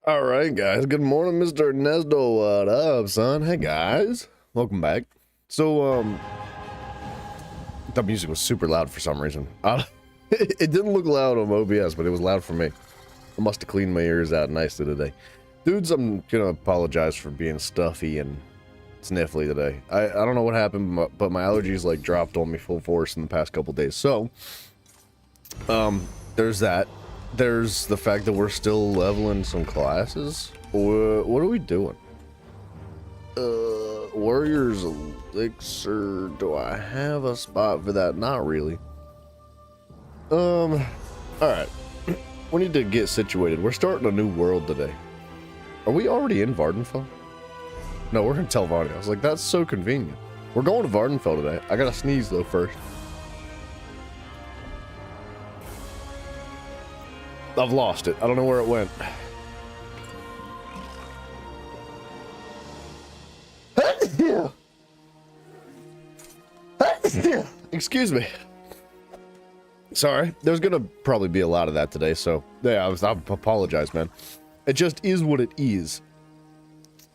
All right, guys. Good morning, Mr. Ernesto. What up, son? Hey, guys. Welcome back. So, the music was super loud for some reason. It didn't look loud on OBS, but it was loud for me. I must have cleaned my ears out nicely today. Dudes, I'm gonna apologize for being stuffy and sniffly today. I don't know what happened, but my allergies, like, dropped on me full force in the past couple days. So, there's that. There's the fact that we're still leveling some classes. What are we doing? Warriors Elixir. Do I have a spot for that? Not really. Alright. We need to get situated. We're starting a new world today. Are we already in Vvardenfell? No, we're in Telvanni. I was like, that's so convenient. We're going to Vvardenfell today. I gotta sneeze though first. I've lost it. I don't know where it went. Excuse me. Sorry. There's gonna probably be a lot of that today, so yeah, I apologize, man. It just is what it is.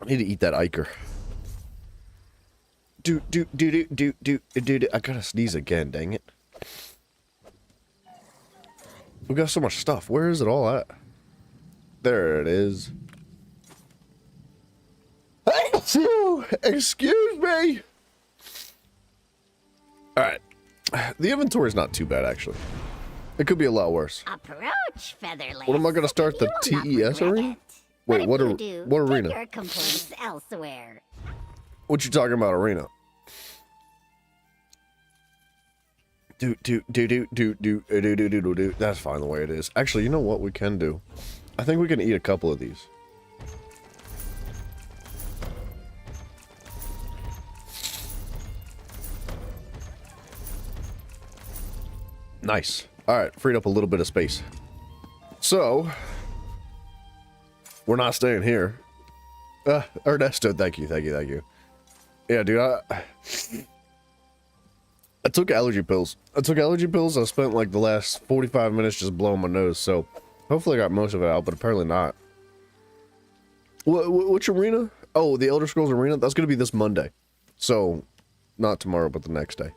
I need to eat that Iker. I gotta sneeze again, dang it. We got so much stuff. Where is it all at? There it is. Excuse me. Alright. The inventory is not too bad, actually. It could be a lot worse. Approach, Featherless. What am I going to start the TES arena? Wait, what arena? Your complaints elsewhere. What you talking about, arena? Do. That's fine the way it is. Actually, you know what we can do? I think we can eat a couple of these. Nice. Alright, freed up a little bit of space. So, we're not staying here. Ernesto, thank you. Yeah, dude, I took allergy pills. I spent like the last 45 minutes just blowing my nose, so hopefully I got most of it out, but apparently not. Which arena? Oh, the Elder Scrolls arena? That's going to be this Monday. So, not tomorrow, but the next day.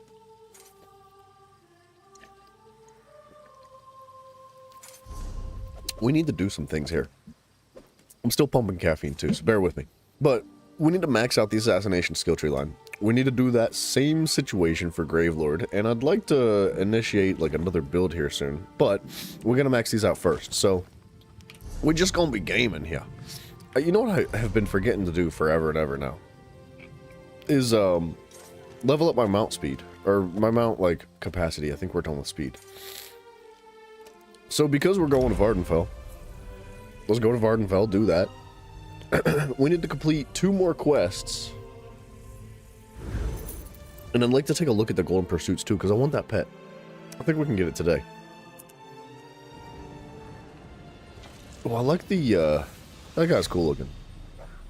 We need to do some things here. I'm still pumping caffeine too, so bear with me. But we need to max out the assassination skill tree line. We need to do that same situation for Gravelord, and I'd like to initiate like another build here soon, but we're gonna max these out first. So we're just gonna be gaming here. You know what I have been forgetting to do forever and ever now is level up my mount speed, or my mount like capacity. I think we're done with speed. So because we're going to Vvardenfell, let's go to Vvardenfell, do that. We need to complete 2 more quests. And I'd like to take a look at the golden pursuits too, because I want that pet. I think we can get it today. Oh, I like the, that guy's cool looking.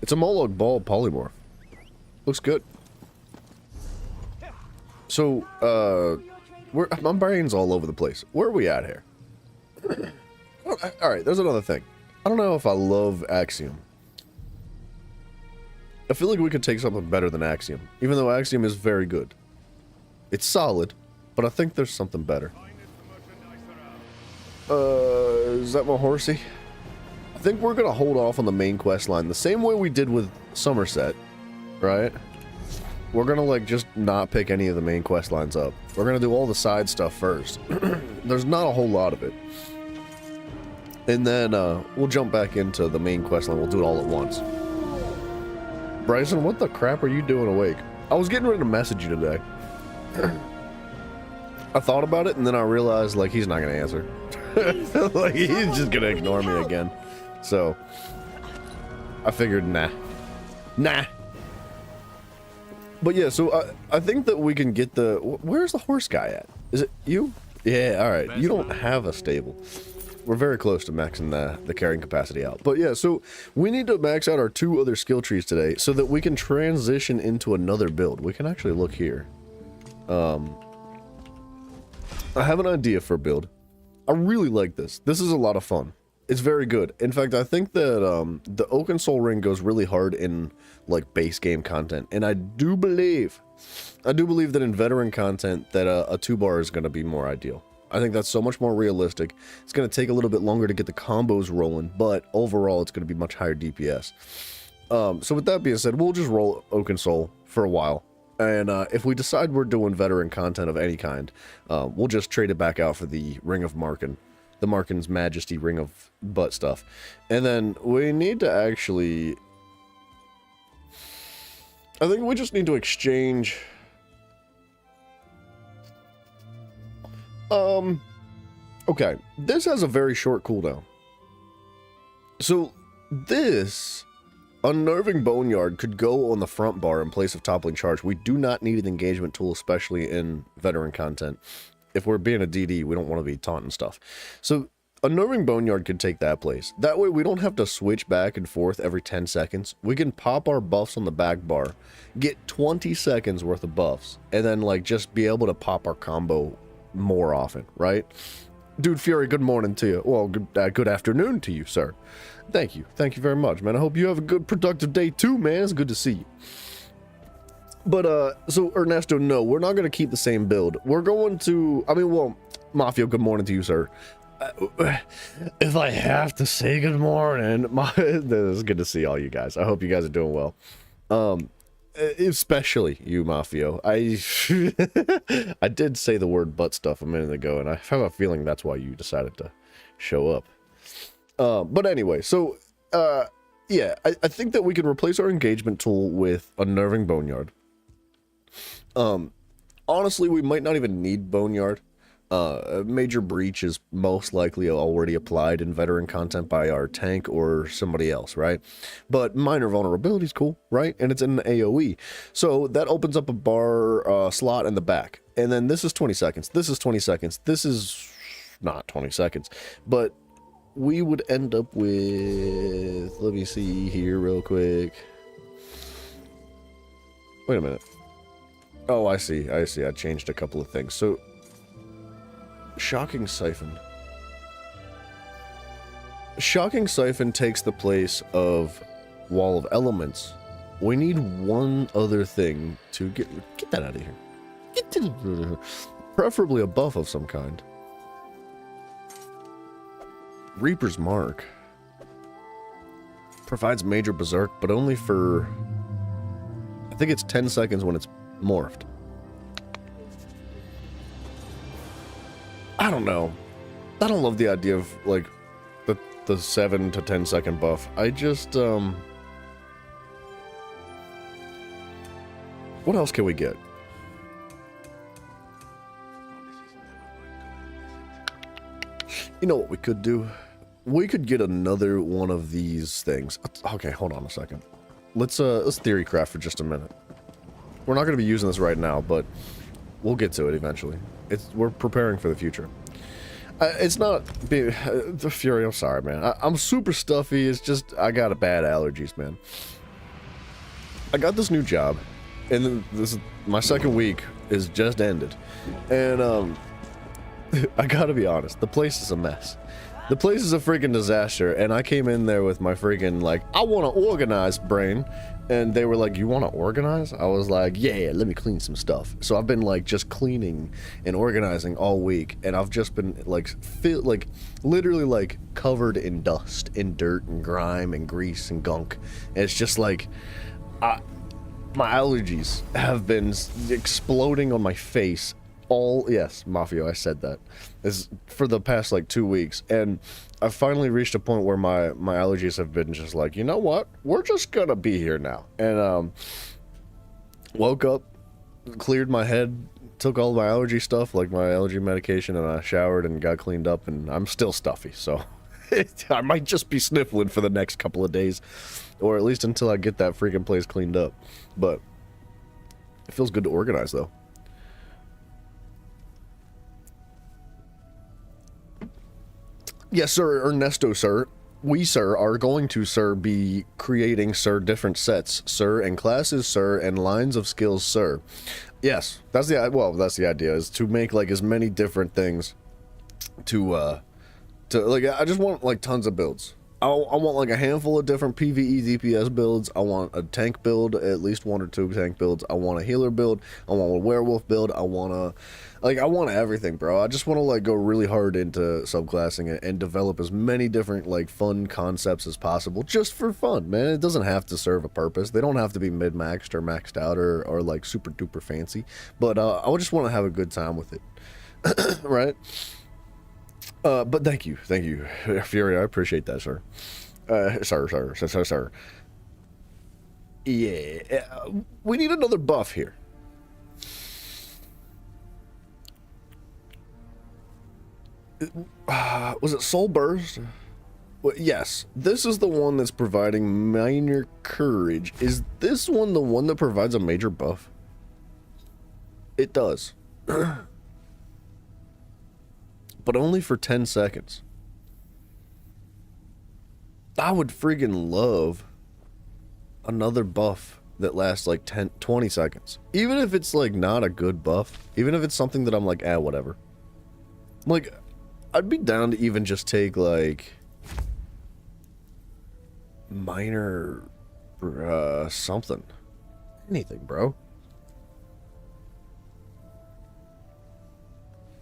It's a Molog Ball polymorph. Looks good. So, my brain's all over the place. Where are we at here? Alright, there's another thing. I don't know if I love Axiom. I feel like we could take something better than Axiom, even though Axiom is very good. It's solid, but I think there's something better. Is that my horsey? I think we're gonna hold off on the main quest line the same way we did with Somerset, right? We're gonna like just not pick any of the main quest lines up. We're gonna do all the side stuff first. There's not a whole lot of it. And then we'll jump back into the main quest line. We'll do it all at once. Bryson, what the crap are you doing awake? I was getting ready to message you today. I thought about it, and then I realized, like, he's not going to answer. Like, he's just going to ignore me again. So, I figured, nah. But yeah, so I think that we can get the... Where's the horse guy at? Is it you? Yeah, alright. You don't have a stable. We're very close to maxing the carrying capacity out. But yeah, so we need to max out our 2 other skill trees today so that we can transition into another build. We can actually look here. I have an idea for a build. I really like this. This is a lot of fun. It's very good. In fact, I think that the Oaken Soul Ring goes really hard in like base game content, and I do believe that in veteran content that a 2-bar is going to be more ideal. I think that's so much more realistic. It's going to take a little bit longer to get the combos rolling, but overall it's going to be much higher DPS. So with that being said, we'll just roll Oaken Soul for a while. And if we decide we're doing veteran content of any kind, we'll just trade it back out for the Ring of Marken. The Marken's Majesty Ring of Butt stuff. And then we need to actually... I think we just need to exchange... Okay, this has a very short cooldown. So, this Unnerving Boneyard could go on the front bar in place of Toppling Charge. We do not need an engagement tool, especially in veteran content. If we're being a DD, we don't want to be taunting stuff. So, Unnerving Boneyard could take that place. That way, we don't have to switch back and forth every 10 seconds. We can pop our buffs on the back bar, get 20 seconds worth of buffs, and then, like, just be able to pop our combo more often, right? Dude Fury, good morning to you. Well, good afternoon to you, sir. Thank you. Thank you very much, man. I hope you have a good, productive day too, man. It's good to see you. But, so, Ernesto, no, we're not going to keep the same build. We're going to, I mean, well, Mafia, good morning to you, sir. If I have to say good morning, it's good to see all you guys. I hope you guys are doing well. Especially you, Mafio. I did say the word butt stuff a minute ago, and I have a feeling that's why you decided to show up. But anyway, so, yeah, I think that we can replace our engagement tool with Unnerving Boneyard. Honestly, we might not even need Boneyard. Major Breach is most likely already applied in veteran content by our tank or somebody else, right? But Minor Vulnerability is cool, right? And it's in the AoE. So that opens up a bar slot in the back. And then this is 20 seconds. This is 20 seconds. This is not 20 seconds. But we would end up with... Let me see here real quick. Wait a minute. Oh, I see. I changed a couple of things. So... Shocking Siphon. Shocking Siphon takes the place of Wall of Elements. We need one other thing to get that out of here. Get that out of here. Preferably a buff of some kind. Reaper's Mark provides major berserk, but only for, I think it's 10 seconds when it's morphed. I don't know. I don't love the idea of, like, the 7 to 10 second buff. I just, what else can we get? You know what we could do? We could get another one of these things. Okay, hold on a second. Let's theory craft for just a minute. We're not going to be using this right now, but we'll get to it eventually. We're preparing for the future. It's not being the Fury. I'm sorry, man. I'm super stuffy. It's just I got a bad allergies, man. I got this new job, and this my second week is just ended, and I gotta be honest. The place is a mess. The place is a freaking disaster, and I came in there with my freaking, like, I want to organize brain, and they were like, you want to organize? I was like, yeah, let me clean some stuff. So I've been, like, just cleaning and organizing all week, and I've just been, like, literally, like, covered in dust and dirt and grime and grease and gunk. And it's just, like, my allergies have been exploding on my face. Yes, Mafia, I said that. Is for the past like 2 weeks, and I've finally reached a point where my allergies have been just like, you know what, we're just gonna be here now. And woke up, cleared my head, took all my allergy stuff, like my allergy medication, and I showered and got cleaned up, and I'm still stuffy, so I might just be sniffling for the next couple of days, or at least until I get that freaking place cleaned up. But it feels good to organize, though. Yes, sir, Ernesto, sir. We, sir, are going to, sir, be creating, sir, different sets, sir, and classes, sir, and lines of skills, sir. Yes, that's the idea, is to make, like, as many different things to to, like, I just want like tons of builds. I want like a handful of different PvE DPS builds. I want a tank build, at least 1 or 2 tank builds. I want a healer build. I want a werewolf build. I want everything, bro. I just want to like go really hard into subclassing it and develop as many different like fun concepts as possible, just for fun, man. It doesn't have to serve a purpose. They don't have to be mid-maxed or maxed out or like super duper fancy. But I just want to have a good time with it, right? But thank you, Fury. I appreciate that, sir. Sir. Yeah, we need another buff here. Was it Soul Burst? Well, yes, this is the one that's providing minor courage. Is this one the one that provides a major buff? It does. But only for 10 seconds. I would friggin' love another buff that lasts like 20 seconds. Even if it's like not a good buff. Even if it's something that I'm like, whatever. Like, I'd be down to even just take like minor something. Anything, bro.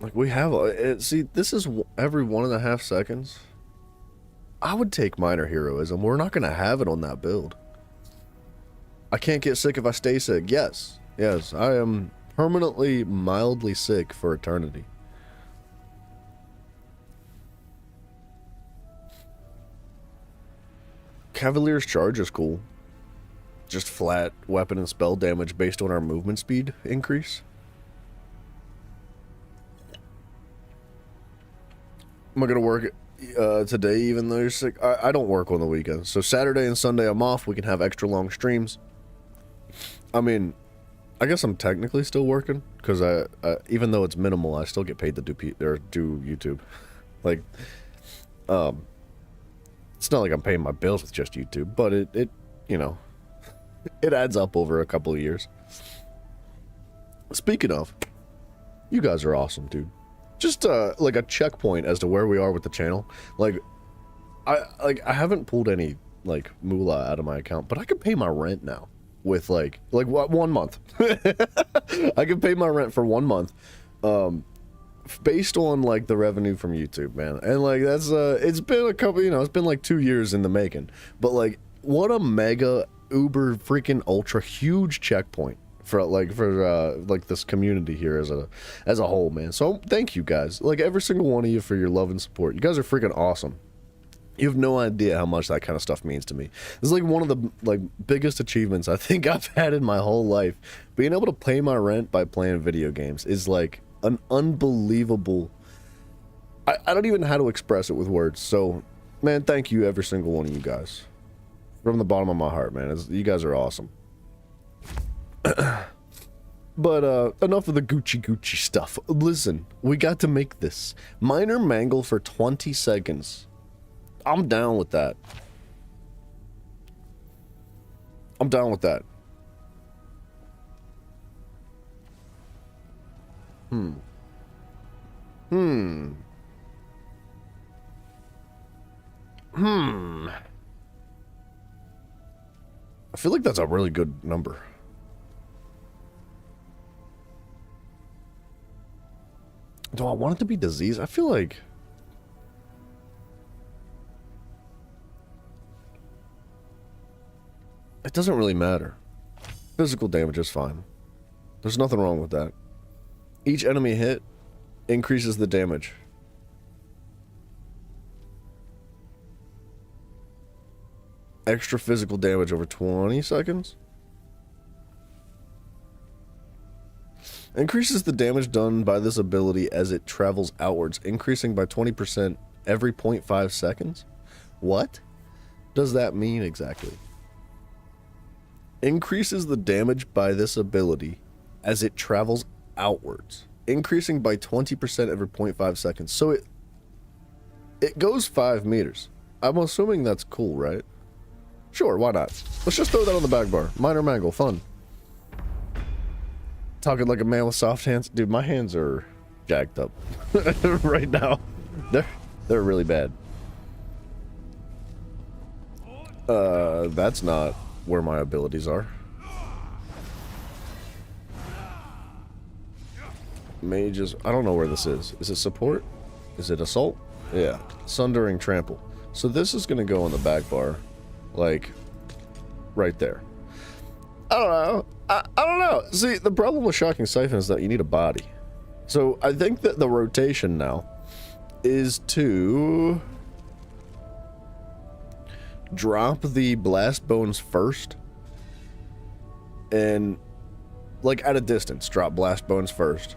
Like, we have see, this is every 1.5 seconds. I would take minor heroism. We're not gonna have it on that build. I can't get sick if I stay sick. Yes, I am permanently mildly sick for eternity. Cavalier's Charge is cool. Just flat weapon and spell damage based on our movement speed increase. Am I gonna work today even though you're sick? I don't work on the weekends. So Saturday and Sunday I'm off. We can have extra long streams. I mean, I guess I'm technically still working because I even though it's minimal, I still get paid to do YouTube. Like, it's not like I'm paying my bills with just YouTube, but it you know, it adds up over a couple of years. Speaking of, you guys are awesome, dude. Just like a checkpoint as to where we are with the channel. Like I haven't pulled any like moolah out of my account, but I can pay my rent now with like what, 1 month. I can pay my rent for 1 month, based on like the revenue from YouTube, man. And like that's it's been a couple, it's been like 2 years in the making. But like, what a mega uber freaking ultra huge checkpoint for this community here as a whole, man. So thank you guys, like every single one of you, for your love and support. You guys are freaking awesome. You have no idea how much that kind of stuff means to me. This is like one of the like biggest achievements I think I've had in my whole life. Being able to pay my rent by playing video games is like an unbelievable, I don't even know how to express it with words. So man, thank you every single one of you guys from the bottom of my heart, man. You guys are awesome. But enough of the Gucci stuff. Listen, we got to make this minor mangle for 20 seconds. I'm down with that. I'm down with that. I feel like that's a really good number. Do I want it to be disease? I feel like it doesn't really matter. Physical damage is fine. There's nothing wrong with that. Each enemy hit increases the damage. Extra physical damage over 20 seconds. Increases the damage done by this ability as it travels outwards, increasing by 20% every 0.5 seconds. What does that mean exactly? Increases the damage by this ability as it travels outwards, increasing by 20% every 0.5 seconds. So it goes 5 meters. I'm assuming that's cool, right? Sure, why not? Let's just throw that on the back bar. Minor mangle, fun. Talking like a man with soft hands. Dude, my hands are jacked up right now. They're really bad. That's not where my abilities are. Mages, I don't know where this is. Is it support? Is it assault? Yeah. Sundering trample. So this is gonna go on the back bar. Like, right there. I don't know. I don't know. See, the problem with Shocking Siphon is that you need a body. So I think that the rotation now is to drop the blast bones first. And, like, at a distance, drop blast bones first.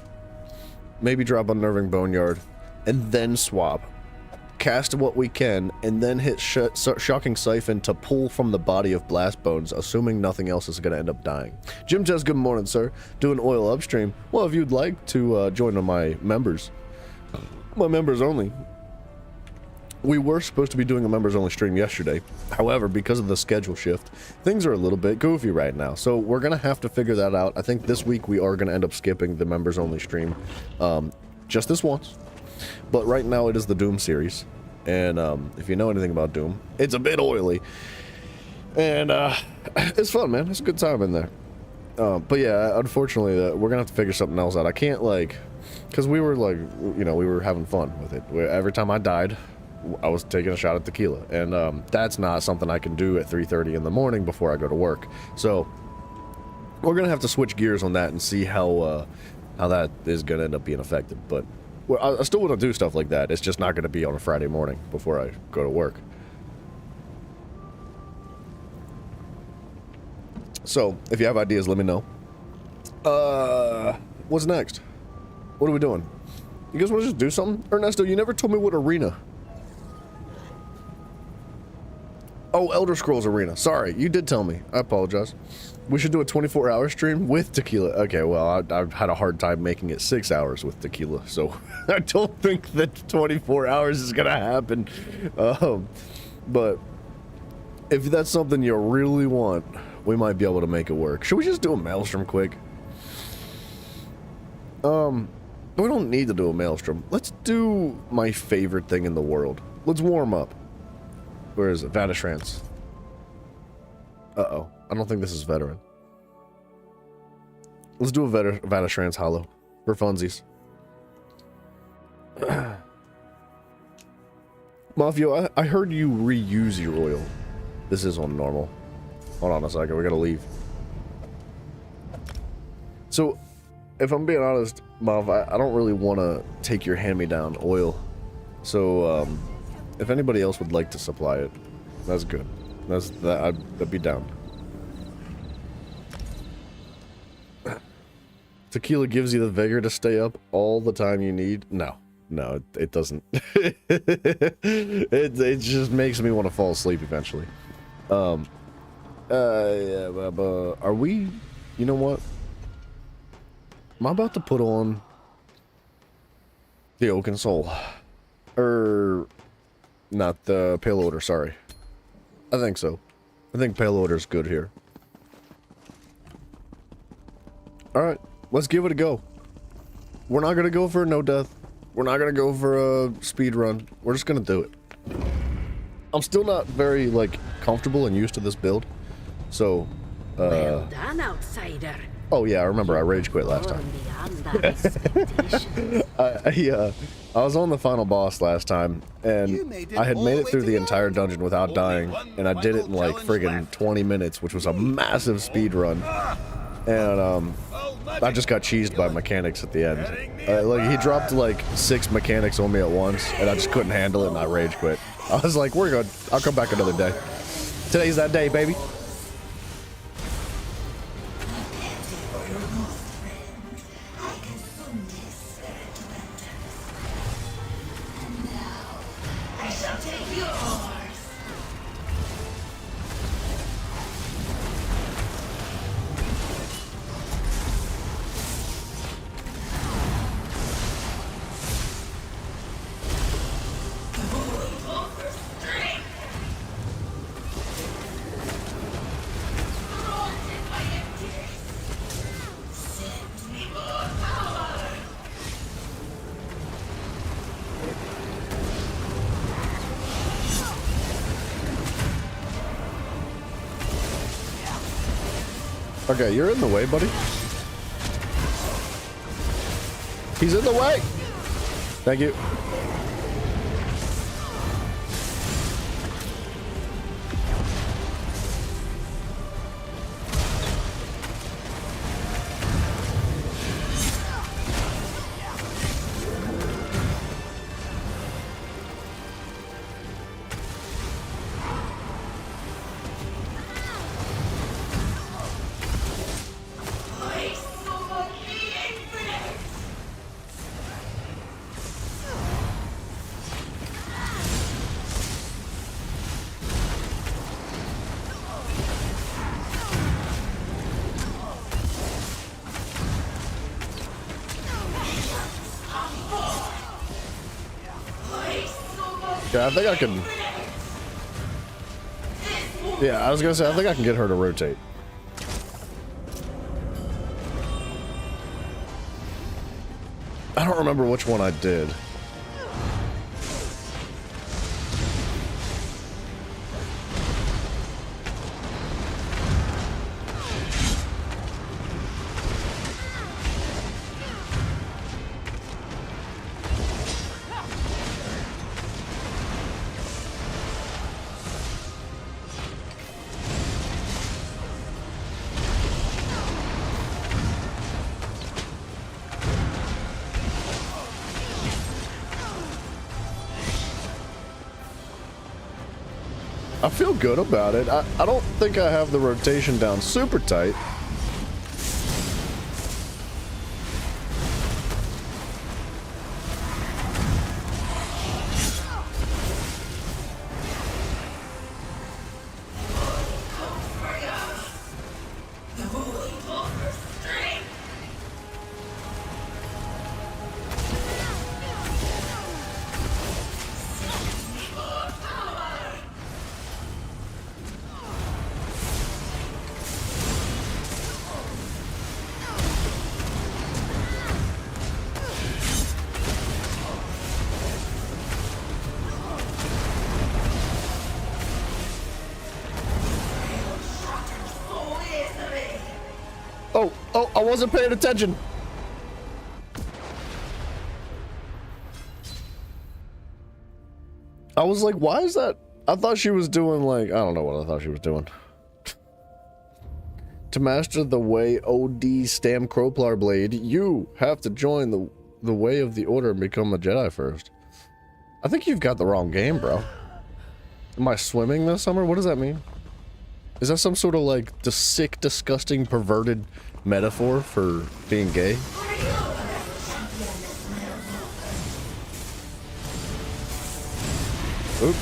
Maybe drop Unnerving Boneyard. And then swap. Cast what we can, and then hit Shocking Siphon to pull from the body of Blast Bones, assuming nothing else is going to end up dying. Jim Jess, good morning, sir. Doing oil upstream. Well, if you'd like to join my members only. We were supposed to be doing a members only stream yesterday. However, because of the schedule shift, things are a little bit goofy right now. So we're going to have to figure that out. I think this week we are going to end up skipping the members only stream. Just this once. But right now it is the Doom series, and if you know anything about Doom, it's a bit oily, and it's fun, man. It's a good time in there. But yeah, unfortunately, we're gonna have to figure something else out. I can't, like, because we were like, you know, we were having fun with it. Every time I died, I was taking a shot at tequila, and that's not something I can do at 3:30 in the morning before I go to work. So we're gonna have to switch gears on that and see how that is gonna end up being effective, but. Well, I still want to do stuff like that. It's just not going to be on a Friday morning before I go to work. So, if you have ideas, let me know. What's next? What are we doing? You guys want to just do something? Ernesto, you never told me what arena. Oh, Elder Scrolls Arena. Sorry, you did tell me. I apologize. We should do a 24-hour stream with tequila. Okay, well, I've had a hard time making it 6 hours with tequila, so I don't think that 24 hours is going to happen. But if that's something you really want, we might be able to make it work. Should we just do a Maelstrom quick? We don't need to do a Maelstrom. Let's do my favorite thing in the world. Let's warm up. Where is it? Vardensfell. Uh-oh. I don't think this is veteran. Let's do a Vardensfell hollow for funsies. Mafio, I heard you reuse your oil. This is on normal. Hold on a second, we gotta leave. So, if I'm being honest, Mav, I don't really want to take your hand-me-down oil. So, if anybody else would like to supply it, that's good. I'd be down. Tequila gives you the vigor to stay up all the time you need. No, it doesn't. it just makes me want to fall asleep eventually. Yeah, are we? You know what? Am I about to put on the Oaken Soul? Not the Pale Order, sorry. I think so. I think Pale Order's good here. Alright, let's give it a go. We're not gonna go for a no death. We're not gonna go for a speed run. We're just gonna do it. I'm still not very, like, comfortable and used to this build. So, well done, outsider. Oh yeah, I remember I rage quit last time. I was on the final boss last time, and I had made it through the entire dungeon without dying, and I did it in like friggin' 20 minutes, which was a massive speed run. And I just got cheesed by mechanics at the end. Like he dropped like 6 mechanics on me at once, and I just couldn't handle it, and I rage quit. I was like, we're good. I'll come back another day. Today's that day, baby. Okay, you're in the way, buddy. He's in the way. Thank you. Yeah, I think I can. Yeah, I was gonna say, I think I can get her to rotate. I don't remember which one I did. I feel good about it. I don't think I have the rotation down super tight. Oh, I wasn't paying attention. I was like, why is that? I thought she was doing like, I don't know what I thought she was doing. To master the way OD Stam Croplar Blade, you have to join the way of the order and become a Jedi first. I think you've got the wrong game, bro. Am I swimming this summer? What does that mean? Is that some sort of like sick, disgusting, perverted metaphor for being gay? Oop.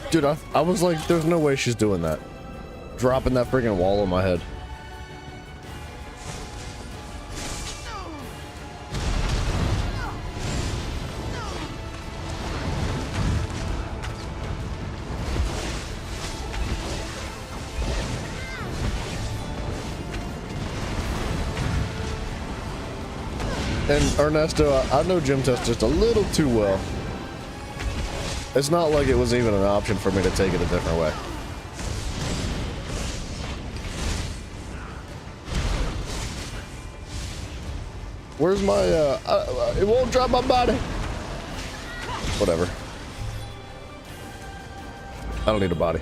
Dude, I was like, there's no way she's doing that. Dropping that freaking wall on my head. And Ernesto, I know gym test just a little too well. It's not like it was even an option for me to take it a different way. Where's my, it won't drop my body. Whatever. I don't need a body.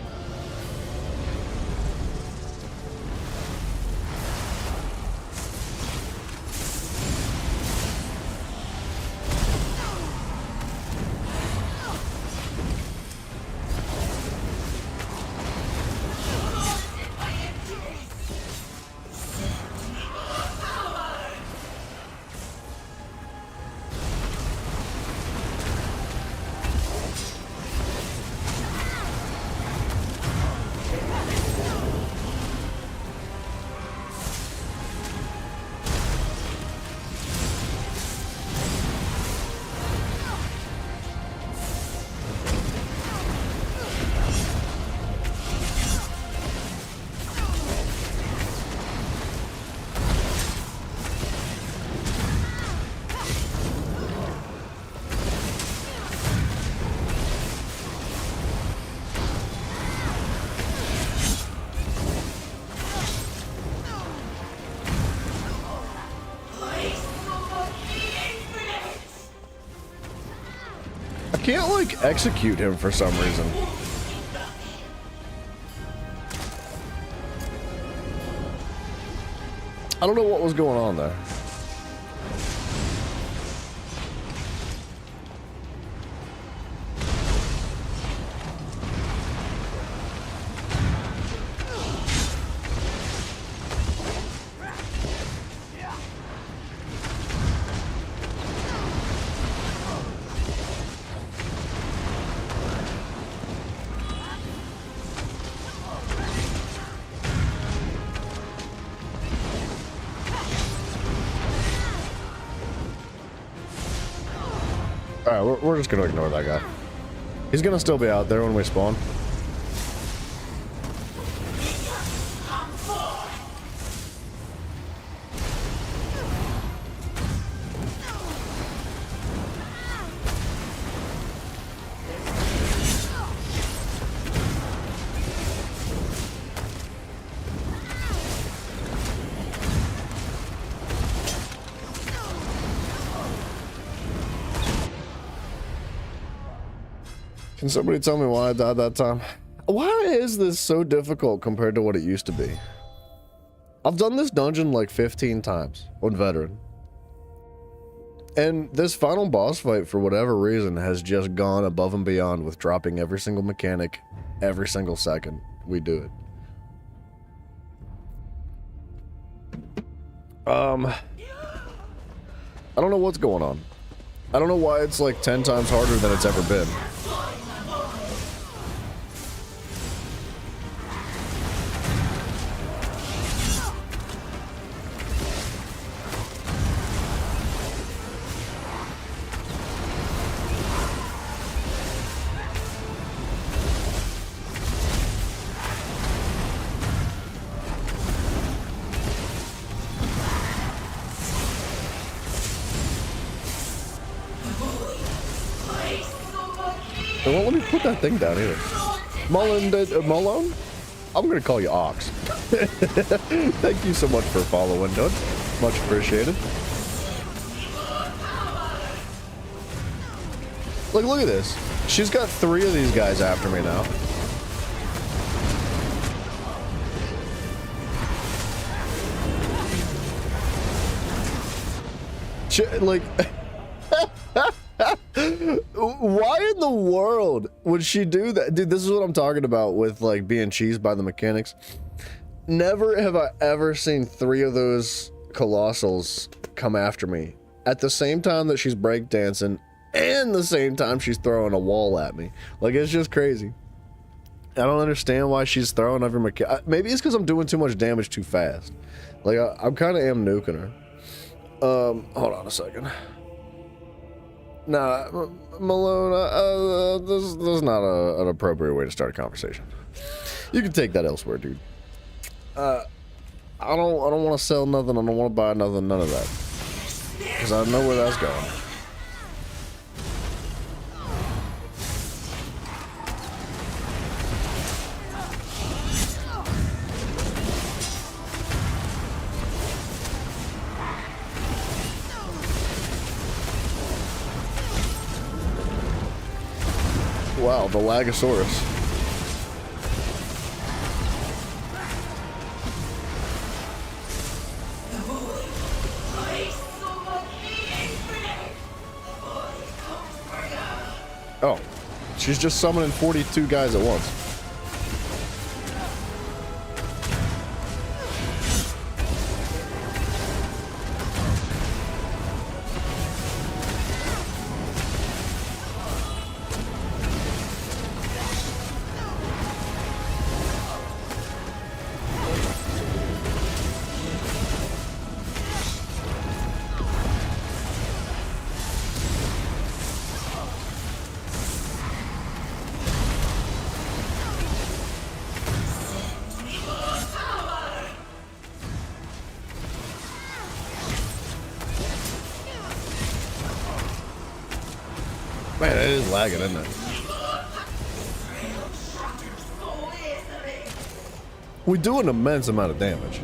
I can't, like, execute him for some reason. I don't know what was going on there. Alright, we're just gonna ignore that guy. He's gonna still be out there when we spawn. Can somebody tell me why I died that time? Why is this so difficult compared to what it used to be? I've done this dungeon like 15 times on veteran. And this final boss fight, for whatever reason, has just gone above and beyond with dropping every single mechanic every single second we do it. I don't know what's going on. I don't know why it's like 10 times harder than it's ever been. They won't let me put that thing down either. Malone? I'm gonna call you Ox. Thank you so much for following, dude. Much appreciated. Like, look at this. She's got 3 of these guys after me now. Like... Why in the world would she do that? Dude, this is what I'm talking about with, like, being cheesed by the mechanics. Never have I ever seen 3 of those colossals come after me at the same time that she's breakdancing and the same time she's throwing a wall at me. Like, it's just crazy. I don't understand why she's throwing every mechanic. Maybe it's because I'm doing too much damage too fast. Like, I kind of am nuking her. Hold on a second. Nah, Malone, this is not an appropriate way to start a conversation. You can take that elsewhere, dude. I don't want to sell nothing. I don't want to buy nothing. None of that. because I know where that's going. Wow, the Lagosaurus. Oh, she's just summoning 42 guys at once. Man, it is lagging, isn't it? We do an immense amount of damage.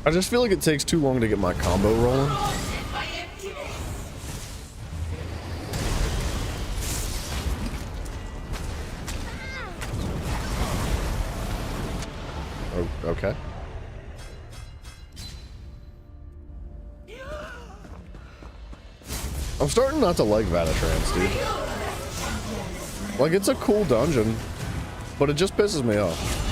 I just feel like it takes too long to get my combo rolling. Oh, okay. I'm starting not to like Vvardenfell, dude. Like, it's a cool dungeon, but it just pisses me off.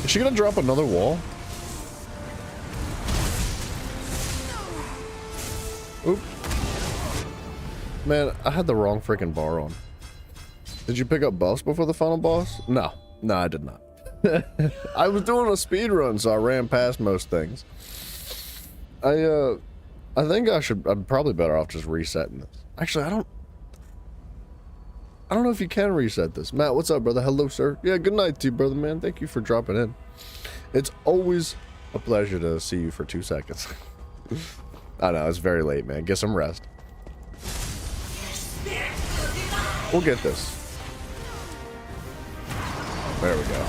Is she gonna drop another wall? Oop. Man, I had the wrong freaking bar on. Did you pick up buffs before the final boss? No. No, I did not. I was doing a speed run, so I ran past most things. I think I'm probably better off just resetting this. Actually, I don't know if you can reset this. Matt, what's up, brother? Hello, sir. Yeah, good night to you, brother, man. Thank you for dropping in. It's always a pleasure to see you for 2 seconds. I know, it's very late, man. Get some rest. We'll get this. There we go.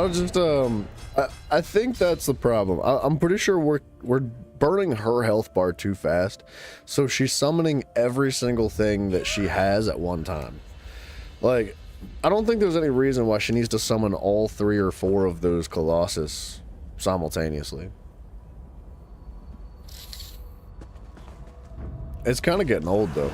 was just I think that's the problem. I'm pretty sure we're burning her health bar too fast, so she's summoning every single thing that she has at one time. Like, I don't think there's any reason why she needs to summon all 3 or 4 of those Colossus simultaneously. It's kind of getting old though.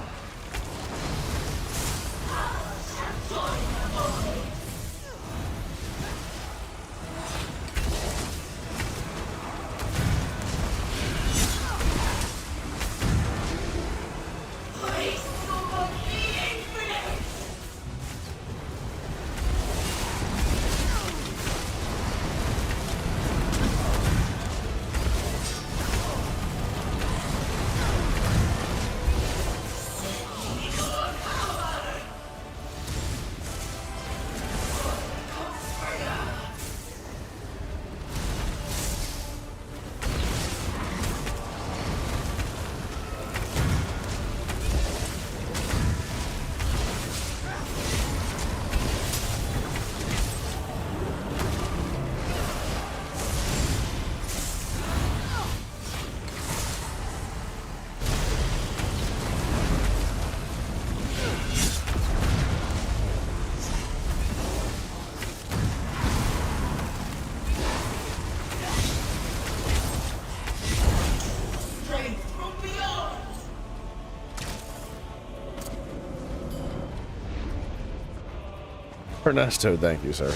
Ernesto, thank you, sir.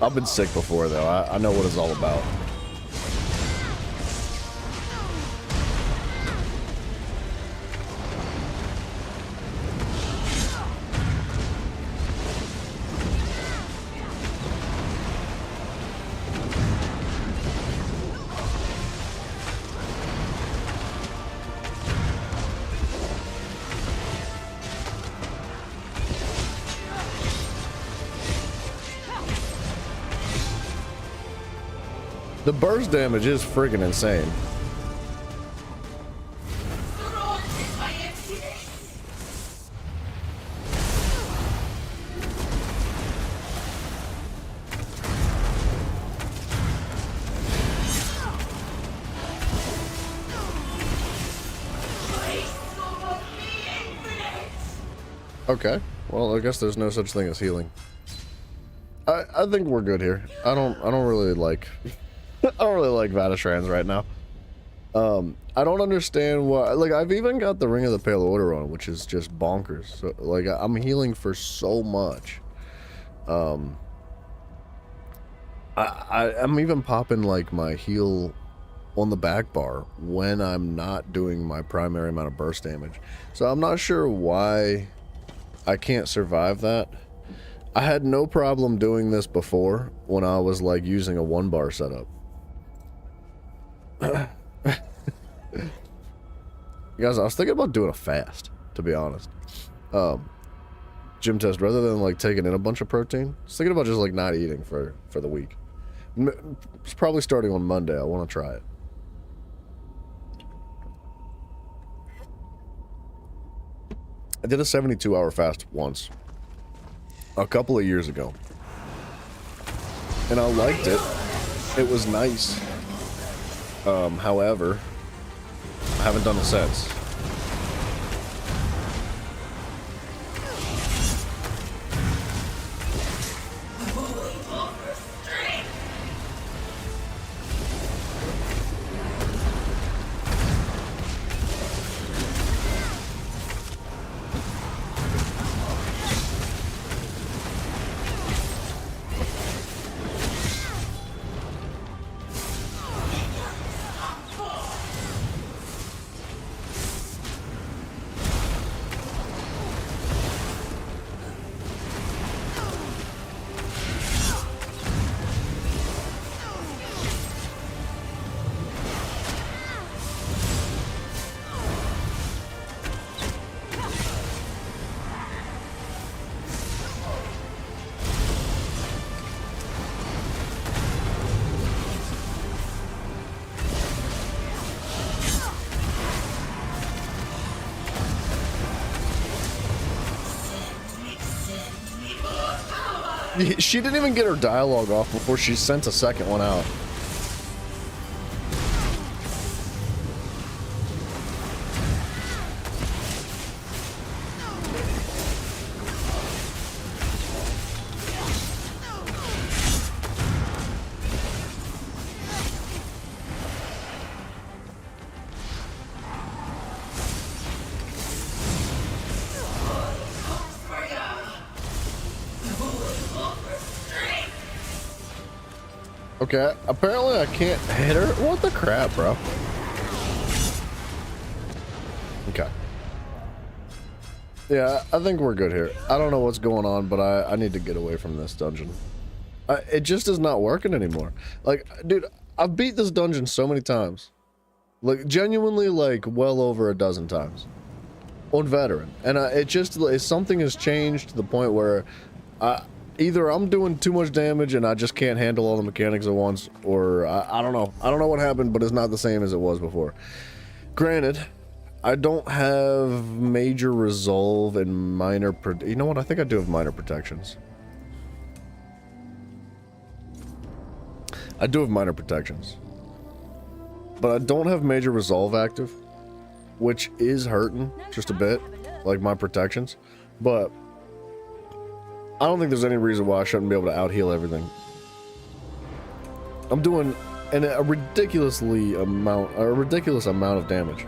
I've been sick before, though. I know what it's all about. The burst damage is friggin' insane. Okay, well, I guess there's no such thing as healing. I think we're good here. I don't really like I don't really like Vvardenfell right now. I don't understand why. Like, I've even got the Ring of the Pale Order on, which is just bonkers. So, like, I'm healing for so much. I'm even popping like my heal on the back bar when I'm not doing my primary amount of burst damage. So I'm not sure why I can't survive that. I had no problem doing this before when I was like using a 1-bar setup. Guys, I was thinking about doing a fast, to be honest. Gym test, rather than like taking in a bunch of protein, I was thinking about just like not eating for the week. It's probably starting on Monday. I want to try it. I did a 72-hour fast once, a couple of years ago, and I liked it. It was nice. However, I haven't done it since. She didn't even get her dialogue off before she sent a second one out. Okay, apparently I can't hit her. What the crap, bro? Okay. Yeah, I think we're good here. I don't know what's going on, but I need to get away from this dungeon. It just is not working anymore. Like, dude, I've beat this dungeon so many times. Like, genuinely, like, well over a dozen times. On veteran. And it just, something has changed to the point where either I'm doing too much damage and I just can't handle all the mechanics at once, or I don't know. I don't know what happened, but it's not the same as it was before. Granted, I don't have major resolve and minor... You know what? I think I do have minor protections. I do have minor protections. But I don't have major resolve active, which is hurting just a bit, like my protections. But I don't think there's any reason why I shouldn't be able to out-heal everything. I'm doing a ridiculous amount of damage.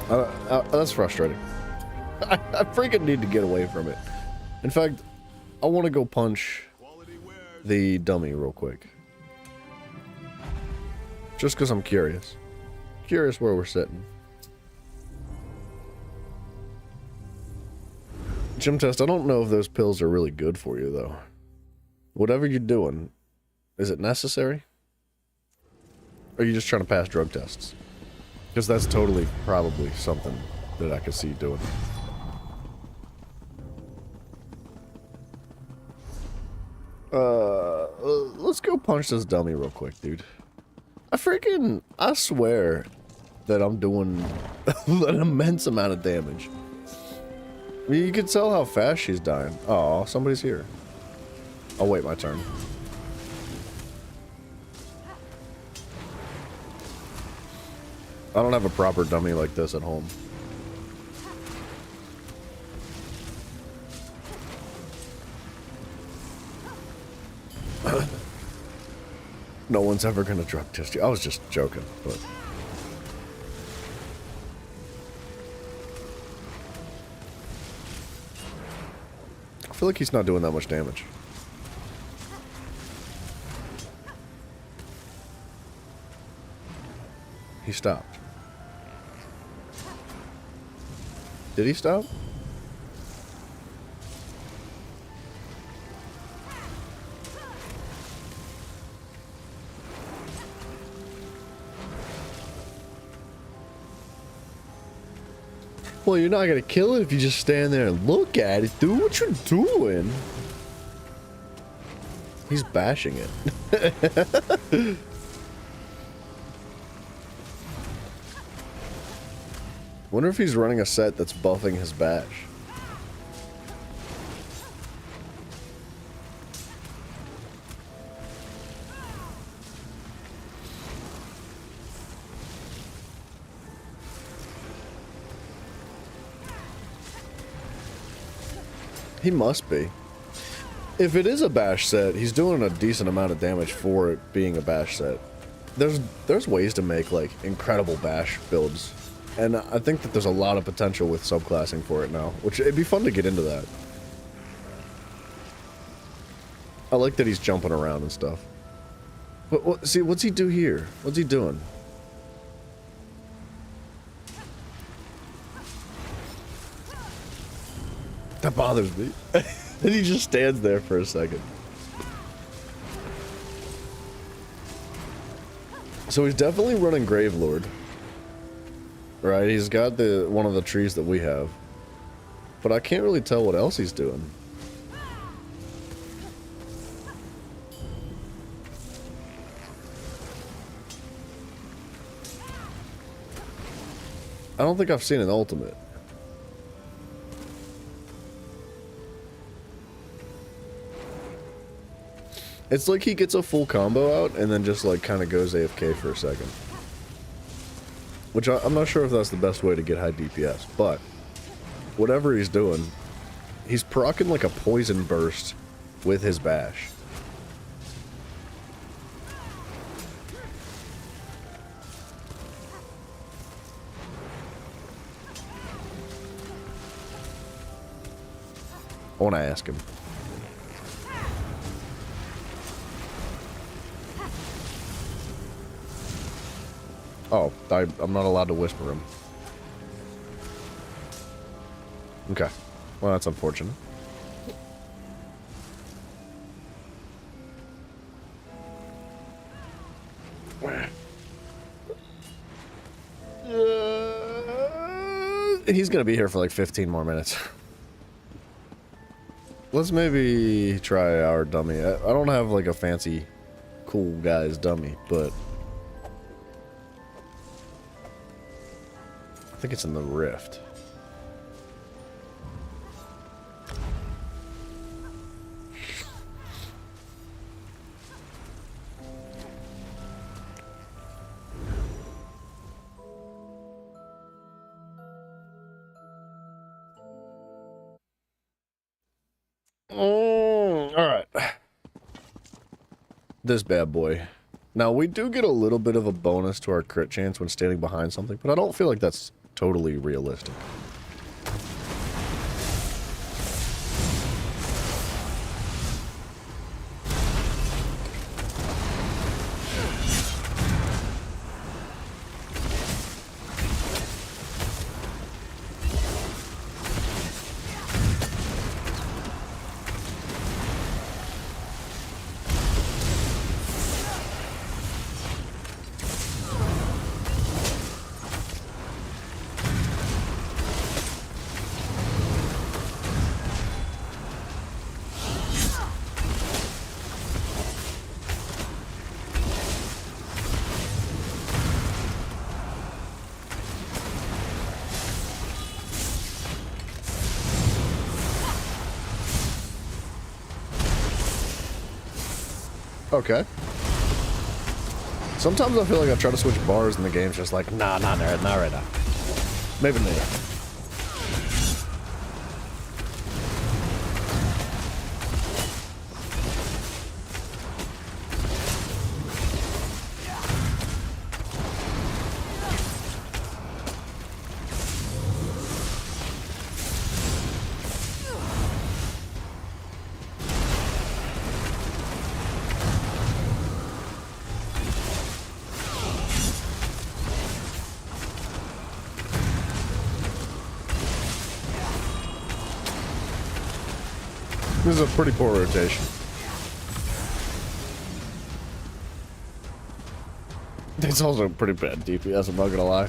That's frustrating. I freaking need to get away from it. In fact, I want to go punch the dummy real quick. Just because I'm curious. Curious where we're sitting. Gym test, I don't know if those pills are really good for you, though. Whatever you're doing, is it necessary? Or are you just trying to pass drug tests? Because that's totally probably something that I could see doing. Let's go punch this dummy real quick, dude. I swear that I'm doing an immense amount of damage. I mean, you can tell how fast she's dying. Oh, somebody's here. I'll wait my turn. I don't have a proper dummy like this at home. No one's ever gonna drug test you. I was just joking, but... I feel like he's not doing that much damage. He stopped. Did he stop? Well, you're not gonna kill it if you just stand there and look at it, dude. What you doing? He's bashing it. Wonder if he's running a set that's buffing his bash. He must be. If it is a bash set, he's doing a decent amount of damage for it being a bash set. There's ways to make like incredible bash builds. And I think that there's a lot of potential with subclassing for it now, which it'd be fun to get into that. I like that he's jumping around and stuff. But see, what's he do here? What's he doing? That bothers me. And he just stands there for a second. So he's definitely running Gravelord. Right, he's got one of the trees that we have. But I can't really tell what else he's doing. I don't think I've seen an ultimate. It's like he gets a full combo out and then just like kind of goes AFK for a second. Which I'm not sure if that's the best way to get high DPS, but whatever he's doing, he's proccing like a poison burst with his bash. I want to ask him. Oh, I'm not allowed to whisper him. Okay. Well, that's unfortunate. He's gonna be here for like 15 more minutes. Let's maybe try our dummy. I don't have like a fancy, cool guy's dummy, but I think it's in the rift. Alright. This bad boy. Now, we do get a little bit of a bonus to our crit chance when standing behind something, but I don't feel like that's totally realistic. Okay. Sometimes I feel like I try to switch bars and the game's just like, nah, not right now. Maybe later. This is a pretty poor rotation. It's also pretty bad DPS, I'm not gonna lie.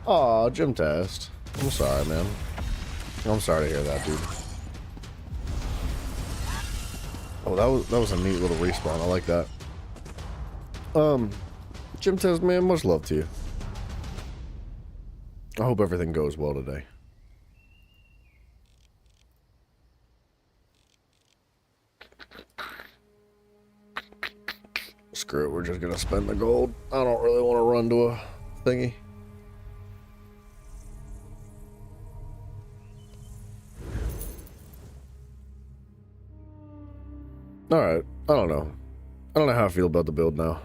Aw, gym test. I'm sorry, man. I'm sorry to hear that, dude. Oh, that was a neat little respawn. I like that. Gym test, man, much love to you. I hope everything goes well today. Screw it, we're just gonna spend the gold. I don't really want to run to a thingy. Alright, I don't know. I don't know how I feel about the build now.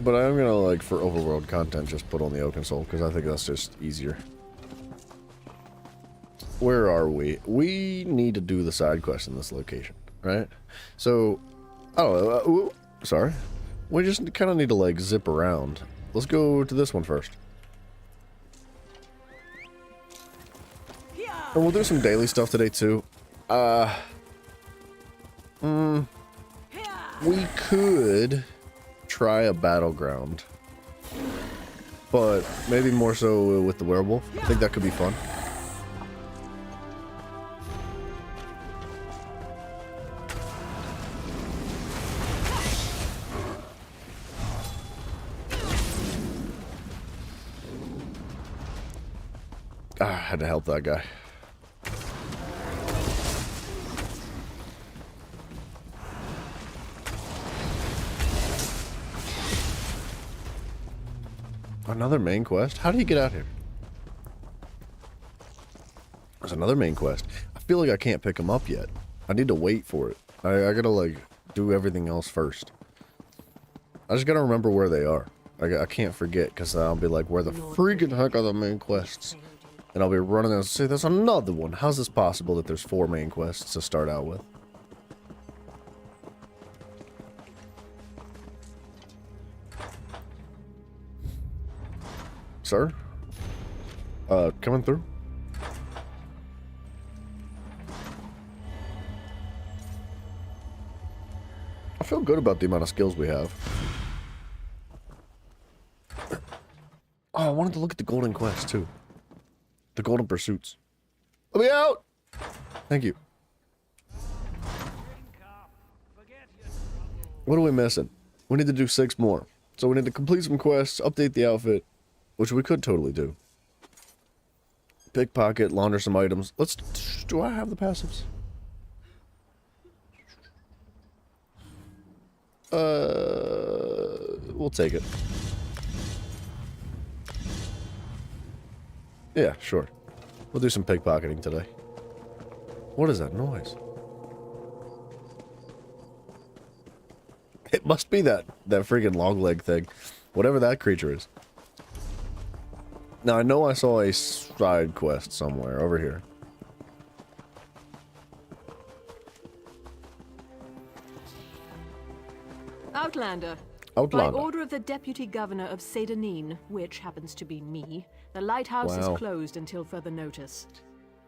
But I am gonna, like, for overworld content, just put on the Oaken Soul, because I think that's just easier. Where are we? We need to do the side quest in this location, right? So, I don't know. Ooh, sorry. We just kind of need to, like, zip around. Let's go to this one first. And we'll do some daily stuff today, too. We could try a Battleground. But maybe more so with the werewolf. I think that could be fun. I had to help that guy. Another main quest? How do you get out here? There's another main quest. I feel like I can't pick them up yet. I need to wait for it. I gotta, like, do everything else first. I just gotta remember where they are. I can't forget, because I'll be like, where the freaking heck are the main quests? And I'll be running and say, there's another one. How's this possible that there's 4 main quests to start out with? Sir? Coming through? I feel good about the amount of skills we have. Oh, I wanted to look at the golden quest, too. The golden pursuits. Let me out! Thank you. What are we missing? We need to do 6 more. So we need to complete some quests, update the outfit, which we could totally do. Pickpocket, launder some items. Let's... Do I have the passives? We'll take it. Yeah, sure. We'll do some pickpocketing today. What is that noise? It must be that freaking long leg thing. Whatever that creature is. Now, I know I saw a side quest somewhere over here. Outlander. Outlander. By order of the Deputy Governor of Sedanine, which happens to be me, the lighthouse is closed until further notice.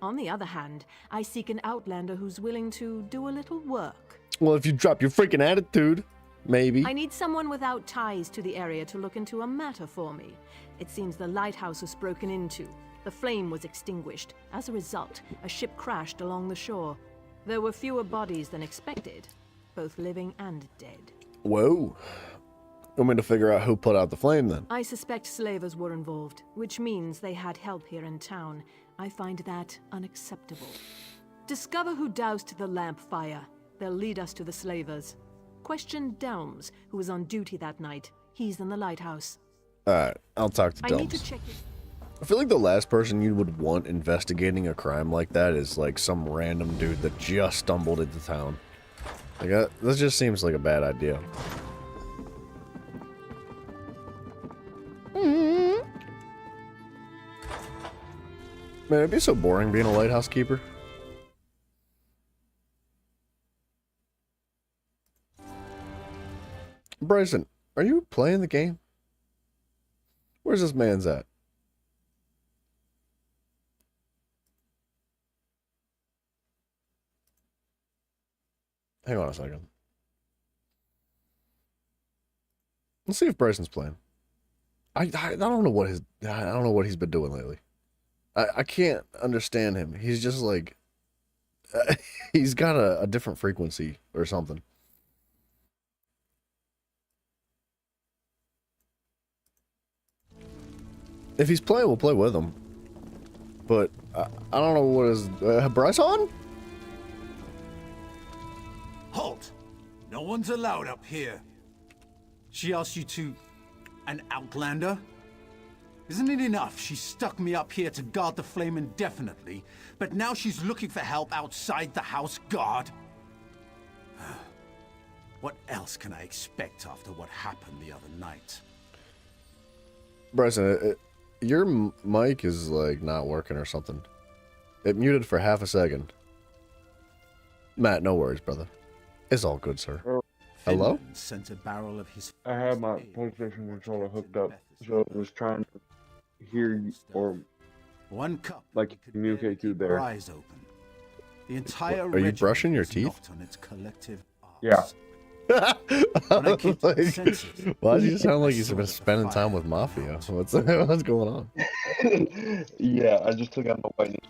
On the other hand, I seek an Outlander who's willing to do a little work. Well, if you drop your freaking attitude, maybe. I need someone without ties to the area to look into a matter for me. It seems the lighthouse was broken into. The flame was extinguished. As a result, a ship crashed along the shore. There were fewer bodies than expected, both living and dead. Whoa. Want me to figure out who put out the flame, then? I suspect slavers were involved, which means they had help here in town. I find that unacceptable. Discover who doused the lamp fire. They'll lead us to the slavers. Question Delms, who was on duty that night. He's in the lighthouse. Alright, I'll talk to Delms. I need to check it. I feel like the last person you would want investigating a crime like that is like some random dude that just stumbled into town. Like, that just seems like a bad idea. Man, it'd be so boring being a lighthouse keeper. Bryson, are you playing the game? Where's this man's at? Hang on a second. Let's see if Bryson's playing. I don't know what he's been doing lately. I can't understand him. He's just like he's got a different frequency or something. If he's playing, we'll play with him. But I don't know what is Bryson? Halt! No one's allowed up here. She asked you to... an outlander? Isn't it enough she stuck me up here to guard the flame indefinitely, but now she's looking for help outside the house guard? What else can I expect after what happened the other night? Bryson, your mic is like not working or something. It muted for half a second. Matt, no worries, brother. It's all good, sir. Hello? Sent a barrel of his... I had my PlayStation controller hooked up, so it was trying to hear you, or one cup, like communicate through there. Eyes open. The entire Are you brushing your teeth? On its collective Yeah. Like, why do you sound like you've been spending time with Mafia? What's going on? Yeah, I just took out my white.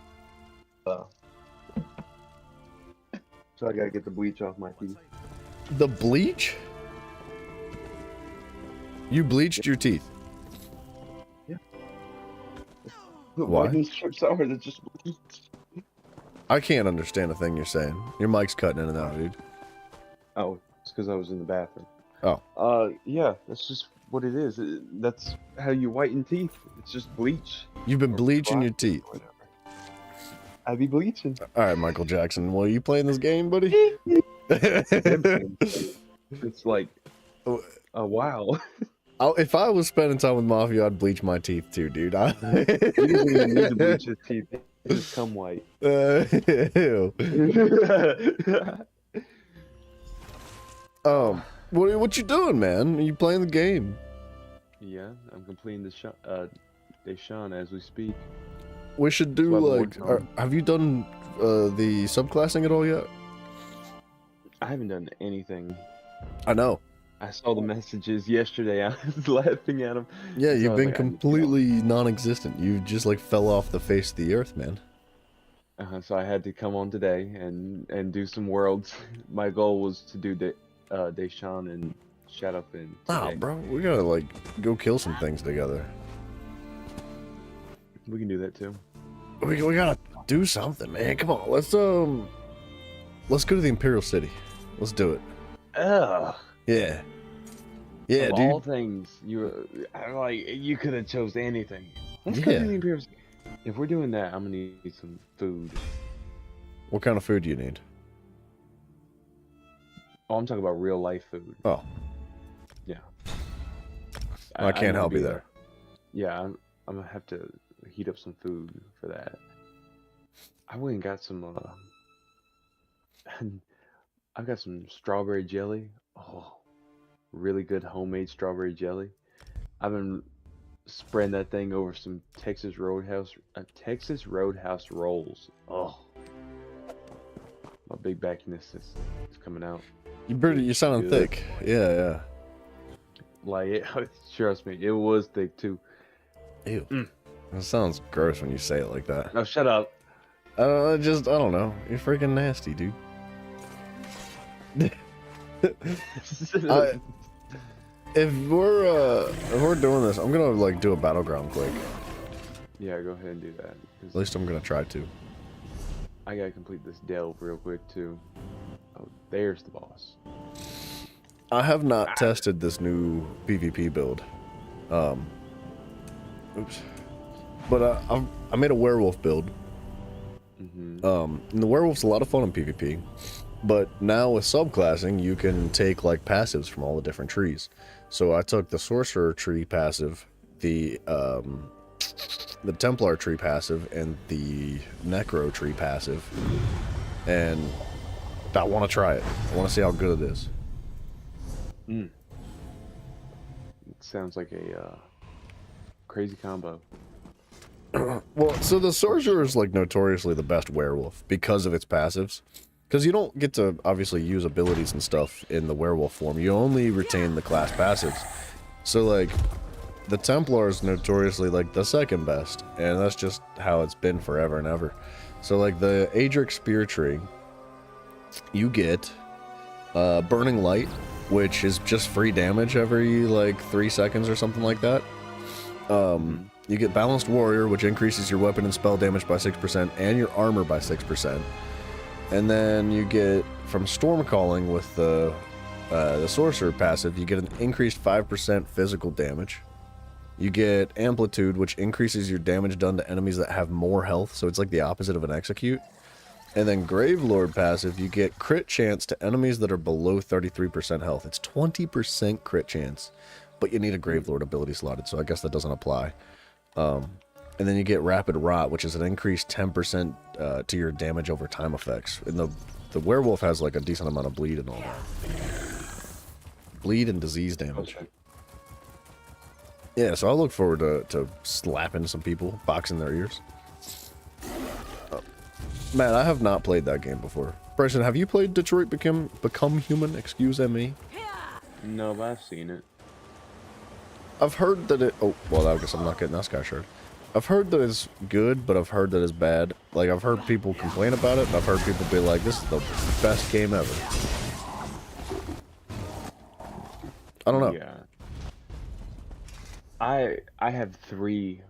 So I gotta get the bleach off my teeth. The bleach? You bleached your teeth? Yeah. Why? These strips are that just bleach. I can't understand a thing you're saying. Your mic's cutting in and out, dude. Oh, it's because I was in the bathroom. Oh, Yeah, that's just what it is. That's how you whiten teeth. It's just bleach. you've been Or bleaching your plastic teeth. or whatever. I be bleaching. All right, Michael Jackson. Well, you playing this game, buddy? It's like a wow. If I was spending time with Mafia, I'd bleach my teeth too, dude. He doesn't even need to bleach his teeth. He just come white. Ew. What you doing, man? Are you playing the game? Yeah, I'm completing the Deshaun as we speak. We should do That's what I've like. been working Have you done the subclassing at all yet? I haven't done anything. I know. I saw the messages yesterday. I was laughing at them. Yeah, So you've I was been like, I need to get completely non-existent. You just like fell off the face of the earth, man. So I had to come on today and do some worlds. My goal was to do Deshaun and Shadowfin Wow, today. bro, we gotta like go kill some things together. We can do that too. We gotta do something, man. Come on, let's go to the Imperial City. Let's do it. Ugh. Yeah. Yeah, Of dude. all things, you could have chose anything. Let's Yeah. go to the Imperial City. If we're doing that, I'm gonna need some food. What kind of food do you need? Oh, I'm talking about real life food. Oh, Yeah. I can't I'm gonna help you be there. Yeah, I'm gonna have to heat up some food for that. I went and got some. I've got some strawberry jelly. Oh, really good homemade strawberry jelly. I've been spreading that thing over some Texas Roadhouse rolls. Oh, my big backiness is coming out. You're sounding Good. thick. Yeah, Like trust me, it was thick too. yeah. Ew. Mm. That sounds gross when you say it like that. No, shut up. I don't know. You're freaking nasty, dude. If we're doing this, I'm gonna like do a battleground quick. Yeah, go ahead and do that. 'Cause At least I'm gonna try to. I gotta complete this delve real quick too. Oh, there's the boss. I have not tested this new PvP build. Oops. But I made a werewolf build. Mm-hmm. And the werewolf's a lot of fun in PvP. But now with subclassing, you can take like passives from all the different trees. So I took the sorcerer tree passive, the Templar tree passive, and the necro tree passive, and I want to try it. I want to see how good it is. It sounds like a crazy combo. Well, so the sorcerer is like notoriously the best werewolf because of its passives. Because you don't get to obviously use abilities and stuff in the werewolf form. You only retain the class passives. So like, the Templar is notoriously like the second best, and that's just how it's been forever and ever. So like the Adric Spear Tree, you get Burning Light, which is just free damage every like 3 seconds or something like that. You get Balanced Warrior, which increases your weapon and spell damage by 6% and your armor by 6%. And then you get, from Storm Calling with the Sorcerer passive, you get an increased 5% physical damage. You get Amplitude, which increases your damage done to enemies that have more health, so it's like the opposite of an Execute. And then Gravelord passive, you get crit chance to enemies that are below 33% health. It's 20% crit chance, but you need a Gravelord ability slotted, so I guess that doesn't apply. And then you get Rapid Rot, which is an increased 10% to your damage over time effects. And the werewolf has like a decent amount of bleed and all that. Bleed and disease damage. Okay. Yeah, so I look forward to slapping some people, boxing their ears. Man, I have not played that game before. Bryson, have you played Detroit Become Human? Excuse me. No, but I've seen it. I've heard that it... Oh, well, I guess I'm not getting that Sky Shard. I've heard that it's good, but I've heard that it's bad. Like, I've heard people complain about it, and I've heard people be like, this is the best game ever. I don't know. Yeah. I have 3.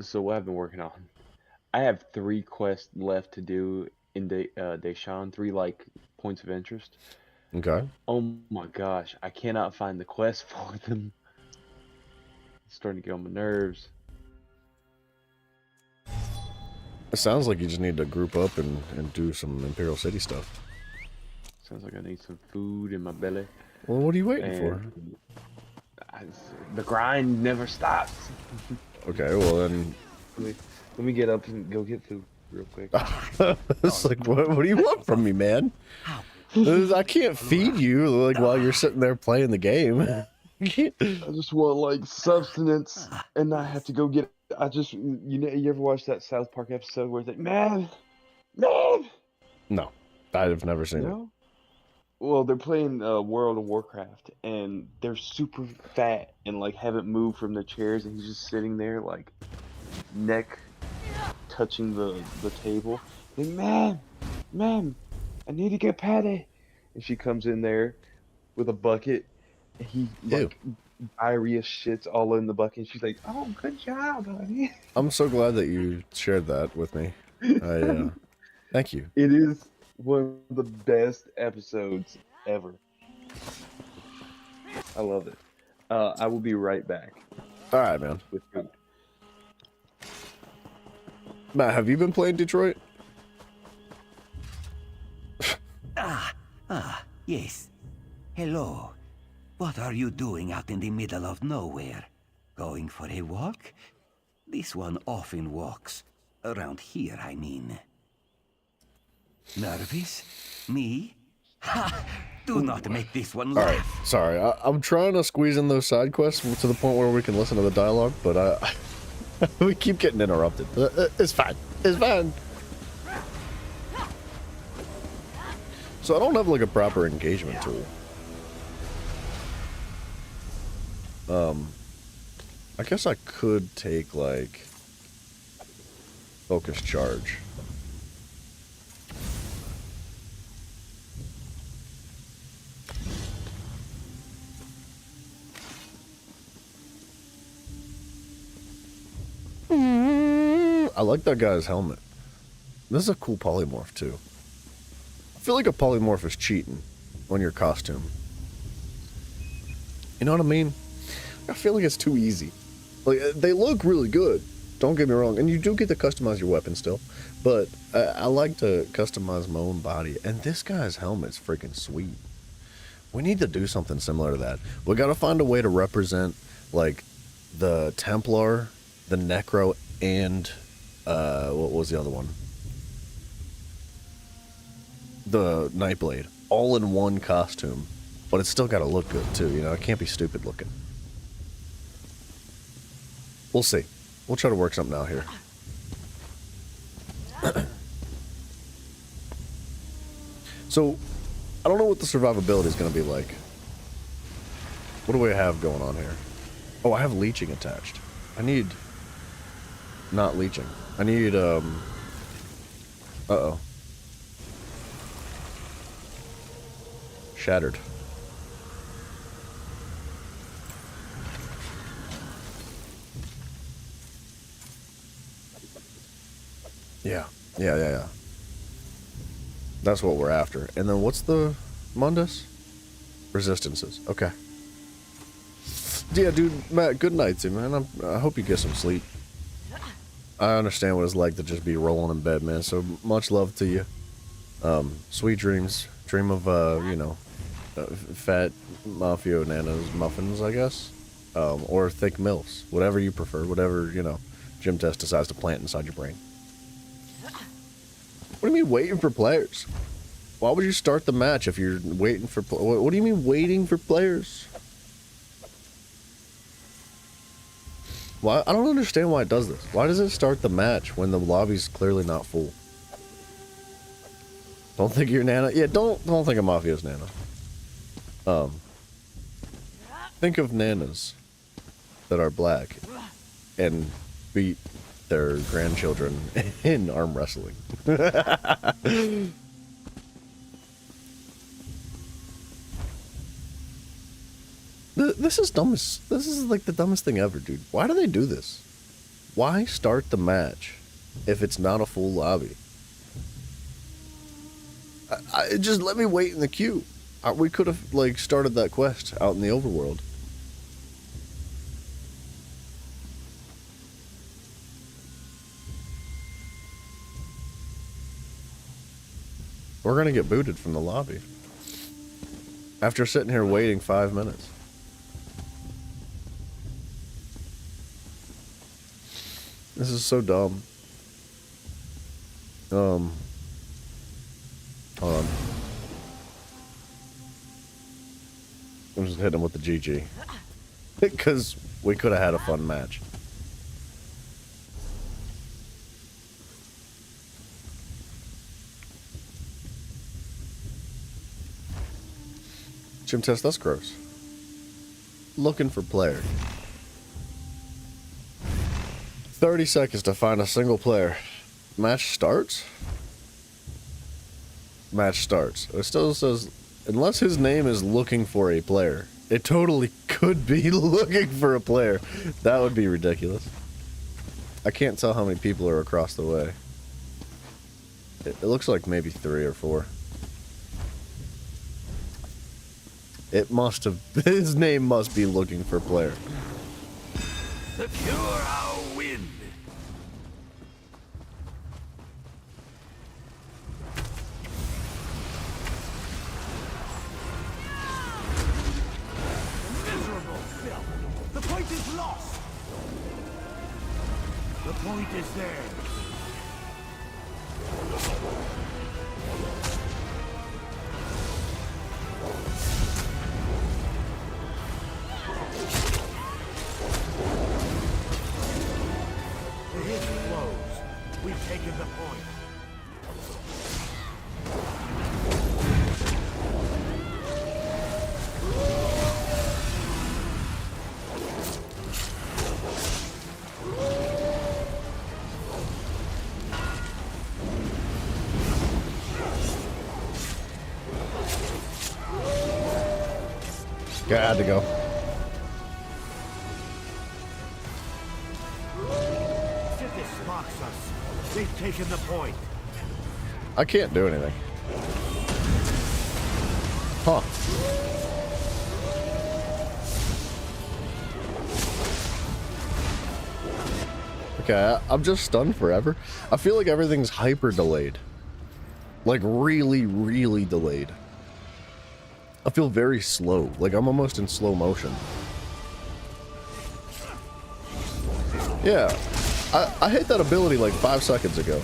So what I've been working on, I have 3 quests left to do in Deshaun. 3 like points of interest. Okay. Oh my gosh, I cannot find the quest for them. It's starting to get on my nerves. It sounds like you just need to group up and do some Imperial City stuff. Sounds like I need some food in my belly. Well, what are you waiting for? And the grind never stops. Okay, well then. Let me get up and go get food real quick. It's like, what do you want from me, man? I can't feed you like while you're sitting there playing the game. I just want like substance and not have to go get. You ever watch that South Park episode where it's like, man. No, I've never seen it. No. Well, they're playing World of Warcraft and they're super fat and like haven't moved from their chairs, and he's just sitting there like neck touching the table. Like, man, I need to get Patty. And she comes in there with a bucket. And he like diarrhea shits all in the bucket. And she's like, "Oh, good job, honey." I'm so glad that you shared that with me. Thank you. It is one of the best episodes ever. I love it. I will be right back. All right, man. With food. Matt, have you been playing Detroit? Yes. Hello. What are you doing out in the middle of nowhere? Going for a walk? This one often walks. Around here, I mean. Nervous? Me? Ha! Do not make this one laugh. Alright, sorry. I'm trying to squeeze in those side quests to the point where we can listen to the dialogue, but we keep getting interrupted. It's fine. It's fine. So I don't have like a proper engagement tool. I guess I could take like focus charge. I like that guy's helmet. This is a cool polymorph too. I feel like a polymorph is cheating on your costume. You know what I mean? I feel like it's too easy. Like, they look really good, don't get me wrong, and you do get to customize your weapon still, but I like to customize my own body, and this guy's helmet's freaking sweet. We need to do something similar to that. We gotta find a way to represent, like, the Templar, the Necro, and, what was the other one? The Nightblade, all in one costume, but it's still gotta look good too, you know, it can't be stupid looking. We'll see. We'll try to work something out here. So, I don't know what the survivability is going to be like. What do we have going on here? Oh, I have leeching attached. I need... Not leeching. I need, Uh-oh. Shattered. Yeah. That's what we're after. And then what's the Mundus? Resistances. Okay. Yeah, dude, Matt, good night to you, man. I hope you get some sleep. I understand what it's like to just be rolling in bed, man. So much love to you. Sweet dreams. Dream of, fat Mafia Nana's muffins, I guess. Or thick milfs. Whatever you prefer. Whatever, Gym Test decides to plant inside your brain. What do you mean waiting for players? Why would you start the match if you're waiting for... What do you mean waiting for players? Why? I don't understand why it does this. Why does it start the match when the lobby's clearly not full? Don't think you're Nana? Yeah, don't think of Mafia's Nana. Think of Nanas that are black and beat their grandchildren in arm wrestling. This is dumbest. This is like the dumbest thing ever, dude. Why do they do this? Why start the match if it's not a full lobby? Just let me wait in the queue. We could have, like, started that quest out in the overworld. We're gonna get booted from the lobby. After sitting here waiting 5 minutes. This is so dumb. Hold on. I'm just hitting him with the GG. Because we could have had a fun match. Gym test, that's gross. Looking for player. 30 seconds to find a single player. Match starts? Match starts. It still says, unless his name is looking for a player. It totally could be looking for a player. That would be ridiculous. I can't tell how many people are across the way. It looks like maybe 3 or 4. It must have, his name must be looking for player. Secure our wind. Miserable filth. The point is lost. The point is theirs. The hit flows. We've taken the point. Yeah, I had to go. This mocks us. They've taken the point. I can't do anything. Huh. Okay, I'm just stunned forever. I feel like everything's hyper delayed. Like really, really delayed. I feel very slow. Like I'm almost in slow motion. Yeah. I hit that ability like 5 seconds ago.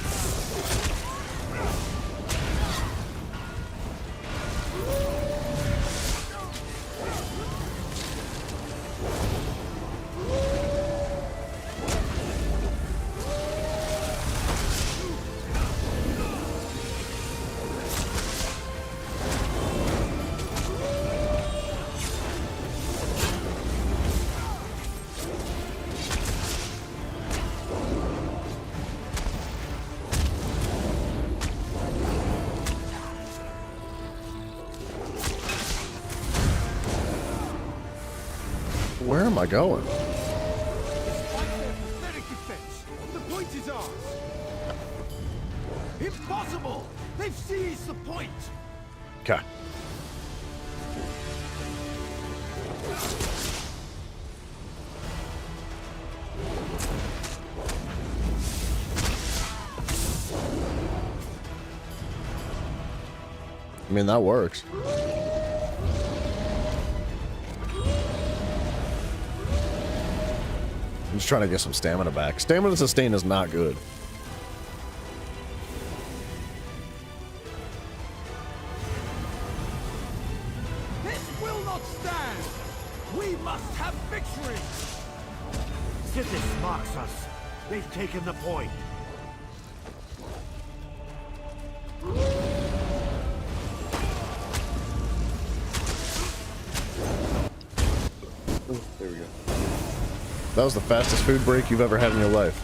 Where am I going? Pathetic defense. The point is ours. Impossible! They've seized the point. Okay. I mean, that works. I'm just trying to get some stamina back. Stamina sustain is not good. This will not stand. We must have victory. Sithis mocks us. They've taken the point. There we go. That was the fastest food break you've ever had in your life.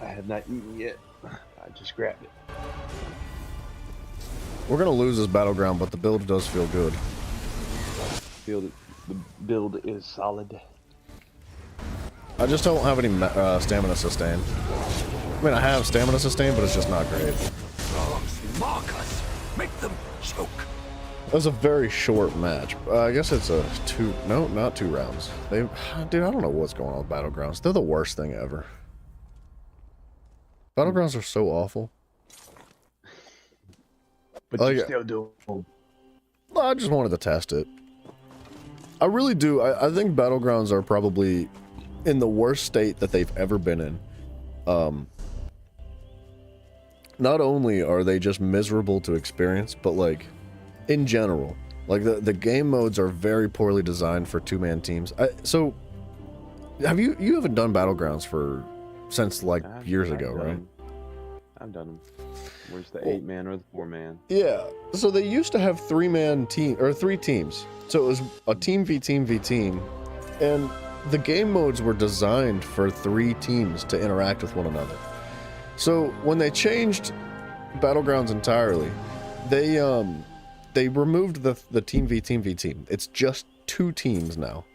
I have not eaten yet. I just grabbed it. We're gonna lose this battleground, but the build does feel good. The build is solid. I just don't have any stamina sustain. I mean, I have stamina sustain, but it's just not great. Shrooms mock us. Make them choke. It was a very short match. I guess it's a no, not 2 rounds. Dude, I don't know what's going on with Battlegrounds. They're the worst thing ever. Battlegrounds are so awful. But Like, you still do them. I just wanted to test it. I really do. I think Battlegrounds are probably in the worst state that they've ever been in. Not only are they just miserable to experience, but like in general, like the game modes are very poorly designed for 2-man teams. So have you haven't done Battlegrounds since like years ago, right? I've done them. Where's the 8-man or the 4-man? Yeah. So they used to have 3-man team or 3 teams. So it was a team v team v team, and the game modes were designed for 3 teams to interact with one another. So when they changed Battlegrounds entirely, they removed the team v team v team. It's just 2 teams now.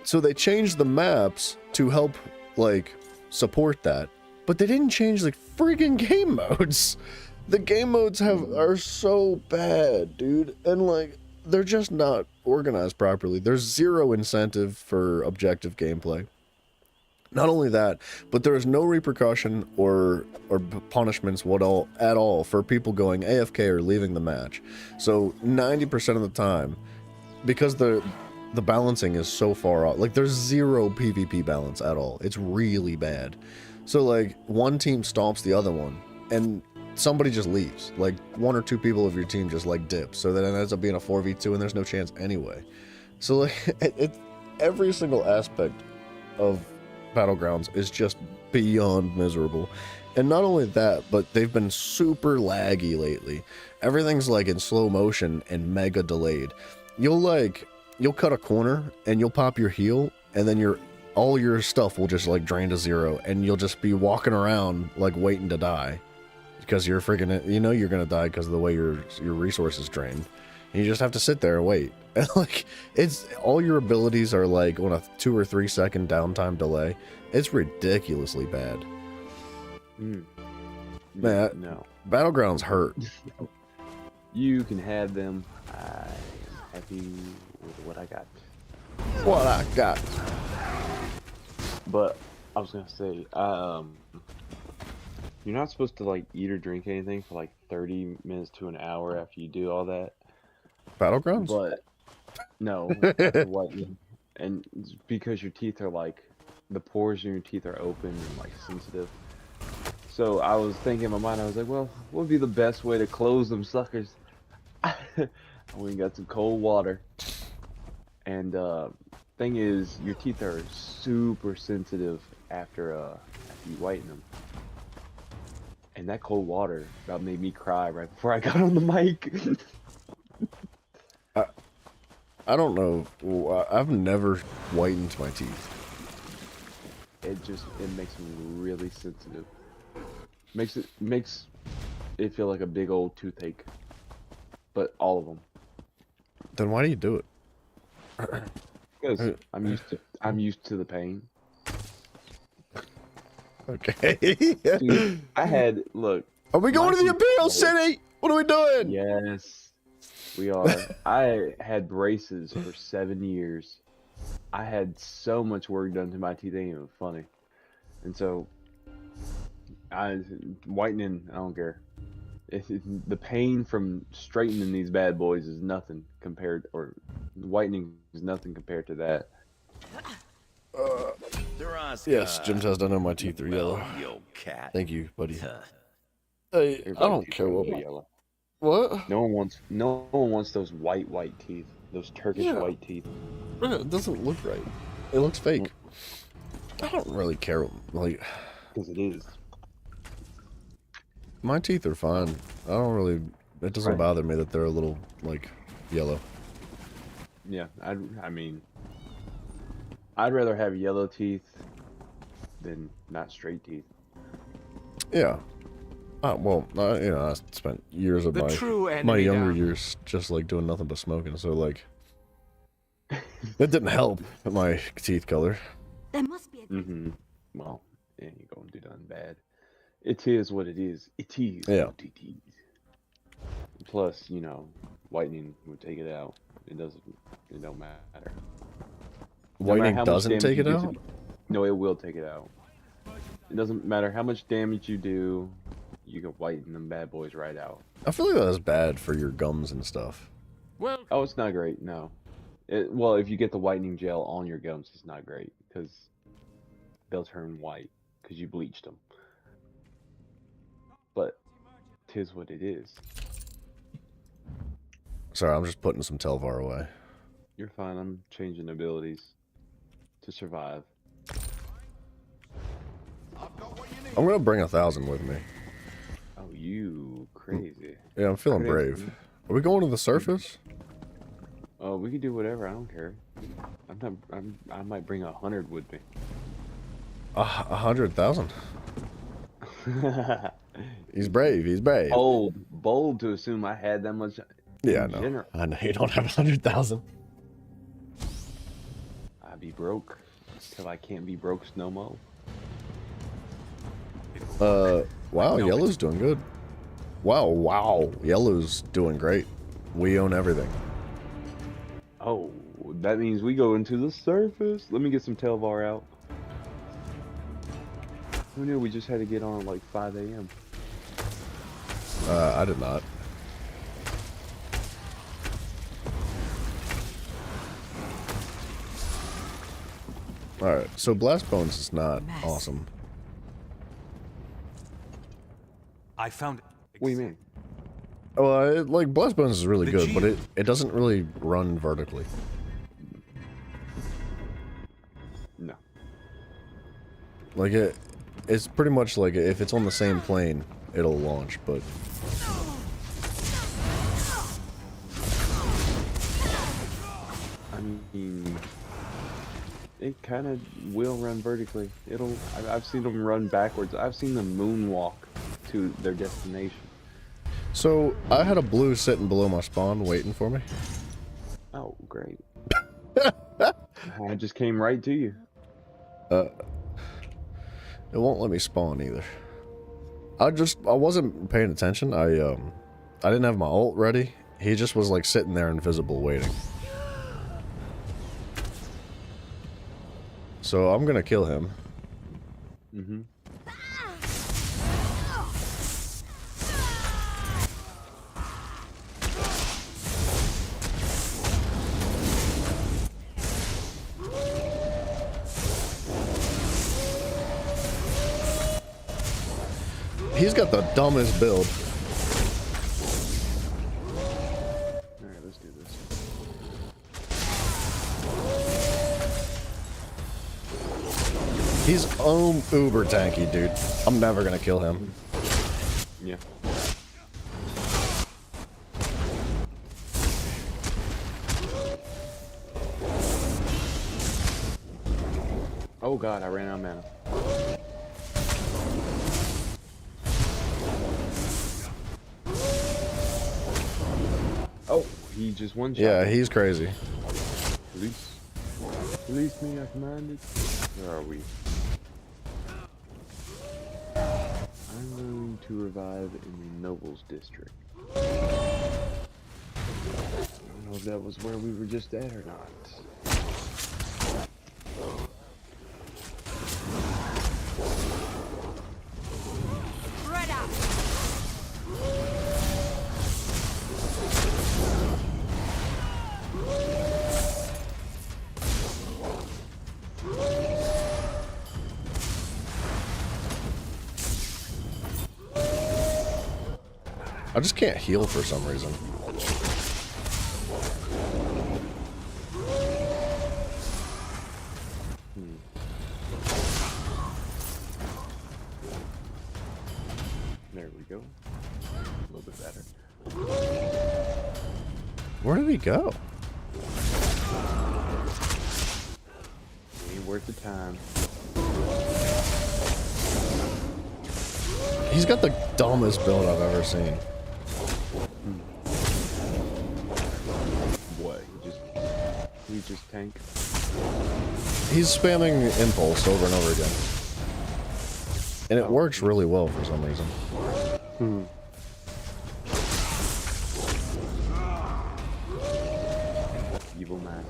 So they changed the maps to help like support that, but they didn't change the friggin' game modes. The game modes are so bad, dude, and like they're just not organized properly. There's 0 incentive for objective gameplay. Not only that, but there is no repercussion or punishments at all for people going AFK or leaving the match. So 90% of the time, because the balancing is so far off, like there's 0 PvP balance at all. It's really bad. So like one team stomps the other one, and somebody just leaves. Like 1 or 2 people of your team just like dip. So then it ends up being a 4v2, and there's no chance anyway. So like every single aspect of Battlegrounds is just beyond miserable. And not only that, but they've been super laggy lately. Everything's like in slow motion and mega delayed. You'll cut a corner and you'll pop your heal, and then all your stuff will just like drain to 0, and you'll just be walking around like waiting to die because you're freaking, you're gonna die because of the way your resources drain. And you just have to sit there and wait. And like it's all your abilities are like on a 2 or 3 second downtime delay. It's ridiculously bad. Man, No. Battlegrounds hurt. You can have them. I'm happy with what I got. What I got. But I was gonna say, you're not supposed to like eat or drink anything for like 30 minutes to an hour after you do all that. Battlegrounds? But no, what? And it's because your teeth are like, the pores in your teeth are open and like sensitive. So I was thinking in my mind, I was like, well, what would be the best way to close them suckers? I went and got some cold water. And thing is, your teeth are super sensitive after you whiten them. And that cold water about made me cry right before I got on the mic. I don't know. I've never whitened my teeth. It makes me really sensitive. Makes it feel like a big old toothache. But all of them. Then why do you do it? Because I'm used to the pain. Okay. Dude, look. Are we going to the Imperial City? What are we doing? Yes, we are. I had braces for 7 years. I had so much work done to my teeth, it ain't even funny. And so, whitening, I don't care. The pain from straightening these bad boys is nothing compared, or whitening is nothing compared to that. Yes, Jim says I know my teeth are yellow. Yo, cat. Thank you, buddy. Hey, I don't care what. Yellow. What? No one wants those white teeth. Those Turkish white teeth. It doesn't look right. It looks fake. I don't really care. Like, Because it is. my teeth are fine. I don't really. It doesn't bother me that they're a little like yellow. Yeah, I mean, I'd rather have yellow teeth than not straight teeth. Yeah. Well, I spent years of my younger years just like doing nothing but smoking, so like that didn't help my teeth color. There must be a Well, it ain't gonna do nothing bad. It is what it is. It is Yeah. what it is. Plus, Whitening would take it out. It don't matter. No matter Whitening how much doesn't damage take you it do out? no, it will take it out. It doesn't matter how much damage you do, you can whiten them bad boys right out. I feel like that's bad for your gums and stuff. Oh, it's not great, no. Well, if you get the whitening gel on your gums, it's not great, because they'll turn white, because you bleached them. But, 'tis what it is. Sorry, I'm just putting some Telvar away. You're fine, I'm changing abilities to survive. I'm gonna bring 1,000 with me. Oh, you crazy. Yeah, I'm feeling Crazy. brave. Are we going to the surface? Oh, we can do whatever, I don't care. I might bring 100 with me. 100,000. He's brave. He's brave. Bold to assume I had that much. Yeah, in no. general. I know you don't have 100,000. I'd be broke till I can't be broke no more. Wow, Yellow's doing good. Wow, Yellow's doing great. We own everything. Oh, that means we go into the surface. Let me get some Telvar out. Who knew we just had to get on at like 5 a.m.? I did not. Alright, so Blast Bones is not awesome. I found. What do you mean? Well, like, Blast Bones is really good, but it doesn't really run vertically. No. Like, it's pretty much like, if it's on the same plane, it'll launch, but... I mean, it kind of will run vertically. I've seen them run backwards. I've seen them moonwalk to their destination. So, I had a blue sitting below my spawn waiting for me. Oh, great. I just came right to you. It won't let me spawn either. I wasn't paying attention. I didn't have my ult ready. He just was like sitting there invisible waiting. So I'm gonna kill him. Mm-hmm. He's got the dumbest build. Alright, let's do this. He's uber tanky, dude. I'm never gonna kill him. Yeah. Oh god, I ran out of mana. Oh, he just one shot. Yeah, he's crazy. Release me, I commanded. Where are we? I'm going to revive in the Nobles District. I don't know if that was where we were just at or not. Right up. I just can't heal for some reason. There we go. A little bit better. Where did he go? Ain't worth the time. He's got the dumbest build I've ever seen. What? He just tank? He's spamming impulse over and over again. And it works really well for some reason. evil man.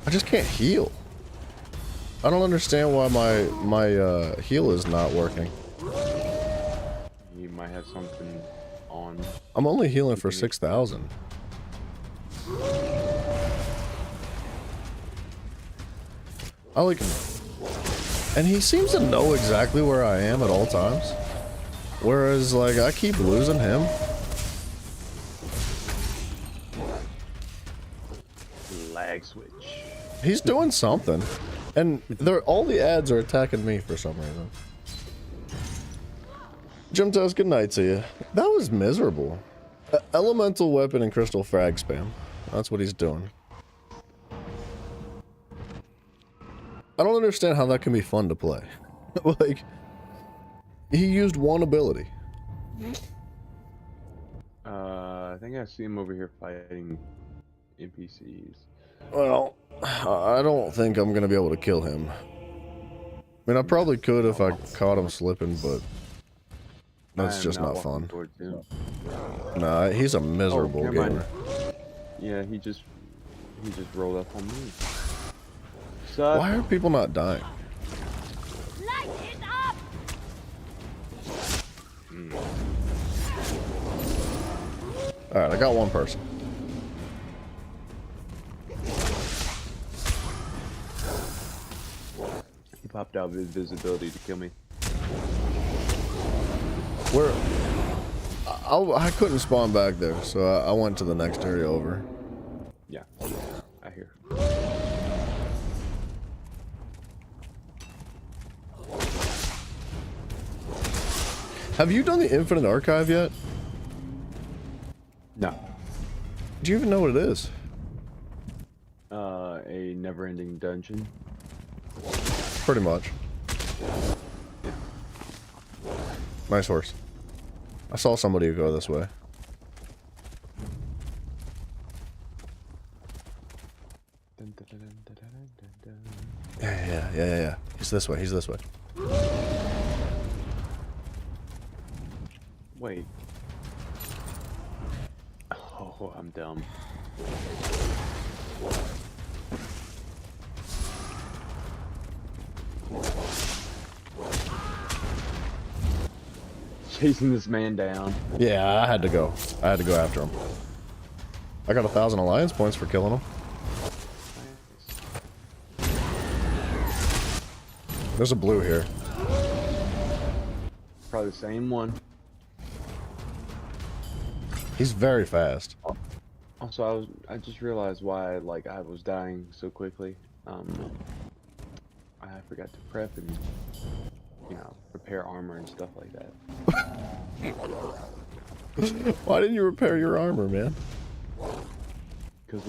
I just can't heal. I don't understand why my heal is not working. You might have something on. I'm only healing for 6,000. I like him. And he seems to know exactly where I am at all times. Whereas, like, I keep losing him. Lag switch. He's doing something. And all the ads are attacking me for some reason. Jim Toast, good night to you. That was miserable. Elemental weapon and crystal frag spam. That's what he's doing. I don't understand how that can be fun to play. Like, he used one ability. I think I see him over here fighting NPCs. Well, I don't think I'm gonna be able to kill him. I mean, I probably could if I caught him slipping, but that's just not fun. Nah, he's a miserable gamer. Yeah, he just rolled up on me. Suck. Why are people not dying? Light it up! Alright, I got one person. He popped out of his visibility to kill me. Where? I couldn't spawn back there, so I went to the next area over. Yeah, I hear. Have you done the Infinite Archive yet? No. Do you even know what it is? A never-ending dungeon. Pretty much. Nice horse. I saw somebody go this way. Yeah. He's this way. Wait. Oh, I'm dumb. Chasing this man down. Yeah, I had to go. I had to go after him. I got 1,000 alliance points for killing him. There's a blue here. Probably the same one. He's very fast. Also, I just realized why I was dying so quickly. I forgot to prep and repair armor and stuff like that. Why didn't you repair your armor, man? Because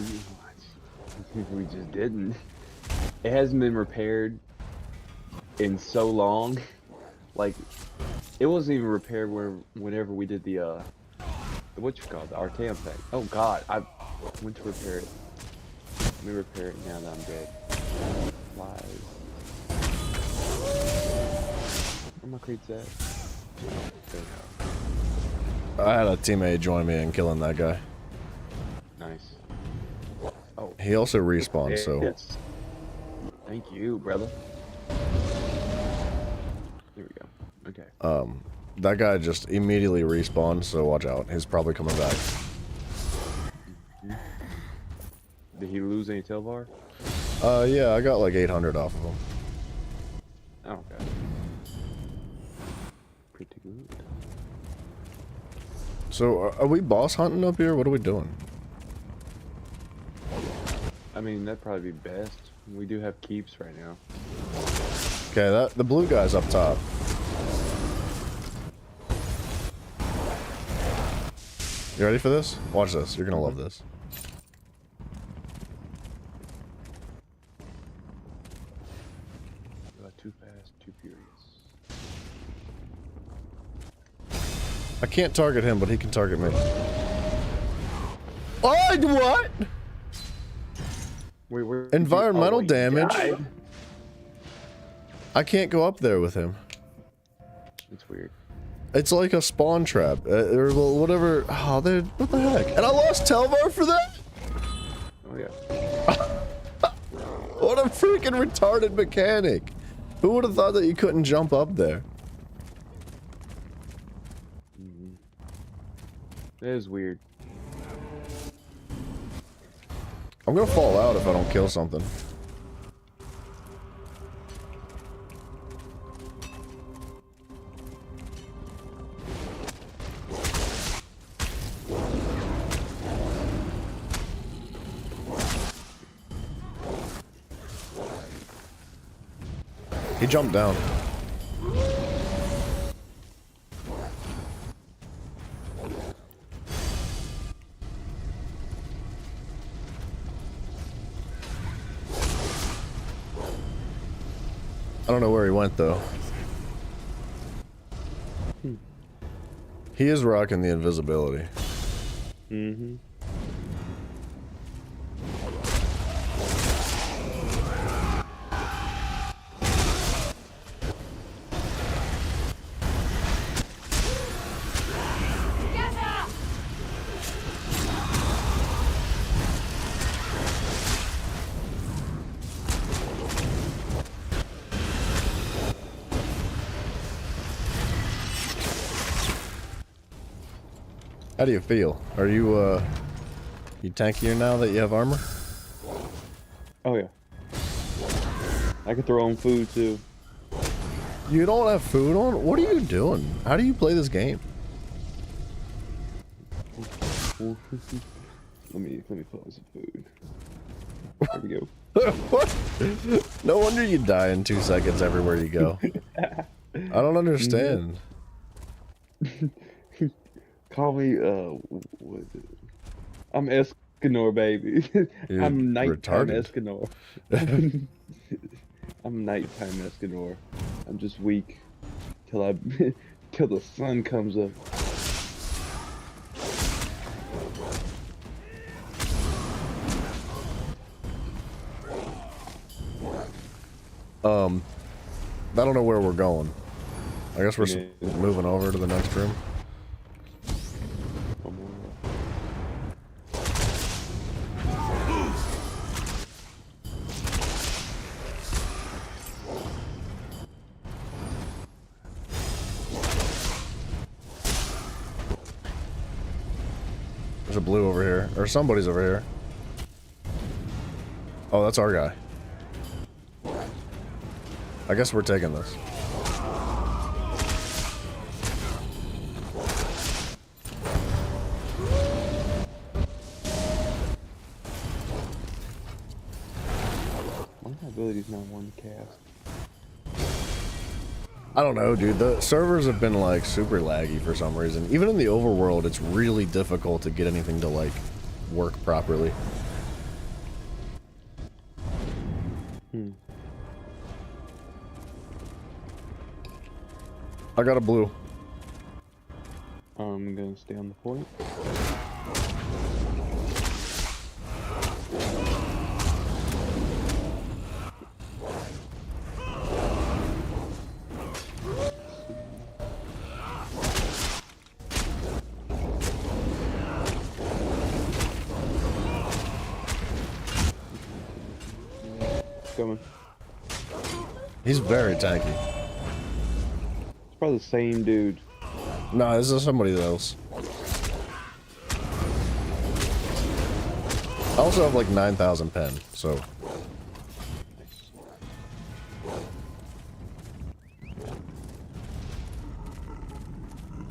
we just didn't. It hasn't been repaired in so long. Like, it wasn't even repaired whenever we did the the Archaeum thing. Oh god, I went to repair it. Let me repair it now that I'm dead. Live. Where my crates at? There we go. I had a teammate join me in killing that guy. Nice. Oh. He also respawned, so. Yes. Thank you, brother. There we go. Okay. That guy just immediately respawned, so watch out. He's probably coming back. Did he lose any tail bar? Yeah, I got like 800 off of him. Oh, okay. Pretty good. So, are we boss hunting up here? What are we doing? I mean, that'd probably be best. We do have keeps right now. Okay, the blue guy's up top. You ready for this? Watch this. You're gonna love this. Too fast, too furious. I can't target him, but he can target me. Oh, what? Where Environmental damage. died. I can't go up there with him. It's weird. It's like a spawn trap, or whatever. Oh, dude, what the heck? And I lost Telvar for that? Oh yeah. What a freaking retarded mechanic. Who would have thought that you couldn't jump up there? That is weird. I'm gonna fall out if I don't kill something. He jumped down. I don't know where he went though. He is rocking the invisibility. Mm-hmm. How do you feel? Are you you tankier now that you have armor? Oh yeah. I can throw on food too. You don't have food on? What are you doing? How do you play this game? let me pull out some food. There we go. What? No wonder you die in 2 seconds everywhere you go. I don't understand. Call me what is it? I'm Escanor, baby. You're I'm nighttime retarded. Escanor. I'm nighttime Escanor. I'm just weak till till the sun comes up. I don't know where we're going. I guess we're moving over to the next room. There's a blue over here, or somebody's over here. Oh, that's our guy. I guess we're taking this. My ability's not one to cast. I don't know, dude. The servers have been like super laggy for some reason. Even in the overworld, it's really difficult to get anything to like work properly. I got a blue. I'm gonna stay on the point. Coming. He's very tanky. It's probably the same dude. Nah, this is somebody else. I also have like 9,000 pen, so.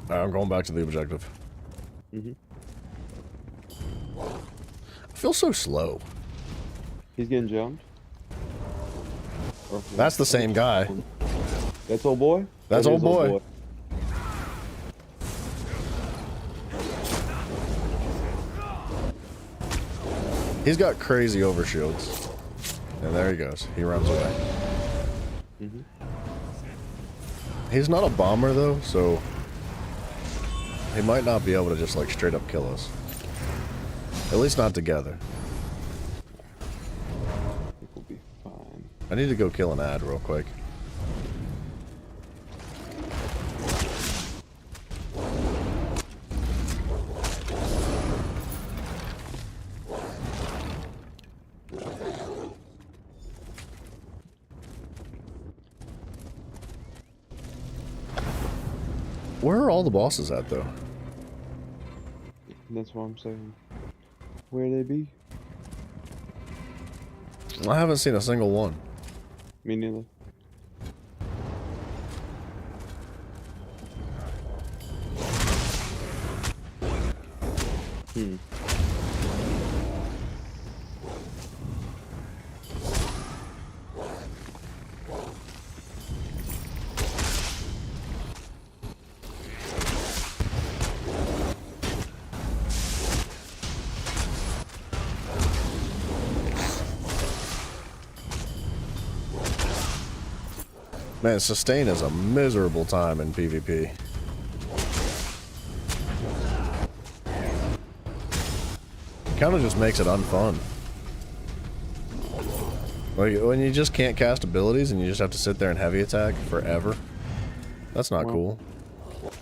Alright, I'm going back to the objective. I feel so slow. He's getting jumped. That's the same guy. That's old boy? That's That old is boy. He's got crazy overshields. And there he goes. He runs away. He's not a bomber though, so he might not be able to just like straight up kill us. At least not together. I need to go kill an ad real quick. Where are all the bosses at, though? That's what I'm saying. Where they be? I haven't seen a single one. Me neither. Man, sustain is a miserable time in PvP. Kind of just makes it unfun. Like, when you just can't cast abilities and you just have to sit there and heavy attack forever. That's not cool.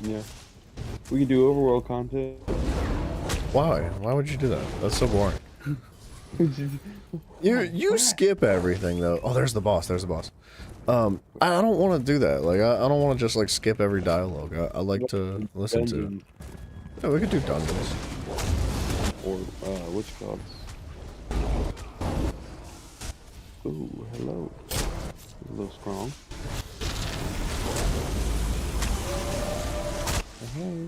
Yeah. We can do overworld content. Why? Why would you do that? That's so boring. You skip everything though. Oh, there's the boss. There's the boss. I don't want to do that. Like, I don't want to just like skip every dialogue. I like to listen to. Yeah, we could do dungeons. Or which gods? Ooh, hello. A little strong. Hey.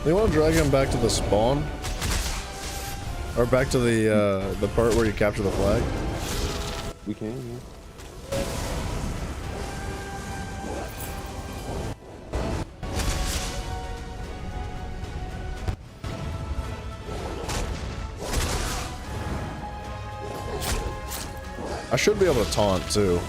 They want to drag him back to the spawn, or back to the part where you capture the flag. We can, yeah. I should be able to taunt too.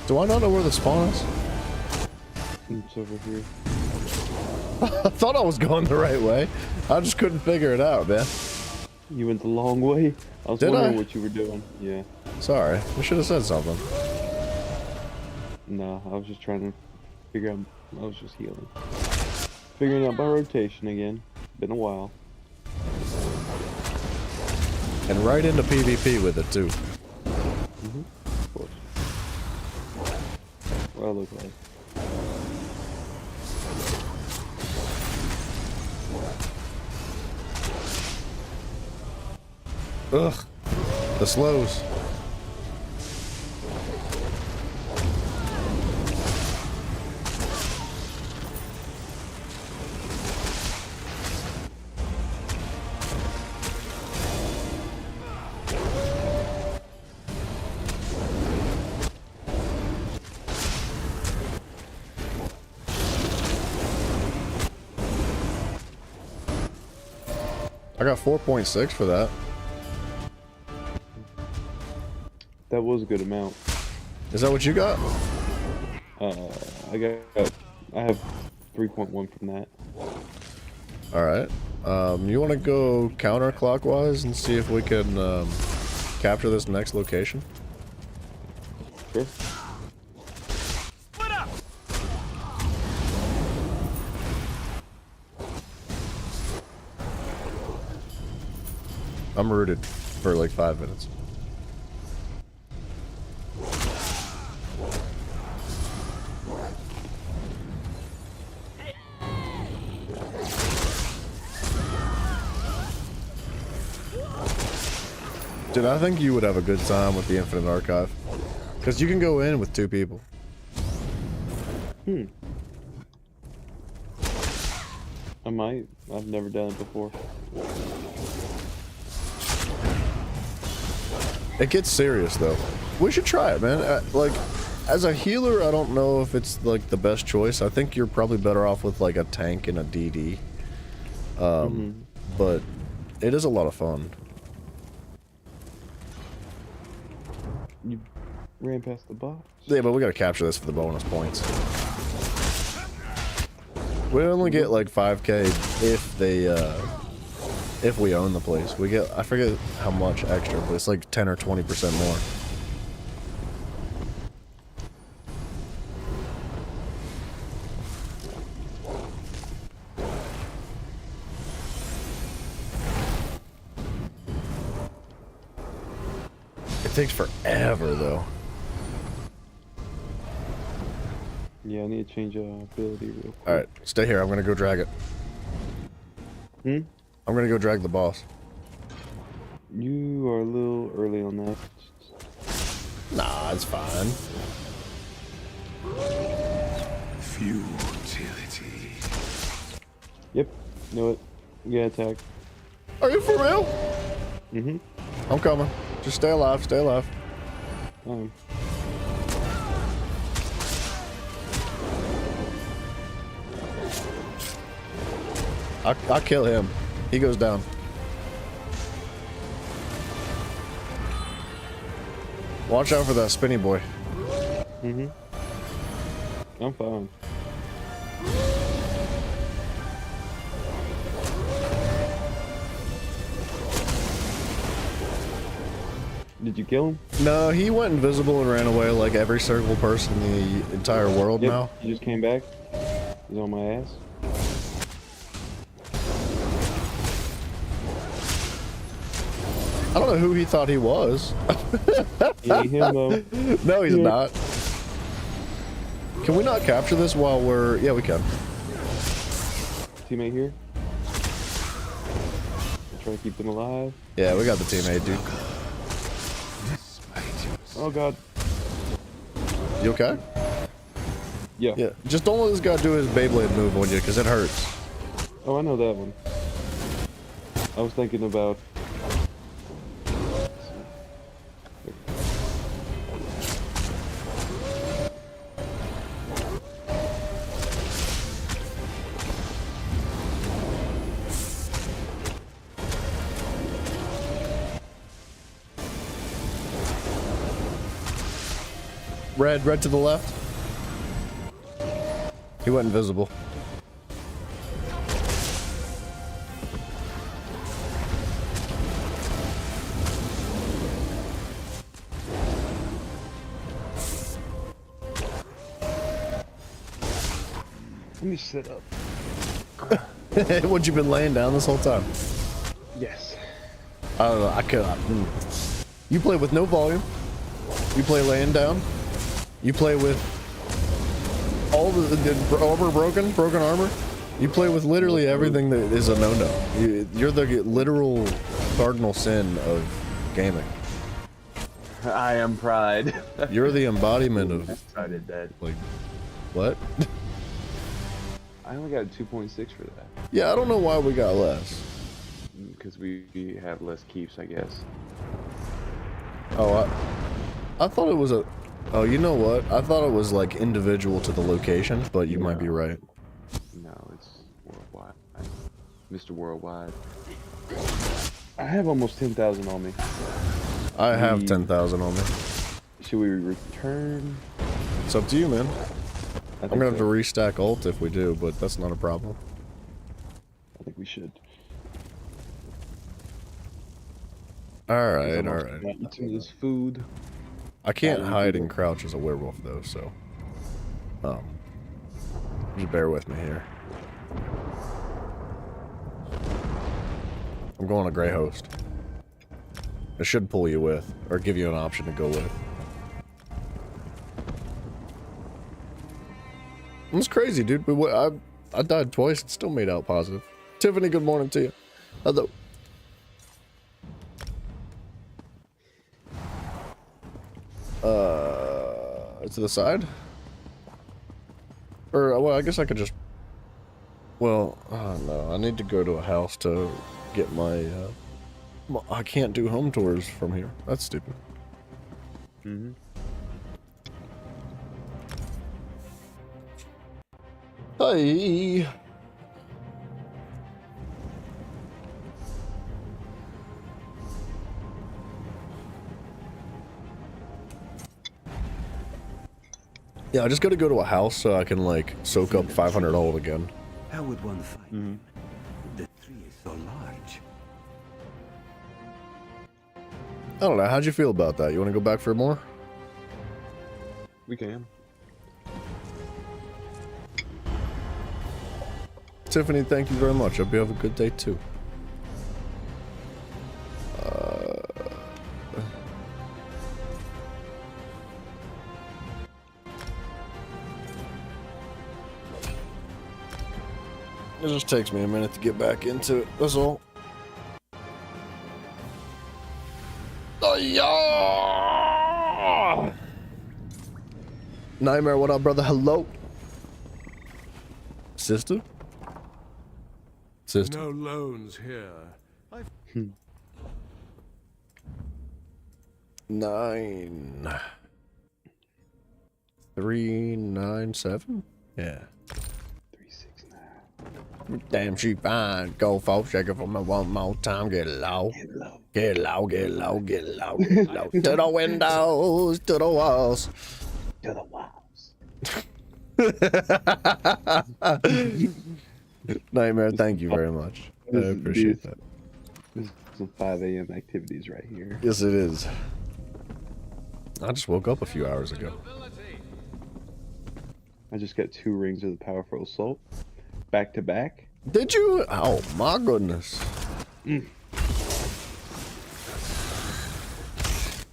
Do I not know where the spawn is? It's over here. I thought I was going the right way. I just couldn't figure it out, man. You went the long way? I was wondering what you were doing. Yeah. Sorry. I should have said something. No, I was just trying to figure out. I was just healing. Figuring out my rotation again. Been a while. And right into PvP with it, too. Of course. What I look like. Ugh. The slows. I got 4.6 for that. That was a good amount. Is that what you got? I have 3.1 from that. Alright. You want to go counterclockwise and see if we can capture this next location? Sure. Split up! I'm rooted for like 5 minutes. Dude, I think you would have a good time with the Infinite Archive. Because you can go in with 2 people. I might. I've never done it before. It gets serious, though. We should try it, man. Like, as a healer, I don't know if it's, like, the best choice. I think you're probably better off with, like, a tank and a DD. But it is a lot of fun. You ran past the box. Yeah, but we gotta capture this for the bonus points. We only get like 5k if we own the place. We get, I forget how much extra, but it's like 10 or 20% more. It takes forever though. Yeah, I need to change ability real quick. Alright, stay here. I'm gonna go drag it. Hmm? I'm gonna go drag the boss. You are a little early on that. Nah, it's fine. Futility. Yep, know it. You gotta attack. Are you for real? Mm-hmm. I'm coming. Just stay alive, stay alive. I'll kill him. He goes down. Watch out for that spinny boy. Mm-hmm. I'm fine. Did you kill him? No, he went invisible and ran away like every circle person in the entire world now. He just came back. He's on my ass. I don't know who he thought he was. He ain't him though. No, he's not. Can we not capture this while we're... Yeah, we can. Teammate here. Try to keep them alive. Yeah, we got the teammate, dude. Oh god. You okay? Yeah. Yeah. Just don't let this guy do his Beyblade move on you, because it hurts. Oh, I know that one. I was thinking about... Red to the left. He went invisible. Let me sit up. What, you been laying down this whole time? Yes. I don't know. I cannot. You play with no volume. You play laying down. You play with all the armor broken armor. You play with literally everything that is a no-no. You're the literal cardinal sin of gaming. I am pride. You're the embodiment of... I did that. Like, what? I only got 2.6 for that. Yeah, I don't know why we got less. Because we have less keeps, I guess. Oh, I thought it was a... Oh, you know what? I thought it was like individual to the location, but you might be right. No, it's worldwide. Mr. Worldwide. I have almost 10,000 on me. I have 10,000 on me. Should we return? It's up to you, man. I'm gonna have to so. restack ult if we do, but that's not a problem. I think we should. Alright, I'm alright. gonna eat some of this food. I can't hide and crouch as a werewolf though, so just bear with me here. I'm going to Grey Host. It should pull you with, or give you an option to go with. It's crazy, dude. I died twice and still made out positive. Tiffany, good morning to you. Hello. To the side? Or, well, I guess I could just... Well, no, I need to go to a house to get my, I can't do home tours from here. That's stupid. Mm-hmm. Hey! Yeah, I just gotta go to a house so I can, like, soak up 500 gold again. How would one find him? The tree is so large. I don't know, how'd you feel about that? You wanna go back for more? We can. Tiffany, thank you very much. I hope you have a good day, too. It just takes me a minute to get back into it, that's all. Oh, yeah! Nightmare, what up, brother? Hello? Sister? Sister? No loans here. 9397? Yeah. 369. Damn, she fine. Go, folks. Shake it for me one more time. Get low. Get low. Get low, get low, get low, get low. To the windows, to the walls. To the walls. Nightmare, thank you very much. I appreciate that. This is some 5 a.m. activities right here. Yes, it is. I just woke up a few hours ago. I just got 2 rings of the powerful assault. Back to back. Did you? Oh, my goodness.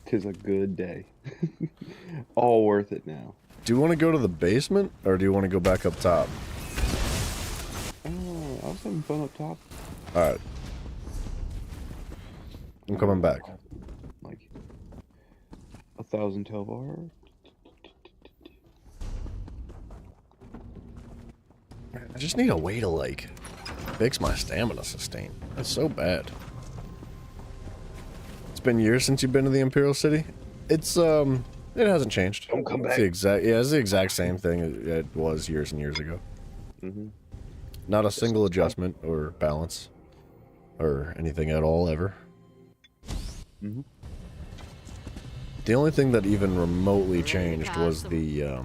Tis a good day. All worth it now. Do you want to go to the basement, or do you want to go back up top? I was having fun up top. Alright. I'm coming back. Like 1,000 Telvar. I just need a way to, like, fix my stamina sustain. That's so bad. It's been years since you've been to the Imperial City. It's, it hasn't changed. Don't come back. It's the exact same thing it was years and years ago. Mm-hmm. Not a single adjustment or balance or anything at all, ever. Mm-hmm. The only thing that even remotely changed was the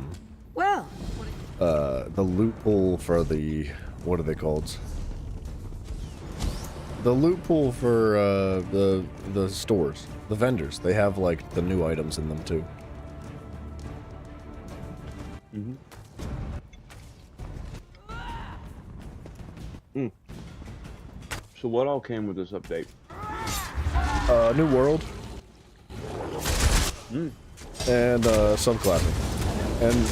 loophole for the, what are they called? The loophole for the stores, the vendors. They have like the new items in them too. Mm-hmm. So what all came with this update? New world. And subclassing. And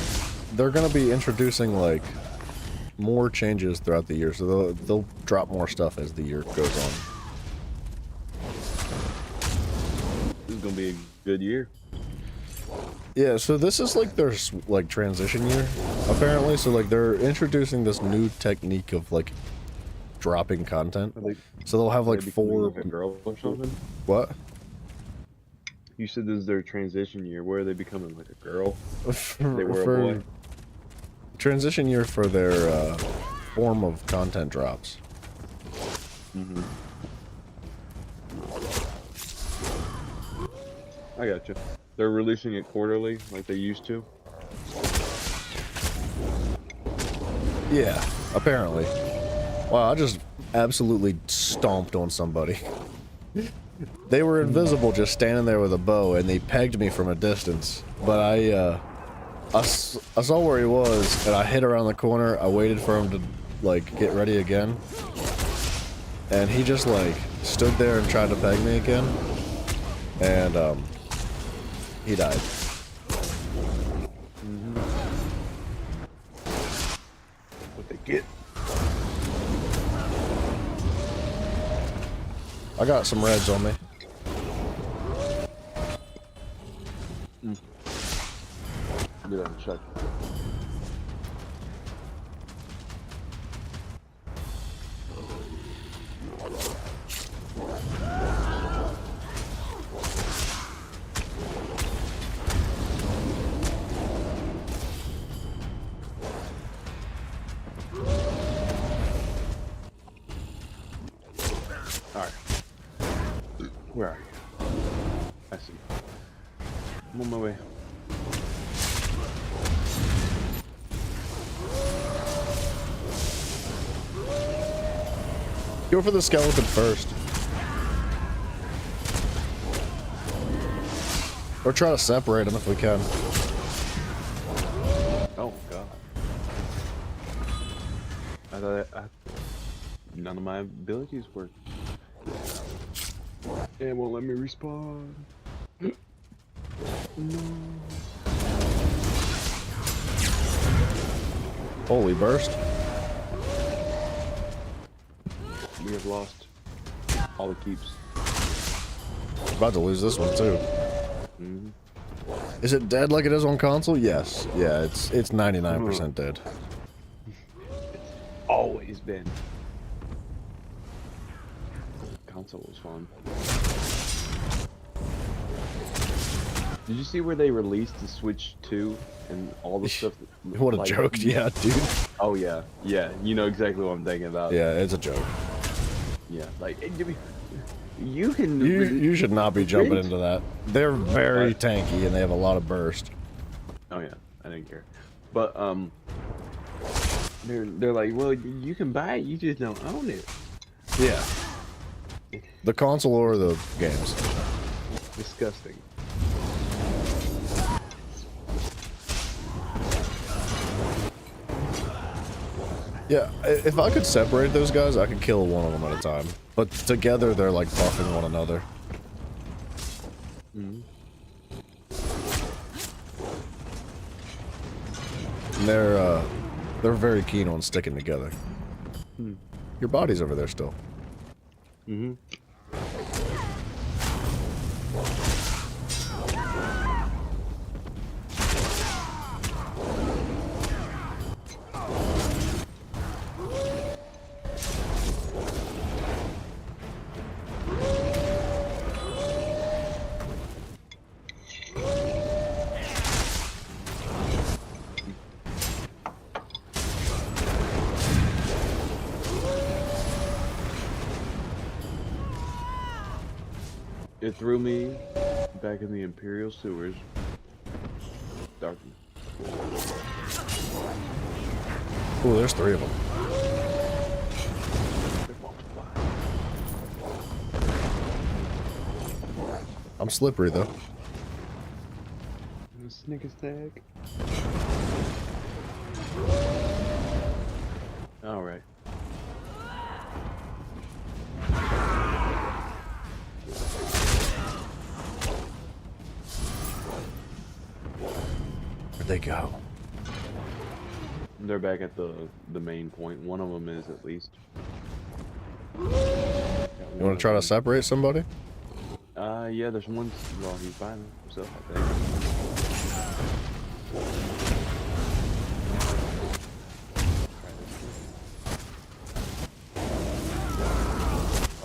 they're gonna be introducing like more changes throughout the year, so they'll drop more stuff as the year goes on. This is gonna be a good year. Yeah, so this is like their like transition year, apparently. So like they're introducing this new technique of like dropping content. So they'll have like 4. Like a girl or something. What? You said this is their transition year. Where are they becoming, like a girl? For, They were a boy. transition year for their form of content drops. Mm-hmm. I gotcha. They're releasing it quarterly, like they used to. Yeah, apparently. Wow, I just absolutely stomped on somebody. They were invisible, just standing there with a bow, and they pegged me from a distance. But I saw where he was, and I hit around the corner. I waited for him to, like, get ready again. And he just, like, stood there and tried to peg me again. And, he died. Mm-hmm. What they get? I got some reds on me. Get on check. Alright. Where are you? I see. I'm on my way. Go for the skeleton first. Or try to separate them if we can. Oh god. I thought none of my abilities work. It won't let me respawn. No. Holy burst. We have lost all the keeps. About to lose this one too. Is it dead like it is on console? Yes. Yeah, it's 99% dead. Always been. Console was fun. Did you see where they released the Switch 2 and all the stuff? What a joke. Yeah, dude. Oh yeah. Yeah, you know exactly what I'm thinking about. Yeah, it's a joke. Yeah, like you can. You should not be jumping into that. They're very tanky and they have a lot of burst. Oh yeah, I didn't care. But they're like, well, you can buy it, you just don't own it. Yeah. The console or the games. Disgusting. Yeah, if I could separate those guys, I could kill one of them at a time. But together, they're like buffing one another. Mm-hmm. And they're very keen on sticking together. Your body's over there still. Mm-hmm. It threw me back in the Imperial sewers. Darkness. Ooh, there's 3 of them. I'm slippery though. Snicker stack. All right. Where'd they go? They're back at the main point. One of them is at least. You want to try to separate somebody? Yeah, there's one. Well, he's by himself, I think.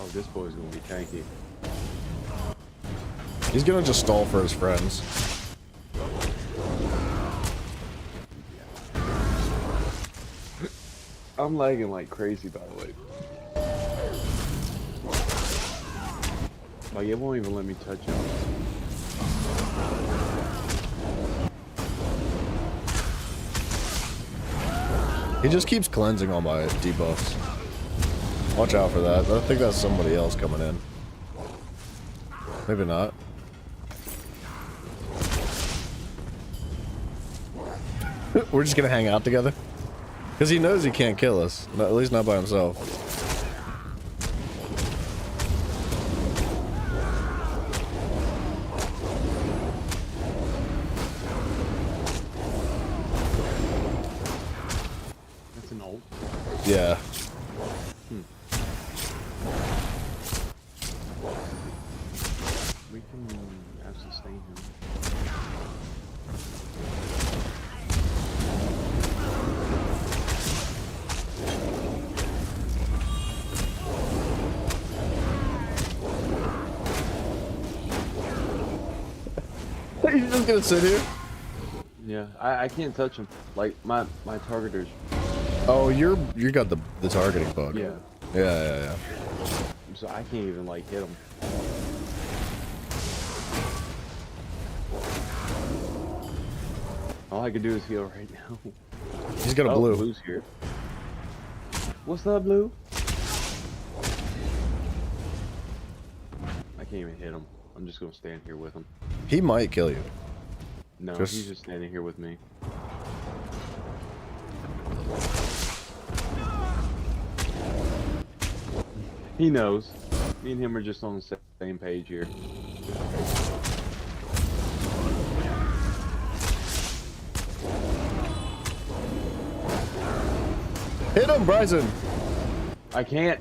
Oh, this boy's gonna be tanky. He's gonna just stall for his friends. I'm lagging like crazy, by the way. Like, it won't even let me touch him. He just keeps cleansing all my debuffs. Watch out for that. I think that's somebody else coming in. Maybe not. We're just gonna hang out together? Because he knows he can't kill us. At least not by himself. That's an ult. Yeah. We can have sustain him. just gonna sit here? Yeah, I can't touch him. Like my targeters. Oh, you got the targeting bug. Yeah. Yeah. So I can't even like hit him. All I can do is heal right now. He's got a Oh, blue. Blue's here. What's up, Blue? I can't even hit him. I'm just gonna stand here with him. He might kill you. No, Just- he's just standing here with me. He knows. Me and him are just on the same page here. Hit him, Bryson. I can't.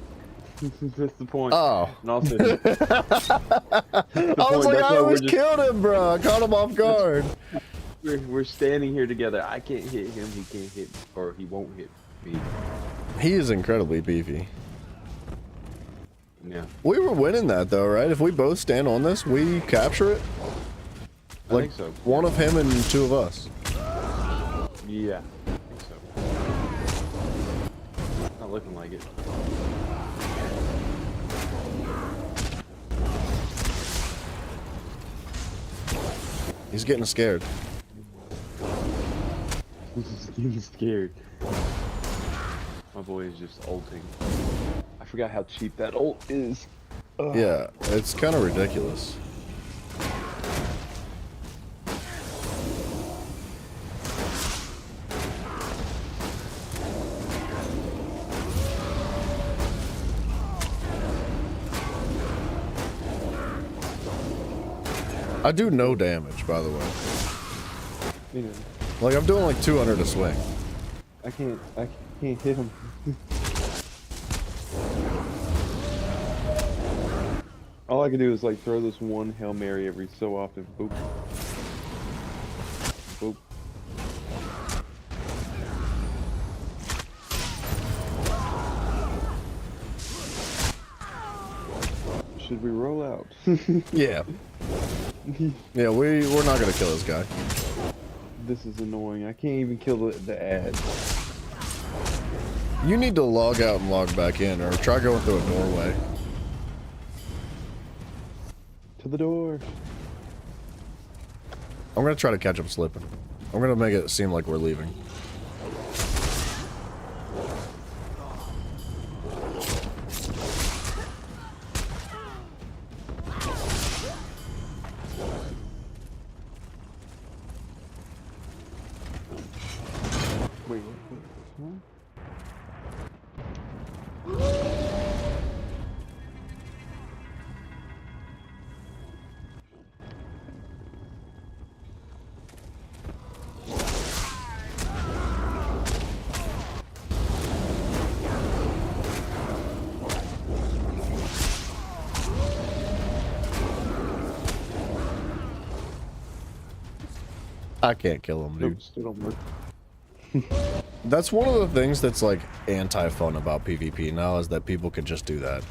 That's the point. Oh. And also, I was like, I almost killed him, bro. I caught him off guard. we're standing here together. I can't hit him. He can't hit, or he won't hit me. He is incredibly beefy. Yeah. We were winning that though, right? If we both stand on this, we capture it. I think so. One of him and two of us. Yeah. I think so. Not looking like it. He's getting scared. He's getting scared. My boy is just ulting. I forgot how cheap that ult is. Ugh. Yeah, it's kind of ridiculous. I do no damage, by the way. Yeah. Like, I'm doing like 200 a swing. I can't hit him. All I can do is like throw this one Hail Mary every so often. Boop. Boop. Should we roll out? Yeah. Yeah, we're not gonna kill this guy. This is annoying. I can't even kill the ad. You need to log out and log back in, or try going through a doorway. To the door. I'm gonna try to catch him slipping. I'm gonna make it seem like we're leaving. Wait, what? Huh? I can't kill him, dude. Nope, still don't work. That's one of the things that's like anti-fun about PvP now, is that people can just do that.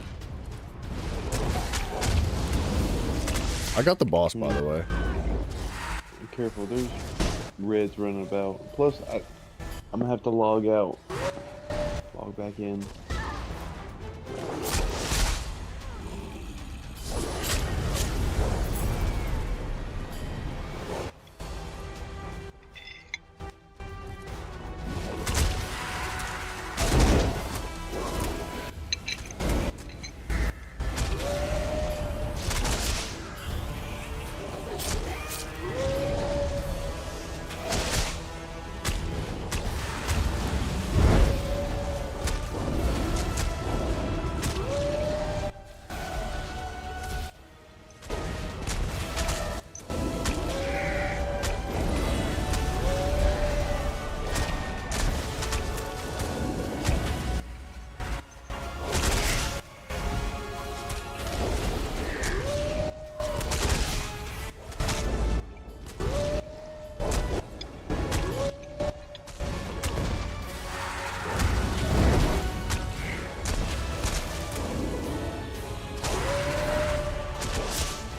I got the boss, by the way. Be careful, there's reds running about. Plus, I'm gonna have to log out. Log back in.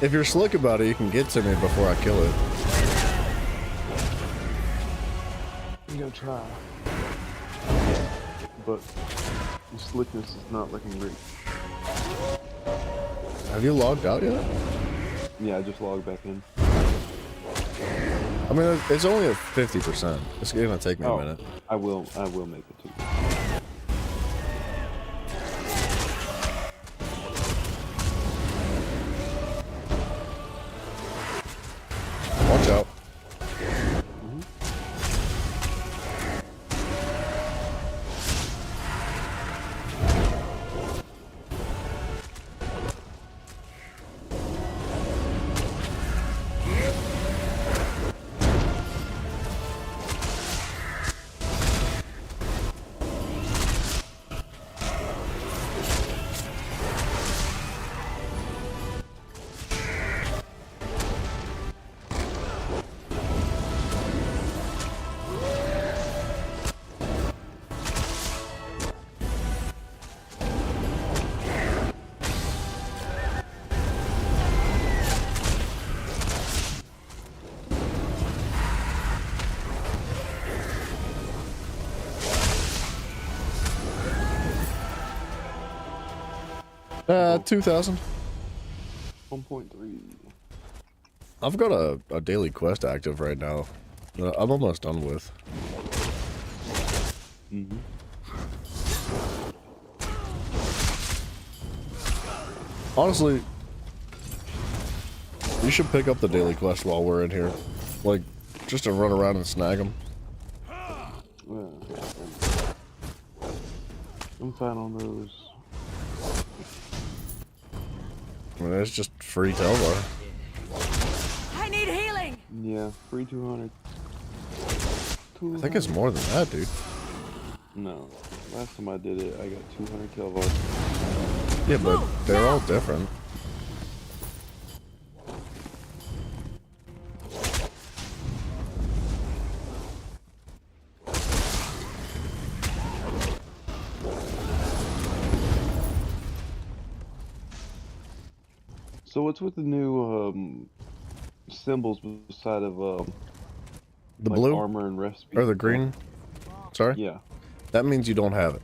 If you're slick about it, you can get to me before I kill it. I'm gonna try. But the slickness is not looking great. Have you logged out yet? Yeah, I just logged back in. I mean, it's only at 50%. It's gonna take me a minute. I will make it too. Watch out. Uh, 2,000. 1.3. I've got a daily quest active right now that I'm almost done with. Mm-hmm. Honestly, you should pick up the daily quest while we're in here. Like, just to run around and snag them. Well, I'm fine on those. I mean, it's just free Telvar. I need healing. Yeah, free 200. I think it's more than that, dude. No, last time I did it, I got 200 Telvar. Yeah, but they're all different. So what's with the new symbols beside of The like blue armor and recipe or the green? Sorry? Yeah. That means you don't have it.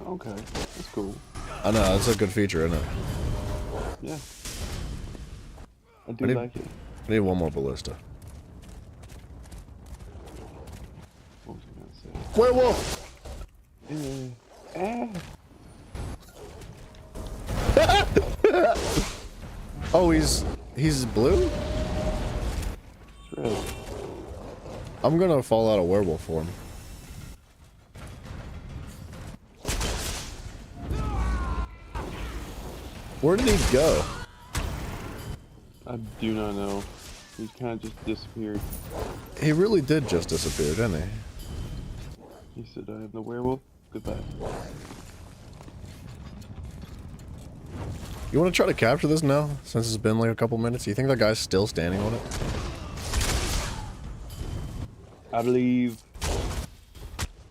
Okay, that's cool. I know, that's a good feature, isn't it? Yeah. I do like it. I need one more ballista. What was I gonna say? Werewolf! Oh, he's blue? It's red. I'm gonna fall out of werewolf form. Where did he go? I do not know. He kind of just disappeared. He really did just disappear, didn't he? He said, I am the werewolf. Goodbye. You want to try to capture this now, since it's been like a couple minutes? You think that guy's still standing on it? I believe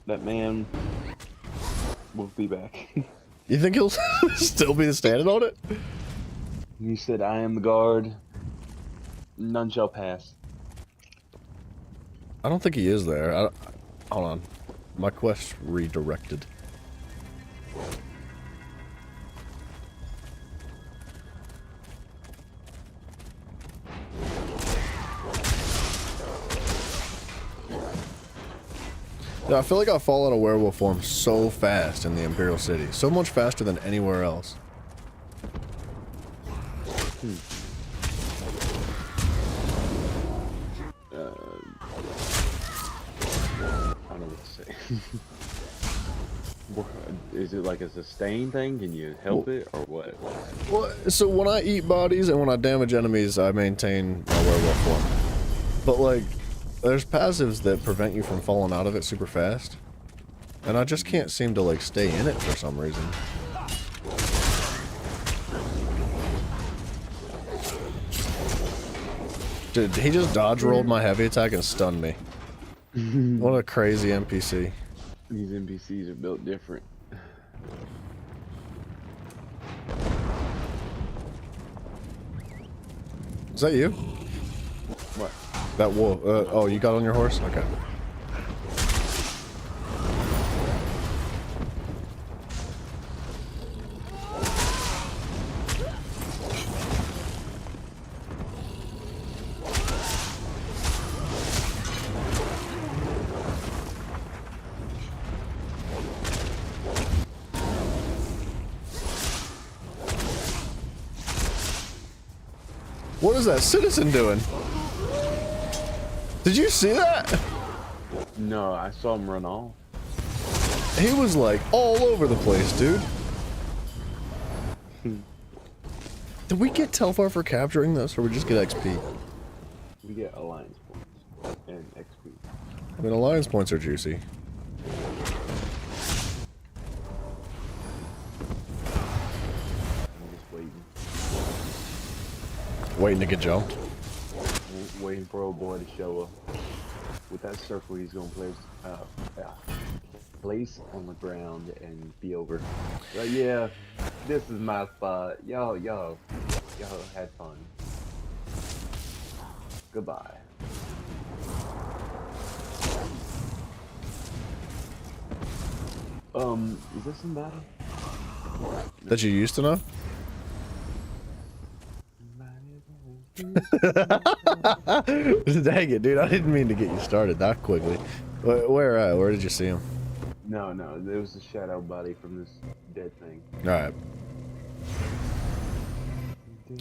that man will be back. You think he'll still be standing on it? He said, I am the guard. None shall pass. I don't think he is there. Hold on. My quest redirected. Yeah, I feel like I fall out of werewolf form so fast in the Imperial City. So much faster than anywhere else. I don't know what to say. Is it like a sustain thing? Can you help it or what? Well, so when I eat bodies and when I damage enemies, I maintain my werewolf form. But like, there's passives that prevent you from falling out of it super fast. And I just can't seem to like stay in it for some reason. Dude, he just dodge rolled my heavy attack and stunned me. What a crazy NPC. These NPCs are built different. Is that you? What? That wolf. Oh, you got on your horse? Okay. What is that citizen doing? Did you see that? No, I saw him run off. He was like all over the place, dude. Did we get Telfar for capturing this, or we just get XP? We get alliance points and XP. I mean, alliance points are juicy. I'm just waiting. Waiting to get jumped. Waiting for old boy to show up. With that circle, he's gonna place on the ground and be over. But yeah, this is my spot. Y'all had fun. Goodbye. Is this somebody? That you used to know? Dang it, dude. I didn't mean to get you started that quickly. Where did you see him? No, there was a shadow body from this dead thing. Alright.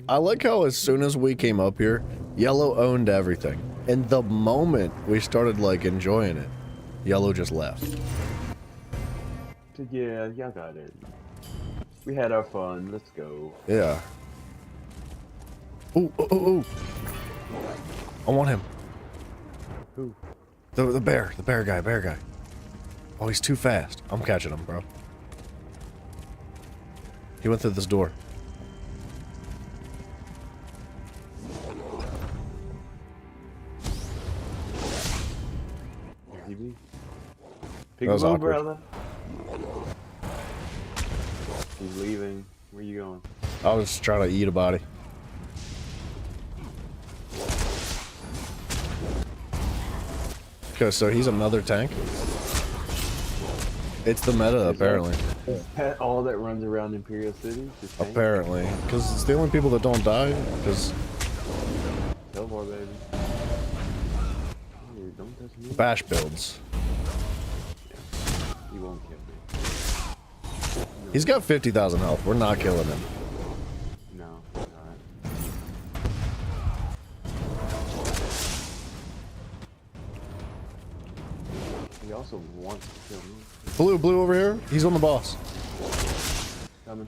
I like how as soon as we came up here, Yellow owned everything. And the moment we started, like, enjoying it, Yellow just left. So yeah, y'all got it. We had our fun. Let's go. Yeah. Ooh, ooh, ooh, ooh. I want him. Who? The bear guy. Oh, he's too fast. I'm catching him, bro. He went through this door. Pick him up, brother. He's leaving. Where you going? I was trying to eat a body. Okay, so he's another tank. It's the meta, apparently. Is that all that runs around Imperial City? Apparently. Because it's the only people that don't die. Because... Tell more, baby. Hey, don't touch me. Bash builds. He won't kill me. No. He's got 50,000 health. We're not killing him. No, not. He also wants to kill me. Blue over here. He's on the boss. Coming.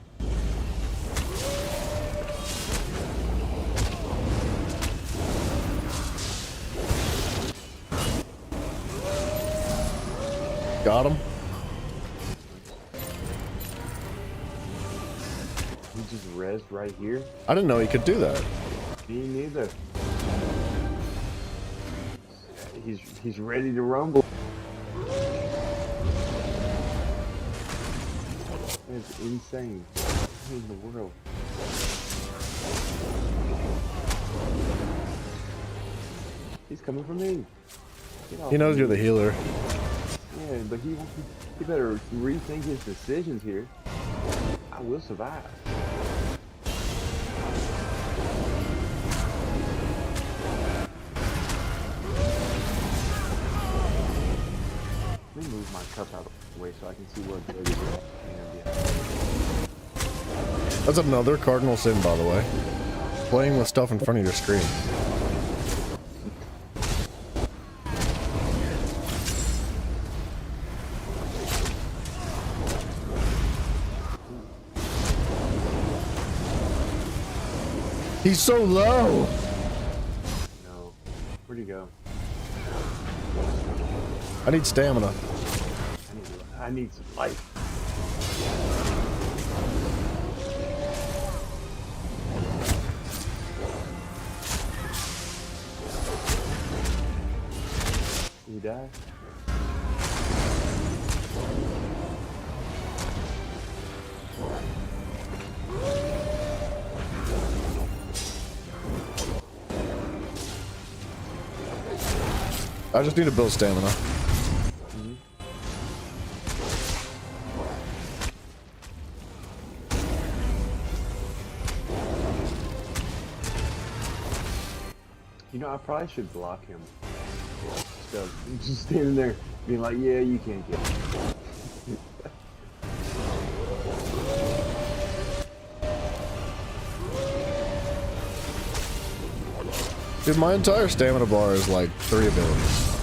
Got him. He just rezzed right here. I didn't know he could do that. Me neither. He's ready to rumble. That's insane. What in the world? He's coming for me. He knows you're the healer. Yeah, but he better rethink his decisions here. I will survive. Let me move my cup out of the way so I can see where the is. That's another cardinal sin, by the way. Playing with stuff in front of your screen. He's so low! No. Where'd he go? I need stamina. I need some life. Did he die? I just need to build stamina. You know, I probably should block him. So, just standing there being like, yeah, you can't get him. Dude, my entire stamina bar is like 3 abilities.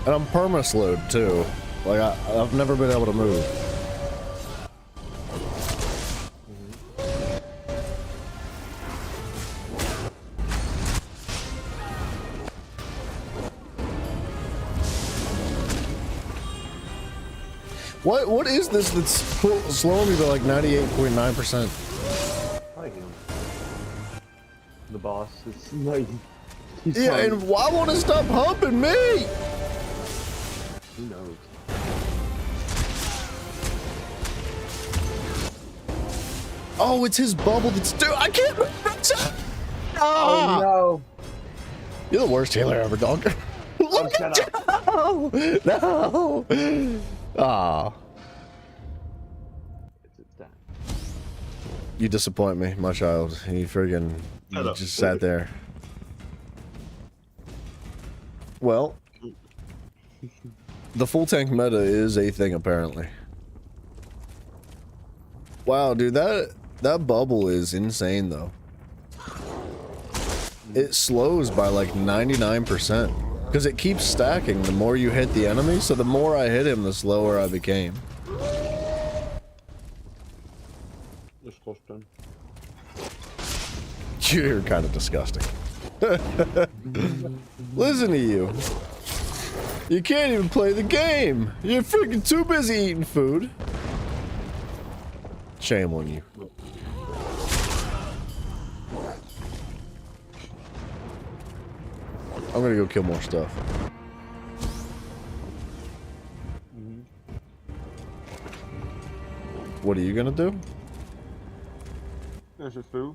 And I'm perma-slowed too. Like, I've never been able to move. What is this that's slowing me to like 98.9%? I like him. The boss is like... He's Yeah, fine. and why won't it stop humping me? Who knows? Oh, it's his bubble that's... Dude, I can't... Oh no! You're the worst healer ever, dog. Look shut at you! No! Ah. It's time. You disappoint me, my child. You friggin' you just sat there. Well, the full tank meta is a thing apparently. Wow, dude, that bubble is insane though. It slows by like 99% because it keeps stacking the more you hit the enemy, so the more I hit him, the slower I became. This close done. You're kind of disgusting. Listen to you. You can't even play the game. You're freaking too busy eating food. Shame on you. I'm gonna go kill more stuff. What are you gonna do? There's your food.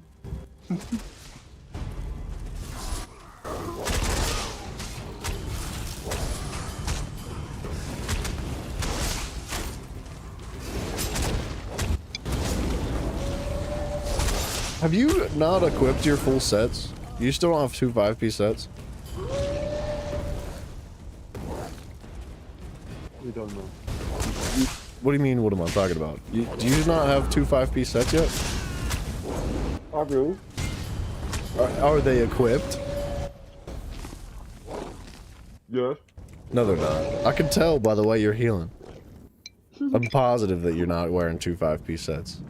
Have you not equipped your full sets? You still don't have 2 5-piece sets? We don't know. What do you mean, what am I talking about? Do you not have 2 5-piece sets yet? I do. Are they equipped? Yes. No, they're not. I can tell by the way you're healing. I'm positive that you're not wearing 2 5-piece sets.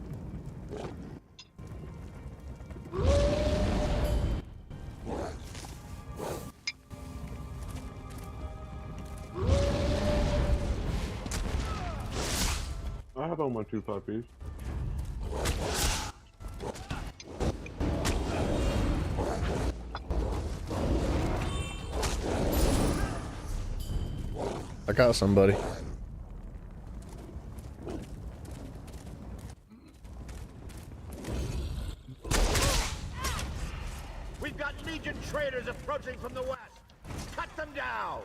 I have on my 2 5-piece. I got somebody. We've got Legion traitors approaching from the west. Cut them down.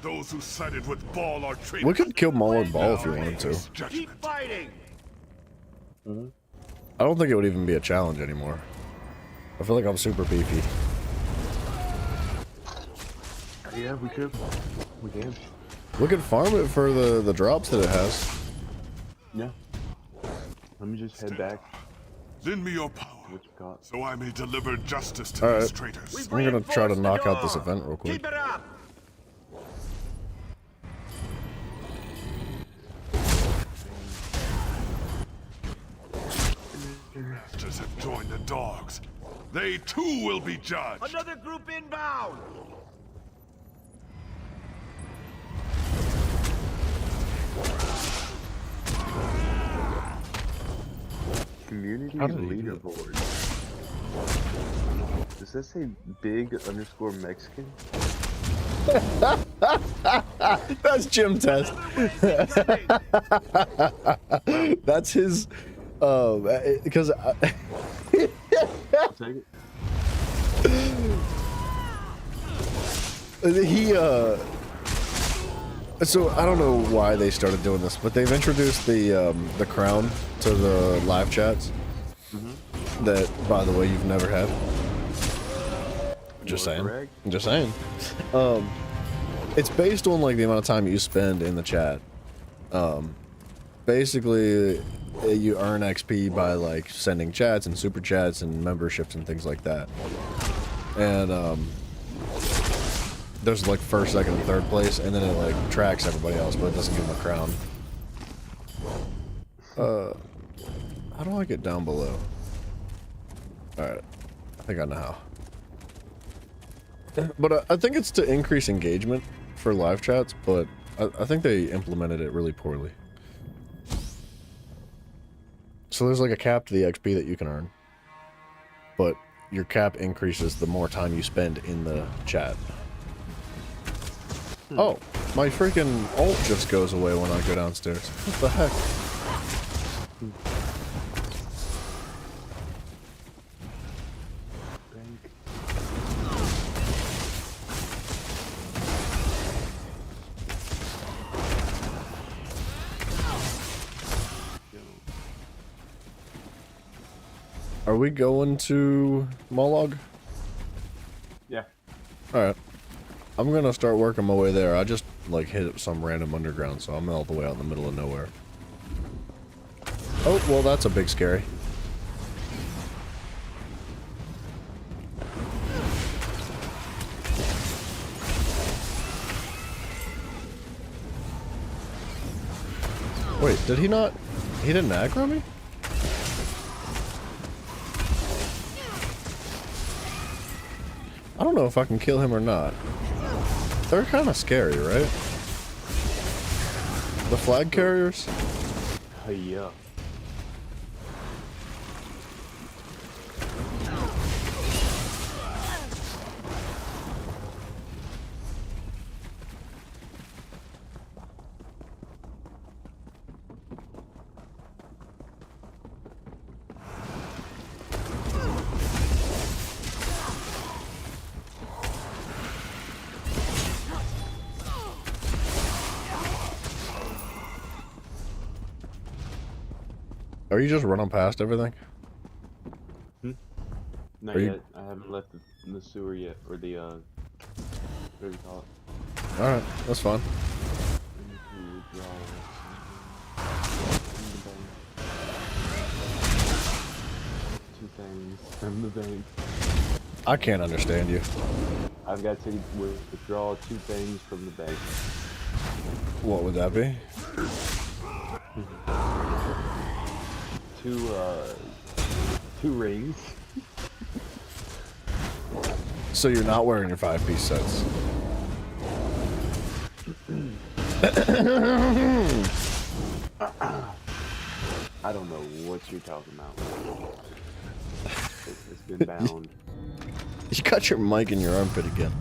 Those who sided with Ball are traitors. We could kill Maul and Ball if you wanted to. Keep fighting. I don't think it would even be a challenge anymore. I feel like I'm super beefy. Yeah, we could. We can. We could farm it for the drops that it has. Yeah. Let me just head back. Lend me your power, What you got? so I may deliver justice to All these right. traitors. I'm gonna try to knock out this event real quick. Keep it up. Masters have joined the dogs. They too will be judged. Another group inbound. Community How did he do it? leaderboard. Does that say big_Mexican? That's Jim Test. That's his. Because Take it. he so I don't know why they started doing this, but they've introduced the crown to the live chats. That, by the way, you've never had. Just saying. Correct. Just saying. It's based on like the amount of time you spend in the chat. basically, you earn XP by like sending chats and super chats and memberships and things like that. And there's like first, second, and third place, and then it like tracks everybody else, but it doesn't give them a crown. How do I get down below? Alright, I think I know how. But I think it's to increase engagement for live chats, but I think they implemented it really poorly. So there's like a cap to the XP that you can earn, but your cap increases the more time you spend in the chat. Oh, my freaking ult just goes away when I go downstairs. What the heck? Are we going to Mollog? Yeah. Alright. I'm gonna start working my way there. I just, like, hit some random underground, so I'm all the way out in the middle of nowhere. Oh, well, that's a big scary. Wait, did he not... He didn't aggro me? I don't know if I can kill him or not. They're kind of scary, right? The flag carriers? Yeah. Are you just running past everything? Not yet. I haven't left the sewer yet, or the what do you call it? Alright, that's fine. Two things from the bank. I can't understand you. I've got to withdraw two things from the bank. What would that be? Two rings. So you're not wearing your 5-piece sets. I don't know what you're talking about. It's been bound. You got your mic in your armpit again.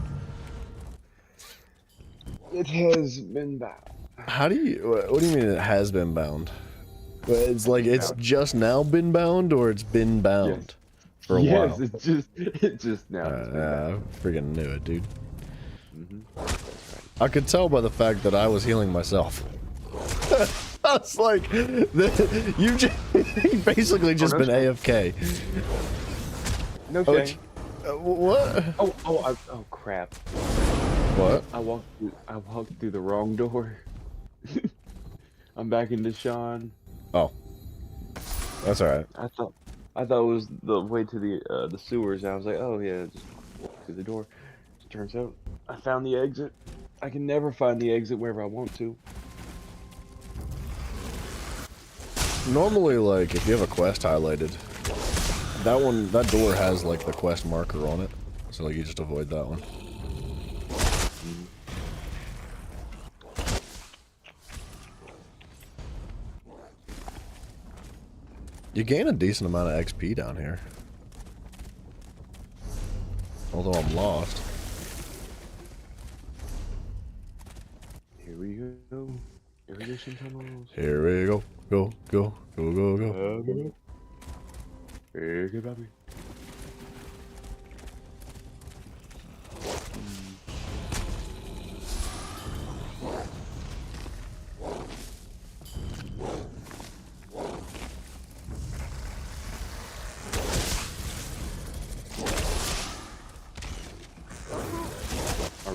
It has been bound. How do you... What do you mean it has been bound? It's like it's just now been bound, or it's been bound for a while? Yes, it's just now. I freaking knew it, dude. That's right. I could tell by the fact that I was healing myself. I was like, you've basically just been AFK. No shame. What? Oh crap. What? I walked through the wrong door. I'm back into Sean. Oh. That's alright. I thought it was the way to the sewers. I was like, oh yeah, just walk through the door. Turns out I found the exit. I can never find the exit wherever I want to. Normally, like, if you have a quest highlighted, that door has, like, the quest marker on it. So, like, you just avoid that one. You gain a decent amount of XP down here. Although I'm lost. Here we go. Irrigation tunnels. Here we go. Go, go, go, go, go. Here we go, baby.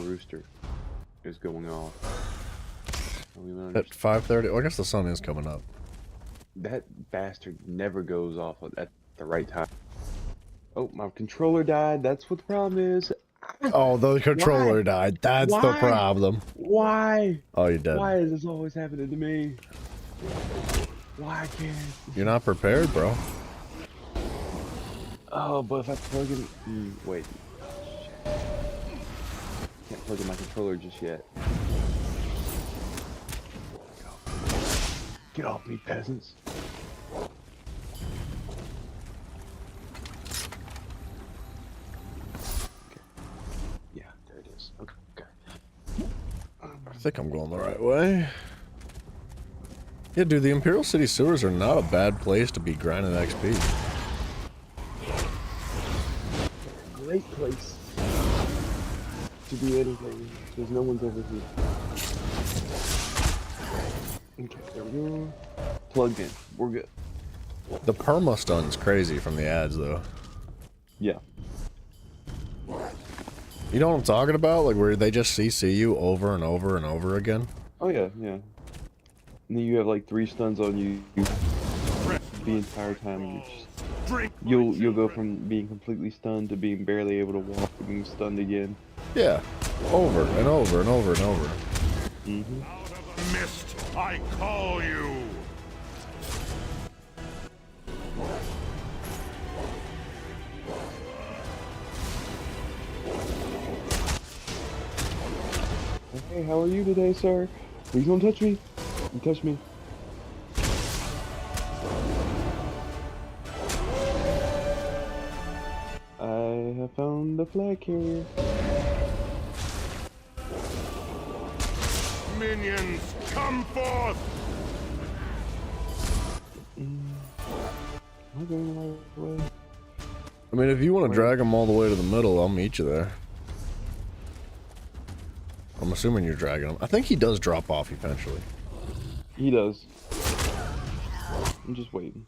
Rooster is going off. At 5:30? Oh, I guess the sun is coming up. That bastard never goes off at the right time. Oh, my controller died. That's what the problem is. Oh, the controller Why? died. That's the Why? problem. Why? Oh, you're dead. Why is this always happening to me? Why can't? You're not prepared, bro. Oh, but if I plug in, wait. Can't plug in my controller just yet. Get off me, peasants. Okay. Yeah, there it is. Okay. I think I'm going the right way. Yeah, dude, the Imperial City sewers are not a bad place to be grinding XP. Great place to do anything, because no one's over here. Okay, there we go. Plugged in. We're good. The perma stun's crazy from the ads, though. Yeah. You know what I'm talking about? Like, where they just CC you over and over and over again? Oh, yeah, yeah. And then you have like 3 stuns on you the entire time. And you'll go from being completely stunned to being barely able to walk to being stunned again. Yeah. Over and over and over and over. Mm-hmm. Out of the mist, I call you. Hey, how are you today, sir? Please don't touch me. You touch me. I have found the flag carrier. Minions, come forth! Am I going the right way? I mean, if you want to drag them all the way to the middle, I'll meet you there. I'm assuming you're dragging him. I think he does drop off eventually. He does. I'm just waiting.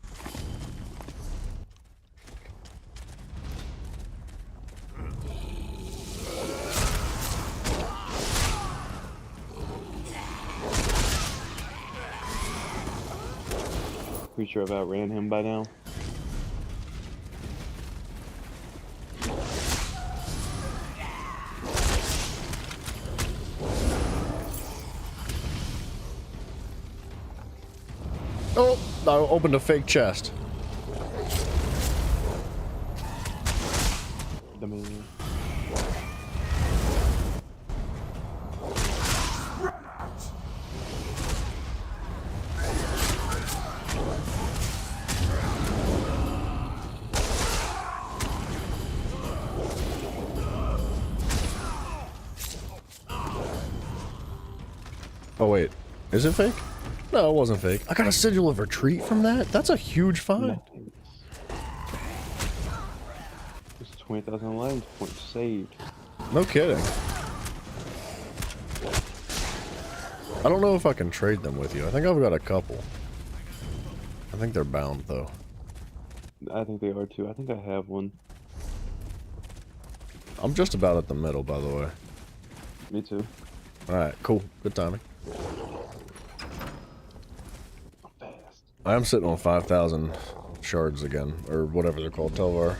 Pretty sure I've outran him by now. Oh, I opened a fake chest. Oh wait, is it fake? No, it wasn't fake. I got a sigil of retreat from that? That's a huge find. It's 20,000 lives points saved. No kidding. I don't know if I can trade them with you. I think I've got a couple. I think they're bound though. I think they are too. I think I have one. I'm just about at the middle, by the way. Me too. Alright, cool. Good timing. Fast. I am sitting on 5,000 shards again, or whatever they're called, Telvar.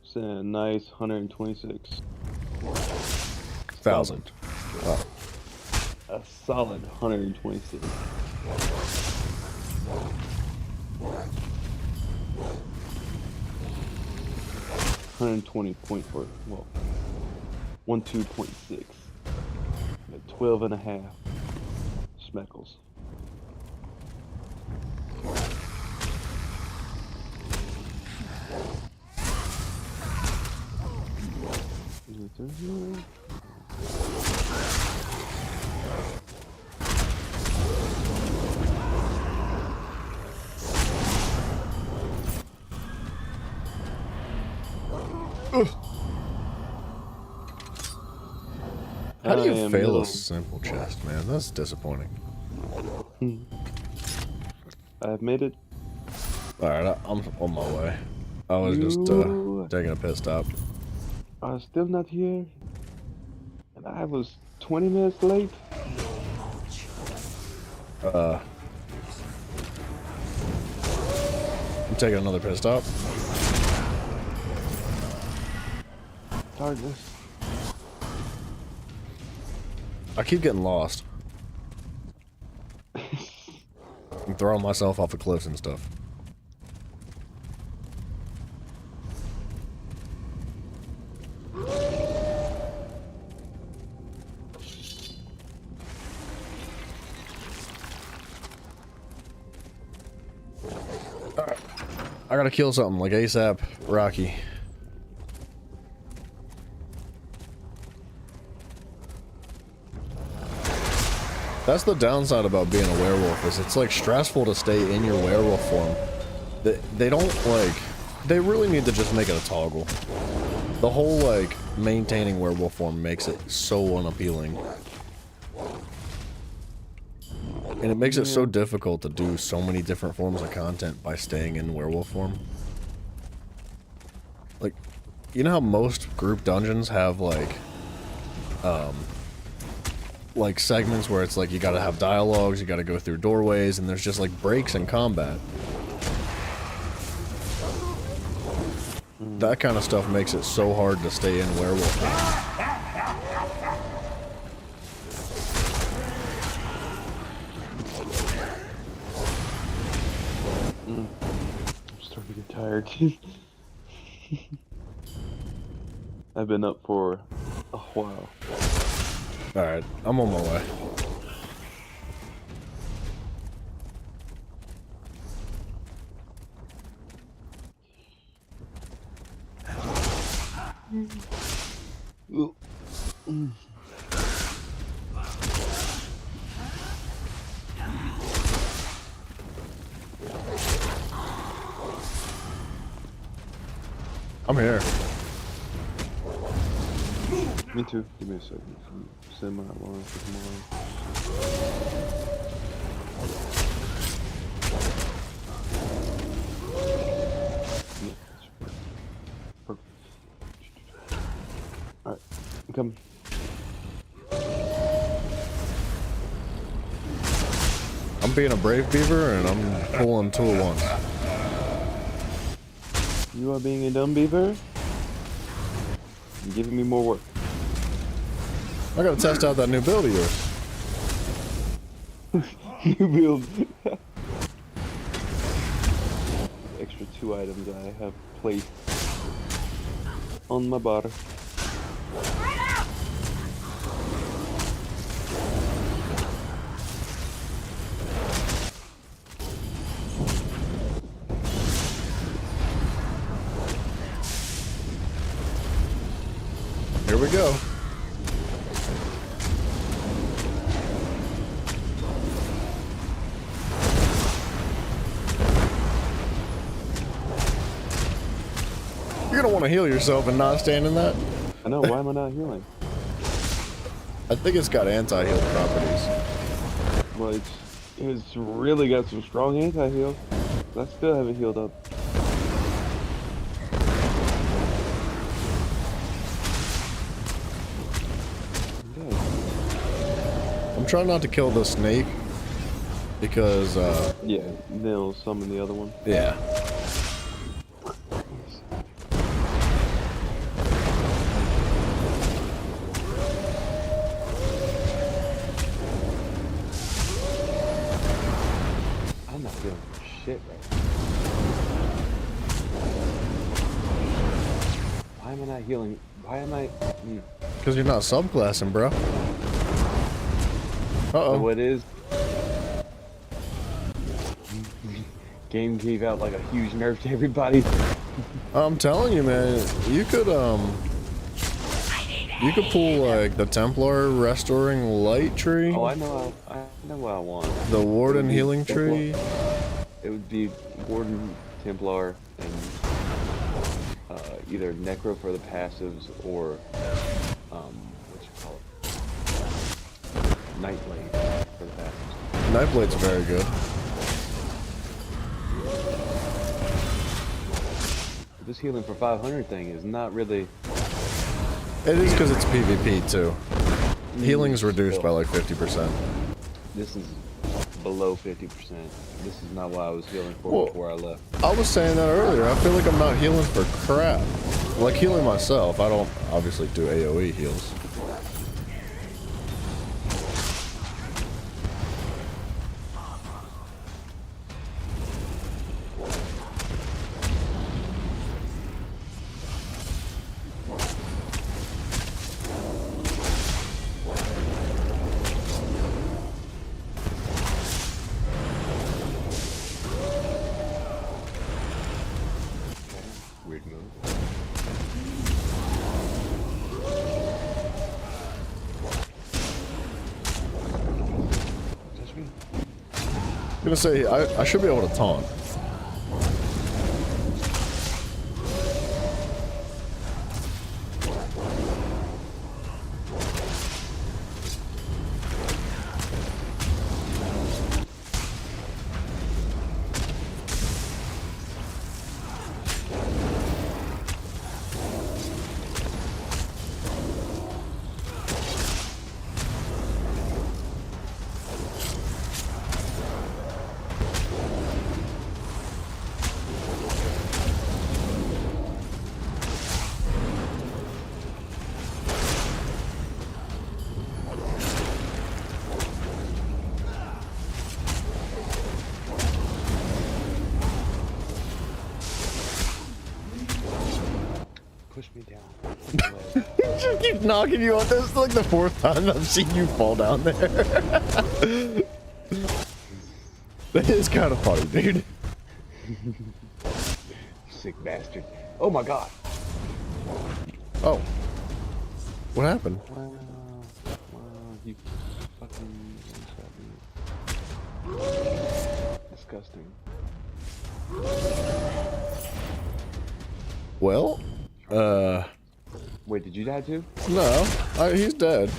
Sitting at a nice 126. 1,000. Oh. A solid 126. 120.4. Well, 12.6. At 12.5 schmeckles. Is it through here? How do you fail a simple chest, man? That's disappointing. I've made it. Alright, I'm on my way. I was just taking a piss stop. I'm still not here. And I was 20 minutes late. I'm taking another pit stop. Darkness. I keep getting lost. I'm throwing myself off of cliffs and stuff. Alright. I gotta kill something like ASAP Rocky. That's the downside about being a werewolf, is it's like stressful to stay in your werewolf form. They don't like, they really need to just make it a toggle. The whole like maintaining werewolf form makes it so unappealing. And it makes it so difficult to do so many different forms of content by staying in werewolf form. Like, you know how most group dungeons have like segments where it's like you gotta have dialogues, you gotta go through doorways, and there's just like breaks in combat. That kind of stuff makes it so hard to stay in werewolf. I'm starting to get tired. I've been up for a while. Alright, I'm on my way. I'm here. Me too. Give me a second. Send my alarm for tomorrow. Yeah, perfect. Alright, I'm coming. I'm being a brave beaver and I'm pulling two at once. You are being a dumb beaver? You're giving me more work. I gotta test out that new build of yours. New build. Extra 2 items I have placed on my bar. Here we go. You're gonna want to heal yourself and not stand in that. I know, why am I not healing? I think it's got anti-heal properties. Well, it's really got some strong anti-heal. I still haven't healed up. I'm trying not to kill the snake because yeah, they'll summon the other one. Yeah. I'm not feeling shit right now. Why am I not healing? Why am I? Because you're not subclassing, bro. Uh-oh. So what is? Game gave out like a huge nerf to everybody. I'm telling you, man, you could pull like the Templar Restoring Light tree. Oh, I know what I want. The Warden Healing tree. It would be Warden, Templar, and either Necro for the passives or what you call it, Nightblade for the passives. Nightblade's very good. This healing for 500 thing is not really. It is because it's PvP too. Healing's reduced by like 50%. This is below 50%. This is not what I was healing for Well, before I left. I was saying that earlier. I feel like I'm not healing for crap. Like healing myself, I don't obviously do AoE heals. Weird move. Touch me. I'm gonna say I should be able to taunt. Push me down. Just keep knocking you off. This is like the 4th time I've seen you fall down there. That is kind of funny, dude. Sick bastard. Oh my god. Oh. What happened? Wow, you fucking disgusting. Well, Wait, did you die too? no. He's dead.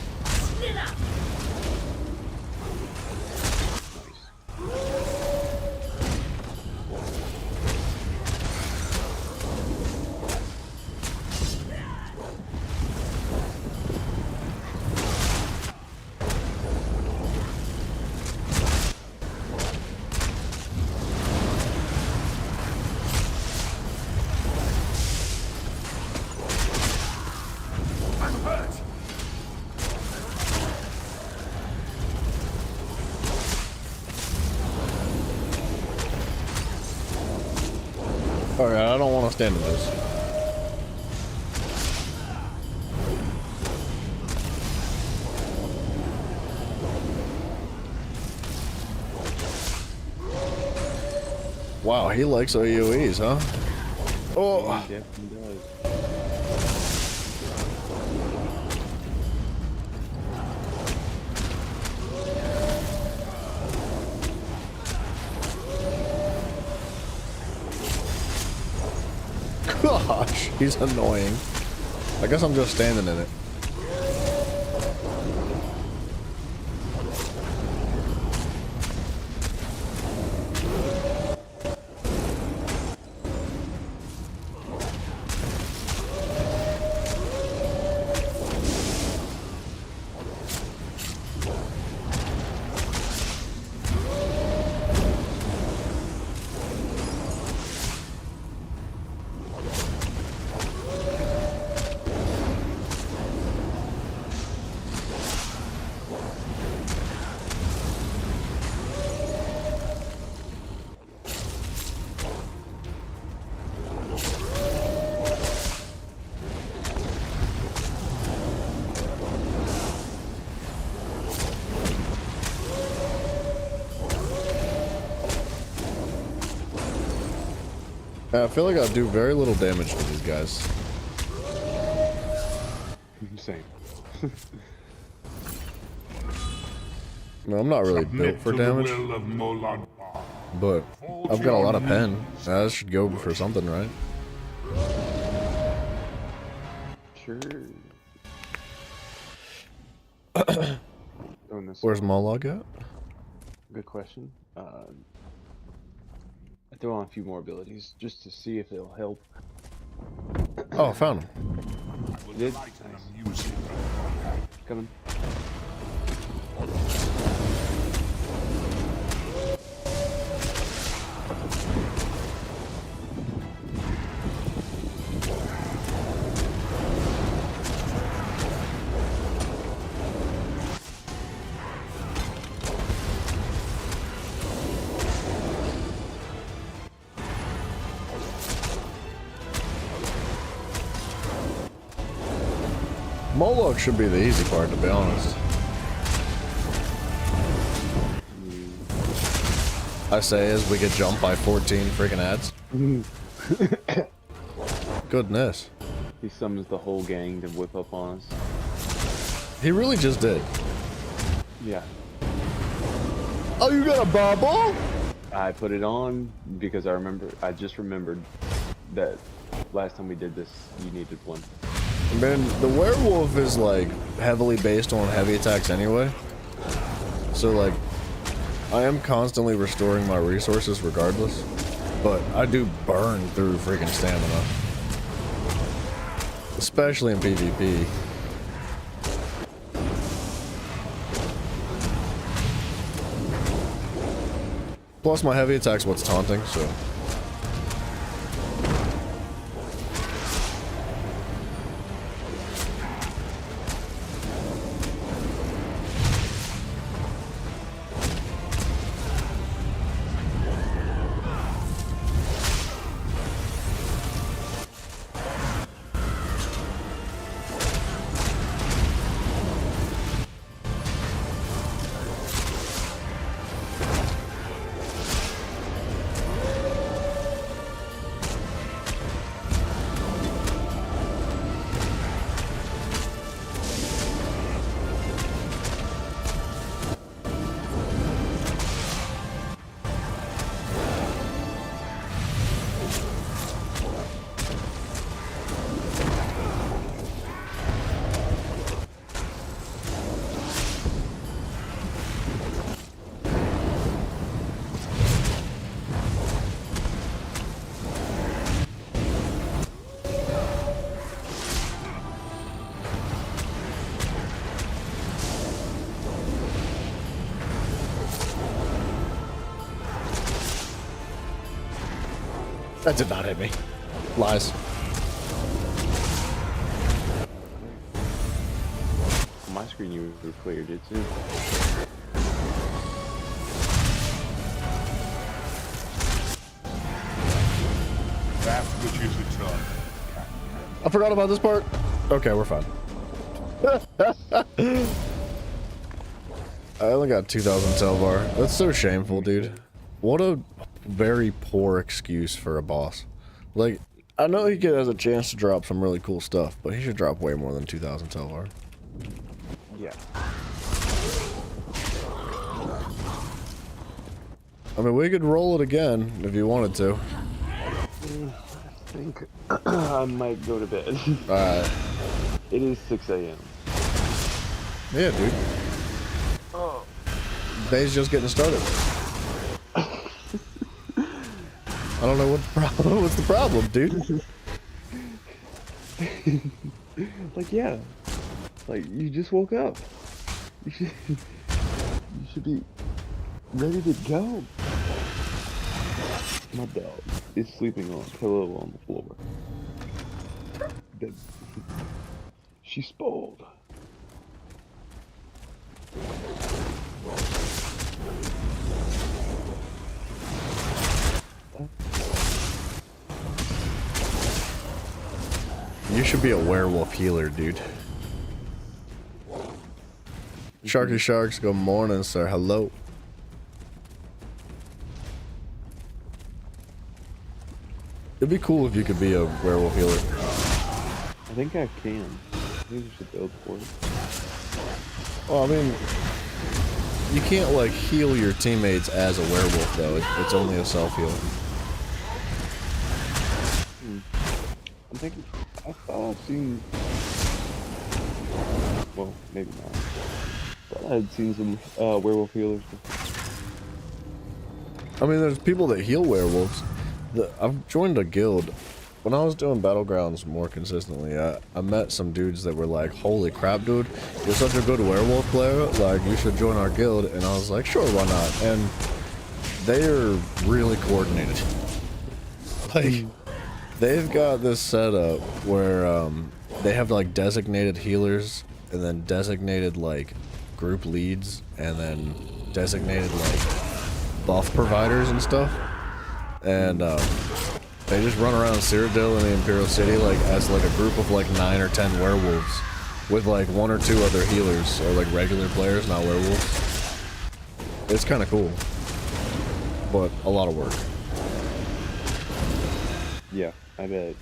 Alright, I don't want to stand in this. Wow, he likes AoEs, huh? Oh! He definitely does. Gosh, he's annoying. I guess I'm just standing in it. I feel like I do very little damage to these guys. Same. No, I'm not really built for damage, but I've got a lot of pen. That should go for something, right? Sure. Where's Moloch at? Good question. I throw on a few more abilities just to see if it'll help. Oh, I found him. You did? Nice. Coming. Moloch should be the easy part, to be honest. I say as we get jumped by 14 freaking ads. Goodness. He summons the whole gang to whip up on us. He really just did. Yeah. Oh, you got a bubble? I put it on because I just remembered that last time we did this, you needed one. Man, the werewolf is like heavily based on heavy attacks anyway. So like, I am constantly restoring my resources regardless, but I do burn through freaking stamina. Especially in PvP. Plus my heavy attack's what's taunting, so. That did not hit me. Lies. On my screen you were cleared it too. That's what you should try. I forgot about this part. Okay, we're fine. I only got 2,000 Telvar. That's so shameful, dude. What a very poor excuse for a boss. Like, I know he has a chance to drop some really cool stuff, but he should drop way more than 2,000 Telvar. Yeah. I mean, we could roll it again if you wanted to. I think I might go to bed. Alright. It is 6 a.m. Yeah, dude. Oh. Day's just getting started. I don't know what the problem. What's the problem, dude? Like, yeah. Like, you just woke up. You should be ready to go. My dog is sleeping on a pillow on the floor. She's spoiled. You should be a werewolf healer, dude. Sharky Sharks, good morning, sir. Hello. It'd be cool if you could be a werewolf healer. I think I can. I think we should build for it. Well, I mean, you can't like heal your teammates as a werewolf though. It's only a self-heal. I'm thinking. I thought I'd seen. Well, maybe not. I thought I'd seen some werewolf healers. I mean, there's people that heal werewolves. I've joined a guild. When I was doing Battlegrounds more consistently, I met some dudes that were like, holy crap, dude, you're such a good werewolf player, like, you should join our guild. And I was like, sure, why not? And they are really coordinated. Like, they've got this setup where they have like designated healers and then designated like group leads and then designated like buff providers and stuff. And they just run around Cyrodiil in the Imperial City like as like a group of like 9 or 10 werewolves. with like 1 or 2 other healers or like regular players, not werewolves. It's kind of cool, but a lot of work. Yeah, I bet.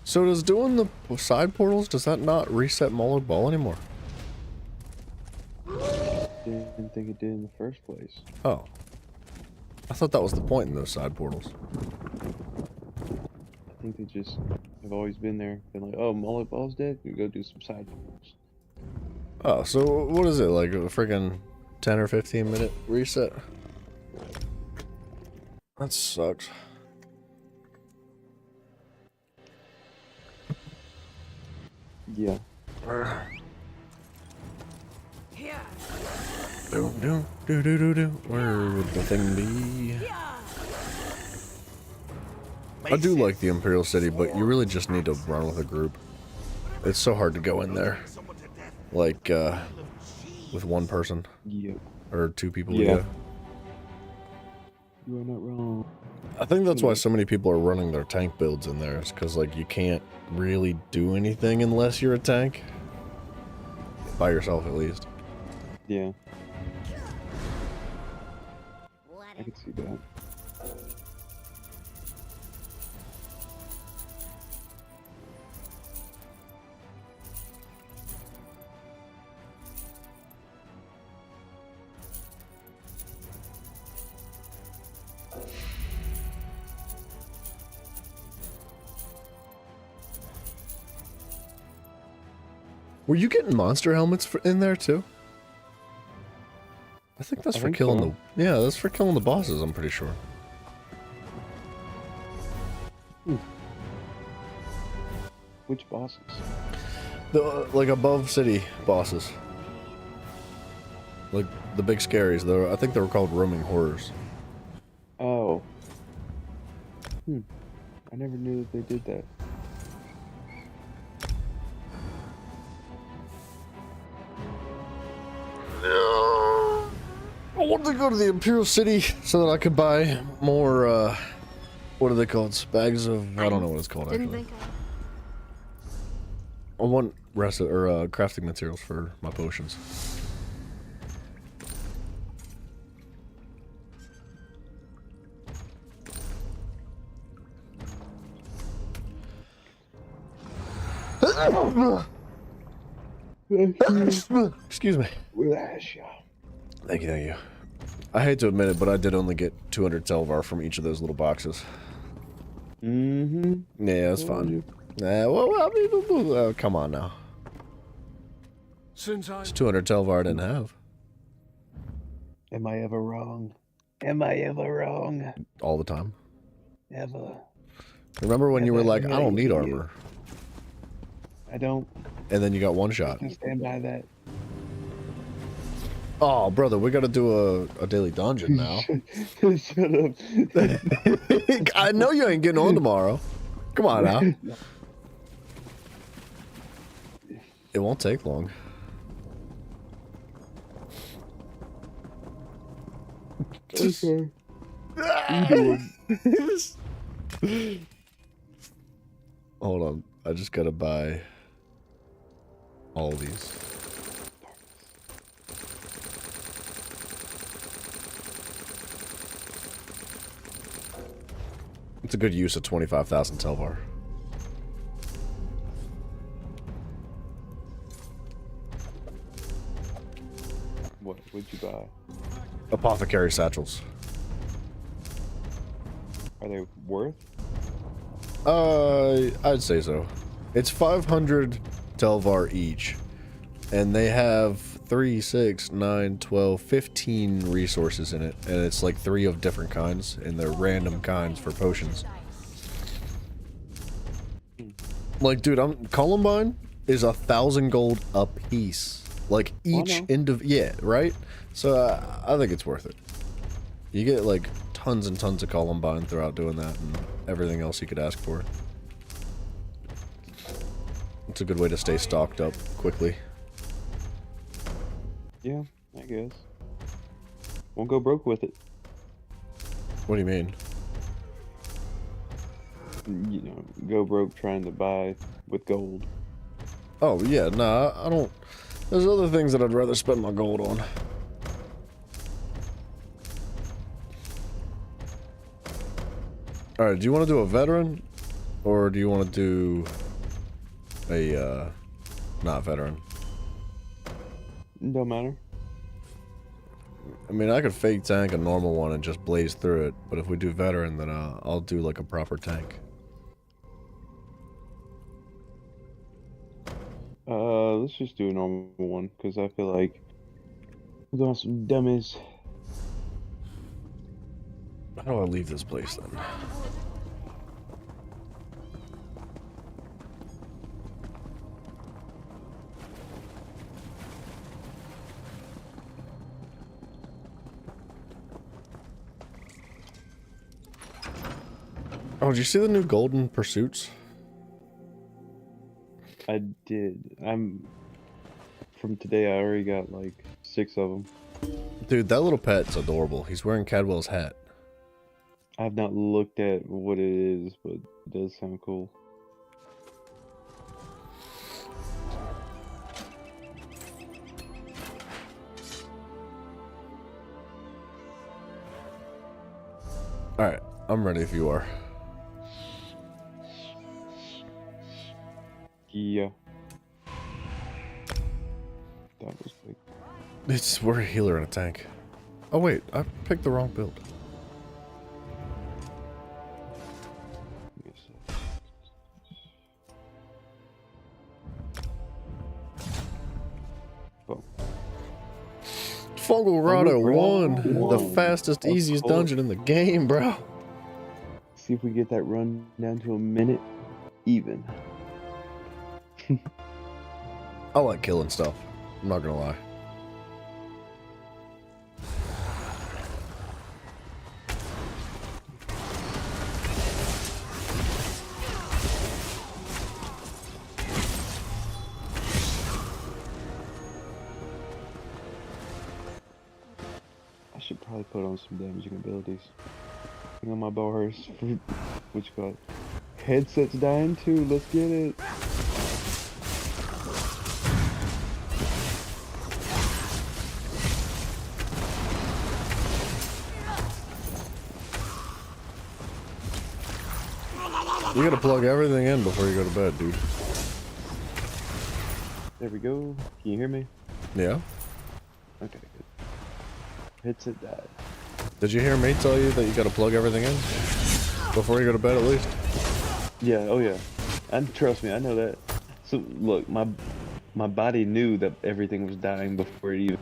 So does doing the side portals, does that not reset Mollard Ball anymore? Didn't think it did in the first place. Oh. I thought that was the point in those side portals. I think they just have always been there. Been like, oh, Mullet Ball's dead? We go do some side portals. Oh, so what is it, like a friggin' 10 or 15 minute reset? That sucks. Yeah. Here. Do. Where would the thing be? I do like the Imperial City, but you really just need to run with a group. It's so hard to go in there. Like, with one person. Yep. Or 2 people. Yeah. You are not wrong. I think that's why so many people are running their tank builds in there. It's because, like, you can't really do anything unless you're a tank. By yourself, at least. Yeah. I can see that. Were you getting monster helmets in there, too? I think that's for killing the... Yeah, that's for killing the bosses, I'm pretty sure. Which bosses? The, like, above city bosses. Like, the big scaries. I think they were called roaming horrors. Oh. I never knew that they did that. I want to go to the Imperial City so that I could buy more, what are they called? Bags of... I don't know what it's called, actually. I want crafting materials for my potions. Excuse me. Thank you. I hate to admit it, but I did only get 200 Telvar from each of those little boxes. Mm-hmm. Yeah, that's fine. Well, come on now. It's 200 Telvar I didn't have. Am I ever wrong? Am I ever wrong? All the time. Ever. Remember when you were like, I don't need armor. I don't. And then you got one shot. I can stand by that. Oh, brother, we gotta do a daily dungeon now. Shut up. I know you ain't getting on tomorrow. Come on now. It won't take long. Okay. Hold on. I just gotta buy all these. It's a good use of 25,000 Telvar. What'd you buy? Apothecary satchels. Are they worth? I'd say so. It's 500 Telvar each. And they have 3, 6, 9, 12, 15 resources in it. And it's like 3 of different kinds. And they're random kinds for potions. Like, dude, Columbine is 1,000 gold a piece. Like, each yeah, right? So, I think it's worth it. You get, like, tons and tons of Columbine throughout doing that and everything else you could ask for. It's a good way to stay stocked up quickly. Yeah, I guess. Won't go broke with it. What do you mean? You know, go broke trying to buy with gold. Oh, yeah, nah, I don't... There's other things that I'd rather spend my gold on. Alright, do you want to do a veteran? Or do you want to do a, not veteran? Don't matter. I mean, I could fake tank a normal one and just blaze through it, but if we do veteran, then I'll do like a proper tank. Let's just do a normal one, because I feel like we're going some dummies. How do I leave this place then? Oh, did you see the new Golden Pursuits? I did. From today, I already got like 6 of them. Dude, that little pet's adorable. He's wearing Cadwell's hat. I've not looked at what it is, but it does sound cool. Alright, I'm ready if you are. Yeah. That was big. We're a healer in a tank. Oh wait, I picked the wrong build. Fungal Grotto 1, the fastest, easiest dungeon in the game, bro. See if we get that run down to a minute even. I like killing stuff. I'm not gonna lie. I should probably put on some damaging abilities. Hang on my bars. What you call it? Headset's dying too. Let's get it. You gotta plug everything in before you go to bed, dude. There we go. Can you hear me? Yeah? Okay, good. Headset died. Did you hear me tell you that you gotta plug everything in? Before you go to bed, at least? Yeah, oh yeah. And trust me, I know that. So, look, my body knew that everything was dying before it even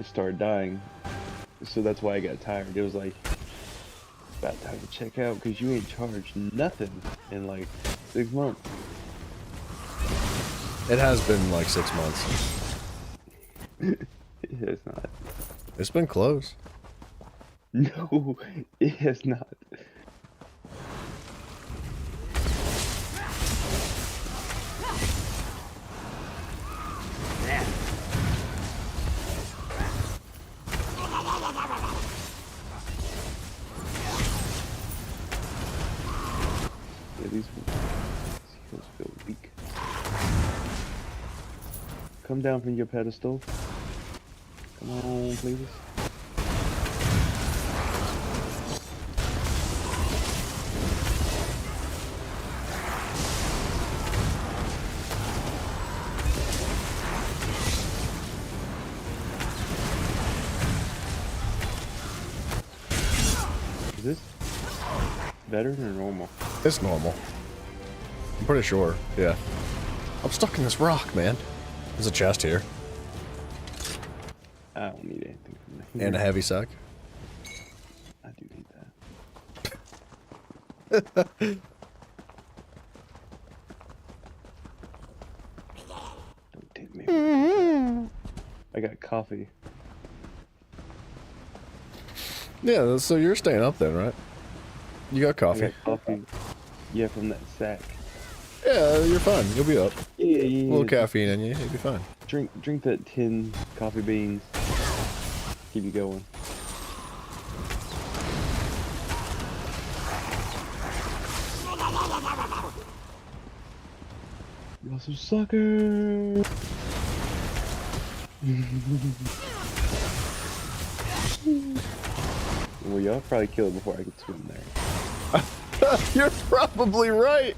started dying. So that's why I got tired. It was like, about time to check out, because you ain't charged nothing in like 6 months. It has been like 6 months. It's not. It's been close. No, it has not. Yeah, these heals feel weak. Come down from your pedestal. Come on, please. Is this veteran or normal? It's normal. I'm pretty sure, yeah. I'm stuck in this rock, man. There's a chest here. I don't need anything from there. And a heavy sack. I do need that. Don't take me. I got coffee. Yeah, so you're staying up then, right? You got I coffee. got coffee. Yeah, from that sack. Yeah, you're fine. You'll be up. Yeah, A yeah. little caffeine in you, you'll be fine. Drink that 10 coffee beans. Keep you going. Y'all some suckers. Well, y'all probably kill it before I could swim there. You're probably right.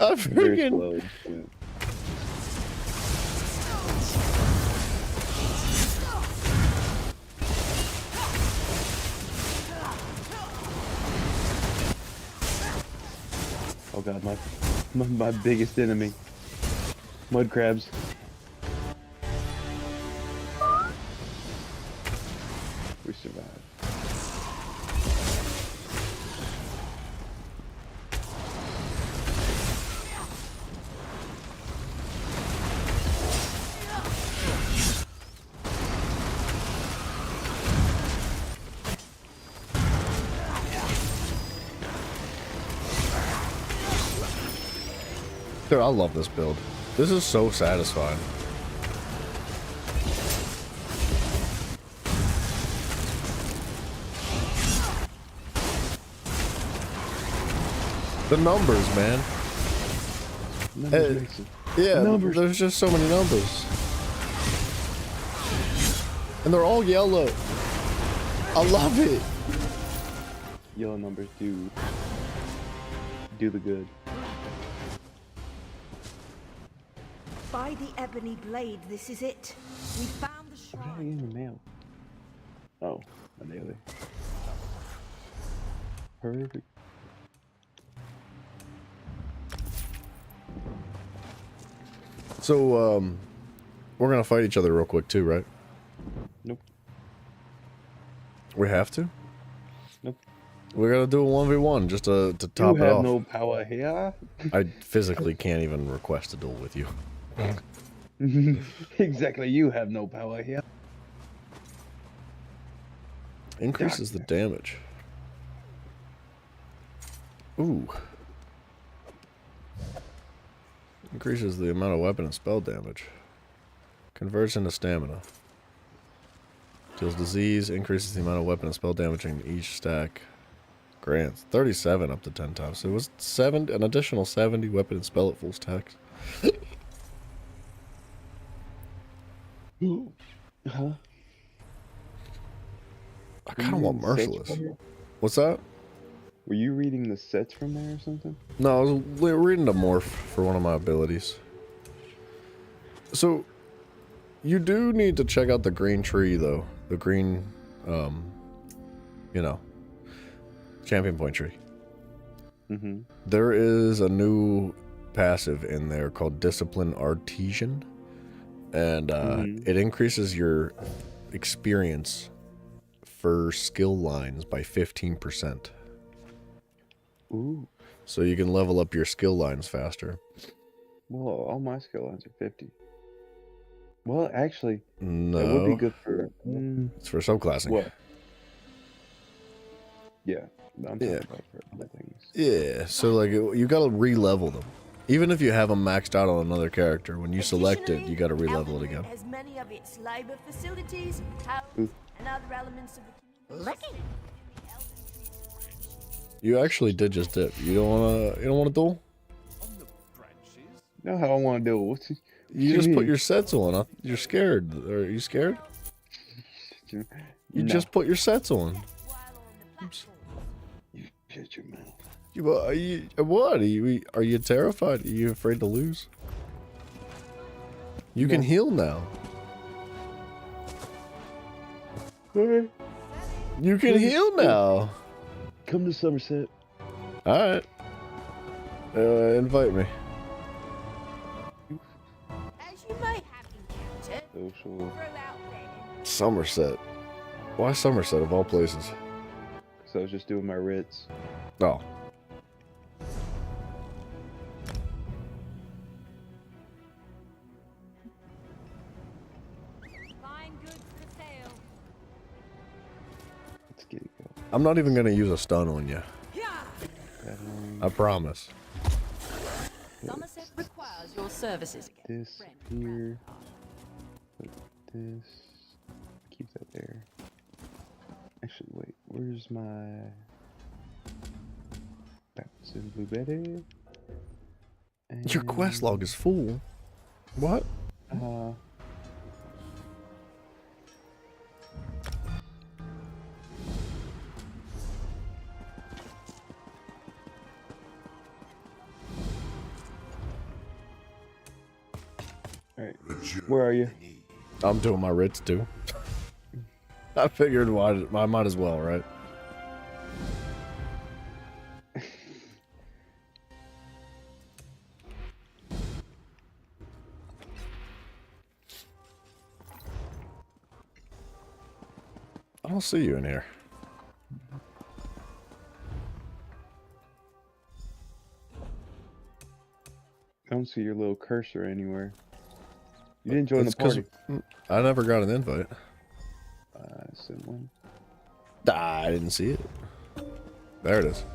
I Very freaking. slow. Yeah. Oh god, my biggest enemy. Mud crabs. We survived. Dude, I love this build. This is so satisfying. The numbers, man. Yeah, Numbers. there's just so many numbers. And they're all yellow. I love it. Yellow numbers do the good. By the ebony blade, this is it. We found the What did I get shrine. in the mail? Oh, a daily. Perfect. So, we're gonna fight each other real quick too, right? Nope. We have to? Nope. We gotta do a 1v1 just to top You it have off. no power here. I physically can't even request a duel with you. Exactly, you have no power here. Increases the damage. Ooh. Increases the amount of weapon and spell damage. Converts into stamina. Deals disease, increases the amount of weapon and spell damage in each stack. Grants 37 up to 10 times. So it was an additional 70 weapon and spell at full stacks. Huh? I kind of want Merciless. What's that? Were you reading the sets from there or something? No, I was reading the morph for one of my abilities. So, you do need to check out the green tree, though. The green, you know, champion point tree. Mm-hmm. There is a new passive in there called Discipline Artesian. And it increases your experience for skill lines by 15%. Ooh. So you can level up your skill lines faster. Well, all my skill lines are 50. Well, actually, No. that would be good for... It's for subclassing. What? Yeah. I'm talking Yeah. about for other things. Yeah, so like you gotta re-level them. Even if you have them maxed out on another character, when you select it, you gotta re-level it again. Has many of its labor facilities, house, Ooh. and other elements of the community. You actually did just dip. You don't wanna duel? You know how I want to do it. What's it? You just put your sets on. You're scared. Are you scared? You No. just put your sets on. You shut your mouth. What? Are you terrified? Are you afraid to lose? You can heal now. You can heal now. Come to Somerset. Alright. Invite me. As you may have encountered Social. throughout there. Somerset. Why Somerset of all places? So I was just doing my writs. Oh. Fine goods for sale. get it going. I'm not even gonna use a stun on you. I promise. Somerset requires your services again. This here. Put this. Keep that there. Actually, wait. Where's my Bounce and Blueberry? Your quest log is full. What? Alright. Where are you? I'm doing my writs too. I figured I might as well, right? I don't see you in here. I don't see your little cursor anywhere. You didn't join the It's 'cause party. I never got an invite. I sent one. I didn't see it. There it is.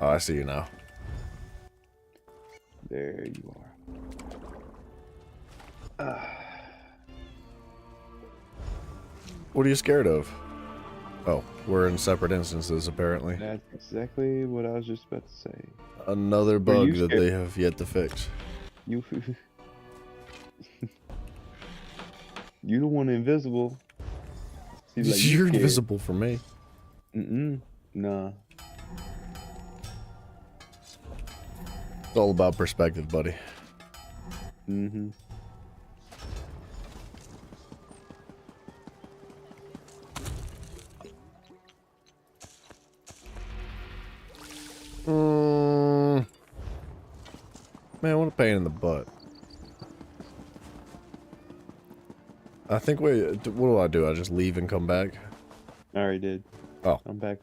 Oh, I see you now. There you are. What are you scared of? Oh, we're in separate instances, apparently. That's exactly what I was just about to say. Another bug that they have yet to fix. You, you the one invisible. Seems like You're scared. invisible for me. Nah. It's all about perspective, buddy. Man, what a pain in the butt. I think what do I do? I just leave and come back? I already did. Oh. I'm back.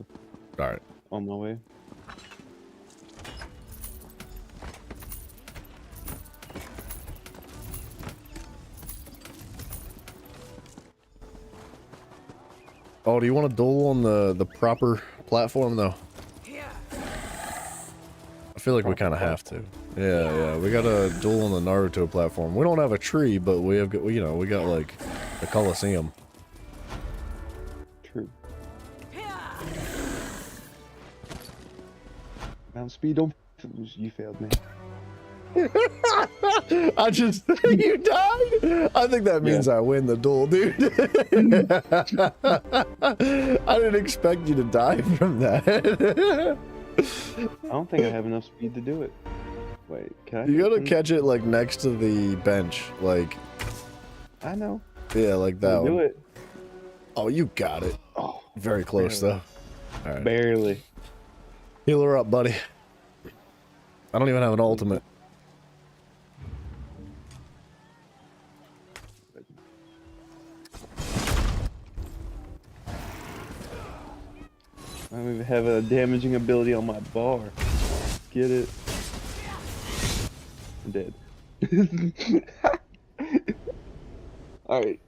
Alright. On my way. Oh, do you want to duel on the proper platform, though? I feel like we kind of have to. Yeah, we got to duel on the Naruto platform. We don't have a tree, but we have, you know, we got like the Colosseum. True. Mount speed, don't. You failed me. I just you died. I think that means I win the duel, dude. I didn't expect you to die from that. I don't think I have enough speed to do it. Wait, can I? You gotta catch it like next to the bench, like. I know. Yeah, like that one. Do it. Oh, you got it. Oh, very close barely. though. All right. Barely. Heal her up, buddy. I don't even have an ultimate. I don't even have a damaging ability on my bar. Get it? I'm dead. Alright.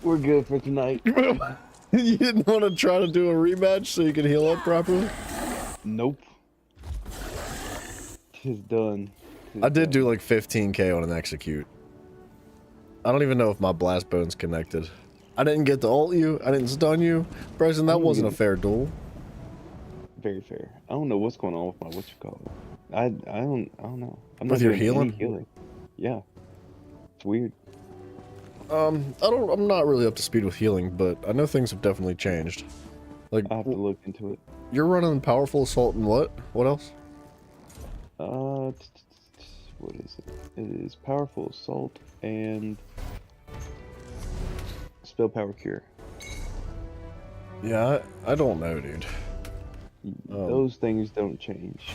We're good for tonight. You didn't want to try to do a rematch so you could heal up properly? Nope. Tis done. I did do like 15k on an execute. I don't even know if my blast bone's connected. I didn't get to ult you. I didn't stun you. Bryson, that wasn't a fair duel. Very fair. I don't know what's going on with my whatchamacallit. I don't know. I'm With not your doing healing? any healing. Yeah. It's weird. I'm not really up to speed with healing, but I know things have definitely changed. Like, I'll have to look into it. You're running powerful assault and what? What else? What is it? It is powerful assault and spell power cure. Yeah, I don't know, dude. Those things don't change.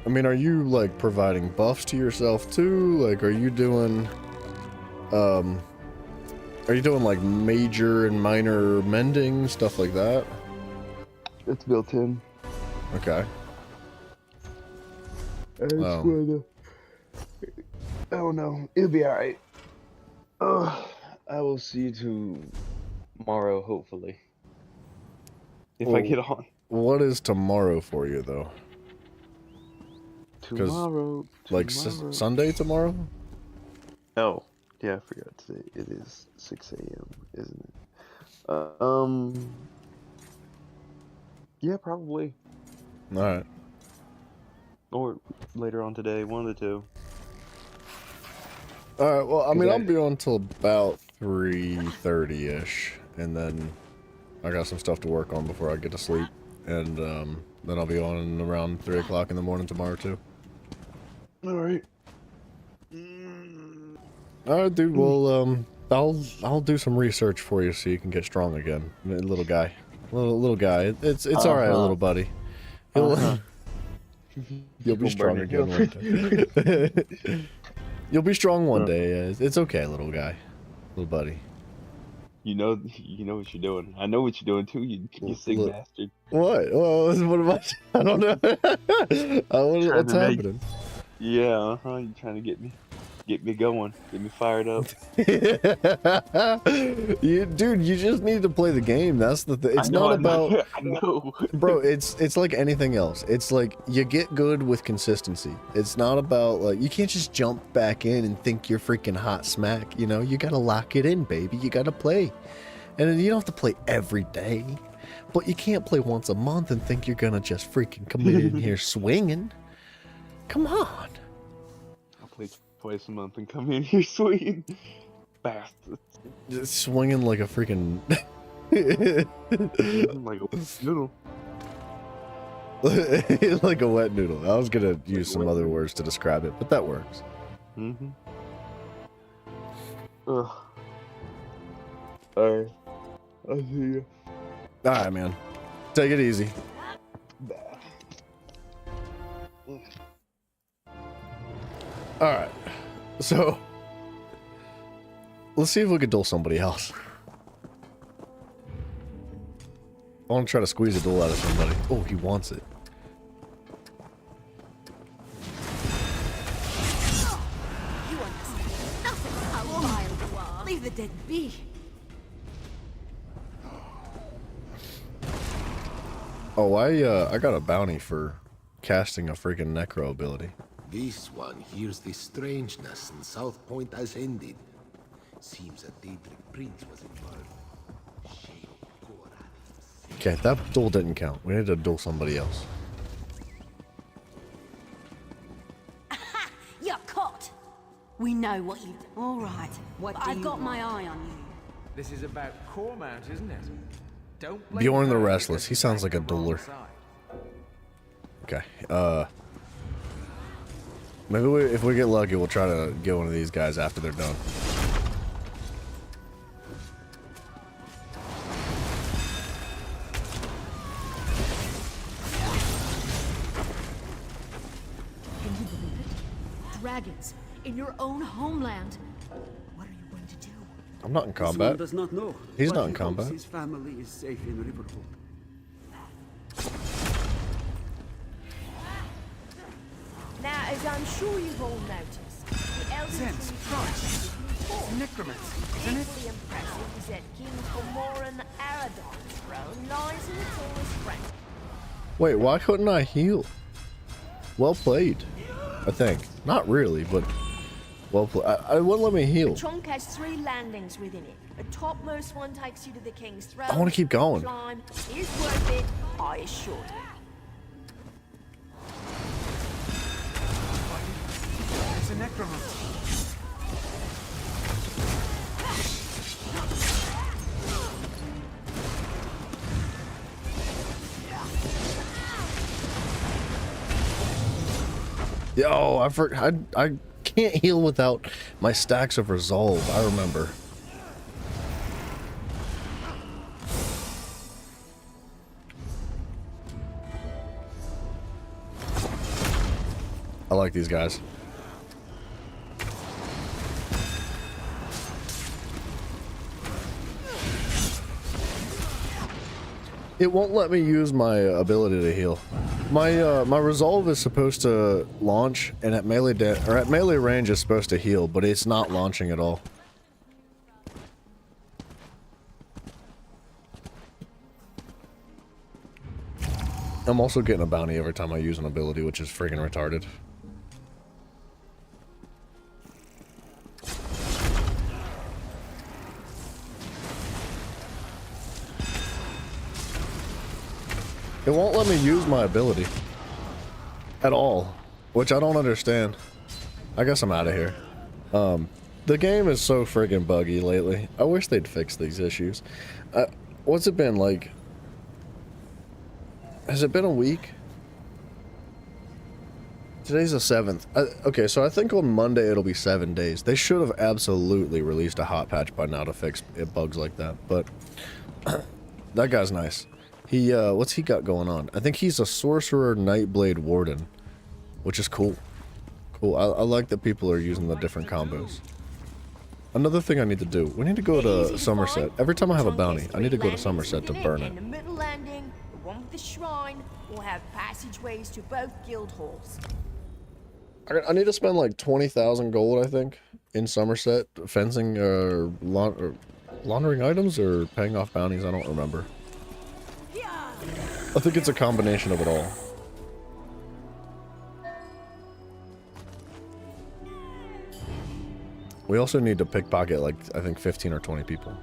I mean, are you like providing buffs to yourself too? Like, are you doing like major and minor mending, stuff like that? It's built in. Okay. I don't know. It'll be alright. I will see you tomorrow, hopefully. If I Well, get on. What is tomorrow for you, though? Tomorrow. Like Sunday tomorrow? Oh, yeah, I forgot to say. It is 6 a.m., isn't it? Yeah, probably. Alright. Or later on today, one of the two. Alright, well, I mean, I'll be on till about 3:30-ish, and then I got some stuff to work on before I get to sleep, and then I'll be on around 3 o'clock in the morning tomorrow, too. Alright. Alright, dude, well, I'll do some research for you so you can get strong again, little guy. Little guy. It's alright, little buddy. You'll be strong again one day. You'll be strong one day. It's okay, little guy. Little buddy. You know what you're doing. I know what you're doing too, you sick bastard. What? Well, what am I? I don't know. What's happening? Yeah, you're trying to get me going, get me fired up. Dude, you just need to play the game. That's the thing. It's not about. I know, bro. It's like anything else. It's like you get good with consistency. It's not about like you can't just jump back in and think you're freaking hot smack. You know, you gotta lock it in, baby. You gotta play, and you don't have to play every day, but you can't play once a month and think you're gonna just freaking come in here swinging. Come on. I'll play twice a month and come in here swinging. Bastards. Just swinging like a freaking... like a noodle. Like a wet noodle. I was gonna use some other words to describe it, but that works. Mm-hmm. Ugh. Alright. I'll see you. Alright, man. Take it easy. Alright, so let's see if we can duel somebody else. I want to try to squeeze a duel out of somebody. Oh, he wants it. You understand nothing how vile you are. Leave the dead be. Oh, I got a bounty for casting a freaking necro ability. This one hears the strangeness and South Point has ended. Seems that Daedric Prince was involved. Okay, that duel didn't count. We need to duel somebody else. Aha! You're caught. We know what you. All right. I've got my eye on you. This is about Cormount, isn't it? Don't blame Bjorn the her. Restless. He sounds like a dueler. Okay. Maybe if we get lucky, we'll try to get one of these guys after they're done. Can you believe it? Dragons in your own homeland. What are you going to do? I'm not in combat. Does not know, He's but not in he combat. hopes his family is safe in Riverhope. Now, as I'm sure you've all noticed, the elders Sense, Christ. Necromancy, isn't it? The impressive is that King Comoran Aradon's throne lies in the tallest rank. Wait, why couldn't I heal? Well played, I think. Not really, but well played. I wouldn't let me heal. The trunk has 3 landings within it. The topmost one takes you to the king's throne. I want to keep going. The climb is worth it, I assure you. It's a necromancer. Yo, I can't heal without my stacks of resolve. I remember. I like these guys. It won't let me use my ability to heal. My resolve is supposed to launch, and at melee range is supposed to heal, but it's not launching at all. I'm also getting a bounty every time I use an ability, which is friggin' retarded. It won't let me use my ability. At all. Which I don't understand. I guess I'm out of here. The game is so friggin' buggy lately. I wish they'd fix these issues. What's it been like? Has it been a week? Today's the 7th. Okay, so I think on Monday it'll be 7 days. They should have absolutely released a hot patch by now to fix bugs like that. But that guy's nice. He, what's he got going on? I think he's a Sorcerer Nightblade Warden, which is cool. Cool. I like that people are using the different combos. Another thing I need to do. We need to go to Somerset. Every time I have a bounty, I need to go to Somerset to burn it. And the middle landing, the one with the shrine, will have passageways to both guild halls. I need to spend like 20,000 gold, I think, in Somerset, fencing or laundering items or paying off bounties. I don't remember. I think it's a combination of it all. We also need to pickpocket like, I think 15 or 20 people.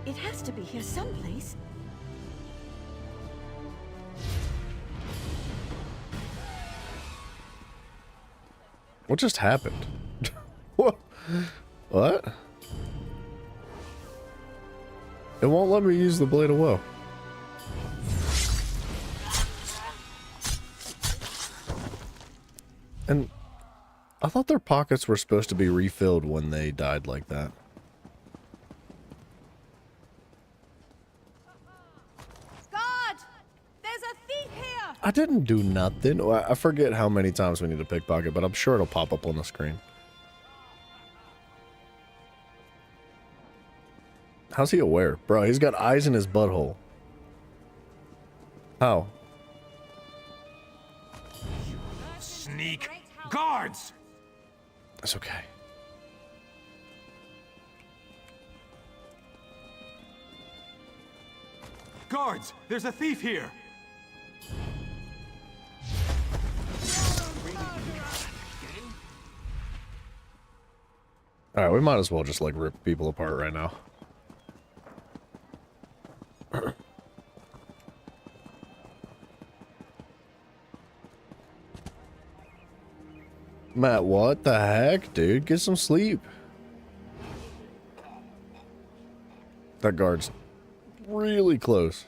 It has to be here someplace. What just happened? What? What? It won't let me use the Blade of Woe. And I thought their pockets were supposed to be refilled when they died like that. God! There's a thief here! I didn't do nothing. I forget how many times we need to pickpocket, but I'm sure it'll pop up on the screen. How's he aware? Bro, he's got eyes in his butthole. How? Sneak guards! That's okay. Guards! There's a thief here! Alright, we might as well just, like, rip people apart right now. Matt, what the heck, dude? Get some sleep. That guard's really close.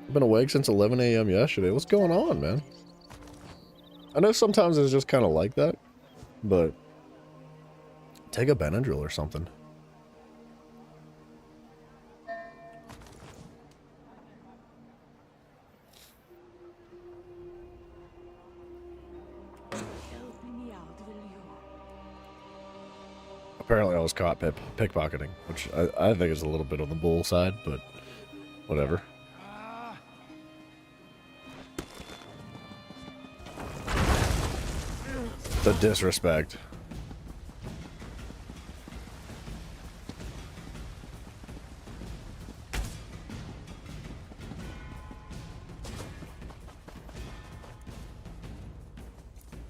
I've been awake since 11 a.m. yesterday. What's going on, man? I know sometimes it's just kind of like that, but take a Benadryl or something. Apparently I was caught pickpocketing, which I think is a little bit on the bull side, but whatever. The disrespect.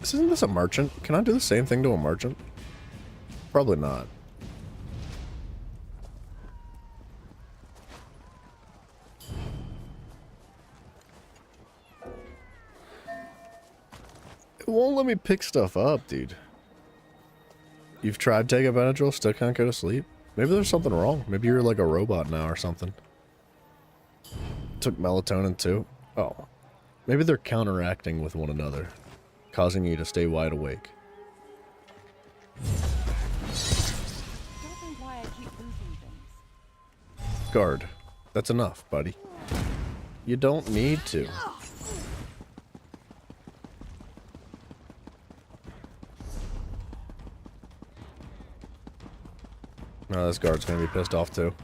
Isn't this a merchant? Can I do the same thing to a merchant? Probably not. It won't let me pick stuff up, dude. You've tried taking Benadryl, still can't go to sleep? Maybe there's something wrong. Maybe you're like a robot now or something. Took melatonin too? Oh. Maybe they're counteracting with one another, causing you to stay wide awake. Guard. That's enough, buddy. You don't need to. No, this guard's gonna be pissed off too.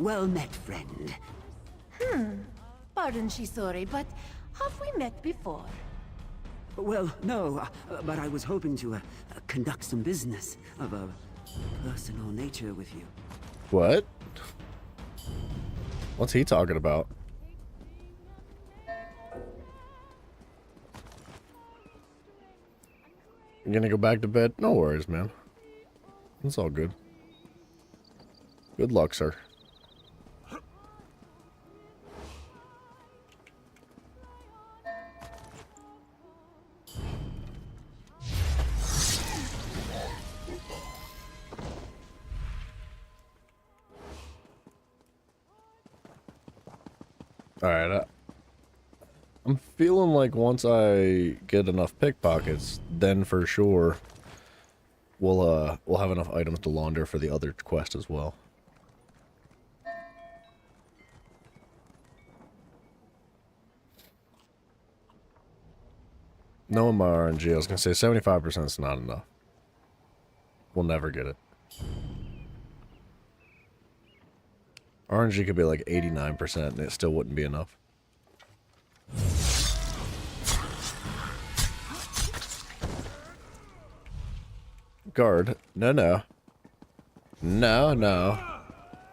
Well met, friend. Pardon, Shisori, but have we met before? Well, no, but I was hoping to conduct some business of a personal nature with you. What? What's he talking about? You gonna go back to bed? No worries, man. It's all good. Good luck, sir. Alright, I'm feeling like once I get enough pickpockets, then for sure we'll have enough items to launder for the other quest as well. Knowing my RNG, I was gonna say 75% is not enough. We'll never get it. RNG could be like 89% and it still wouldn't be enough. Guard. No, no. No, no.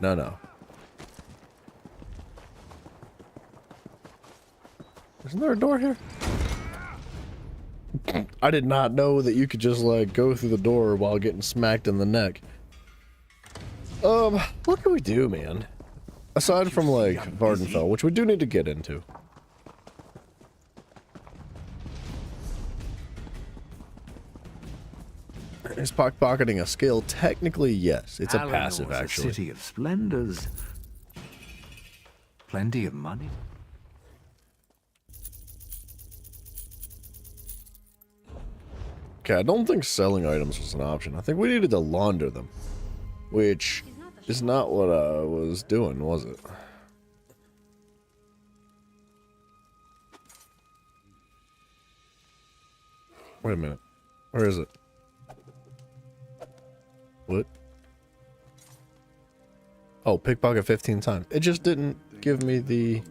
No, no. Isn't there a door here? I did not know that you could just, like, go through the door while getting smacked in the neck. What can we do, man? Aside from, like, Vvardenfell, which we do need to get into. Is pickpocketing a skill? Technically, yes. It's a passive, actually. A city of splendors. Plenty of money. Okay, I don't think selling items was an option. I think we needed to launder them. Which is not what I was doing, was it? Wait a minute. Where is it? What? Oh, pickpocket 15 times. It just didn't give me the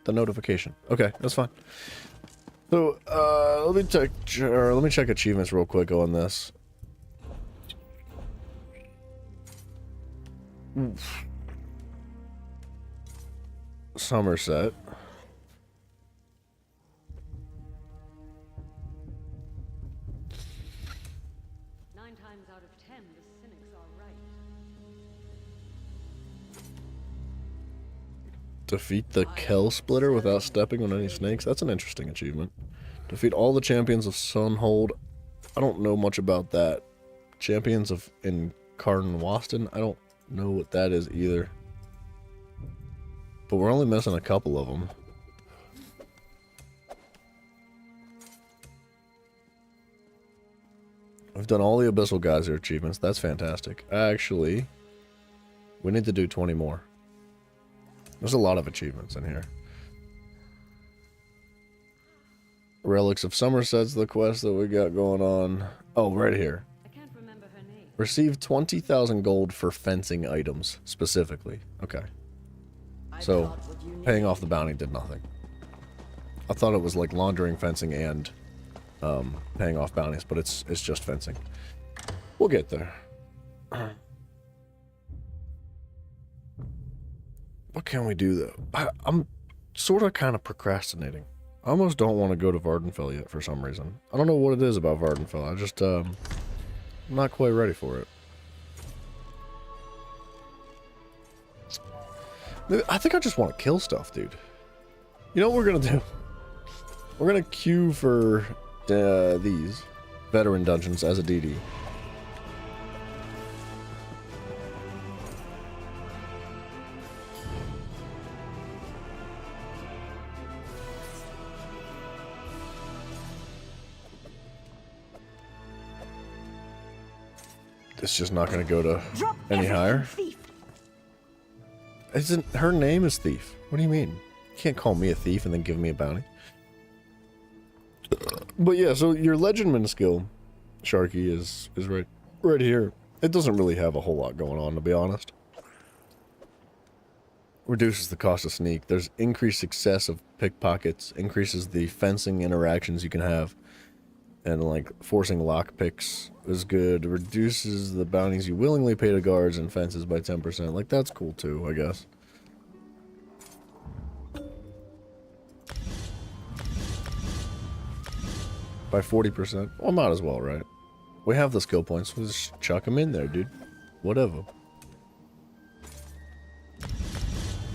notification. Okay, that's fine. So, let me check achievements real quick on this. Oof. Somerset. Defeat the Kell Splitter without stepping on any snakes. That's an interesting achievement. Defeat all the champions of Sunhold. I don't know much about that. Champions of Incarn Waston. I don't know what that is either. But we're only missing a couple of them. We've done all the Abyssal Geyser achievements. That's fantastic. Actually, we need to do 20 more. There's a lot of achievements in here. Relics of Somerset's the quest that we got going on. Oh, right here. I can't remember her name. Receive 20,000 gold for fencing items, specifically. Okay. So, paying off the bounty did nothing. I thought it was like laundering, fencing, and paying off bounties, but it's just fencing. We'll get there. What can we do, though? I'm sort of kind of procrastinating. I almost don't want to go to Vvardenfell yet for some reason. I don't know what it is about Vvardenfell. I just, I'm not quite ready for it. I think I just want to kill stuff, dude. You know what we're going to do? We're going to queue for these veteran dungeons as a DD. It's just not going to go to any higher. Isn't her name is Thief? What do you mean? You can't call me a thief and then give me a bounty. But yeah, so your Legendman skill, Sharky, is right here. It doesn't really have a whole lot going on, to be honest. reduces the cost of sneak. There's increased success of pickpockets, increases the fencing interactions you can have, and like forcing lockpicks is good. Reduces the bounties you willingly pay to guards and fences by 10%. Like, that's cool too, I guess. By 40%. Well, might as well, right? We have the skill points. We'll just chuck them in there, dude. Whatever.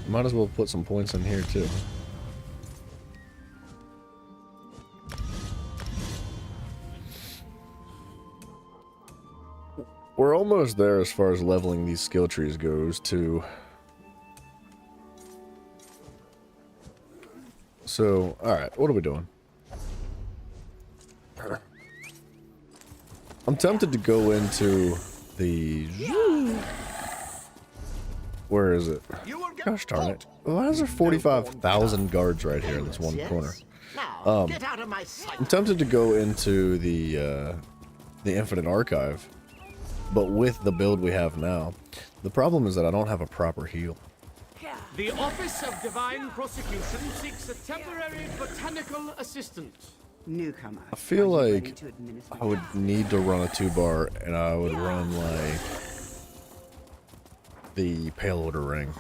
Might as well put some points in here too. We're almost there as far as leveling these skill trees goes too. So, alright, what are we doing? I'm tempted to go into the... Where is it? Gosh darn it. Why is there 45,000 guards right here in this one corner? I'm tempted to go into the Infinite Archive, but with the build we have now. The problem is that I don't have a proper heal. The Office of Divine Prosecution seeks a temporary botanical assistant. Newcomer. I feel like I would need to run a 2-bar, and I would run like the Pale Order Ring.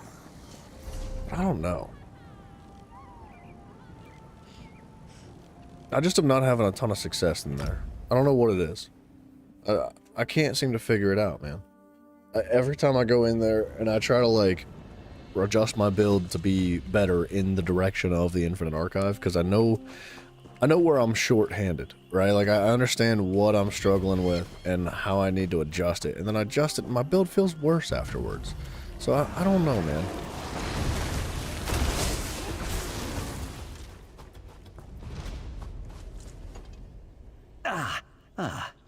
I don't know. I just am not having a ton of success in there. I don't know what it is. I can't seem to figure it out, man. Every time I go in there and I try to like adjust my build to be better in the direction of the Infinite Archive, because I know where I'm short-handed, right? Like, I understand what I'm struggling with and how I need to adjust it. And then I adjust it, and my build feels worse afterwards. So, I don't know, man.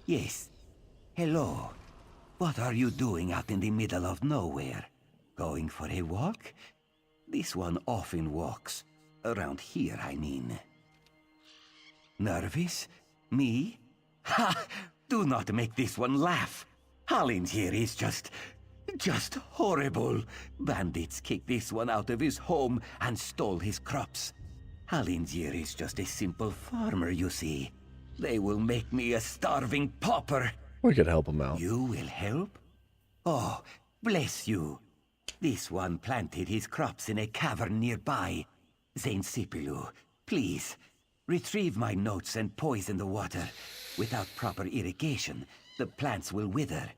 Yes. Hello. What are you doing out in the middle of nowhere? Going for a walk? This one often walks. Around here, I mean. Nervous? Me? Ha! Do not make this one laugh. Hollins here is just horrible. Bandits kicked this one out of his home and stole his crops. Hollins here is just a simple farmer, you see. They will make me a starving pauper. We could help him out. You will help? Oh, bless you. This one planted his crops in a cavern nearby. Saint Sipilu, please, retrieve my notes and poison the water. Without proper irrigation, the plants will wither.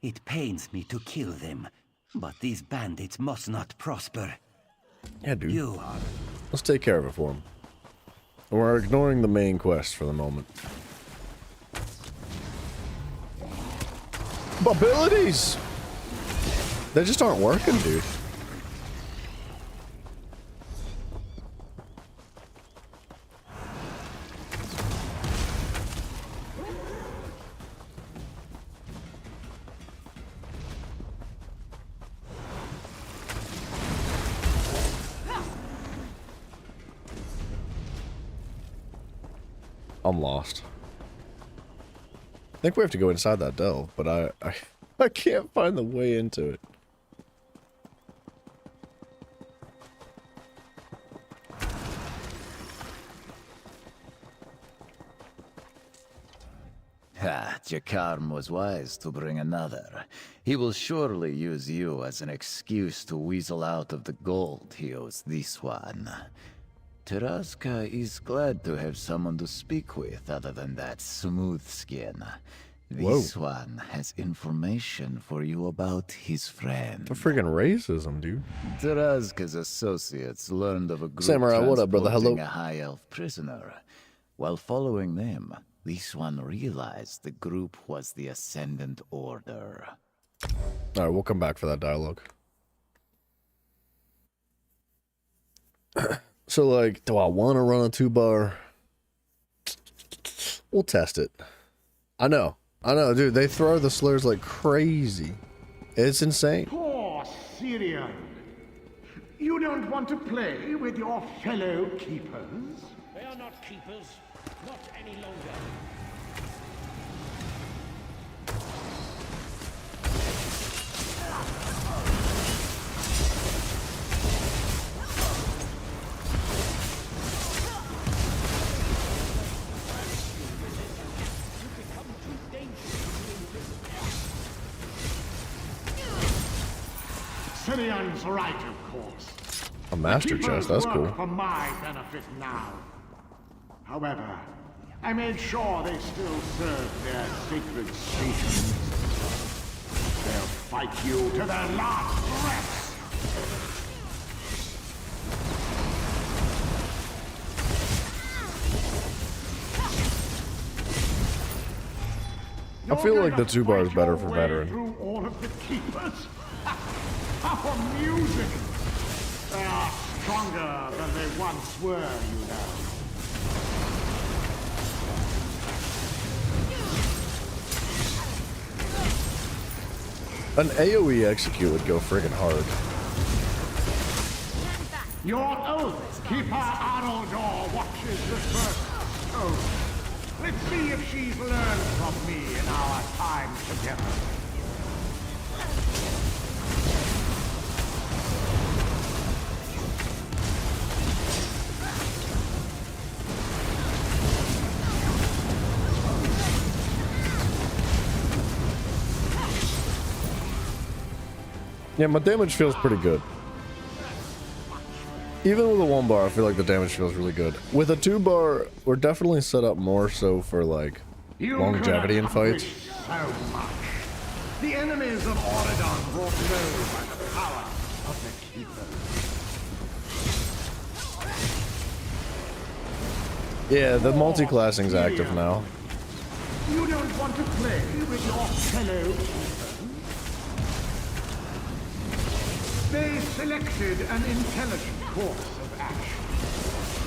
It pains me to kill them, but these bandits must not prosper. Yeah, dude. Let's take care of it for him. We're ignoring the main quest for the moment. Abilities! They just aren't working, dude. I'm lost. I think we have to go inside that delve, but I can't find the way into it. Jakarm was wise to bring another. He will surely use you as an excuse to weasel out of the gold he owes this one. Taraska is glad to have someone to speak with other than that smooth skin. This one has information for you about his friend. The friggin' racism, dude. Taraska's associates learned of a group Samurai, what up, brother? Hello. transporting a high elf prisoner. While following them, this one realized the group was the Ascendant Order. Alright, we'll come back for that dialogue. So, like, do I want to run a 2-bar? We'll test it. I know, dude. They throw the slurs like crazy. It's insane. Poor Syrian. You don't want to play with your fellow keepers? They are not keepers, not any longer. Assyrian's right, of course. A master chest, that's cool. For my benefit now. However, I made sure they still serve their sacred stations. They'll fight you to their last breath. I feel like the 2-bar is better for veteran. Through all of the keepers? How amusing! They are stronger than they once were, you know. An AoE execute would go friggin' hard. Your oath, Keeper Arnoldor watches the first stone. Let's see if she's learned from me in our time together. Yeah, my damage feels pretty good. Even with a 1-bar, I feel like the damage feels really good. With a 2-bar, we're definitely set up more so for like longevity in fights. So much. The enemies of Auridon brought low by the power of the Keeper. Yeah, the multi-classing's active now. You don't want to play with your fellow Keepers? They selected an intelligent course of action.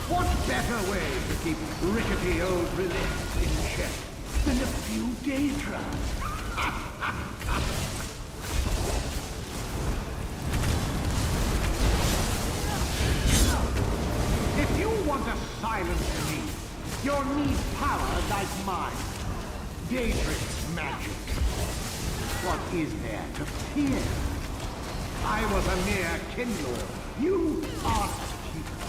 What better way to keep rickety old relics in check than a few Daedra? If you want to silence me, you'll need power like mine. Daedric magic. What is there to fear? I was a mere kindler. You are a keeper.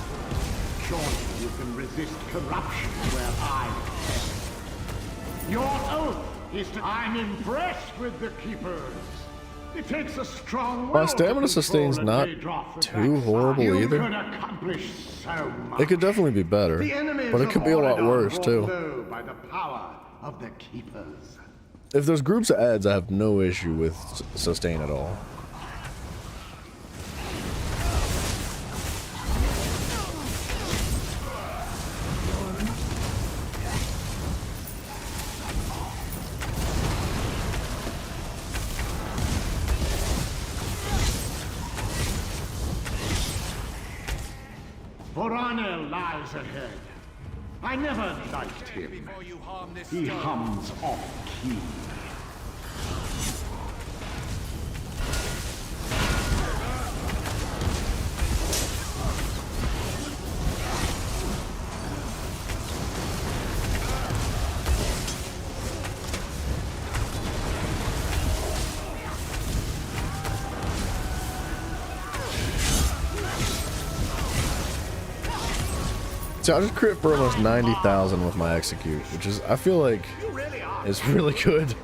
Surely you can resist corruption where I am. Your oath is to... I'm impressed with the keepers. It takes a strong will. My stamina sustain's not too horrible either. It could definitely be better, but it could be a lot worse too. By the power of the keepers. If there's groups of ads, I have no issue with sustain at all. Vvardenfell lies ahead. I never liked him. He hums off-key. So I just crit for almost 90,000 with my execute, which is, I feel like, is really good.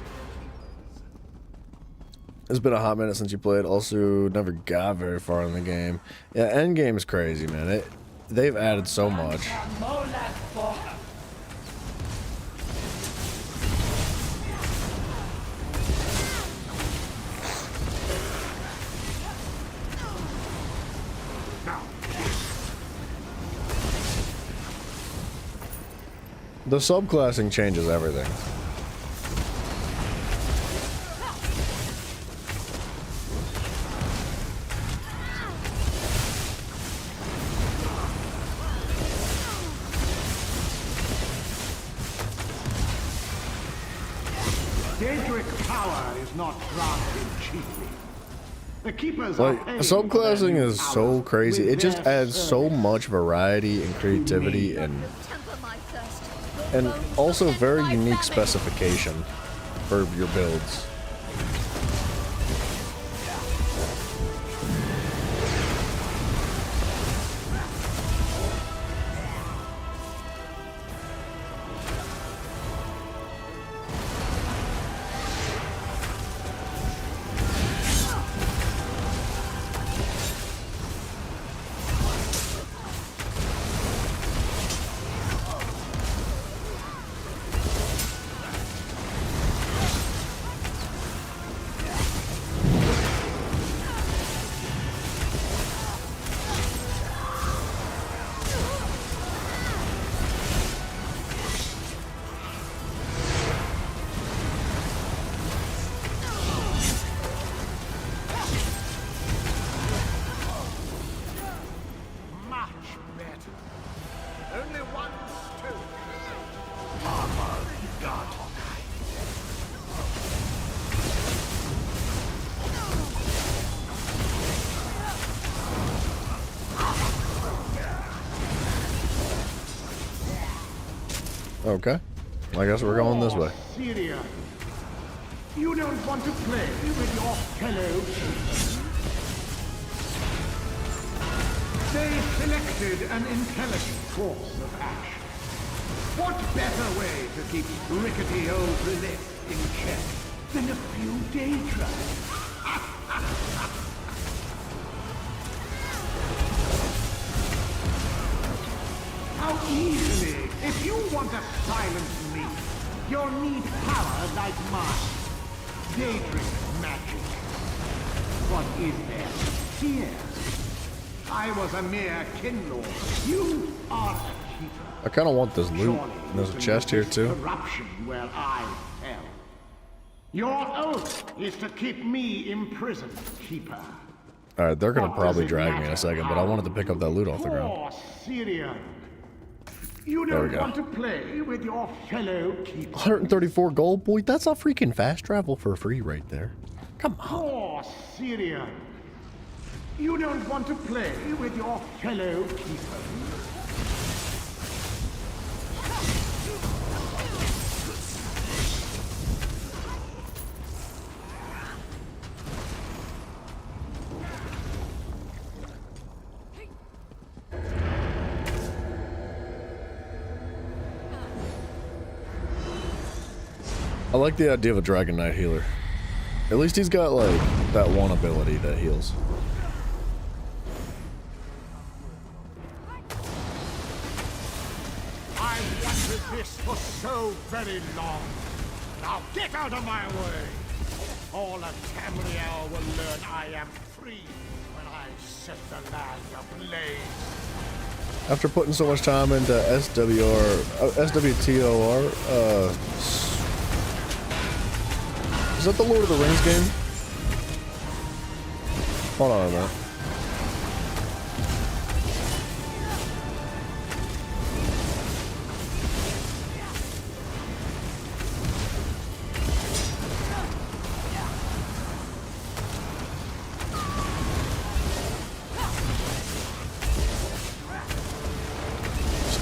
It's been a hot minute since you played. Also, never got very far in the game. Yeah, endgame is crazy, man. They've added so much. The subclassing changes everything. Daedric power is not granted cheaply. The keepers like, subclassing is so crazy. It just adds so much variety and creativity and also very unique specification for your builds. Only one stone. Armor God. Okay. I guess we're going this way. Syria. You don't want to play with your fellow. They selected an intelligent course of action. What better way to keep rickety old Lilith in check than a few daydreams? How easily, if you want to silence me, you'll need power like mine. Daedric magic. What is there to fear? I was a mere kinlord. You are a keeper. I kind of want this loot. There's a chest here too. Corruption where I fell. Your oath is to keep me imprisoned, keeper. All right, they're gonna probably drag me in a second, but I wanted to pick up that loot off the ground. Poor Syrian. You There we don't go. want to play with your fellow keeper. 134 gold, boy. That's a freaking fast travel for free right there. Come on. Poor Syrian. You don't want to play with your fellow keeper. I like the idea of a Dragon Knight healer. At least he's got, like, that one ability that heals. I wanted this for so very long. Now get out of my way. All of Tamriel will learn I am free when I set the land ablaze. After putting so much time into SWTOR, is that the Lord of the Rings game? Hold on a minute.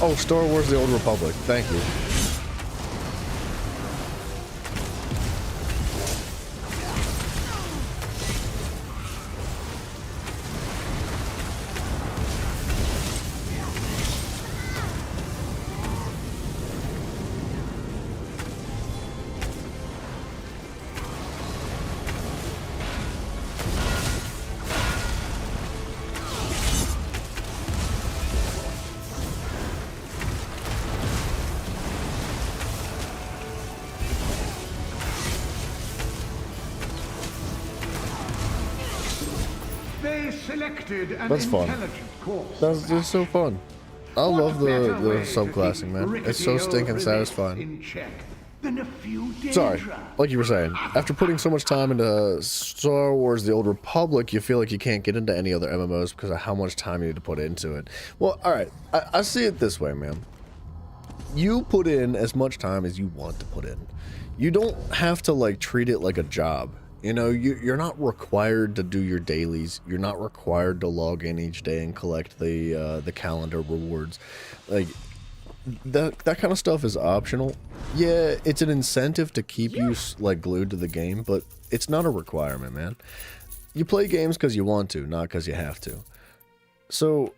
Oh, Star Wars The Old Republic. Thank you. That's fun. That's so fun. I love the subclassing, man. It's so stinking satisfying. Sorry, like you were saying, after putting so much time into Star Wars The Old Republic, you feel like you can't get into any other MMOs because of how much time you need to put into it. Well, alright, I see it this way, man. You put in as much time as you want to put in. You don't have to, like, treat it like a job. You know, you're not required to do your dailies. You're not required to log in each day and collect the calendar rewards. Like, that kind of stuff is optional. Yeah, it's an incentive to keep you, like, glued to the game, but it's not a requirement, man. You play games because you want to, not because you have to. So,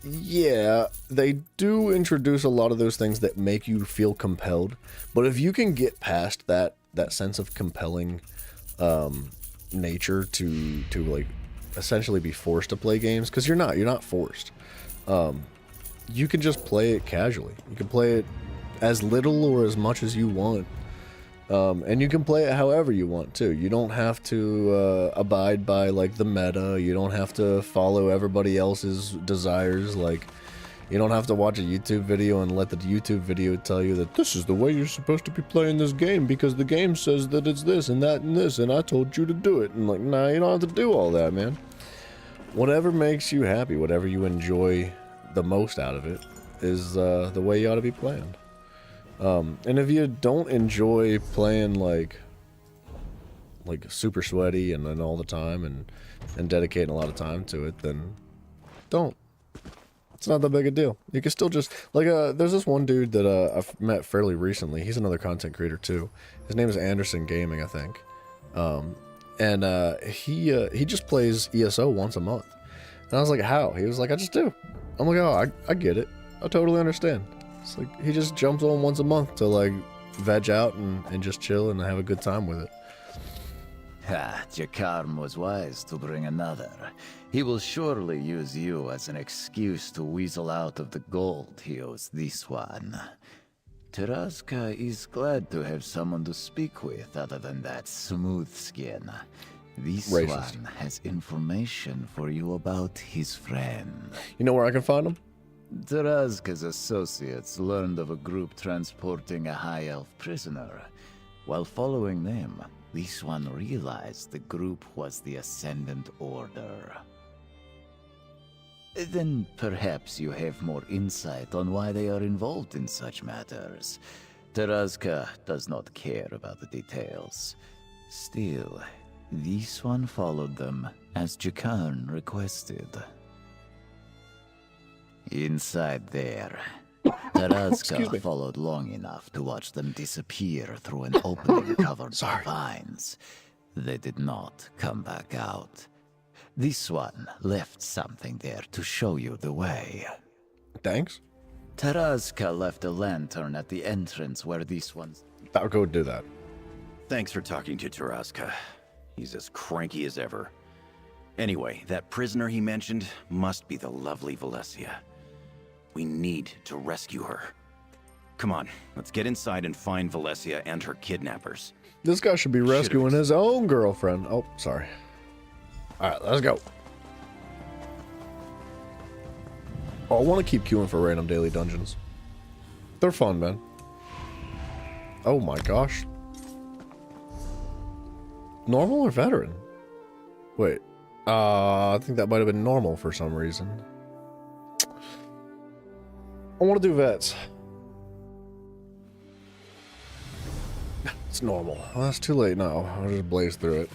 yeah, they do introduce a lot of those things that make you feel compelled, but if you can get past that sense of compelling nature to like essentially be forced to play games, because you're not forced. You can just play it casually. You can play it as little or as much as you want, and you can play it however you want too. You don't have to abide by like the meta. You don't have to follow everybody else's desires. Like, you don't have to watch a YouTube video and let the YouTube video tell you that this is the way you're supposed to be playing this game because the game says that it's this and that and this and I told you to do it. And like, nah, you don't have to do all that, man. Whatever makes you happy, whatever you enjoy the most out of it is the way you ought to be playing. And if you don't enjoy playing like super sweaty and all the time and dedicating a lot of time to it, then don't. It's not that big a deal. You can still just like there's this one dude that I've met fairly recently. He's another content creator too. His name is Anderson Gaming, I think. And he just plays ESO once a month. And I was like, how? He was like, I just do. I'm like, oh, I get it. I totally understand. It's like he just jumps on once a month to like veg out and just chill and have a good time with it. Ha, Jakarm was wise to bring another. He will surely use you as an excuse to weasel out of the gold he owes this one. Taraska is glad to have someone to speak with other than that smooth skin. This Racist. one has information for you about his friend. You know where I can find him? Taraska's associates learned of a group transporting a high elf prisoner. While following them, this one realized the group was the Ascendant Order. Then perhaps you have more insight on why they are involved in such matters. Taraska does not care about the details. Still, this one followed them as Jakarn requested. Inside there, Taraska followed long enough to watch them disappear through an opening covered by vines. They did not come back out. This one left something there to show you the way. Thanks. Taraska left a lantern at the entrance where these ones... I'll go do that. Thanks for talking to Taraska. He's as cranky as ever. Anyway, that prisoner he mentioned must be the lovely Valencia. We need to rescue her. Come on, let's get inside and find Valencia and her kidnappers. This guy should be rescuing his own girlfriend. Oh, sorry. Alright, let's go. Oh, I want to keep queuing for random daily dungeons. They're fun, man. Oh my gosh. Normal or veteran? Wait. I think that might have been normal for some reason. I want to do vets. It's normal. Well, that's too late now. I'll just blaze through it.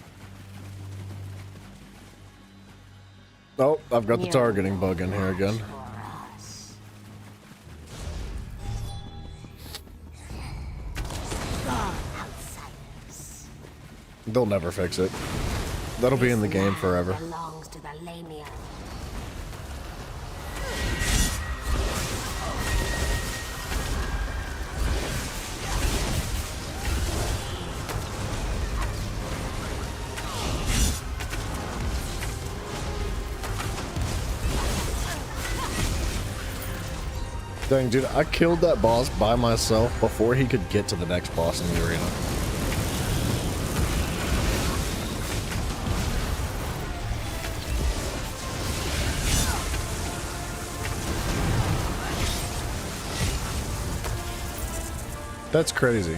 Oh, I've got the targeting bug in here again. They'll never fix it. That'll be in the game forever. Belongs to the Lamia. Dang, dude, I killed that boss by myself before he could get to the next boss in the arena. That's crazy.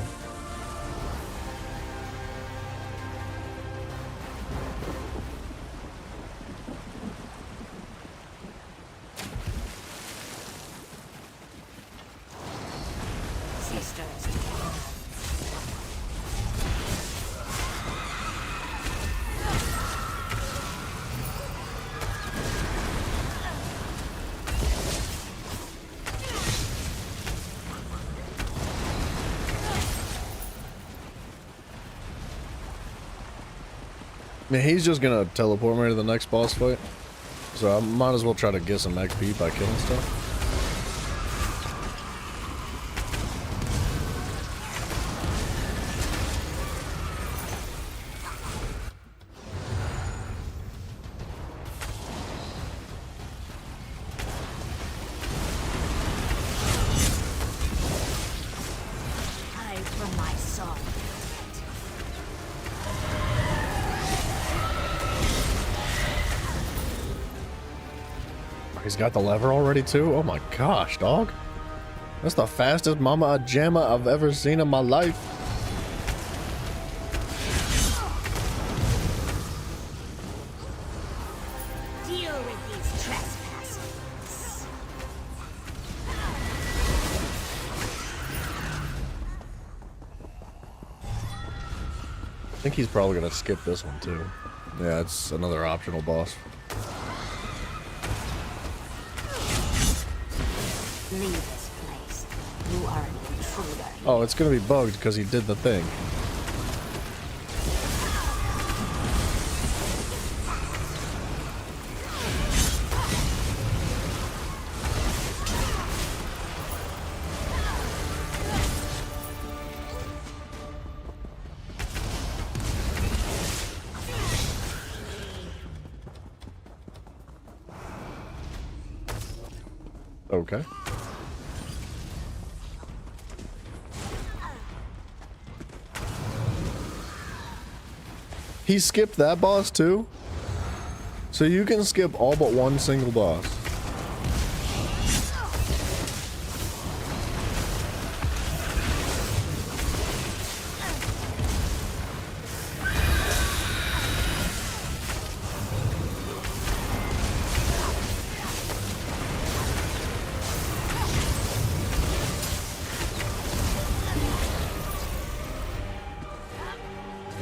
I mean, he's just gonna teleport me to the next boss fight. So I might as well try to get some XP by killing stuff. Hide from my son. He's got the lever already too? Oh my gosh, dog. That's the fastest mama jamma I've ever seen in my life. Deal with these trespassers. think he's probably gonna skip this one too. Yeah, it's another optional boss. Leave this place. You are an intruder. Oh, it's gonna be bugged because he did the thing. Okay. He skipped that boss too? So you can skip all but one single boss.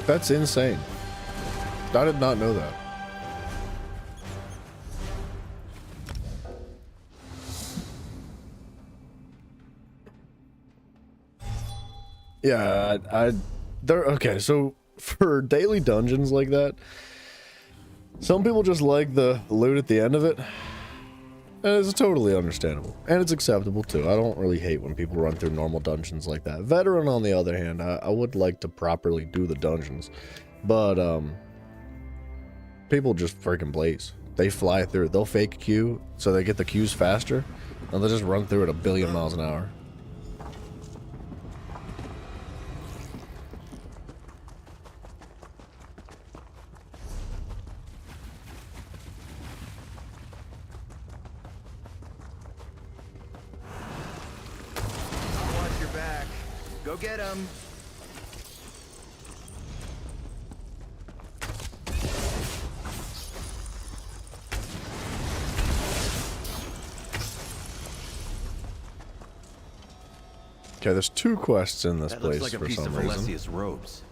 That's insane. I did not know that. Yeah, okay, so for daily dungeons like that, some people just like the loot at the end of it. And it's totally understandable. And it's acceptable too. I don't really hate when people run through normal dungeons like that. Veteran, on the other hand, I would like to properly do the dungeons. But, people just freaking blaze. They fly through. They'll fake queue so they get the queues faster. And they'll just run through at 1 billion miles an hour. Watch your back. Go get him. Okay, there's 2 quests in this That place looks like a for piece some of reason. Valesia's robes.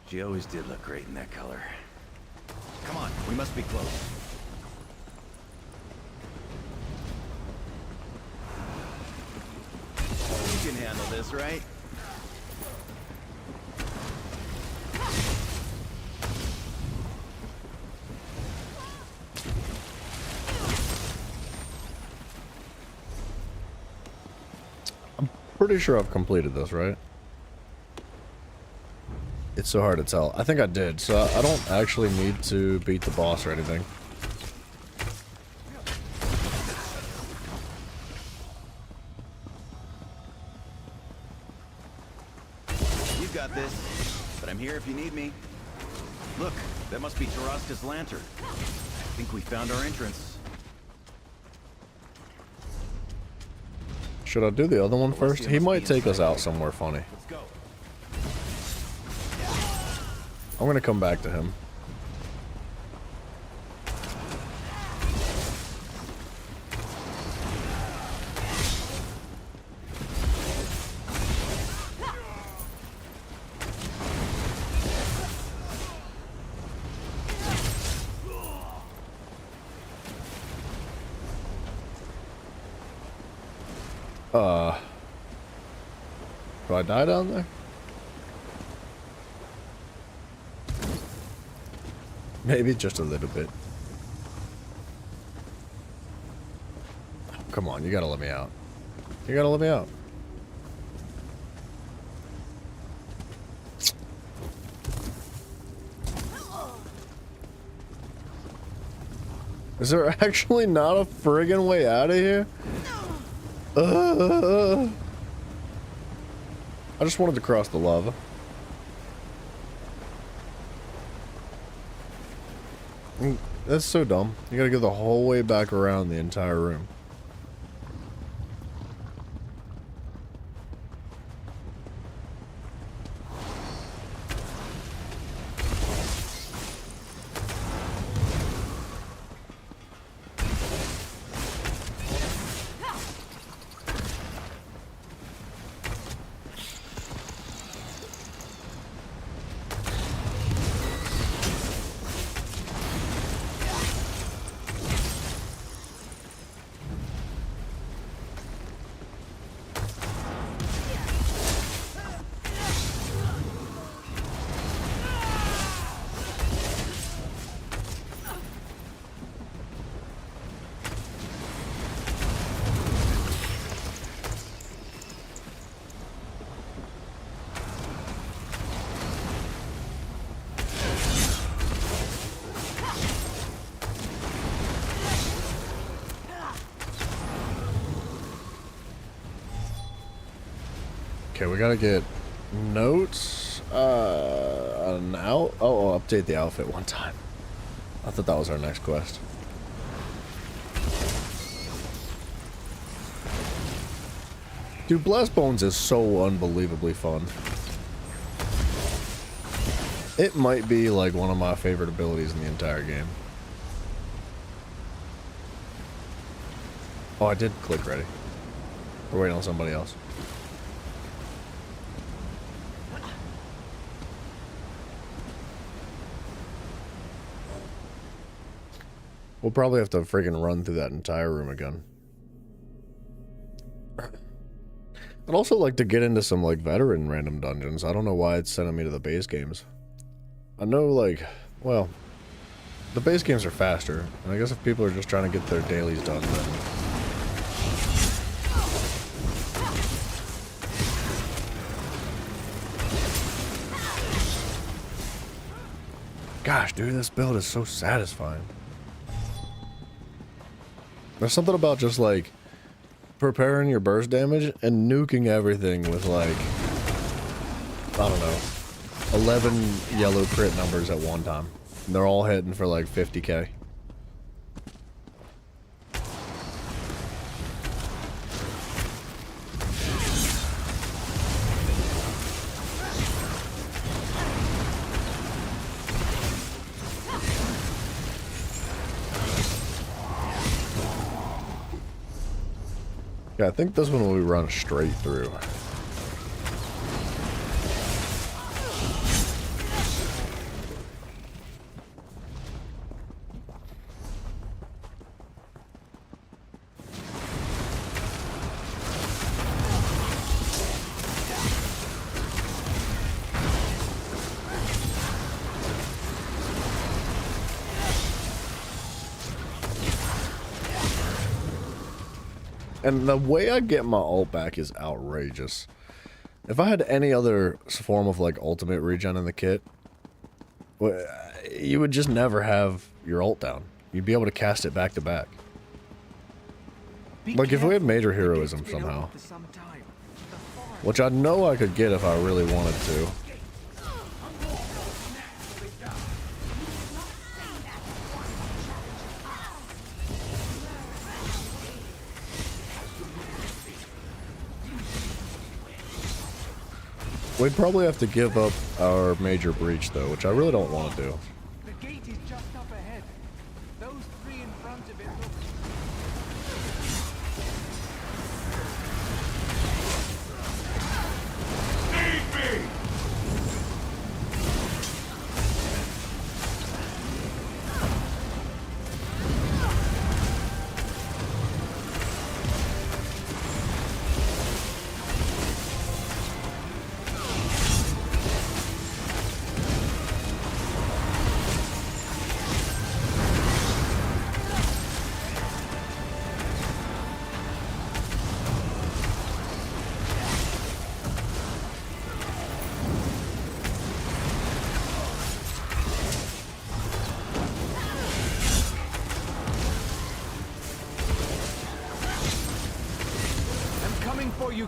She always did look great in that color. Come on, we must be close. You can handle this, right? Pretty sure I've completed this, right? It's so hard to tell. I think I did, so I don't actually need to beat the boss or anything. You've got this, but I'm here if you need me. Look, that must be Taraska's lantern. I think we found our entrance. Should I do the other one first? He might take us out somewhere funny. Let's go. I'm gonna come back to him. Do I die down there? Maybe just a little bit. Come on, you gotta let me out. You gotta let me out. Is there actually not a friggin' way out of here? I just wanted to cross the lava. That's so dumb. You gotta go the whole way back around the entire room. Okay, we gotta get notes. Update the outfit one time. I thought that was our next quest. Dude, Blast Bones is so unbelievably fun. It might be like one of my favorite abilities in the entire game. Oh, I did click ready. We're waiting on somebody else. We'll probably have to freaking run through that entire room again. I'd also like to get into some, like, veteran random dungeons. I don't know why it's sending me to the base games. I know, like, well, the base games are faster. And I guess if people are just trying to get their dailies done, then... Gosh, dude, this build is so satisfying. There's something about just, like, preparing your burst damage and nuking everything with, like, I don't know, 11 yellow crit numbers at one time. And they're all hitting for like 50k. Yeah, I think this one will be run straight through. And the way I get my ult back is outrageous. If I had any other form of like ultimate regen in the kit, you would just never have your ult down. You'd be able to cast it back to back. Like if we had major heroism somehow. Which I know I could get if I really wanted to. We'd probably have to give up our major breach though, which I really don't want to do. The gate is just up ahead. Those three in front of it look... Need me!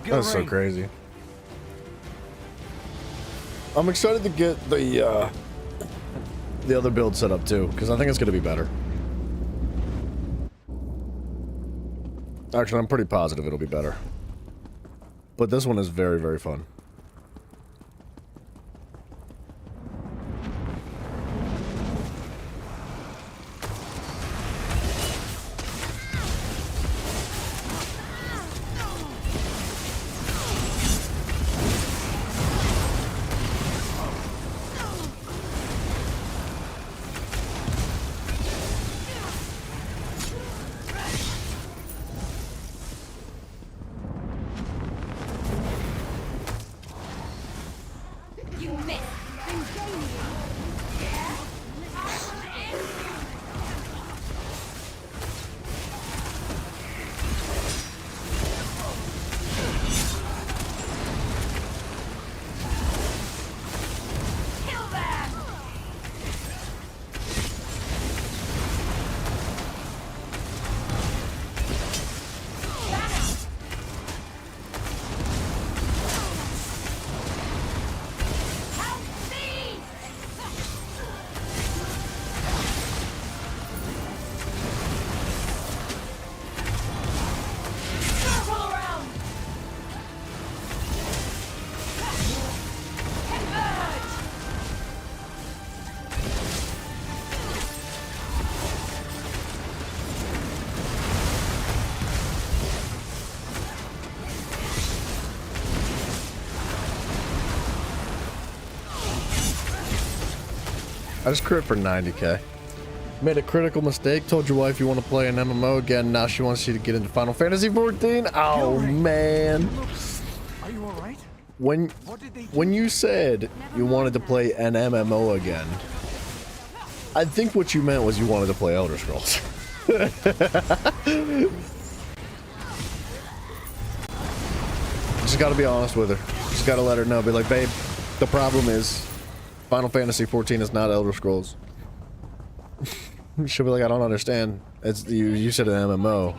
That's so crazy. I'm excited to get the other build set up too, because I think it's going to be better. Actually, I'm pretty positive it'll be better. But this one is very, very fun. I just crit for 90k. Made a critical mistake. Told your wife you want to play an MMO again. Now she wants you to get into Final Fantasy 14. Oh man. Are you all right? When you said you wanted to play an MMO again, I think what you meant was you wanted to play Elder Scrolls. Just gotta be honest with her. Just gotta let her know. Be like, babe, the problem is Final Fantasy 14 is not Elder Scrolls. She'll be like, I don't understand. It's you said an MMO.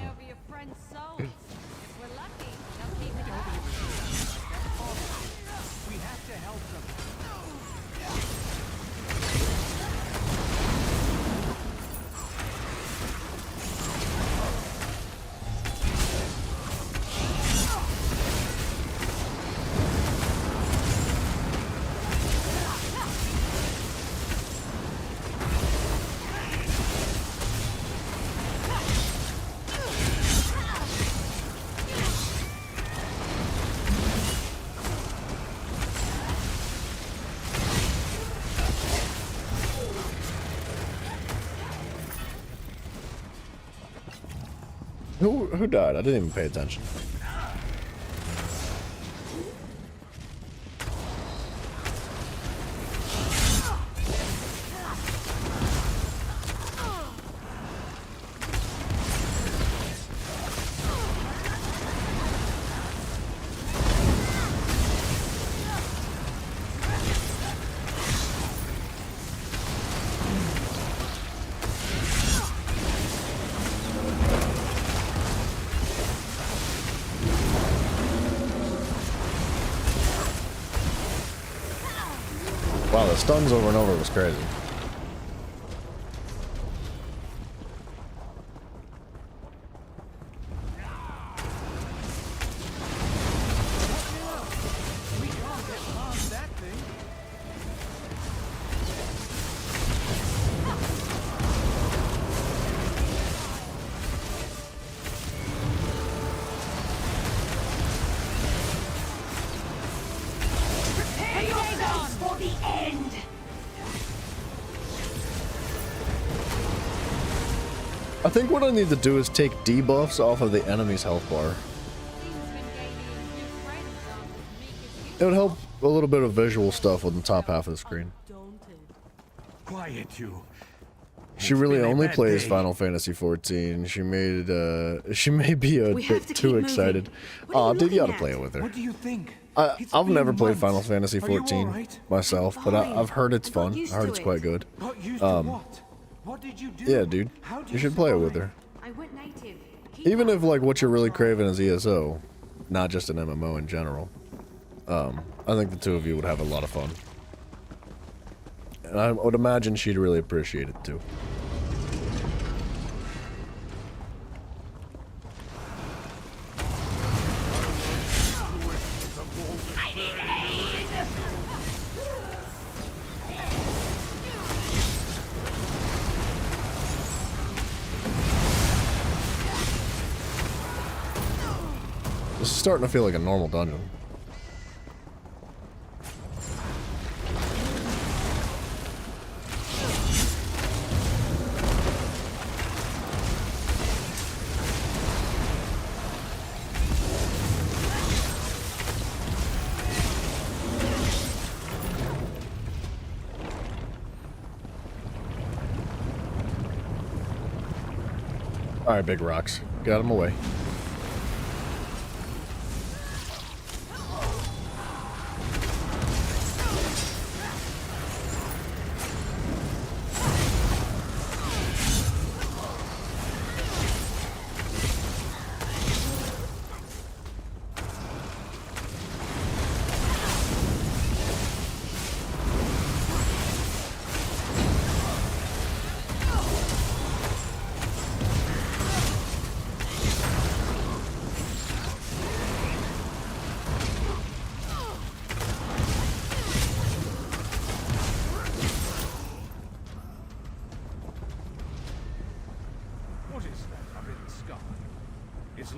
Who died? I didn't even pay attention. Wow, the stuns over and over was crazy. I think what I need to do is take debuffs off of the enemy's health bar. It would help a little bit of visual stuff on the top half of the screen. Quiet you. She really only plays Final Fantasy 14. She may be a bit too excited. Aw, dude, you ought to play it with her. What do you think? I've never played Final Fantasy 14 myself, but I've heard it's fun. I heard it's quite good. What did you do? Yeah, dude, you should play it with her. Even if like what you're really craving is ESO, not just an MMO in general. I think the two of you would have a lot of fun. And I would imagine she'd really appreciate it too. This is starting to feel like a normal dungeon. Alright, big rocks. Get out of my way.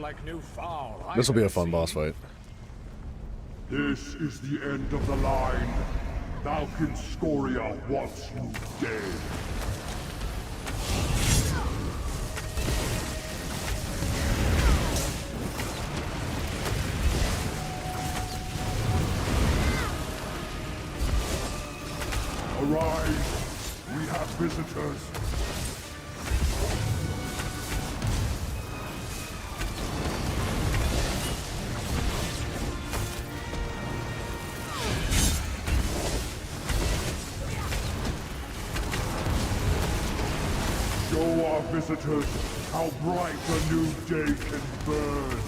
Like new foul. This will be a fun boss fight. This is the end of the line. Falcon Scoria wants you dead. Arise! We have visitors! Show our visitors how bright a new day can burn!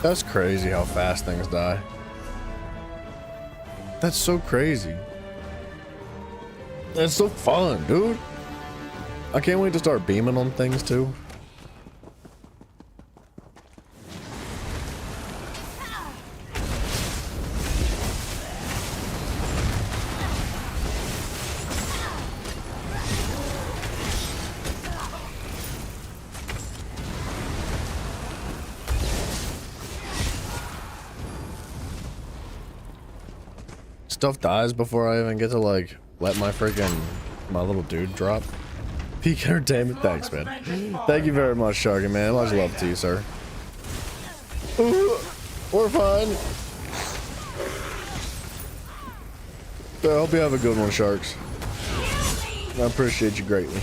That's crazy how fast things die. That's so crazy. That's so fun, dude. I can't wait to start beaming on things too. Stuff dies before I even get to like let my little dude drop. Peak entertainment, thanks man. Thank you very much, Sharky man. Much love to you, sir. Ooh, we're fine. I hope you have a good one, Sharks. I appreciate you greatly.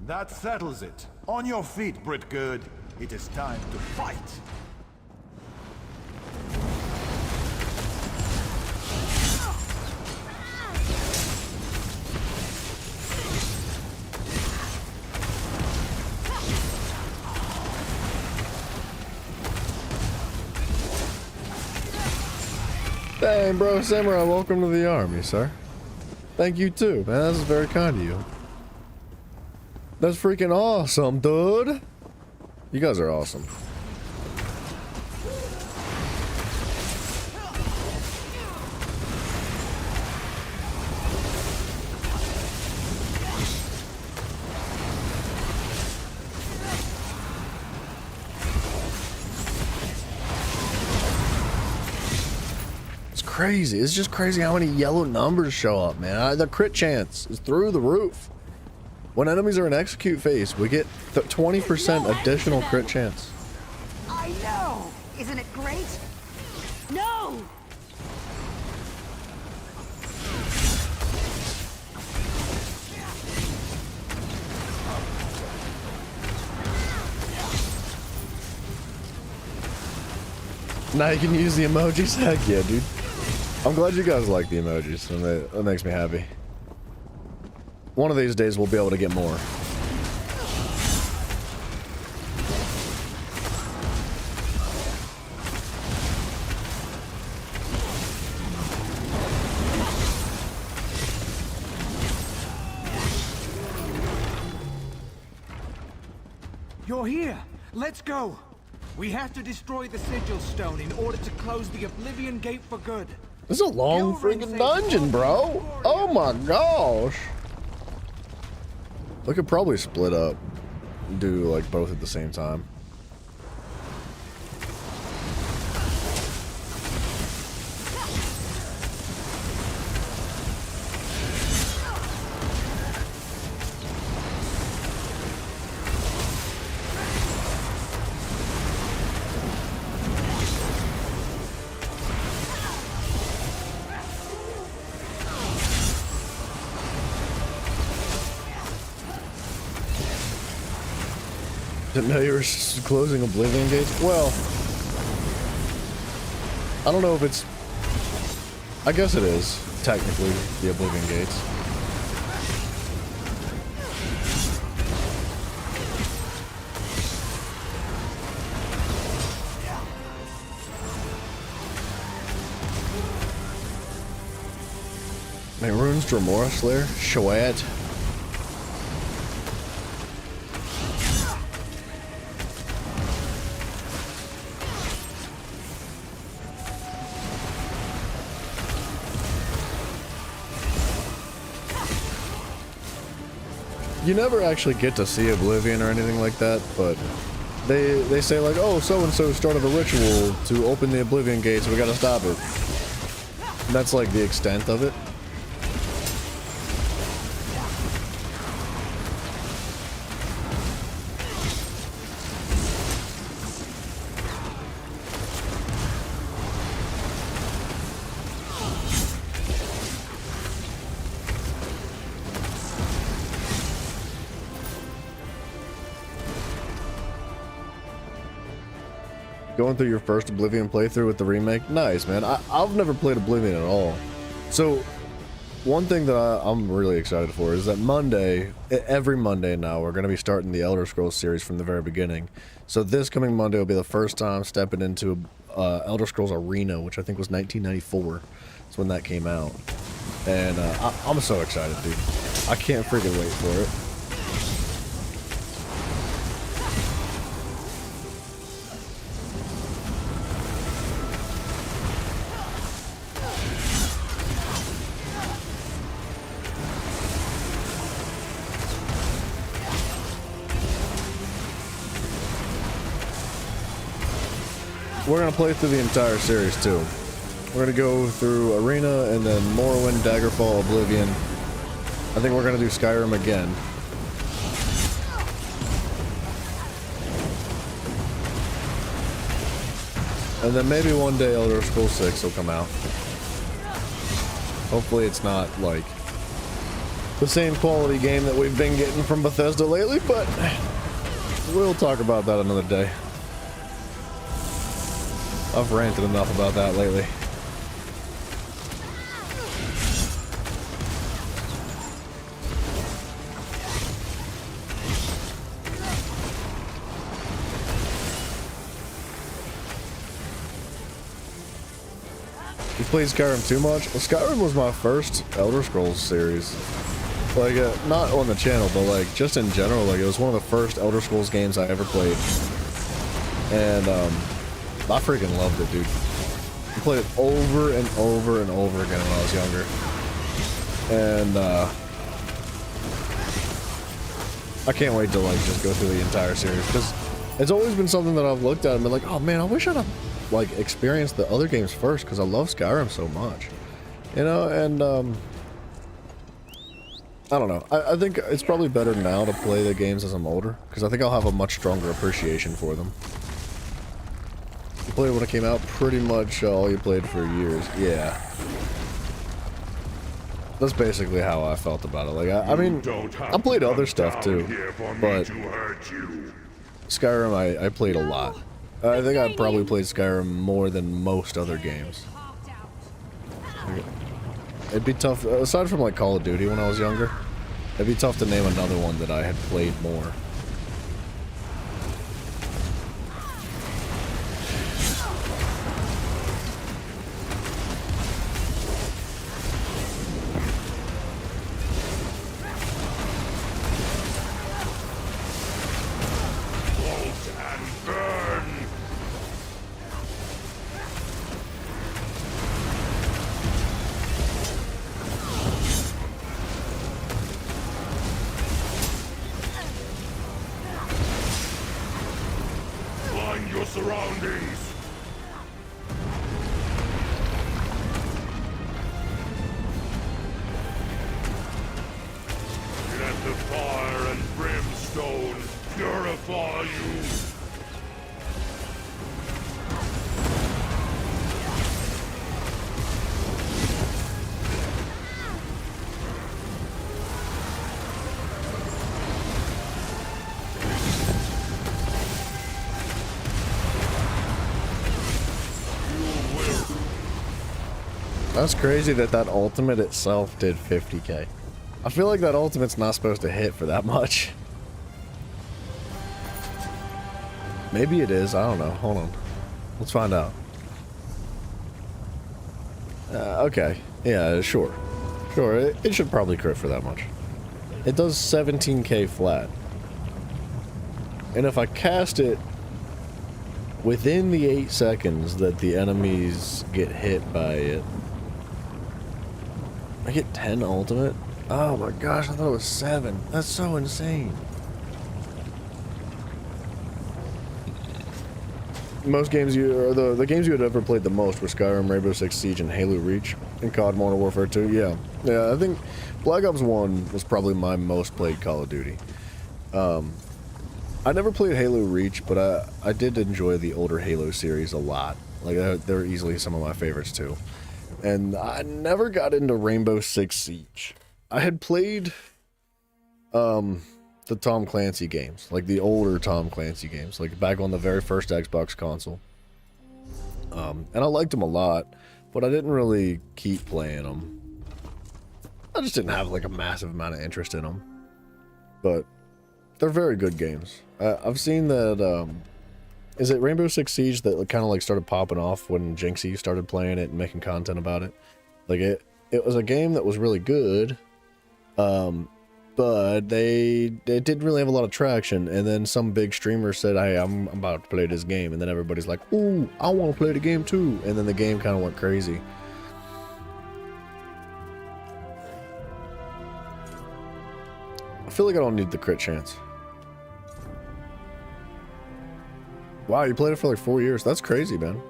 That settles it. On your feet, Britgerd. It is time to fight. Dang, bro, Samurai, welcome to the army, sir. Thank you too, man. That's very kind of you. That's freaking awesome, dude. You guys are awesome. It's crazy. It's just crazy how many yellow numbers show up, man. The crit chance is through the roof. When enemies are in execute phase, we get 20% additional crit chance. I know! Isn't it great? No! Now you can use the emojis? Heck yeah, dude. I'm glad you guys like the emojis. That makes me happy. One of these days we'll be able to get more. You're here. Let's go. We have to destroy the sigil stone in order to close the Oblivion Gate for good. This is a long freaking dungeon, bro. Oh my gosh. We could probably split up and do like both at the same time. Didn't know you were closing Oblivion gates? Well, I don't know if it's... I guess it is, technically, the Oblivion gates. My runes Dremora Slayer? Shawat. you never actually get to see Oblivion or anything like that, but they say like, oh, so-and-so started a ritual to open the Oblivion gates, we gotta stop it. And that's like the extent of it. Going through your first Oblivion playthrough with the remake? Nice, man. I've never played Oblivion at all. So, one thing that I'm really excited for is that Monday, every Monday now, we're going to be starting the Elder Scrolls series from the very beginning. So this coming Monday will be the first time stepping into Elder Scrolls Arena, which I think was 1994. That's when that came out. And I'm so excited, dude. I can't freaking wait for it. We're going to play through the entire series, too. We're going to go through Arena, and then Morrowind, Daggerfall, Oblivion. I think we're going to do Skyrim again. And then maybe one day Elder Scrolls 6 will come out. Hopefully it's not, like, the same quality game that we've been getting from Bethesda lately, but we'll talk about that another day. I've ranted enough about that lately. You played Skyrim too much? Well, Skyrim was my first Elder Scrolls series. Like, not on the channel, but like, just in general, like, it was one of the first Elder Scrolls games I ever played. And, I freaking loved it, dude. I played it over and over and over again when I was younger. And, I can't wait to, like, just go through the entire series, because it's always been something that I've looked at and been like, oh man, I wish I'd have, like, experienced the other games first, because I love Skyrim so much. You know, and, I don't know. I think it's probably better now to play the games as I'm older, because I think I'll have a much stronger appreciation for them. You played when it came out, pretty much all you played for years. Yeah. That's basically how I felt about it. Like, I mean, I played other stuff too, but Skyrim I played a lot. I think I probably played Skyrim more than most other games. It'd be tough, aside from like Call of Duty when I was younger, it'd be tough to name another one that I had played more. Surroundings! Let the fire and brimstone purify you! That's crazy that that ultimate itself did 50k. I feel like that ultimate's not supposed to hit for that much. Maybe it is, I don't know. Hold on. Let's find out. Okay. Yeah, sure. Sure, it should probably crit for that much. It does 17k flat. And if I cast it within the 8 seconds that the enemies get hit by it, I get 10 ultimate? Oh my gosh, I thought it was 7. That's so insane. Most games the games you had ever played the most were Skyrim, Rainbow Six Siege, and Halo Reach, and COD Modern Warfare 2. Yeah, I think Black Ops 1 was probably my most played Call of Duty. I never played Halo Reach, but I did enjoy the older Halo series a lot. Like, they're easily some of my favorites too. And I never got into Rainbow Six Siege. I had played the Tom Clancy games, like the older Tom Clancy games, like back on the very first Xbox console. And I liked them a lot, but I didn't really keep playing them. I just didn't have like a massive amount of interest in them. But they're very good games. I've seen that, is it Rainbow Six Siege that kind of like started popping off when Jinxie started playing it and making content about it? Like it was a game that was really good, but they didn't really have a lot of traction, and then some big streamer said, hey, I'm about to play this game, and then everybody's like, ooh, I want to play the game too, and then the game kind of went crazy. I feel like I don't need the crit chance. Wow, you played it for like 4 years. That's crazy, man.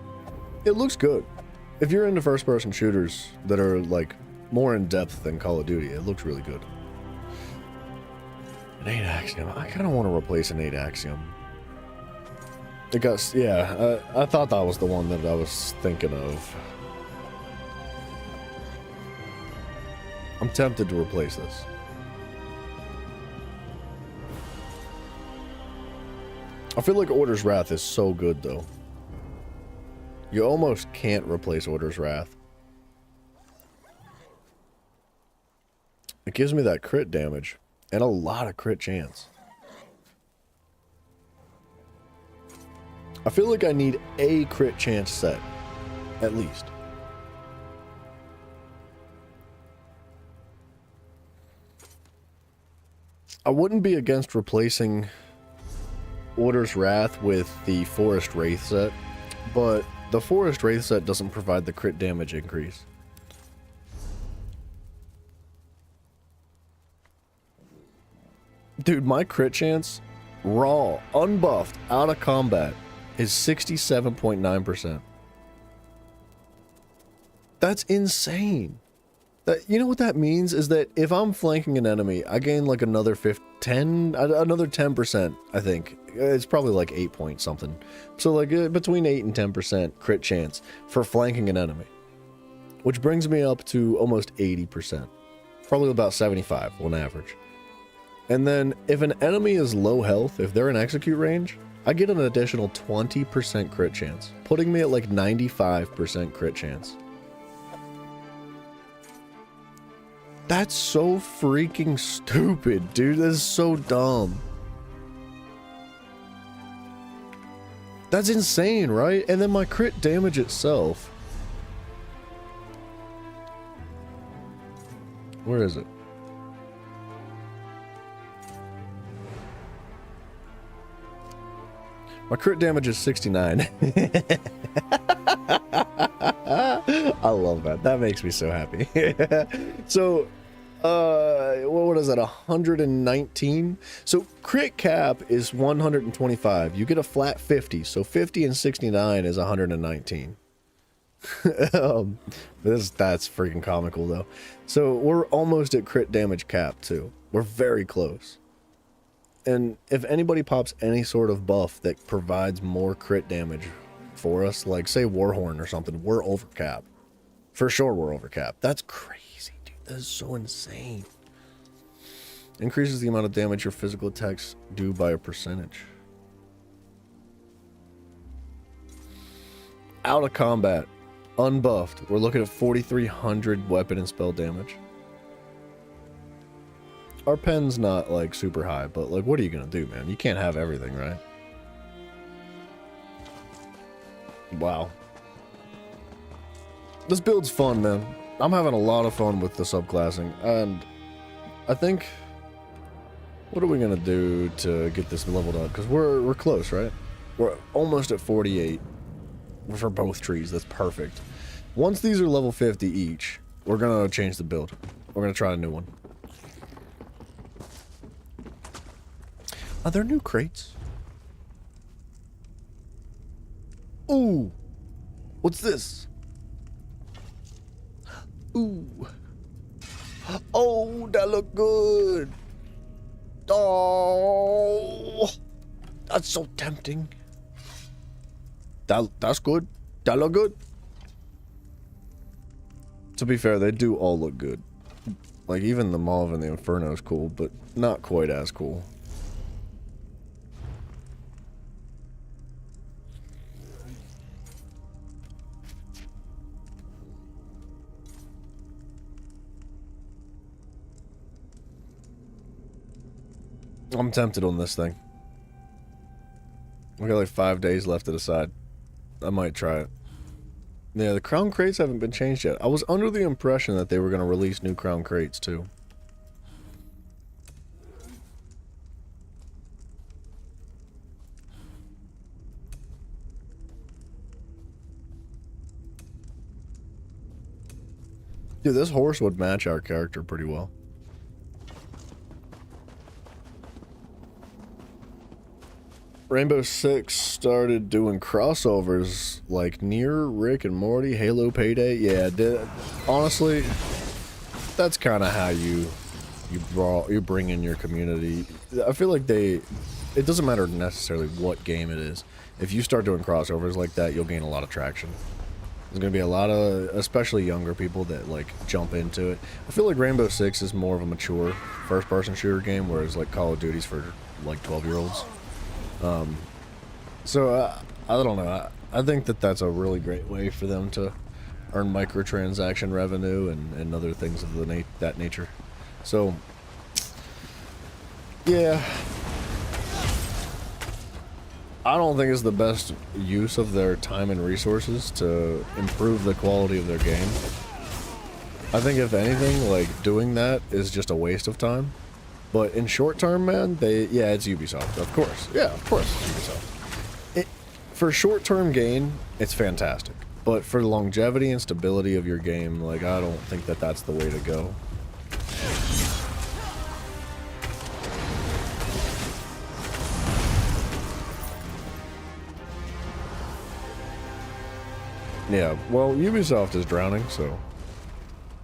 It looks good. If you're into first-person shooters that are like more in depth than Call of Duty, it looks really good. An 8 Axiom. I kind of want to replace an 8 Axiom. It got, yeah, I thought that was the one that I was thinking of. I'm tempted to replace this. I feel like Order's Wrath is so good, though. You almost can't replace Order's Wrath. It gives me that crit damage, and a lot of crit chance. I feel like I need a crit chance set, at least. I wouldn't be against replacing Order's Wrath with the Forest Wraith set, but the Forest Wraith set doesn't provide the crit damage increase. Dude, my crit chance, raw, unbuffed, out of combat, is 67.9%. That's insane. You know what that means is that if I'm flanking an enemy, I gain like another 10%, I think. It's probably like 8 point something. So like between 8 and 10% crit chance for flanking an enemy, which brings me up to almost 80%. Probably about 75 on average. And then if an enemy is low health, if they're in execute range, I get an additional 20% crit chance, putting me at like 95% crit chance. That's so freaking stupid, dude. That is so dumb. That's insane, right? And then my crit damage itself. Where is it? My crit damage is 69. I love that. That makes me so happy. So, what is that, 119? So, crit cap is 125. You get a flat 50. So, 50 and 69 is 119. That's freaking comical, though. So, we're almost at crit damage cap, too. We're very close. And if anybody pops any sort of buff that provides more crit damage for us, like say Warhorn or something, we're over cap. For sure we're over cap. That's crazy, dude. That is so insane. Increases the amount of damage your physical attacks do by a percentage. Out of combat, unbuffed, we're looking at 4,300 weapon and spell damage. Our pen's not like super high, but like what are you gonna do, man? You can't have everything, right? Wow. This build's fun, man. I'm having a lot of fun with the subclassing, and I think, what are we gonna do to get this leveled up? Because we're close, right? We're almost at 48 for both trees. That's perfect. Once these are level 50 each, we're gonna change the build. We're gonna try a new one. Are there new crates? Ooh. What's this? Ooh. Oh, that look good. Oh, that's so tempting. That's good. That look good. To be fair, they do all look good. Like, even the Mauve and the Inferno is cool, but not quite as cool. I'm tempted on this thing. We got like 5 days left to decide. I might try it. Yeah, the crown crates haven't been changed yet. I was under the impression that they were going to release new crown crates too. Dude, this horse would match our character pretty well. Rainbow Six started doing crossovers like Nier, Rick and Morty, Halo Payday. Yeah, honestly, that's kind of how you bring in your community. I feel like it doesn't matter necessarily what game it is. If you start doing crossovers like that, you'll gain a lot of traction. There's gonna be a lot of, especially younger people that like jump into it. I feel like Rainbow Six is more of a mature first-person shooter game, whereas like Call of Duty's for like 12-year-olds. So I don't know. I think that that's a really great way for them to earn microtransaction revenue and other things of that nature. So yeah, I don't think it's the best use of their time and resources to improve the quality of their game. I think if anything, like doing that is just a waste of time. But in short term, man, yeah, it's Ubisoft, of course. Yeah, of course it's Ubisoft. For short term gain, it's fantastic. But for the longevity and stability of your game, like, I don't think that that's the way to go. Yeah, well, Ubisoft is drowning, so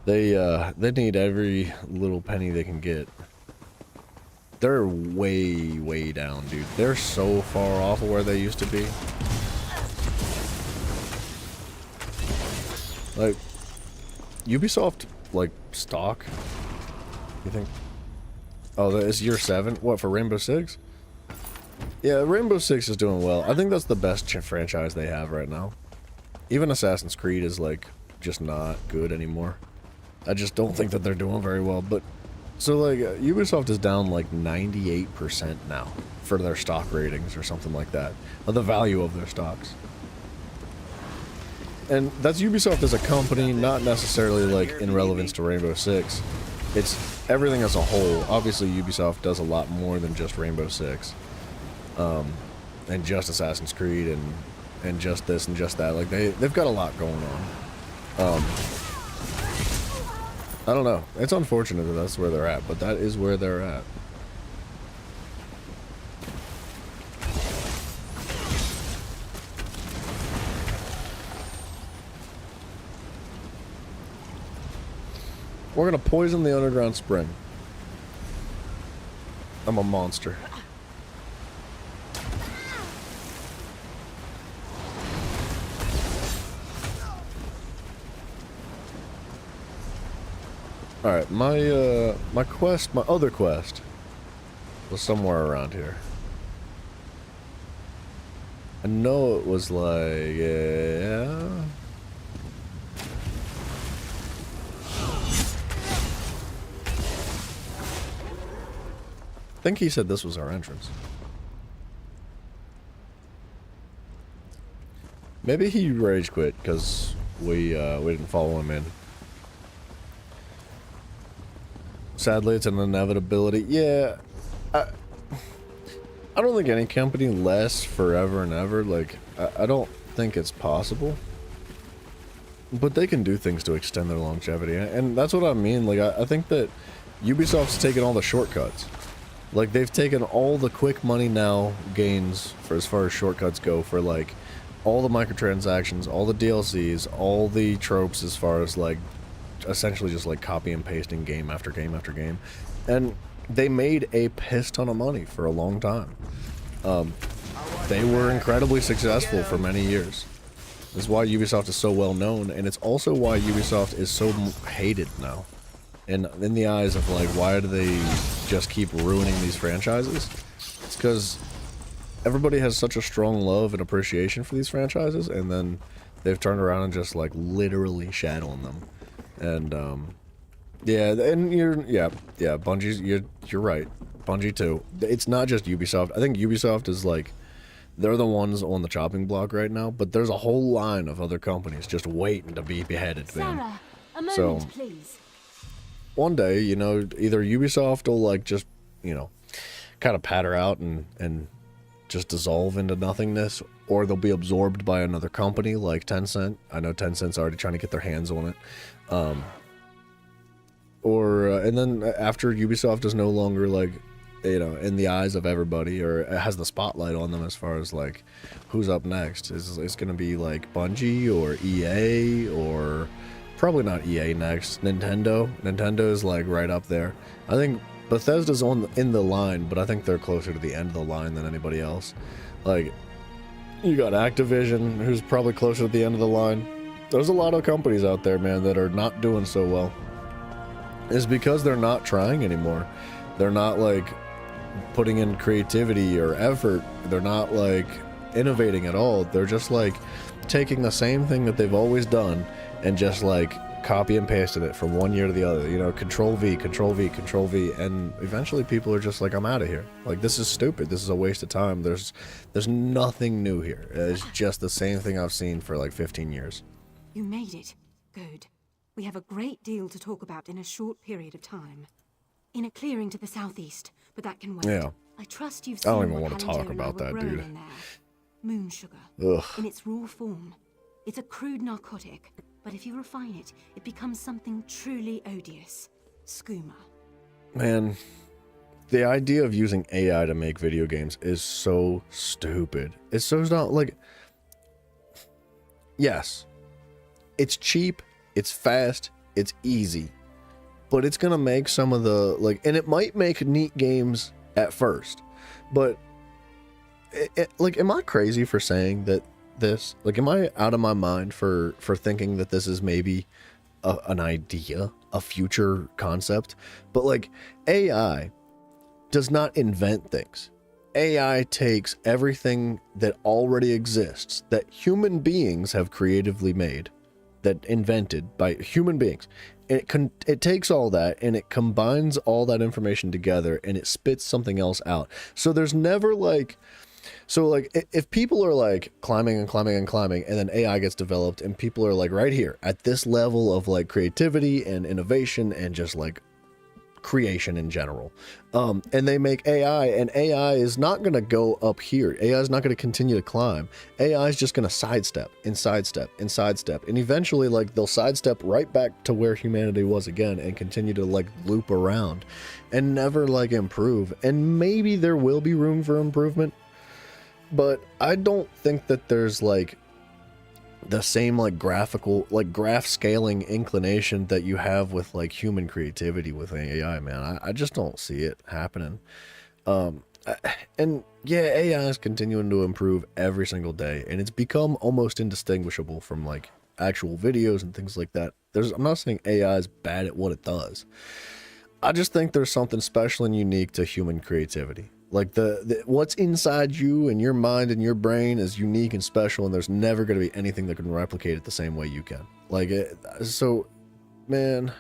they need every little penny they can get. They're way, way down, dude. They're so far off of where they used to be. Like, Ubisoft, like, stock? You think? Oh, it's year 7? What, for Rainbow Six? Yeah, Rainbow Six is doing well. I think that's the best franchise they have right now. Even Assassin's Creed is, like, just not good anymore. I just don't think that they're doing very well, but... So, like, Ubisoft is down, like, 98% now for their stock ratings or something like that. Of the value of their stocks. And that's Ubisoft as a company, not necessarily, like, in relevance to Rainbow Six. It's everything as a whole. Obviously, Ubisoft does a lot more than just Rainbow Six. And just Assassin's Creed and just this and just that. Like, they've got a lot going on. I don't know. It's unfortunate that that's where they're at, but that is where they're at. We're gonna poison the underground spring. I'm a monster. Alright, my quest, my other quest was somewhere around here. I know it was like, yeah. I think he said this was our entrance. Maybe he rage quit because we didn't follow him in. Sadly, it's an inevitability. Yeah, I don't think any company lasts forever and ever. Like, I don't think it's possible. But they can do things to extend their longevity, and that's what I mean. Like, I think that Ubisoft's taking all the shortcuts. Like, they've taken all the quick money now gains for as far as shortcuts go for, like, all the microtransactions, all the DLCs, all the tropes as far as, like, essentially just, like, copy and pasting game after game after game. And they made a piss ton of money for a long time. They were incredibly successful for many years. This is why Ubisoft is so well known, and it's also why Ubisoft is so hated now. And in the eyes of, like, why do they just keep ruining these franchises? It's because everybody has such a strong love and appreciation for these franchises, and then they've turned around and just, like, literally shat on them. And, yeah, and Bungie's, you're right. Bungie, too. It's not just Ubisoft. I think Ubisoft is, like, they're the ones on the chopping block right now, but there's a whole line of other companies just waiting to be beheaded, man. Sarah, a moment, please. One day, you know, either Ubisoft will, like, just, you know, kind of patter out and just dissolve into nothingness, or they'll be absorbed by another company like Tencent. I know Tencent's already trying to get their hands on it. And then after Ubisoft is no longer, like, you know, in the eyes of everybody, or it has the spotlight on them as far as, like, who's up next. It's going to be, like, Bungie or EA, or probably not EA next. Nintendo. Nintendo is, like, right up there. I think Bethesda's in the line, but I think they're closer to the end of the line than anybody else. Like, you got Activision, who's probably closer to the end of the line. There's a lot of companies out there, man, that are not doing so well. It's because they're not trying anymore. They're not, like, putting in creativity or effort. They're not, like, innovating at all. They're just, like, taking the same thing that they've always done and just, like, copy and pasting it from one year to the other. You know, Control V, Control V, Control V, and eventually people are just like, I'm out of here. Like, this is stupid. This is a waste of time. There's nothing new here. It's just the same thing I've seen for, like, 15 years. You made it. Good. We have a great deal to talk about in a short period of time. In a clearing to the southeast, but that can wait. Yeah. I trust you've I don't seen even what want to Palantir talk and I about were that, growing dude. in there. Moon sugar. Ugh. In its raw form. It's a crude narcotic, but if you refine it, it becomes something truly odious. Skooma. Man, the idea of using AI to make video games is so stupid. It's so not, like... Yes. It's cheap, it's fast, it's easy. But it's gonna make some of the, like... And it might make neat games at first. But... like, am I crazy for saying that this? Like, am I out of my mind for thinking that this is maybe an idea, a future concept? But, like, AI does not invent things. AI takes everything that already exists, that human beings have creatively made, that invented by human beings. And it takes all that and it combines all that information together and it spits something else out. So there's never, like... So, like, if people are, like, climbing and climbing and climbing, and then AI gets developed, and people are, like, right here, at this level of, like, creativity and innovation and just, like, creation in general, and they make AI, and AI is not going to go up here. AI is not going to continue to climb. AI is just going to sidestep and sidestep and sidestep, and eventually, like, they'll sidestep right back to where humanity was again and continue to, like, loop around and never, like, improve. And maybe there will be room for improvement, but I don't think that there's, like, the same, like, graphical, like, graph scaling inclination that you have with, like, human creativity with AI, man. I just don't see it happening. And yeah, AI is continuing to improve every single day, and it's become almost indistinguishable from, like, actual videos and things like that. I'm not saying AI is bad at what it does. I just think there's something special and unique to human creativity. Like, the what's inside you and your mind and your brain is unique and special, and there's never going to be anything that can replicate it the same way you can. Like, so, man,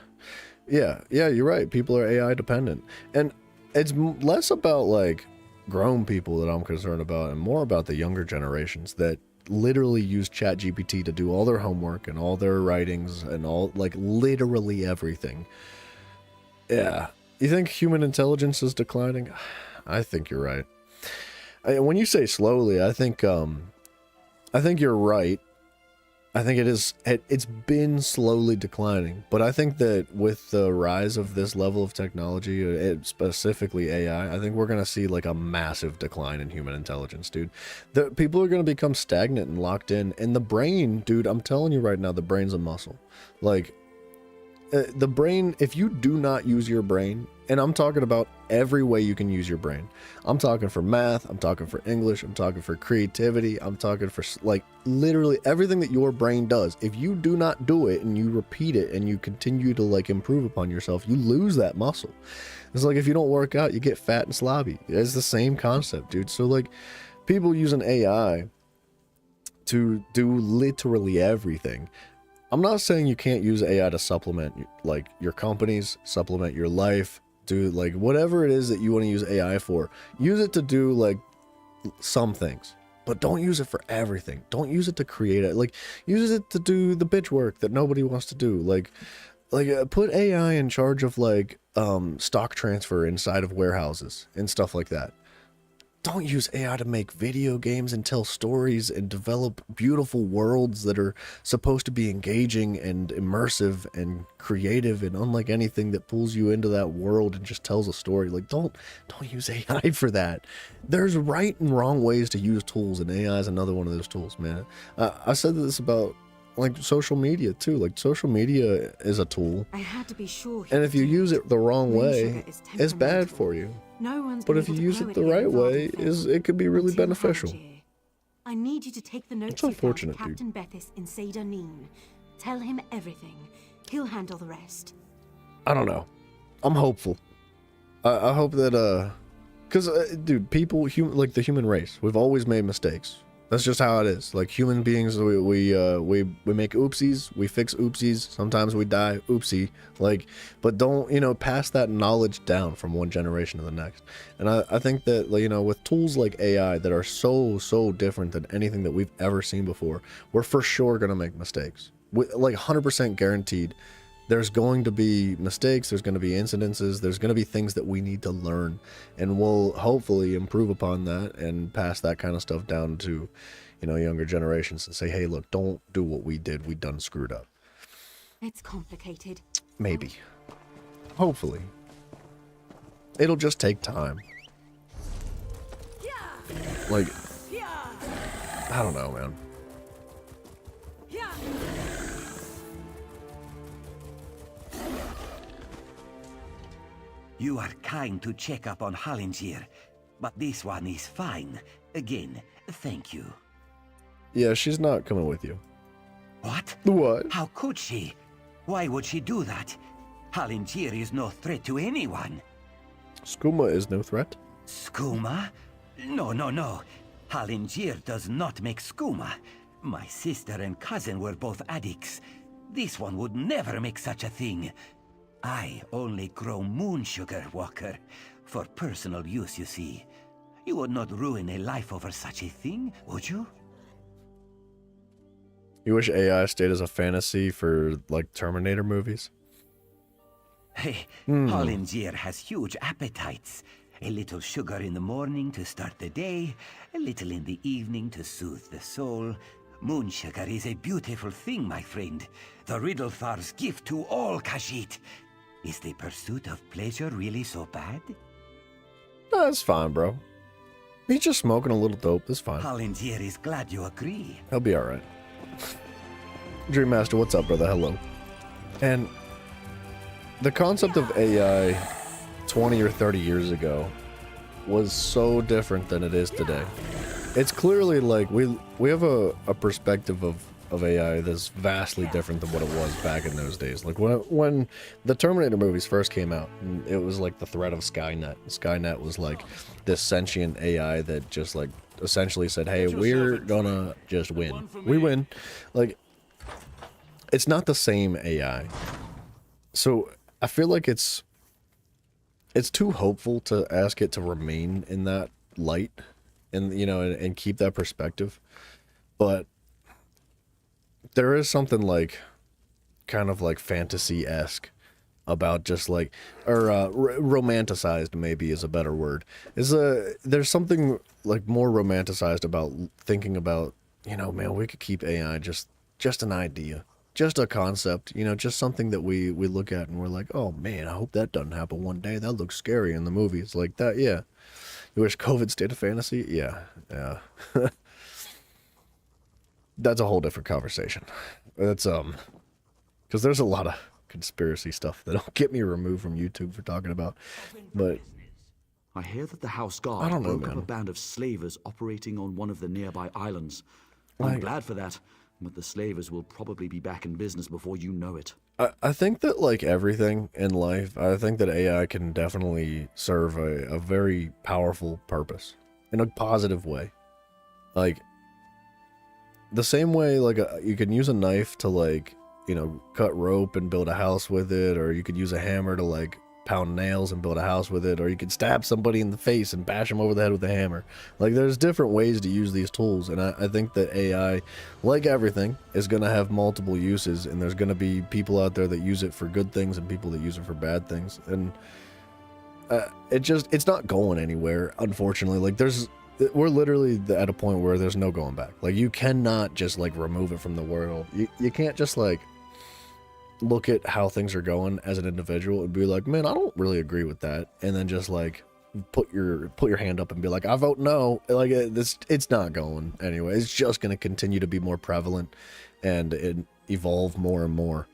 yeah, you're right. People are AI dependent. And it's less about, like, grown people that I'm concerned about and more about the younger generations that literally use ChatGPT to do all their homework and all their writings and all, like, literally everything. Yeah. You think human intelligence is declining? I think you're right. When you say slowly, I think you're right. I think it's been slowly declining, but I think that with the rise of this level of technology, specifically AI, I think we're going to see like a massive decline in human intelligence, dude. The people are going to become stagnant and locked in, and the brain, dude, I'm telling you right now, the brain's a muscle. Like, the brain, if you do not use your brain, and I'm talking about every way you can use your brain. I'm talking for math, I'm talking for English, I'm talking for creativity, I'm talking for like literally everything that your brain does. If you do not do it and you repeat it and you continue to like improve upon yourself, you lose that muscle. It's like if you don't work out, you get fat and sloppy. It's the same concept, dude. So like people using AI to do literally everything. I'm not saying you can't use AI to supplement like your companies, supplement your life, do like whatever it is that you want to use AI for. Use it to do like some things, but don't use it for everything. Don't use it to create it. Like use it to do the bitch work that nobody wants to do. Like put AI in charge of like stock transfer inside of warehouses and stuff like that. Don't use AI to make video games and tell stories and develop beautiful worlds that are supposed to be engaging and immersive and creative and unlike anything that pulls you into that world and just tells a story. Like, don't use AI for that. There's right and wrong ways to use tools, and AI is another one of those tools, man. I said this about like social media too. Like social media is a tool. I had to be sure. And if you use it the wrong way, it's bad for you. No one's but if you use it the right way, it could be really beneficial. I need you to take the notes it's unfortunate, to Captain Bethis in Seder Neen. Tell him everything. He'll handle the rest. I don't know. I'm hopeful. I hope that because dude, people, like the human race, we've always made mistakes. That's just how it is. Like human beings, we make oopsies, we fix oopsies. Sometimes we die, oopsie. Like, but don't pass that knowledge down from one generation to the next. And I think that with tools like AI that are so different than anything that we've ever seen before, we're for sure gonna make mistakes. Like 100% guaranteed. There's going to be mistakes, there's going to be incidences, there's going to be things that we need to learn, and we'll hopefully improve upon that and pass that kind of stuff down to, younger generations and say, hey, look, don't do what we did. We done screwed up. It's complicated. Maybe. Hopefully. It'll just take time. Like, I don't know, man. You are kind to check up on Hallingier, but this one is fine. Again, thank you. Yeah, she's not coming with you. What? What? How could she? Why would she do that? Hallingier is no threat to anyone. Skooma is no threat. Skooma? No. Hallingier does not make skooma. My sister and cousin were both addicts. This one would never make such a thing. I only grow moon sugar, Walker. For personal use, you see. You would not ruin a life over such a thing, would you? You wish AI stayed as a fantasy for, like, Terminator movies? Hey, Hallingier has huge appetites. A little sugar in the morning to start the day, a little in the evening to soothe the soul. Moon sugar is a beautiful thing, my friend. The Riddlethar's gift to all Khajiit. Is the pursuit of pleasure really so bad? No, it's fine, bro. He's just smoking a little dope. It's fine. Hallingier is glad you agree. He'll be alright. Dreammaster, what's up, brother? Hello. And the concept of AI 20 or 30 years ago was so different than it is today. It's clearly like we have a perspective of AI that's vastly different than what it was back in those days. Like when the Terminator movies first came out, it was like the threat of Skynet. Skynet was like this sentient AI that just like essentially said, hey, we're gonna just win. We win. Like, it's not the same AI. So I feel like it's too hopeful to ask it to remain in that light and and keep that perspective. But there is something like kind of like fantasy-esque about just like, or romanticized maybe is a better word. There's something like more romanticized about thinking about, man, we could keep AI just just an idea, just a concept, you know, just something that we look at and we're like, oh man, I hope that doesn't happen one day. That looks scary in the movies like that. Yeah. You wish COVID stayed a fantasy? Yeah. Yeah. That's a whole different conversation. That's, because there's a lot of conspiracy stuff that'll get me removed from YouTube for talking about, but I hear that the House Guard I don't know, broke up man. a band of slavers operating on one of the nearby islands. Like- I'm glad for that, but the slavers will probably be back in business before you know it. I think that, like everything in life, I think that AI can definitely serve a very powerful purpose in a positive way. Like, the same way, like, you can use a knife to, like, you know, cut rope and build a house with it, or you could use a hammer to, like, pound nails and build a house with it, or you could stab somebody in the face and bash them over the head with a hammer. Like, there's different ways to use these tools, and I think that AI, like everything, is going to have multiple uses, and there's going to be people out there that use it for good things and people that use it for bad things, and it's not going anywhere, unfortunately. Like, we're literally at a point where there's no going back. Like, you cannot just, like, remove it from the world. You can't just, like, look at how things are going as an individual and be like, man, I don't really agree with that, and then just, like, put your hand up and be like, I vote no. Like, it's not going anyway. It's just going to continue to be more prevalent and evolve more and more.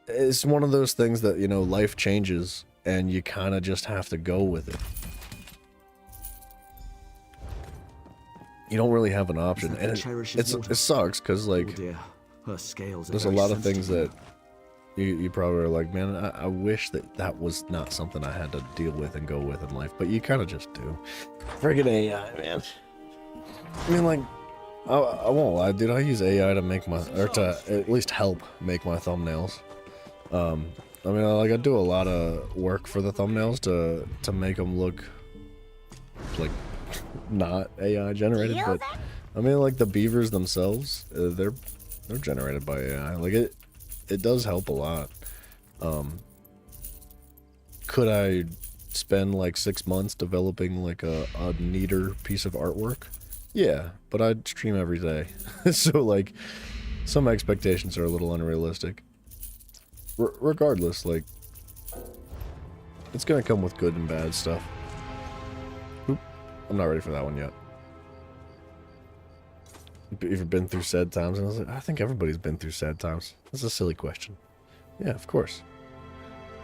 It's one of those things that, you know, life changes and you kind of just have to go with it. You don't really have an option, and it sucks because, like, her scales there's a lot of things that you probably are like, man, I wish that was not something I had to deal with and go with in life, but you kind of just do. Friggin' AI, man. I mean, like, I won't lie, dude. I use AI to make to at least help make my thumbnails. I mean, like, I do a lot of work for the thumbnails to make them look like not AI generated, but I mean, like, the beavers themselves, they're generated by AI. Like, it does help a lot. Could I spend like 6 months developing like a neater piece of artwork? Yeah, but I'd stream every day. So, like, some expectations are a little unrealistic. Regardless, like, it's gonna come with good and bad stuff. Oop, I'm not ready for that one yet. You've been through sad times? And I was like, I think everybody's been through sad times. That's a silly question. Yeah, of course.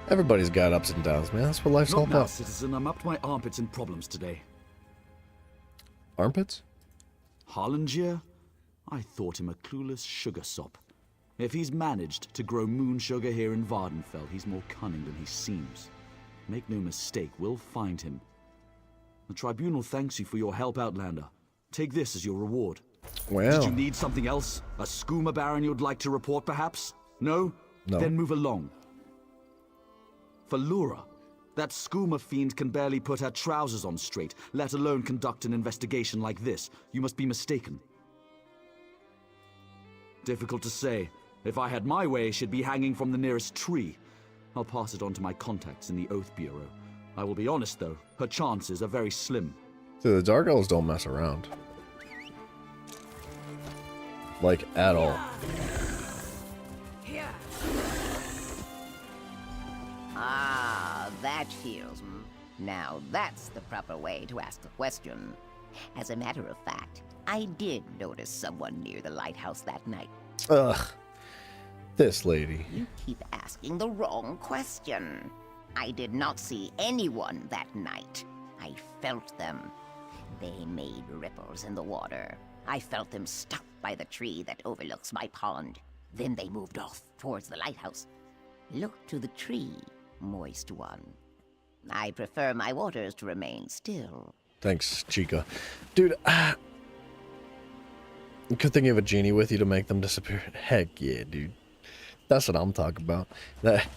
Everybody's got ups and downs, man. That's what life's all Not now, about. citizen. I'm up to my armpits in problems today. Armpits? Harlangier? I thought him a clueless sugar sop. If he's managed to grow moon sugar here in Vvardenfell, he's more cunning than he seems. Make no mistake, we'll find him. The Tribunal thanks you for your help, Outlander. Take this as your reward. Wow. Did you need something else? A skooma baron you'd like to report, perhaps? No? No. Then move along. For Lura, that skooma fiend can barely put her trousers on straight, let alone conduct an investigation like this. You must be mistaken. Difficult to say. If I had my way, she'd be hanging from the nearest tree. I'll pass it on to my contacts in the Oath Bureau. I will be honest, though, her chances are very slim. Dude, the Dark Elves don't mess around. Like, at all. Ah, that feels... Now that's the proper way to ask a question. As a matter of fact, I did notice someone near the lighthouse that night. Ugh. This lady. You keep asking the wrong question. I did not see anyone that night. I felt them. They made ripples in the water. I felt them stuck by the tree that overlooks my pond. Then they moved off towards the lighthouse. Look to the tree, moist one. I prefer my waters to remain still. Thanks, Chica. Dude, good thing you have a genie with you to make them disappear. Heck yeah, dude. That's what I'm talking about. That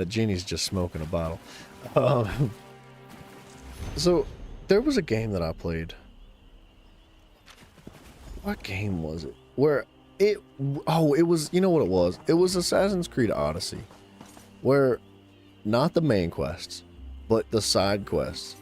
genie's just smoking a bottle. So, there was a game that I played. What game was it? Where it was, you know what it was? It was Assassin's Creed Odyssey. Where, not the main quests, but the side quests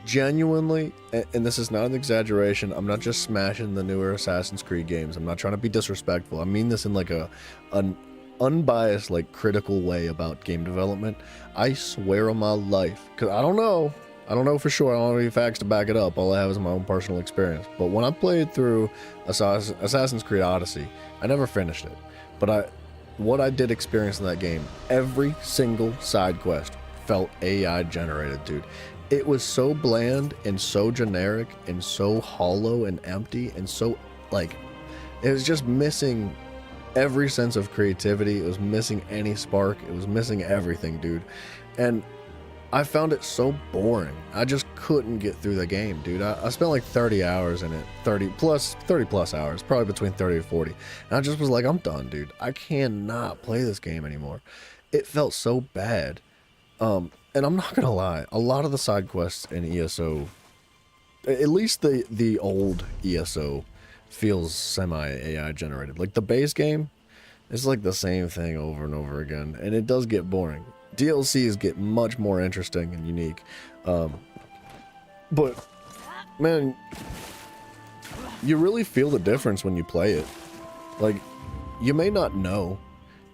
genuinely, and this is not an exaggeration, I'm not just smashing the newer Assassin's Creed games. I'm not trying to be disrespectful. I mean this in like an unbiased, like critical way about game development. I swear on my life, because I don't know for sure. I don't have any facts to back it up. All I have is my own personal experience. But when I played through Assassin's Creed Odyssey, I never finished it. But what I did experience in that game, every single side quest felt AI generated, dude. It was so bland and so generic and so hollow and empty and so, like, it was just missing every sense of creativity. It was missing any spark. It was missing everything, dude. And I found it so boring. I just couldn't get through the game, dude. I spent like 30 hours in it, 30 plus hours, probably between 30 and 40. And I just was like, I'm done, dude. I cannot play this game anymore. It felt so bad. And I'm not gonna lie, a lot of the side quests in ESO, at least the old ESO, feels semi-AI generated. Like the base game is like the same thing over and over again, and it does get boring. DLCs get much more interesting and unique. But man, you really feel the difference when you play it. Like, you may not know,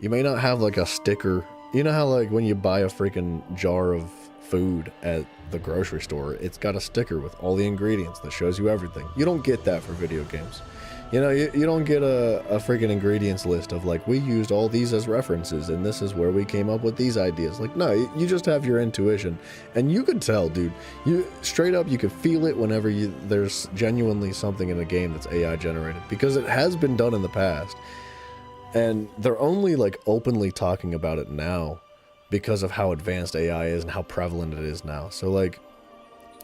you may not have like a sticker. You know how like when you buy a freaking jar of food at the grocery store, it's got a sticker with all the ingredients that shows you everything. You don't get that for video games. You know, you don't get a freaking ingredients list of like, we used all these as references and this is where we came up with these ideas. Like, no, you just have your intuition. And you could tell, dude, you straight up, you could feel it whenever there's genuinely something in a game that's AI generated, because it has been done in the past. And they're only like openly talking about it now because of how advanced AI is and how prevalent it is now. So like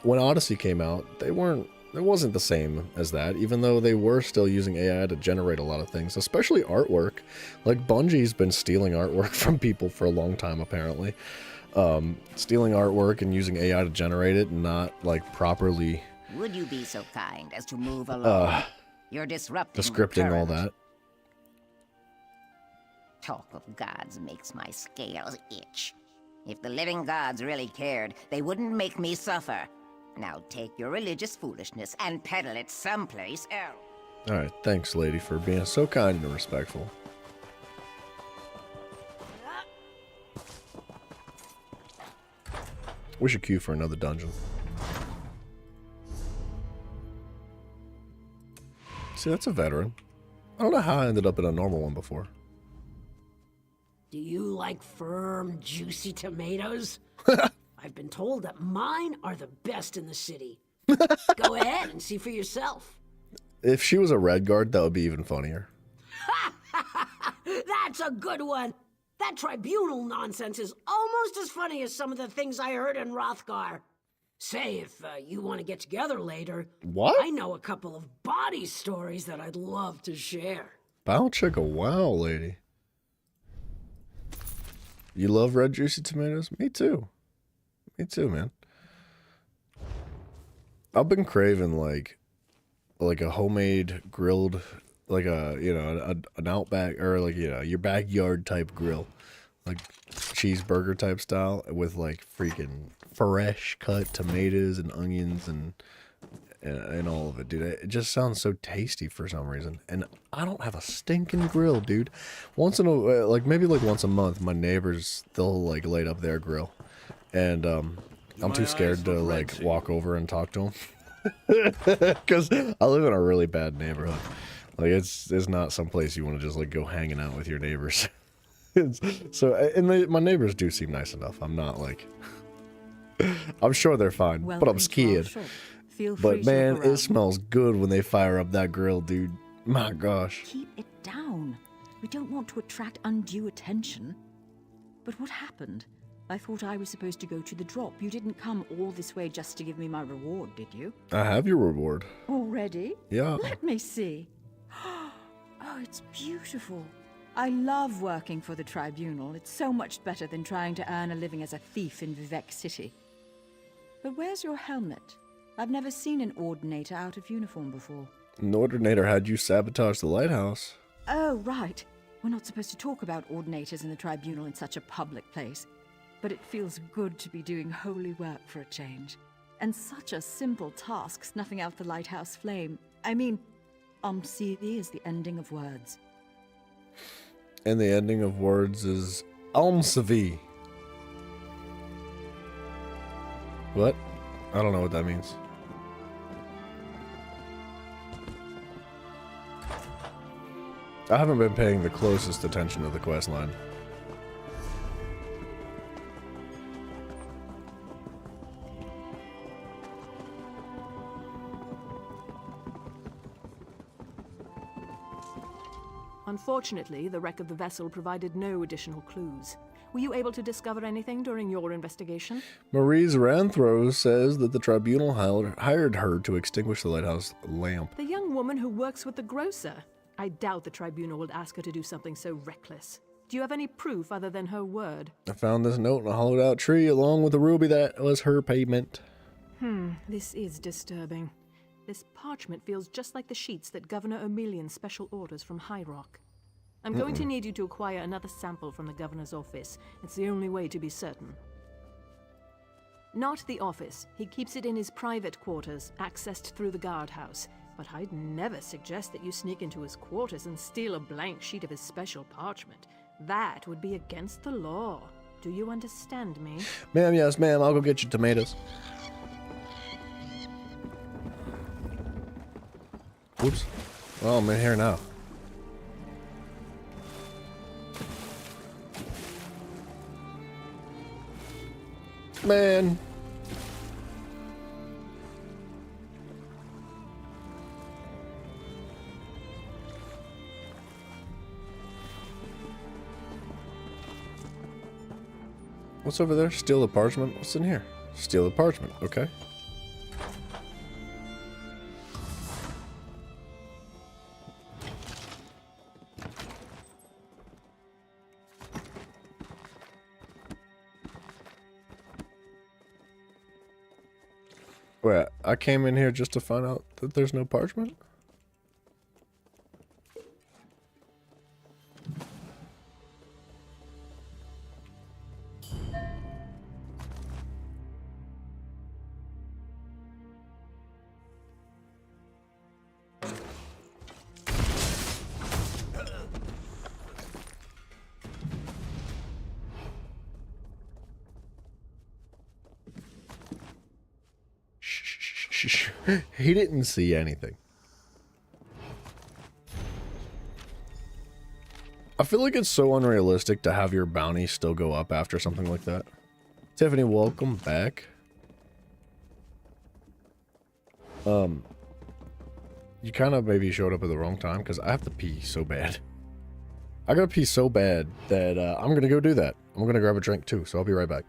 when Odyssey came out, it wasn't the same as that, even though they were still using AI to generate a lot of things, especially artwork. Like Bungie's been stealing artwork from people for a long time, apparently. Stealing artwork and using AI to generate it and not like properly Would you be so kind as to move along? You're disrupting the scripting, all that. Talk of gods makes my scales itch. If the living gods really cared, they wouldn't make me suffer. Now take your religious foolishness and peddle it someplace else. Alright, thanks, lady, for being so kind and respectful. We should queue for another dungeon. See, that's a veteran. I don't know how I ended up in a normal one before. Do you like firm, juicy tomatoes? I've been told that mine are the best in the city. Go ahead and see for yourself. If she was a red guard, that would be even funnier. That's a good one. That tribunal nonsense is almost as funny as some of the things I heard in Rothgar. Say, if you want to get together later, what? I know a couple of body stories that I'd love to share. Bow chicka wow, lady. You love red juicy tomatoes? Me too. Me too, man. I've been craving like a homemade grilled, like an Outback, or like, your backyard type grill, like cheeseburger type style, with like freaking fresh cut tomatoes and onions and all of it, dude. It just sounds so tasty for some reason. And I don't have a stinking grill, dude. Once in a, maybe once a month, my neighbors, they'll like light up their grill. And I'm too scared to like walk over and talk to them. Because I live in a really bad neighborhood. Like it's not some place you want to just like go hanging out with your neighbors. So, and my neighbors do seem nice enough. I'm not like, I'm sure they're fine, but I'm scared. But man, it smells good when they fire up that grill, dude. My gosh. Keep it down. We don't want to attract undue attention. But what happened? I thought I was supposed to go to the drop. You didn't come all this way just to give me my reward, did you? I have your reward. Already? Yeah. Let me see. Oh, it's beautiful. I love working for the tribunal. It's so much better than trying to earn a living as a thief in Vivec City. But where's your helmet? I've never seen an Ordinator out of uniform before. An Ordinator had you sabotage the lighthouse. Oh, right. We're not supposed to talk about Ordinators in the tribunal in such a public place. But it feels good to be doing holy work for a change. And such a simple task, snuffing out the lighthouse flame. I mean, Umsivi is the ending of words. And the ending of words is Umsivi. What? I don't know what that means. I haven't been paying the closest attention to the quest line. Unfortunately, the wreck of the vessel provided no additional clues. Were you able to discover anything during your investigation? Maurice Ranthro says that the tribunal hired her to extinguish the lighthouse lamp. The young woman who works with the grocer. I doubt the tribunal would ask her to do something so reckless. Do you have any proof other than her word? I found this note in a hollowed out tree along with the ruby that was her payment. This is disturbing. This parchment feels just like the sheets that Governor O'Melian special orders from High Rock. I'm going to need you to acquire another sample from the governor's office. It's the only way to be certain. Not the office. He keeps it in his private quarters, accessed through the guardhouse. But I'd never suggest that you sneak into his quarters and steal a blank sheet of his special parchment. That would be against the law. Do you understand me? Ma'am, yes, ma'am. I'll go get you tomatoes. Whoops. Well, I'm in here now. Man. What's over there? Steal the parchment? What's in here? Steal the parchment. Okay. Wait, I came in here just to find out that there's no parchment? He didn't see anything. I feel like it's so unrealistic to have your bounty still go up after something like that. Tiffany, welcome back. You kind of maybe showed up at the wrong time because I have to pee so bad. I gotta pee so bad that I'm gonna go do that. I'm gonna grab a drink too, so I'll be right back.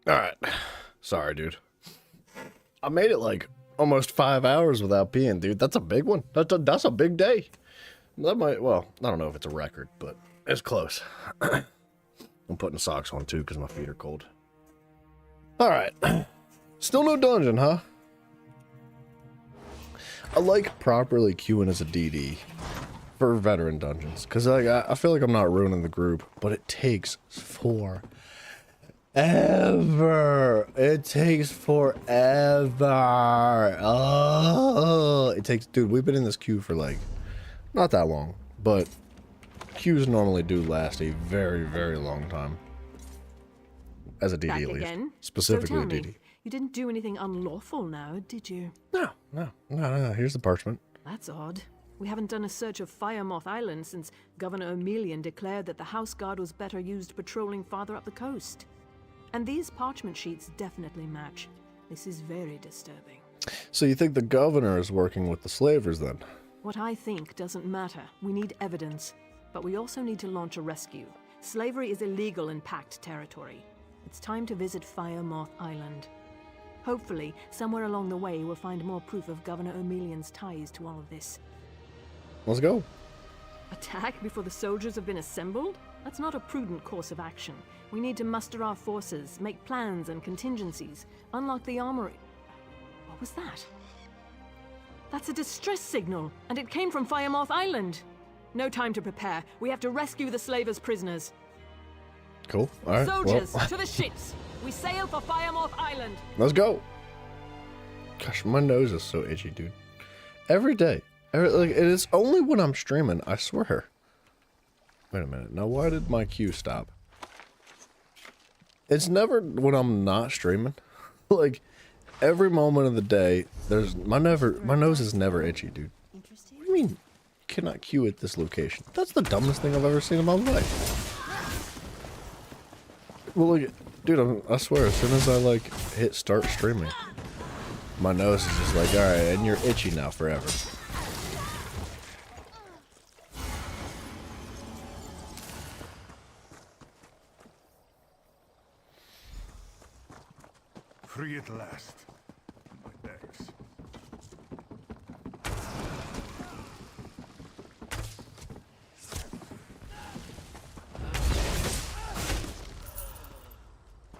Alright. Sorry, dude. I made it like almost 5 hours without peeing, dude. That's a big one. That's a big day. That might, well, I don't know if it's a record, but it's close. I'm putting socks on too because my feet are cold. Alright. Still no dungeon, huh? I like properly queuing as a DD for veteran dungeons because like, I feel like I'm not ruining the group, but it takes forever. It takes forever. Oh, it takes, dude, we've been in this queue for like, not that long, but queues normally do last a very, very long time. As a DD, Back at least. again? Specifically So a tell DD. me, you didn't do anything unlawful now, did you? No. Here's the parchment. That's odd. We haven't done a search of Firemoth Island since Governor O'Melian declared that the House Guard was better used patrolling farther up the coast. And these parchment sheets definitely match. This is very disturbing. So you think the governor is working with the slavers then? What I think doesn't matter. We need evidence. But we also need to launch a rescue. Slavery is illegal in Pact territory. It's time to visit Firemoth Island. Hopefully, somewhere along the way, we'll find more proof of Governor O'Melian's ties to all of this. Let's go. Attack before the soldiers have been assembled? That's not a prudent course of action. We need to muster our forces, make plans and contingencies, unlock the armory. What was that? That's a distress signal, and it came from Firemoth Island. No time to prepare. We have to rescue the slavers' prisoners. Cool. All right. Soldiers, well. to the ships! We sail for Firemoth Island! Let's go. Gosh, my nose is so itchy, dude. Every day. Like, it is only when I'm streaming, I swear. Wait a minute. Now, why did my queue stop? It's never when I'm not streaming. Like, every moment of the day, my nose is never itchy, dude. What do you mean you cannot queue at this location? That's the dumbest thing I've ever seen in my life. Well, look, dude, I swear, as soon as I, like, hit start streaming, my nose is just like, alright, and you're itchy now forever. Free at last. My necks.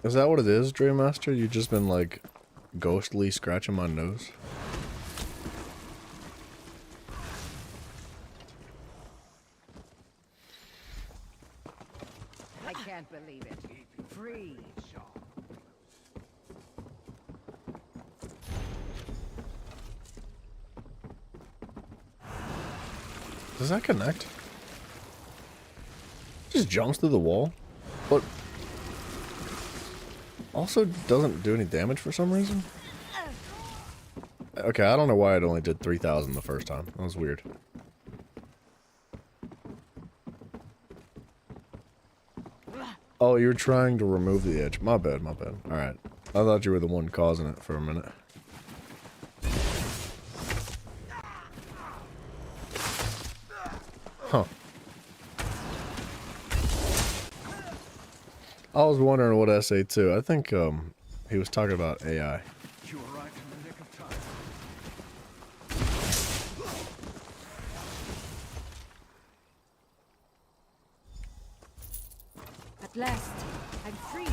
Is that what it is, Dream Master? You've just been, like, ghostly scratching my nose? I can't believe it. Free. Does that connect? Just jumps through the wall, but also doesn't do any damage for some reason. Okay, I don't know why it only did 3,000 the first time. That was weird. Oh, you're trying to remove the edge. My bad, my bad. Alright. I thought you were the one causing it for a minute. Huh. I was wondering what SA2. I think he was talking about AI. You arrived in the nick of time. At last, I'm free.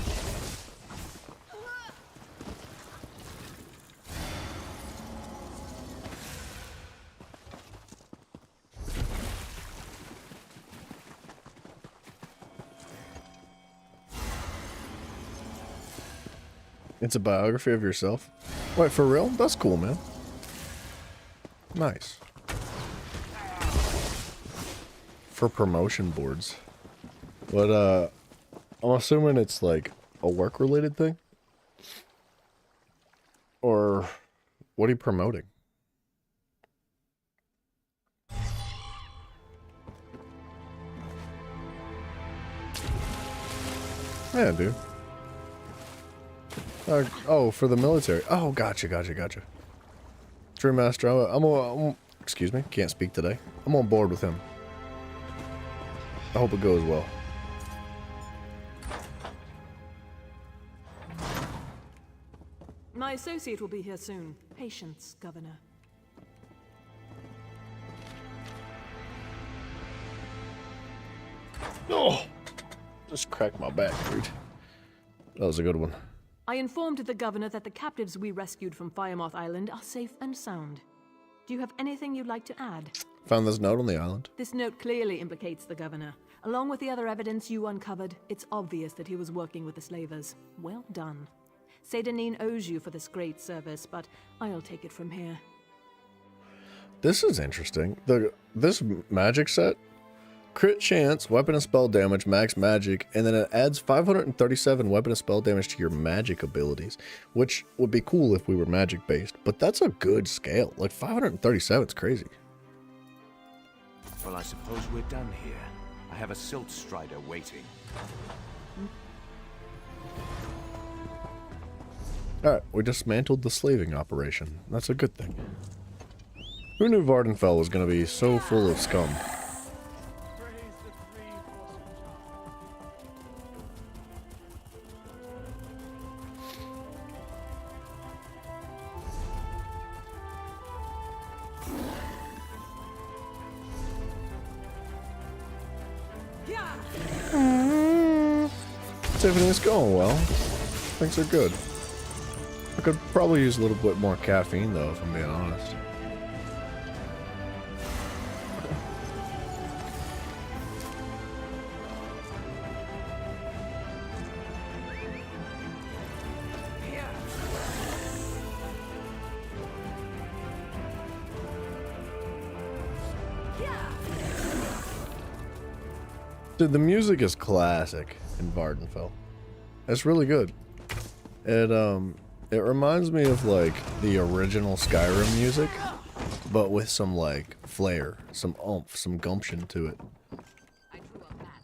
It's a biography of yourself? Wait, for real? That's cool, man. Nice. For promotion boards. But, I'm assuming it's like a work-related thing? Or what are you promoting? Yeah, dude. Oh, for the military. Oh, gotcha. Dream Master, I'm excuse me, can't speak today. I'm on board with him. I hope it goes well. My associate will be here soon. Patience, Governor. Oh, just cracked my back, dude. That was a good one. I informed the Governor that the captives we rescued from Firemoth Island are safe and sound. Do you have anything you'd like to add? Found this note on the island. This note clearly implicates the Governor. Along with the other evidence you uncovered, it's obvious that he was working with the slavers. Well done. Sadanin owes you for this great service, but I'll take it from here. This is interesting. This magic set, crit chance, weapon and spell damage, max magic, and then it adds 537 weapon and spell damage to your magic abilities, which would be cool if we were magic based, but that's a good scale. Like 537 is crazy. Well, I suppose we're done here. I have a silt strider waiting. Alright, we dismantled the slaving operation. That's a good thing. Who knew Vvardenfell was going to be so full of scum? Everything's going well. Things are good. I could probably use a little bit more caffeine though, if I'm being honest. Dude, the music is classic in Vvardenfell. It's really good. It reminds me of like the original Skyrim music, but with some like flair, some oomph, some gumption to it.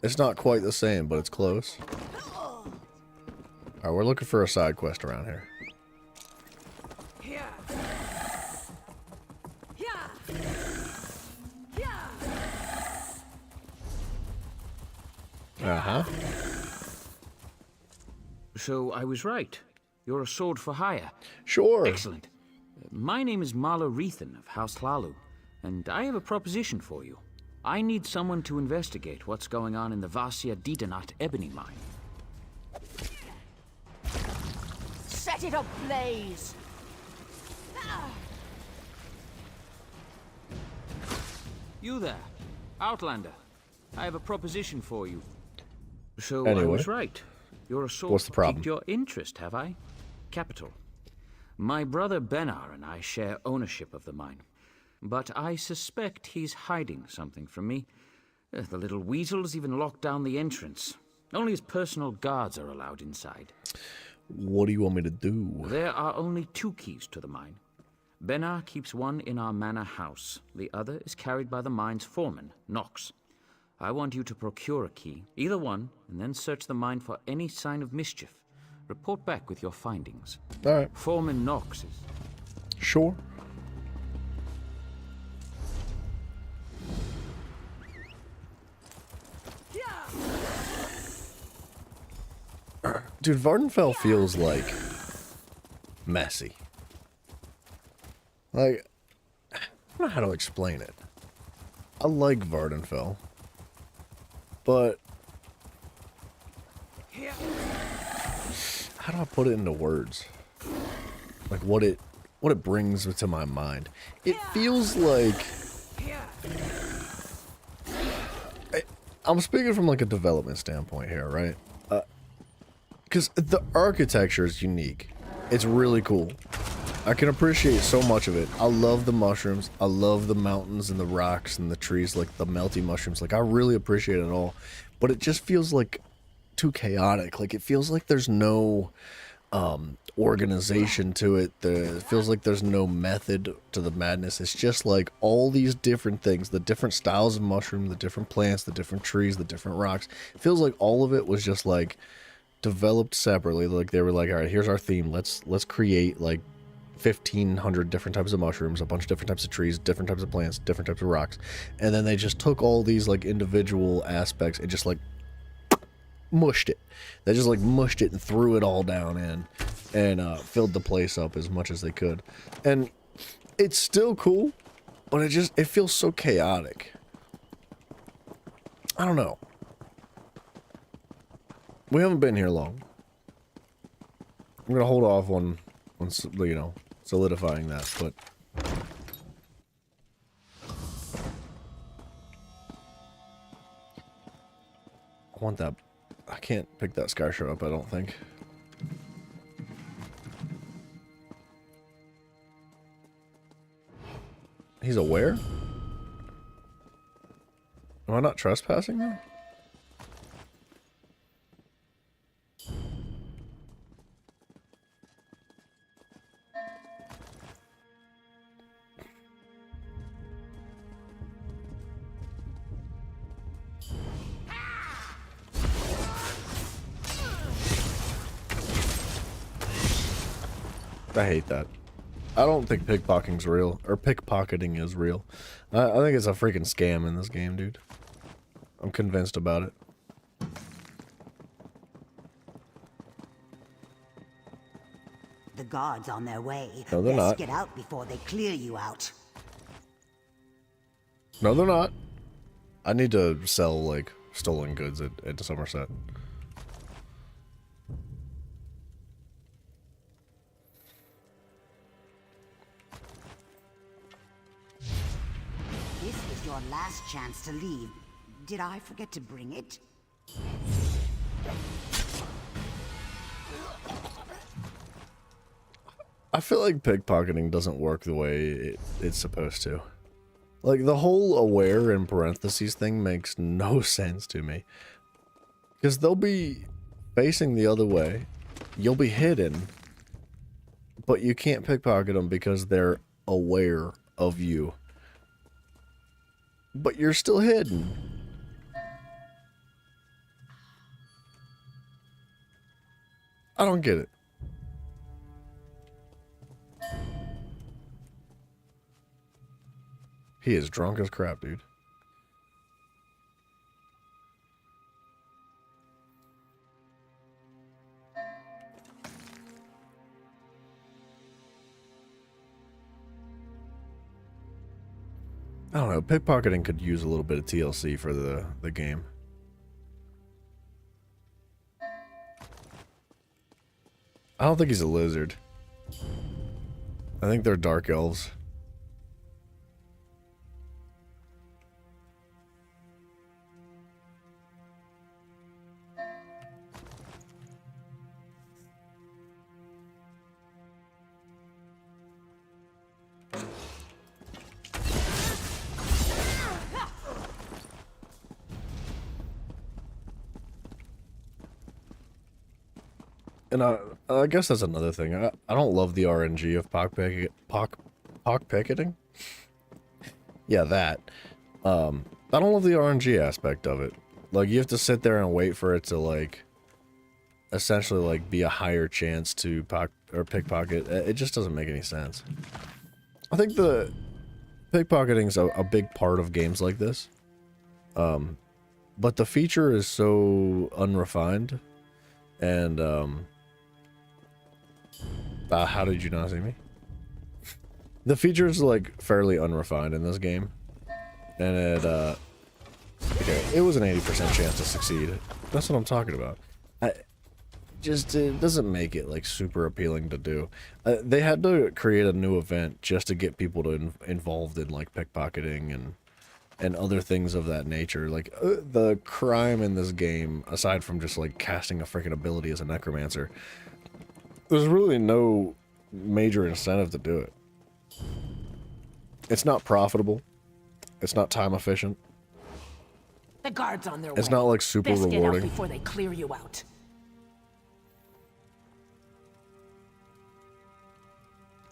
It's not quite the same, but it's close. Alright, we're looking for a side quest around here. Uh-huh. So I was right. You're a sword for hire. Sure. Excellent. My name is Marla Rethan of House Hlalu, and I have a proposition for you. I need someone to investigate what's going on in the Vasia Didanat ebony mine. Set it ablaze! You there, Outlander. I have a proposition for you. So Anyway. I was right. You're a sword. What's the problem? Piqued your interest, have I? Capital. My brother Benar and I share ownership of the mine, but I suspect he's hiding something from me. The little weasel's even locked down the entrance. Only his personal guards are allowed inside. What do you want me to do? There are only 2 keys to the mine. Benar keeps one in our manor house. The other is carried by the mine's foreman, Nox. I want you to procure a key, either one, and then search the mine for any sign of mischief. Report back with your findings. Alright. Foreman Nox is... Sure. Dude, Vvardenfell feels like messy. Like, I don't know how to explain it. I like Vvardenfell, but how do I put it into words? Like what it brings to my mind. It feels like I'm speaking from like a development standpoint here, right? Because the architecture is unique. It's really cool. I can appreciate so much of it. I love the mushrooms. I love the mountains and the rocks and the trees, like the melty mushrooms. Like, I really appreciate it all. But it just feels like too chaotic. Like, it feels like there's no organization to it. It feels like there's no method to the madness. It's just like all these different things, the different styles of mushroom, the different plants, the different trees, the different rocks. It feels like all of it was just like developed separately. Like they were like, all right, here's our theme. Let's create like 1,500 different types of mushrooms, a bunch of different types of trees, different types of plants, different types of rocks. And then they just took all these like individual aspects and just like mushed it. They just like mushed it and threw it all down in. and filled the place up as much as they could. And it's still cool, but it feels so chaotic. I don't know. We haven't been here long. I'm gonna hold off on you know, solidifying that, but I want that. I can't pick that sky shard up, I don't think. He's aware? Am I not trespassing though? I hate that. I don't think pickpocketing's real, or pickpocketing is real. I think it's a freaking scam in this game, dude. I'm convinced about it. The guards on their way. No, they're Best not. get out before they clear you out. No, they're not. I need to sell, like, stolen goods at Somerset. This is your last chance to leave. Did I forget to bring it? I feel like pickpocketing doesn't work the way it's supposed to. Like, the whole aware in parentheses thing makes no sense to me. Because they'll be facing the other way. You'll be hidden. But you can't pickpocket them because they're aware of you. But you're still hidden. I don't get it. He is drunk as crap, dude. I don't know, pickpocketing could use a little bit of TLC for the game. I don't think he's a lizard. I think they're dark elves. And I guess that's another thing. I don't love the RNG of pickpocketing. Yeah, that. I don't love the RNG aspect of it. Like, you have to sit there and wait for it to, like, essentially, like, be a higher chance to pickpocket. It just doesn't make any sense. I think the pickpocketing's a big part of games like this. But the feature is so unrefined. And, how did you not see me? The feature is, like, fairly unrefined in this game. And it was an 80% chance to succeed. That's what I'm talking about. It doesn't make it, like, super appealing to do. They had to create a new event just to get people to involved in, like, pickpocketing and other things of that nature. Like, the crime in this game, aside from just, like, casting a freaking ability as a necromancer, there's really no major incentive to do it. It's not profitable. It's not time efficient. The guards on their way. It's not, like, super Best rewarding. Get out before they clear you out.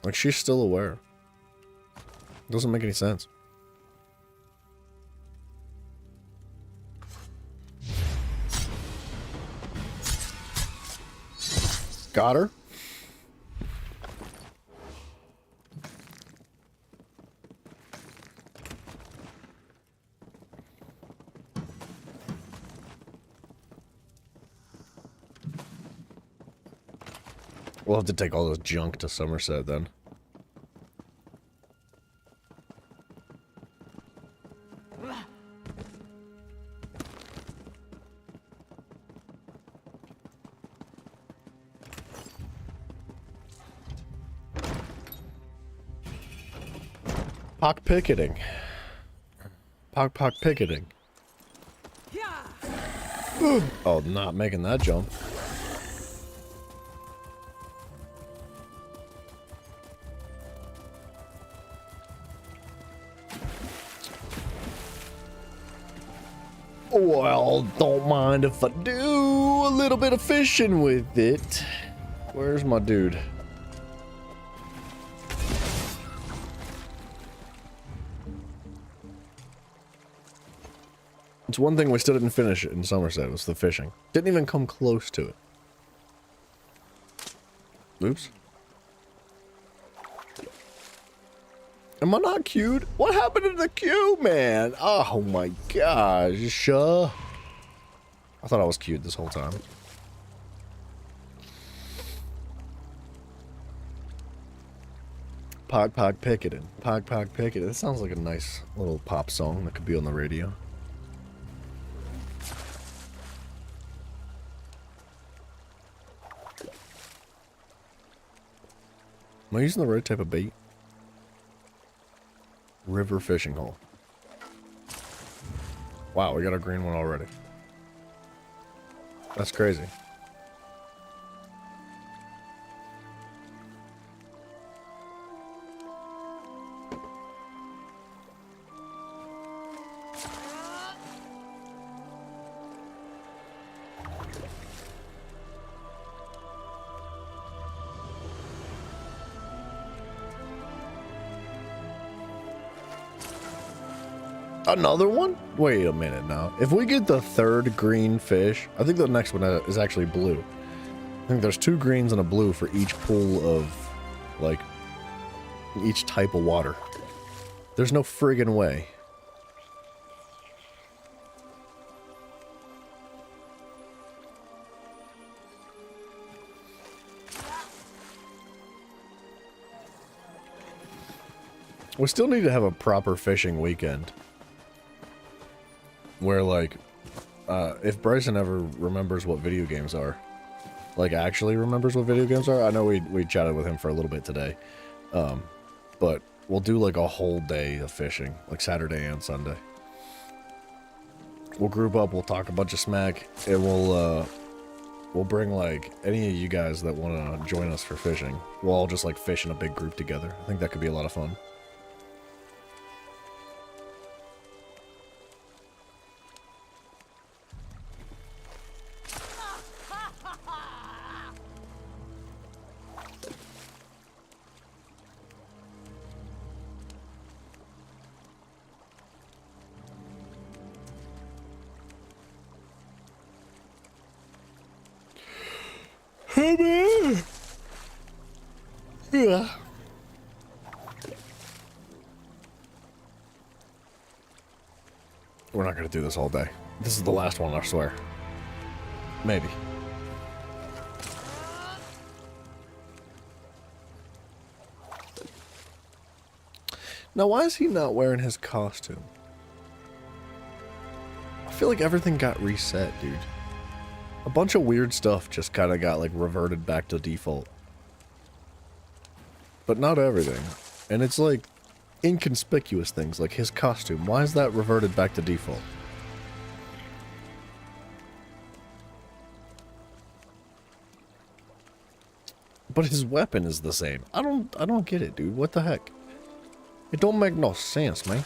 Like, she's still aware. Doesn't make any sense. Got her. We'll have to take all this junk to Somerset then. Pickpocketing. Pickpocketing. Oh, not making that jump. Well, don't mind if I do a little bit of fishing with it. Where's my dude? It's one thing we still didn't finish it in Somerset, was the fishing. Didn't even come close to it. Oops. Am I not queued? What happened to the queue, man? Oh my gosh. I thought I was queued this whole time. Pickpocketing. Pickpocketing. That sounds like a nice little pop song that could be on the radio. Am I using the right type of bait? River fishing hole. Wow, we got a green one already. That's crazy. Another one? Wait a minute now. If we get the third green fish, I think the next one is actually blue. I think there's 2 greens and a blue for each pool of, like, each type of water. There's no friggin' way. We still need to have a proper fishing weekend. Where, like, if Bryson ever remembers what video games are, like, actually remembers what video games are, I know we chatted with him for a little bit today, but we'll do, like, a whole day of fishing, like Saturday and Sunday. We'll group up, we'll talk a bunch of smack, and we'll bring, like, any of you guys that want to join us for fishing. We'll all just, like, fish in a big group together. I think that could be a lot of fun. Yeah. We're not going to do this all day. This is the last one, I swear. Maybe. Now, why is he not wearing his costume? I feel like everything got reset, dude. A bunch of weird stuff just kind of got, like, reverted back to default. But not everything. And it's, like, inconspicuous things, like his costume. Why is that reverted back to default? But his weapon is the same. I don't get it, dude. What the heck? It don't make no sense, man.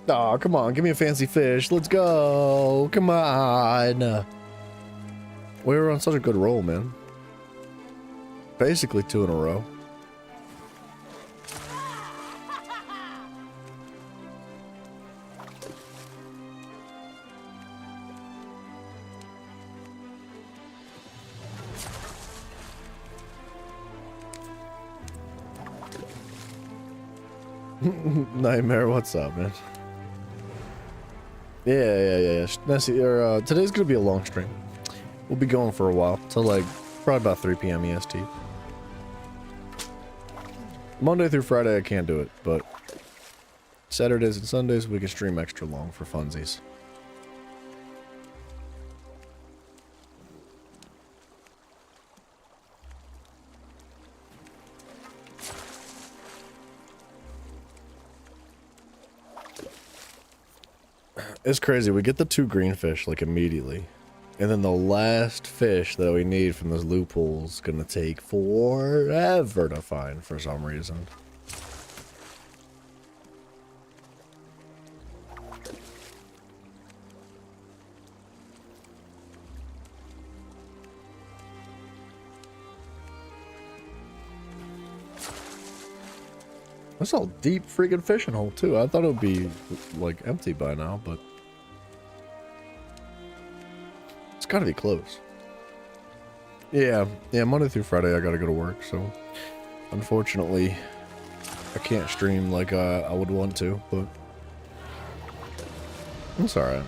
Aw, come on, give me a fancy fish. Let's go. Come on. We were on such a good roll, man. Basically 2 in a row. Nightmare, what's up, man? Yeah. Nessie, today's gonna be a long stream. We'll be going for a while, till like probably about 3 p.m. EST. Monday through Friday I can't do it, but Saturdays and Sundays we can stream extra long for funsies. It's crazy. We get the 2 green fish like immediately. And then the last fish that we need from this loophole is gonna take forever to find for some reason. That's all deep freaking fishing hole too. I thought it would be like empty by now, but it's gotta be close. Yeah, Monday through Friday I gotta go to work, so unfortunately I can't stream like I would want to, but it's alright.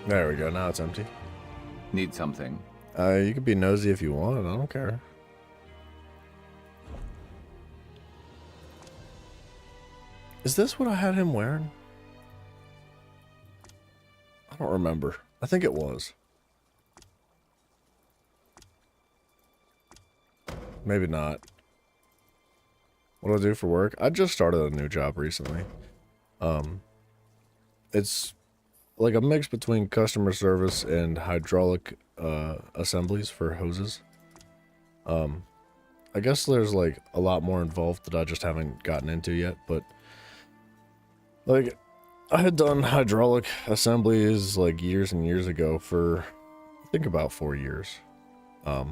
There we go, now it's empty. Need something? You can be nosy if you want, I don't care. Is this what I had him wearing? I don't remember. I think it was. Maybe not. What do I do for work? I just started a new job recently. It's like a mix between customer service and hydraulic assemblies for hoses. I guess there's like a lot more involved that I just haven't gotten into yet, but like I had done hydraulic assemblies like years and years ago for I think about 4 years. But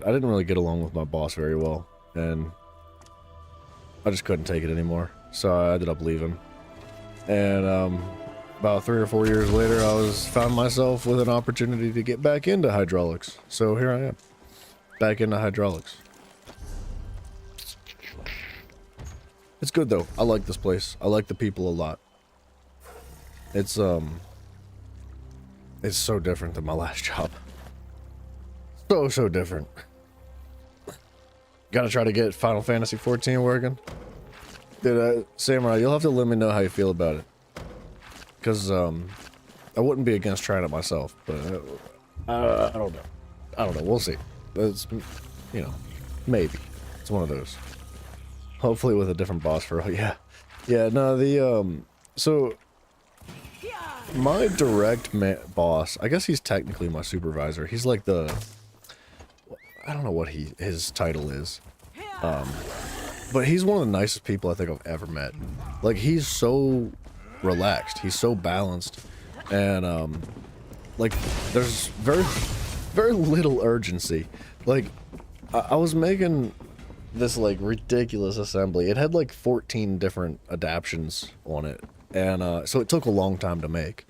I didn't really get along with my boss very well, and I just couldn't take it anymore, so I ended up leaving. And about 3 or 4 years later, I found myself with an opportunity to get back into hydraulics. So here I am, back into hydraulics. It's good though. I like this place. I like the people a lot. It's so different than my last job. So different. Gotta try to get Final Fantasy 14 working. Dude, Samurai, you'll have to let me know how you feel about it. Because, I wouldn't be against trying it myself, but, I don't know. I don't know, we'll see. It's, you know, maybe. It's one of those. Hopefully with a different boss for, yeah. Yeah, no, so, my direct boss, I guess he's technically my supervisor. He's like I don't know what his title is. But he's one of the nicest people I think I've ever met. Like, he's so relaxed. He's so balanced. And, like, there's very little urgency. Like, I was making this, like, ridiculous assembly. It had, like, 14 different adaptions on it. And, so it took a long time to make.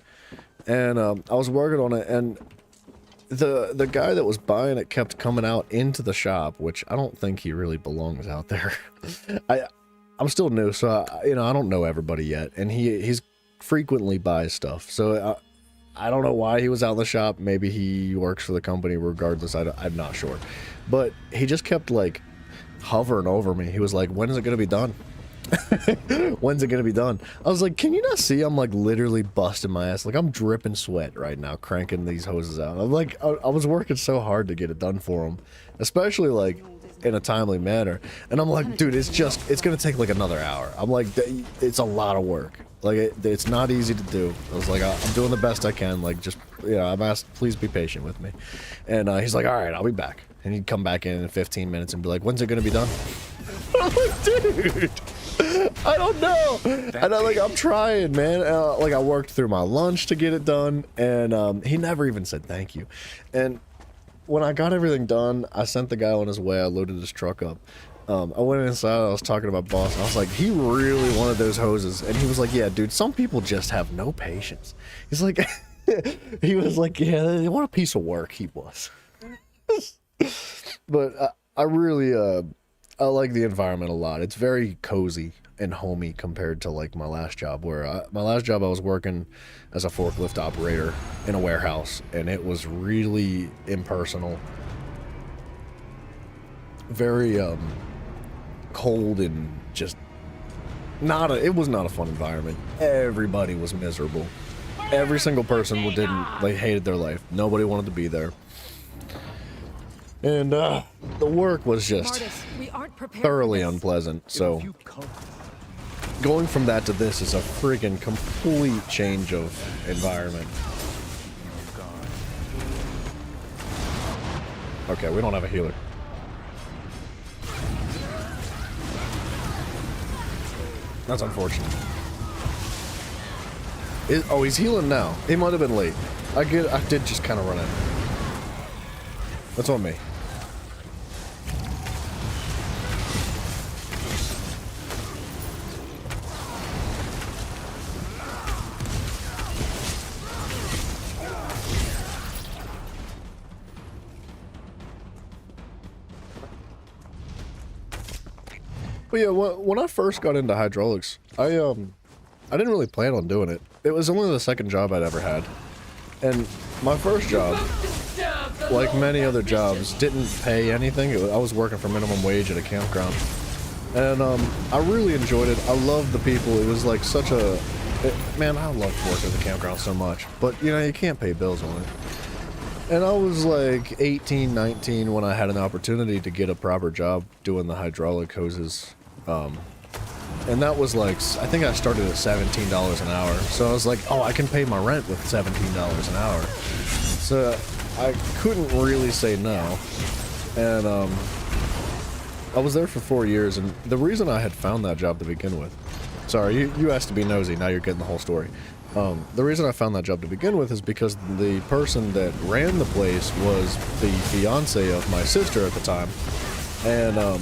And, I was working on it, and the guy that was buying it kept coming out into the shop, which I don't think he really belongs out there. I'm still new, so I don't know everybody yet, and he's frequently buys stuff. So I don't know why he was out in the shop. Maybe he works for the company. Regardless, I'm not sure. But he just kept like hovering over me. He was like, "When is it gonna be done? When's it gonna be done?" I was like, "Can you not see I'm like literally busting my ass? Like I'm dripping sweat right now cranking these hoses out." I'm like, I was working so hard to get it done for him, especially like in a timely manner. And I'm like, dude, it's gonna take like another hour. I'm like, it's a lot of work. Like it's not easy to do. I was like, I'm doing the best I can. Like just, I'm asked, please be patient with me. And he's like, all right, I'll be back. And he'd come back in 15 minutes and be like, when's it gonna be done? I'm like, dude, I don't know. And I'm trying, man. Like I worked through my lunch to get it done, and he never even said thank you. And when I got everything done, I sent the guy on his way. I loaded his truck up. I went inside, I was talking to my boss, and I was like, he really wanted those hoses. And he was like, yeah, dude, some people just have no patience. He's like, he was like, yeah, they want a piece of work, he was. But I really, I like the environment a lot. It's very cozy and homey compared to like my last job, where my last job I was working as a forklift operator in a warehouse, and it was really impersonal. Very, cold and just it was not a fun environment. Everybody was miserable. Every single person hated their life. Nobody wanted to be there. And the work was just thoroughly unpleasant. So going from that to this is a freaking complete change of environment. Okay, we don't have a healer. That's unfortunate. Oh, he's healing now. He might have been late. I did just kind of run in. That's on me. But yeah, when I first got into hydraulics, I didn't really plan on doing it. It was only the second job I'd ever had. And my first job, like many other jobs, didn't pay anything. I was working for minimum wage at a campground. And I really enjoyed it. I loved the people. It was like such a... man, I loved working at the campground so much. But, you know, you can't pay bills on it. And I was like 18, 19 when I had an opportunity to get a proper job doing the hydraulic hoses. And that was like, I think I started at $17 an hour. So I was like, oh, I can pay my rent with $17 an hour. So I couldn't really say no. And I was there for 4 years. And the reason I had found that job to begin with, sorry, you asked to be nosy, now you're getting the whole story. The reason I found that job to begin with is because the person that ran the place was the fiance of my sister at the time. And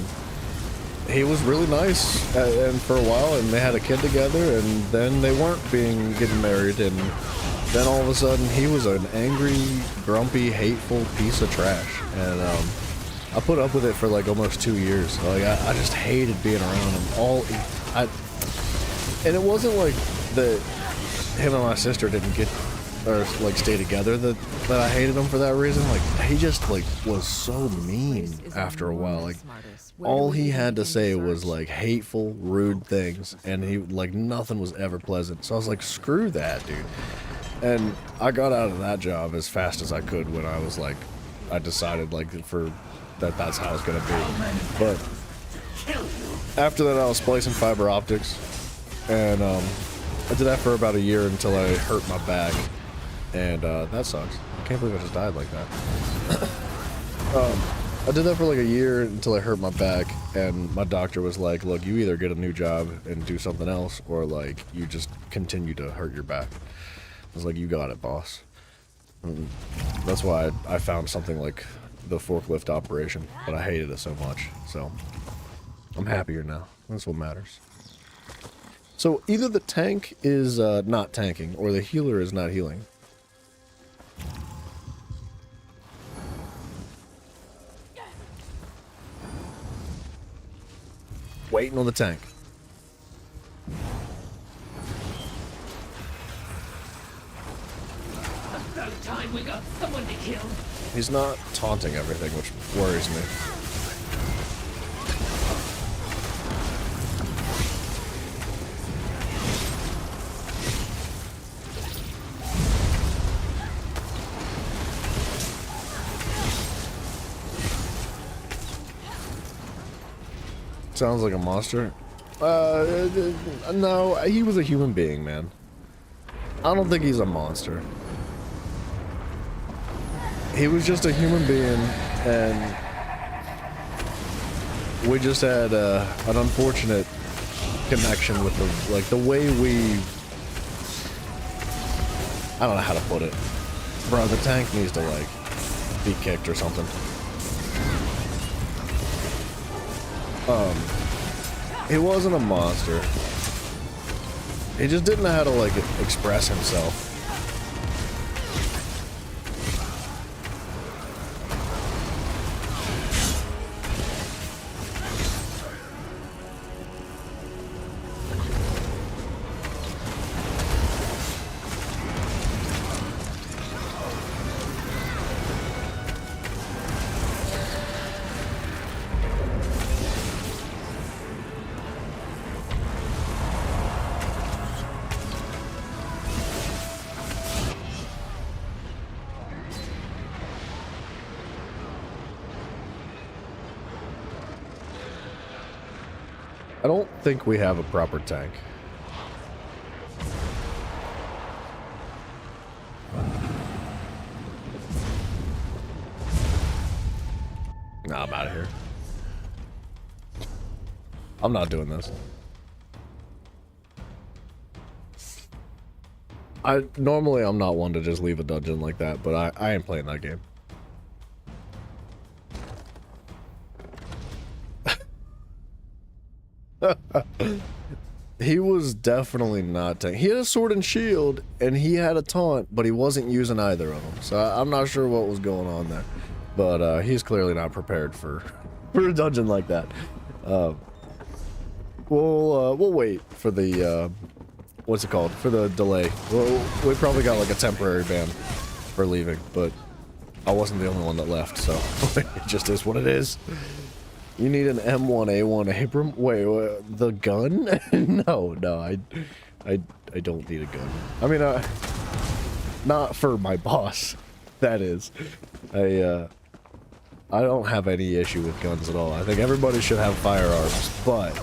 he was really nice and for a while, and they had a kid together, and then they weren't getting married, and then all of a sudden he was an angry, grumpy, hateful piece of trash. And I put up with it for like almost 2 years. Like I just hated being around him. And it wasn't like that him and my sister didn't get or like stay together that I hated him for that reason. Like he just like was so mean after a while. Like all he had to say was like hateful, rude things, and he like nothing was ever pleasant. So I was like, screw that, dude. And I got out of that job as fast as I could when I was like, I decided like that's how it's gonna be. But after that, I was splicing fiber optics, and I did that for about a year until I hurt my back, and that sucks. I can't believe I just died like that. I did that for like a year until I hurt my back, and my doctor was like, look, you either get a new job and do something else, or like you just continue to hurt your back. I was like, you got it, boss. And that's why I found something like the forklift operation, but I hated it so much. So I'm happier now. That's what matters. So either the tank is not tanking, or the healer is not healing. Waiting on the tank. About time we got someone to kill. He's not taunting everything, which worries me. Sounds like a monster. No, he was a human being, man. I don't think he's a monster. He was just a human being, and we just had an unfortunate connection with the way we... I don't know how to put it. Bro, the tank needs to, like, be kicked or something. He wasn't a monster. He just didn't know how to, like, express himself. I don't think we have a proper tank. Nah, I'm out of here. I'm not doing this. Normally I'm not one to just leave a dungeon like that, but I ain't playing that game. He was definitely not tank. He had a sword and shield, and he had a taunt, but he wasn't using either of them. So I'm not sure what was going on there. But he's clearly not prepared for a dungeon like that. We'll wait for the what's it called? For the delay. We probably got like a temporary ban for leaving, but I wasn't the only one that left, so it just is what it is. You need an M1A1 Abram? Wait, the gun? No, I don't need a gun. I mean, not for my boss. That is, I don't have any issue with guns at all. I think everybody should have firearms, but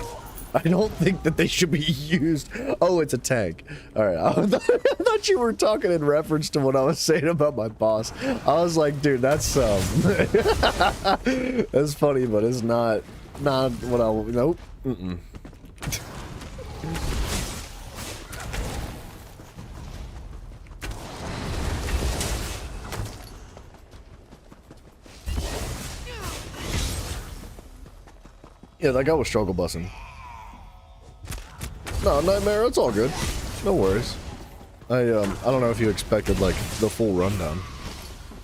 I don't think that they should be used. Oh, it's a tank. All right, I thought you were talking in reference to what I was saying about my boss. I was like, dude, that's that's funny, but it's not what I. Nope. Mm-mm. Yeah, that guy was struggle bussing. No, Nightmare, it's all good. No worries. I don't know if you expected, like, the full rundown,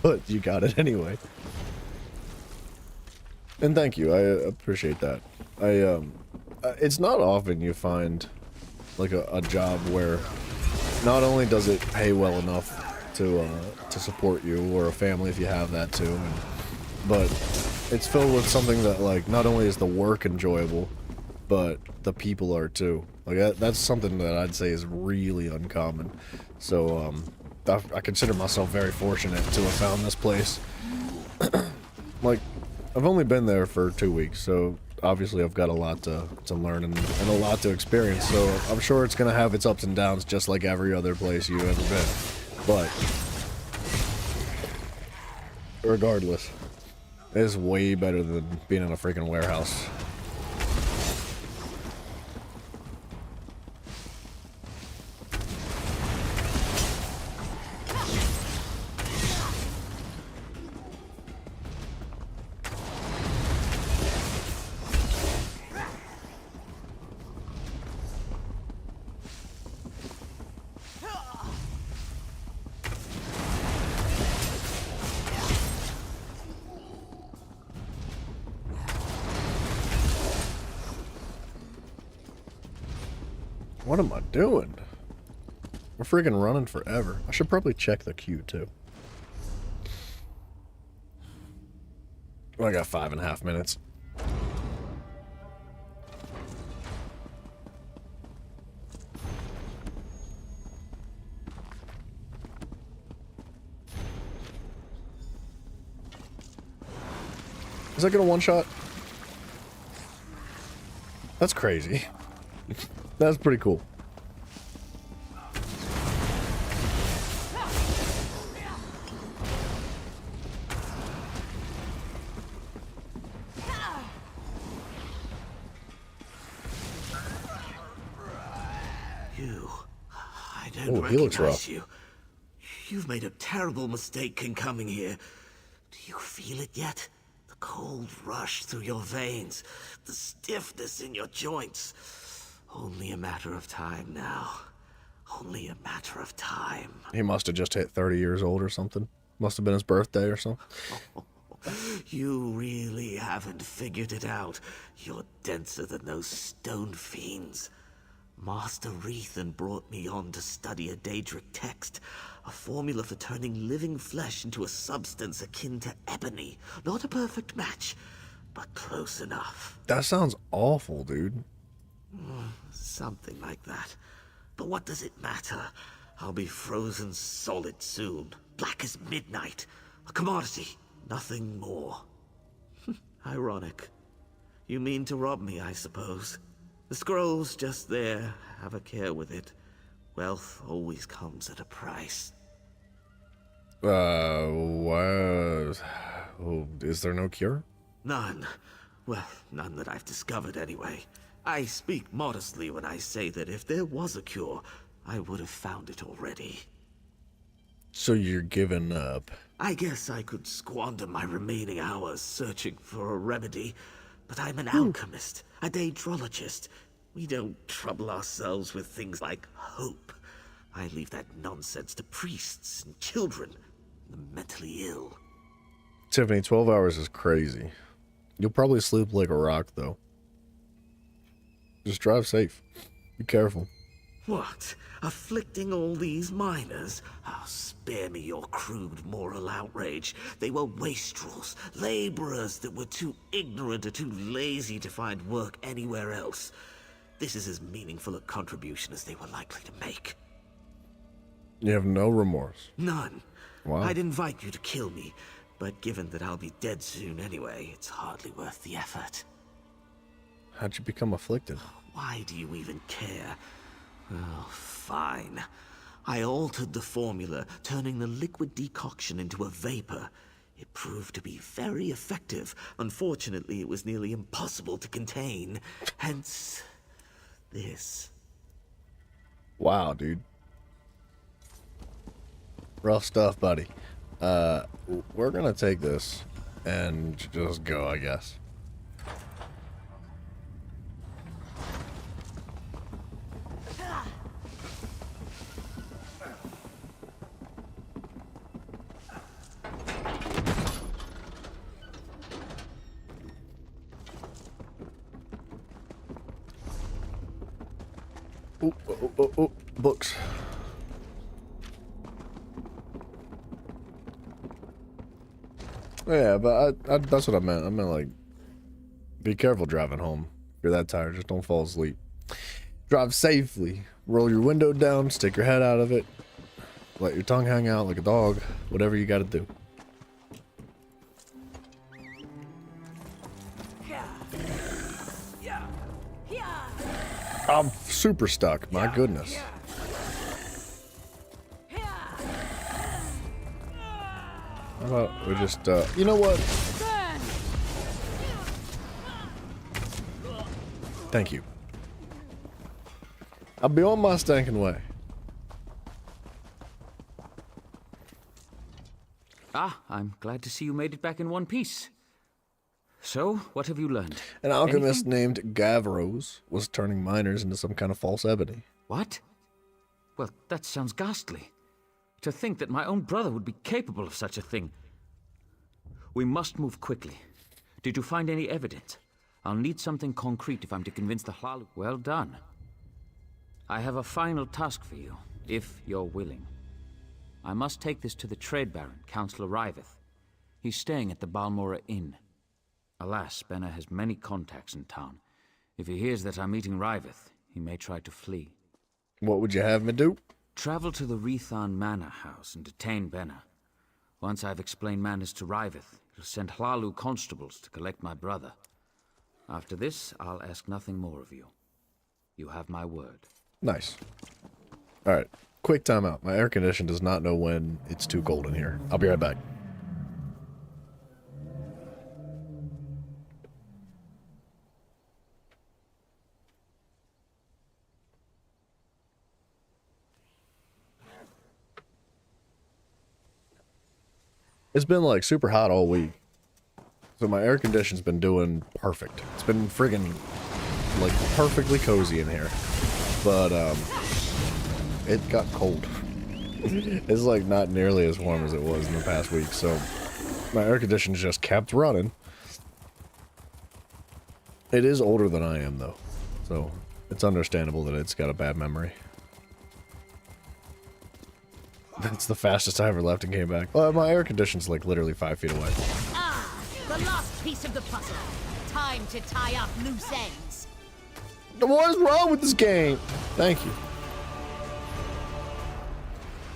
but you got it anyway. And thank you, I appreciate that. It's not often you find, like, a job where not only does it pay well enough to support you, or a family if you have that too, but it's filled with something that, like, not only is the work enjoyable, but the people are too. Like, that's something that I'd say is really uncommon. So, I consider myself very fortunate to have found this place. Like, I've only been there for 2 weeks, so obviously I've got a lot to learn and a lot to experience. So I'm sure it's gonna have its ups and downs just like every other place you've ever been. But regardless, it's way better than being in a freaking warehouse. What am I doing? We're freaking running forever. I should probably check the queue too. I got 5.5 minutes. Is that gonna one-shot? That's crazy. That's pretty cool. I don't recognize you. You've made a terrible mistake in coming here. Do you feel it yet? The cold rush through your veins, the stiffness in your joints. Only a matter of time now. Only a matter of time. He must have just hit 30 years old or something. Must have been his birthday or something. You really haven't figured it out. You're denser than those stone fiends. Master Rethan brought me on to study a Daedric text, a formula for turning living flesh into a substance akin to ebony. Not a perfect match, but close enough. That sounds awful, dude. Something like that. But what does it matter? I'll be frozen solid soon, black as midnight. A commodity, nothing more. Ironic. You mean to rob me, I suppose. The scroll's just there. Have a care with it. Wealth always comes at a price. What? Oh, is there no cure? None. Well, none that I've discovered anyway. I speak modestly when I say that if there was a cure, I would have found it already. So you're giving up? I guess I could squander my remaining hours searching for a remedy, but I'm an alchemist, a daedrologist. We don't trouble ourselves with things like hope. I leave that nonsense to priests and children, the mentally ill. Tiffany, 12 hours is crazy. You'll probably sleep like a rock, though. Just drive safe. Be careful. What? Afflicting all these miners? Oh, spare me your crude moral outrage. They were wastrels, laborers that were too ignorant or too lazy to find work anywhere else. This is as meaningful a contribution as they were likely to make. You have no remorse? None. Wow. I'd invite you to kill me, but given that I'll be dead soon anyway, it's hardly worth the effort. How'd you become afflicted? Why do you even care? Oh, fine. I altered the formula, turning the liquid decoction into a vapor. It proved to be very effective. Unfortunately, it was nearly impossible to contain. Hence, this. Wow, dude. Rough stuff, buddy. We're gonna take this and just go, I guess. Oh, books. Yeah, but I that's what I meant. I meant, like, be careful driving home. If you're that tired, just don't fall asleep. Drive safely. Roll your window down, stick your head out of it. Let your tongue hang out like a dog. Whatever you gotta do. I'm super stuck. My goodness. How about we just, you know what? Thank you. I'll be on my stinking way. Ah, I'm glad to see you made it back in one piece. So, what have you learned? An alchemist named Gavros was turning miners into some kind of false ebony. What? Well, that sounds ghastly. To think that my own brother would be capable of such a thing. We must move quickly. Did you find any evidence? I'll need something concrete if I'm to convince the Hlalu. Well done. I have a final task for you, if you're willing. I must take this to the Trade Baron, Councillor Riveth. He's staying at the Balmora Inn. Alas, Benna has many contacts in town. If he hears that I'm meeting Riveth, he may try to flee. What would you have me do? Travel to the Rethan Manor House and detain Benna. Once I've explained matters to Riveth, he'll send Hlalu constables to collect my brother. After this, I'll ask nothing more of you. You have my word. Nice. Alright, quick timeout. My air condition does not know when it's too cold in here. I'll be right back. It's been like super hot all week. So my air conditioning's been doing perfect. It's been friggin' like perfectly cozy in here. But it got cold. It's like not nearly as warm as it was in the past week, so my air conditioning's just kept running. It is older than I am though, so it's understandable that it's got a bad memory. That's the fastest I ever left and came back. Well, my air conditioning's like literally 5 feet away. Ah, the last piece of the puzzle. Time to tie up loose ends. What is wrong with this game? Thank you.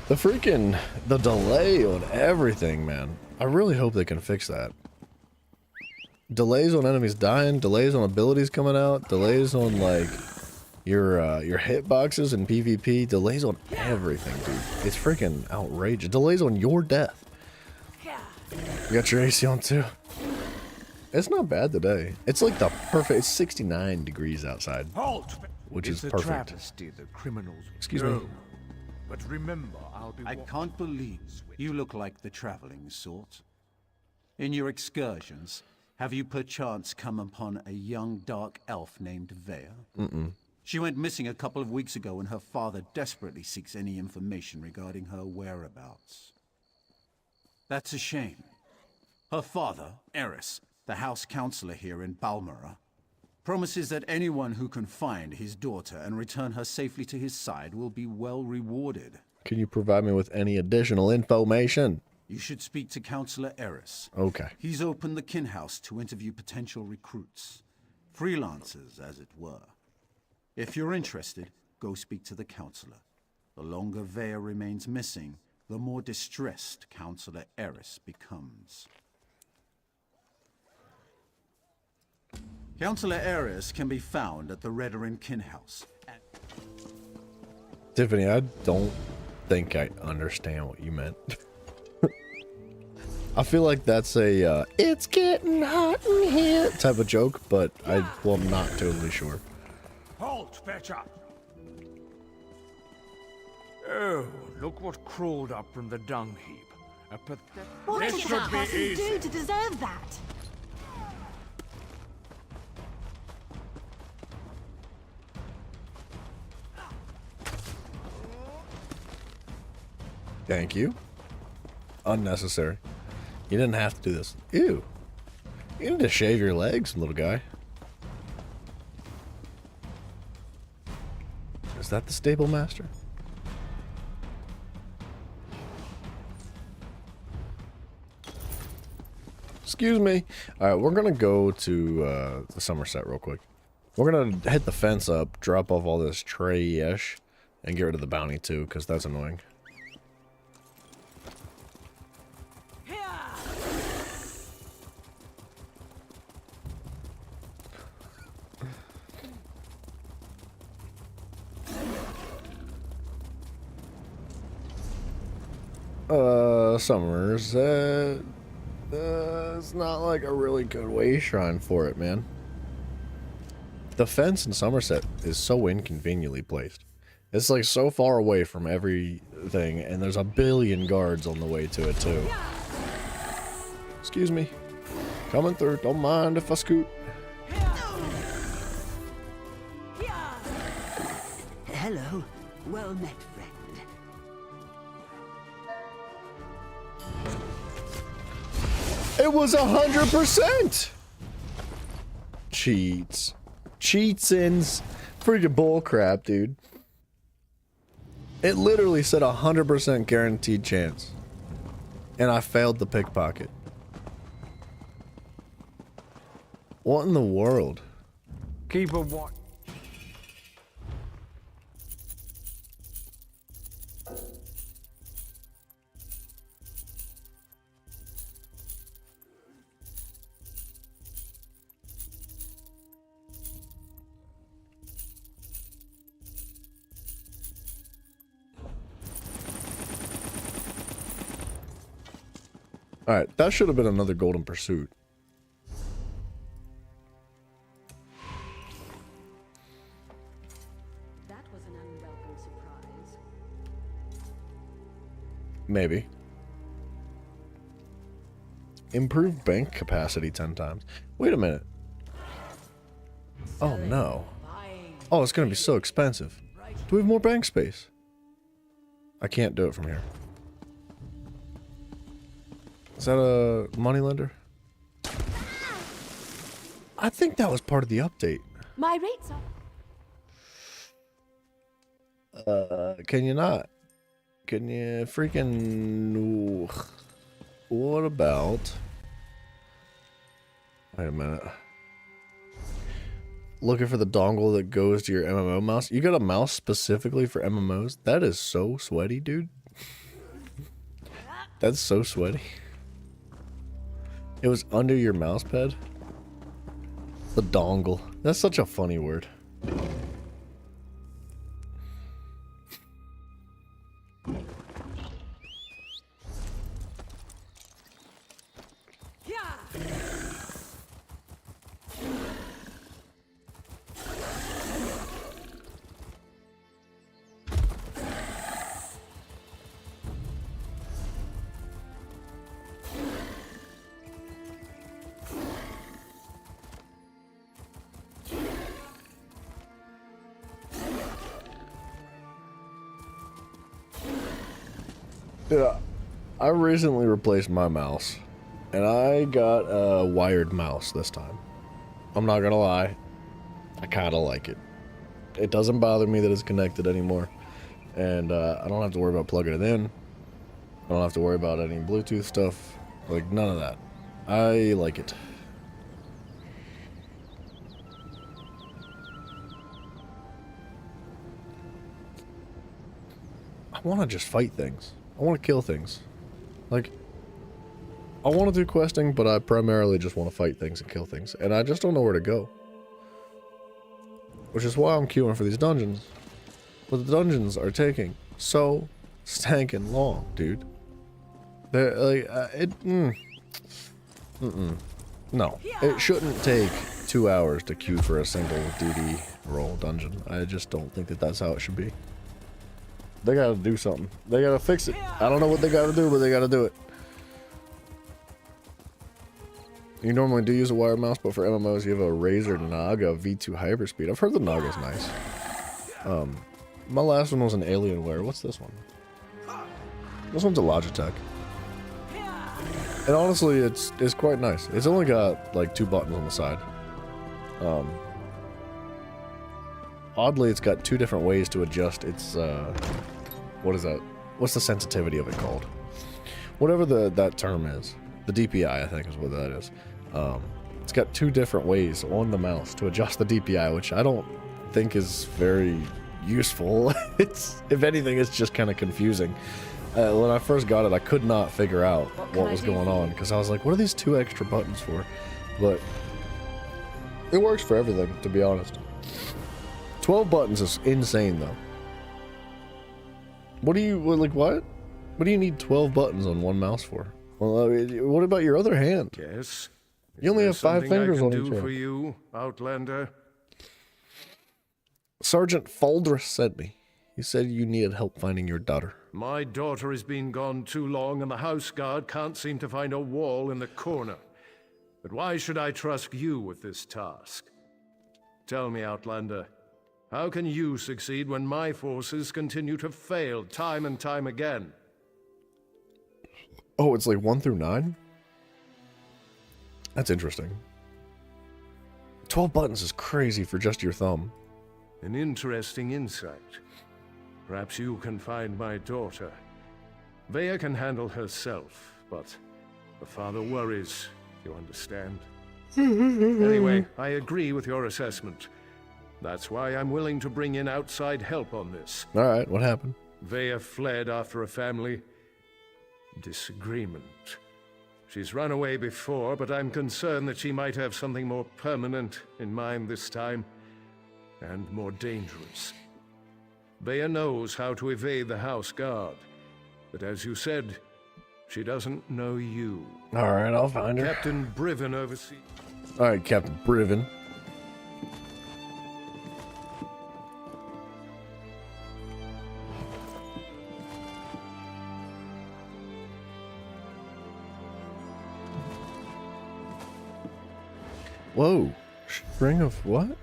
The delay on everything, man. I really hope they can fix that. Delays on enemies dying, delays on abilities coming out, delays on like your hitboxes in PvP, delays on everything, dude. It's freaking outrageous. Delays on your death. You got your AC on too. It's not bad today. It's like the perfect. It's 69 degrees outside, which is perfect. Travesty the criminals. Excuse me. But remember, I'll be. I can't believe you look like the traveling sort. In your excursions, have you perchance come upon a young dark elf named Vea? Mm-mm. She went missing a couple of weeks ago and her father desperately seeks any information regarding her whereabouts. That's a shame. Her father, Eris, the house counselor here in Balmora, promises that anyone who can find his daughter and return her safely to his side will be well rewarded. Can you provide me with any additional information? You should speak to Counselor Eris. Okay. He's opened the kin house to interview potential recruits. Freelancers, as it were. If you're interested, go speak to the counselor. The longer Vea remains missing, the more distressed Counselor Eris becomes. Counselor Eris can be found at the Redoran Kin House. Tiffany, I don't think I understand what you meant. I feel like that's a it's getting hot in here type of joke, but I'm not totally sure. Halt, fetcher! Oh, look what crawled up from the dung heap. A pathetic. What This did should that be person easy. do to deserve that? Thank you. Unnecessary. You didn't have to do this. Ew. You need to shave your legs, little guy. Is that the stable master? Excuse me. Alright, we're gonna go to the Somerset real quick. We're gonna hit the fence up, drop off all this trash, and get rid of the bounty too, because that's annoying. Somerset. It's not like a really good way shrine for it, man. The fence in Somerset is so inconveniently placed. It's like so far away from everything, and there's a billion guards on the way to it too. Excuse me. Coming through. Don't mind if I scoot. Hello. Well met, friend. It was 100%! Cheats. Cheats-ins. Freaking bullcrap, dude. It literally said 100% guaranteed chance. And I failed the pickpocket. What in the world? Keep a watch. Alright, that should have been another golden pursuit. That was an unwelcome surprise. Maybe. Improve bank capacity 10 times. Wait a minute. Oh no. Oh, it's gonna be so expensive. Do we have more bank space? I can't do it from here. Is that a moneylender? I think that was part of the update. My rates are... Can you not? Can you freaking... What about... Wait a minute. Looking for the dongle that goes to your MMO mouse? You got a mouse specifically for MMOs? That is so sweaty, dude. That's so sweaty. It was under your mouse pad? The dongle. That's such a funny word. Yeah, I recently replaced my mouse, and I got a wired mouse this time. I'm not gonna lie, I kinda like it. It doesn't bother me that it's connected anymore, and I don't have to worry about plugging it in. I don't have to worry about any Bluetooth stuff, like none of that. I like it. I want to just fight things. I want to kill things. Like, I want to do questing, but I primarily just want to fight things and kill things. And I just don't know where to go. Which is why I'm queuing for these dungeons. But the dungeons are taking so stankin' long, dude. They're like, No. It shouldn't take 2 hours to queue for a single DD roll dungeon. I just don't think that that's how it should be. They gotta do something. They gotta fix it. I don't know what they gotta do, but they gotta do it. You normally do use a wired mouse, but for MMOs you have a Razer Naga V2 Hyperspeed. I've heard the Naga's nice. My last one was an Alienware. What's this one? This one's a Logitech. And honestly, it's quite nice. It's only got like 2 buttons on the side. Oddly, it's got 2 different ways to adjust its, what is that? What's the sensitivity of it called? Whatever that term is. The DPI, I think, is what that is. It's got 2 different ways on the mouse to adjust the DPI, which I don't think is very useful. If anything, it's just kind of confusing. When I first got it, I could not figure out what was going on, because I was like, what are these 2 extra buttons for? But it works for everything, to be honest. 12 buttons is insane, though. What do you, like, what? What do you need 12 buttons on one mouse for? Well, what about your other hand? Yes. You only have 5 fingers on each do hand. for you, Outlander? Sergeant Faldrus sent me. He said you needed help finding your daughter. My daughter has been gone too long, and the house guard can't seem to find a wall in the corner. But why should I trust you with this task? Tell me, Outlander, how can you succeed when my forces continue to fail time and time again? Oh, it's like 1 through 9? That's interesting. 12 buttons is crazy for just your thumb. An interesting insight. Perhaps you can find my daughter. Vaya can handle herself, but the father worries, you understand? Anyway, I agree with your assessment. That's why I'm willing to bring in outside help on this. Alright, what happened? Vaya fled after a family disagreement. She's run away before, but I'm concerned that she might have something more permanent in mind this time, and more dangerous. Vaya knows how to evade the house guard, but as you said, she doesn't know you. Alright, I'll find her. Captain Briven oversees... Alright, Captain Briven. Whoa. String of what?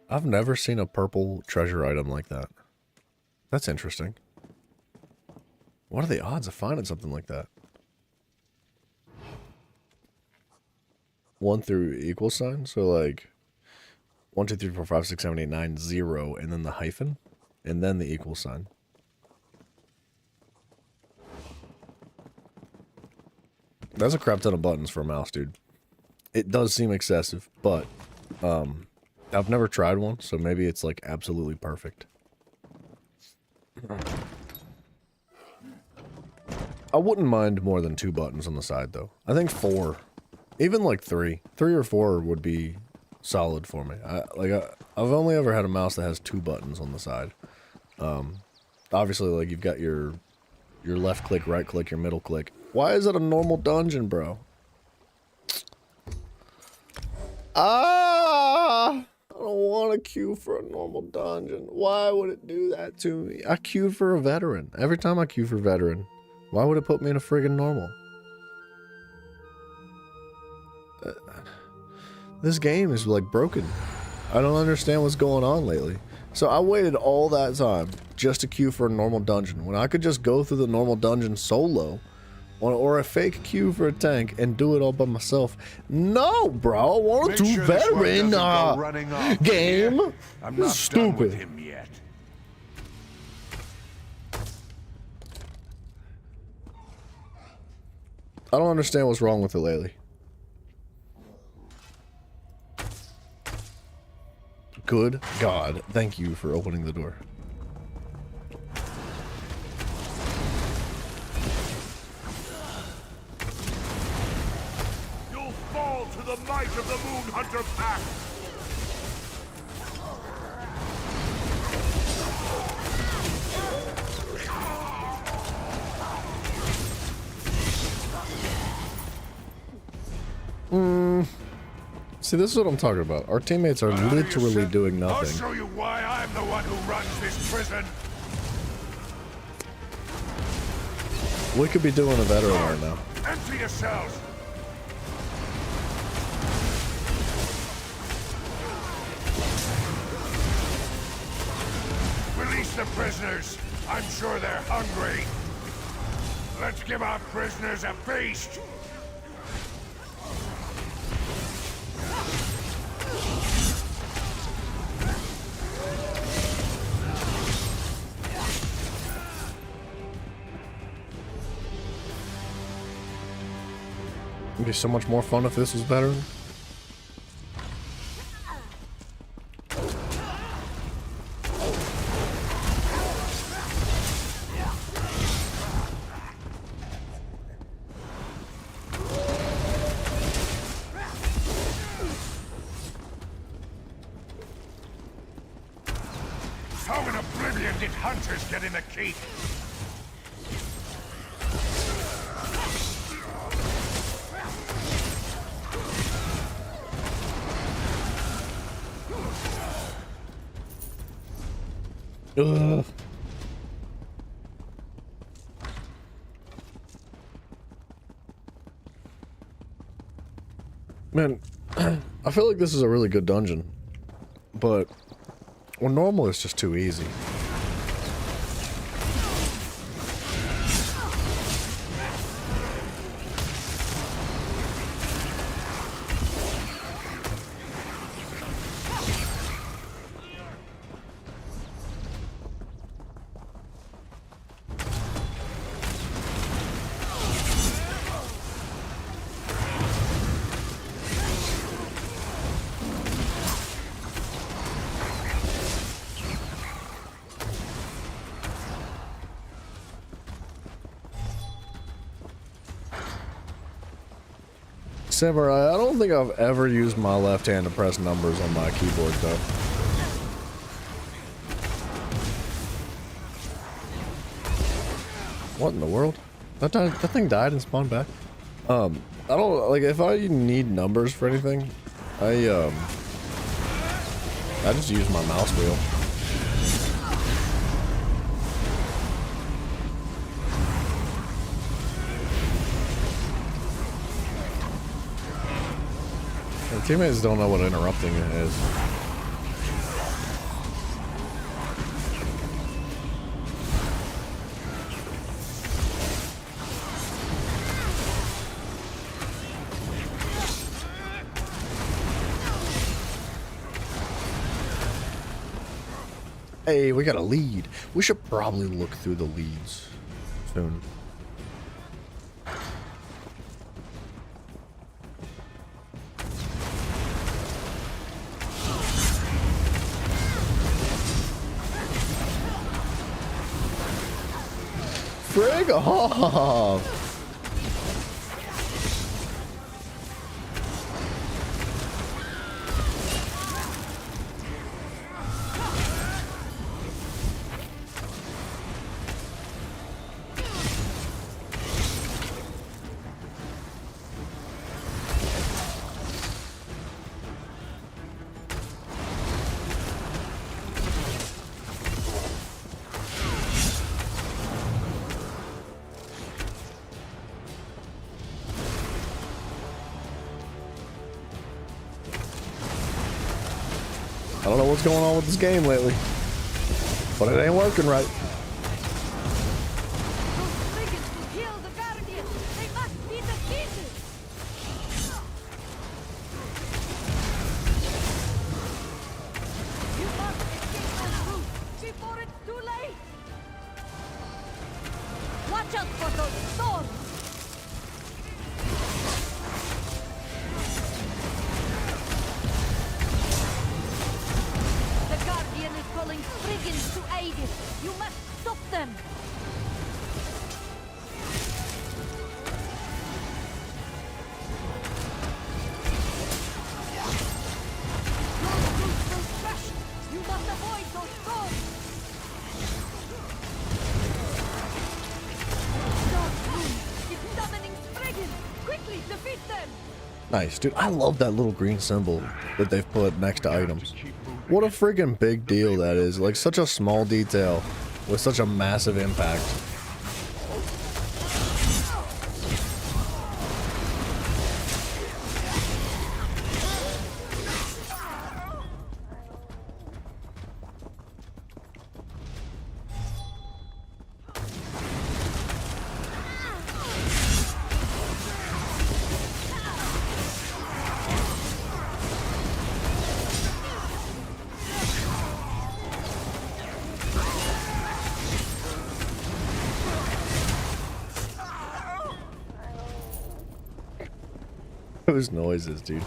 I've never seen a purple treasure item like that. That's interesting. What are the odds of finding something like that? 1 through equal sign? So like 1, 2, 3, 4, 5, 6, 7, 8, 9, 0, and then the hyphen, and then the equal sign. That's a crap ton of buttons for a mouse, dude. It does seem excessive, but I've never tried one, so maybe it's like absolutely perfect. I wouldn't mind more than 2 buttons on the side, though. I think 4, even like 3 or 4 would be solid for me. I've only ever had a mouse that has 2 buttons on the side. Obviously, like you've got your left click, right click, your middle click. Why is it a normal dungeon, bro? I don't want to queue for a normal dungeon. Why would it do that to me? I queued for a veteran. Every time I queue for veteran, why would it put me in a friggin' normal? This game is like broken. I don't understand what's going on lately. So I waited all that time just to queue for a normal dungeon when I could just go through the normal dungeon solo or a fake queue for a tank and do it all by myself. No, bro, I want to do veteran game. I'm not stupid. done with him yet. I don't understand what's wrong with it lately. Good God, thank you for opening the door. You'll fall to the might of the Moon Hunter pack. See, this is what I'm talking about. Our teammates are literally doing I'll nothing. show you why I'm the one who runs this prison. We could be doing a veteran right now. Empty yourselves. Release the prisoners. I'm sure they're hungry. Let's give our prisoners a feast. It'd be so much more fun if this was veteran. How in oblivion did hunters get in the keep? Ugh. Man, I feel like this is a really good dungeon, but well, normal is just too easy. Samurai, I don't think I've ever used my left hand to press numbers on my keyboard, though. What in the world? That thing died and spawned back? I don't, like, if I need numbers for anything, I just use my mouse wheel. teammates don't know what interrupting is. Hey, we got a lead. We should probably look through the leads soon. Frig off! I don't know what's going on with this game lately, but it ain't working right. Watch out for those storms! The Guardian is calling brigands to aid it. You must stop them! Those troops will crush! You must avoid those storms! Keep summoning brigands! Quickly defeat them! Nice, dude. I love that little green symbol that they've put next to items. What a friggin' big deal that is. Like, such a small detail with such a massive impact. Those noises, dude.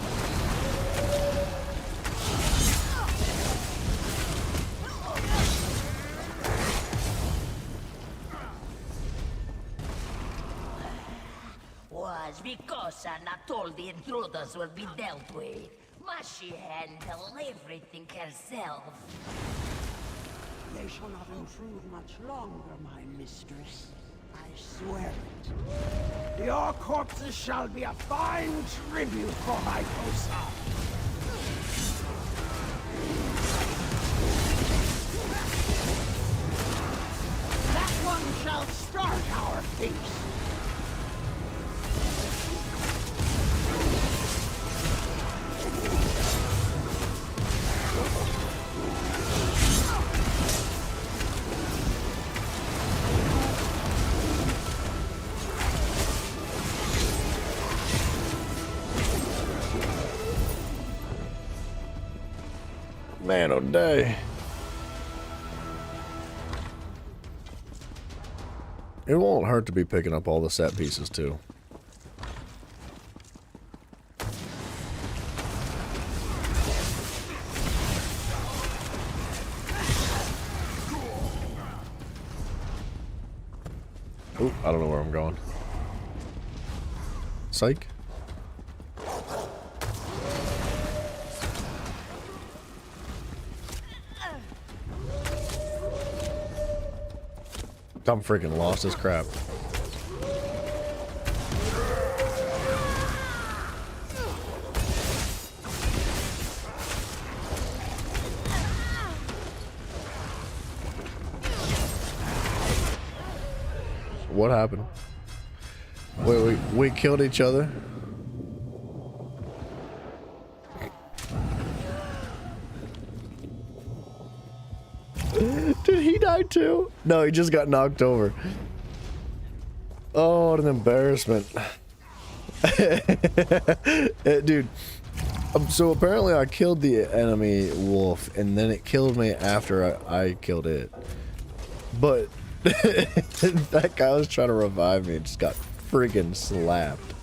Was because I not told the intruders will be dealt with. Must she handle everything herself? They shall not intrude much longer, my mistress. I swear it. Your corpses shall be a fine tribute for my Kosa. That one shall start our feast. Man, oh day. It won't hurt to be picking up all the set pieces too. Oop, I don't know where I'm going. Psych. I'm freaking lost as crap. What happened? Wait, we killed each other? Did he die too? No, he just got knocked over. Oh, what an embarrassment. Dude, so apparently I killed the enemy wolf, and then it killed me after I killed it. But that guy was trying to revive me and just got friggin' slapped.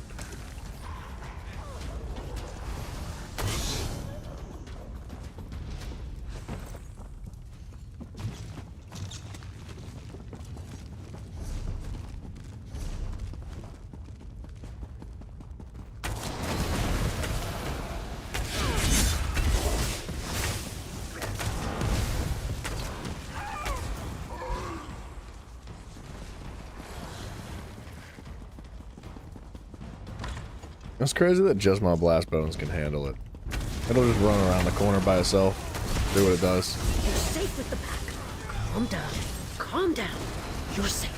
It's crazy that just my blast bones can handle it. It'll just run around the corner by itself, do what it does. You're safe with the pack. Calm down. Calm down. You're safe.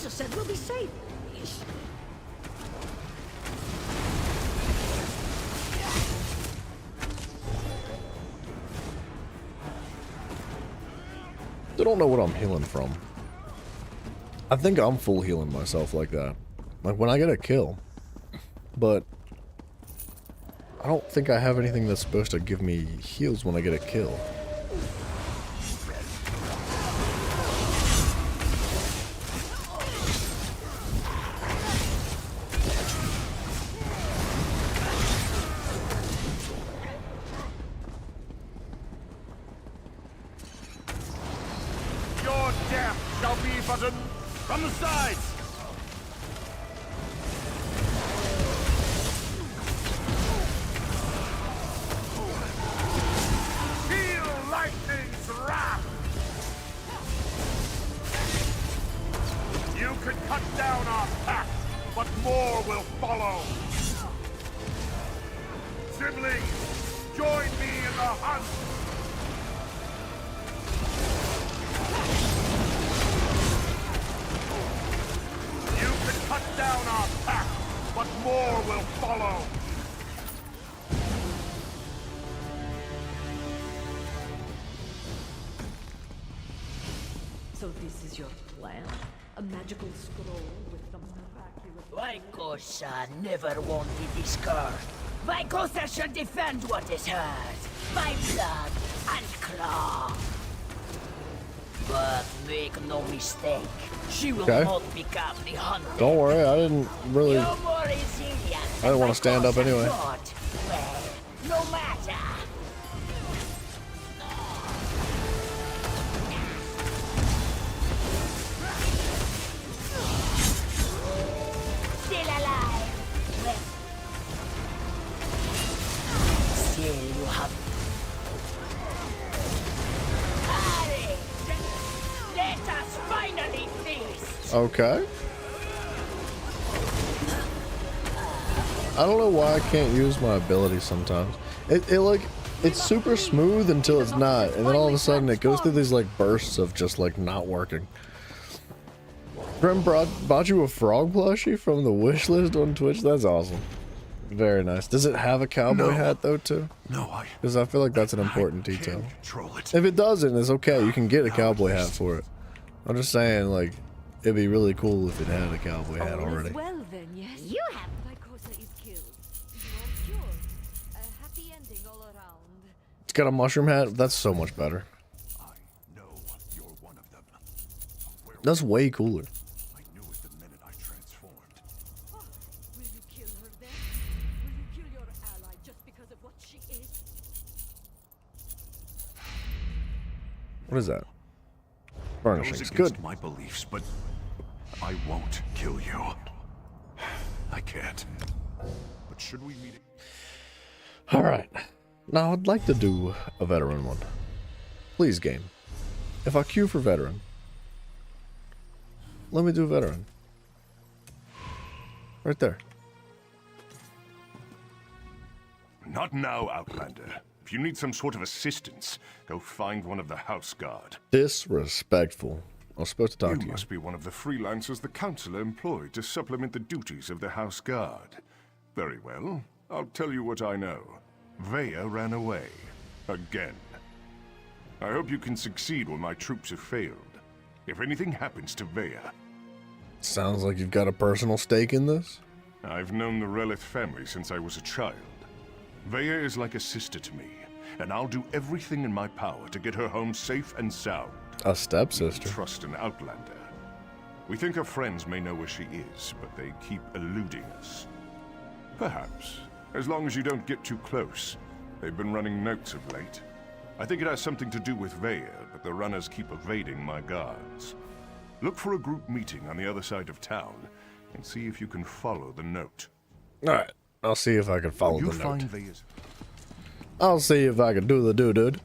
Said we'll be safe. I don't know what I'm healing from. I think I'm full healing myself like that. Like when I get a kill. But I don't think I have anything that's supposed to give me heals when I get a kill. From the sides! Feel lightning's wrath! You could cut down our pack, but more will follow. Siblings, join me in the hunt! Cut down our pack, but more will follow. So this is your plan? A magical scroll with the miraculous... Vykosa never wanted this girl. Vykosa shall defend what is hers, by blood and claw. But make no mistake, she will not become the hunter. Don't worry, I didn't really... I didn't want to stand up anyway. Well, no matter. Still alive. Well, still you have... Let us finally feast. Okay. I don't know why I can't use my ability sometimes. It like, it's super smooth until it's not, and then all of a sudden it goes through these like bursts of just like not working. Grim bought you a frog plushie from the wish list on Twitch? That's awesome. Very nice. Does it have a cowboy hat though too? No, because I feel like that's an important detail. If it doesn't, it's okay. You can get a cowboy hat for it. I'm just saying, like, it'd be really cool if it had a cowboy hat already. Well then, yes. You have... Vykosa is killed. You are cured. A happy ending all around. It's got a mushroom hat. That's so much better. That's way cooler. What is that? Furnishings. Good. My beliefs, but I won't kill you. I can't. But should we meet? All right. Now I'd like to do a veteran one. Please, game. If I queue for veteran, Let me do veteran. Right there. Not now, Outlander. If you need some sort of assistance, go find one of the house guard. Disrespectful. I was supposed to talk to you. You must be one of the freelancers the Councilor employed to supplement the duties of the house guard. Very well. I'll tell you what I know. Vaya ran away. Again. I hope you can succeed when my troops have failed. If anything happens to Vaya... Sounds like you've got a personal stake in this? I've known the Relith family since I was a child. Vaya is like a sister to me, and I'll do everything in my power to get her home safe and sound. A stepsister. Trust an Outlander. We think our friends may know where she is, but they keep eluding us. Perhaps, as long as you don't get too close. They've been running notes of late. I think it has something to do with Vaya, but the runners keep evading my guards. Look for a group meeting on the other side of town, and see if you can follow the note. Alright, I'll see if I can follow the note. I'll see if I can do the dude.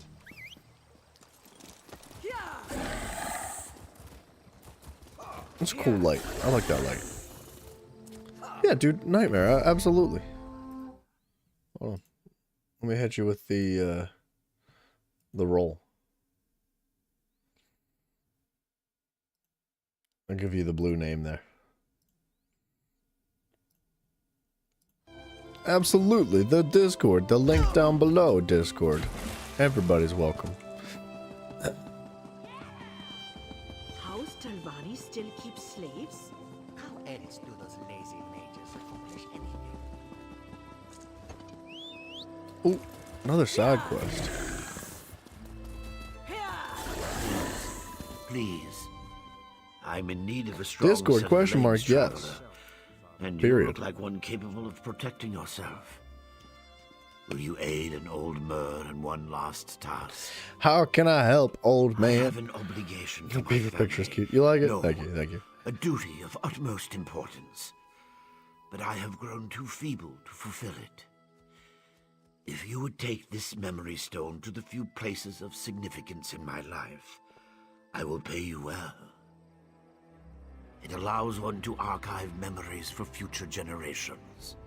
It's a cool light. I like that light. Yeah, dude, nightmare. Absolutely. Hold on. Let me hit you with the roll. I'll give you the blue name there. Absolutely, the Discord. The link down below, Discord. Everybody's welcome. House Talvani still keeps slaves? How else do those lazy mages accomplish anything? Ooh, another side quest. Please. I'm in need of a strong Discord question mark, yes. And Period. you look like one capable of protecting yourself. Will you aid an old mer in one last task? How can I help, old man? I have an obligation to The my paper family. picture's cute. You like it? No, Thank you, thank you. a duty of utmost importance. But I have grown too feeble to fulfill it. If you would take this memory stone to the few places of significance in my life, I will pay you well. It allows one to archive memories for future generations.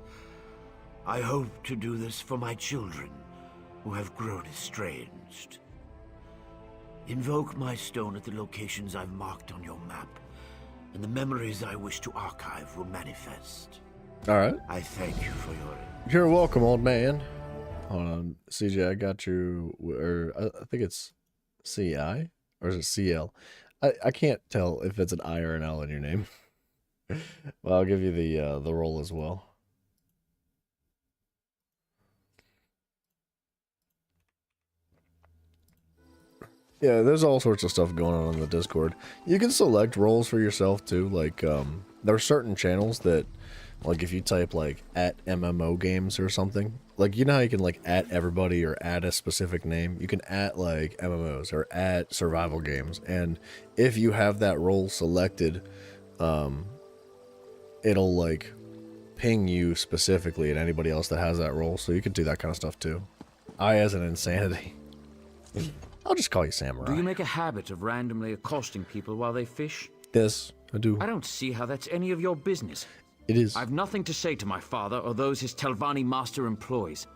I hope to do this for my children, who have grown estranged. Invoke my stone at the locations I've marked on your map, and the memories I wish to archive will manifest. Alright. I thank you for your... You're welcome, old man. Hold on. CJ, I got you... Or, I think it's CI? Or is it CL? I can't tell if it's an I or an L in your name. Well, I'll give you the roll as well. Yeah, there's all sorts of stuff going on the Discord. You can select roles for yourself too. Like, there are certain channels that, like, if you type like @MMO games or something, like, you know how you can like @everybody or add a specific name. You can like MMOs or survival games, and if you have that role selected, it'll like ping you specifically and anybody else that has that role. So you can do that kind of stuff too. I as an insanity. I'll just call you Samurai. Do you make a habit of randomly accosting people while they fish? Yes, I do. I don't see how that's any of your business. It is. I've nothing to say to my father or those his Telvanni master employs.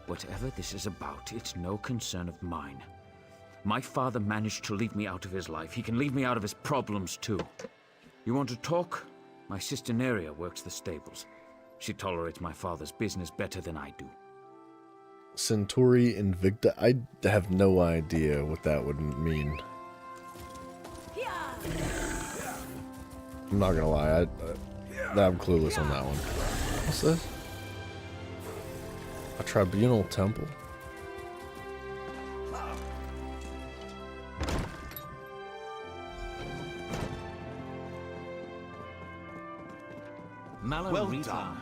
Whatever this is about, it's no concern of mine. My father managed to leave me out of his life. He can leave me out of his problems too. You want to talk? My sister Neria works the stables. She tolerates my father's business better than I do. Centauri Invicta. I have no idea what that would mean. I'm not gonna lie, I'm clueless on that one. What's this? A tribunal temple? Well done.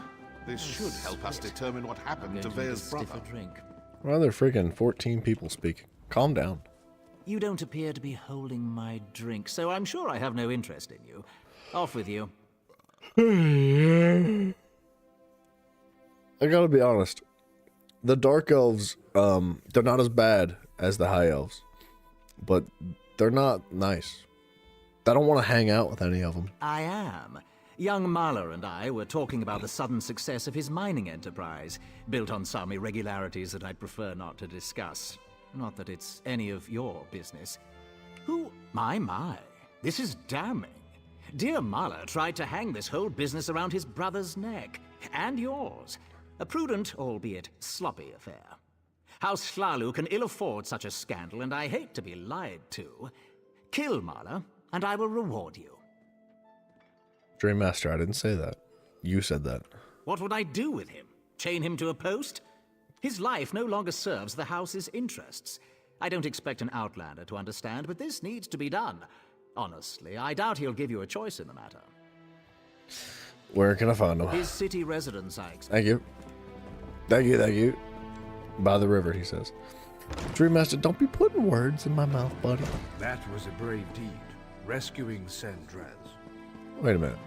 This should help us determine what happened to Vaya's brother. Well, there are freaking 14 people speaking. Calm down. You don't appear to be holding my drink, so I'm sure I have no interest in you. Off with you. I gotta be honest. The Dark Elves, they're not as bad as the High Elves. But they're not nice. I don't want to hang out with any of them. I am. Young Mahler and I were talking about the sudden success of his mining enterprise, built on some irregularities that I'd prefer not to discuss. Not that it's any of your business. Who? My. This is damning. Dear Mahler tried to hang this whole business around his brother's neck. And yours. A prudent, albeit sloppy affair. House Hlalu can ill afford such a scandal, and I hate to be lied to. Kill Mahler, and I will reward you. Dream Master, I didn't say that. You said that. What would I do with him? Chain him to a post? His life no longer serves the house's interests. I don't expect an outlander to understand, but this needs to be done. Honestly, I doubt he'll give you a choice in the matter. Where can I find him? His city residence, I expect. Thank you. Thank you. By the river, he says. Dream Master, don't be putting words in my mouth, buddy. That was a brave deed, rescuing Sandraz. Wait a minute.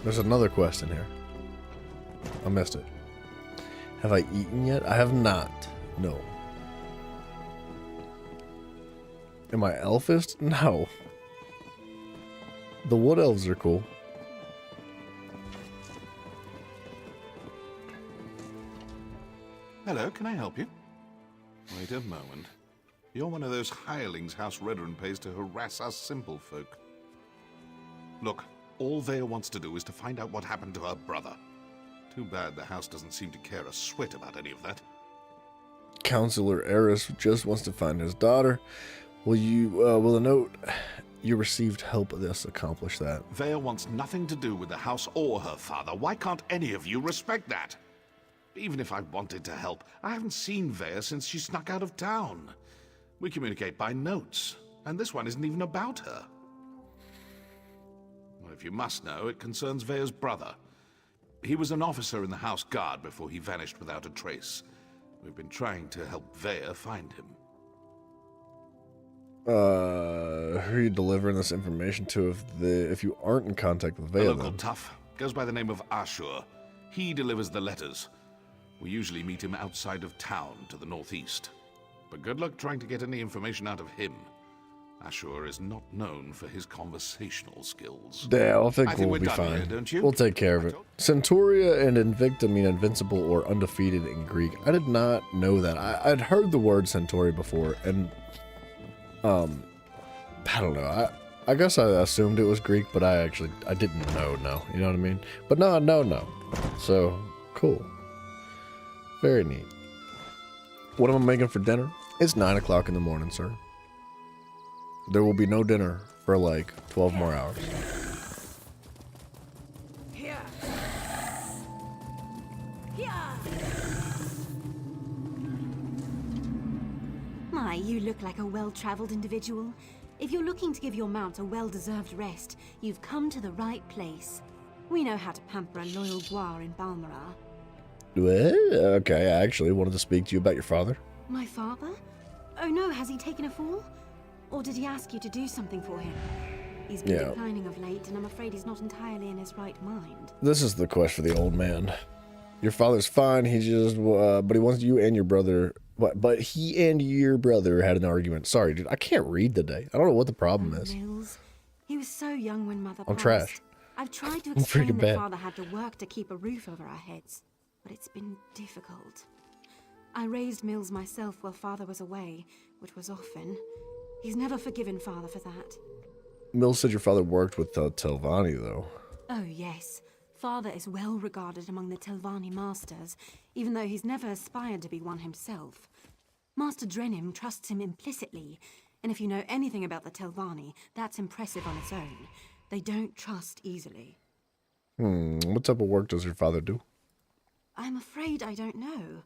There's another quest in here. I missed it. Have I eaten yet? I have not. No. Am I elfist? No. The wood elves are cool. Hello, can I help you? Wait a moment. You're one of those hirelings House Redren pays to harass us simple folk. Look, all Vaya wants to do is to find out what happened to her brother. Too bad the house doesn't seem to care a swit about any of that. Counselor Eris just wants to find his daughter. Will the note you received help this accomplish that? Vaya wants nothing to do with the house or her father. Why can't any of you respect that? Even if I wanted to help, I haven't seen Vaya since she snuck out of town. We communicate by notes, and this one isn't even about her. Well, if you must know, it concerns Vaya's brother. He was an officer in the House Guard before he vanished without a trace. We've been trying to help Vaya find him. Who are you delivering this information to if you aren't in contact with Vaya? A local tough. Goes by the name of Ashur. He delivers the letters. We usually meet him outside of town to the northeast. But good luck trying to get any information out of him. Ashur is not known for his conversational skills. Yeah, I think we'll be done fine. here, don't you? We'll take care of it. Centuria and Invicta mean invincible or undefeated in Greek. I did not know that. I'd heard the word Centuria before, and I don't know. I guess I assumed it was Greek, but I didn't know. No, you know what I mean? But no. So cool. Very neat. What am I making for dinner? It's 9 o'clock in the morning, sir. There will be no dinner for like 12 more hours. My, you look like a well-traveled individual. If you're looking to give your mount a well-deserved rest, you've come to the right place. We know how to pamper a loyal Gwar in Balmoral. Well, okay, I actually wanted to speak to you about your father. My father? Oh no, has he taken a fall? Or did he ask you to do something for him? He's been declining of late, and I'm afraid he's not entirely in his right mind. This is the quest for the old man. Your father's fine, he just, but he wants you and your brother, but he and your brother had an argument. Sorry, dude, I can't read today. I don't know what the problem is. Mills. He was so young when Mother I'm passed. trash. I've tried to I'm explain freaking that bad. Father had to work to keep a roof over our heads, but it's been difficult. I raised Mills myself while Father was away, which was often. He's never forgiven Father for that. Mills said your father worked with Telvanni, though. Oh, yes. Father is well regarded among the Telvanni masters, even though he's never aspired to be one himself. Master Drenim trusts him implicitly, and if you know anything about the Telvanni, that's impressive on its own. They don't trust easily. What type of work does your father do? I'm afraid I don't know.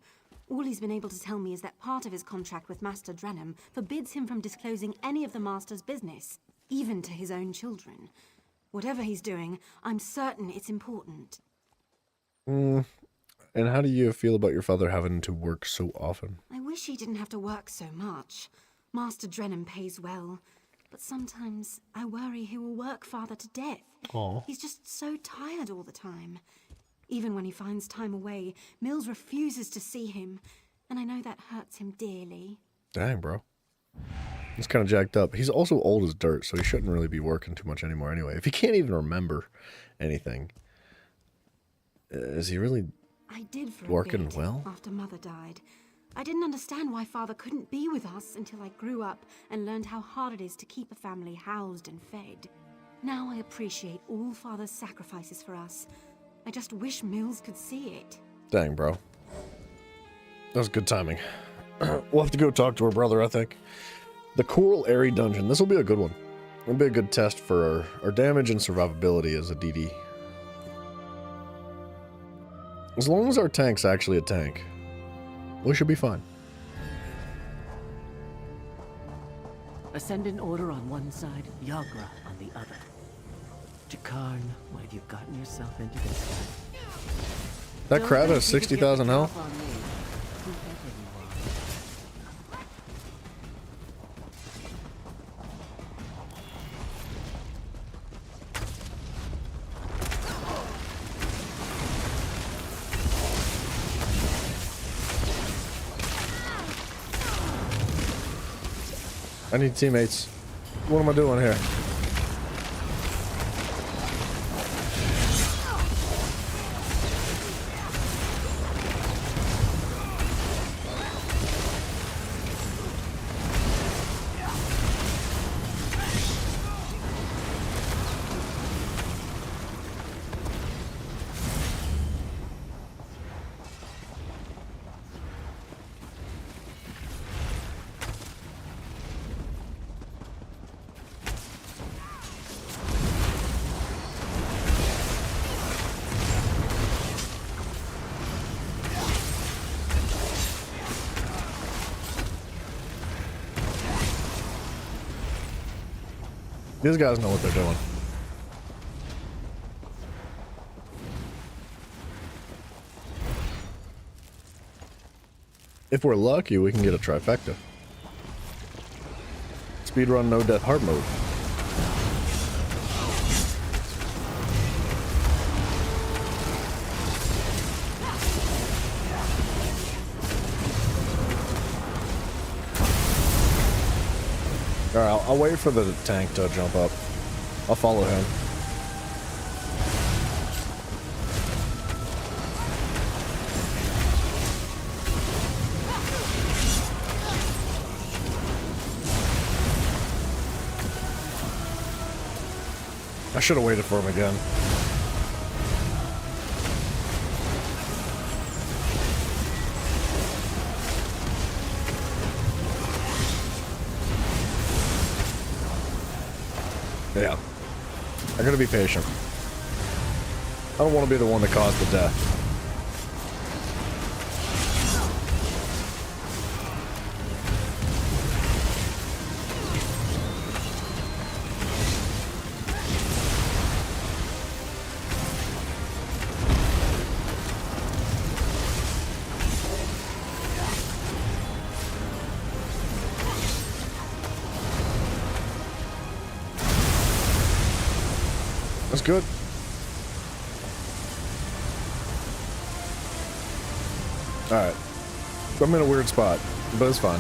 All he's been able to tell me is that part of his contract with Master Drenim forbids him from disclosing any of the Master's business, even to his own children. Whatever he's doing, I'm certain it's important. And how do you feel about your father having to work so often? I wish he didn't have to work so much. Master Drenim pays well, but sometimes I worry he will work Father to death. Aw. He's just so tired all the time. Even when he finds time away, Mills refuses to see him, and I know that hurts him dearly. Dang, bro. He's kind of jacked up. He's also old as dirt, so he shouldn't really be working too much anymore anyway. If he can't even remember anything, is he really I did for working a bit well? after Mother died. I didn't understand why Father couldn't be with us until I grew up and learned how hard it is to keep a family housed and fed. Now I appreciate all Father's sacrifices for us. I just wish Mills could see it. Dang, bro. That was good timing. We'll have to go talk to her brother, I think. The Coral Airy Dungeon. This will be a good one. It'll be a good test for our damage and survivability as a DD. As long as our tank's actually a tank, we should be fine. Ascendant Order on one side, Yagra on the other. Jakarn, what have you gotten yourself into this time? That crab has 60,000 health? I need teammates. What am I doing here? These guys know what they're doing. If we're lucky, we can get a trifecta. Speedrun no death hard mode. Alright, I'll wait for the tank to jump up. I'll follow him. I should have waited for him again. Yeah. I'm gonna be patient. I don't want to be the one that caused the death. That's good. Alright. I'm in a weird spot, but it's fine.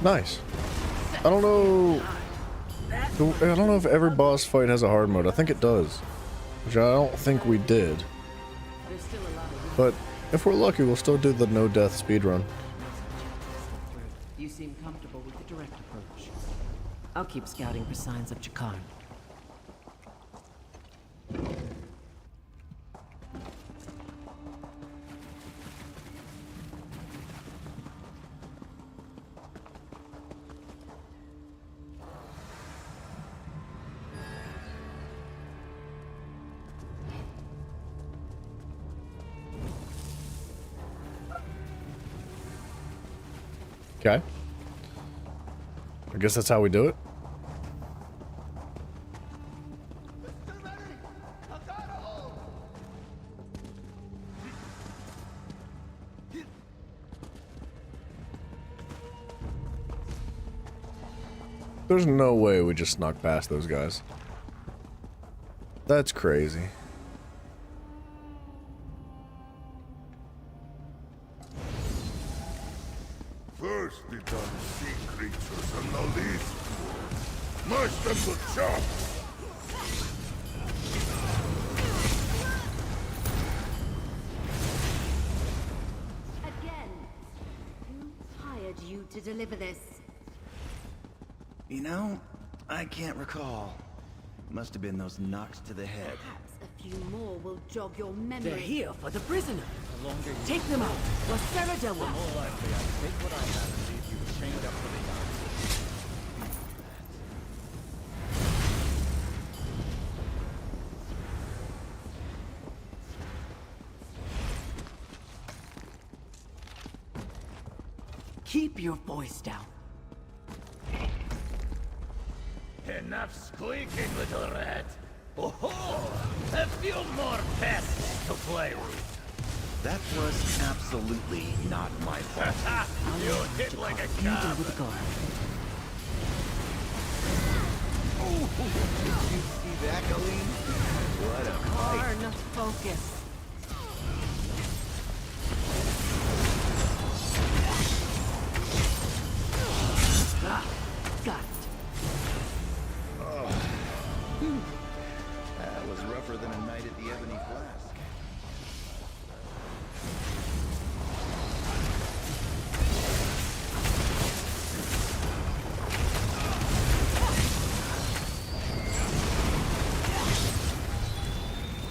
Nice. I don't know if every boss fight has a hard mode. I think it does, which I don't think we did. But if we're lucky, we'll still do the no death speedrun. You seem comfortable with the direct approach. I'll keep scouting for signs of Jakarn. Okay. I guess that's how we do it. There's no way we just snuck past those guys. That's crazy. First the unseen creatures and the least. Mash them to chop! Again. Who hired you to deliver this? You know, I can't recall. Must have been those knocks to the head. Perhaps a few more will jog your memory. They're here for the prisoner. Take them out. Lacerda will. More likely, I'd take what I have and leave you chained up for the yard. Keep your voice down. Enough squeaking, little rat. Oh, a few more pests to play with. That was absolutely not my fault. You hit like a cop. Oh, did you see that, Colleen? What a fight. Karn, focus. Got it. That was rougher than a night at the Ebony Flask.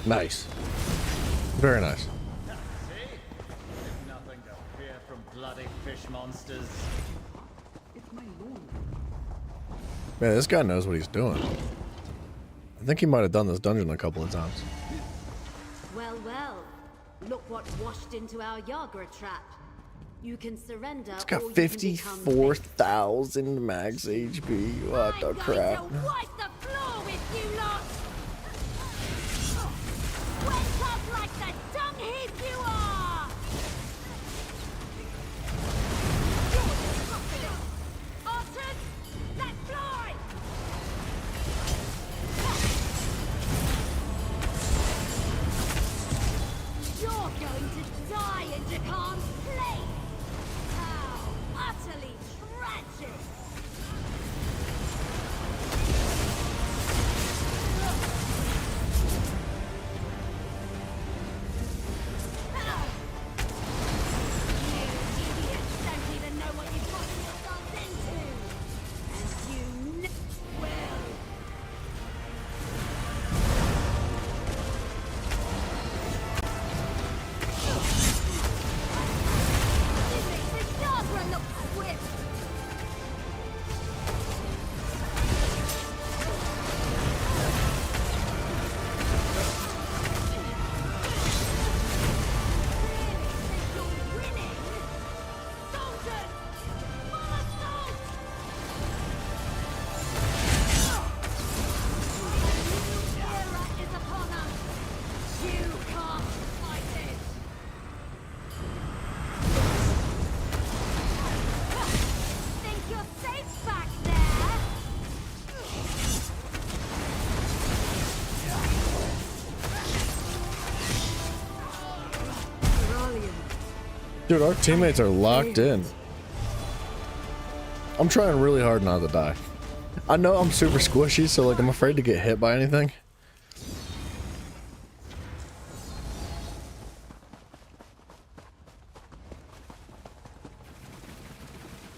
Nice. Very nice. See? Nothing to fear from bloody fish monsters. It's my lord. Man, this guy knows what he's doing. I think he might have done this dungeon a couple of times. Well, well. Look what washed into our Yagra trap. You can surrender. It's got or you can become 54,000 max HP. What the crap? I'm going to wipe the floor with you lot! Wet up like the dung heap you are! Archers, let fly! You're going to die in Jakar's place! How utterly tragic! Dude, our teammates are locked in. I'm trying really hard not to die. I know I'm super squishy, so like I'm afraid to get hit by anything.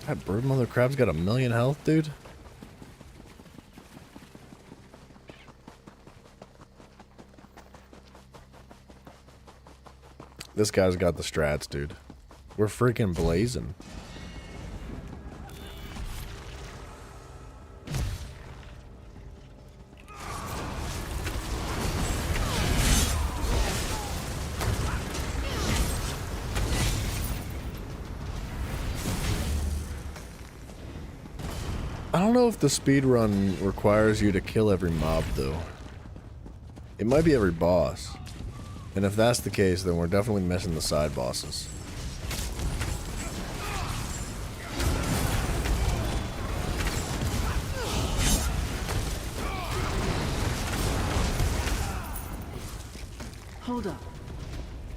That bird mother crab's got 1,000,000 health, dude. This guy's got the strats, dude. We're freaking blazing. I don't know if the speedrun requires you to kill every mob, though. It might be every boss. And if that's the case, then we're definitely missing the side bosses. Hold up.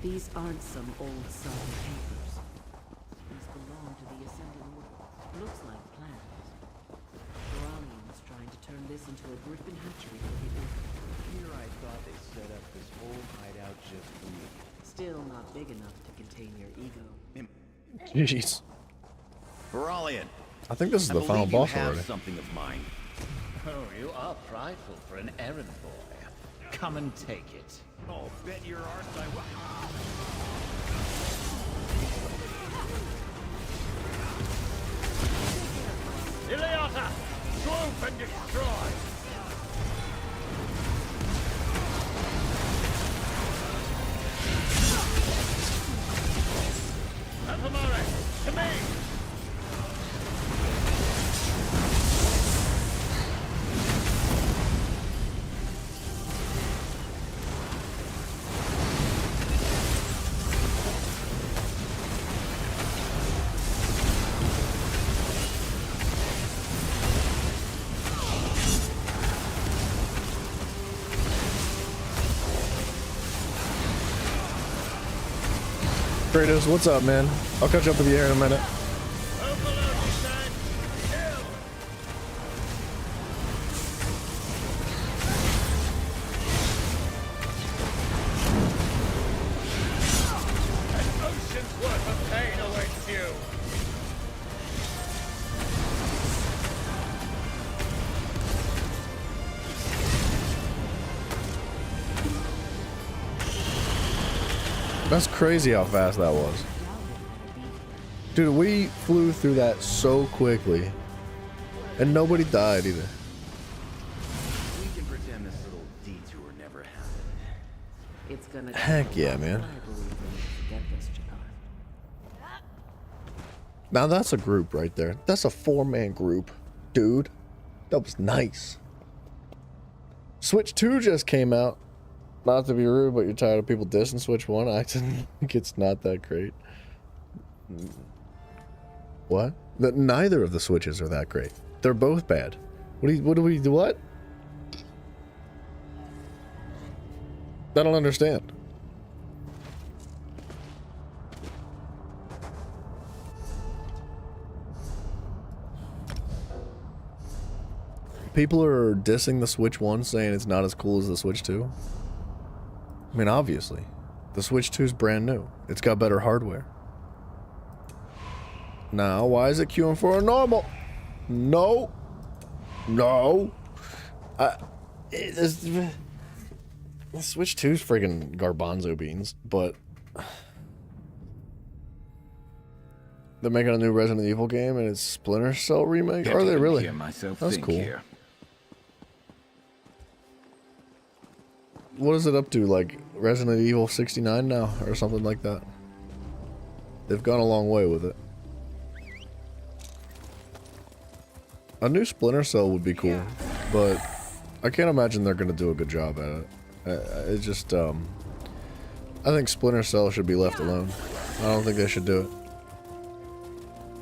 These aren't some old Southern papers. These belong to the Ascended World. Looks like plans. Brownian's trying to turn this into a griffin hatchery for the Earth. Here I thought they set up this whole hideout just for me. Still not big enough to contain your ego. Jeez. Vvardenfell. I think this is the final boss already. Something of mine. Oh, you are prideful for an errand boy. Come and take it. Oh, bet your arse I will. Ileata! Swoop and destroy! Alphamare, to me! Kratos, what's up, man? I'll catch up with you here in a minute. An ocean's worth of pain awaits you! That's crazy how fast that was. Dude, we flew through that so quickly. And nobody died either. We can pretend this little detour never happened. It's gonna Heck yeah, man. Now that's a group right there. That's a 4-man group, dude. That was nice. Switch 2 just came out. Not to be rude, but you're tired of people dissing Switch 1. I think it's not that great. What? Neither of the Switches are that great. They're both bad. What? I don't understand. People are dissing the Switch 1, saying it's not as cool as the Switch 2. I mean, obviously. The Switch 2 is brand new. It's got better hardware. Now, why is it queuing for a normal? No. No. The Switch 2 is friggin' garbanzo beans, but they're making a new Resident Evil game and it's Splinter Cell remake? Are they really? That's cool. Here. What is it up to, like Resident Evil 69 now, or something like that? They've gone a long way with it. A new Splinter Cell would be cool, but I can't imagine they're gonna do a good job at it. It just, I think Splinter Cell should be left alone. I don't think they should do it.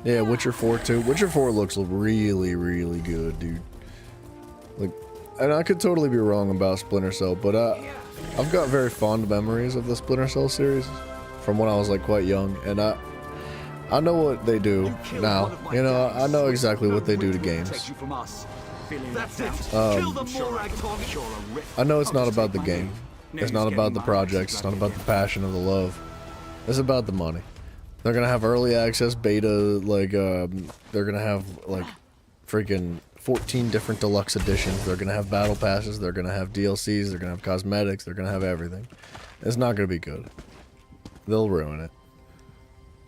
Yeah, Witcher 4 too. Witcher 4 looks really, really good, dude. Like, and I could totally be wrong about Splinter Cell, but I've got very fond memories of the Splinter Cell series from when I was like quite young, and I know what they do now. You know, I know exactly what they do to games. I know it's not about the game. It's not about the projects. It's not about the passion or the love. It's about the money. They're gonna have early access beta, like they're gonna have like freaking 14 different deluxe editions. They're gonna have battle passes. They're gonna have DLCs. They're gonna have cosmetics. They're gonna have everything. It's not gonna be good. They'll ruin it.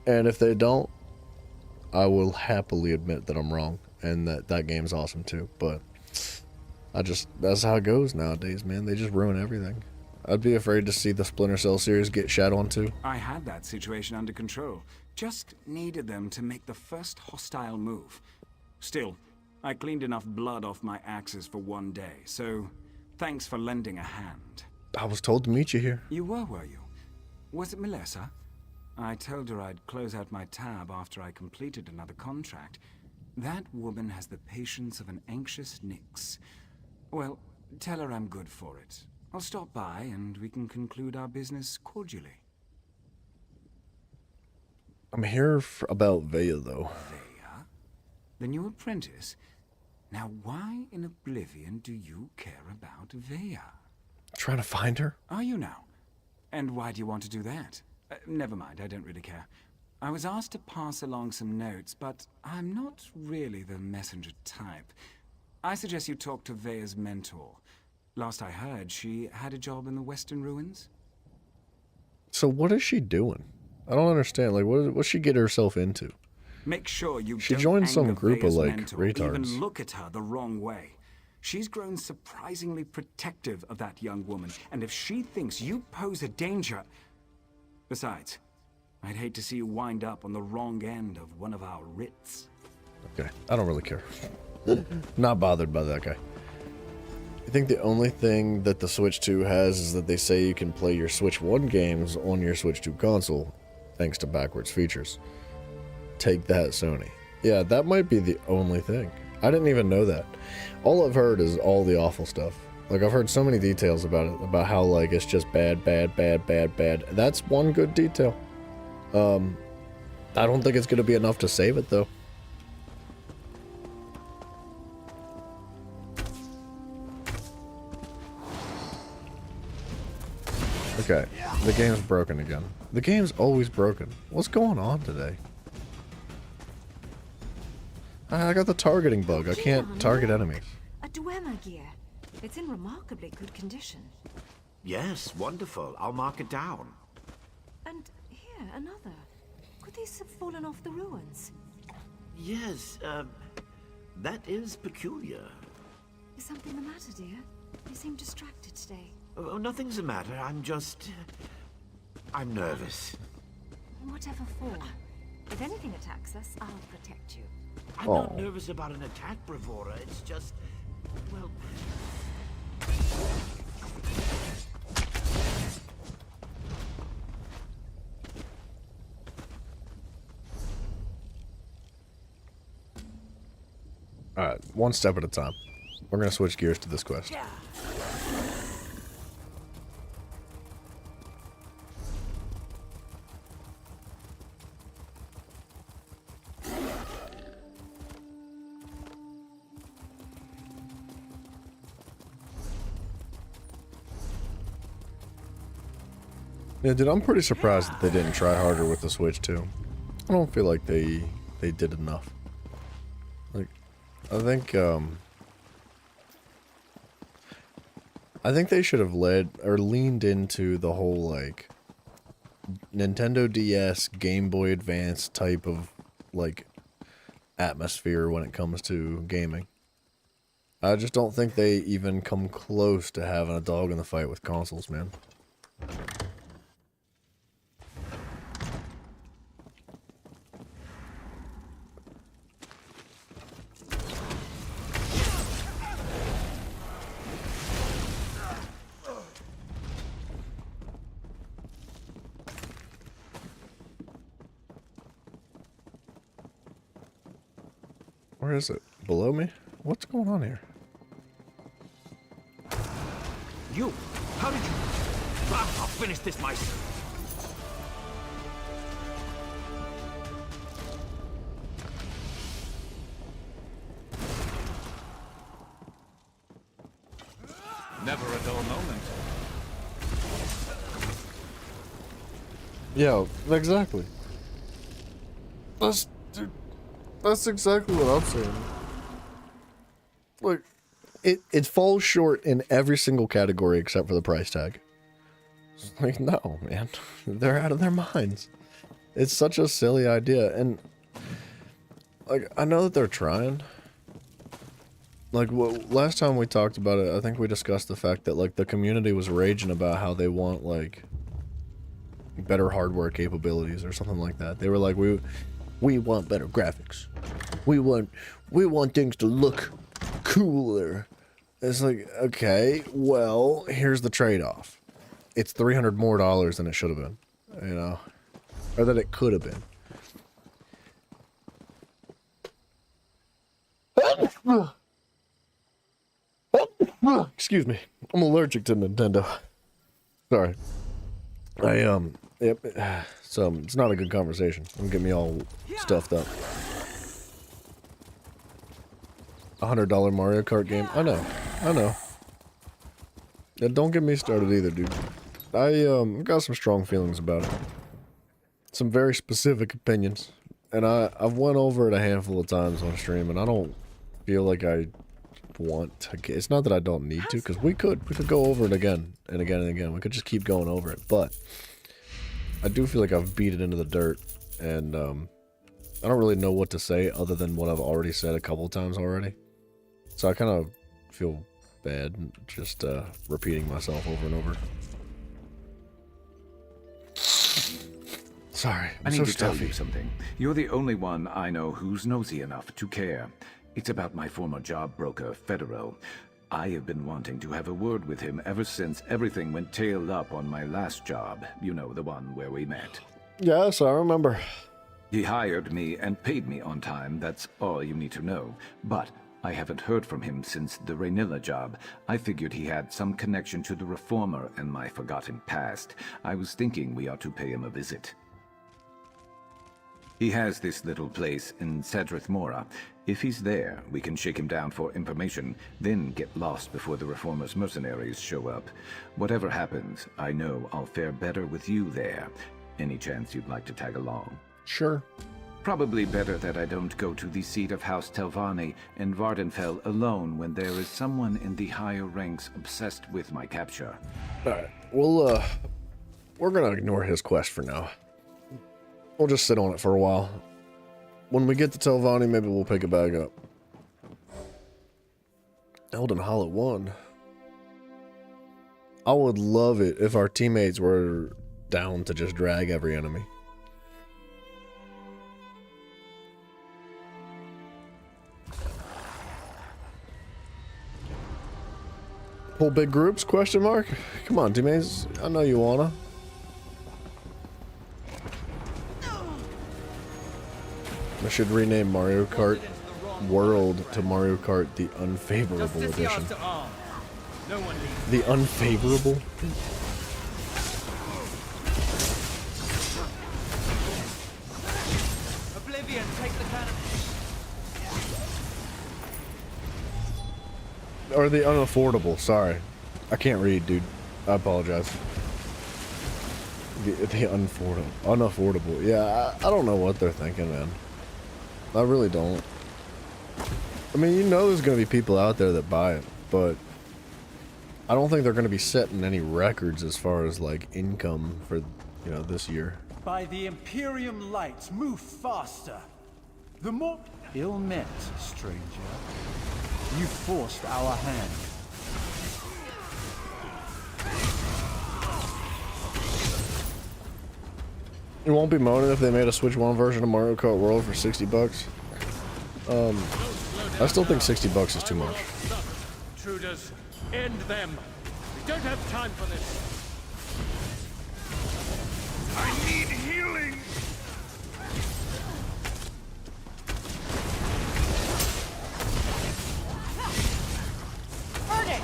And if they don't, I will happily admit that I'm wrong and that game's awesome too. But that's how it goes nowadays, man. They just ruin everything. I'd be afraid to see the Splinter Cell series get shat on too. I had that situation under control. Just needed them to make the first hostile move. Still, I cleaned enough blood off my axes for one day, so thanks for lending a hand. I was told to meet you here. You were you? Was it Melissa? I told her I'd close out my tab after I completed another contract. That woman has the patience of an anxious Nyx. Well, tell her I'm good for it. I'll stop by and we can conclude our business cordially. I'm here about Vea, though. Vea? The new apprentice? Now why in Oblivion do you care about Vea? Trying to find her? Are you now? And why do you want to do that? Never mind, I don't really care. I was asked to pass along some notes, but I'm not really the messenger type. I suggest you talk to Vea's mentor. Last I heard, she had a job in the Western Ruins. So what is she doing? I don't understand. Like, what's she get herself into? Make sure you She don't joined some anger group of, Vea's like, mentor, retards. Even look at her the wrong way. She's grown surprisingly protective of that young woman, and if she thinks you pose a danger... Besides, I'd hate to see you wind up on the wrong end of one of our writs. Okay, I don't really care. Not bothered by that guy. I think the only thing that the Switch 2 has is that they say you can play your Switch 1 games on your Switch 2 console, thanks to backwards features. Take that, Sony. Yeah, that might be the only thing. I didn't even know that. All I've heard is all the awful stuff. Like, I've heard so many details about it, about how, like, it's just bad. That's one good detail. I don't think it's going to be enough to save it, though. Okay, the game's broken again. The game's always broken. What's going on today? I got the targeting bug. I can't target enemies. A Dwemer gear. It's in remarkably good condition. Yes, wonderful. I'll mark it down. And here, another. Could these have fallen off the ruins? Yes, that is peculiar. Is something the matter, dear? You seem distracted today. Oh, nothing's the matter. I'm just... I'm nervous. Whatever for. If anything attacks us, I'll protect you. I'm not nervous about an attack, Bravura. It's just... well... Alright, one step at a time. We're gonna switch gears to this quest. Yeah, dude, I'm pretty surprised that they didn't try harder with the Switch too. I don't feel like they did enough. Like, I think they should have leaned into the whole, like, Nintendo DS, Game Boy Advance type of, like, atmosphere when it comes to gaming. I just don't think they even come close to having a dog in the fight with consoles, man. Where is it? Below me? What's going on here? You! How did you... I'll finish this myself. Never a dull moment. Yeah, exactly. That's exactly what I'm saying. Like, it falls short in every single category except for the price tag. It's like, no, man. They're out of their minds. It's such a silly idea. And, like, I know that they're trying. Like, last time we talked about it, I think we discussed the fact that, like, the community was raging about how they want, like, better hardware capabilities or something like that. They were like, we want better graphics. We want things to look cooler. It's like, okay, well, here's the trade-off. It's $300 more than it should have been, you know, or that it could have been. Excuse me. I'm allergic to Nintendo. Sorry. Yep. So it's not a good conversation. Don't get me all stuffed up. $100 Mario Kart game. I know. Yeah, don't get me started either, dude. I got some strong feelings about it. Some very specific opinions. And I've went over it a handful of times on stream, and I don't feel like I want to get... It's not that I don't need to, because we could go over it again and again and again. We could just keep going over it, but I do feel like I've beat it into the dirt, and I don't really know what to say other than what I've already said a couple times already. So I kind of feel bad just repeating myself over and over. Sorry, I need to tell you something. You're the only one I know who's nosy enough to care. It's about my former job broker, Federal. I have been wanting to have a word with him ever since everything went tailed up on my last job. You know, the one where we met. Yes, I remember. He hired me and paid me on time, that's all you need to know. But I haven't heard from him since the Raynilla job. I figured he had some connection to the Reformer and my forgotten past. I was thinking we ought to pay him a visit. He has this little place in Cedrith Mora. If he's there, we can shake him down for information, then get lost before the Reformer's mercenaries show up. Whatever happens, I know I'll fare better with you there. Any chance you'd like to tag along? Sure. Probably better that I don't go to the seat of House Telvanni in Vvardenfell alone when there is someone in the higher ranks obsessed with my capture. Alright, well, we're gonna ignore his quest for now. We'll just sit on it for a while. When we get to Telvanni, maybe we'll pick it back up. Elden Hollow 1. I would love it if our teammates were down to just drag every enemy. Pull big groups? Question mark? Come on, teammates. I know you wanna. I should rename Mario Kart World to Mario Kart the Unfavorable Edition. The Unfavorable? Oblivion, take the cannon. Or the Unaffordable, sorry. I can't read, dude. I apologize. The unaffordable. Yeah, I don't know what they're thinking, man. I really don't. I mean, you know there's going to be people out there that buy it, but I don't think they're going to be setting any records as far as, like, income for, you know, this year. By the Imperium lights, move faster. The more... Ill met, stranger. You forced our hand. You won't be moaning if they made a Switch 1 version of Mario Kart World for $60. I still think $60 is too much. Intruders, end them. We don't have time for this. I need healing. Burn it!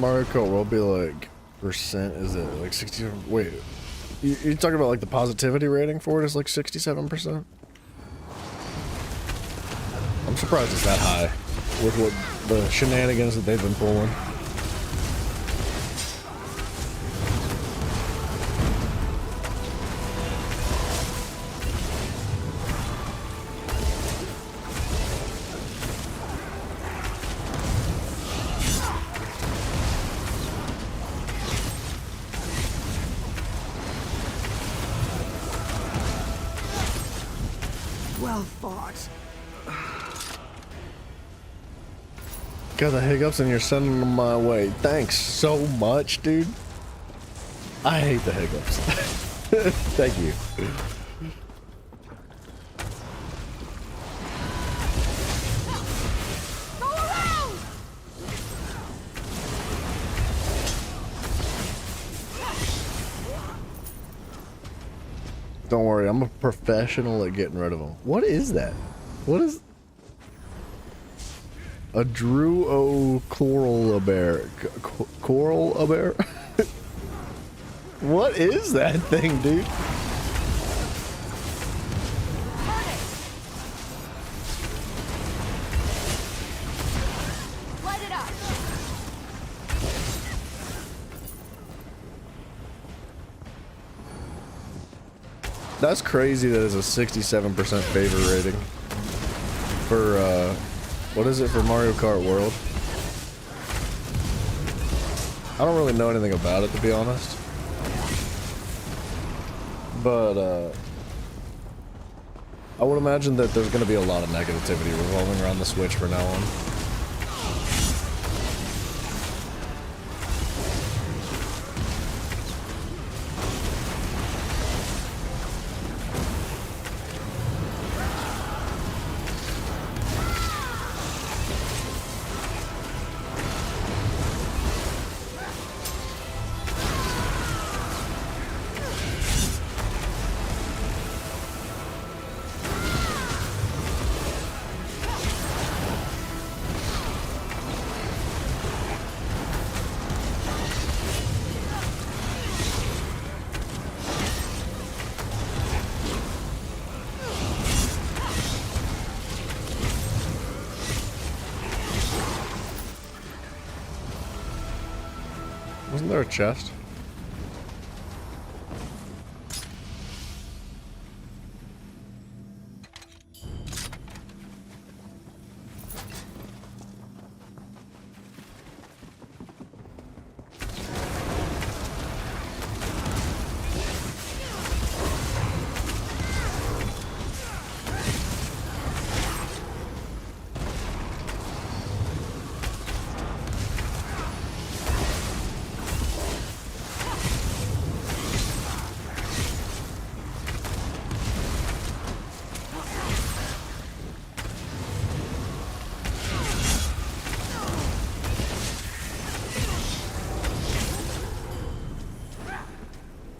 Mario Kart will be like percent? Is it like 60? Wait, you talking about like the positivity rating for it is like 67%? I'm surprised it's that high with what the shenanigans that they've been pulling. Well fought. Got the hiccups and you're sending them my way. Thanks so much, dude. I hate the hiccups. Thank you. Don't worry, I'm a professional at getting rid of them. What is that? What is... A Druo coral bear? Coral bear? What is that thing, dude? Light it up. That's crazy that it's a 67% favor rating for, what is it for Mario Kart World? I don't really know anything about it, to be honest. But, I would imagine that there's going to be a lot of negativity revolving around the Switch from now on. Wasn't there a chest?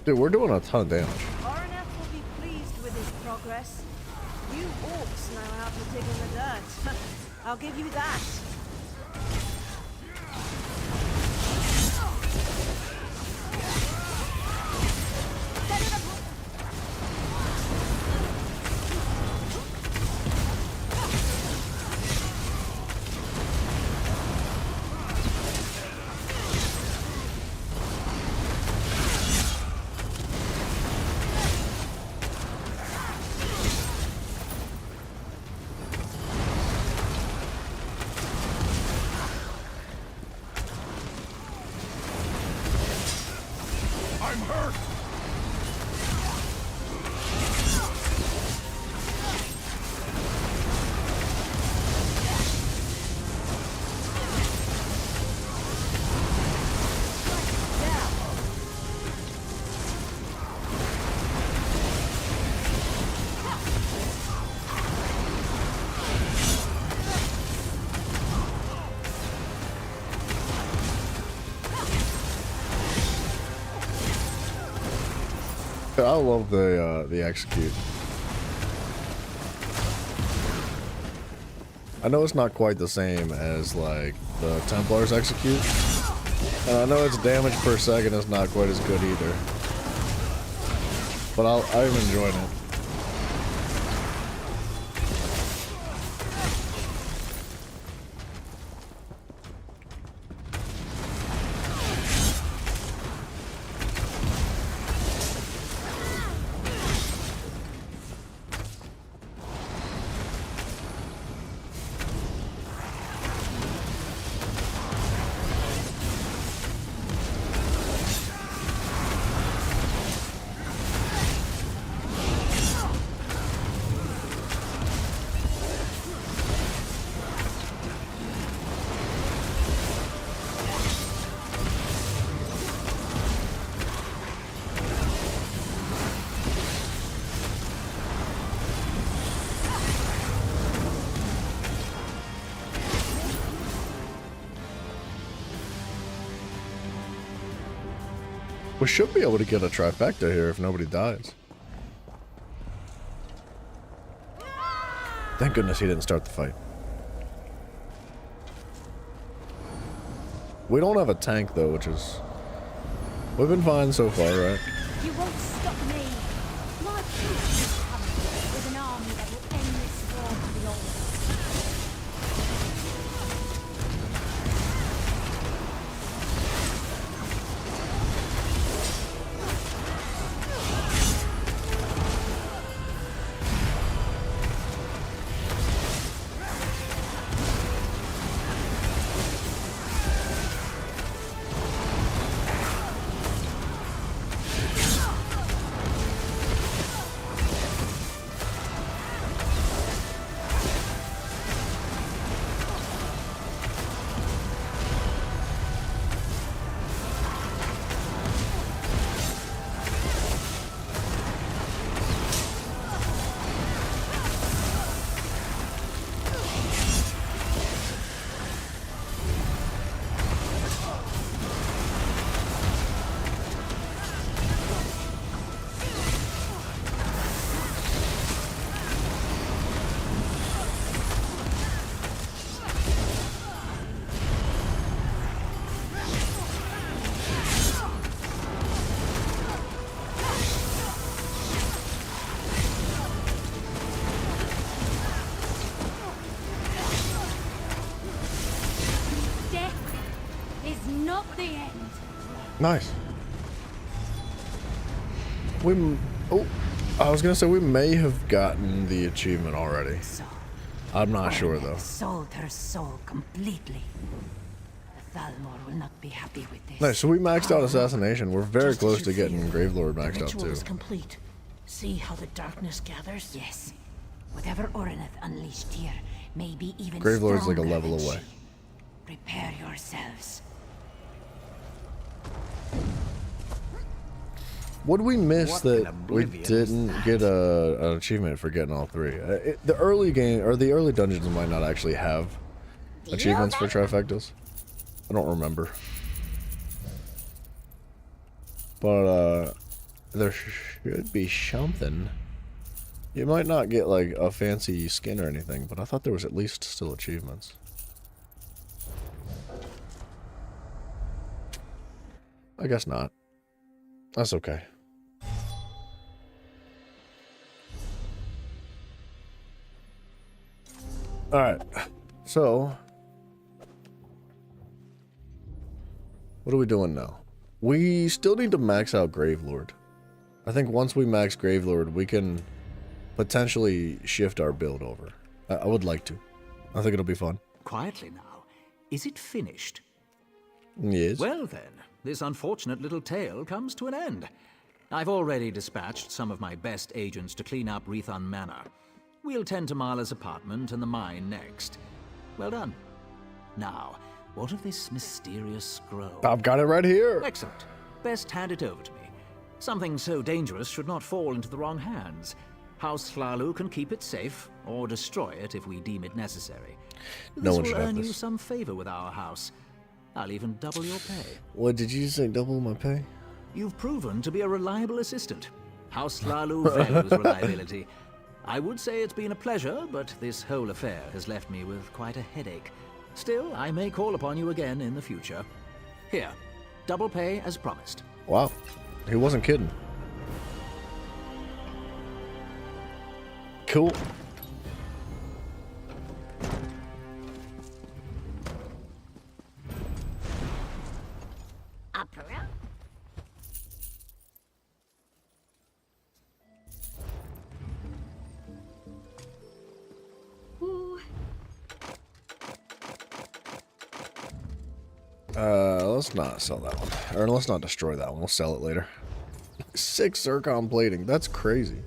Dude, we're doing a ton of damage. Ornath will be pleased with his progress. You orcs know how to dig in the dirt. I'll give you that. I'm hurt! I love the execute. I know it's not quite the same as like the Templars execute, And I know its damage per second is not quite as good either. But I'm enjoying it. We should be able to get a trifecta here if nobody dies. Thank goodness he didn't start the fight. We don't have a tank though, which is... We've been fine so far, right? You won't stop me. My peace is coming with an army that will end this war for the old. Nice. Oh, I was gonna say we may have gotten the achievement already. I'm not sure though. Sold her soul completely. The Thalmor will not be happy with this. Nice. So we maxed out assassination. We're very close to getting Gravelord maxed out Ritual too. is complete. See how the darkness gathers? Yes. Whatever Oreneth unleashed here may be even Gravelord's like a stronger level than away. she. Prepare yourselves. What did we miss that we didn't get an achievement for getting all three? The early game or the early dungeons might not actually have achievements for trifectas. I don't remember, but there should be something. You might not get like a fancy skin or anything, but I thought there was at least still achievements. I guess not. That's okay. Alright, so what are we doing now? We still need to max out Gravelord. I think once we max Gravelord, we can potentially shift our build over. I would like to. I think it'll be fun. Quietly now. Is it finished? Yes. Well then, this unfortunate little tale comes to an end. I've already dispatched some of my best agents to clean up Rethon Manor. We'll tend to Marla's apartment and the mine next. Well done. Now, what of this mysterious scroll? I've got it right here. Excellent. Best hand it over to me. Something so dangerous should not fall into the wrong hands. House Hlalu can keep it safe, or destroy it if we deem it necessary. No one This should will have earn you this. some favor with our house. I'll even double your pay. What did you say? Double my pay? You've proven to be a reliable assistant. House Hlalu values reliability. I would say it's been a pleasure, but this whole affair has left me with quite a headache. Still, I may call upon you again in the future. Here, Double pay as promised. Wow. He wasn't kidding. Cool. Opera? Ooh. Let's not sell that one. Or let's not destroy that one. We'll sell it later. 6 zircon plating. That's crazy.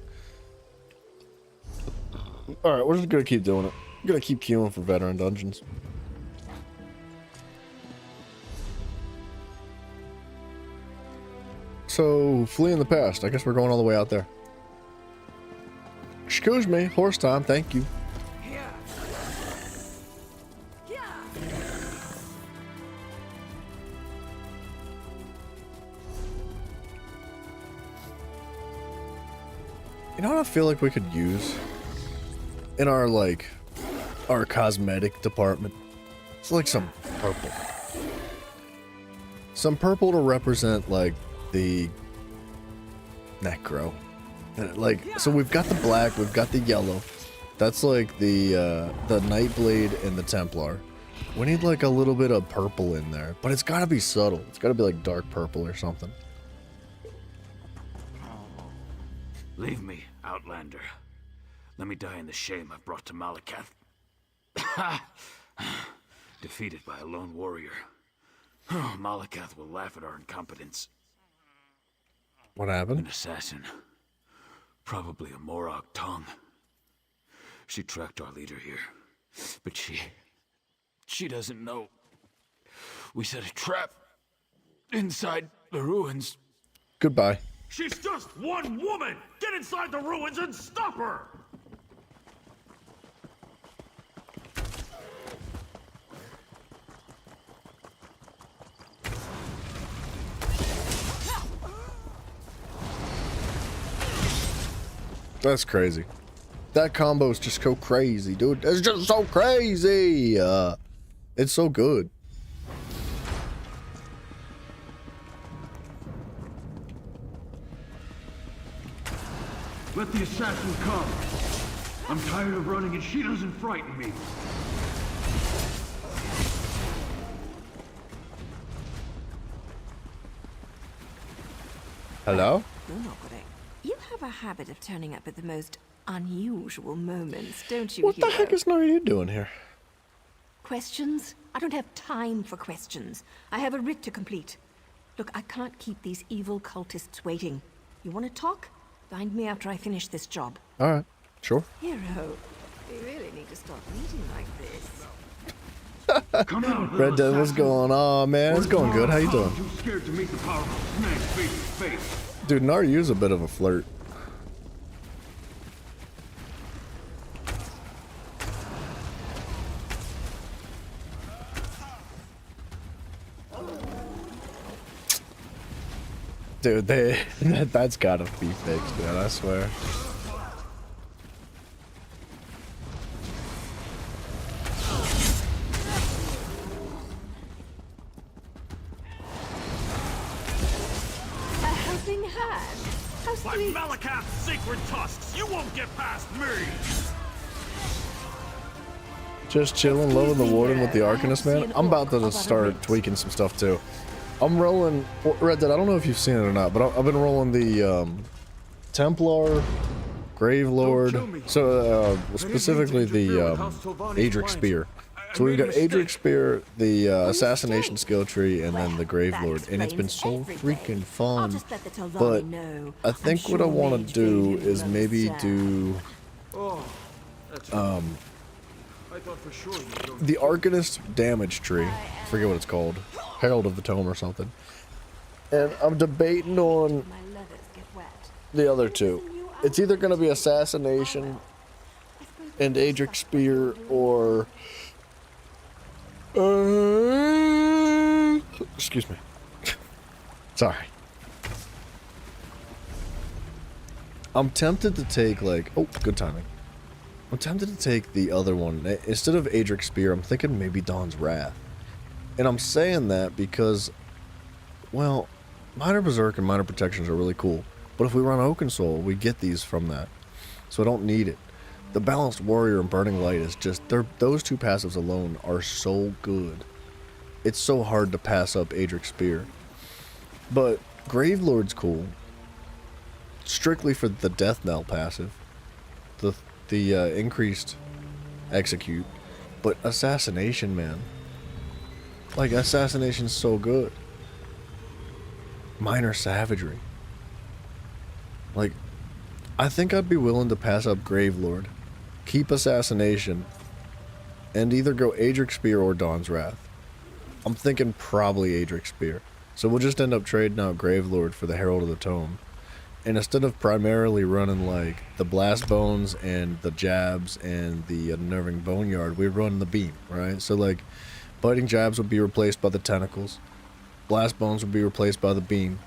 Alright, we're just gonna keep doing it. We're gonna keep queuing for veteran dungeons. So, flee in the past. I guess we're going all the way out there. Excuse me, horse time, thank you. You know what I feel like we could use in our, like, our cosmetic department? It's like some purple. Some purple to represent, like, the necro. And, like, so we've got the black, we've got the yellow. That's like the Nightblade and the Templar. We need, like, a little bit of purple in there. But it's gotta be subtle. It's gotta be, like, dark purple or something. Leave me, Outlander. Let me die in the shame I've brought to Malakath. Defeated by a lone warrior. Malakath will laugh at our incompetence. What happened? An assassin. Probably a Morag tongue. She tracked our leader here. But she doesn't know. We set a trap inside the ruins. Goodbye. She's just one woman! Get inside the ruins and stop her! That's crazy. That combo's just so crazy, dude. It's just so crazy. It's so good. Let the assassin come. I'm tired of running and she doesn't frighten me. Hello? You have a habit of turning up at the most unusual moments, don't you, What the heck is Naru doing here? Questions? I don't have time for questions. I have a writ to complete. Look, I can't keep these evil cultists waiting. You want to talk? Find me after I finish this job. Alright, sure. Hero, we really need to stop meeting like this. Come out, Red Dead, what's going on, man? It's going good. How you doing? Too scared to meet the powerful snake face to face. Dude, Naryu's a bit of a flirt. Dude, that's gotta be fixed, man, I swear. A helping hand? How By sweet. Malakath's sacred tusks, you won't get past me! Just chilling, loving the warden with the Arcanist, man. I'm about to start tweaking some stuff too. I'm rolling Red Dead. I don't know if you've seen it or not, but I've been rolling the Templar, Gravelord, so specifically the Adric Spear. So we've got Adric Spear, the Assassination skill tree, and then the Gravelord, and it's been so freaking fun. But I think what I want to do is maybe do the Arcanist damage tree. I forget what it's called. Herald of the Tome or something. And I'm debating on the other two. It's either going to be Assassination and Adric Spear or... excuse me. Sorry. I'm tempted to take like... Oh, good timing. I'm tempted to take the other one. Instead of Adric Spear, I'm thinking maybe Dawn's Wrath. And I'm saying that because well, minor berserk and minor protections are really cool, but if we run Oaken Soul, we get these from that, so I don't need it. The balanced warrior and burning light is just, those two passives alone are so good. It's so hard to pass up Adric's Spear. But Gravelord's cool, strictly for the death knell passive, the increased execute, but assassination, man, like assassination's so good. Minor savagery, like I think I'd be willing to pass up Gravelord, keep assassination, and either go Adric's Spear or Dawn's Wrath. I'm thinking probably Adric's Spear. So we'll just end up trading out Gravelord for the Herald of the Tome. And instead of primarily running like the Blast Bones and the Jabs and the Unnerving Boneyard, we run the Beam, right? So like, Biting Jabs would be replaced by the Tentacles. Blast Bones would be replaced by the Beam.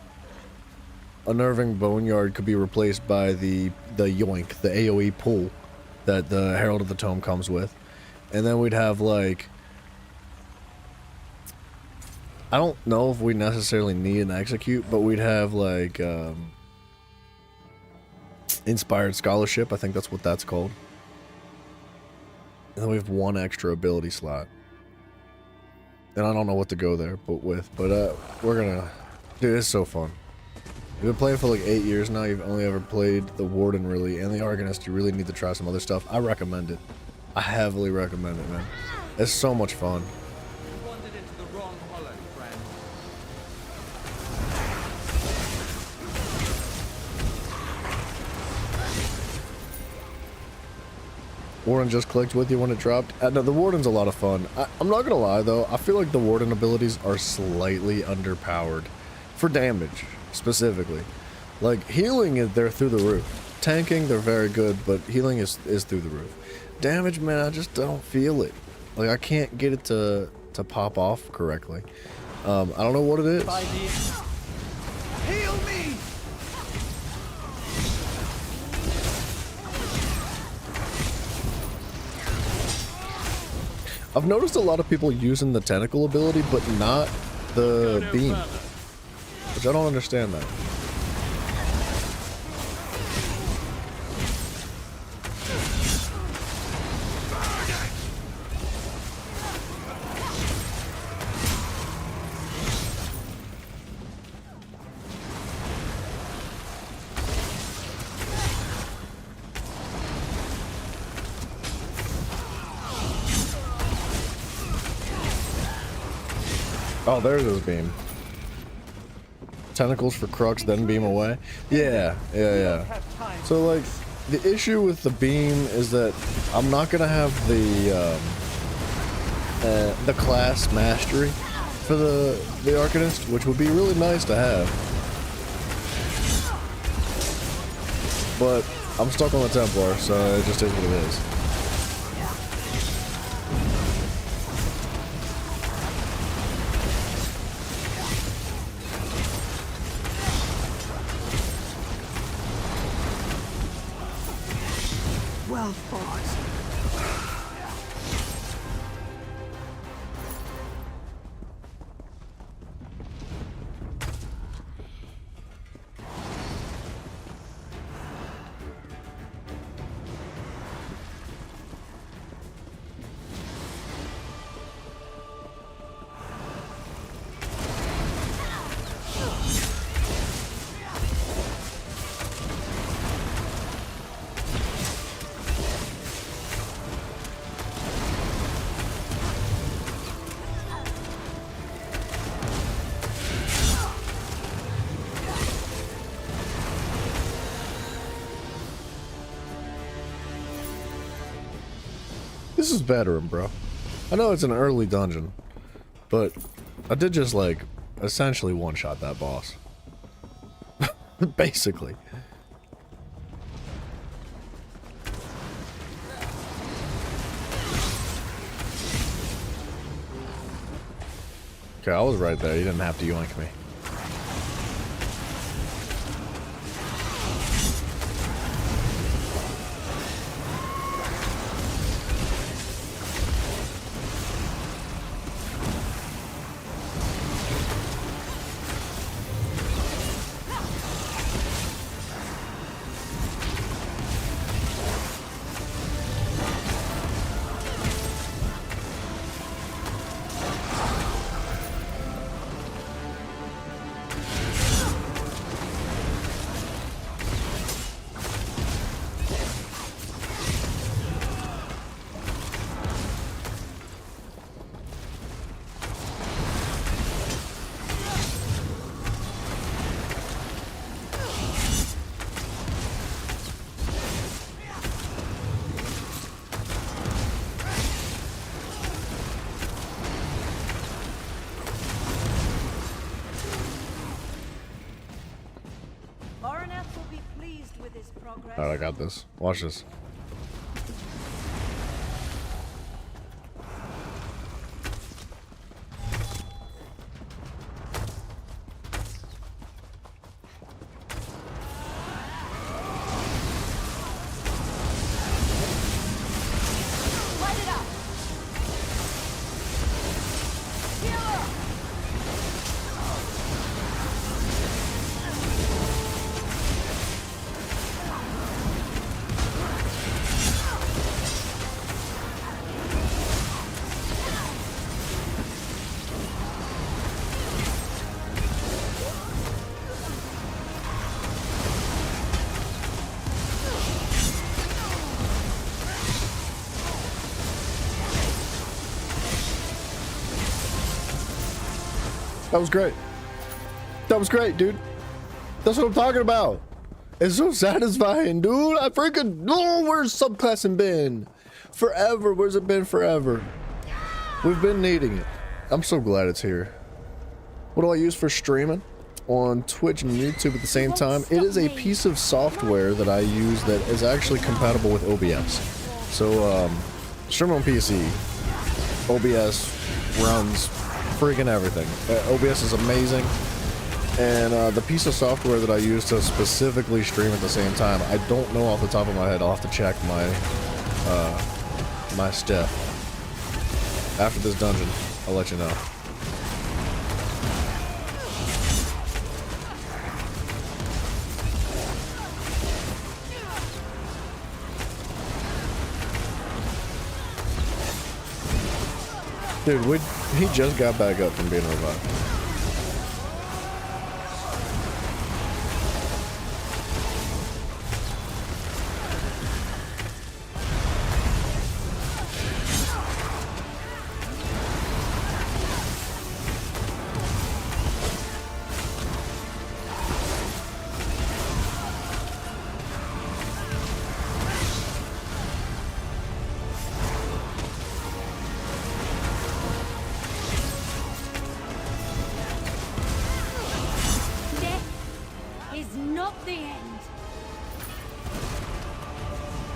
Unnerving Boneyard could be replaced by the Yoink, the AoE pull that the Herald of the Tome comes with. And then we'd have like, I don't know if we necessarily need an execute, but we'd have like Inspired Scholarship, I think that's what that's called. And then we have one extra ability slot. And I don't know what to go there, but we're gonna, dude, it's so fun. You've been playing for like 8 years now, you've only ever played the Warden really, and the Arcanist, you really need to try some other stuff. I recommend it. I heavily recommend it, man. It's so much fun. Warden just clicked with you when it dropped. No, the Warden's a lot of fun. I'm not gonna lie though, I feel like the Warden abilities are slightly underpowered. For damage, specifically. Like, healing, they're through the roof. Tanking, they're very good, but healing is through the roof. Damage, man, I just don't feel it. Like, I can't get it to pop off correctly. I don't know what it is. Heal me! I've noticed a lot of people using the tentacle ability, but not the beam. Which I don't understand that. Oh, there's his beam. Tentacles for Crux, then beam away. Yeah. So, like, the issue with the beam is that I'm not gonna have the class mastery for the Arcanist, which would be really nice to have. But I'm stuck on the Templar, so it just is what it is. Well fought. This is veteran, bro. I know it's an early dungeon, but I did just, like, essentially one-shot that boss. Basically. Okay, I was right there. You didn't have to yoink me. pleased with his progress? Alright, I got this. Watch this. Light it up! Healer! That was great. That was great, dude. That's what I'm talking about. It's so satisfying, dude. I freaking... Oh, where's subclassing been? Forever. Where's it been forever? We've been needing it. I'm so glad it's here. What do I use for streaming? On Twitch and YouTube at the same time? It is a piece of software that I use that is actually compatible with OBS. So, stream on PC. OBS runs freaking everything. OBS is amazing. And the piece of software that I use to specifically stream at the same time, I don't know off the top of my head. I'll have to check my my stuff. After this dungeon, I'll let you know. Dude, he just got back up from being revived.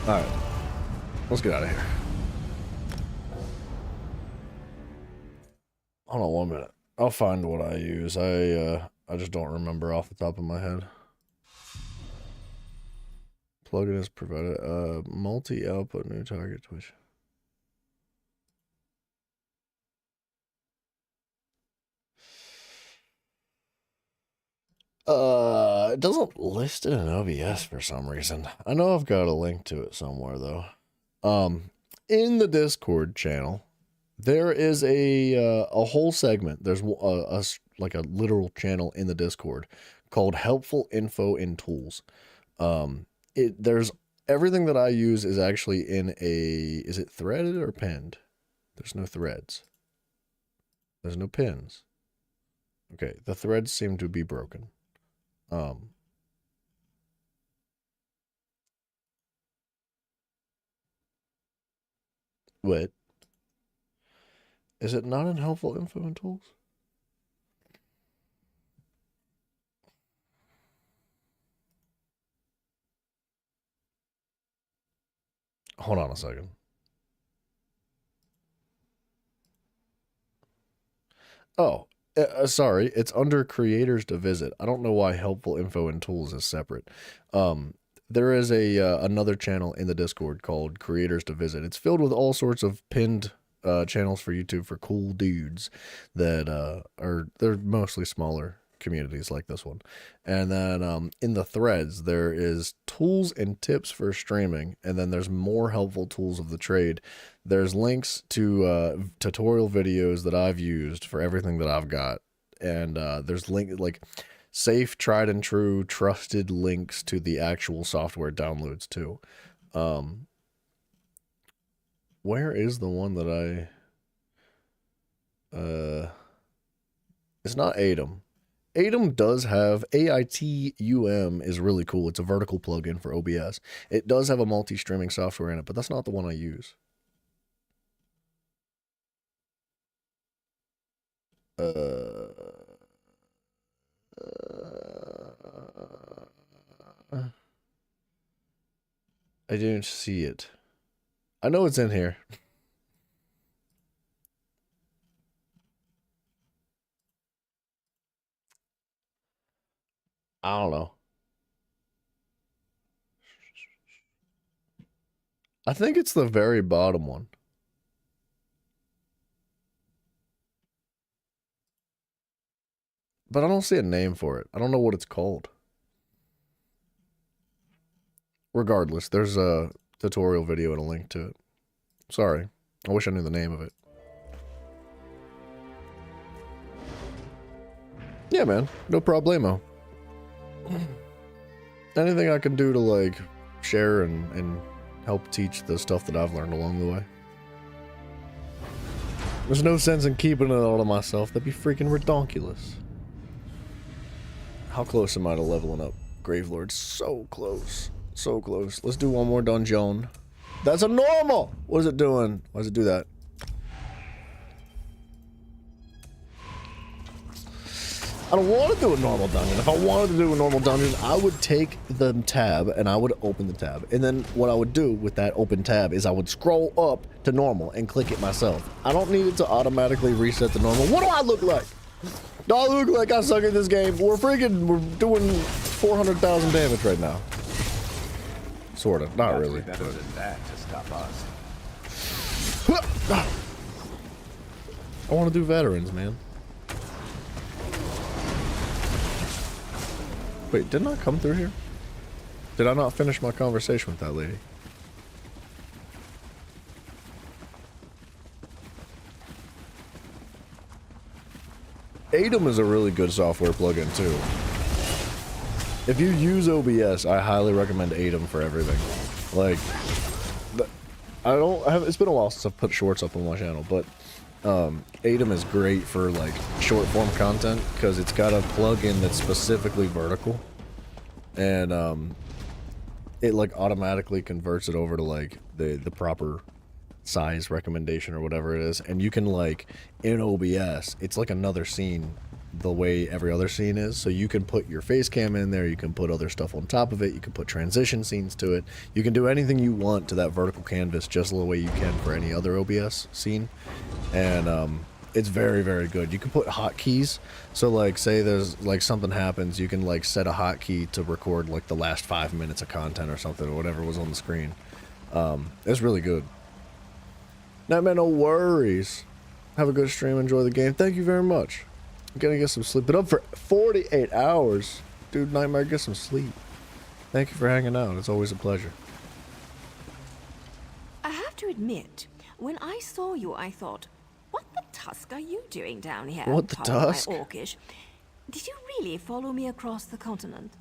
Alright. Let's get out of here. Hold on 1 minute. I'll find what I use. I just don't remember off the top of my head. Plugin is provided. Multi-output new target Twitch. It doesn't list it in OBS for some reason. I know I've got a link to it somewhere though. In the Discord channel, there is a whole segment. There's like a literal channel in the Discord called Helpful Info and Tools. There's everything that I use is actually in a, is it threaded or pinned? There's no threads. There's no pins. Okay, the threads seem to be broken. Wait. Is it not in Helpful Info and Tools? Hold on a second. Oh, sorry. It's under creators to visit. I don't know why Helpful Info and Tools is separate. There is another channel in the Discord called Creators to Visit. It's filled with all sorts of pinned channels for YouTube for cool dudes that they're mostly smaller communities like this one. And then in the threads there is tools and tips for streaming, and then there's more helpful tools of the trade. There's links to tutorial videos that I've used for everything that I've got, and there's like safe, tried and true, trusted links to the actual software downloads too. Where is the one that it's not AITM. AITM does have AITUM is really cool. It's a vertical plugin for OBS. It does have a multi-streaming software in it, but that's not the one I use. I didn't see it. I know it's in here. I don't know. I think it's the very bottom one. But I don't see a name for it. I don't know what it's called. Regardless, there's a tutorial video and a link to it. Sorry. I wish I knew the name of it. Yeah, man. No problemo. Anything I can do to, like, share and help teach the stuff that I've learned along the way. There's no sense in keeping it all to myself. That'd be freaking redonkulous. How close am I to leveling up Gravelord? So close. So close. Let's do one more dungeon. That's a normal! What is it doing? Why does it do that? I don't want to do a normal dungeon. If I wanted to do a normal dungeon, I would take the tab and I would open the tab. And then what I would do with that open tab is I would scroll up to normal and click it myself. I don't need it to automatically reset to normal. What do I look like? Do I look like I suck at this game? We're doing 400,000 damage right now. Sort of. Not really. Better than that to stop us. I want to do veterans, man. Wait, didn't I come through here? Did I not finish my conversation with that lady? Atom is a really good software plugin too. If you use OBS, I highly recommend Atom for everything. Like, it's been a while since I've put shorts up on my channel, but Atom is great for like short form content because it's got a plugin that's specifically vertical, and it like automatically converts it over to like the proper size recommendation or whatever it is, and you can like in OBS it's like another scene the way every other scene is, so you can put your face cam in there, you can put other stuff on top of it, you can put transition scenes to it, you can do anything you want to that vertical canvas just the way you can for any other OBS scene, and it's very, very good. You can put hotkeys, so like say there's like something happens, you can like set a hotkey to record like the last 5 minutes of content or something or whatever was on the screen. It's really good. No, man, no worries. Have a good stream, enjoy the game. Thank you very much. I'm gonna get some sleep. Been up for 48 hours. Dude, Nightmare, get some sleep. Thank you for hanging out. It's always a pleasure. I have to admit, when I saw you, I thought, what the tusk are you doing down here? What the tusk? My orcish. Did you really follow me across the continent?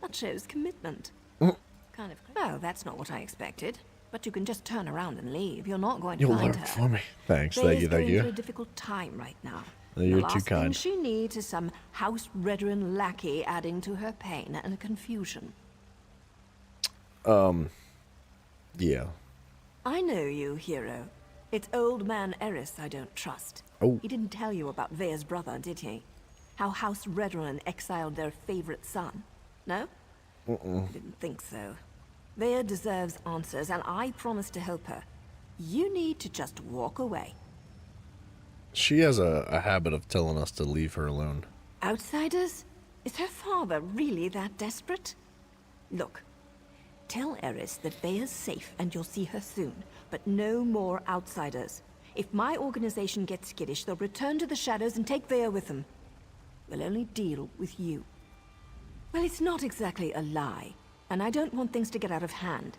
That shows commitment. Kind of. Well, that's not what I expected. But you can just turn around and leave. You're not going to You'll find learn her. for me. Thanks, Faye's thank you, thank going you. through a difficult time right now. You're the too last thing kind. she needs is some house veteran lackey adding to her pain and confusion. Yeah. I know you, hero. It's old man Eris I don't trust. Oh. He didn't tell you about Vea's brother, did he? How House Redron exiled their favorite son. No? Didn't think so. Vea deserves answers, and I promise to help her. You need to just walk away. She has a habit of telling us to leave her alone. Outsiders? Is her father really that desperate? Look, tell Eris that Vea's safe and you'll see her soon, but no more outsiders. If my organization gets skittish, they'll return to the shadows and take Vea with them. We'll only deal with you. Well, it's not exactly a lie, and I don't want things to get out of hand.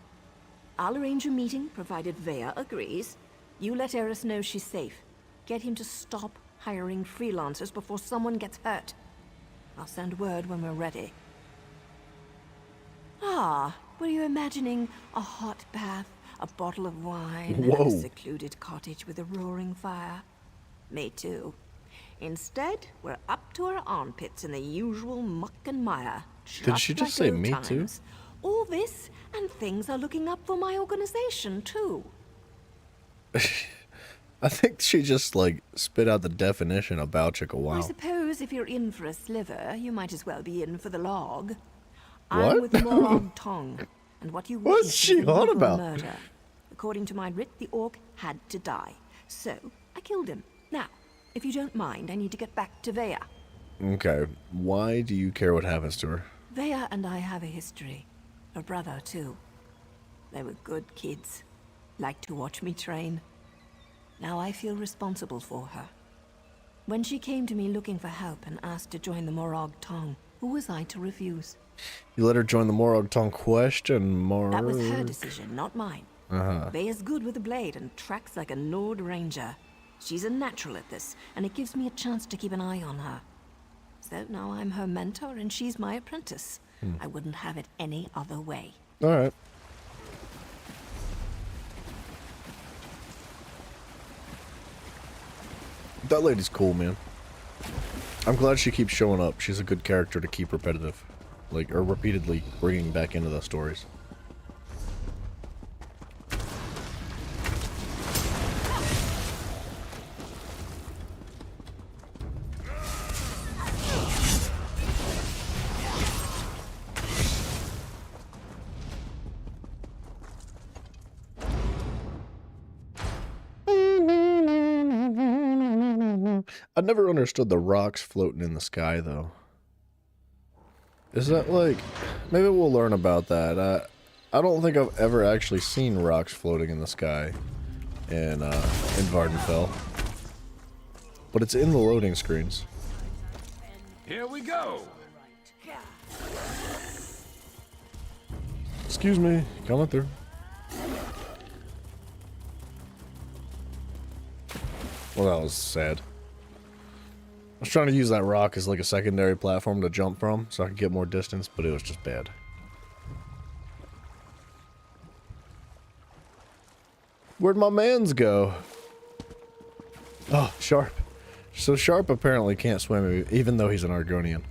I'll arrange a meeting, provided Vea agrees. You let Eris know she's safe. Get him to stop hiring freelancers before someone gets hurt. I'll send word when we're ready. Ah, were you imagining a hot bath, a bottle of wine, and a secluded cottage with a roaring fire? Me too. Instead, we're up to our armpits in the usual muck and mire. Did she just say me too? All this, and things are looking up for my organization too. I think she just, like, spit out the definition about Chicka Wow. I suppose if you're in for a sliver, you might as well be in for the log. What? I'm with Morag Tong. And what you What's witnessed she was a on brutal about? murder. According to my writ, the orc had to die. So, I killed him. Now, if you don't mind, I need to get back to Vea. Okay, why do you care what happens to her? Vea and I have a history. Her brother, too. They were good kids. Liked to watch me train. Now I feel responsible for her. When she came to me looking for help and asked to join the Morag Tong, who was I to refuse? You let her join the Morag Tong question mark? That was her decision, not mine. Uh-huh. Vea's good with a blade and tracks like a Nord Ranger. She's a natural at this, and it gives me a chance to keep an eye on her. So now I'm her mentor and she's my apprentice. I wouldn't have it any other way. Alright. That lady's cool, man. I'm glad she keeps showing up. She's a good character to keep repetitive. Like, or repeatedly bringing back into the stories. I never understood the rocks floating in the sky, though. Is that like... Maybe we'll learn about that. I don't think I've ever actually seen rocks floating in the sky in Vvardenfell. But it's in the loading screens. Here we go. Excuse me, coming through. Well, that was sad. I was trying to use that rock as like a secondary platform to jump from so I could get more distance, but it was just bad. Where'd my mans go? Oh, Sharp. So Sharp apparently can't swim even though he's an Argonian.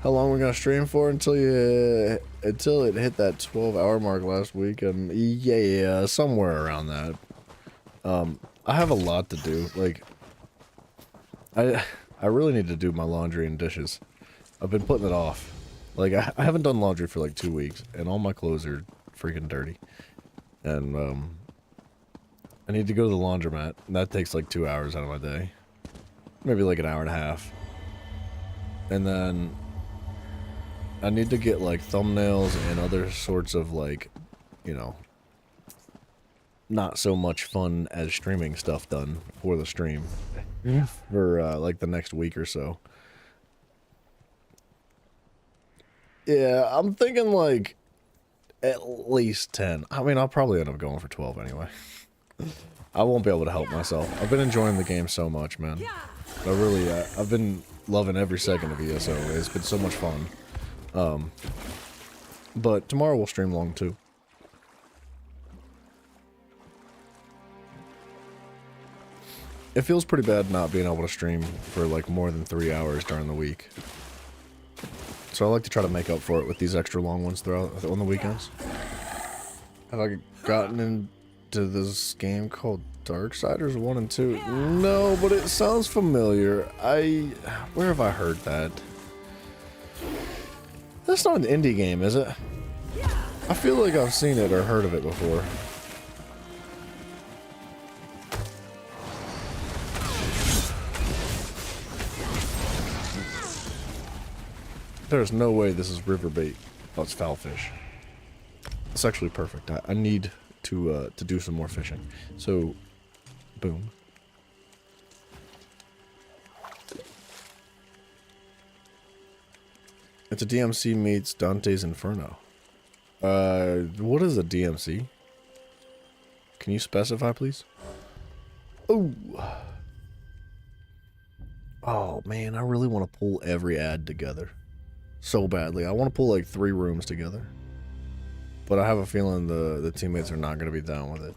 How long we gonna stream for until it hit that 12-hour mark last week? Yeah, somewhere around that. I have a lot to do. Like, I really need to do my laundry and dishes. I've been putting it off. Like, I haven't done laundry for like 2 weeks, and all my clothes are freaking dirty. And I need to go to the laundromat, and that takes like 2 hours out of my day. Maybe like an hour and a half. And then I need to get like thumbnails and other sorts of like, you know, not so much fun as streaming stuff done for the stream for like the next week or so. Yeah, I'm thinking like at least 10. I mean, I'll probably end up going for 12 anyway. I won't be able to help myself. I've been enjoying the game so much, man. I really, I've been loving every second of ESO. It's been so much fun. But tomorrow we'll stream long too. It feels pretty bad not being able to stream for like more than 3 hours during the week. So I like to try to make up for it with these extra long ones throughout on the weekends. Have I gotten into this game called Darksiders 1 and 2? No, but it sounds familiar. Where have I heard that? That's not an indie game, is it? I feel like I've seen it or heard of it before. There's no way this is river bait. Oh, it's foul fish. It's actually perfect. I need to do some more fishing. So, boom. It's a DMC meets Dante's Inferno. What is a DMC? Can you specify, please? Oh. Oh, man, I really want to pull every ad together. So badly. I want to pull like 3 rooms together. But I have a feeling the teammates are not going to be down with it.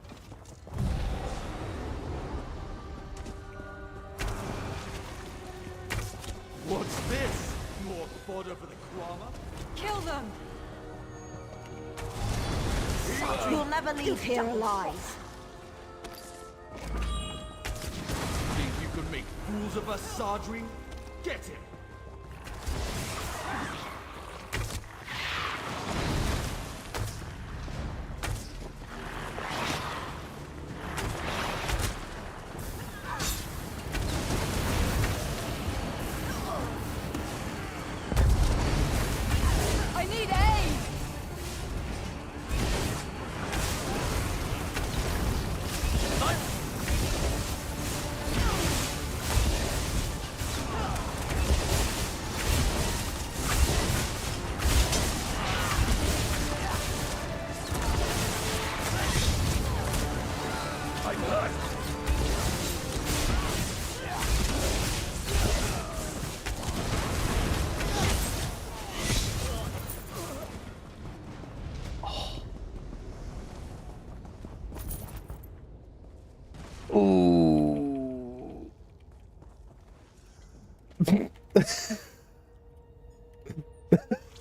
What's this? More fodder for the Krama? Kill them! You'll never leave here alive. Think you could make fools of us, Sardri? Get him!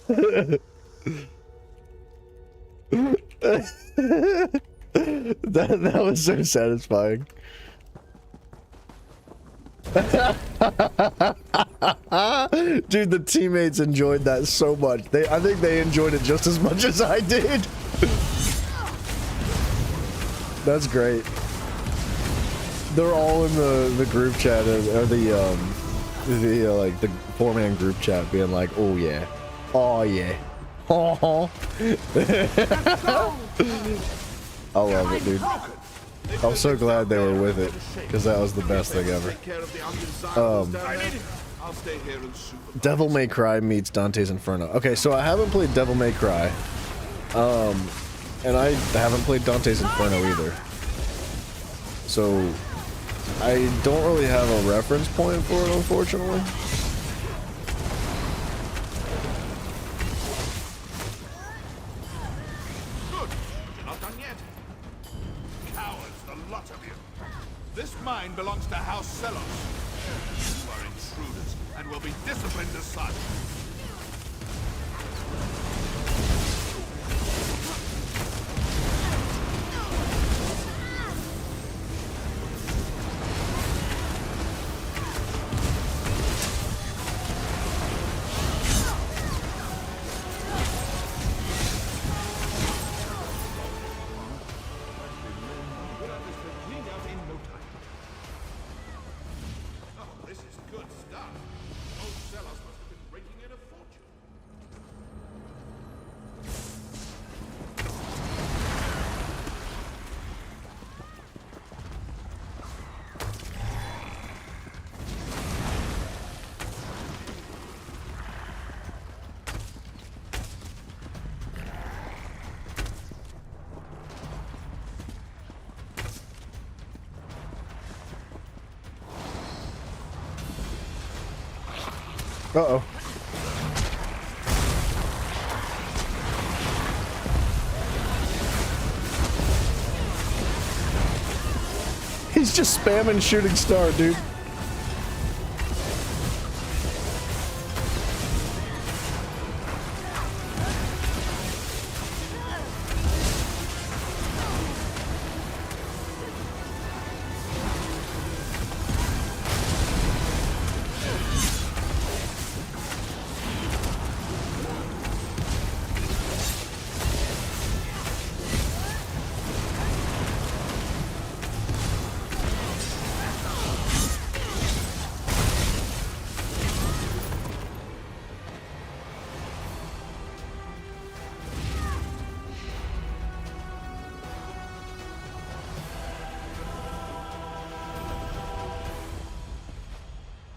that was so satisfying. Dude, the teammates enjoyed that so much. I think they enjoyed it just as much as I did. That's great. They're all in the group chat or the like the 4-man group chat being like, oh yeah, oh yeah, oh. I love it, dude. I'm so glad they were with it because that was the best thing ever. Devil May Cry meets Dante's Inferno. Okay, so I haven't played Devil May Cry, and I haven't played Dante's Inferno either. So I don't really have a reference point for it, unfortunately. Good. You're not done yet. Cowards, the lot of you. This mine belongs to House Celos. You are intruders and will be disciplined as such. Uh-oh. He's just spamming shooting star, dude.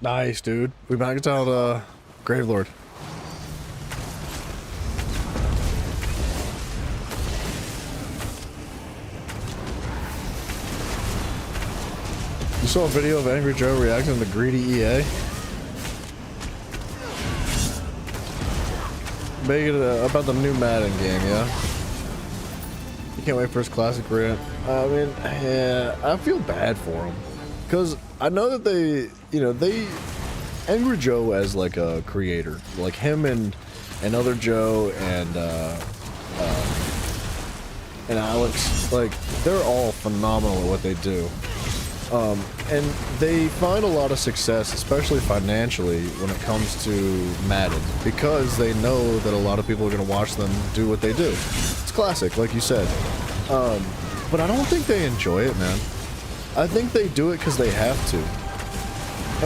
Nice, dude. We maxed out Gravelord. You saw a video of Angry Joe reacting to greedy EA? Make it about the new Madden game, yeah? You can't wait for his classic rant. I mean, yeah, I feel bad for him. Because I know that they, you know, Angry Joe as like a creator, like him and other Joe and Alex, like they're all phenomenal at what they do. And they find a lot of success, especially financially, when it comes to Madden, because they know that a lot of people are going to watch them do what they do. It's classic, like you said. But I don't think they enjoy it, man. I think they do it because they have to.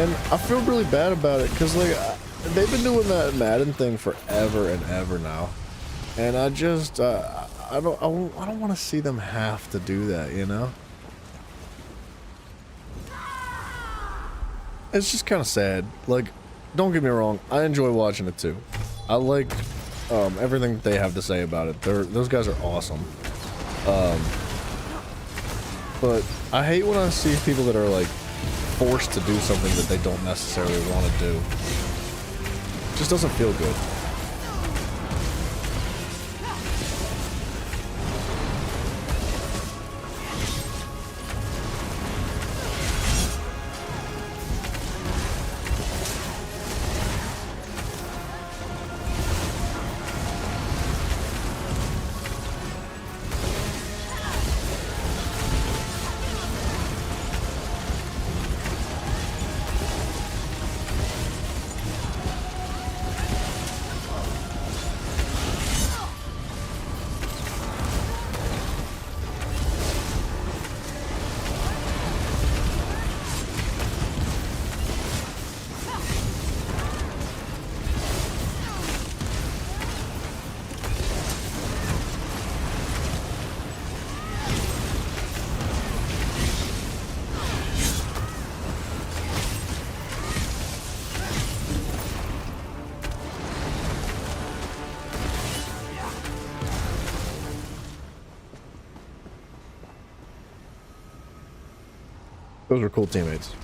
And I feel really bad about it because, like, they've been doing that Madden thing forever and ever now. And I just, I don't want to see them have to do that, you know? It's just kind of sad. Like, don't get me wrong, I enjoy watching it too. I like everything that they have to say about it. Those guys are awesome. But I hate when I see people that are like forced to do something that they don't necessarily want to do. It just doesn't feel good. Those were cool teammates.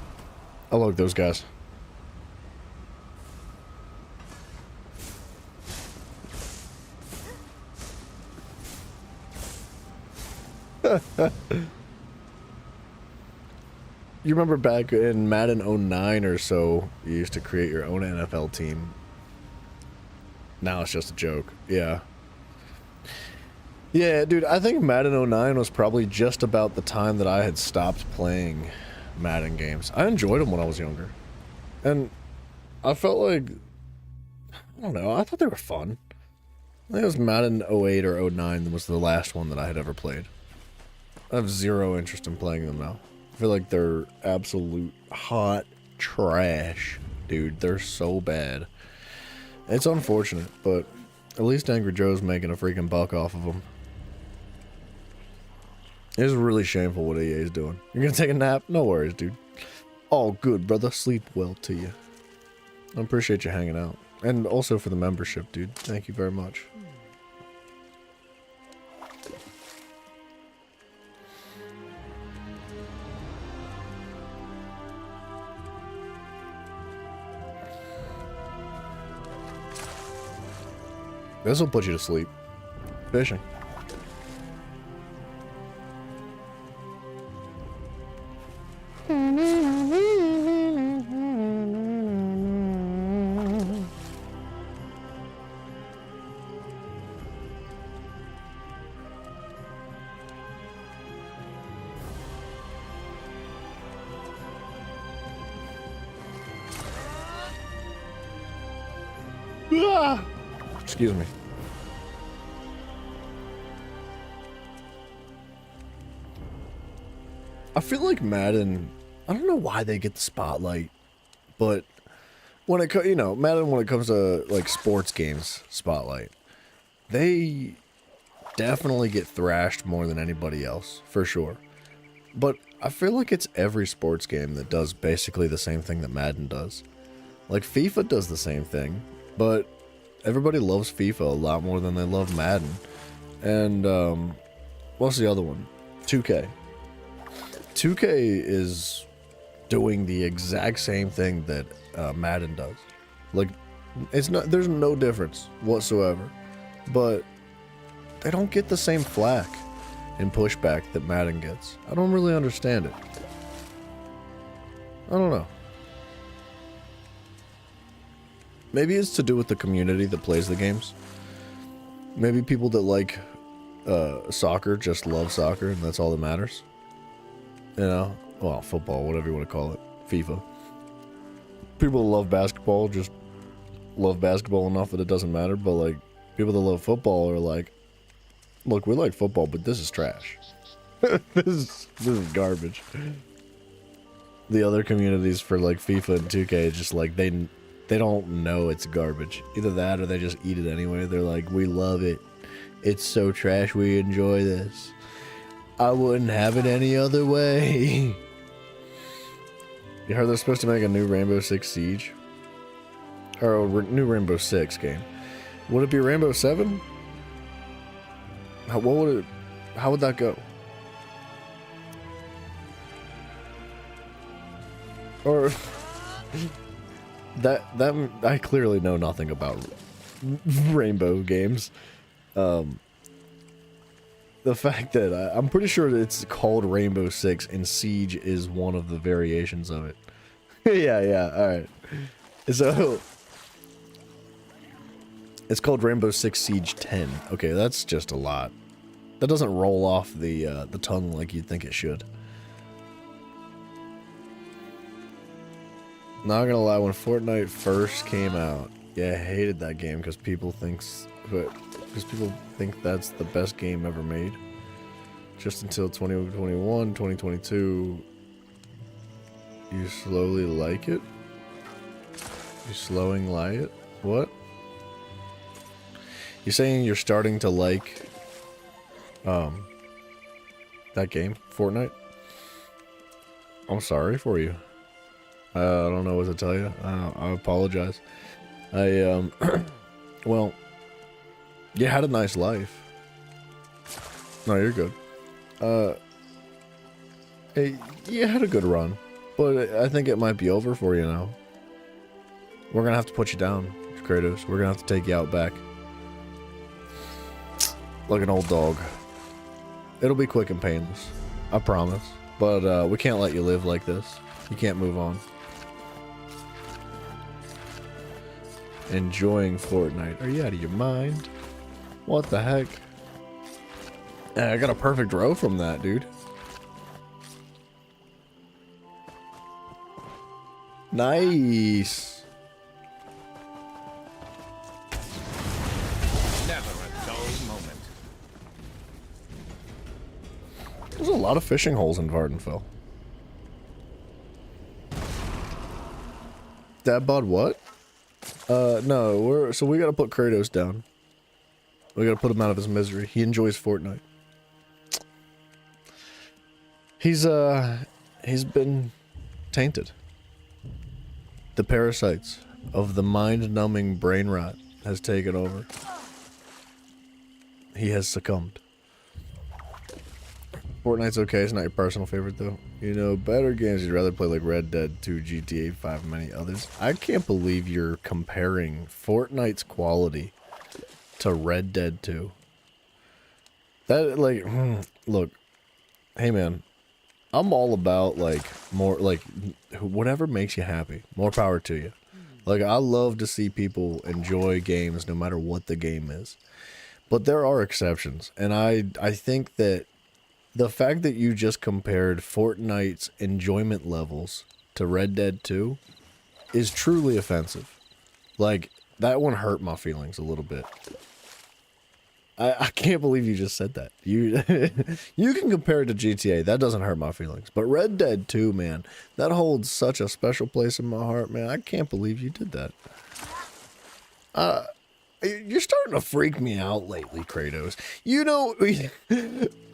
I like those guys. You remember back in Madden 09 or so, you used to create your own NFL team. Now it's just a joke. Yeah. Yeah, dude, I think Madden 09 was probably just about the time that I had stopped playing Madden games. I enjoyed them when I was younger. And I felt like, I don't know, I thought they were fun. I think it was Madden 08 or 09 that was the last one that I had ever played. I have zero interest in playing them now. I feel like they're absolute hot trash, dude. They're so bad. It's unfortunate, but at least Angry Joe's making a freaking buck off of them. It's really shameful what EA is doing. You're gonna take a nap? No worries, dude. All good, brother. Sleep well to you. I appreciate you hanging out. And also for the membership, dude. Thank you very much. This will put you to sleep. Fishing. Ah! Excuse me. I feel like Madden, I don't know why they get the spotlight, but when it you know, Madden when it comes to like sports games spotlight, they definitely get thrashed more than anybody else, for sure. But I feel like it's every sports game that does basically the same thing that Madden does. Like FIFA does the same thing, but everybody loves FIFA a lot more than they love Madden. And what's the other one? 2K. 2K is doing the exact same thing that Madden does. Like, it's not. There's no difference whatsoever. But they don't get the same flack and pushback that Madden gets. I don't really understand it. I don't know. Maybe it's to do with the community that plays the games. Maybe people that like soccer just love soccer and that's all that matters. You know? Well, football, whatever you want to call it. FIFA. People that love basketball just love basketball enough that it doesn't matter, but like people that love football are like, look, we like football, but this is trash. this is garbage. The other communities for like FIFA and 2K just like they don't know it's garbage. Either that or they just eat it anyway. They're like, we love it. It's so trash, we enjoy this. I wouldn't have it any other way. You heard they're supposed to make a new Rainbow Six Siege? Or a new Rainbow Six game. Would it be Rainbow 7? How would that go? Or that I clearly know nothing about Rainbow games. The fact that I'm pretty sure that it's called Rainbow Six and Siege is one of the variations of it. yeah, alright. So it's called Rainbow Six Siege 10. Okay, that's just a lot. That doesn't roll off the tongue like you'd think it should. Not gonna lie, when Fortnite first came out, yeah, I hated that game because people think that's the best game ever made. Just until 2021, 2022, you slowly like it? You slowing like it? What? You saying you're starting to like that game, Fortnite? I'm sorry for you. I don't know what to tell you. I apologize. Well, you had a nice life. No, you're good. Hey, you had a good run, but I think it might be over for you now. We're gonna have to put you down, Kratos. We're gonna have to take you out back. Like an old dog. It'll be quick and painless. I promise. But we can't let you live like this. You can't move on. Enjoying Fortnite. Are you out of your mind? What the heck? Yeah, I got a perfect row from that, dude. Nice. Never a dull moment. There's a lot of fishing holes in Vvardenfell. Dad bod what? No, so we gotta put Kratos down. We gotta put him out of his misery. He enjoys Fortnite. He's been tainted. The parasites of the mind-numbing brain rot has taken over. He has succumbed. Fortnite's okay, it's not your personal favorite though. You know, better games you'd rather play like Red Dead 2, GTA 5, and many others. I can't believe you're comparing Fortnite's quality to Red Dead 2. That, like, look, hey man, I'm all about, like, more, like, whatever makes you happy. More power to you. Like, I love to see people enjoy games no matter what the game is. But there are exceptions, and I think that the fact that you just compared Fortnite's enjoyment levels to Red Dead 2 is truly offensive. Like, that one hurt my feelings a little bit. I can't believe you just said that. You you can compare it to GTA. That doesn't hurt my feelings. But Red Dead 2, man, that holds such a special place in my heart, man. I can't believe you did that. You're starting to freak me out lately, Kratos. You know,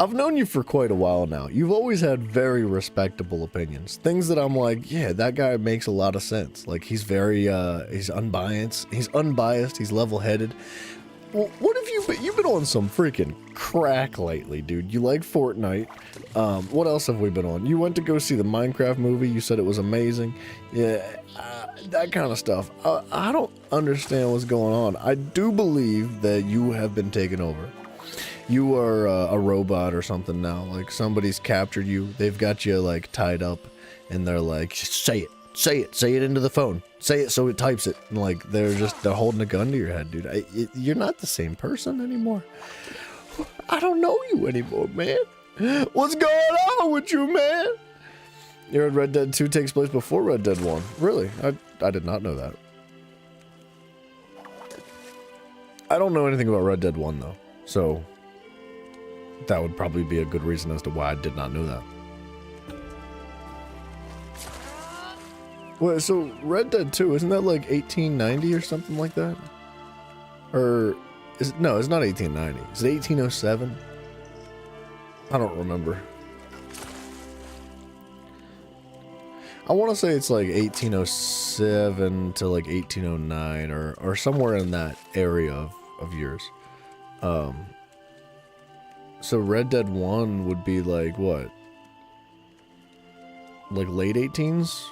I've known you for quite a while now. You've always had very respectable opinions. Things that I'm like, yeah, that guy makes a lot of sense. Like, he's very, he's unbiased. He's unbiased. He's level-headed. Well, what have you been? You've been on some freaking crack lately, dude. You like Fortnite. What else have we been on? You went to go see the Minecraft movie. You said it was amazing. Yeah, that kind of stuff. I don't understand what's going on. I do believe that you have been taken over. You are a robot or something now. Like, somebody's captured you. They've got you, like, tied up. And they're like, say it. Say it. Say it into the phone. Say it so it types it. And, like, they're holding a gun to your head, dude. You're not the same person anymore. I don't know you anymore, man. What's going on with you, man? You heard Red Dead 2 takes place before Red Dead 1. Really? I did not know that. I don't know anything about Red Dead 1, though. So, that would probably be a good reason as to why I did not know that. Wait, so Red Dead 2, isn't that like 1890 or something like that? Or, no, it's not 1890. Is it 1807? I don't remember. I want to say it's like 1807 to like 1809 or somewhere in that area of years. So Red Dead 1 would be like what? Like late 18s?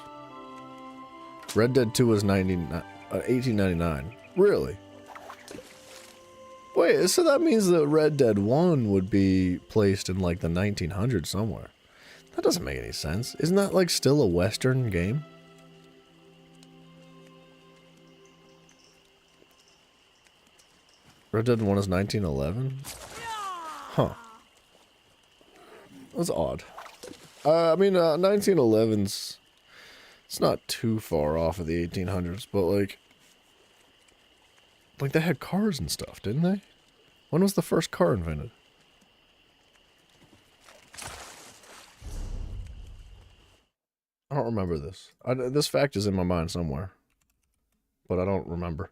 Red Dead 2 was 1899. Really? Wait, so that means that Red Dead 1 would be placed in like the 1900s somewhere. That doesn't make any sense. Isn't that like still a Western game? Red Dead 1 is 1911? Huh. That's odd. I mean, 1911's... It's not too far off of the 1800s, but like they had cars and stuff, didn't they? When was the first car invented? I don't remember this. This fact is in my mind somewhere, but I don't remember.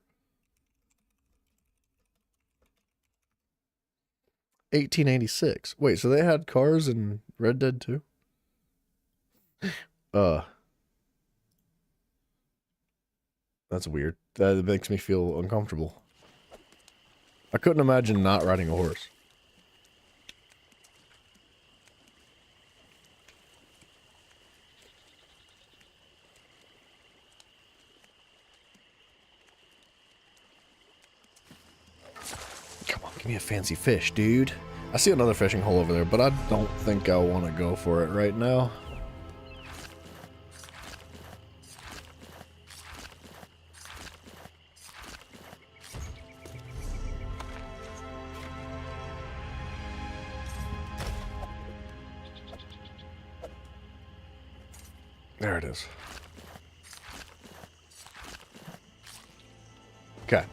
1886. Wait, so they had cars in Red Dead 2? That's weird. That makes me feel uncomfortable. I couldn't imagine not riding a horse. Give me a fancy fish, dude. I see another fishing hole over there, but I don't think I want to go for it right now. There it is. Okay.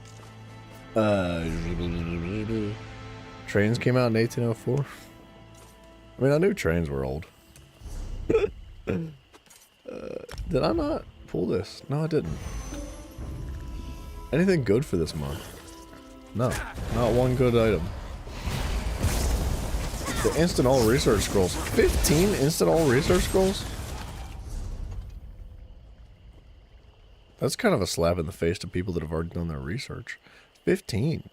Trains came out in 1804. I mean, I knew trains were old. Did I not pull this? No, I didn't. Anything good for this month? No, not one good item. The instant all research scrolls. 15 instant all research scrolls? That's kind of a slap in the face to people that have already done their research. 15.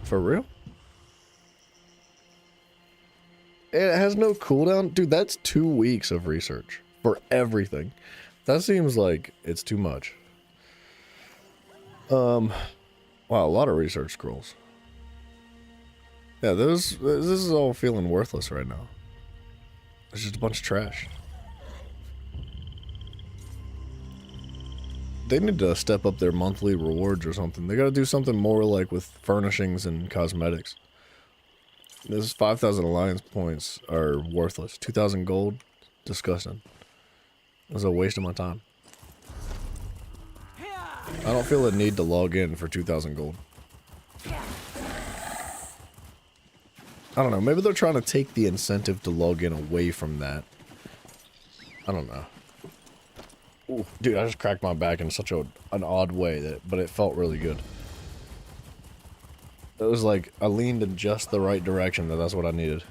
For real? It has no cooldown? Dude, that's 2 weeks of research for everything. That seems like it's too much. Wow, a lot of research scrolls. Yeah, this is all feeling worthless right now. It's just a bunch of trash. They need to step up their monthly rewards or something. They gotta do something more like with furnishings and cosmetics. This 5,000 alliance points are worthless. 2,000 gold? Disgusting. It was a waste of my time. I don't feel the need to log in for 2,000 gold. I don't know. Maybe they're trying to take the incentive to log in away from that. I don't know. Ooh, dude, I just cracked my back in such an odd way, but it felt really good. It was like I leaned in just the right direction. That's what I needed.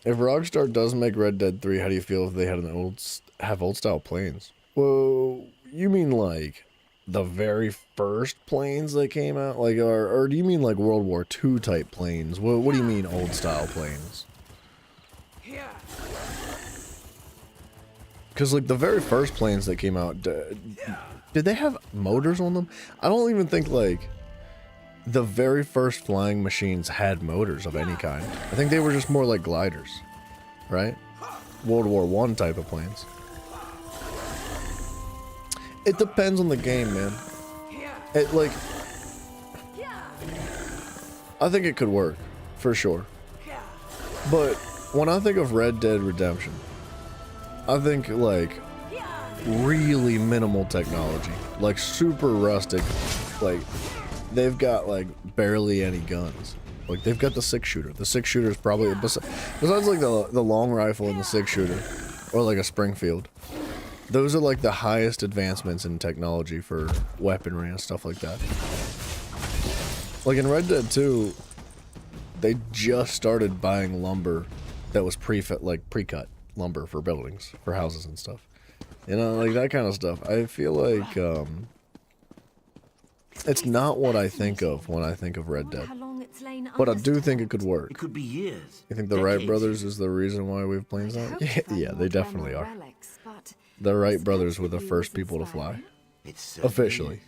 If Rockstar does make Red Dead 3, how do you feel if they had old style planes? Well, you mean like the very first planes that came out, like, or do you mean like World War II type planes? What do you mean old style planes? Because, like, the very first planes that came out, did they have motors on them? I don't even think, like, the very first flying machines had motors of any kind. I think they were just more like gliders, right? World War I type of planes. It depends on the game, man. It, like, I think it could work, for sure. But when I think of Red Dead Redemption, I think, like, really minimal technology. Like, super rustic. Like, they've got, like, barely any guns. Like, they've got the 6-shooter. The 6-shooter is probably, besides, like, the long rifle and the 6-shooter, or, like, a Springfield, those are, like, the highest advancements in technology for weaponry and stuff like that. Like, in Red Dead 2, they just started buying lumber that was pre-cut. Lumber for buildings, for houses and stuff. You know, like that kind of stuff. I feel like it's not what I think of when I think of Red Dead. But I do think it could work. It could be years. You think the Wright brothers is the reason why we have planes now? Yeah, they definitely are. The Wright brothers were the first people to fly. Officially.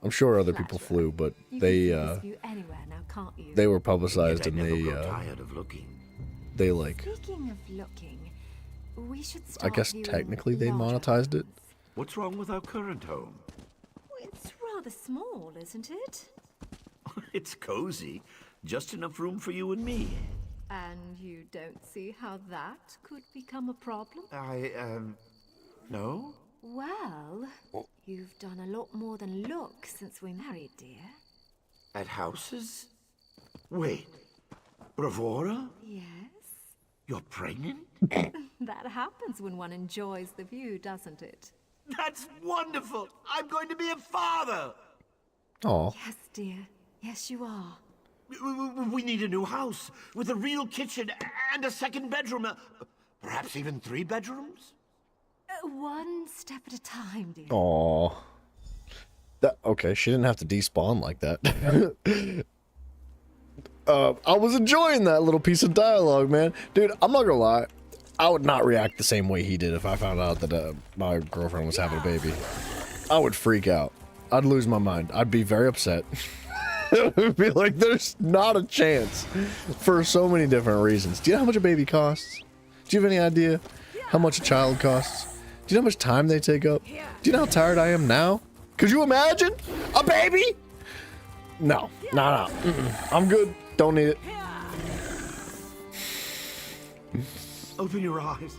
I'm sure other people flew, but they were publicized and they like, Speaking of looking, we should start I guess technically they monetized it. What's wrong with our current home? It's rather small, isn't it? It's cozy. Just enough room for you and me. And you don't see how that could become a problem? No? Well, you've done a lot more than look since we married, dear. At houses? Wait. Bravura? Yes? You're pregnant? That happens when one enjoys the view, doesn't it? That's wonderful! I'm going to be a father! Oh. Yes, dear. Yes, you are. We need a new house with a real kitchen and a second bedroom. Perhaps even 3 bedrooms? One step at a time, dear. Aw. Okay, she didn't have to despawn like that. I was enjoying that little piece of dialogue, man. Dude, I'm not gonna lie. I would not react the same way he did if I found out that my girlfriend was having a baby. I would freak out. I'd lose my mind. I'd be very upset. It would be like, there's not a chance for so many different reasons. Do you know how much a baby costs? Do you have any idea how much a child costs? Do you know how much time they take up? Do you know how tired I am now? Could you imagine? A baby? No. No. I'm good. Don't need it. Open your eyes.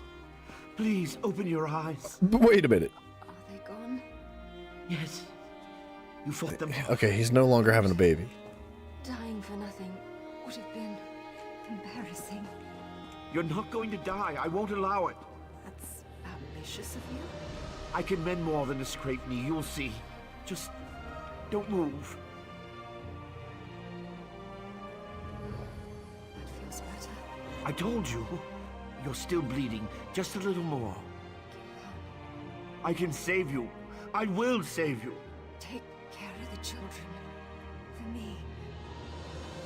Please, open your eyes. Wait a minute. Are they gone? Yes. You fought them. Okay, he's no longer having a baby. Dying for nothing would have been embarrassing. You're not going to die. I won't allow it. That's ambitious of you. I can mend more than a scraped knee. You'll see. Just don't move. That feels better. I told you. You're still bleeding. Just a little more. I can save you. I will save you. Take care of the children. For me.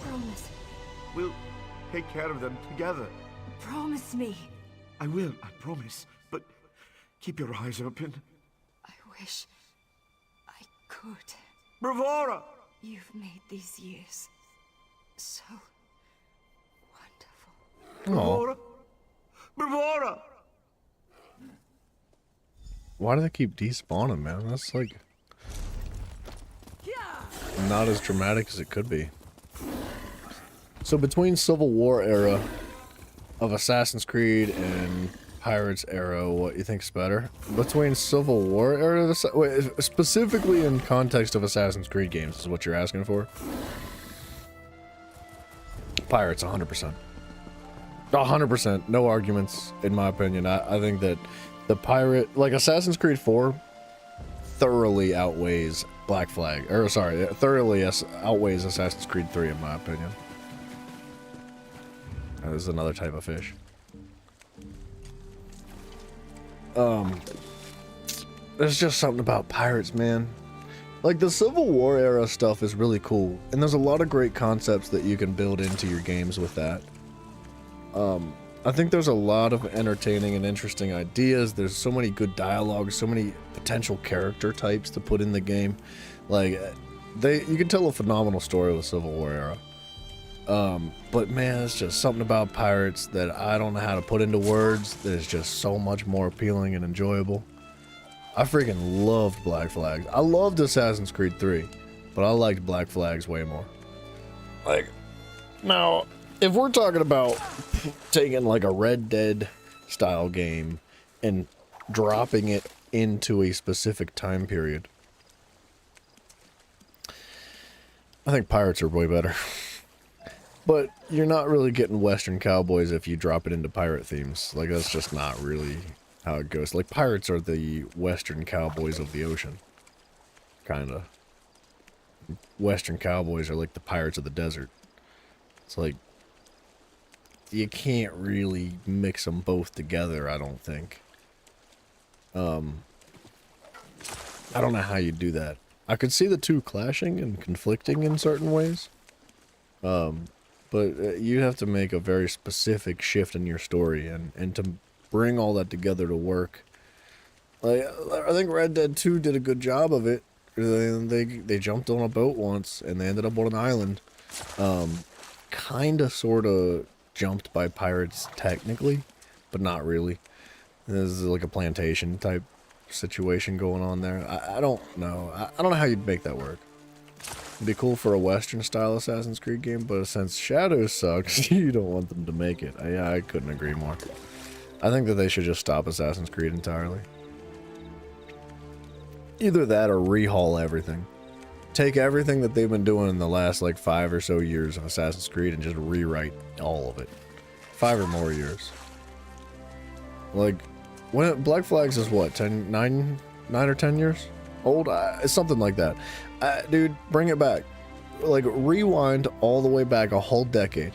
Promise. We'll take care of them together. Promise me. I will, I promise. But keep your eyes open. I wish I could. Bravura! You've made these years so wonderful. Bravura! Bravura! Why do they keep despawning, man? That's like not as dramatic as it could be. So between Civil War era of Assassin's Creed and Pirates era, what you think's better? Between Civil War era, wait, specifically in context of Assassin's Creed games, is what you're asking for? Pirates, 100%. 100%, no arguments, in my opinion. I think that the pirate, like Assassin's Creed 4, thoroughly outweighs Black Flag, or sorry, thoroughly outweighs Assassin's Creed 3, in my opinion. This is another type of fish. There's just something about pirates, man. Like, the Civil War era stuff is really cool, and there's a lot of great concepts that you can build into your games with that. I think there's a lot of entertaining and interesting ideas. There's so many good dialogues, so many potential character types to put in the game. Like, you can tell a phenomenal story with Civil War era. But man, it's just something about pirates that I don't know how to put into words that is just so much more appealing and enjoyable. I freaking loved Black Flags. I loved Assassin's Creed 3, but I liked Black Flags way more. Like, now, if we're talking about taking like a Red Dead style game and dropping it into a specific time period, I think pirates are way better. But you're not really getting Western cowboys if you drop it into pirate themes. Like, that's just not really how it goes. Like, pirates are the Western cowboys of the ocean. Kinda. Western cowboys are like the pirates of the desert. It's like, you can't really mix them both together, I don't think. I don't know how you do that. I could see the two clashing and conflicting in certain ways. But you have to make a very specific shift in your story, and to bring all that together to work. Like, I think Red Dead 2 did a good job of it. They jumped on a boat once, and they ended up on an island. Kinda, sorta jumped by pirates technically, but not really. There's like a plantation type situation going on there. I don't know. I don't know how you'd make that work. It'd be cool for a Western style Assassin's Creed game, but since Shadows sucks, you don't want them to make it. I couldn't agree more. I think that they should just stop Assassin's Creed entirely. Either that or rehaul everything. Take everything that they've been doing in the last like 5 or so years of Assassin's Creed and just rewrite all of it. 5 or more years. Like, when Black Flags is what, 9 or 10 years old? It's something like that. Dude, bring it back. Like, rewind all the way back a whole decade.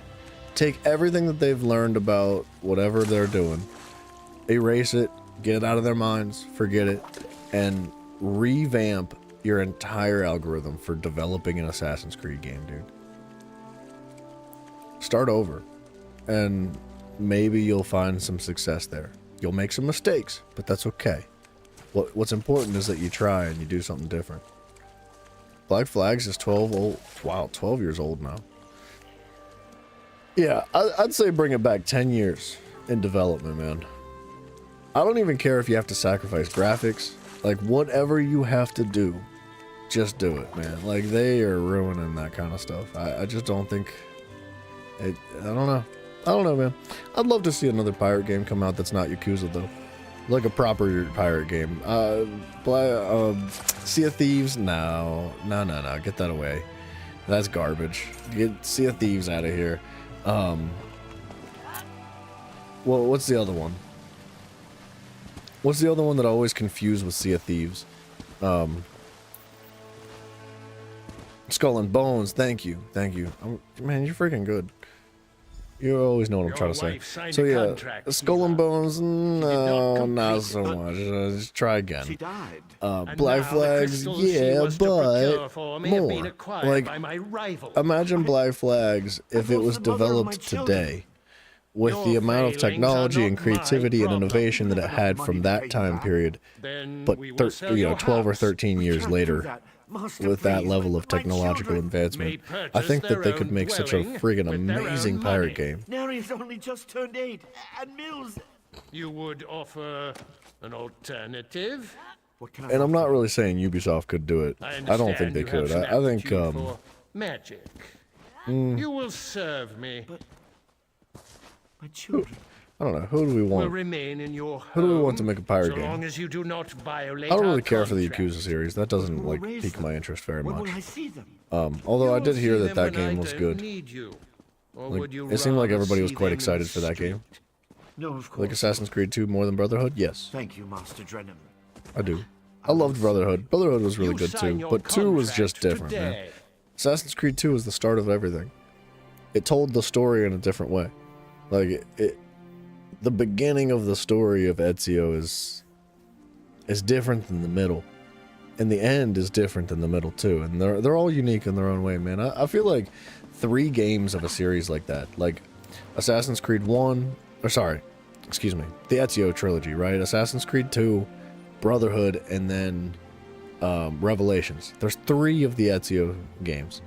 Take everything that they've learned about whatever they're doing, erase it, get it out of their minds, forget it, and revamp your entire algorithm for developing an Assassin's Creed game, dude. Start over, and maybe you'll find some success there. You'll make some mistakes, but that's okay. What's important is that you try and you do something different. Black Flags is 12 old. Wow, 12 years old now. Yeah, I'd say bring it back 10 years in development, man. I don't even care if you have to sacrifice graphics. Like, whatever you have to do, just do it, man. Like, they are ruining that kind of stuff. I just don't think... I don't know. I don't know, man. I'd love to see another pirate game come out that's not Yakuza, though. Like a proper pirate game. Sea of Thieves? No. No. Get that away. That's garbage. Get Sea of Thieves out of here. Well, what's the other one? What's the other one that I always confuse with Sea of Thieves? Skull and Bones. Thank you. Man, you're freaking good. You always know what I'm trying to say. So yeah, Skull and Bones, no, not so much. Just try again. Black Flags, yeah, but more. Like, imagine Black Flags if it was developed today, with the amount of technology and creativity and innovation that it had from that time period, but 12 or 13 years later. With that level of technological advancement, I think that they could make such a friggin' amazing pirate game. Nari's only just turned 8, and Mills... You would offer an alternative? And I'm not really saying Ubisoft could do it. I don't think they could. I think, magic. You will serve me. But my children... I don't know. Who do we want? Will remain in your Who do we want to make a pirate game? So long as you do not violate I don't really care for the Yakuza series. That doesn't like pique my interest very much. Although I did hear that that game was good. Like, it seemed like everybody was quite excited for that game. No, of course. Like Assassin's Creed 2 more than Brotherhood? Yes. Thank you, Master Drenham. I do. I loved Brotherhood. Brotherhood was really good too, but 2 was just different, man. Assassin's Creed 2 was the start of everything. It told the story in a different way. Like the beginning of the story of Ezio is different than the middle, and the end is different than the middle too. And they're all unique in their own way, man. I feel like 3 games of a series like that, like Assassin's Creed 1, or sorry, excuse me, the Ezio trilogy, right? Assassin's Creed 2, Brotherhood, and then Revelations. There's 3 of the Ezio games.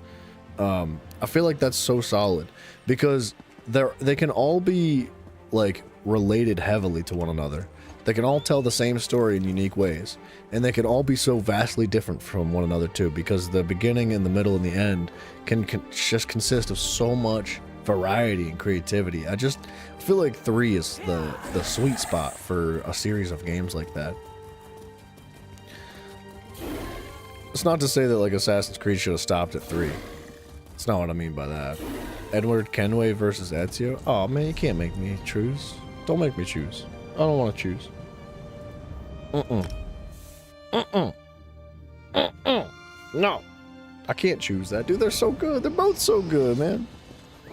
I feel like that's so solid because they can all be like related heavily to one another. They can all tell the same story in unique ways, and they can all be so vastly different from one another too, because the beginning and the middle and the end can just consist of so much variety and creativity. I feel like 3 is the sweet spot for a series of games like that. It's not to say that like Assassin's Creed should have stopped at 3. That's not what I mean by that. Edward Kenway versus Ezio? Oh man, you can't make me choose. Don't make me choose. I don't want to choose. No. I can't choose that, dude. They're so good. They're both so good, man.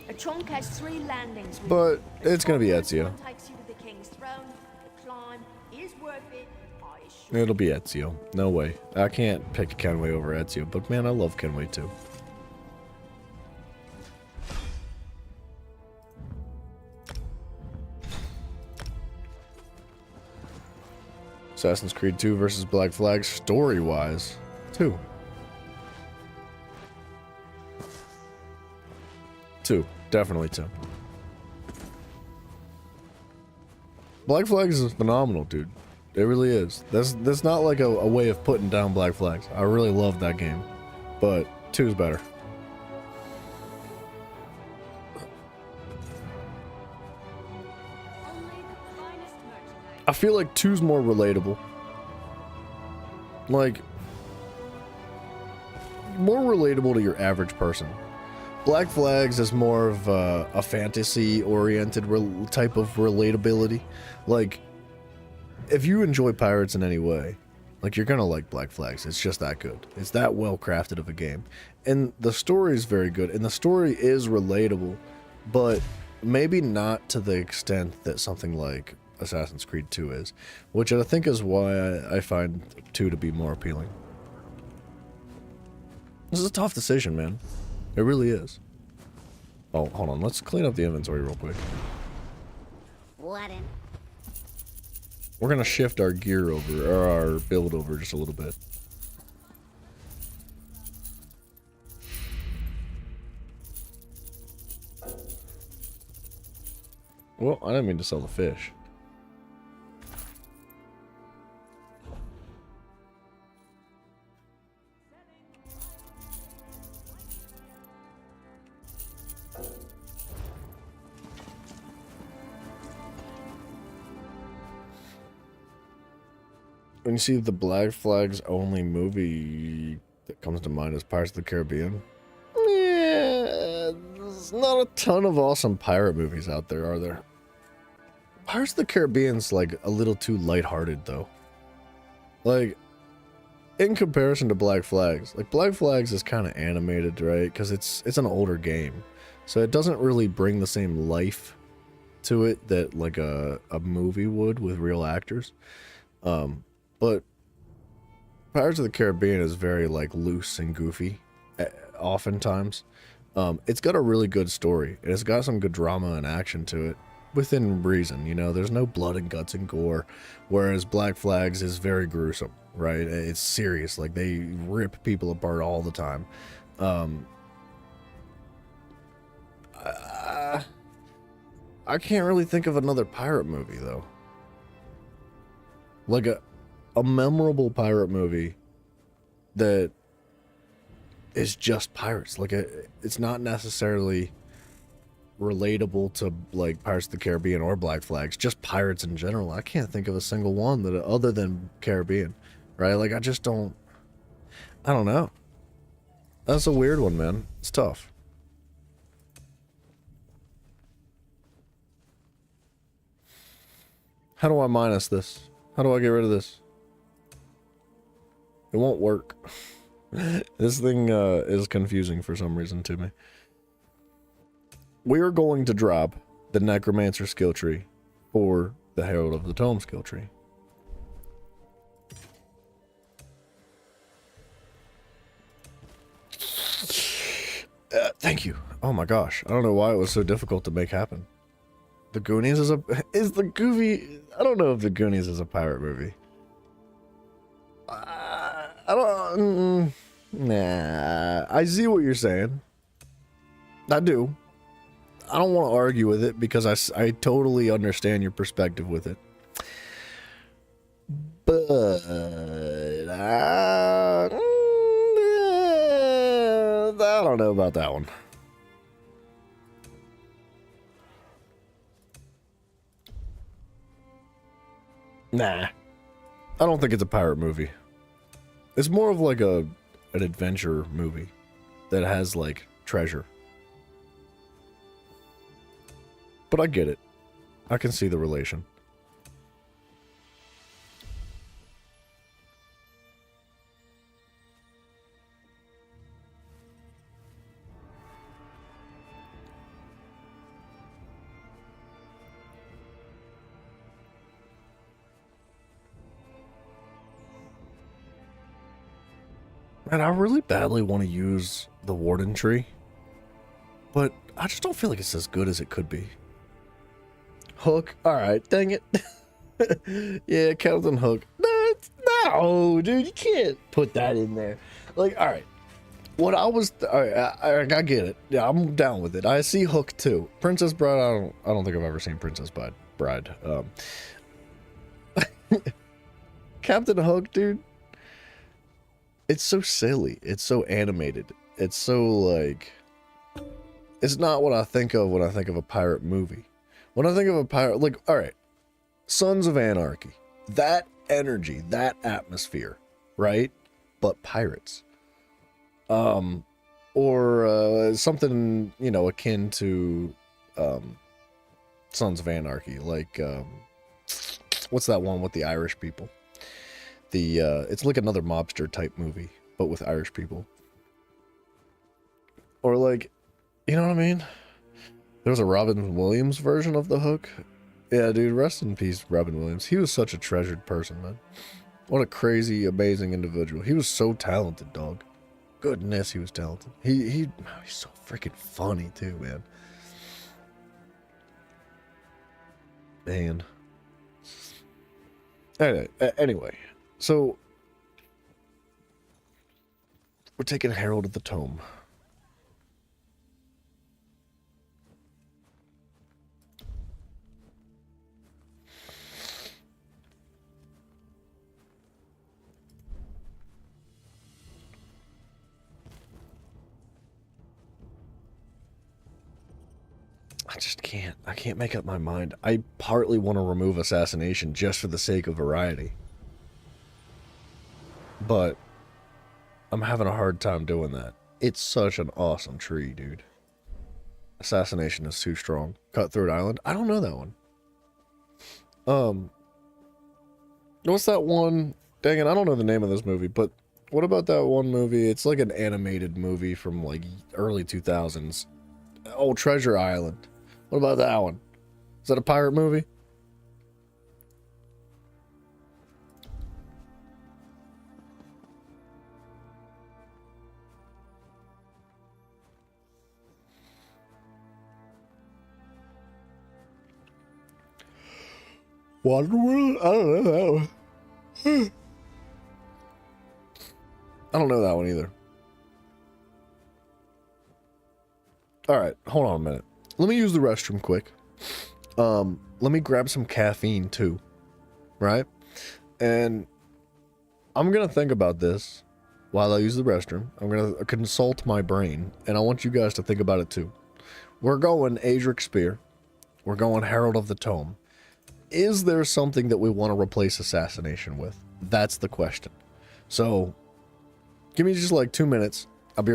A trunk has 3 landings. But it's gonna be Ezio. Takes you to the king's throne. The climb is worth it. I assure It'll be Ezio. No way. I can't pick Kenway over Ezio, but man, I love Kenway too. Assassin's Creed 2 versus Black Flag, story-wise, 2. 2. Definitely 2. Black Flags is phenomenal, dude. It really is. That's not like a way of putting down Black Flags. I really love that game. But 2 is better. I feel like 2's more relatable. Like, more relatable to your average person. Black Flags is more of a fantasy-oriented type of relatability. Like, if you enjoy pirates in any way, like, you're gonna like Black Flags. It's just that good. It's that well-crafted of a game. And the story is very good, and the story is relatable, but maybe not to the extent that something like Assassin's Creed 2 is, which I think is why I find 2 to be more appealing. This is a tough decision, man. It really is. Oh, hold on. Let's clean up the inventory real quick. What in? We're gonna shift our gear over, or our build over just a little bit. Well, I didn't mean to sell the fish. When you see the Black Flag's only movie that comes to mind is Pirates of the Caribbean. Yeah, there's not a ton of awesome pirate movies out there, are there? Pirates of the Caribbean's like a little too lighthearted though. Like, in comparison to Black Flags, like Black Flags is kind of animated, right? Because it's an older game, so it doesn't really bring the same life to it that like a movie would with real actors. But Pirates of the Caribbean is very like loose and goofy, oftentimes. It's got a really good story, and it's got some good drama and action to it, within reason. You know, there's no blood and guts and gore, whereas Black Flags is very gruesome, right? It's serious, like they rip people apart all the time. I can't really think of another pirate movie though. Like a memorable pirate movie that is just pirates. Like it's not necessarily relatable to like Pirates of the Caribbean or Black Flags, just pirates in general. I can't think of a single one that other than Caribbean, right? Like I don't know. That's a weird one, man. It's tough. How do I minus this? How do I get rid of this? It won't work. This thing is confusing for some reason to me. We are going to drop the Necromancer skill tree for the Herald of the Tome skill tree. Thank you. Oh my gosh. I don't know why it was so difficult to make happen. The Goonies is the Goofy... I don't know if The Goonies is a pirate movie. I don't... Nah. I see what you're saying. I do. I don't want to argue with it because I totally understand your perspective with it. But... I don't know about that one. Nah. I don't think it's a pirate movie. It's more of like an adventure movie that has like treasure. But I get it. I can see the relation. Man, I really badly want to use the Warden tree, but I just don't feel like it's as good as it could be. Hook? Alright, dang it. Yeah, Captain Hook. No, dude, you can't put that in there. Like, alright. What I was... Alright, I get it. Yeah, I'm down with it. I see Hook, too. Princess Bride, I don't think I've ever seen Princess Bride. Captain Hook, dude. It's so silly. It's so animated. It's so, like... It's not what I think of when I think of a pirate movie. When I think of a pirate... Like, alright. Sons of Anarchy. That energy, that atmosphere, right? But pirates. Or something, you know, akin to Sons of Anarchy. Like, what's that one with the Irish people? It's like another mobster type movie, but with Irish people. Or like, you know what I mean? There was a Robin Williams version of The Hook. Yeah, dude, rest in peace, Robin Williams. He was such a treasured person, man. What a crazy, amazing individual. He was so talented, dog. Goodness, he was talented. He's so freaking funny too, man. Man. Anyway. So, we're taking Herald of the Tome. just can't. I can't make up my mind. I partly want to remove assassination just for the sake of variety. But I'm having a hard time doing that. It's such an awesome tree, dude. Assassination is too strong. Cutthroat Island? I don't know that one. What's that one? Dang it, I don't know the name of this movie, but what about that one movie? It's like an animated movie from like early 2000s. Oh, Treasure Island. What about that one? Is that a pirate movie? Waterworld? I don't know that one. I don't know that one either. Alright, hold on a minute. Let me use the restroom quick. Let me grab some caffeine too. Right? And I'm gonna think about this while I use the restroom. I'm gonna consult my brain, and I want you guys to think about it too. We're going Adric Spear. We're going Herald of the Tome. Is there something that we want to replace assassination with? That's the question. So, give me just like 2 minutes. I'll be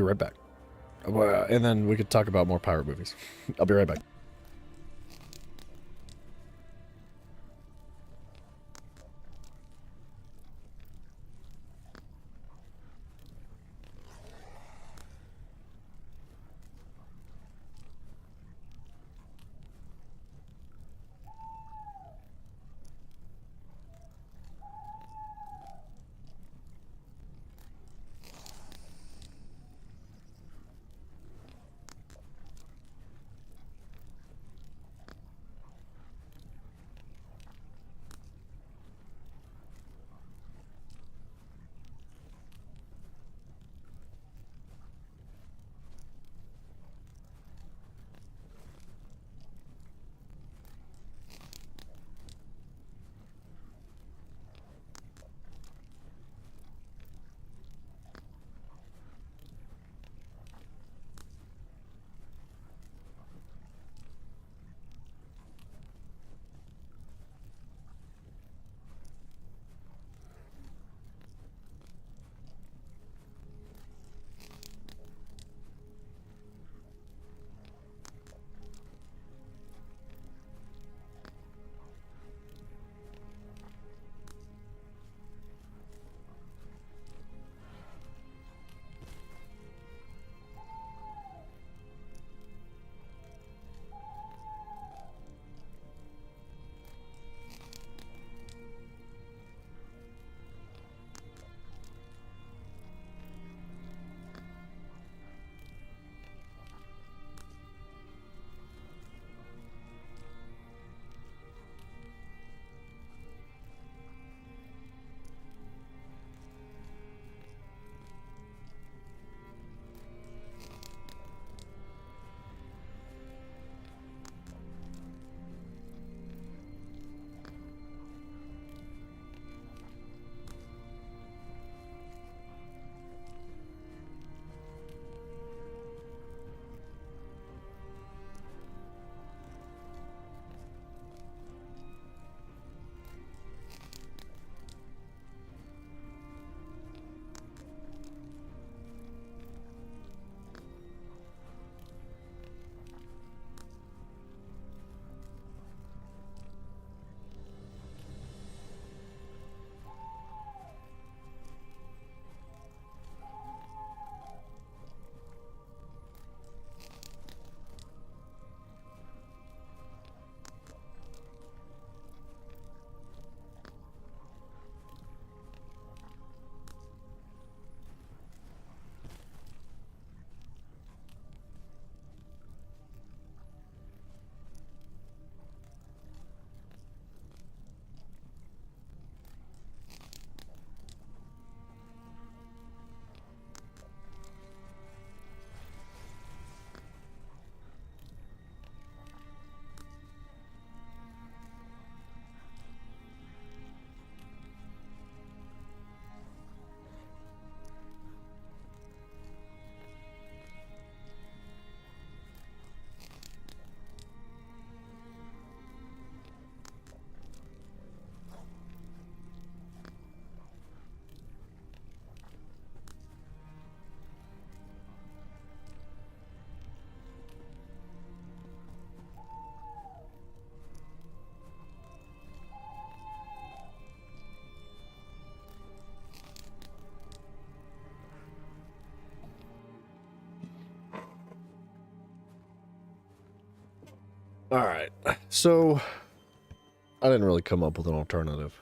right back. And then we could talk about more pirate movies. I'll be right back. Alright, so I didn't really come up with an alternative.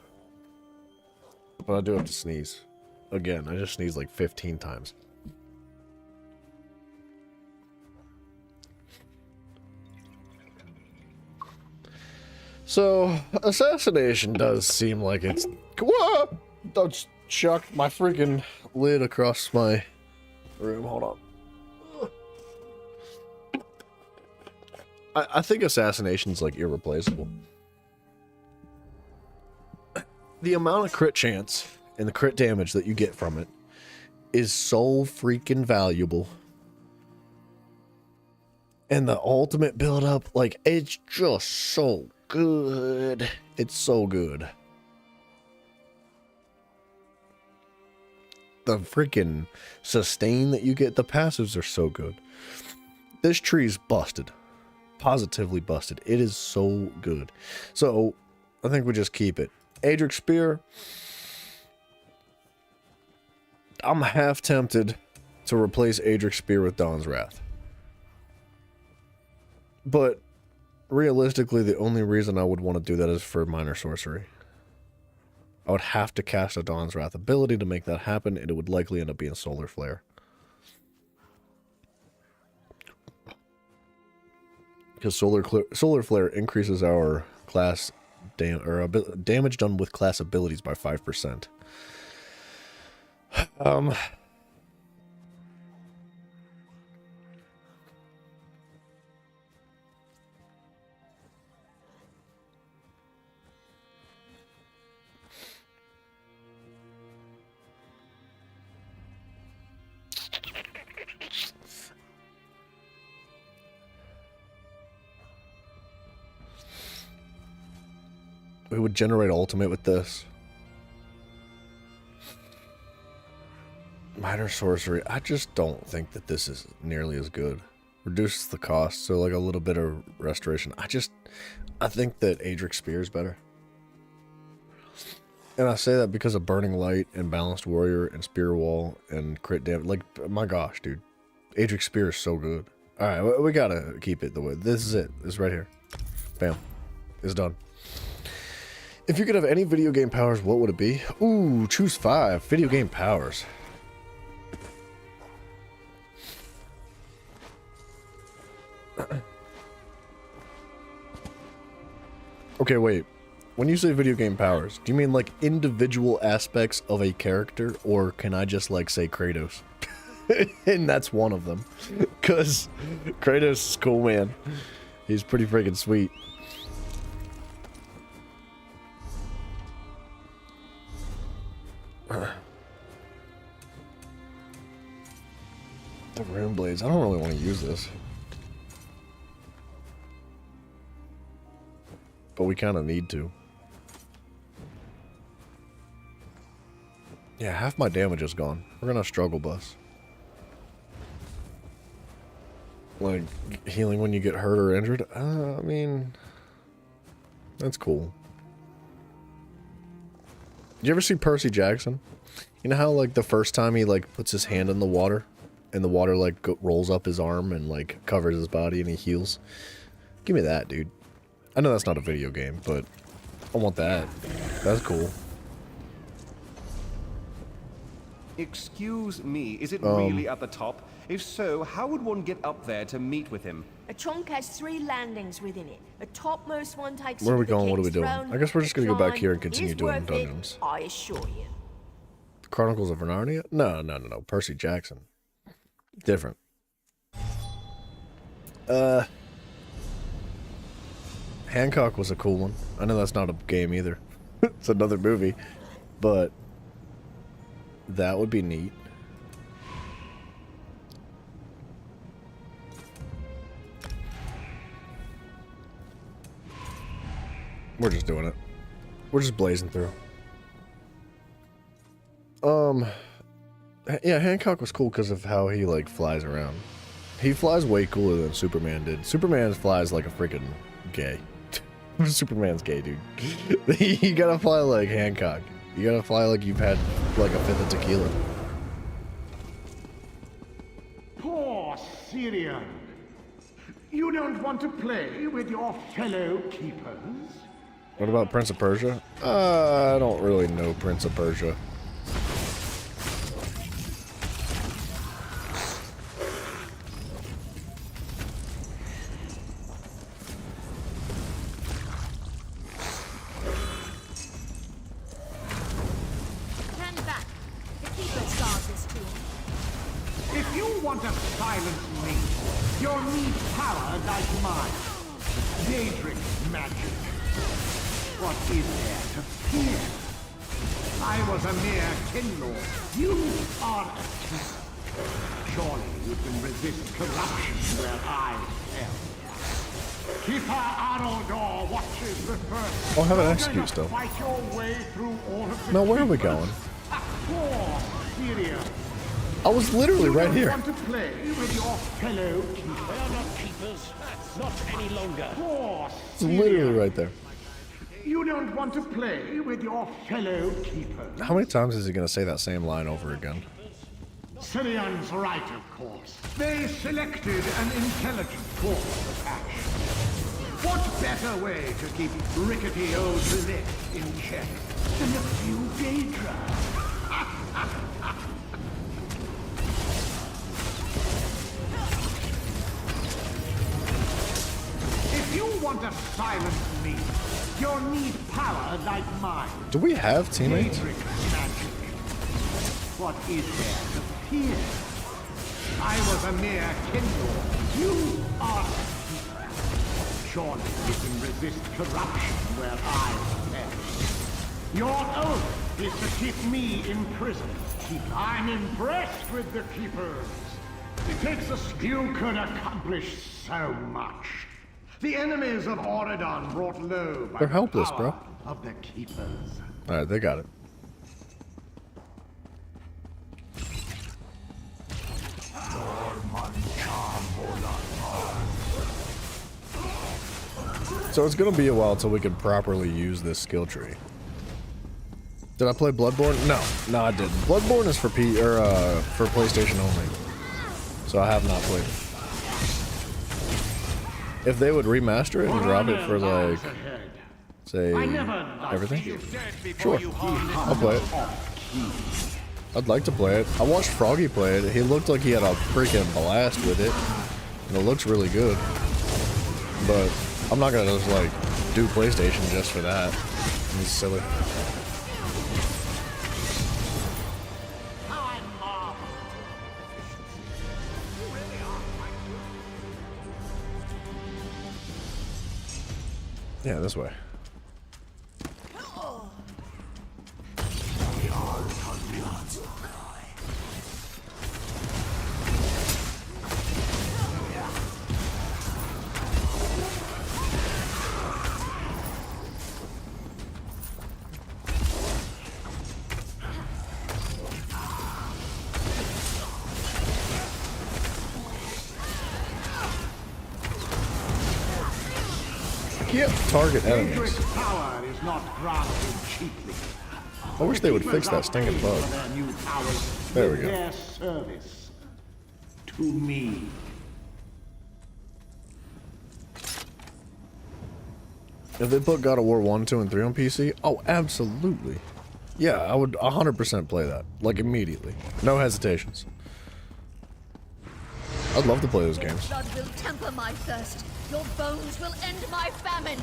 But I do have to sneeze. Again, I just sneezed like 15 times. So, assassination does seem like it's... Whoa! Don't chuck my freaking lid across my room. Hold on. I think assassination's like irreplaceable. The amount of crit chance and the crit damage that you get from it is so freaking valuable. And the ultimate build up, like, it's just so good. It's so good. The freaking sustain that you get, the passives are so good. This tree's busted. Positively busted. It is so good. So, I think we just keep it. Adric Spear. I'm half tempted to replace Adric Spear with Dawn's Wrath. But, realistically, the only reason I would want to do that is for minor sorcery. I would have to cast a Dawn's Wrath ability to make that happen, and it would likely end up being Solar Flare. Because Solar Flare increases our class damage done with class abilities by 5%. We would generate ultimate with this. Minor sorcery. I just don't think that this is nearly as good. Reduces the cost, so like a little bit of restoration. I think that Adric Spear is better. And I say that because of Burning Light and Balanced Warrior and Spear Wall and crit damage. Like, my gosh, dude. Adric Spear is so good. Alright, we gotta keep it the way. This is it. This is right here. Bam. It's done. If you could have any video game powers, what would it be? Ooh, choose 5. Video game powers. Okay, wait. When you say video game powers, do you mean like individual aspects of a character, or can I just like say Kratos? And that's one of them. Because Kratos is cool, man. He's pretty freaking sweet. The Rune Blades. I don't really want to use this. But we kind of need to. Yeah, half my damage is gone. We're gonna struggle bus. Like, healing when you get hurt or injured? I mean... That's cool. Did you ever see Percy Jackson? You know how, like, the first time he, like, puts his hand in the water, and the water, like, rolls up his arm and, like, covers his body and he heals? Give me that, dude. I know that's not a video game, but I want that. That's cool. Excuse me, is it really at the top? If so, how would one get up there to meet with him? A trunk has 3 landings within it. The topmost one takes Where are we you to the going? What are we King's doing? Throne. I guess we're just gonna go back here and continue Is doing worth dungeons. it, I assure you. Chronicles of Narnia? No. Percy Jackson. Different. Hancock was a cool one. I know that's not a game either. It's another movie. But that would be neat. We're just doing it. We're just blazing through. Yeah, Hancock was cool because of how he, like, flies around. He flies way cooler than Superman did. Superman flies like a freaking gay. Superman's gay, dude. You gotta fly like Hancock. You gotta fly like you've had, like, a 5th of tequila. Poor Syrian. You don't want to play with your fellow keepers? What about Prince of Persia? I don't really know Prince of Persia. Stand back. The keepers guard this tomb. If you want to silence me, you'll need power like mine. Daedric magic. What is there to fear? I was a mere Kinlord. You are a keeper. Surely you can resist corruption where I fell. Keeper Arodor watches the first. Oh, I have an execute still. Fight your way through all of the Now, where are we keepers. going? Poor Syria. I was literally right You here. want to play with your fellow keepers? They are not keepers. Not any longer. Poor It's literally right there. You don't want to play with your fellow keepers? How many times is he going to say that same line over again? Syrian's right, of course. They selected an intelligent course of action. What better way to keep rickety old Lilith in check than a few Daedra? If you want to silence me, you'll need power like mine. Do we have teammates? Daedric magic. What is there to fear? I was a mere Kinlord. You are a keeper. Surely you can resist corruption where I fell. Your oath is to keep me in prison. I'm impressed with the keepers. It takes a you could accomplish so much. The enemies of Auridon brought low by They're helpless, the bro. power of the keepers. Alright, they got it. So it's gonna be a while till we can properly use this skill tree. Did I play Bloodborne? No, I didn't. Bloodborne is for for PlayStation only, so I have not played it. If they would remaster it and drop it for like, say, everything, sure, I'll play it. I'd like to play it. I watched Froggy play it. He looked like he had a freaking blast with it, and it looks really good. But I'm not gonna just like do PlayStation just for that. It's silly. Yeah, this way. Can't target enemies. Daedric power is not granted cheaply. I wish they would fix that stinking bug. There we go. Their service to me. If they put God of War 1, 2, and 3 on PC, oh, absolutely. Yeah, I would 100% play that. Like, immediately. No hesitations. I'd love to play those games. Blood will temper my thirst. Your bones will end my famine.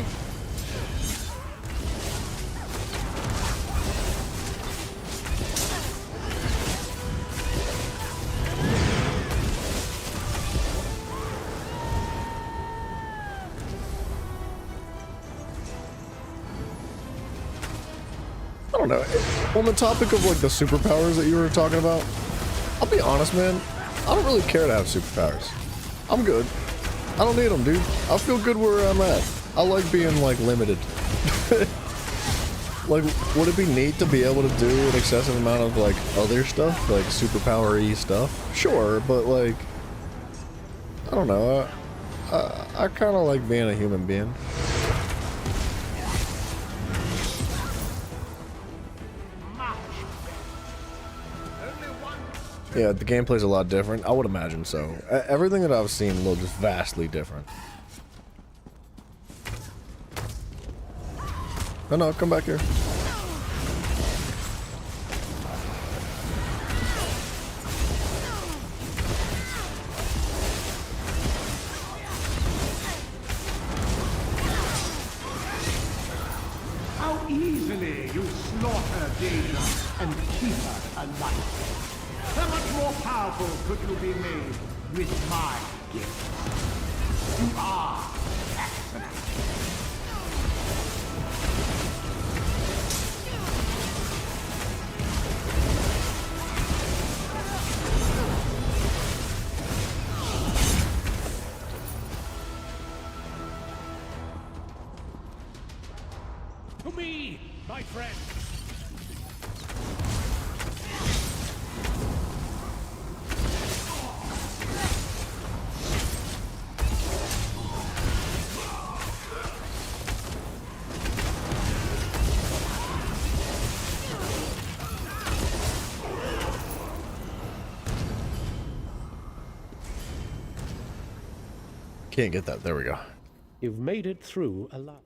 I don't know. On the topic of, like, the superpowers that you were talking about, I'll be honest, man. I don't really care to have superpowers. I'm good. I don't need them, dude. I feel good where I'm at. I like being, like, limited. Like, would it be neat to be able to do an excessive amount of, like, other stuff? Like, superpower-y stuff? Sure, but, like, I don't know. I kind of like being a human being. Yeah, the gameplay's a lot different. I would imagine so. Everything that I've seen looks vastly different. No, no, come back here. How easily you slaughter Deja and keep her alive. How much more powerful could you be made with my gift? You are excellent. To me, my friend. Can't get that. There we go. You've made it through alive.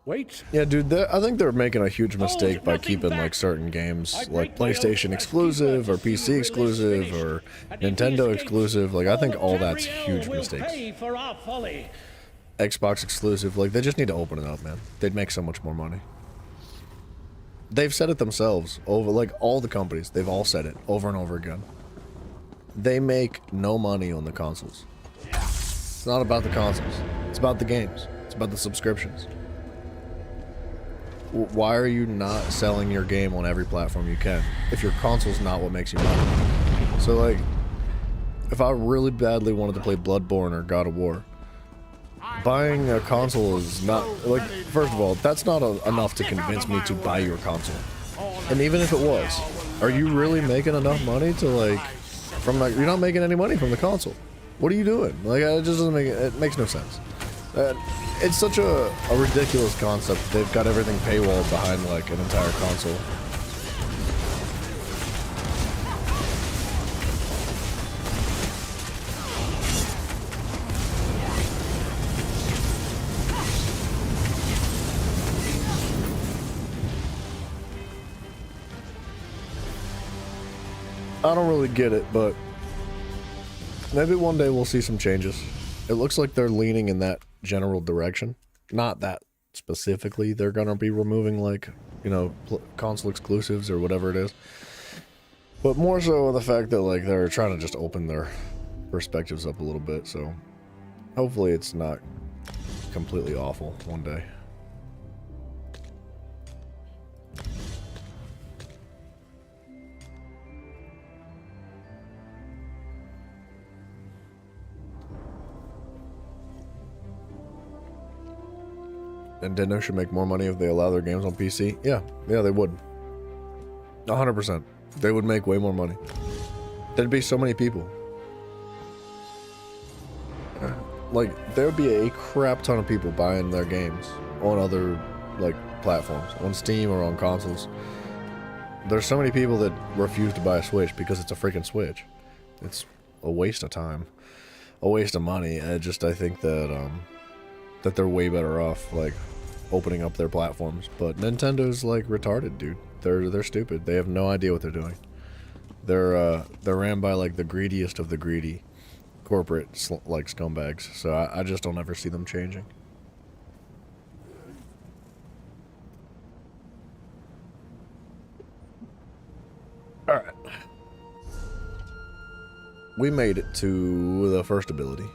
Wait. Yeah, dude, I think they're making a huge mistake by keeping like certain games like PlayStation exclusive or PC exclusive or Nintendo exclusive. Like, I think all that's huge mistakes. Xbox exclusive, like, they just need to open it up, man. They'd make so much more money. They've said it themselves over, like, all the companies. They've all said it over and over again. They make no money on the consoles. It's not about the consoles. It's about the games. It's about the subscriptions. Why are you not selling your game on every platform you can if your console's not what makes you money? So, like, if I really badly wanted to play Bloodborne or God of War, buying a console is not, like, first of all, that's not enough to convince me to buy your console. And even if it was, are you really making enough money to, like, from, like, you're not making any money from the console. What are you doing? Like, it just doesn't make, it makes no sense. It's such a ridiculous concept. They've got everything paywalled behind, like, an entire console. I don't really get it, but maybe one day we'll see some changes. It looks like they're leaning in that general direction. Not that specifically they're gonna be removing, like, you know, console exclusives or whatever it is. But more so the fact that, like, they're trying to just open their perspectives up a little bit. So hopefully it's not completely awful one day. Nintendo should make more money if they allow their games on PC. Yeah, they would. 100%. They would make way more money. There'd be so many people. Like, there would be a crap ton of people buying their games on other, like, platforms, on Steam or on consoles. There's so many people that refuse to buy a Switch because it's a freaking Switch. It's a waste of time, a waste of money. And I think that that they're way better off, like, opening up their platforms. But Nintendo's, like, retarded, dude. They're stupid. They have no idea what they're doing. They're ran by, like, the greediest of the greedy corporate, like, scumbags. So I just don't ever see them changing. All right. We made it to the first ability.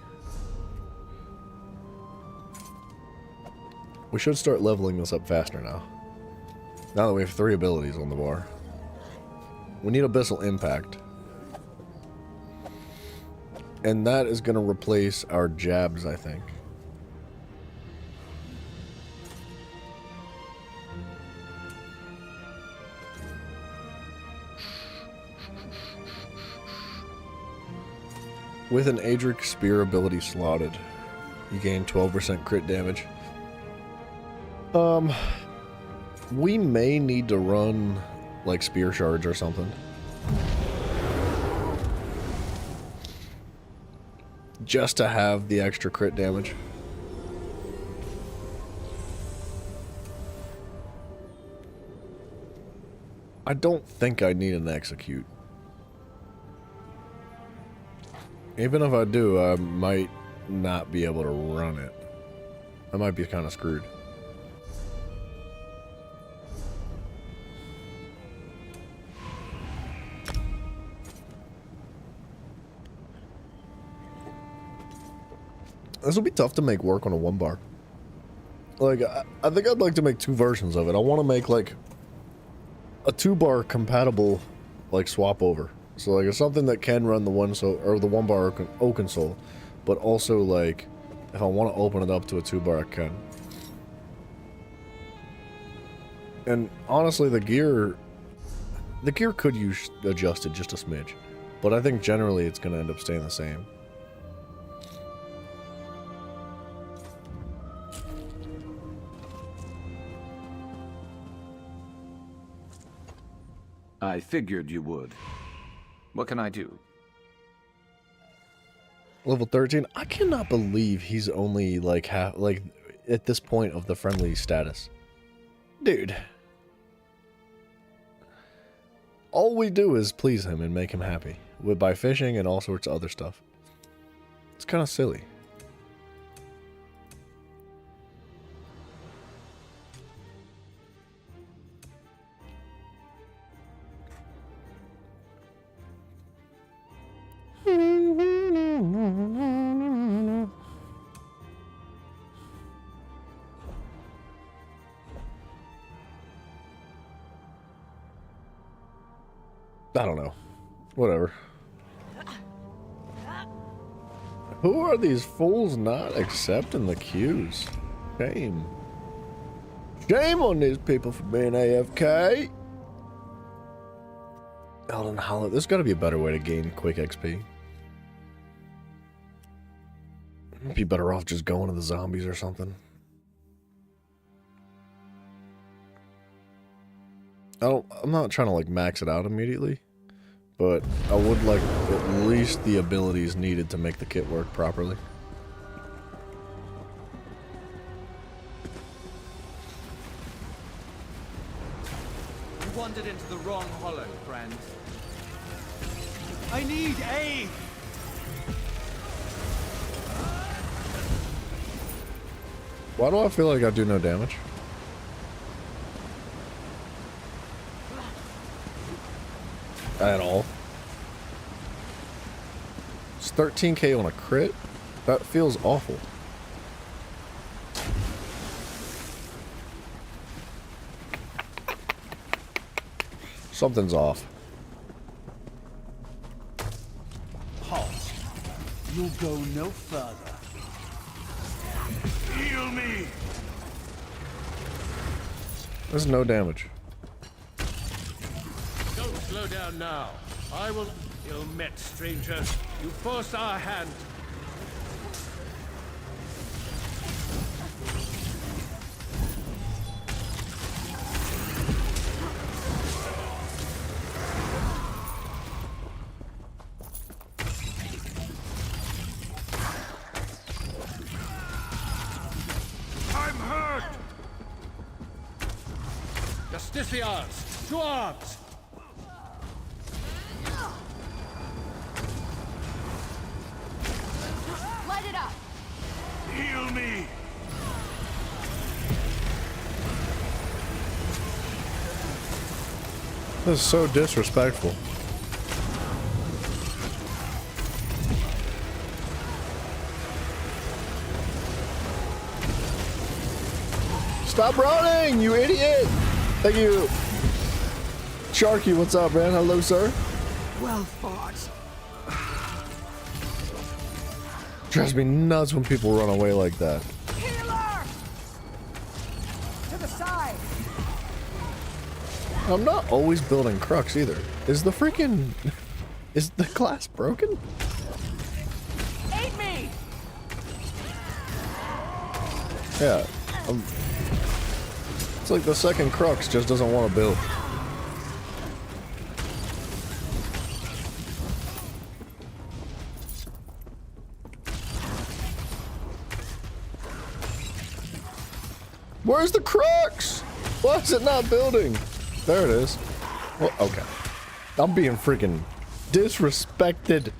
We should start leveling this up faster now. Now that we have 3 abilities on the bar. We need Abyssal Impact. And that is going to replace our jabs, I think. With an Adric Spear ability slotted, you gain 12% crit damage. We may need to run, like, spear shards or something. just to have the extra crit damage. I don't think I need an execute. Even if I do, I might not be able to run it. I might be kind of screwed. This will be tough to make work on a 1-bar. Like, I think I'd like to make 2 versions of it. I want to make, like, a 2-bar compatible, like, swap over. So, like, it's something that can run the 1-bar Oaken Soul, but also, like, if I want to open it up to a 2-bar, I can. And honestly, the gear could use adjusted just a smidge, but I think generally it's going to end up staying the same. I figured you would. What can I do? Level 13? I cannot believe he's only like half, like at this point of the friendly status. Dude. All we do is please him and make him happy by fishing and all sorts of other stuff. It's kind of silly. I don't know. Whatever. Who are these fools not accepting the cues? Shame. Shame on these people for being AFK. Elden Hollow. There's got to be a better way to gain quick XP. I'd be better off just going to the zombies or something. I'm not trying to like max it out immediately, but I would like at least the abilities needed to make the kit work properly. You wandered into the wrong hollow, friend. I need aid! Why do I feel like I do no damage? At all. It's 13k on a crit? That feels awful. Something's off. Halt. You'll go no further. Heal me! There's no damage. Don't slow down now. I will... Ill met, stranger. You forced our hand. I'm hurt! Justiciars, to arms! Light it up! Heal me! This is so disrespectful. Stop running, you idiot! Thank you. Sharky, what's up, man? Hello, sir. Well fought. Drives me nuts when people run away like that. Healer! To the side! I'm not always building Crux either. Is the freaking... Is the class broken? Aid me! Yeah. It's like the second Crux just doesn't want to build. Where's the crux? Why is it not building? There it is. Well, okay. I'm being freaking disrespected.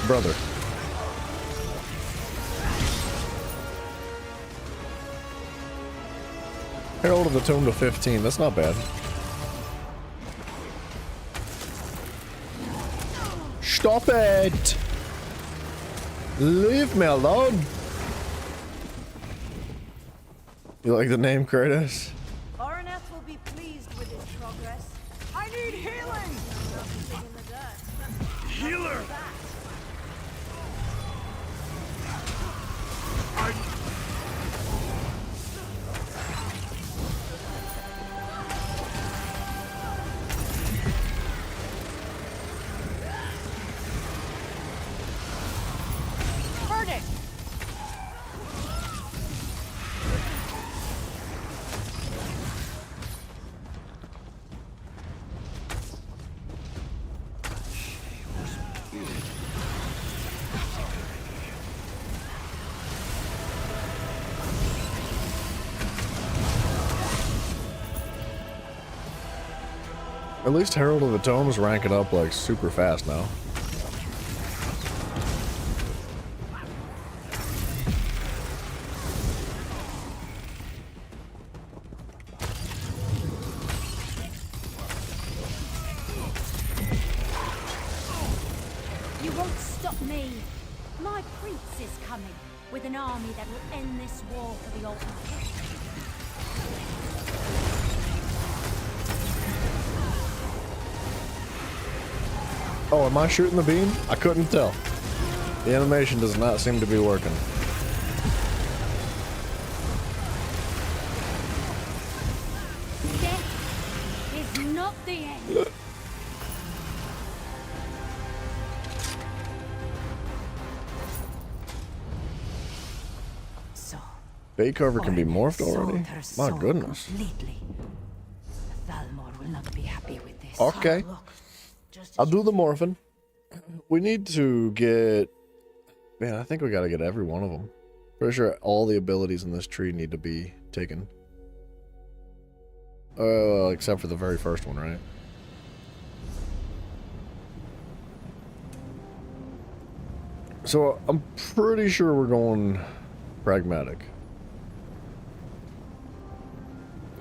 Brother. Herald of the Tomb to 15. That's not bad. Stop it! Leave me alone! You like the name, Kratos? Oroneth will be pleased with his progress. I need healing! Healer! Burn it! At least Herald of the Tomes ranking up like super fast now. You won't stop me. My prince is coming with an army that will end this war for the ultimate. Oh, am I shooting the beam? I couldn't tell. The animation does not seem to be working. Death is not the end. So, Baycarver can be morphed sold already? her My soul goodness. completely. Thalmor will not be happy with this. Okay. I'll do the morphing. We need to get... Man, I think we gotta get every one of them. Pretty sure all the abilities in this tree need to be taken. Except for the very first one, right? So, I'm pretty sure we're going pragmatic.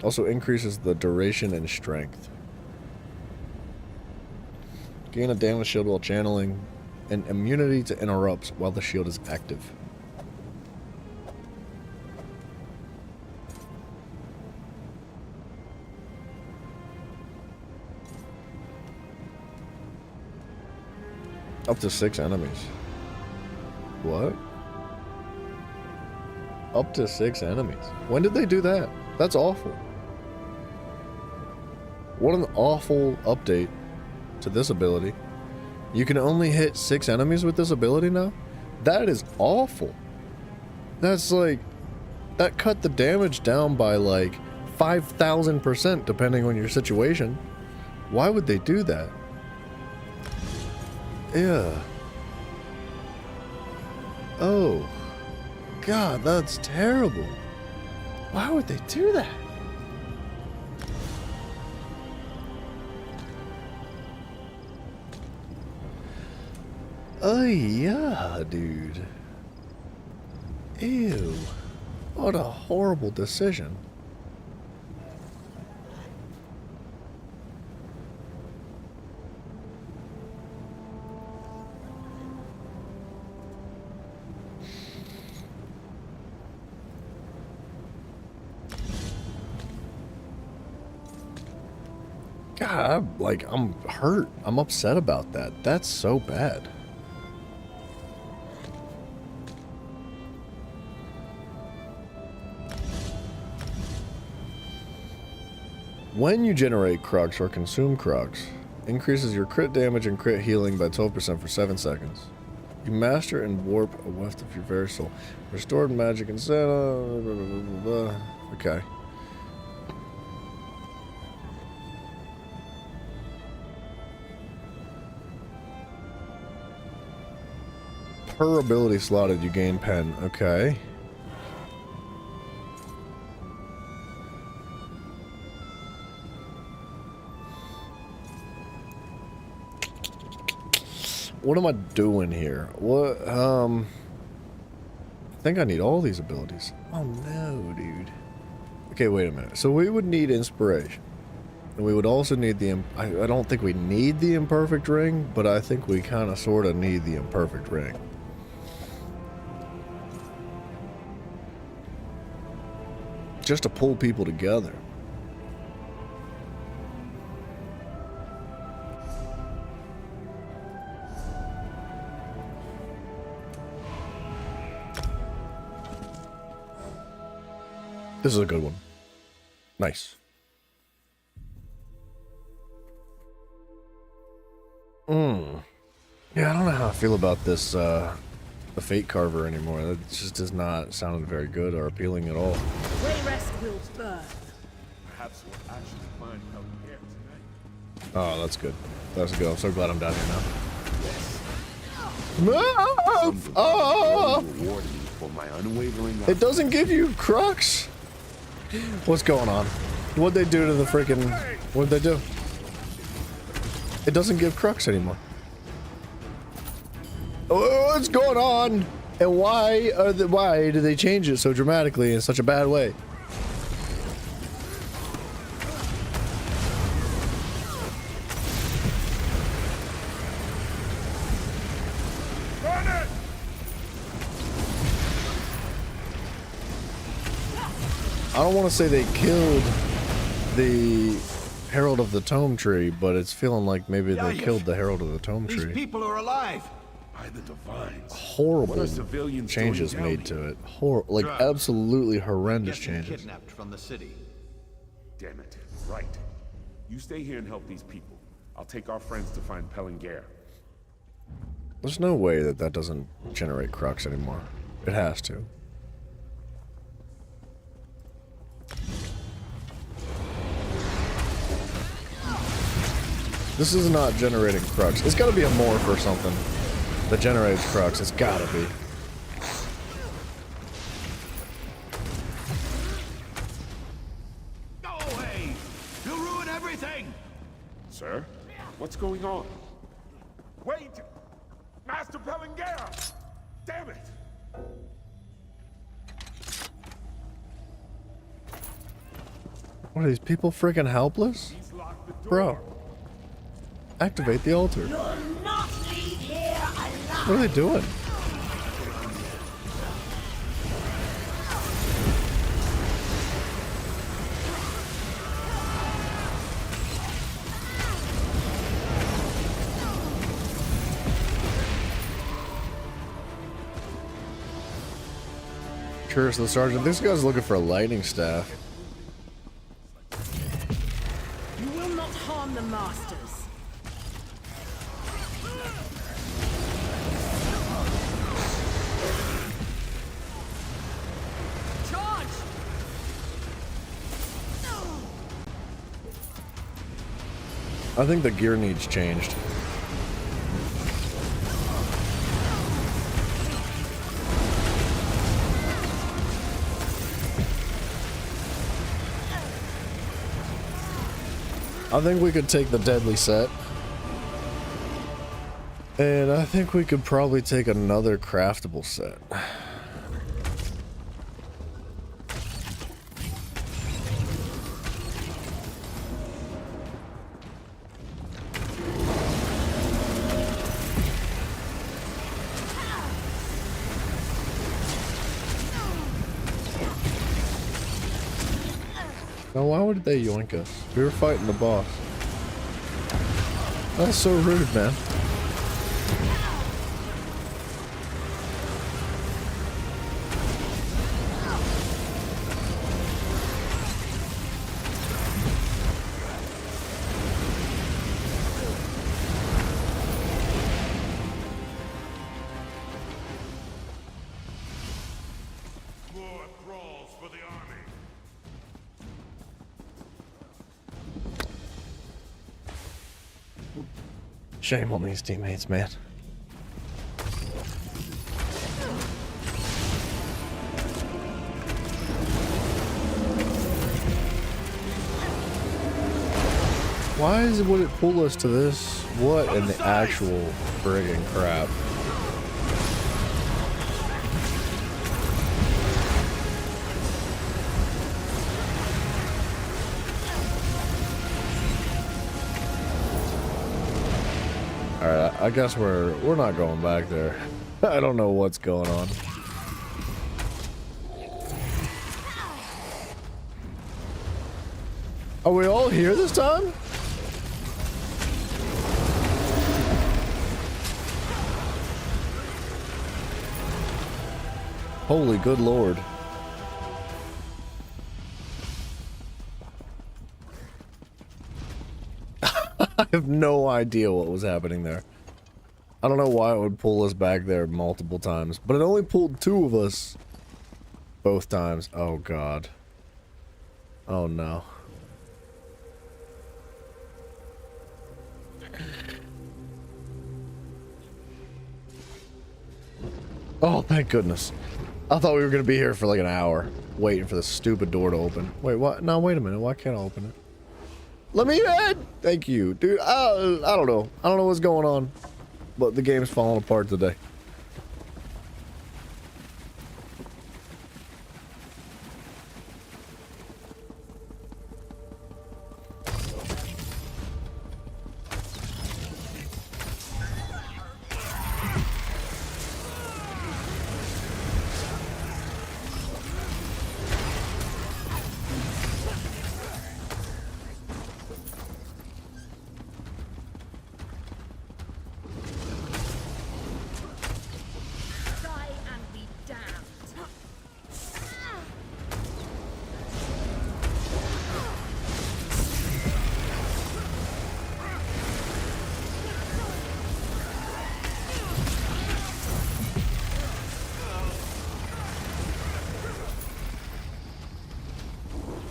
Also increases the duration and strength. Gain a damage shield while channeling, and immunity to interrupts while the shield is active. Up to 6 enemies. What? Up to 6 enemies. When did they do that? That's awful. What an awful update to this ability. You can only hit 6 enemies with this ability now? That is awful. That's like... That cut the damage down by like 5,000% depending on your situation. Why would they do that? Yeah. Oh. God, that's terrible. Why would they do that? Oh yeah, dude. Ew. What a horrible decision. God, I'm hurt. I'm upset about that. That's so bad. When you generate Crux or consume Crux, increases your crit damage and crit healing by 12% for 7 seconds. You master and warp a weft of your very soul. Restored magic and okay. Per ability slotted, you gain pen. Okay. What am I doing here? What, I think I need all these abilities. Oh no, dude. Okay, wait a minute. So we would need inspiration. And we would also need the, I don't think we need the imperfect ring, but I think we kind of sort of need the imperfect ring. Just to pull people together. This is a good one. Nice. Yeah, I don't know how I feel about this, the Fate Carver anymore. That just does not sound very good or appealing at all. Wayrest will burn. Perhaps we'll actually find out here tonight. Oh, that's good. That's good. I'm so glad I'm down here now. Reward me for my unwavering. It doesn't give you Crux. What's going on? What'd they do to the freaking... What'd they do? It doesn't give Crux anymore. What's going on? And why do they change it so dramatically in such a bad way? I don't want to say they killed the Herald of the Tome Tree, but it's feeling like maybe they killed the Herald of the Tome Tree. These people are alive by the divines. Horrible changes made to it. Like absolutely horrendous changes. Kidnapped from the city. Damn it! Right. You stay here and help these people. I'll take our friends to find Pellinger. There's no way that that doesn't generate Crux anymore. It has to. This is not generating Crux. It's gotta be a morph or something that generates Crux. It's gotta be. Go away! You'll ruin everything! Sir? What's going on? Wait! Master Pellinger! Damn it! What are these people freaking helpless? Bro. Activate the altar. What are they doing? Curse the sergeant. This guy's looking for a lightning staff. You will not harm the masters. Charge! I think the gear needs changed. I think we could take the deadly set. And I think we could probably take another craftable set. Now, why would they yoink us? We were fighting the boss. That's so rude, man. Shame on these teammates, man. Why would it pull us to this? What in the actual friggin' crap? Alright, I guess we're not going back there. I don't know what's going on. Are we all here this time? Holy good lord. I have no idea what was happening there. I don't know why it would pull us back there multiple times, but it only pulled 2 of us both times. Oh god. Oh no. Oh, thank goodness. I thought we were going to be here for like an hour, waiting for the stupid door to open. Wait, what? No, wait a minute. Why can't I open it? Let me in! Thank you. Dude, I don't know. I don't know what's going on, but the game's falling apart today.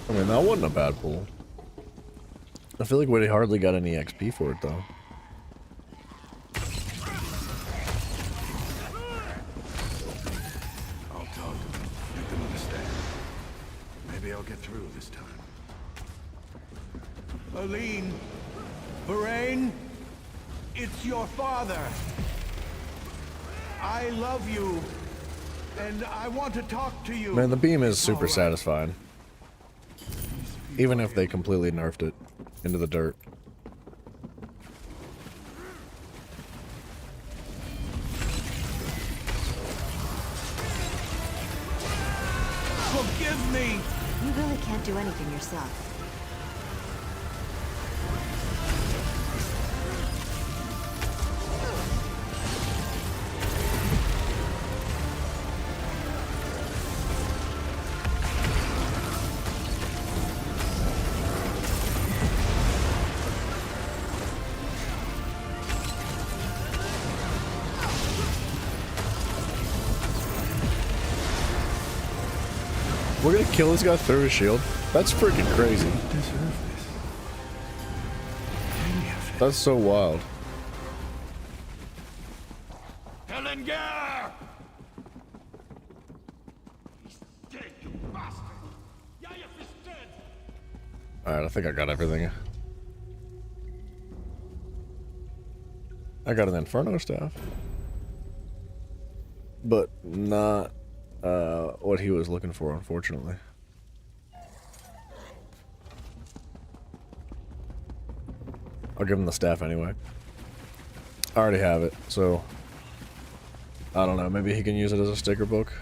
I mean, that wasn't a bad pull. I feel like we hardly got any XP for it, though. I'll talk to them. Make them understand. Maybe I'll get through this time. Aline! Varain! It's your father! I love you! And I want to talk to you! Man, the beam is super satisfying. Even if they completely nerfed it into the dirt. Forgive me! You really can't do anything yourself. We're gonna kill this guy through his shield? That's freaking crazy. That's so wild. Hellinger! He's dead, you bastard! Yayef is dead! Alright, I think I got everything. I got an Inferno staff. But not what he was looking for, unfortunately. I'll give him the staff anyway. I already have it, so I don't know, maybe he can use it as a sticker book.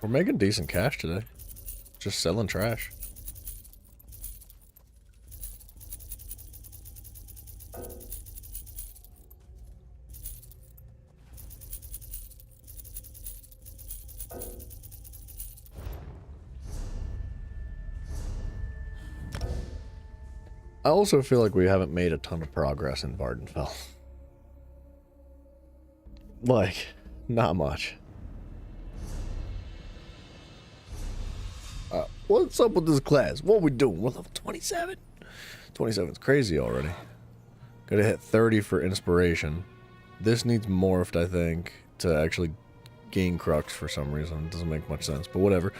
We're making decent cash today. Just selling trash. I also feel like we haven't made a ton of progress in Vvardenfell. Like, not much. What's up with this class? What we doing? We're level 27? 27's crazy already. Gotta hit 30 for inspiration. This needs morphed, I think, to actually gain crux for some reason. It doesn't make much sense, but whatever.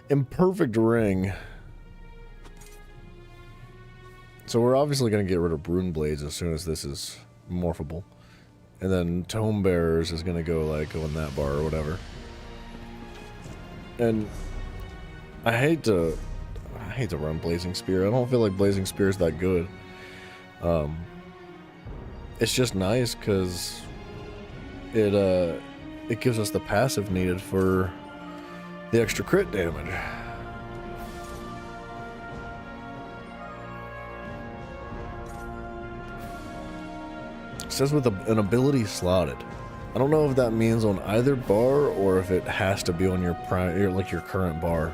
Imperfect ring. So we're obviously going to get rid of Rune Blades as soon as this is morphable. And then Tome Bearers is going to go like on that bar or whatever. And I hate to run Blazing Spear. I don't feel like Blazing Spear is that good. It's just nice because it gives us the passive needed for the extra crit damage. It says with an ability slotted. I don't know if that means on either bar or if it has to be on your your current bar.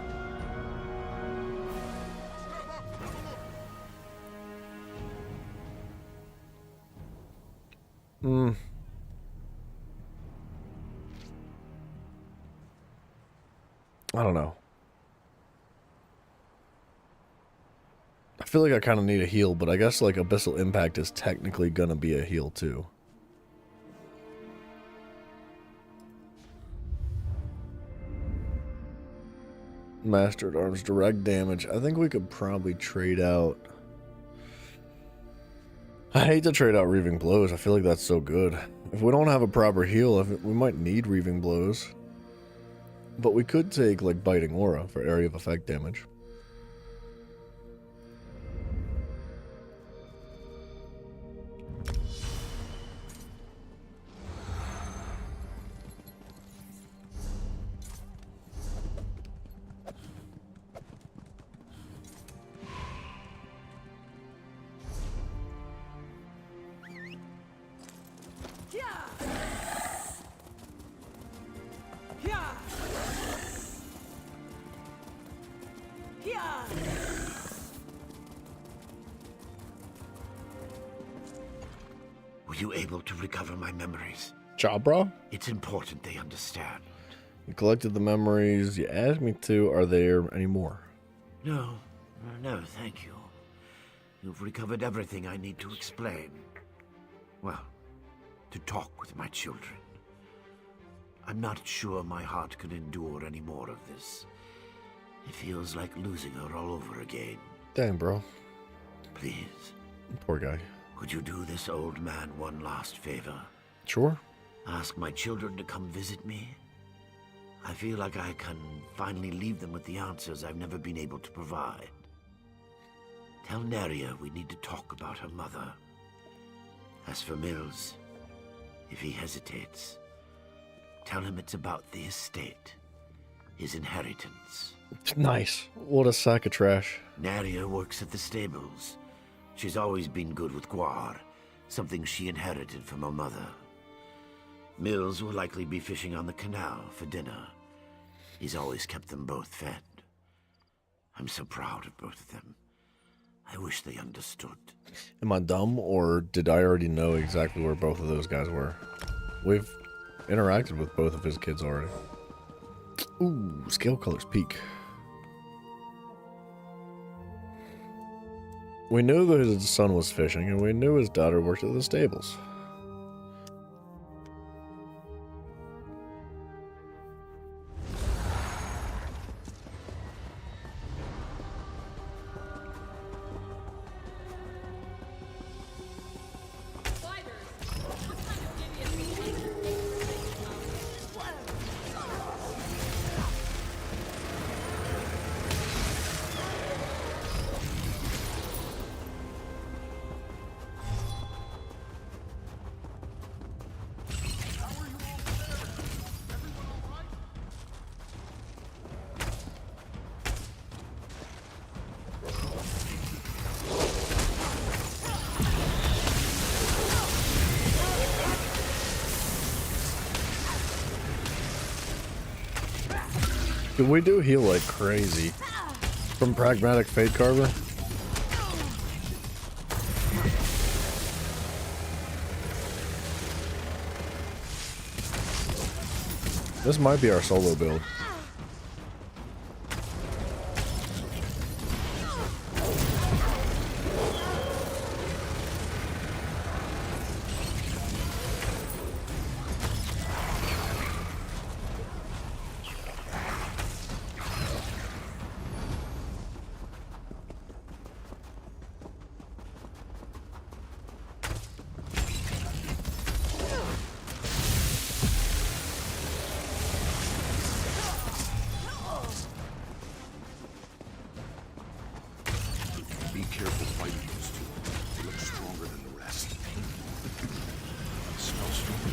I don't know. I feel like I kind of need a heal, but I guess like Abyssal Impact is technically gonna be a heal too. Master at Arms direct damage. I think we could probably trade out. I hate to trade out Reaving Blows. I feel like that's so good. If we don't have a proper heal, we might need Reaving Blows. But we could take like Biting Aura for area of effect damage. Were you able to recover my memories? Job, bro? It's important they understand. You collected the memories you asked me to. Are there any more? No, thank you. You've recovered everything I need to explain. Well, to talk with my children. I'm not sure my heart can endure any more of this. It feels like losing her all over again. Dang, bro. Please. Poor guy. Could you do this old man one last favor? Sure. Ask my children to come visit me? I feel like I can finally leave them with the answers I've never been able to provide. Tell Neria we need to talk about her mother. As for Mills, if he hesitates, tell him it's about the estate, his inheritance. Nice. What a sack of trash. Neria works at the stables. She's always been good with guar, something she inherited from her mother. Mills will likely be fishing on the canal for dinner. He's always kept them both fed. I'm so proud of both of them. I wish they understood. Am I dumb, or did I already know exactly where both of those guys were? We've interacted with both of his kids already. Ooh, scale colors peak. We knew that his son was fishing, and we knew his daughter worked at the stables. We do heal like crazy from Pragmatic Fate Carver. This might be our solo build. Be careful fighting those two. They look stronger than the rest. Smell stronger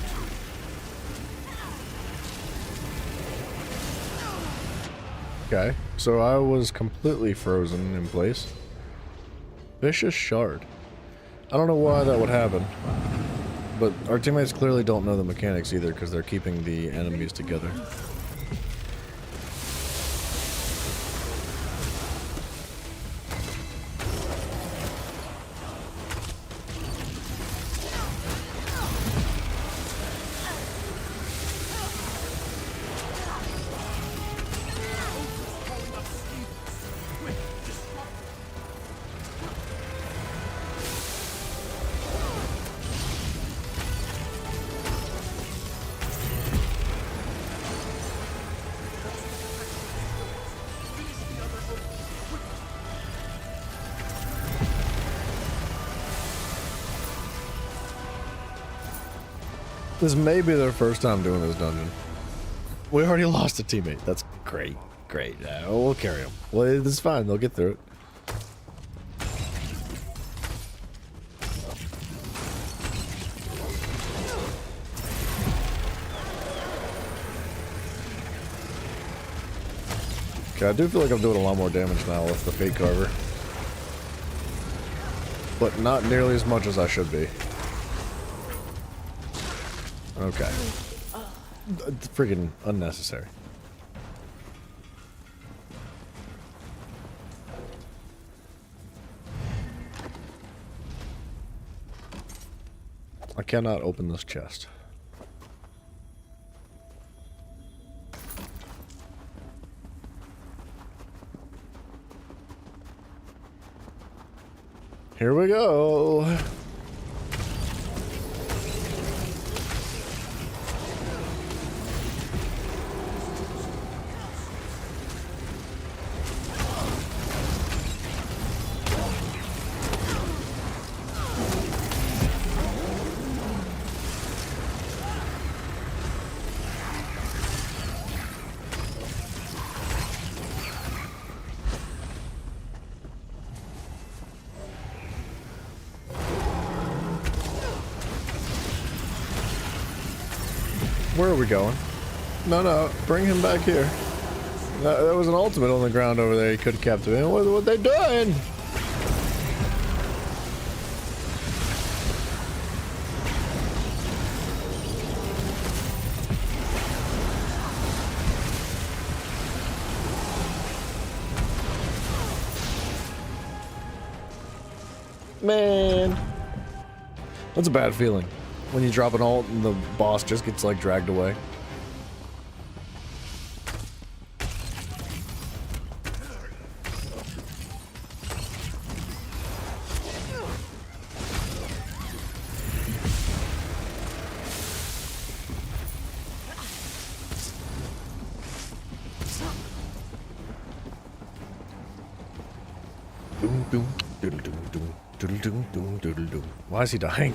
too. Okay, so I was completely frozen in place. Vicious shard. I don't know why that would happen. But our teammates clearly don't know the mechanics either because they're keeping the enemies together. This may be their first time doing this dungeon. We already lost a teammate. That's great. Great. We'll carry them. Well, it's fine. They'll get through it. Okay, I do feel like I'm doing a lot more damage now with the Fate Carver. But not nearly as much as I should be. Okay. It's freaking unnecessary. I cannot open this chest. Here we go. Where are we going? No, bring him back here. There was an ultimate on the ground over there. He could have kept him. What are they doing? Man, that's a bad feeling. When you drop an ult and the boss just gets like dragged away. Why is he dying?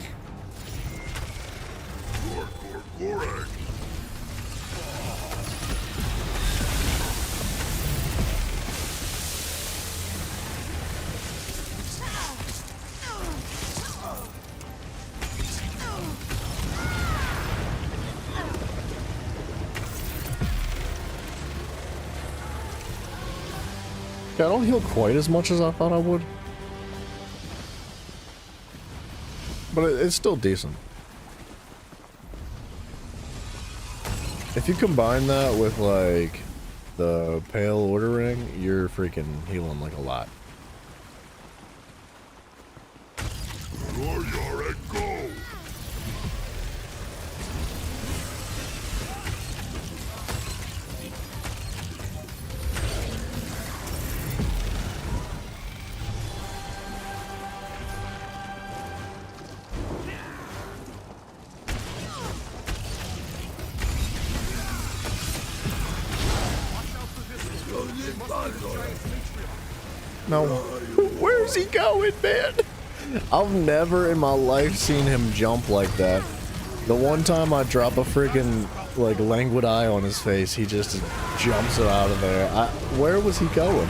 I don't heal quite as much as I thought I would. But it's still decent. If you combine that with, like, the Pale Order Ring, you're freaking healing, like, a lot. No. Where's he going, man? I've never in my life seen him jump like that. The one time I drop a freaking, like, languid eye on his face, he just jumps it out of there. Where was he going?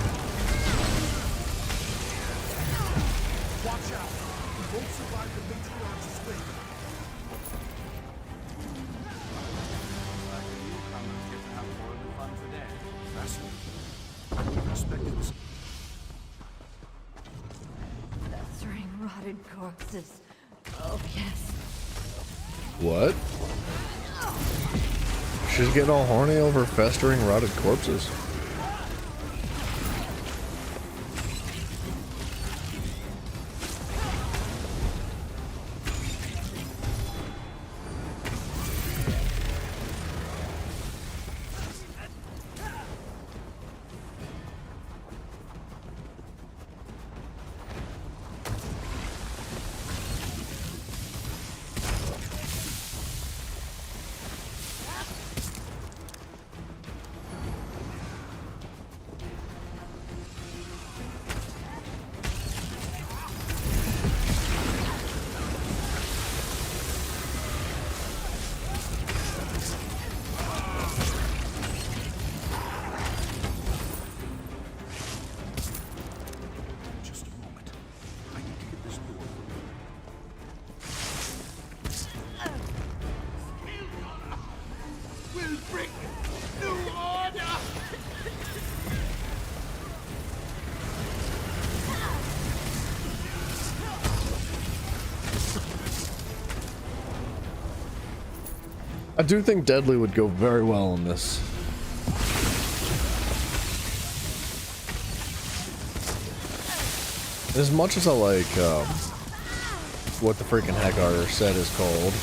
Festering, rotted corpses. Oh, yes. What? She's getting all horny over festering rotted corpses. I do think Deadly would go very well in this. As much as I like what the freaking heck our set is called,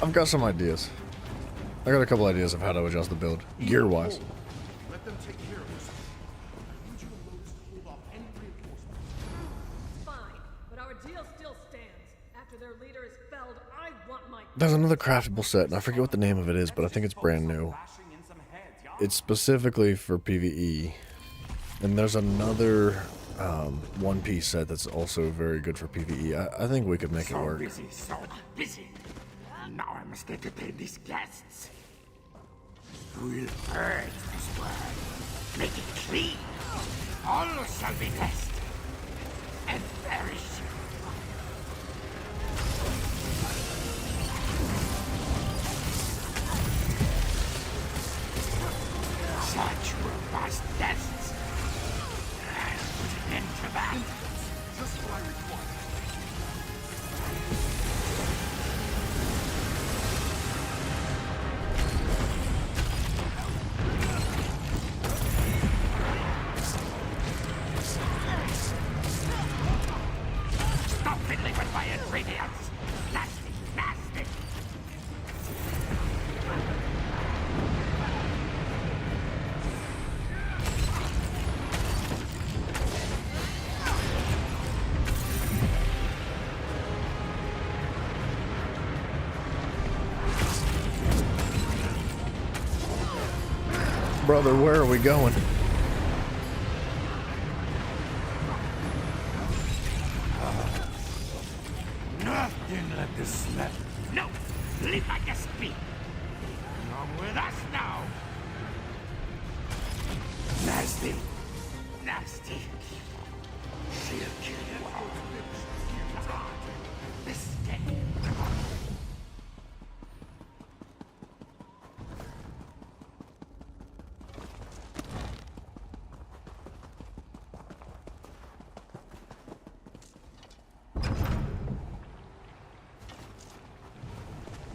I've got some ideas. I got a couple ideas of how to adjust the build, gear-wise. Let them take care of this. I need you to load this to hold off any reinforcements. Fine, but our deal still stands. After their leader is felled, I want my... There's another craftable set, and I forget what the name of it is, but I think it's brand new. It's specifically for PvE. And there's another one-piece set that's also very good for PvE. I think we could make it work. So busy. Now I must entertain these guests. We'll purge this world, make it clean. All shall be blessed and perish. Such robust nests. I'll put an end to that. Just what I require. Stop fiddling with my ingredients! Nasty, nasty! Brother, where are we going? Nothing like this slap. No! Leave my guest be! Come with us now! Nasty! Nasty! She'll kill you all. This day.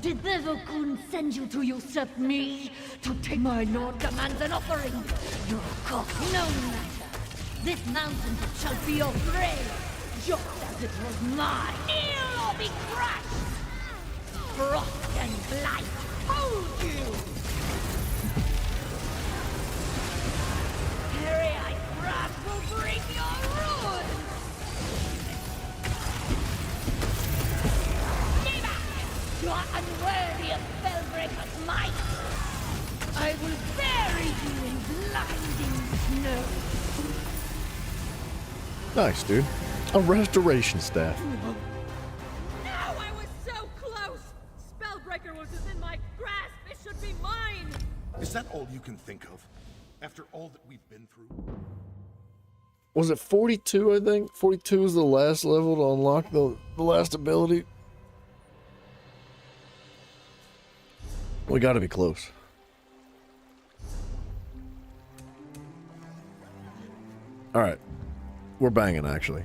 Did Vvardenfell send you to usurp me? To take my lord demands an offering? Your cost no matter. This mountain shall be your grave, just as it was mine. Kneel or be crushed! Frost and blight hold you! Harry, craft will bring your ruin! You are unworthy of Spellbreaker's might! I will No. Nice, dude. A restoration staff. No, I was so close! Spellbreaker was within my grasp. It should be mine. Is that all you can think of? After all that we've been through? Was it 42, I think? 42 is the last level to unlock the last ability. We gotta be close. Alright. We're banging, actually.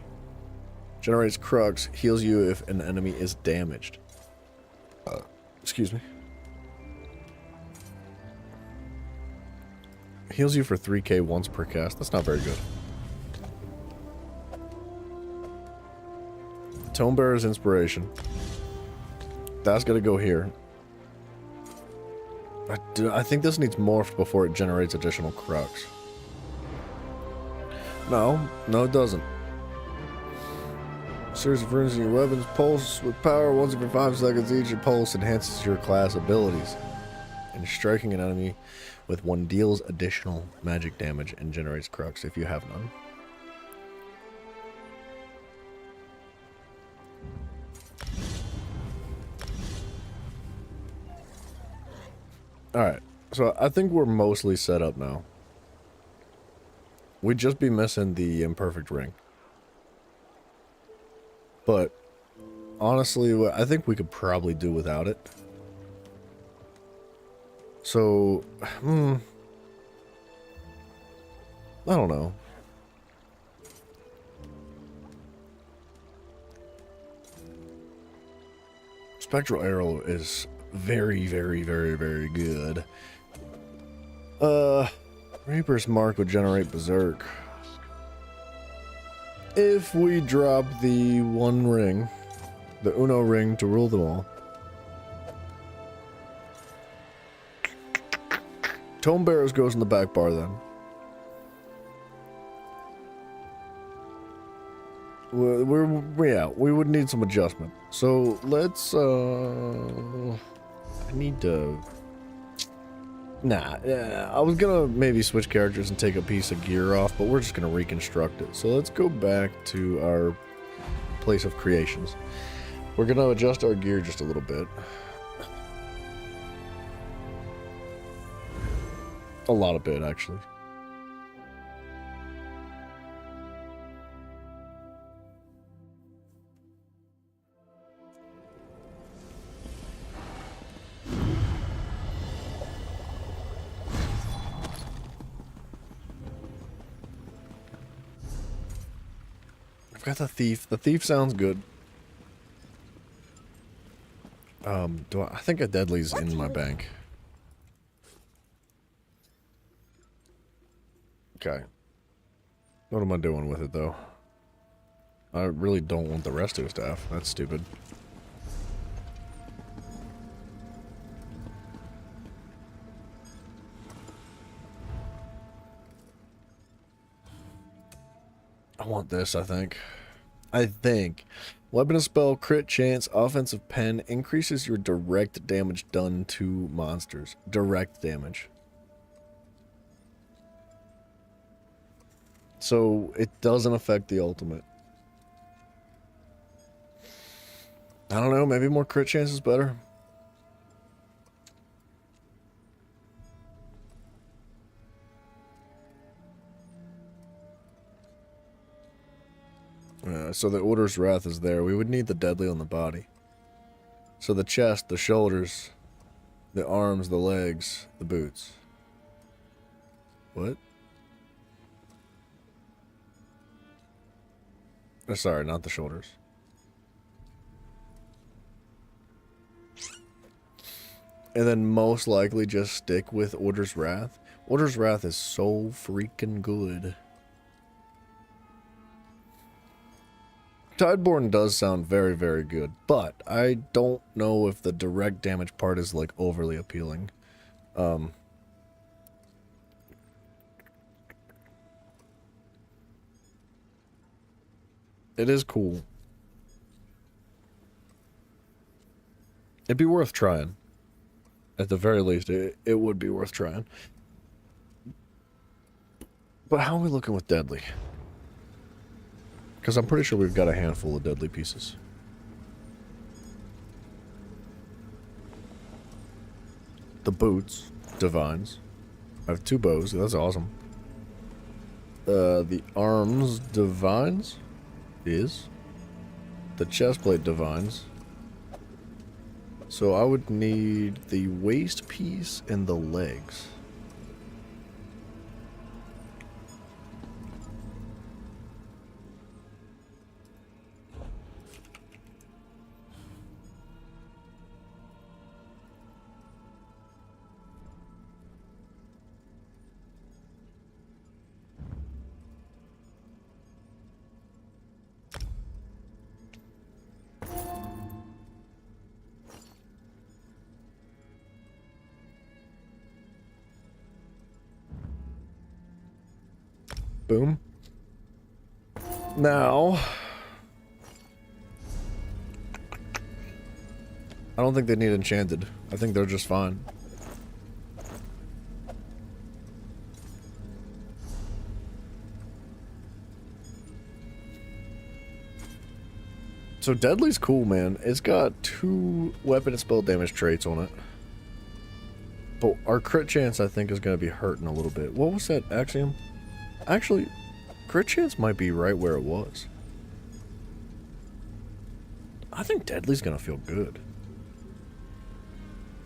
Generates Crux, heals you if an enemy is damaged. Excuse me. Heals you for 3k once per cast. That's not very good. Tonebearer's Inspiration. That's gonna go here. I think this needs morphed before it generates additional Crux. No, it doesn't. Series of runes in your weapons pulse with power once every 5 seconds each. Your pulse enhances your class abilities. And striking an enemy with one deals additional magic damage and generates Crux if you have none. Alright, so I think we're mostly set up now. We'd just be missing the imperfect ring. But, honestly, I think we could probably do without it. So, I don't know. Spectral Arrow is very, very, very, very good. Reaper's Mark would generate Berserk. If we drop the one ring, the Uno ring to rule them all. Tonebearers goes in the back bar then. We would need some adjustment. So let's, I need to... Nah, I was gonna maybe switch characters and take a piece of gear off, but we're just gonna reconstruct it. So let's go back to our place of creations. We're gonna adjust our gear just a little bit. A lot of bit, actually. Got the thief. The thief sounds good. I think a deadly's in my bank. Okay. What am I doing with it though? I really don't want the rest of the staff. That's stupid. I want this, I think. Weapon of spell, crit chance, offensive pen increases your direct damage done to monsters. Direct damage. So it doesn't affect the ultimate. I don't know, maybe more crit chance is better. So the Order's Wrath is there. We would need the deadly on the body. So the chest, the shoulders, the arms, the legs, the boots. What? Oh, sorry, not the shoulders. And then most likely just stick with Order's Wrath. Order's Wrath is so freaking good. Tideborn does sound very, very good, but I don't know if the direct damage part is, like, overly appealing. It is cool. It'd be worth trying. At the very least, it would be worth trying. But how are we looking with deadly? Because I'm pretty sure we've got a handful of deadly pieces. The boots, divines. I have 2 bows, that's awesome. The arms, divines is. The chestplate, divines. So I would need the waist piece and the legs. Boom. Now, I don't think they need enchanted. I think they're just fine. So deadly's cool, man. It's got 2 weapon and spell damage traits on it. But our crit chance, I think, is going to be hurting a little bit. What was that axiom? Actually, crit chance might be right where it was. I think deadly's gonna feel good.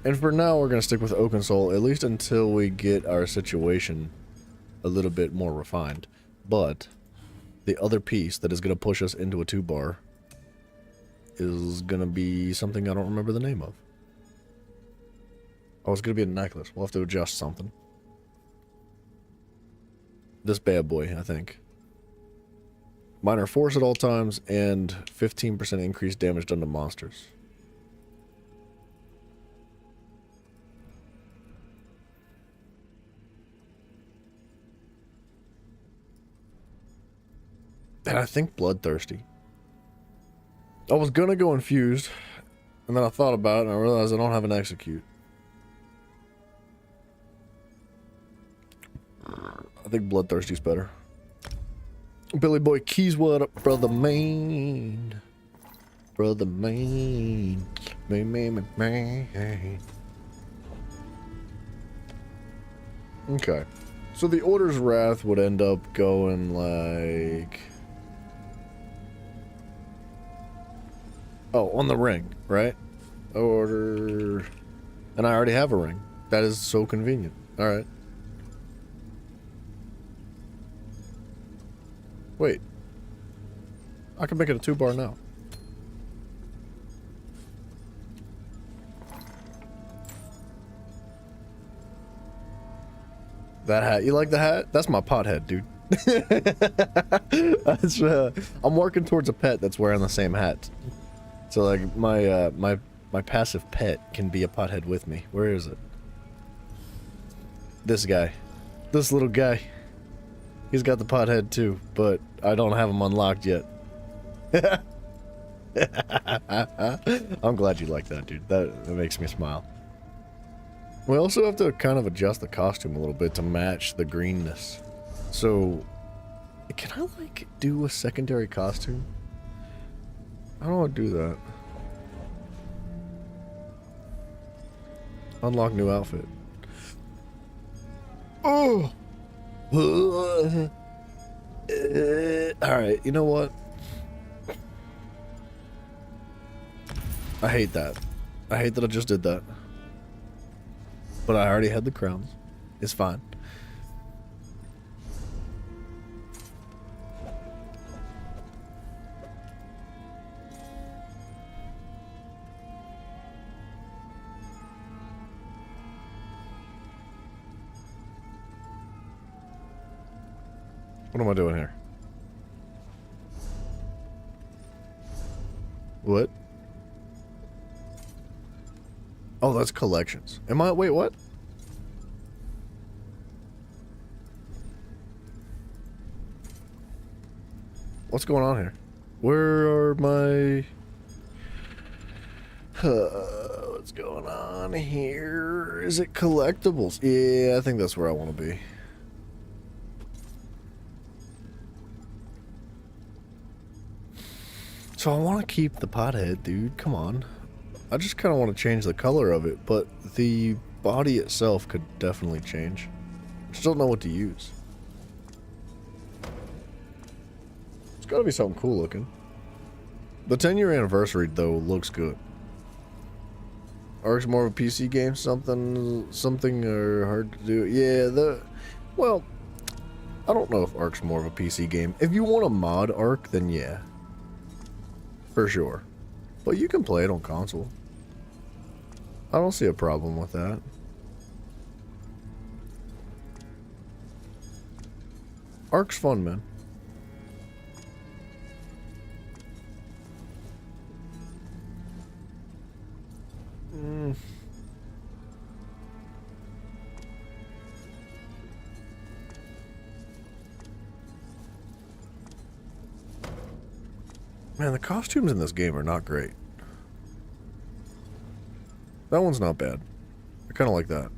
And for now, we're gonna stick with Oaken Soul, at least until we get our situation a little bit more refined. But the other piece that is gonna push us into a 2-bar is gonna be something I don't remember the name of. Oh, it's gonna be a necklace. We'll have to adjust something. This bad boy, I think. Minor force at all times and 15% increased damage done to monsters. And I think bloodthirsty. I was gonna go infused, and then I thought about it and I realized I don't have an execute. I think bloodthirsty's better. Billy Boy Keys, what up, brother man? Brother man. Man. Okay. So the Order's Wrath would end up going like... Oh, on the ring, right? Order... And I already have a ring. That is so convenient. Alright. Wait. I can make it a 2-bar now. That hat. You like the hat? That's my pot head, dude. That's, I'm working towards a pet that's wearing the same hat. So like my passive pet can be a pothead with me. Where is it? This guy. This little guy. He's got the pothead too, but I don't have him unlocked yet. I'm glad you like that, dude. That makes me smile. We also have to kind of adjust the costume a little bit to match the greenness. So, can I like do a secondary costume? I don't want to do that. Unlock new outfit. Oh! Alright, you know what? I hate that. I hate that I just did that. But I already had the crowns. It's fine. What am I doing here? What? Oh, that's collections. Am I? Wait, what? What's going on here? Where are my... what's going on here? Is it collectibles? Yeah, I think that's where I want to be. So I want to keep the pothead, dude. Come on. I just kind of want to change the color of it, but the body itself could definitely change. I just don't know what to use. It's got to be something cool looking. The 10-year anniversary, though, looks good. Ark's more of a PC game, something or hard to do. Yeah, well, I don't know if Ark's more of a PC game. If you want to mod Ark, then yeah. For sure. But you can play it on console. I don't see a problem with that. Ark's fun, man. Man, the costumes in this game are not great. That one's not bad. I kind of like that.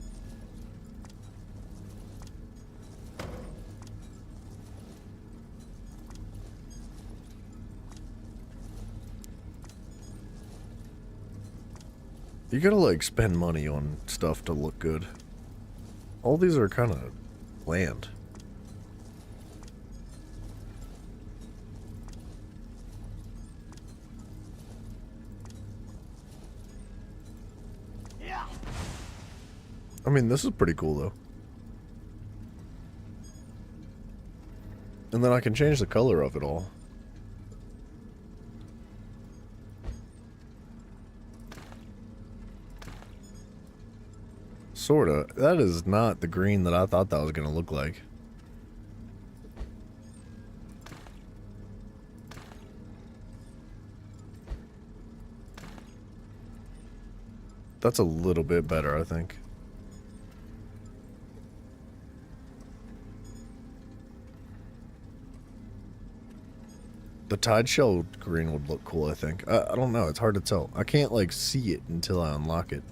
You gotta, like, spend money on stuff to look good. All these are kind of bland. I mean, this is pretty cool, though. And then I can change the color of it all. Sorta. That is not the green that I thought that was going to look like. That's a little bit better, I think. The tide shell green would look cool, I think. I don't know. It's hard to tell. I can't, like, see it until I unlock it.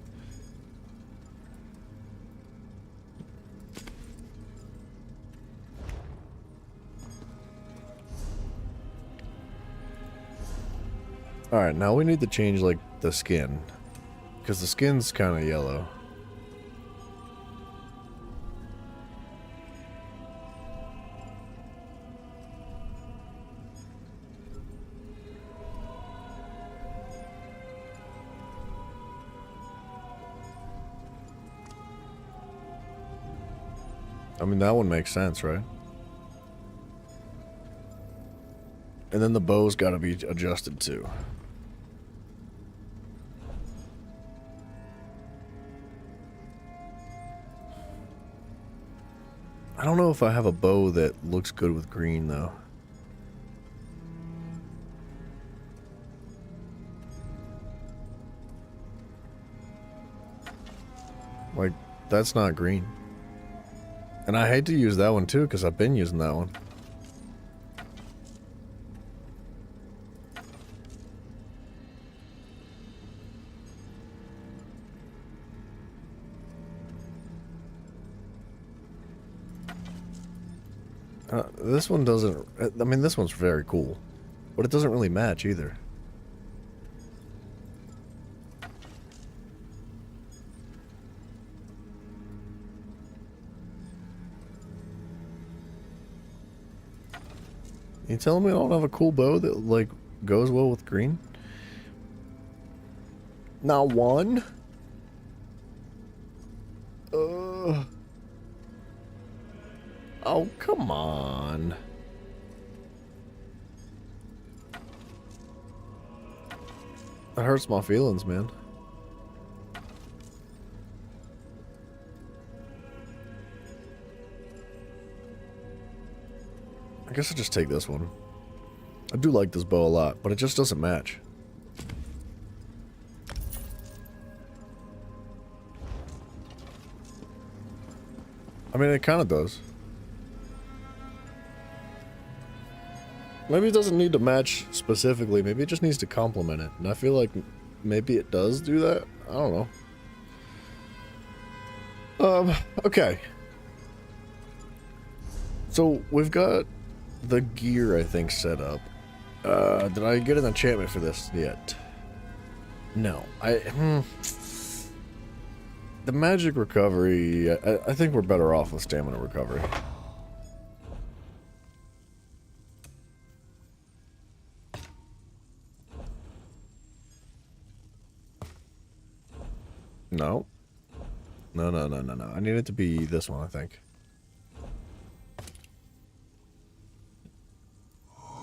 Alright, now we need to change, like, the skin. Because the skin's kind of yellow. I mean, that one makes sense, right? And then the bow's got to be adjusted too. I don't know if I have a bow that looks good with green, though. Like, that's not green. And I hate to use that one, too, because I've been using that one. This one doesn't... I mean, this one's very cool. But it doesn't really match either. You telling me I don't have a cool bow that, like, goes well with green? Not one? Oh, come on. That hurts my feelings, man. I guess I'll just take this one. I do like this bow a lot, but it just doesn't match. I mean, it kind of does. Maybe it doesn't need to match specifically. Maybe it just needs to complement it. And I feel like maybe it does do that. I don't know. Okay. So we've got the gear, I think, set up. Did I get an enchantment for this yet? No. The magic recovery, I think we're better off with stamina recovery. No. No. I need it to be this one, I think.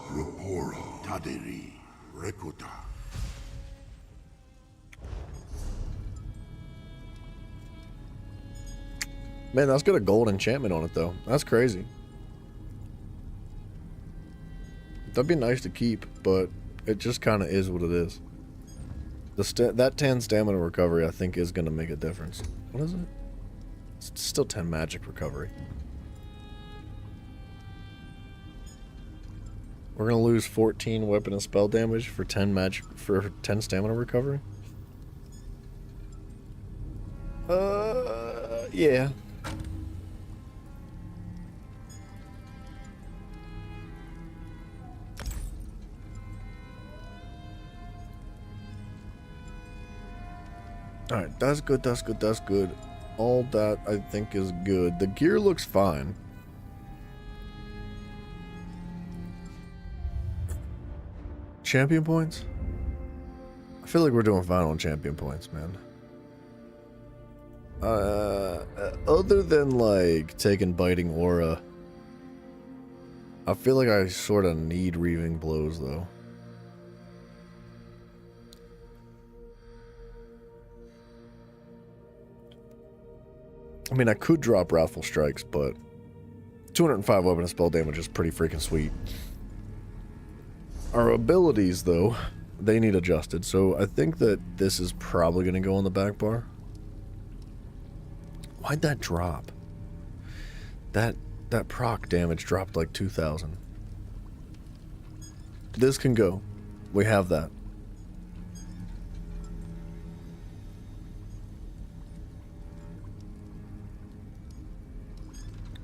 Roporo, Tadiri, Rekuta. Man, that's got a gold enchantment on it, though. That's crazy. That'd be nice to keep, but it just kind of is what it is. That 10 stamina recovery, I think, is going to make a difference. What is it? It's still 10 magic recovery. We're going to lose 14 weapon and spell damage for 10 stamina recovery? Yeah. Alright, that's good, that's good, that's good. All that, I think, is good. The gear looks fine. Champion points? I feel like we're doing fine on champion points, man. Other than, like, taking Biting Aura, I feel like I sort of need Reaving Blows, though. I mean, I could drop Wrathful Strikes, but 205 weapon and spell damage is pretty freaking sweet. Our abilities, though, they need adjusted, so I think that this is probably going to go on the back bar. Why'd that drop? That proc damage dropped like 2,000. This can go. We have that.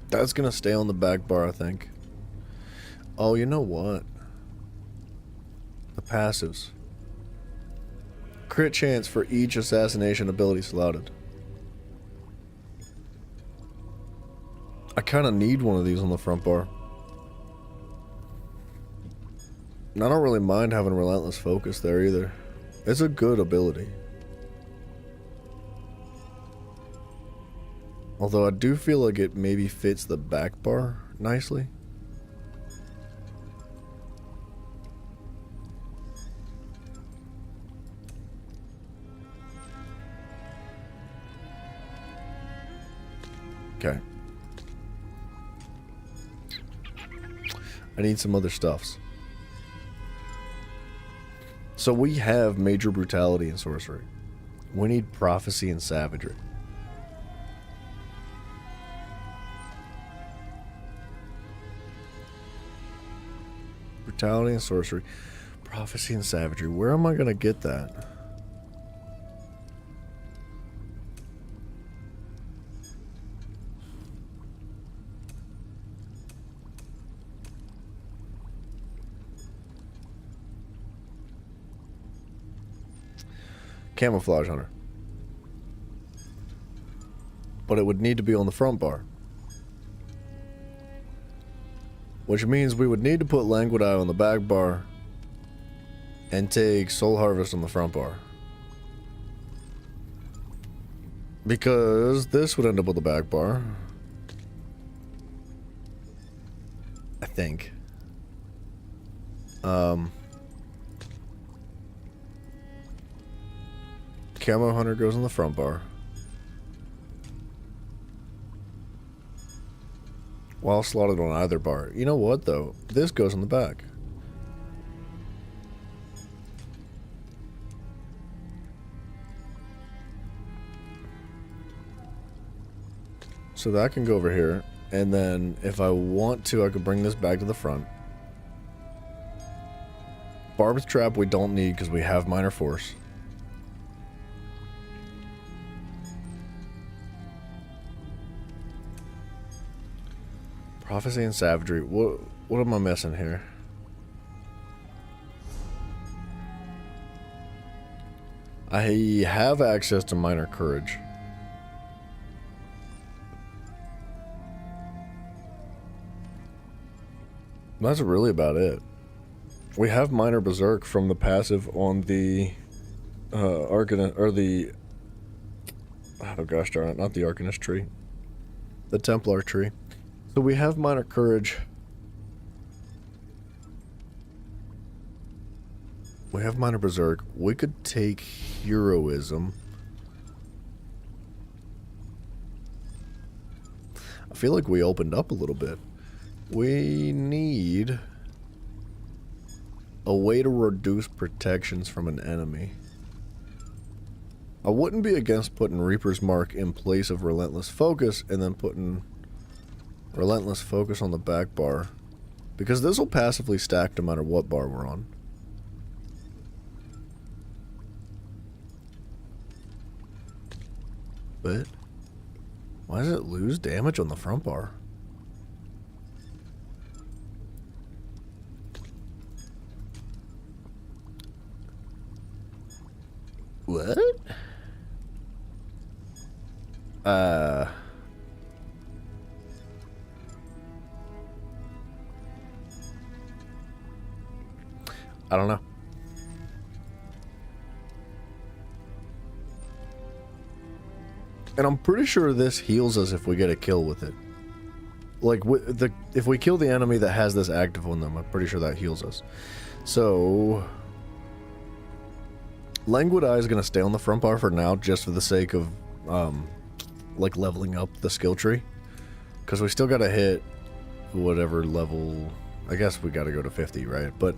That's gonna stay on the back bar, I think. Oh, you know what? The passives. Crit chance for each assassination ability slotted. I kind of need one of these on the front bar. And I don't really mind having Relentless Focus there either. It's a good ability. Although I do feel like it maybe fits the back bar nicely. Okay. I need some other stuffs. So we have Major Brutality and Sorcery. We need Prophecy and Savagery. Brutality and Sorcery. Prophecy and Savagery. Where am I going to get that? Camouflage Hunter. But it would need to be on the front bar. Which means we would need to put Languid Eye on the back bar and take Soul Harvest on the front bar. Because this would end up on the back bar. I think. Camo Hunter goes on the front bar. While slotted on either bar. You know what, though? This goes on the back. So that can go over here. And then, if I want to, I could bring this back to the front. Barbed Trap we don't need because we have Minor Force. Prophecy and Savagery. What am I missing here? I have access to minor courage. That's really about it. We have minor berserk from the passive on the Arcanist, or the, oh gosh darn it, not the Arcanist tree, the Templar tree. So we have minor courage. We have minor berserk. We could take heroism. I feel like we opened up a little bit. We need a way to reduce protections from an enemy. I wouldn't be against putting Reaper's Mark in place of Relentless Focus and then putting Relentless Focus on the back bar, because this will passively stack no matter what bar we're on. But why does it lose damage on the front bar? What? I don't know. And I'm pretty sure this heals us if we get a kill with it. Like, if we kill the enemy that has this active on them, I'm pretty sure that heals us. So Languid Eye is going to stay on the front bar for now, just for the sake of, like, leveling up the skill tree. Because we still got to hit whatever level. I guess we got to go to 50, right? But,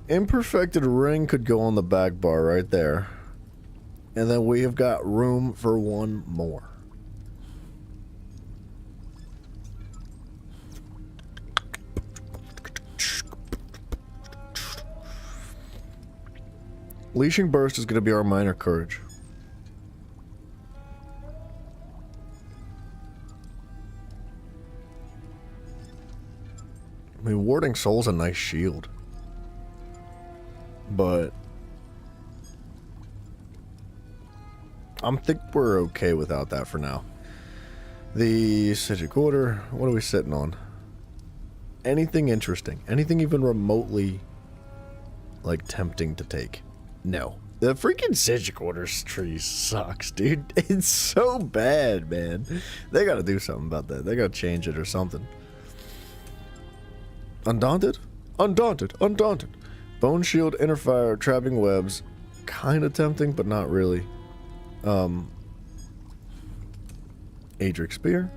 Imperfected Ring could go on the back bar right there. And then we have got room for one more. Leashing Burst is going to be our minor courage. I mean, Warding Soul's a nice shield. But I think we're okay without that for now. The Sigil Order, what are we sitting on? Anything interesting? Anything even remotely, like, tempting to take? No. The freaking Sigil Order's tree sucks, dude. It's so bad, man. They gotta do something about that. They gotta change it or something. Undaunted? Undaunted. Undaunted. Bone Shield, Inner Fire, Trapping Webs. Kind of tempting, but not really. Adric Spear.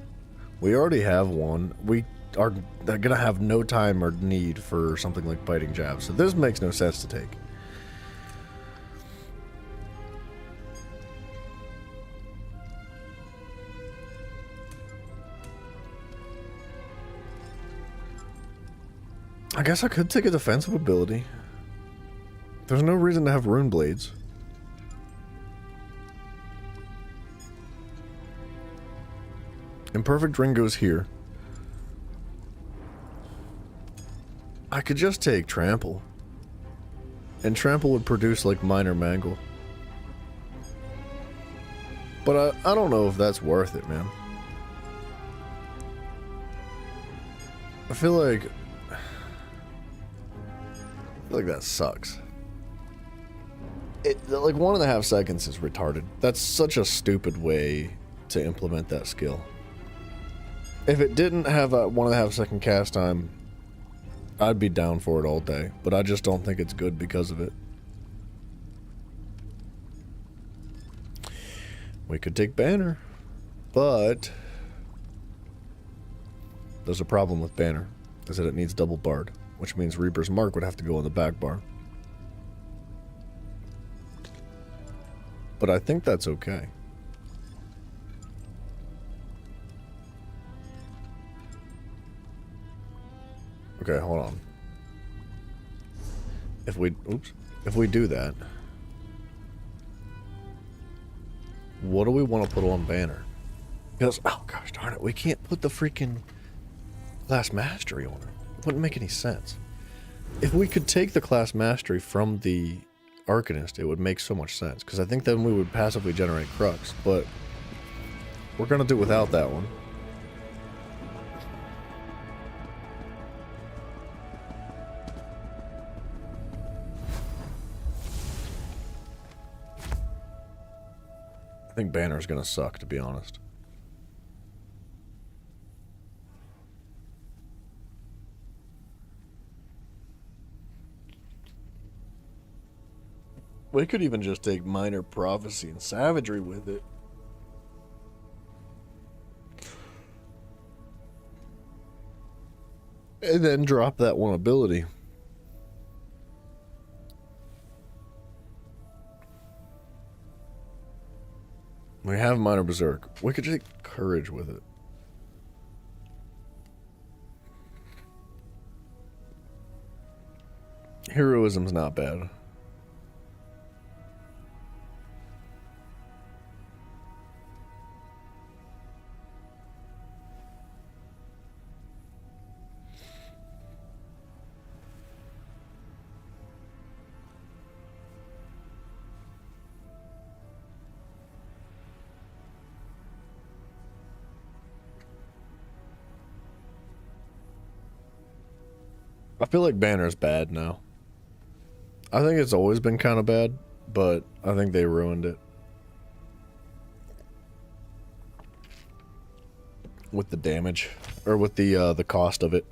We already have one. We are gonna have no time or need for something like Biting Jab, so this makes no sense to take. I guess I could take a defensive ability. There's no reason to have Rune Blades. Imperfect Ring goes here. I could just take Trample. And Trample would produce like minor Mangle. But I don't know if that's worth it, man. I feel like that sucks. Like 1.5 seconds is retarded. That's such a stupid way to implement that skill. If it didn't have a 1.5 second cast time, I'd be down for it all day. But I just don't think it's good because of it. We could take Banner, but there's a problem with Banner, is that it needs double barred, which means Reaper's Mark would have to go on the back bar. But I think that's okay. Okay, hold on. If we do that, what do we want to put on Banner? Because, oh gosh darn it, we can't put the freaking Class Mastery on her. It wouldn't make any sense. If we could take the Class Mastery from the Arcanist, it would make so much sense. Because I think then we would passively generate Crux. But we're going to do without that one. I think Banner's gonna suck, to be honest. We could even just take Minor Prophecy and Savagery with it. And then drop that one ability. We have Minor Berserk. We could take Courage with it. Heroism's not bad. I feel like Banner's bad now. I think it's always been kind of bad, but I think they ruined it. With the damage, or with the cost of it.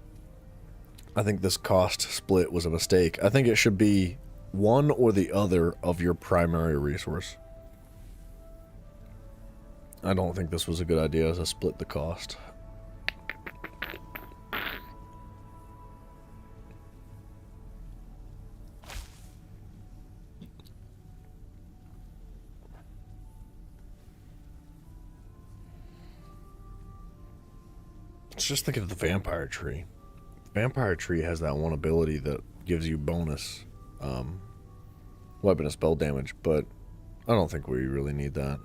I think this cost split was a mistake. I think it should be one or the other of your primary resource. I don't think this was a good idea to split the cost. Just think of the Vampire Tree. Vampire Tree has that one ability that gives you bonus weapon and spell damage, but I don't think we really need that.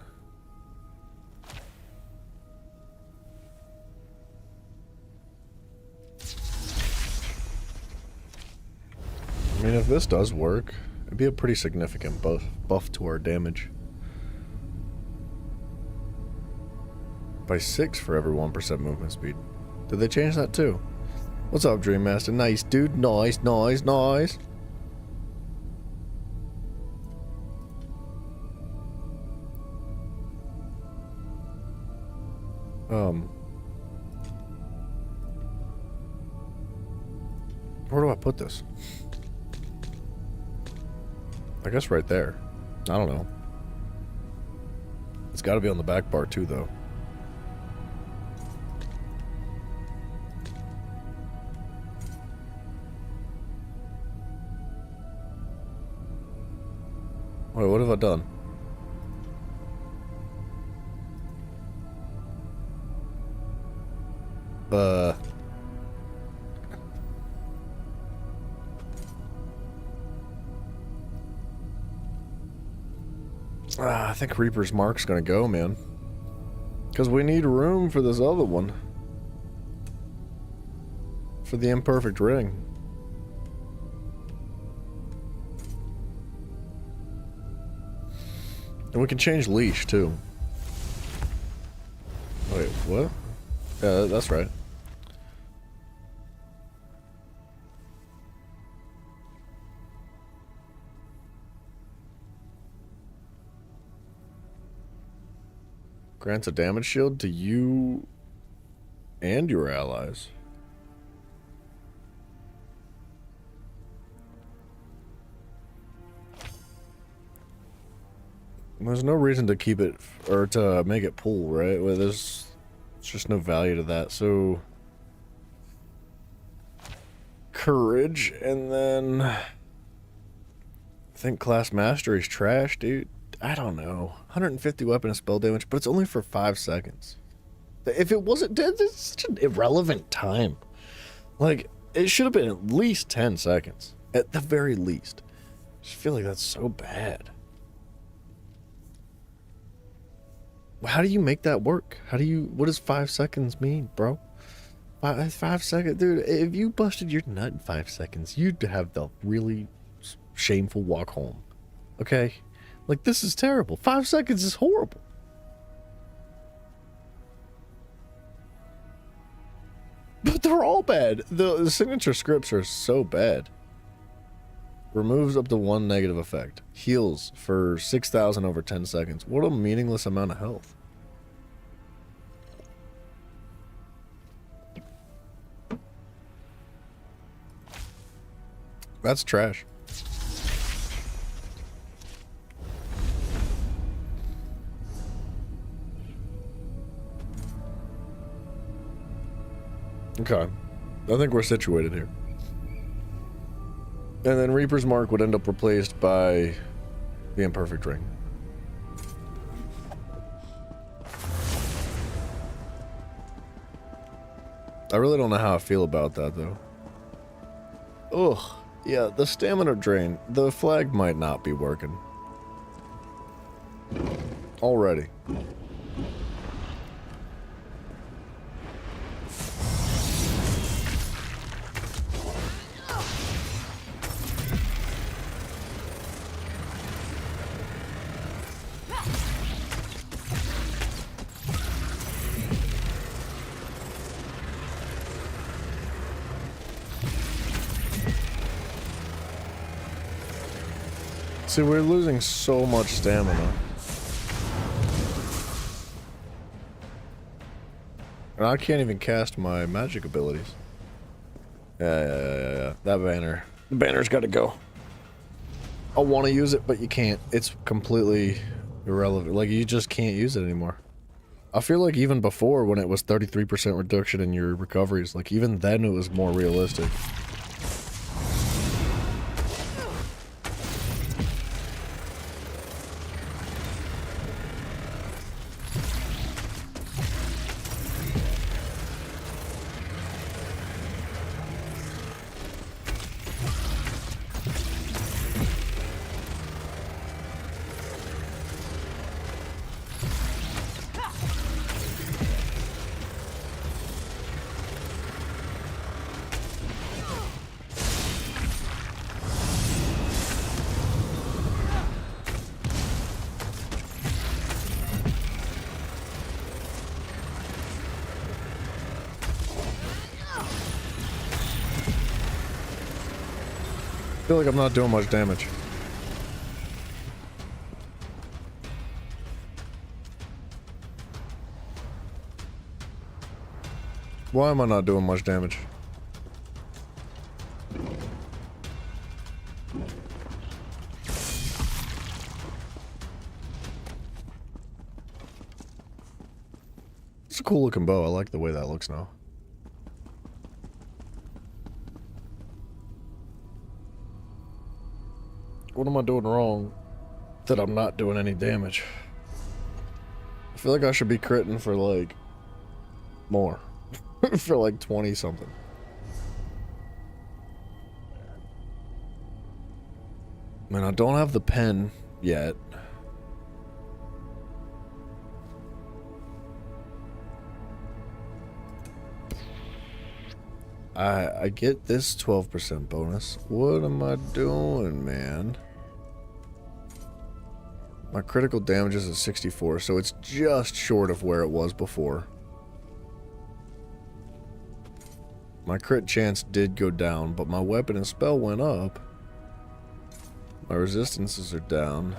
I mean, if this does work, it'd be a pretty significant buff to our damage. By 6 for every 1% movement speed. Did they change that too? What's up, Dream Master? Nice, dude. Nice, nice, nice. Where do I put this? I guess right there. I don't know. It's got to be on the back bar too, though. Wait, what have I done? I think Reaper's Mark's gonna go, man. Because we need room for this other one. For the Imperfect Ring. And we can change leash, too. Wait, what? Yeah, that's right. Grants a damage shield to you and your allies. There's no reason to keep it, or to make it pull, right? Well, there's just no value to that, so... Courage, and then... I think Class Mastery's trash, dude. I don't know. 150 weapon and spell damage, but it's only for 5 seconds. If it wasn't... It's such an irrelevant time. Like, it should have been at least 10 seconds. At the very least. I just feel like that's so bad. How do you make that work? How do you... What does 5 seconds mean, bro? 5 seconds? Dude, if you busted your nut in 5 seconds, you'd have the really shameful walk home. Okay? Like, this is terrible. 5 seconds is horrible. But they're all bad. The signature scripts are so bad. Removes up to 1 negative effect. Heals for 6,000 over 10 seconds. What a meaningless amount of health. That's trash. Okay. I think we're situated here. And then Reaper's Mark would end up replaced by the Imperfect Ring. I really don't know how I feel about that, though. Ugh. Yeah, the stamina drain. The flag might not be working. Already. See, we're losing so much stamina. And I can't even cast my magic abilities. Yeah. That banner. The banner's got to go. I want to use it, but you can't. It's completely irrelevant. Like, you just can't use it anymore. I feel like even before, when it was 33% reduction in your recoveries, like, even then it was more realistic. I feel like I'm not doing much damage. Why am I not doing much damage? It's a cool looking bow. I like the way that looks now. What am I doing wrong that I'm not doing any damage? I feel like I should be critting for like more. For like 20 something. Man, I don't have the pen yet. I get this 12% bonus. What am I doing, man? My critical damage is at 64, so it's just short of where it was before. My crit chance did go down, but my weapon and spell went up. My resistances are down.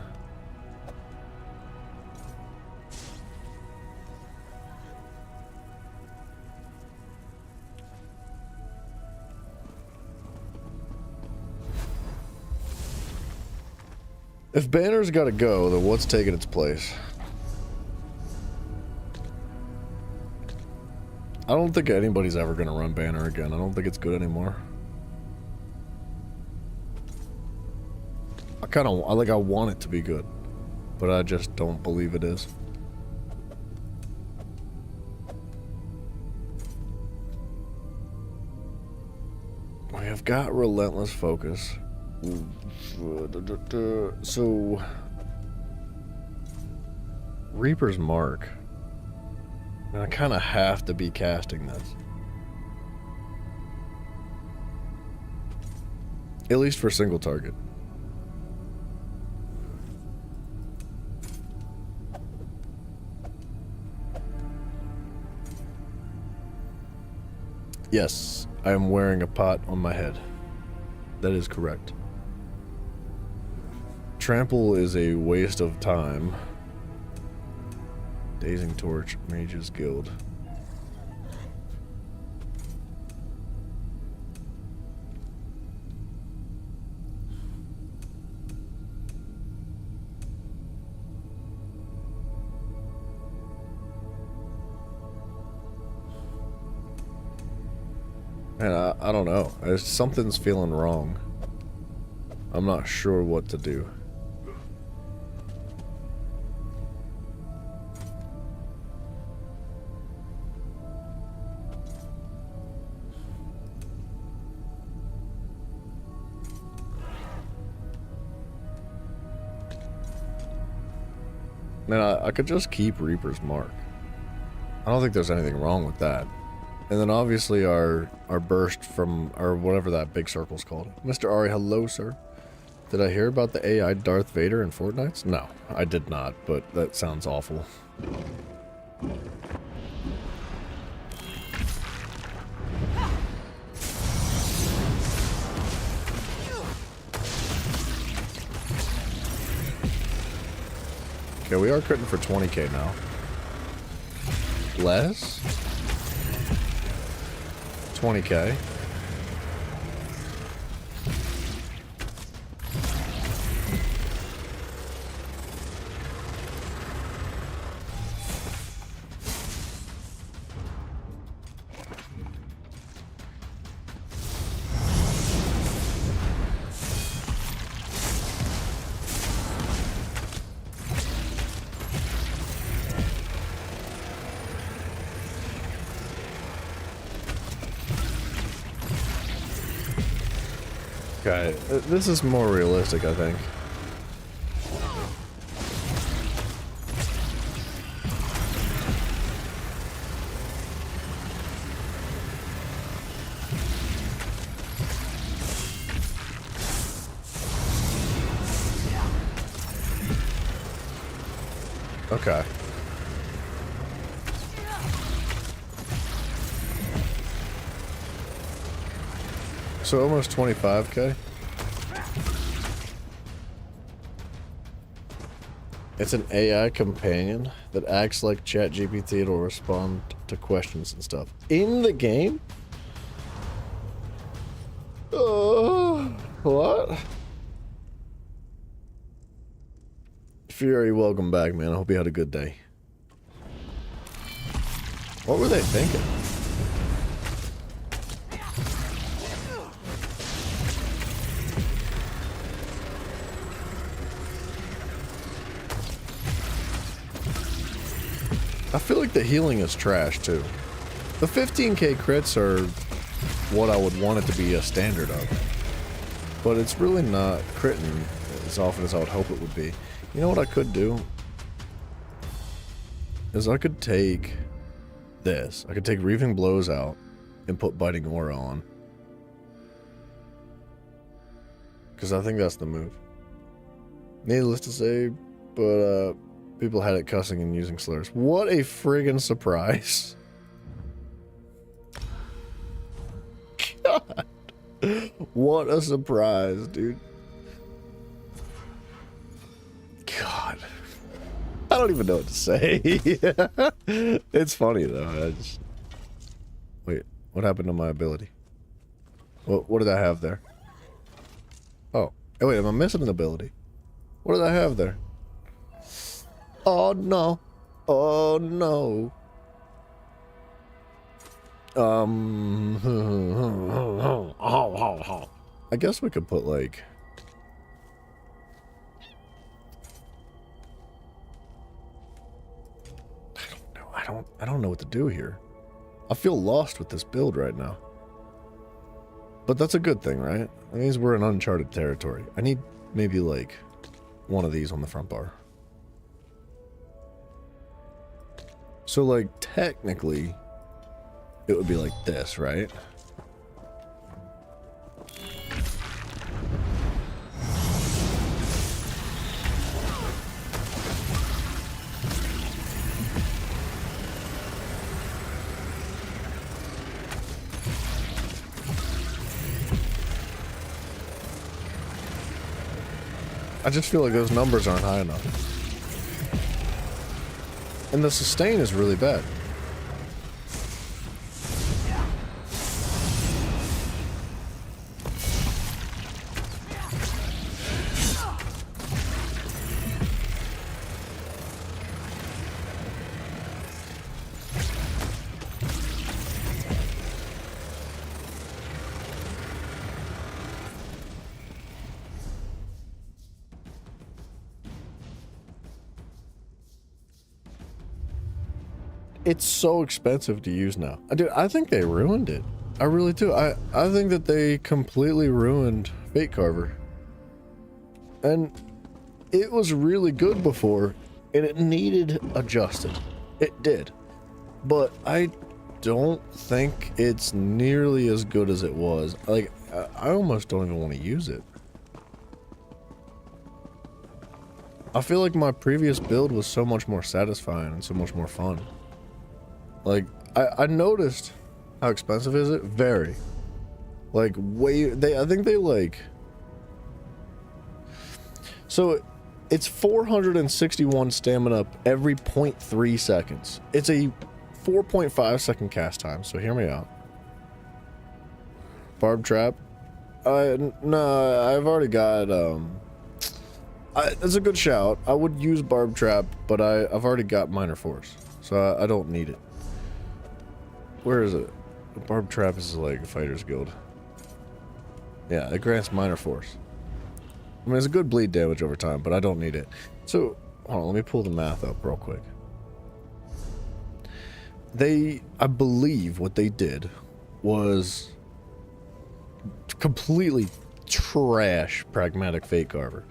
If Banner's gotta go, then what's taking its place? I don't think anybody's ever gonna run Banner again. I don't think it's good anymore. I want it to be good, but I just don't believe it is. We have got Relentless Focus. So, Reaper's Mark. And I kind of have to be casting this. At least for single target. Yes, I am wearing a pot on my head. That is correct. Trample is a waste of time. Dazing Torch, Mage's Guild. Man, I don't know. Something's feeling wrong. I'm not sure what to do. Man, I could just keep Reaper's Mark. I don't think there's anything wrong with that. And then obviously our burst from, or whatever that big circle's called. Mr. Ari, hello, sir. Did I hear about the AI Darth Vader in Fortnite? No, I did not, but that sounds awful. Okay, we are critting for 20k now. Less? 20k. Okay, this is more realistic, I think. Okay. So almost 25k. It's an AI companion that acts like ChatGPT. It'll respond to questions and stuff. In the game? What? Fury, welcome back, man. I hope you had a good day. What were they thinking? I feel like the healing is trash, too. The 15k crits are what I would want it to be a standard of. But it's really not critting as often as I would hope it would be. You know what I could do? Is I could take this. I could take Reaving Blows out and put Biting Aura on. Because I think that's the move. Needless to say, but people had it cussing and using slurs. What a friggin' surprise. God. What a surprise, dude. God. I don't even know what to say. It's funny, though. Wait, what happened to my ability? What did I have there? Oh. Hey, wait, am I missing an ability? What did I have there? Oh, no. Oh, no. I guess we could put, like... I don't know what to do here. I feel lost with this build right now. But that's a good thing, right? That means we're in uncharted territory. I need maybe, like, one of these on the front bar. So, like, technically, it would be like this, right? I just feel like those numbers aren't high enough. And the sustain is really bad. It's so expensive to use now. Dude, I think they ruined it. I really do. I think that they completely ruined Fate Carver. And it was really good before, and it needed adjusted. It did. But I don't think it's nearly as good as it was. Like, I almost don't even want to use it. I feel like my previous build was so much more satisfying and so much more fun. Like, I noticed how expensive is it? Very. Like, I think they like... So, it's 461 stamina every 0.3 seconds. It's a 4.5 second cast time, so hear me out. Barb trap. No, I've already got, it's a good shout. I would use barb trap, but I've already got minor force, so I don't need it. Where is it? Barb trap is like a fighter's guild. Yeah, it grants minor force. I mean, it's a good bleed damage over time, but I don't need it. So, hold on, let me pull the math up real quick. I believe what they did was completely trash Pragmatic Fate Carver.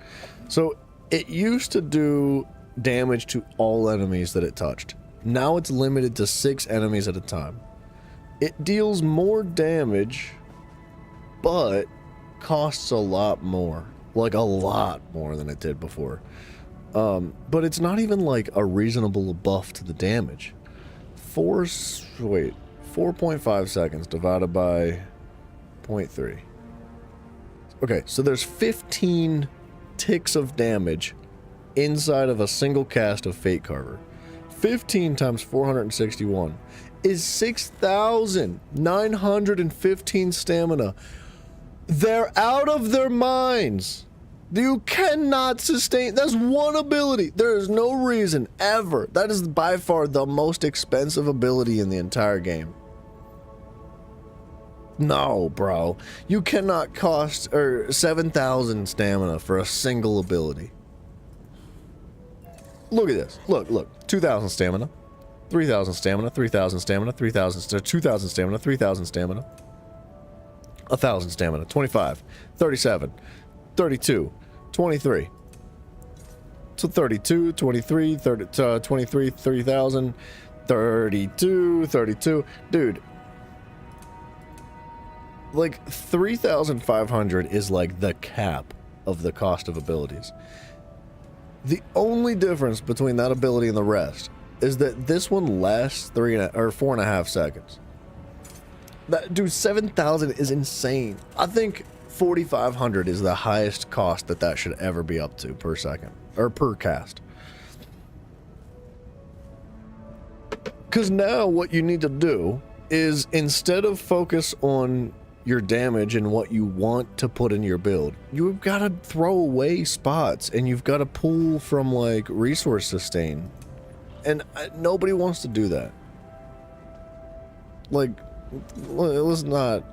So, it used to do damage to all enemies that it touched. Now it's limited to 6 enemies at a time. It deals more damage, but costs a lot more. Like, a lot more than it did before. But it's not even, like, a reasonable buff to the damage. 4.5 seconds divided by 0.3. Okay, so there's 15 ticks of damage inside of a single cast of Fate Carver. 15 times 461 is 6,915 stamina. They're out of their minds. You cannot sustain. That's one ability. There is no reason ever. That is by far the most expensive ability in the entire game. No, bro. You cannot cost 7,000 stamina for a single ability. Look at this. Look. 2,000 stamina. 3,000 stamina. 3,000 stamina. 2,000 stamina. 3,000 stamina. 1,000 stamina. 25. 37. 32. 23. So 32, 23, 30, 23, 30,000. 32. Dude. Like, 3,500 is like the cap of the cost of abilities. The only difference between that ability and the rest is that this one lasts 4.5 seconds. Dude, 7,000 is insane. I think 4,500 is the highest cost that should ever be up to per second, or per cast. Because now what you need to do is, instead of focus on your damage and what you want to put in your build, you've got to throw away spots and you've got to pull from like resource sustain, and nobody wants to do that. Like, let's not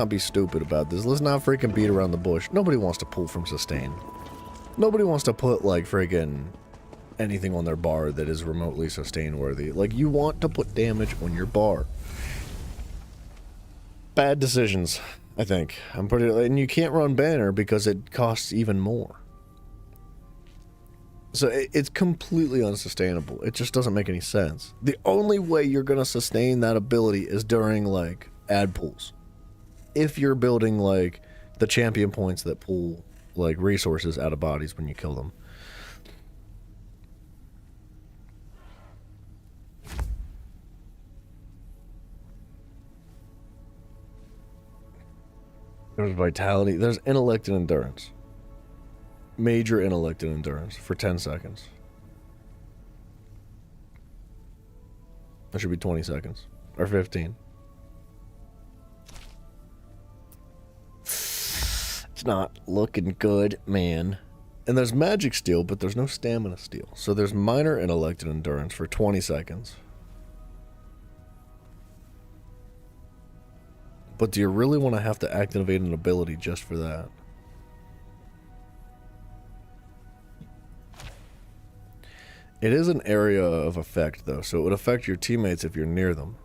be stupid about this. Let's not freaking beat around the bush. Nobody wants to pull from sustain. Nobody wants to put like freaking anything on their bar that is remotely sustain worthy. Like, you want to put damage on your bar. Bad decisions, I think. And you can't run banner because it costs even more. So it's completely unsustainable. It just doesn't make any sense. The only way you're going to sustain that ability is during like ad pulls. If you're building like the champion points that pull like resources out of bodies when you kill them. There's vitality, there's intellect and endurance. major intellect and endurance for 10 seconds. That should be 20 seconds. Or 15. It's not looking good, man. And there's magic steel, but there's no stamina steel. So there's minor intellect and endurance for 20 seconds. But do you really want to have to activate an ability just for that? It is an area of effect, though, so it would affect your teammates if you're near them.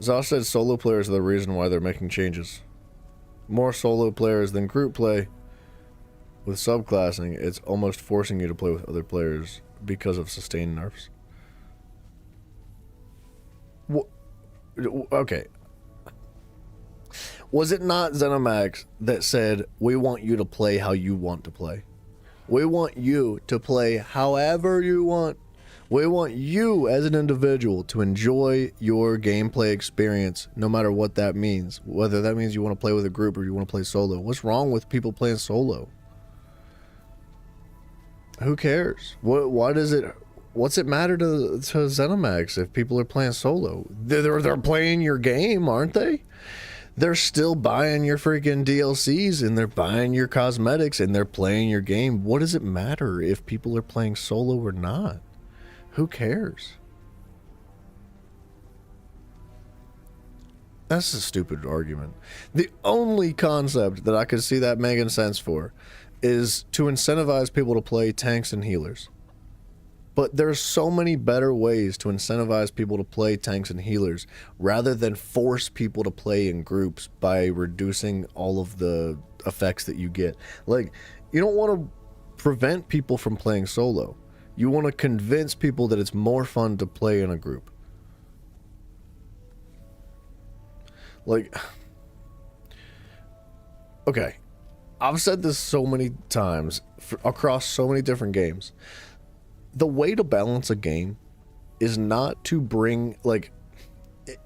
Zosh said solo players are the reason why they're making changes. More solo players than group play. With subclassing, it's almost forcing you to play with other players because of sustained nerfs. Okay. Was it not ZeniMax that said, we want you to play how you want to play? We want you to play however you want. We want you as an individual to enjoy your gameplay experience, no matter what that means. Whether that means you want to play with a group or you want to play solo. What's wrong with people playing solo? Who cares? What's it matter to ZeniMax if people are playing solo? They're playing your game, aren't they? They're still buying your freaking DLCs and they're buying your cosmetics and they're playing your game. What does it matter if people are playing solo or not? Who cares? That's a stupid argument. The only concept that I could see that making sense for is to incentivize people to play tanks and healers. But there's so many better ways to incentivize people to play tanks and healers rather than force people to play in groups by reducing all of the effects that you get. Like, you don't want to prevent people from playing solo. You want to convince people that it's more fun to play in a group. Like, okay, I've said this so many times across so many different games. The way to balance a game is not to bring, like,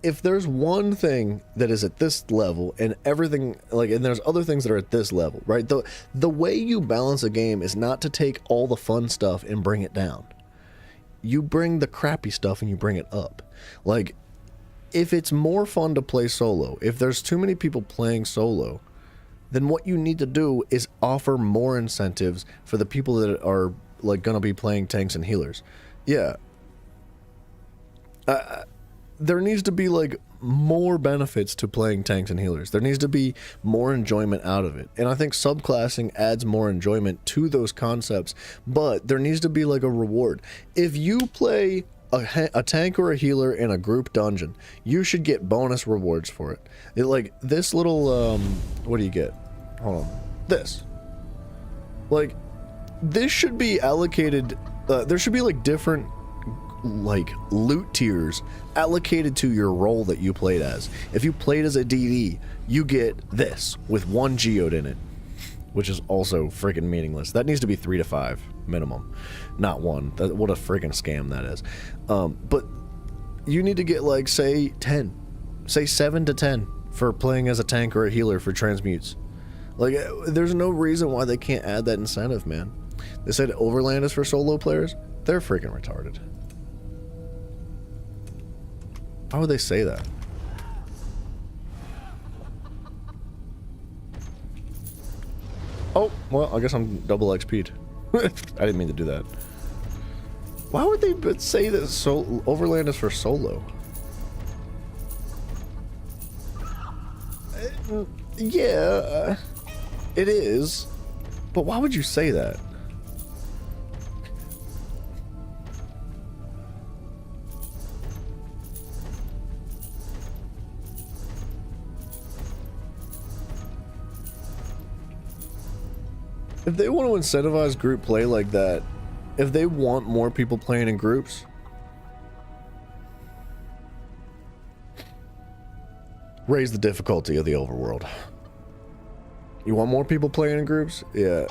if there's one thing that is at this level and everything, like, and there's other things that are at this level, right? The way you balance a game is not to take all the fun stuff and bring it down. You bring the crappy stuff and you bring it up. Like, if it's more fun to play solo, if there's too many people playing solo, then what you need to do is offer more incentives for the people that are, like, gonna be playing tanks and healers. Yeah. There needs to be, like, more benefits to playing tanks and healers. There needs to be more enjoyment out of it. And I think subclassing adds more enjoyment to those concepts, but there needs to be, like, a reward. If you play a tank or a healer in a group dungeon, you should get bonus rewards for it. Like, this little, what do you get? Hold on. This. Like, this should be allocated, there should be, like, different, like, loot tiers allocated to your role that you played as. If you played as a DD, you get this with 1 geode in it, which is also freaking meaningless. That needs to be 3 to 5 minimum, not 1. What a freaking scam that is. But you need to get, like, say 10, say 7 to 10 for playing as a tank or a healer for transmutes. Like, there's no reason why they can't add that incentive, man. They said Overland is for solo players. They're freaking retarded. Why would they say that? Oh, well, I guess I'm double XP'd. I didn't mean to do that. Why would they say that Overland is for solo? Yeah, it is. But why would you say that? If they want to incentivize group play like that, if they want more people playing in groups, raise the difficulty of the overworld. You want more people playing in groups? Yeah.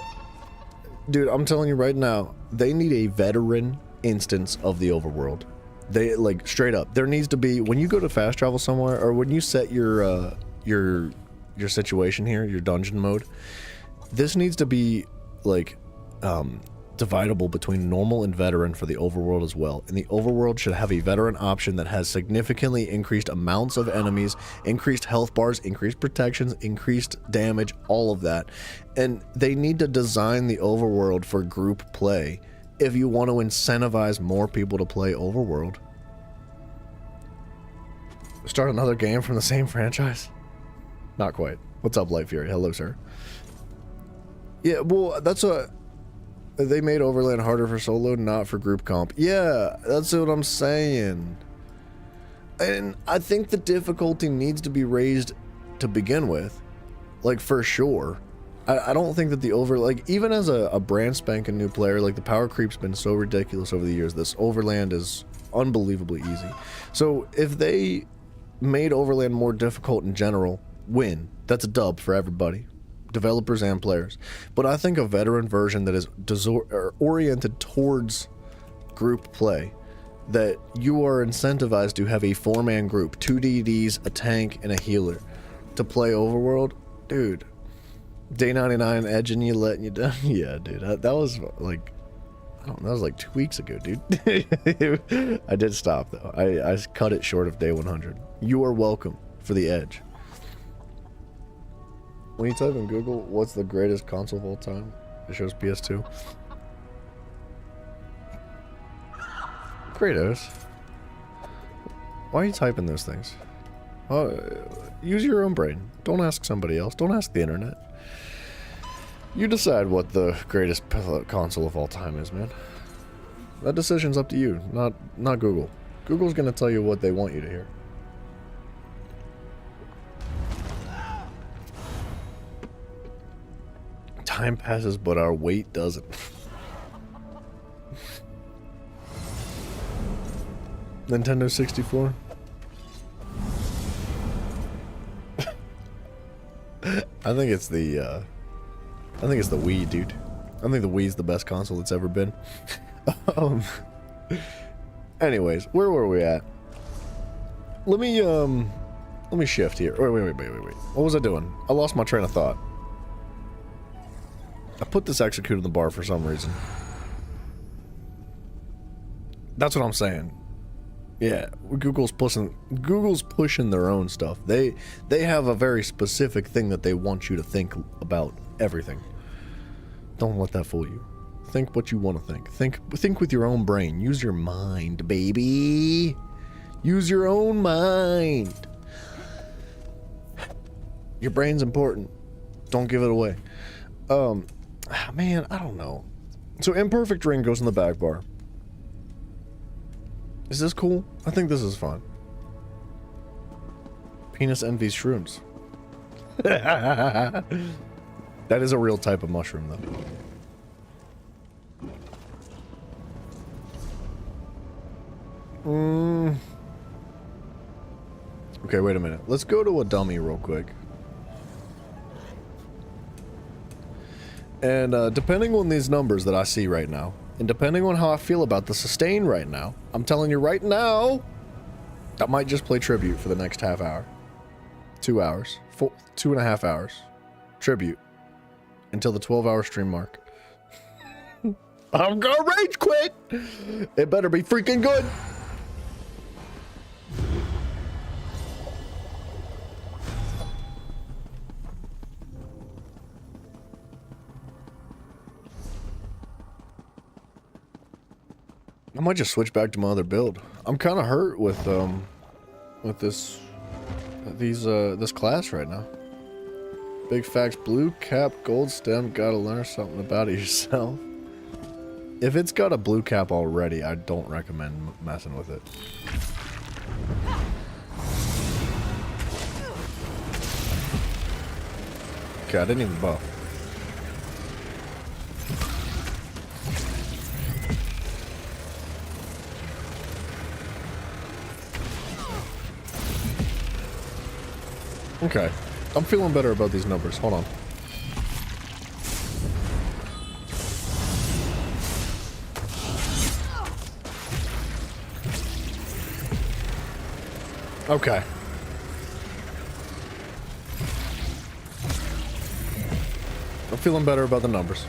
Dude, I'm telling you right now, they need a veteran instance of the overworld. They, like, straight up, there needs to be, when you go to fast travel somewhere, or when you set your situation here, your dungeon mode, This needs to be, like, dividable between normal and veteran for the overworld as well. And the overworld should have a veteran option that has significantly increased amounts of enemies, increased health bars, increased protections, increased damage, all of that. And they need to design the overworld for group play if you want to incentivize more people to play overworld. Start another game from the same franchise? Not quite. What's up, Light Fury? Hello, sir. Yeah, well, that's a... They made Overland harder for solo, not for group comp. Yeah, that's what I'm saying. And I think the difficulty needs to be raised to begin with. Like, for sure. I don't think that the like, even as a brand spanking new player, like, the power creep's been so ridiculous over the years. This Overland is unbelievably easy. So, if they made Overland more difficult in general, win. That's a dub for everybody. Developers and players. But I think a veteran version that is oriented towards group play, that you are incentivized to have a 4-man group, 2 DDs, a tank, and a healer to play Overworld. Dude, day 99 edging you, letting you down. Yeah, dude, that was like, I don't know, that was like 2 weeks ago, dude. I did stop though. I cut it short of day 100. You are welcome for the edge. When you type in Google, what's the greatest console of all time? It shows PS2. Kratos. Why are you typing those things? Use your own brain. Don't ask somebody else. Don't ask the internet. You decide what the greatest console of all time is, man. That decision's up to you, not Google. Google's gonna tell you what they want you to hear. Time passes, but our wait doesn't. Nintendo 64. I think it's the Wii, dude. I think the Wii's the best console it's ever been. Anyways, where were we at? Let me shift here. Wait. What was I doing? I lost my train of thought. I put this execute in the bar for some reason. That's what I'm saying. Yeah, Google's pushing their own stuff. They have a very specific thing that they want you to think about everything. Don't let that fool you. Think what you want to think. Think with your own brain. Use your mind, baby. Use your own mind. Your brain's important. Don't give it away. Man, I don't know. So Imperfect Ring goes in the back bar. Is this cool? I think this is fun. Penis envies shrooms. That is a real type of mushroom, though. Okay, wait a minute. Let's go to a dummy real quick. And depending on these numbers that I see right now, and depending on how I feel about the sustain right now, I'm telling you right now, I might just play Tribute for the next half hour. 2 hours. 2.5 hours. Tribute. Until the 12-hour stream mark. I'm gonna rage quit! It better be freaking good! I might just switch back to my other build. I'm kind of hurt with this class right now. Big facts, blue cap, gold stem, gotta learn something about it yourself. If it's got a blue cap already, I don't recommend messing with it. Okay, I didn't even buff. Okay, I'm feeling better about these numbers. Hold on. Okay. I'm feeling better about the numbers.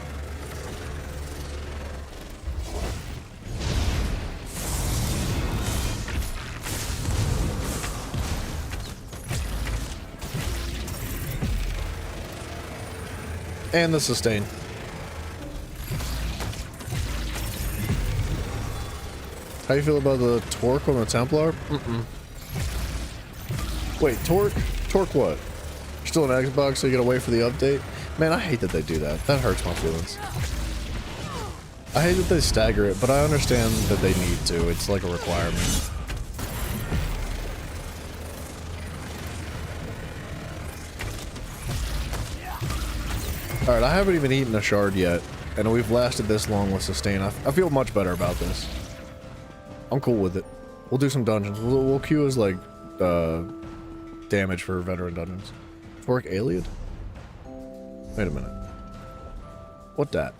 And the sustain. How you feel about the torque on the Templar? Wait, torque? Torque what? You're still on Xbox, so you gotta wait for the update? Man, I hate that they do that. That hurts my feelings. I hate that they stagger it, but I understand that they need to. It's like a requirement. Alright, I haven't even eaten a shard yet, and we've lasted this long with sustain. I feel much better about this. I'm cool with it. We'll do some dungeons. We'll queue as, like, damage for veteran dungeons. Torque Alien? Wait a minute. What that?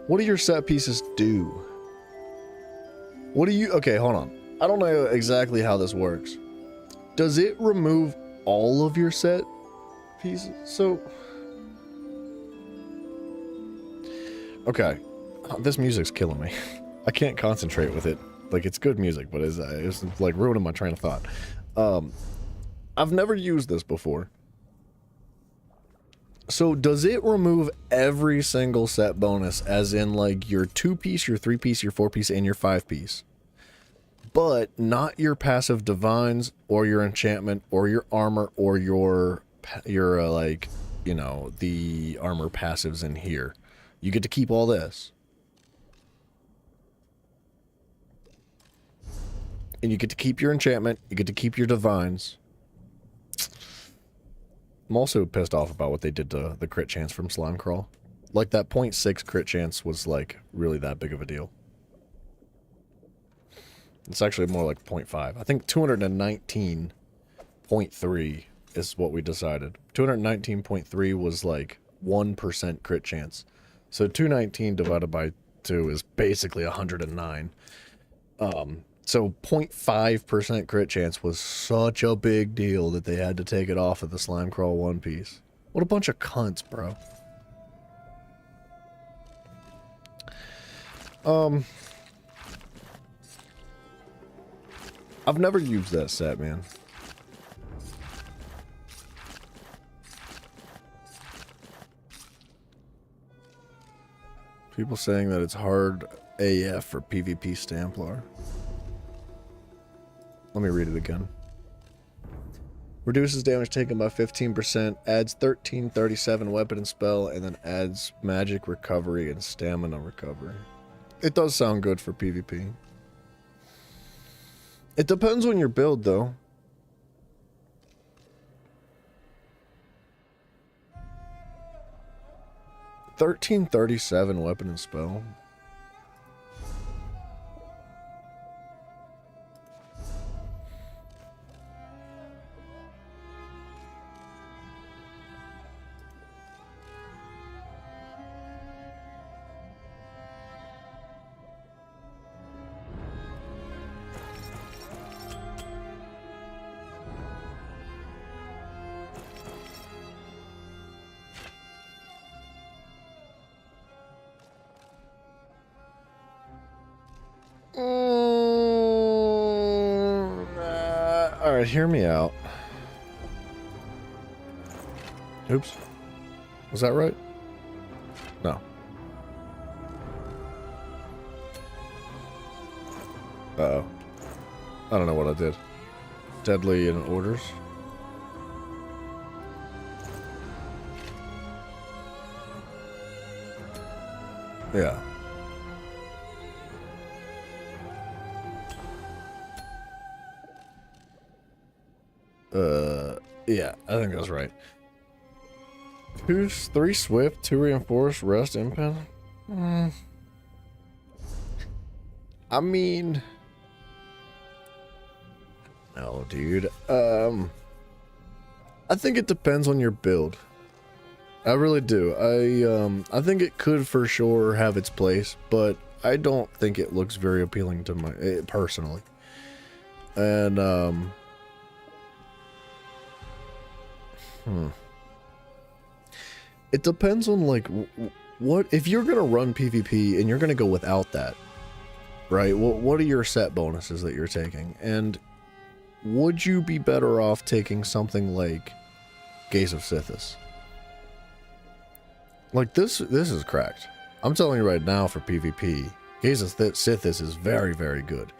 What do your set pieces do? What do you... Okay, hold on. I don't know exactly how this works. Does it remove all of your set pieces? So... Okay. This music's killing me. I can't concentrate with it. Like, it's good music, but it's like ruining my train of thought. I've never used this before. So does it remove every single set bonus, as in like your 2-piece, your 3-piece, your 4-piece, and your 5-piece? But not your passive divines, or your enchantment, or your armor, or your like, you know, the armor passives in here. You get to keep all this. And you get to keep your enchantment, you get to keep your divines. I'm also pissed off about what they did to the crit chance from Slime Crawl. Like, that 0.6 crit chance was, like, really that big of a deal. It's actually more like 0.5. I think 219.3 is what we decided. 219.3 was, like, 1% crit chance. So 219 divided by 2 is basically 109. So 0.5% crit chance was such a big deal that they had to take it off of the Slime Crawl One Piece. What a bunch of cunts, bro. I've never used that set, man. People saying that it's hard AF for PvP Stamplar. Let me read it again. Reduces damage taken by 15%, adds 1337 weapon and spell, and then adds magic recovery and stamina recovery. It does sound good for PvP. It depends on your build, though. $1337 weapon and spell. Alright, hear me out. Oops. Was that right? No. Uh-oh. I don't know what I did. Deadly in orders. Yeah. Yeah, I think that's right. 3 swift, 2 reinforced, rest, impen. I mean, no, dude. I think it depends on your build. I really do. I think it could for sure have its place, but I don't think it looks very appealing to my personally. And it depends on like what if you're gonna run PvP and you're gonna go without that, right? What are your set bonuses that you're taking? And would you be better off taking something like Gaze of Sithis? Like this is cracked. I'm telling you right now, for PvP, Gaze of Sithis is very, very good.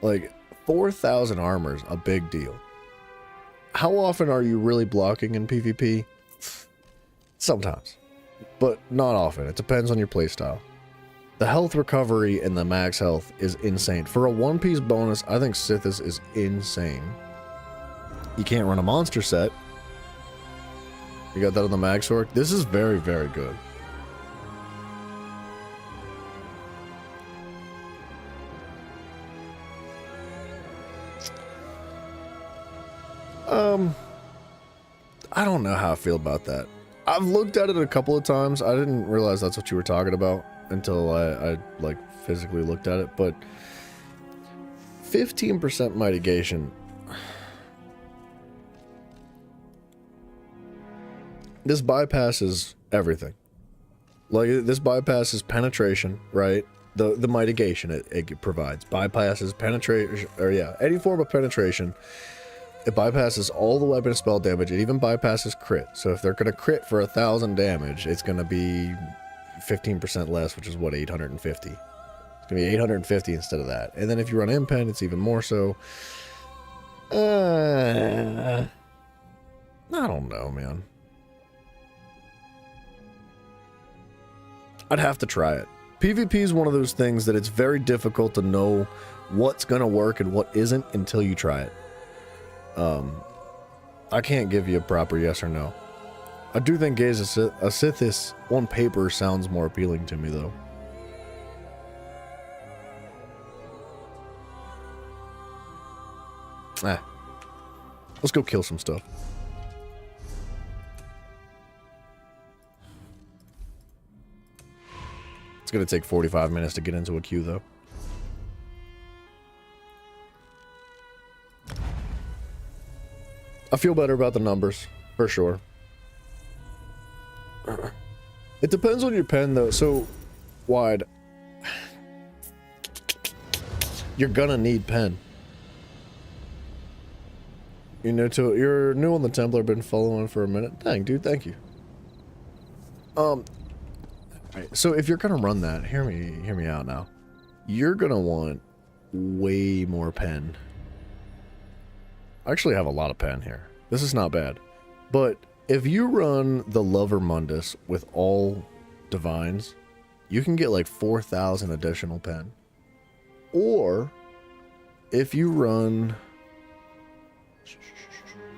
Like 4,000 armor is a big deal. How often are you really blocking in PvP? Sometimes, but not often. It depends on your playstyle. The health recovery and the max health is insane. For a one-piece bonus, I think Sithis is insane. You can't run a monster set. You got that on the max orc. This is very, very good. I don't know how I feel about that. I've looked at it a couple of times. I didn't realize that's what you were talking about until I like physically looked at it, but 15% mitigation. This bypasses everything. Like, this bypasses penetration, right? The mitigation it provides. Bypasses penetration, or yeah, any form of penetration. It bypasses all the weapon spell damage. It even bypasses crit. So if they're going to crit for 1,000 damage, it's going to be 15% less, which is what, 850. It's going to be 850 instead of that. And then if you run Impen, it's even more so. I don't know, man. I'd have to try it. PvP is one of those things that it's very difficult to know what's going to work and what isn't until you try it. I can't give you a proper yes or no. I do think Gaze of Sithis on paper sounds more appealing to me, though. Let's go kill some stuff. It's gonna take 45 minutes to get into a queue, though. I feel better about the numbers, for sure. It depends on your pen, though. So, wide. You're gonna need pen. You're new on the Templar, been following for a minute. Dang, dude, thank you. So if you're gonna run that, hear me out now. You're gonna want way more pen. I actually have a lot of pen here. This is not bad. But if you run the Lover Mundus with all divines, you can get like 4,000 additional pen. Or if you run,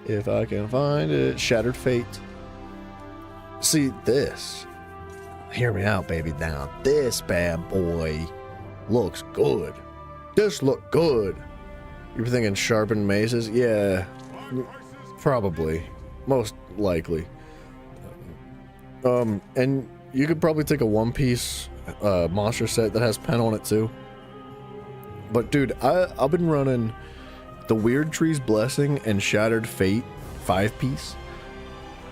if I can find it, Shattered Fate. See this. Hear me out, baby. Now this bad boy looks good. This look good. You were thinking sharpened maces? Yeah, probably. Most likely. And you could probably take a one-piece monster set that has pen on it too. But dude, I've been running the Weird Tree's Blessing and Shattered Fate 5-piece.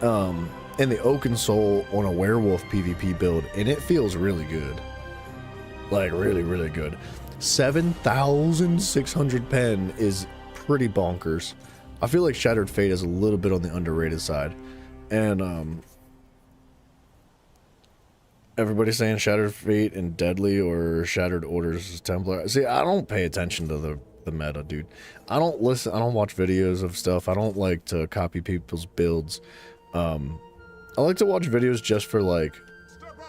And the Oaken Soul on a werewolf PvP build, and it feels really good. Like, really, really good. 7,600 pen is pretty bonkers. I feel like Shattered Fate is a little bit on the underrated side. And, everybody's saying Shattered Fate and Deadly or Shattered Orders is Templar. See, I don't pay attention to the meta, dude. I don't listen, I don't watch videos of stuff. I don't like to copy people's builds. I like to watch videos just for, like,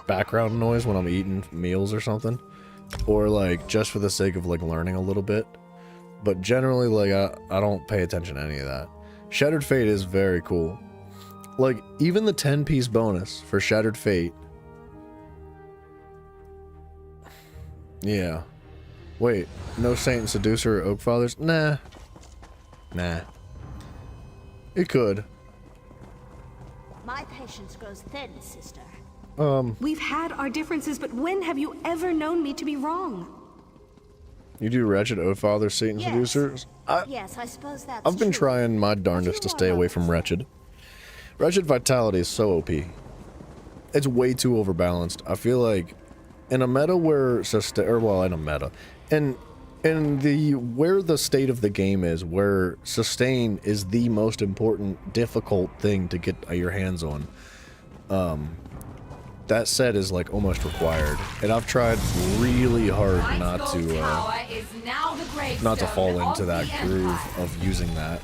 background noise when I'm eating meals or something. Or, like, just for the sake of, like, learning a little bit. But generally, like, I don't pay attention to any of that. Shattered Fate is very cool. Like, even the 10-piece bonus for Shattered Fate. Yeah. Wait, no Saint and Seducer or Oak Fathers? Nah. Nah. It could. My patience patience grows thin, sister. We've had our differences, but when have you ever known me to be wrong? You do Wretched, O Father, Satan Yes. Seducers? Yes, I suppose that's I've been true. trying my darndest to stay away from Wretched. Wretched Vitality is so OP. It's way too overbalanced. I feel like in a meta where where the state of the game is, where sustain is the most important, difficult thing to get your hands on. That set is like almost required, and I've tried really hard not to fall into that groove of using that.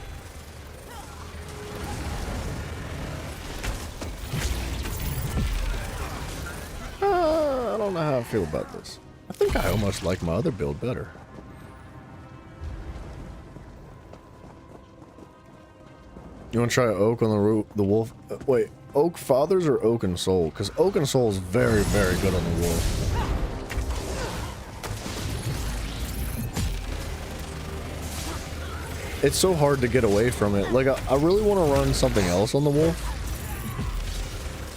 I don't know how I feel about this. I think I almost like my other build better. You want to try Oak on the Wolf? Wait. Oak Fathers or Oaken Soul? Because Oaken Soul is very, very good on the Wolf. It's so hard to get away from it. Like, I really want to run something else on the Wolf.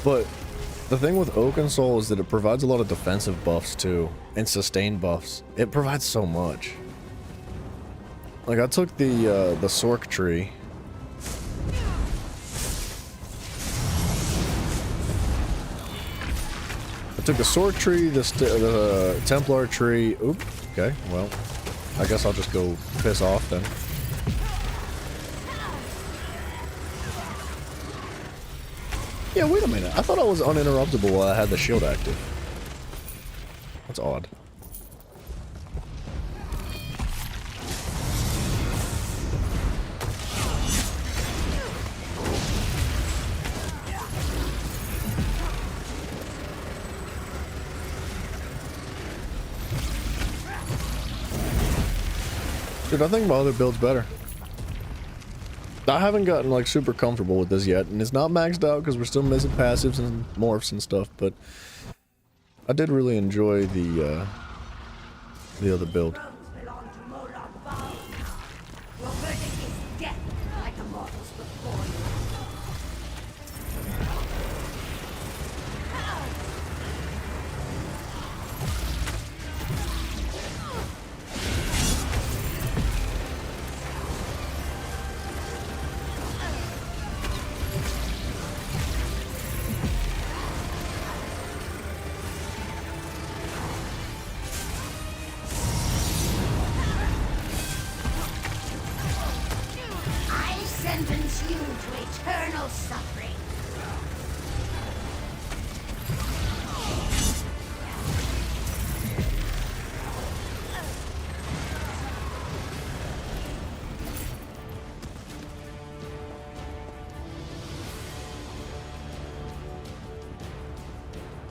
But the thing with Oaken Soul is that it provides a lot of defensive buffs too. And sustain buffs. It provides so much. Like, I took the Sork tree. Took the Sword tree, the Templar tree. Oop. Okay, well, I guess I'll just go piss off then. Yeah, wait a minute. I thought I was uninterruptible while I had the shield active. That's odd. Dude, I think my other build's better. I haven't gotten like super comfortable with this yet, and it's not maxed out because we're still missing passives and morphs and stuff, but I did really enjoy the other build.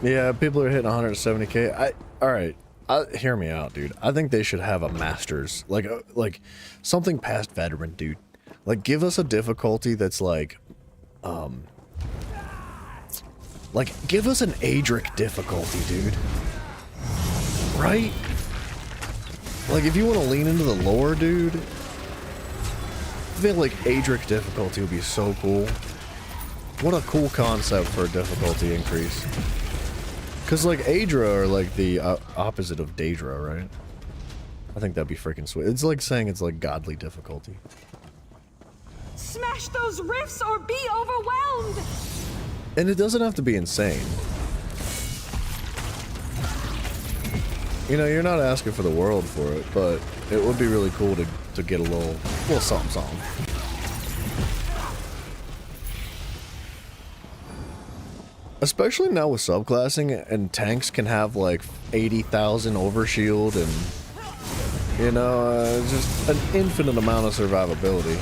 Yeah, people are hitting 170k. Alright, hear me out, dude. I think they should have a Masters. Like something past Veteran, dude. Like, give us a difficulty that's like give us an Adric difficulty, dude. Right? Like, if you want to lean into the lore, dude, I feel like Adric difficulty would be so cool. What a cool concept for a difficulty increase. Because, like, Aedra are, like, the opposite of Daedra, right? I think that'd be freaking sweet. It's like saying it's, like, godly difficulty. Smash those rifts or be overwhelmed! And it doesn't have to be insane. You know, you're not asking for the world for it, but it would be really cool to get a little something. Especially now with subclassing, and tanks can have like 80,000 overshield and, you know, just an infinite amount of survivability.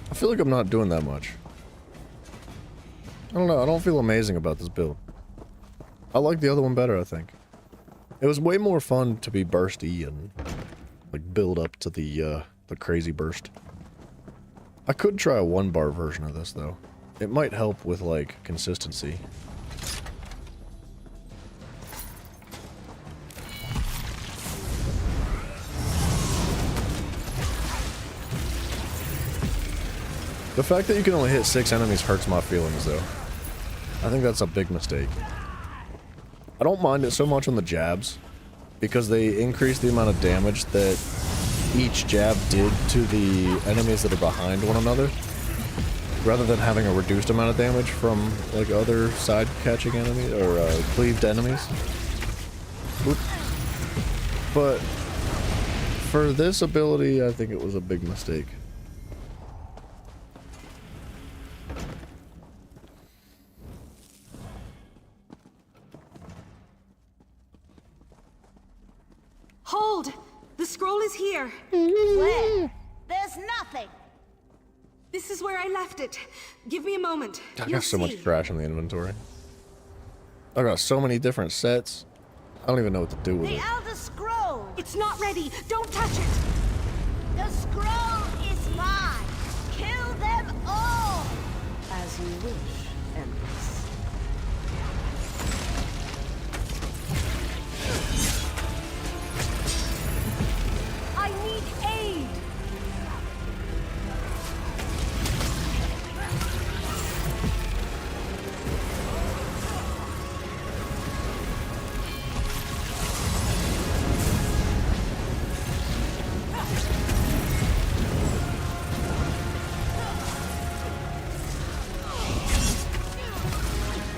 I feel like I'm not doing that much. I don't know, I don't feel amazing about this build. I like the other one better, I think. It was way more fun to be bursty and like build up to the crazy burst. I could try a 1-bar version of this, though. It might help with, like, consistency. The fact that you can only hit 6 enemies hurts my feelings, though. I think that's a big mistake. I don't mind it so much on the jabs, because they increase the amount of damage that each jab did to the enemies that are behind one another, rather than having a reduced amount of damage from, like, other side-catching enemies, or cleaved enemies. Oop. But for this ability, I think it was a big mistake. Hold! The scroll is here. Where? There's nothing. This is where I left it. Give me a moment. I got so much trash in the inventory. I got so many different sets. I don't even know what to do with it. The Elder Scroll! It's not ready. Don't touch it. The scroll is mine. Kill them all. As you wish, Empress. I need aid.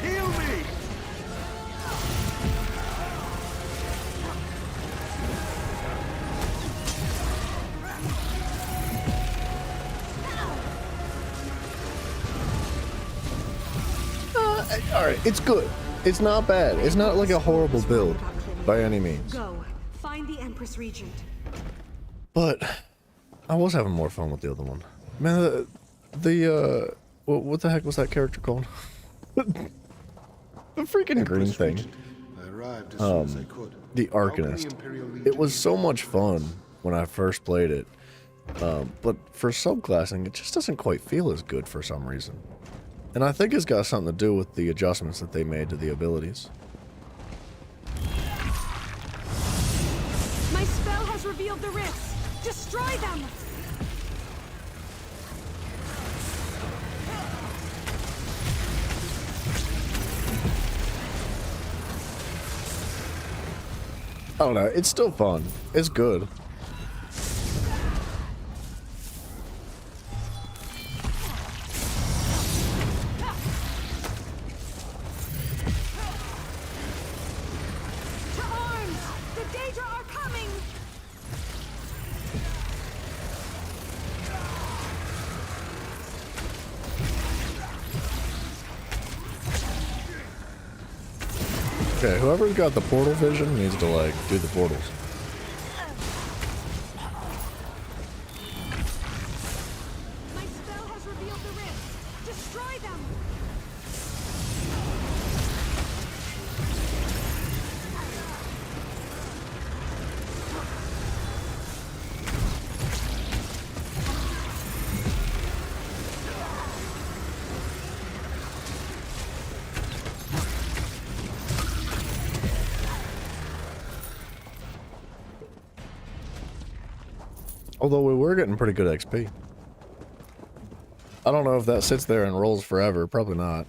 Heal me! Alright, it's good. It's not bad. It's not like a horrible build by any means. Go. Find the Empress Regent. But I was having more fun with the other one. Man, what the heck was that character called? The freaking green thing. I arrived as soon as I could. The Arcanist. It was so much fun when I first played it. But for subclassing, it just doesn't quite feel as good for some reason. And I think it's got something to do with the adjustments that they made to the abilities. My spell has revealed the rifts. Destroy them. I don't know, it's still fun. It's good. To arms! The Daedra are coming! Okay, whoever's got the portal vision needs to, like, do the portals. My spell has revealed the rifts. Destroy them! Although we were getting pretty good XP. I don't know if that sits there and rolls forever. Probably not.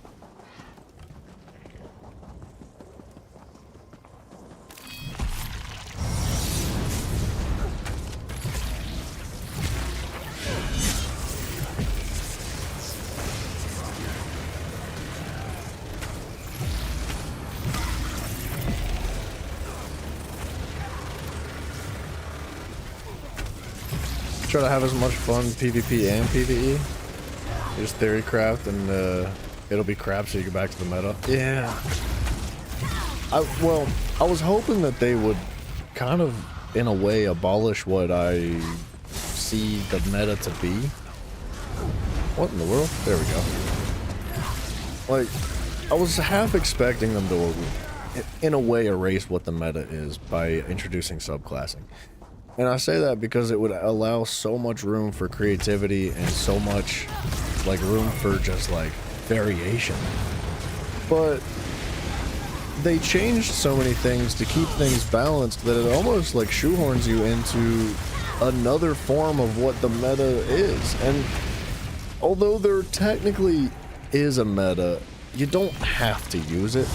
Try to have as much fun PvP and PvE. Just theory craft and it'll be crap so you get back to the meta. Yeah. Well, I was hoping that they would kind of, in a way, abolish what I see the meta to be. What in the world? There we go. Like, I was half expecting them to, in a way, erase what the meta is by introducing subclassing. And I say that because it would allow so much room for creativity and so much like room for just like variation. But they changed so many things to keep things balanced that it almost like shoehorns you into another form of what the meta is. And although there technically is a meta, you don't have to use it.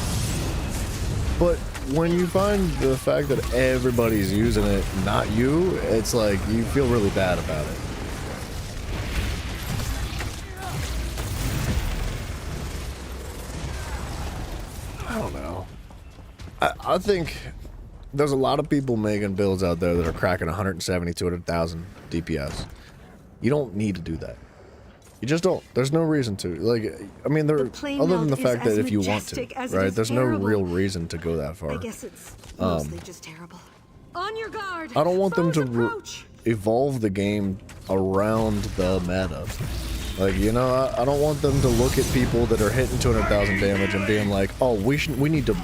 But when you find the fact that everybody's using it, not you, it's like you feel really bad about it. I don't know. I think there's a lot of people making builds out there that are cracking 170, 200,000 DPS. You don't need to do that. You just don't. There's no reason to. Like, I mean, other than the fact that if you want to, right? There's no real reason to go that far. I guess it's mostly just terrible. On your guard. I don't want them to evolve the game around the meta. Like, you know, I don't want them to look at people that are hitting 200,000 damage and being like, oh, we need to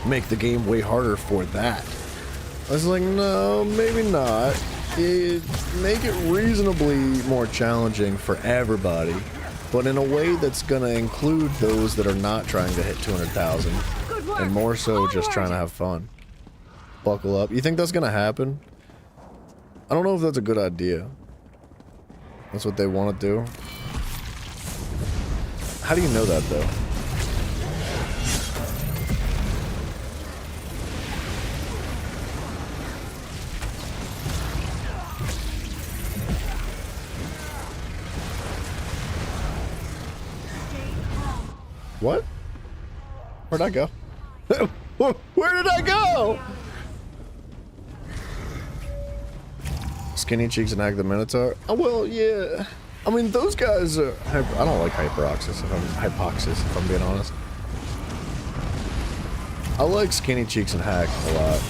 make the game way harder for that. I was like, no, maybe not. Make it reasonably more challenging for everybody, but in a way that's gonna include those that are not trying to hit 200,000 and more so just trying to have fun. Buckle up. You think that's gonna happen? I don't know if that's a good idea. That's what they want to do. How do you know that though? What? Where'd I go? Where did I go? Skinny Cheeks and Hag the Minotaur? Oh, well, yeah. I mean, those guys are... I don't like Hypoxis, if I'm being honest. I like Skinny Cheeks and Hag a lot.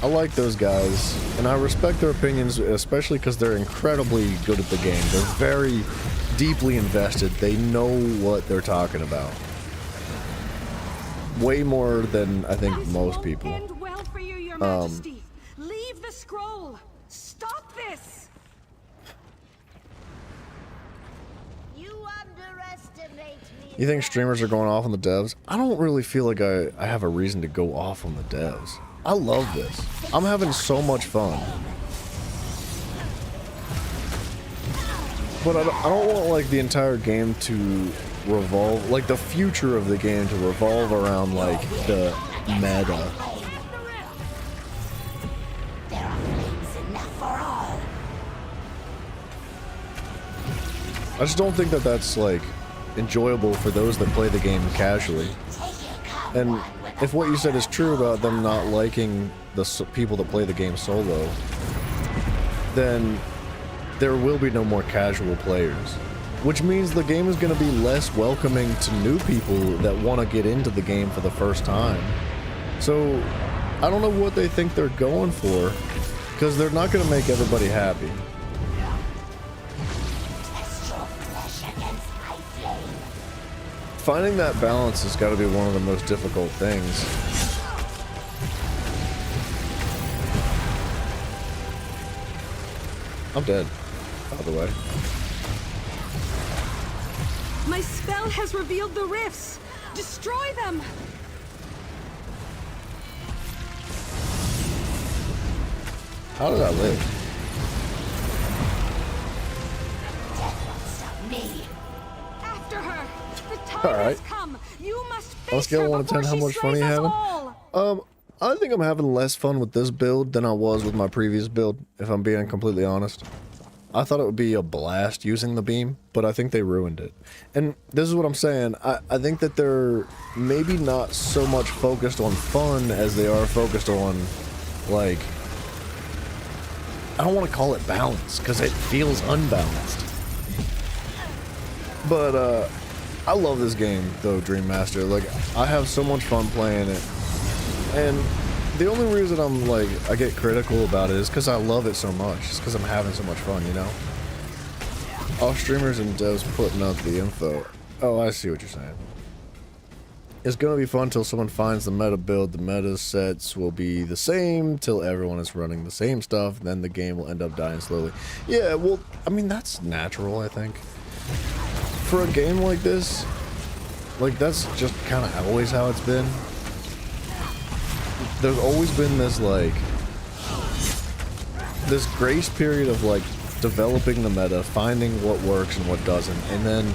I like those guys, and I respect their opinions, especially because they're incredibly good at the game. They're very deeply invested. They know what they're talking about. Way more than I think most people. End well for you, Your Majesty. Leave the scroll. Stop this. You underestimate me. You think streamers are going off on the devs? I don't really feel like I have a reason to go off on the devs. I love this. I'm having so much fun. But I don't want like the entire game to revolve, like the future of the game to revolve around like the meta. I just don't think that that's like enjoyable for those that play the game casually. And if what you said is true about them not liking the people that play the game solo, then there will be no more casual players. Which means the game is going to be less welcoming to new people that want to get into the game for the first time. So, I don't know what they think they're going for, because they're not going to make everybody happy. Finding that balance has got to be one of the most difficult things. I'm dead, by the way. My spell has revealed the rifts. Destroy them. How did I live? After her. The time All right. has come. You must face On a scale of 1 to 10, how much fun are you having? I think I'm having less fun with this build than I was with my previous build, if I'm being completely honest. I thought it would be a blast using the beam, but I think they ruined it. And this is what I'm saying. I think that they're maybe not so much focused on fun as they are focused on, like... I don't want to call it balance, because it feels unbalanced. But, I love this game, though, Dream Master. Like, I have so much fun playing it. And the only reason I'm, like, I get critical about it is because I love it so much. It's because I'm having so much fun, you know? All streamers and devs putting out the info. Oh, I see what you're saying. It's gonna be fun till someone finds the meta build. The meta sets will be the same till everyone is running the same stuff. Then the game will end up dying slowly. Yeah, well, I mean, that's natural, I think. For a game like this, like, that's just kind of always how it's been. There's always been this, like, this grace period of, like, developing the meta, finding what works and what doesn't, and then,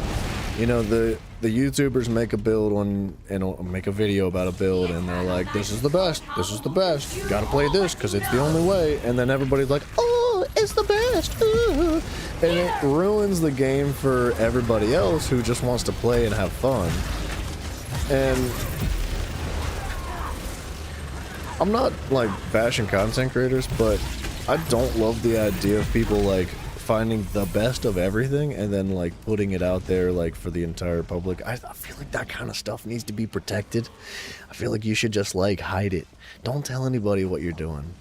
you know, the YouTubers make a build and make a video about a build, and they're like, this is the best, you gotta play this because it's the only way, and then everybody's like, oh, it's the best, ooh. And it ruins the game for everybody else who just wants to play and have fun. And I'm not, like, bashing content creators, but I don't love the idea of people, like, finding the best of everything and then, like, putting it out there, like, for the entire public. I feel like that kind of stuff needs to be protected. I feel like you should just, like, hide it. Don't tell anybody what you're doing.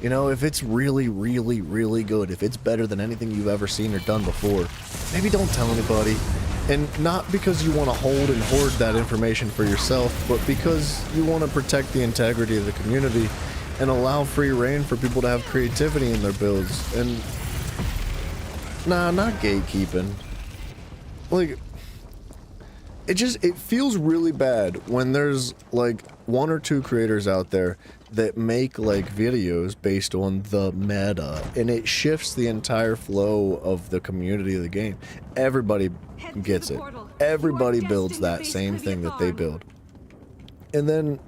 You know, if it's really, really, really good, if it's better than anything you've ever seen or done before, maybe don't tell anybody. And not because you want to hold and hoard that information for yourself, but because you want to protect the integrity of the community and allow free reign for people to have creativity in their builds. And nah, not gatekeeping. Like, it feels really bad when there's, like, 1 or 2 creators out there that make, like, videos based on the meta, and it shifts the entire flow of the community of the game. Everybody gets it. Everybody builds that same thing that they build. And then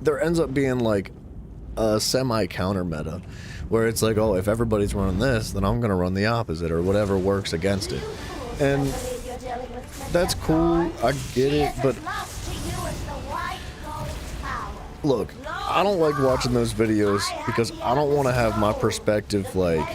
there ends up being, like, a semi-counter meta, where it's like, oh, if everybody's running this, then I'm gonna run the opposite, or whatever works against it. And that's cool, I get it, but look, I don't like watching those videos because I don't want to have my perspective, like,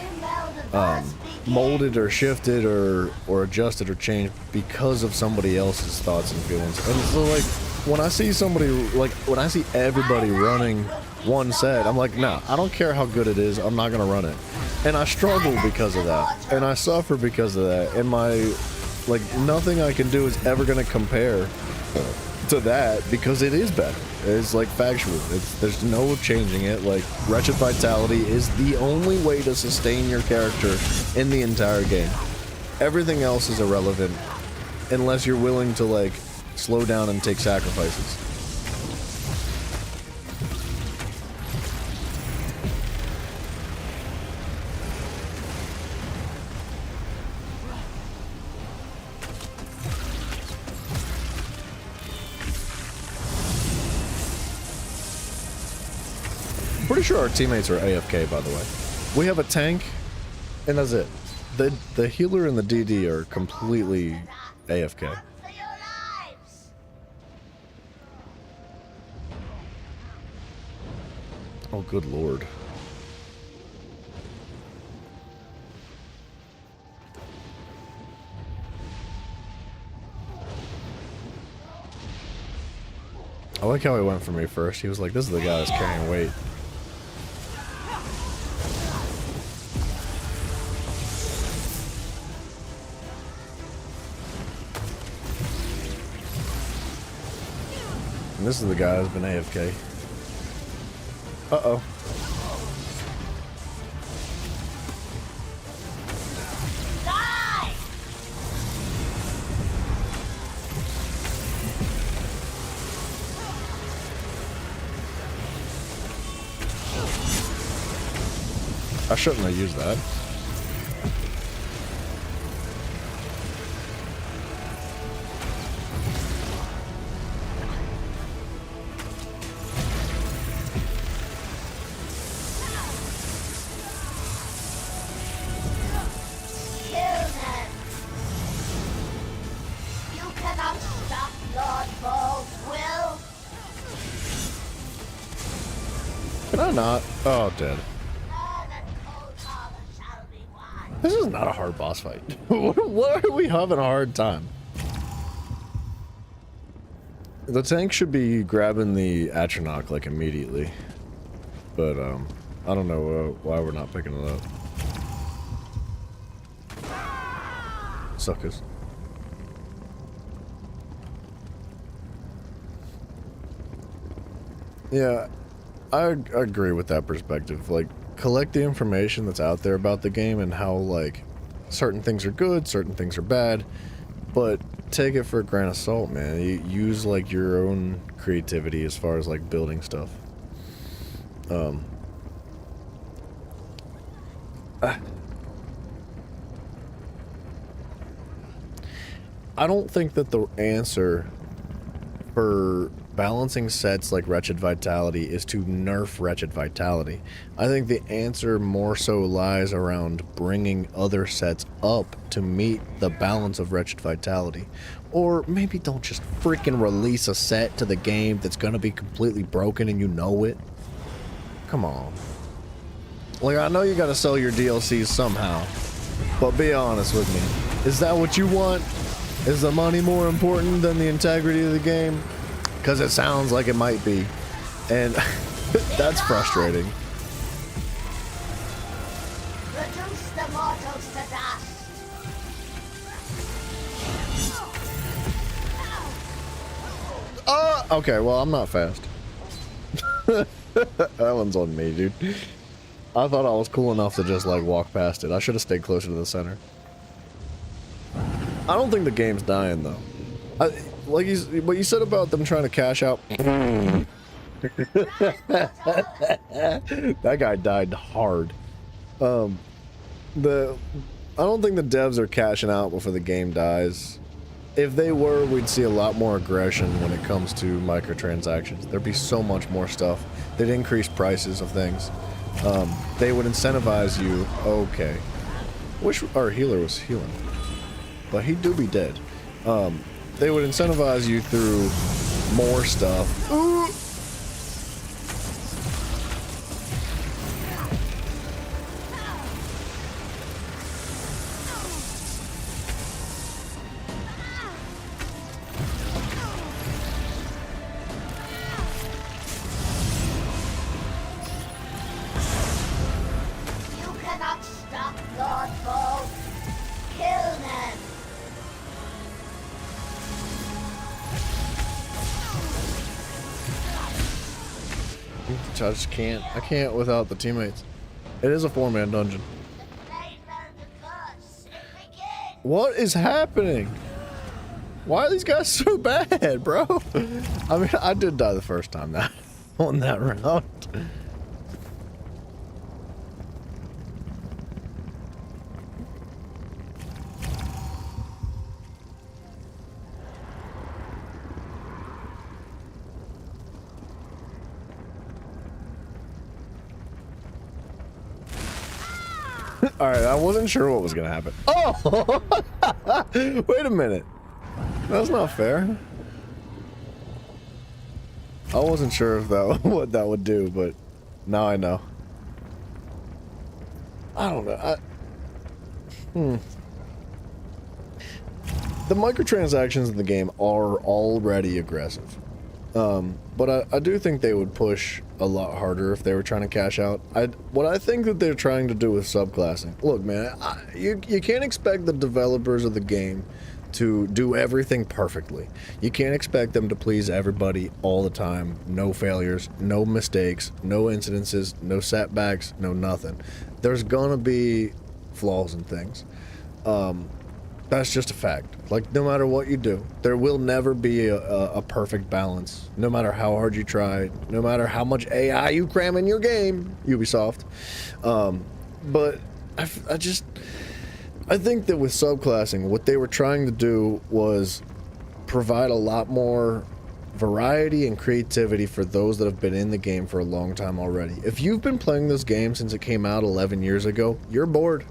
molded or shifted or adjusted or changed because of somebody else's thoughts and feelings. And so, like, when I see somebody, like, when I see everybody running one set, I'm like, nah, I don't care how good it is, I'm not gonna run it. And I struggle because of that, and I suffer because of that, and my, like, nothing I can do is ever gonna compare to that because it is better. It's, like, factual. There's no changing it. Like, Wretched Vitality is the only way to sustain your character in the entire game. Everything else is irrelevant unless you're willing to, like, slow down and take sacrifices. Pretty sure our teammates are AFK, by the way. We have a tank, and that's it. The healer and the DD are completely AFK. Oh, good lord. I like how he went for me first. He was like, this is the guy that's carrying weight. And this is the guy who's been AFK. Uh-oh. I shouldn't have used that. Can I not? Oh, dead. This is not a hard boss fight. What are we having a hard time? The tank should be grabbing the Atronach, like, immediately. But, I don't know why we're not picking it up. Suckers. Yeah, I agree with that perspective. Like, collect the information that's out there about the game and how, like, certain things are good, certain things are bad, but take it for a grain of salt, man. You use, like, your own creativity as far as, like, building stuff. I don't think that the answer for balancing sets like Wretched Vitality is to nerf Wretched Vitality. I think the answer more so lies around bringing other sets up to meet the balance of Wretched Vitality. Or maybe don't just freaking release a set to the game that's gonna be completely broken and you know it. Come on. Like, I know you gotta sell your DLCs somehow, but be honest with me. Is that what you want? Is the money more important than the integrity of the game? Because it sounds like it might be. And that's frustrating. Reduce the mortals to dust. Okay, well, I'm not fast. That one's on me, dude. I thought I was cool enough to just, like, walk past it. I should have stayed closer to the center. I don't think the game's dying, though. Like what you said about them trying to cash out. That guy died hard. I don't think the devs are cashing out before the game dies. If they were, we'd see a lot more aggression when it comes to microtransactions. There'd be so much more stuff. They'd increase prices of things. They would incentivize you. Okay. Wish our healer was healing. But he do be dead. They would incentivize you through more stuff. Ooh. You cannot stop Lordfall. Kill them. I just can't. I can't without the teammates. It is a 4-man dungeon. What is happening? Why are these guys so bad, bro? I mean, I did die the first time that on that round. Alright, I wasn't sure what was gonna happen. Oh! Wait a minute. That's not fair. I wasn't sure if that what that would do, but now I know. I don't know. The microtransactions in the game are already aggressive. But I do think they would push a lot harder if they were trying to cash out. What I think that they're trying to do with subclassing. Look, man, you can't expect the developers of the game to do everything perfectly. You can't expect them to please everybody all the time. No failures, no mistakes, no incidences, no setbacks, no nothing. There's gonna be flaws and things. That's just a fact. Like, no matter what you do, there will never be a perfect balance. No matter how hard you try, no matter how much AI you cram in your game, Ubisoft. But I think that with subclassing, what they were trying to do was provide a lot more variety and creativity for those that have been in the game for a long time already. If you've been playing this game since it came out 11 years ago, you're bored.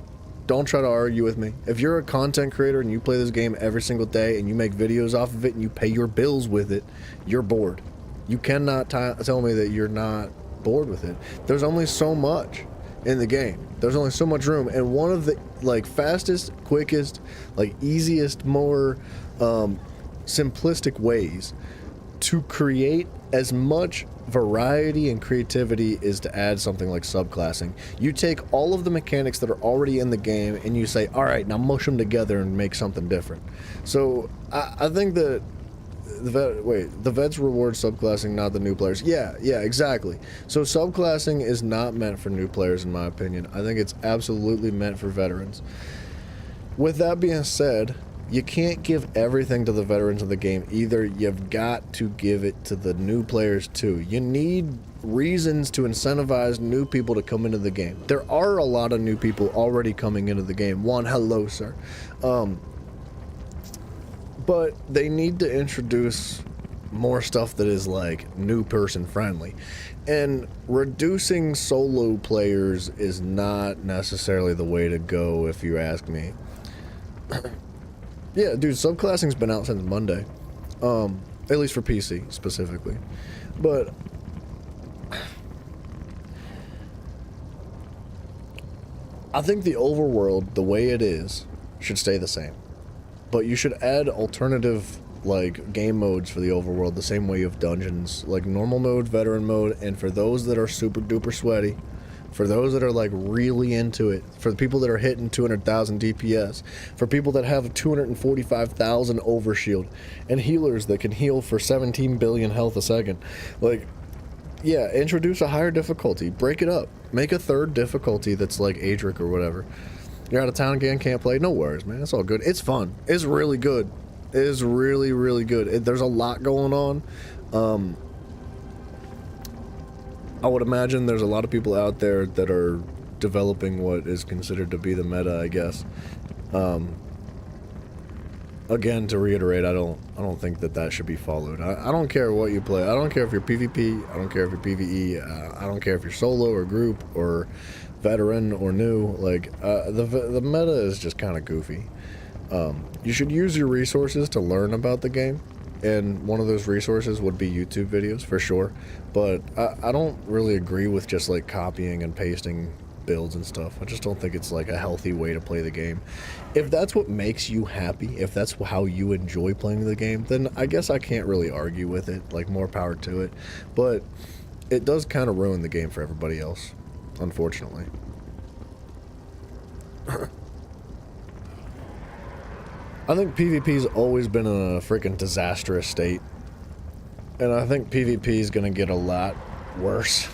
Don't try to argue with me. If you're a content creator and you play this game every single day and you make videos off of it and you pay your bills with it, you're bored. You cannot tell me that you're not bored with it. There's only so much in the game. There's only so much room, and one of the like fastest, quickest, like easiest, more simplistic ways to create as much variety and creativity is to add something like subclassing. You take all of the mechanics that are already in the game and you say, all right, now mush them together and make something different. So I think that the vets reward subclassing, not the new players. Yeah, exactly. So subclassing is not meant for new players, in my opinion. I think it's absolutely meant for veterans. With that being said, you can't give everything to the veterans of the game either. You've got to give it to the new players too. You need reasons to incentivize new people to come into the game. There are a lot of new people already coming into the game. One, hello, sir. But they need to introduce more stuff that is like new person friendly. And reducing solo players is not necessarily the way to go, if you ask me. Yeah, dude, subclassing's been out since Monday. At least for PC, specifically. But I think the overworld, the way it is, should stay the same. But you should add alternative, like, game modes for the overworld the same way you have dungeons. Like, normal mode, veteran mode, and for those that are super duper sweaty, for those that are, like, really into it, for the people that are hitting 200,000 DPS, for people that have 245,000 overshield, and healers that can heal for 17 billion health a second. Like, yeah, introduce a higher difficulty. Break it up. Make a third difficulty that's like Adric or whatever. You're out of town again, can't play? No worries, man. It's all good. It's fun. It's really good. It is really, really good. There's a lot going on. I would imagine there's a lot of people out there that are developing what is considered to be the meta, I guess. Again, to reiterate, I don't think that should be followed. I don't care what you play. I don't care if you're PvP. I don't care if you're PvE. I don't care if you're solo or group or veteran or new. Like, the meta is just kind of goofy. You should use your resources to learn about the game, and one of those resources would be YouTube videos for sure. But I don't really agree with just like copying and pasting builds and stuff. I just don't think it's like a healthy way to play the game. If that's what makes you happy, if that's how you enjoy playing the game, then I guess I can't really argue with it. Like, more power to it. But it does kind of ruin the game for everybody else, unfortunately. I think PvP's always been in a freaking disastrous state. And I think PvP is going to get a lot worse.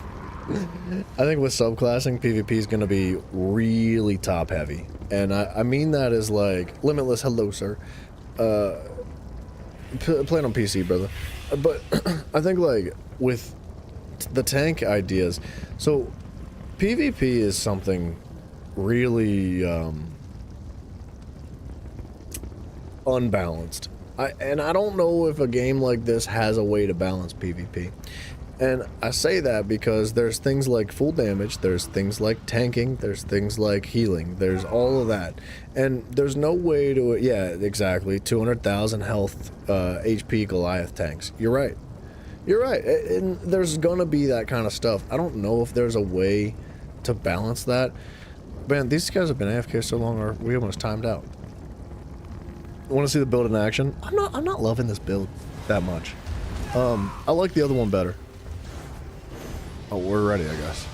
I think with subclassing, PvP is going to be really top heavy. And I mean that as like, Limitless, hello sir. Playing on PC, brother. But I think like with the tank ideas, so PvP is something really unbalanced. And I don't know if a game like this has a way to balance PvP. And I say that because there's things like full damage, there's things like tanking, there's things like healing, there's all of that. And there's no way to, yeah, exactly, 200,000 health HP Goliath tanks. You're right. You're right. And there's gonna be that kind of stuff. I don't know if there's a way to balance that. Man, these guys have been AFK so long, we almost timed out. Want to see the build in action? I'm not loving this build that much. I like the other one better. Oh, we're ready, I guess.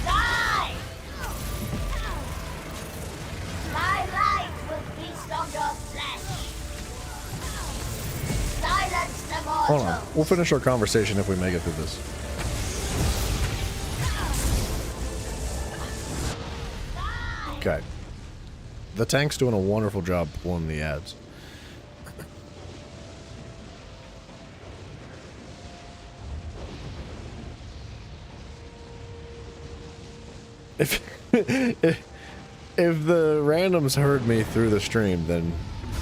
Die! My light will feast on your flesh. Silence the mortal. Hold on. We'll finish our conversation if we make it through this. Okay. The tank's doing a wonderful job pulling the ads. If the randoms heard me through the stream, then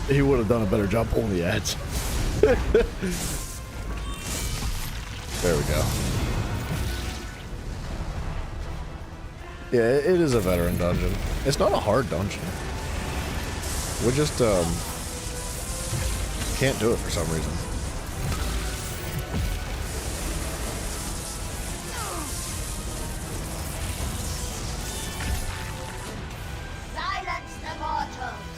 he would have done a better job pulling the ads. There we go. Yeah, it is a veteran dungeon. It's not a hard dungeon. We just can't do it for some reason. Silence the mortals.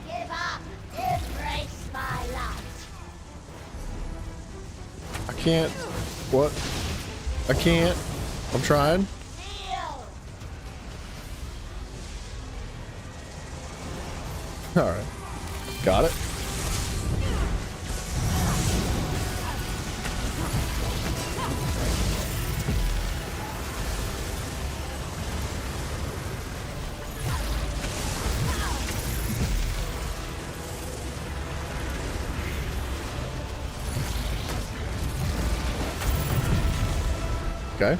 Give up. Embrace my light. I can't. What? I can't. I'm trying. Alright. Got it. Okay.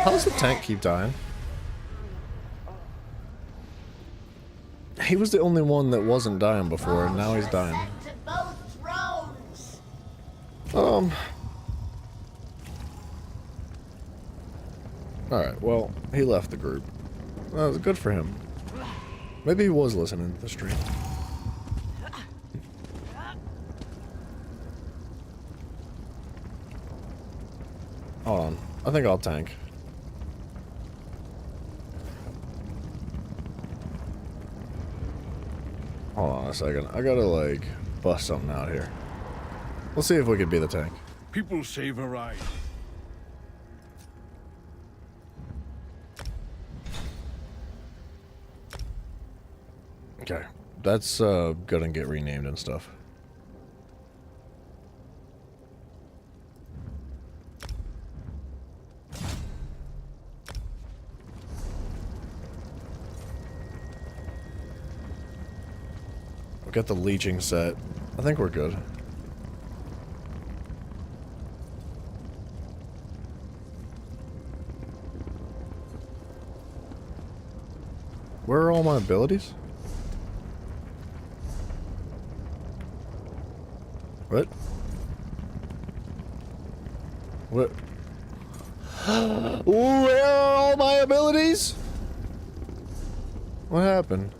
How does the tank keep dying? He was the only one that wasn't dying before, and now he's dying. Alright, well, he left the group. That was good for him. Maybe he was listening to the stream. Hold on. I think I'll tank. Hold on a second. I gotta, like, bust something out here. Let's see if we can be the tank. People say variety. Okay. That's, gonna get renamed and stuff. We got the leeching set. I think we're good. Where are all my abilities? What? What? Where are all my abilities? What happened?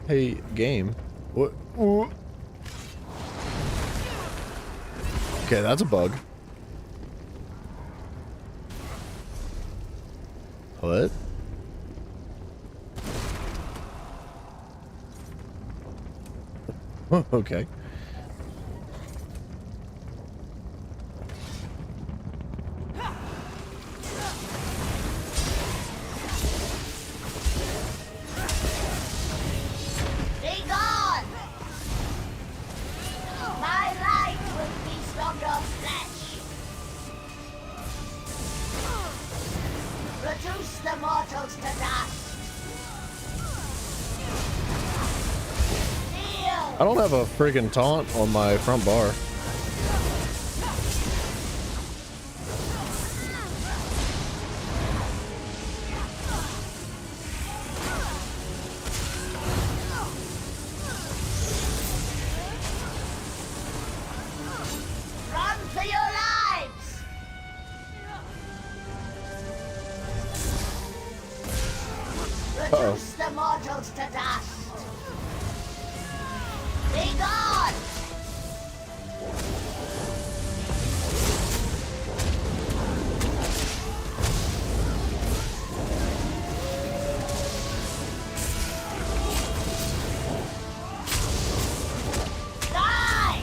Hey, game. What? Okay, that's a bug. What? Okay. I don't have a friggin' taunt on my front bar. Run for your lives! Reduce the mortals to dust! Be gone! Die!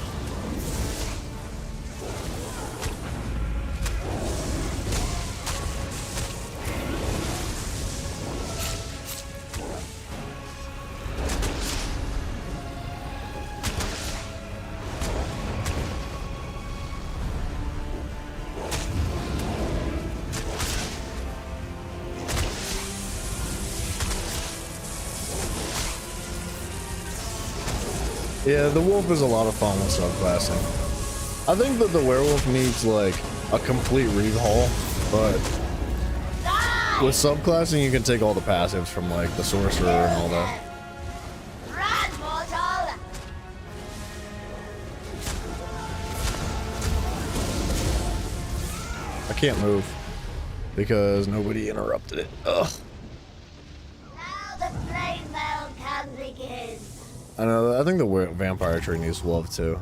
Yeah, the wolf is a lot of fun with subclassing. I think that the werewolf needs, like, a complete rehaul, but with subclassing you can take all the passives from, like, the sorcerer and all that. Run, mortal! I can't move because nobody interrupted it. Ugh. Now the flame meld can begin. I know, I think the vampire tree needs love too.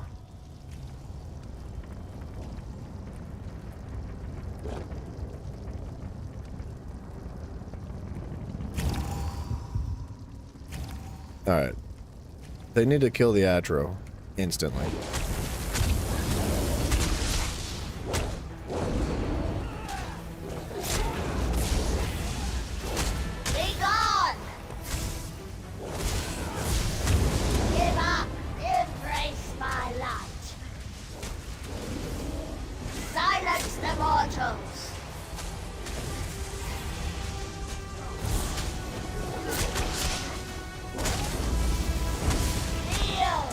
Alright. They need to kill the Atro instantly. Be gone! Give up! Embrace my light! Silence the mortals! Kneel!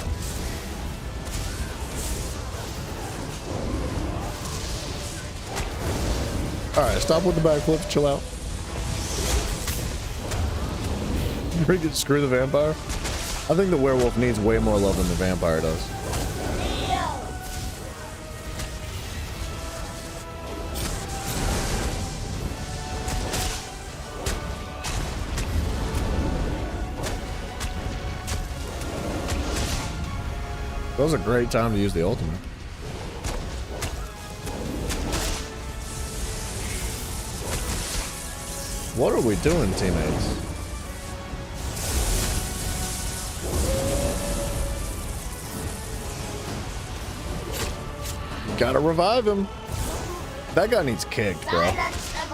Alright, stop with the backflips, chill out. Freaking screw the vampire. I think the werewolf needs way more love than the vampire does. That was a great time to use the ultimate. What are we doing, teammates? Gotta revive him. That guy needs kicked, bro. Silence the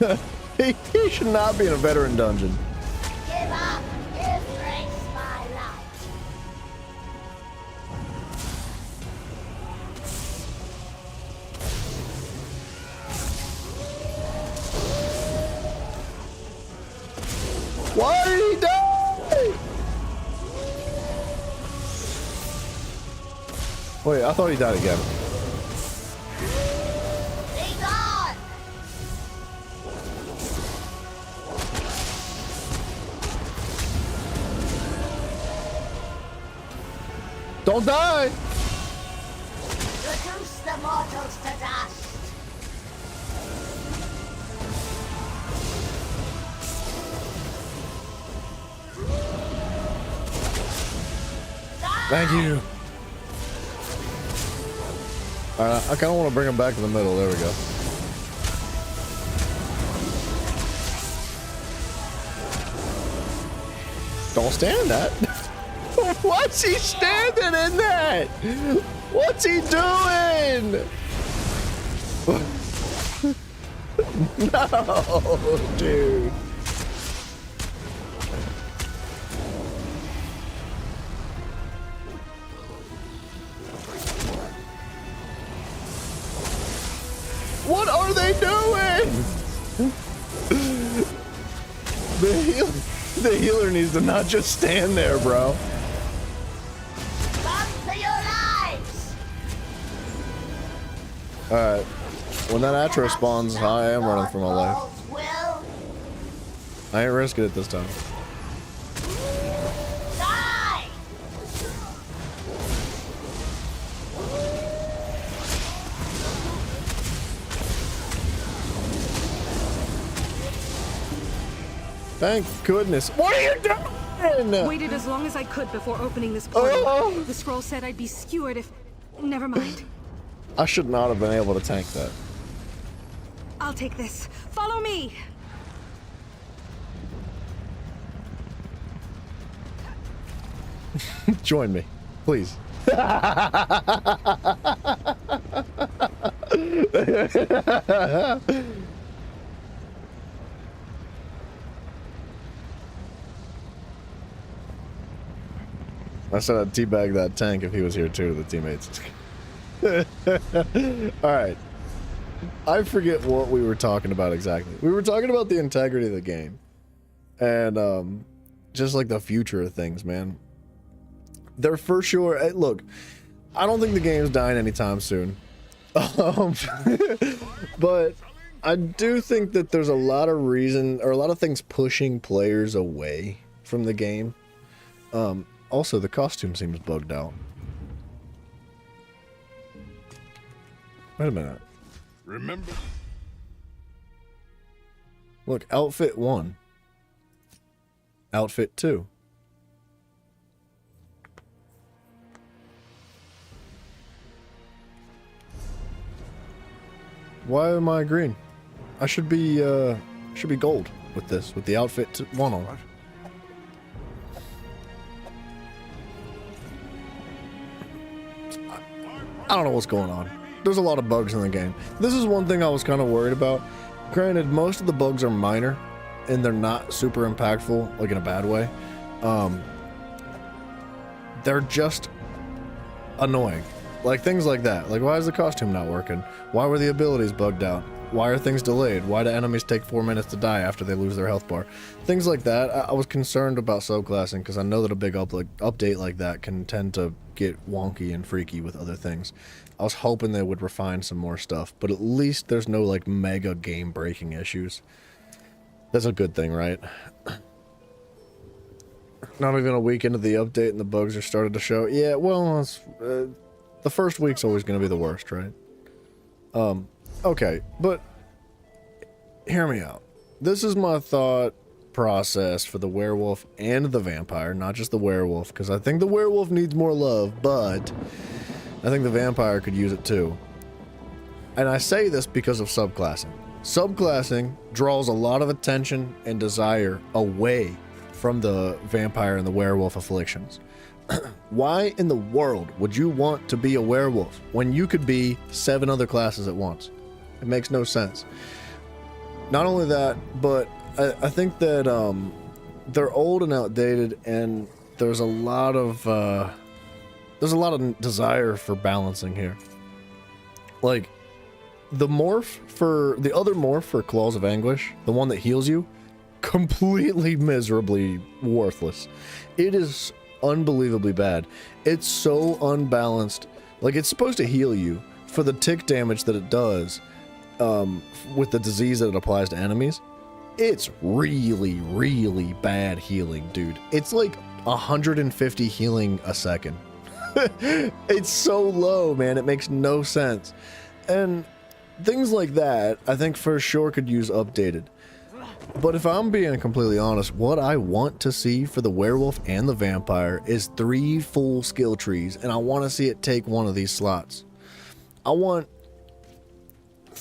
mortals! He should not be in a veteran dungeon. Give up! Embrace my light! Why did he die? Wait, I thought he died again. Be gone! Don't die! Reduce the mortals to dust! Thank you. I kind of want to bring him back to the middle. There we go. Don't stand that. What's he standing in that? What's he doing? No, dude. What are they doing? The healer needs to not just stand there, bro. Run for your lives! Alright. When that Atro spawns, I am running for my life. I ain't risking it this time. Die! Thank goodness. What are you doing? Waited as long as I could before opening this portal. The scroll said I'd be skewered if... Never mind. I should not have been able to tank that. I'll take this. Follow me! Join me, please. I said I'd teabag that tank if he was here too, the teammates. Alright. I forget what we were talking about exactly. We were talking about the integrity of the game. And, just like the future of things, man. They're for sure... Look, I don't think the game's dying anytime soon. But I do think that there's a lot of reason, or a lot of things pushing players away from the game. Also, the costume seems bugged out. Wait a minute. Remember? Look, outfit 1. Outfit 2. Why am I green? I should be gold with this, with the outfit 1 on. I don't know what's going on. There's a lot of bugs in the game. This is one thing I was kind of worried about. Granted, most of the bugs are minor, and they're not super impactful, like in a bad way. They're just annoying. Like things like that. Like, why is the costume not working? Why were the abilities bugged out? Why are things delayed? Why do enemies take 4 minutes to die after they lose their health bar? Things like that. I was concerned about subclassing because I know that a big update like that can tend to get wonky and freaky with other things. I was hoping they would refine some more stuff, but at least there's no like mega game breaking issues. That's a good thing, right? Not even a week into the update and the bugs are started to show. Yeah, well, it's, the first week's always going to be the worst, right? Okay, but hear me out. This is my thought process for the werewolf and the vampire, not just the werewolf, because I think the werewolf needs more love, but I think the vampire could use it too. And I say this because of subclassing. Subclassing draws a lot of attention and desire away from the vampire and the werewolf afflictions. Why in the world would you want to be a werewolf when you could be 7 other classes at once? It makes no sense. Not only that, but I think that they're old and outdated, and there's a lot of desire for balancing here. Like the other morph for Claws of Anguish, the one that heals you, completely miserably worthless. It is unbelievably bad. It's so unbalanced. Like, it's supposed to heal you for the tick damage that it does with the disease that it applies to enemies. It's really, really bad healing, dude. It's like 150 healing a second. It's so low, man. It makes no sense. And things like that, I think for sure could use updated. But if I'm being completely honest, what I want to see for the werewolf and the vampire is 3 full skill trees, and I want to see it take one of these slots. I want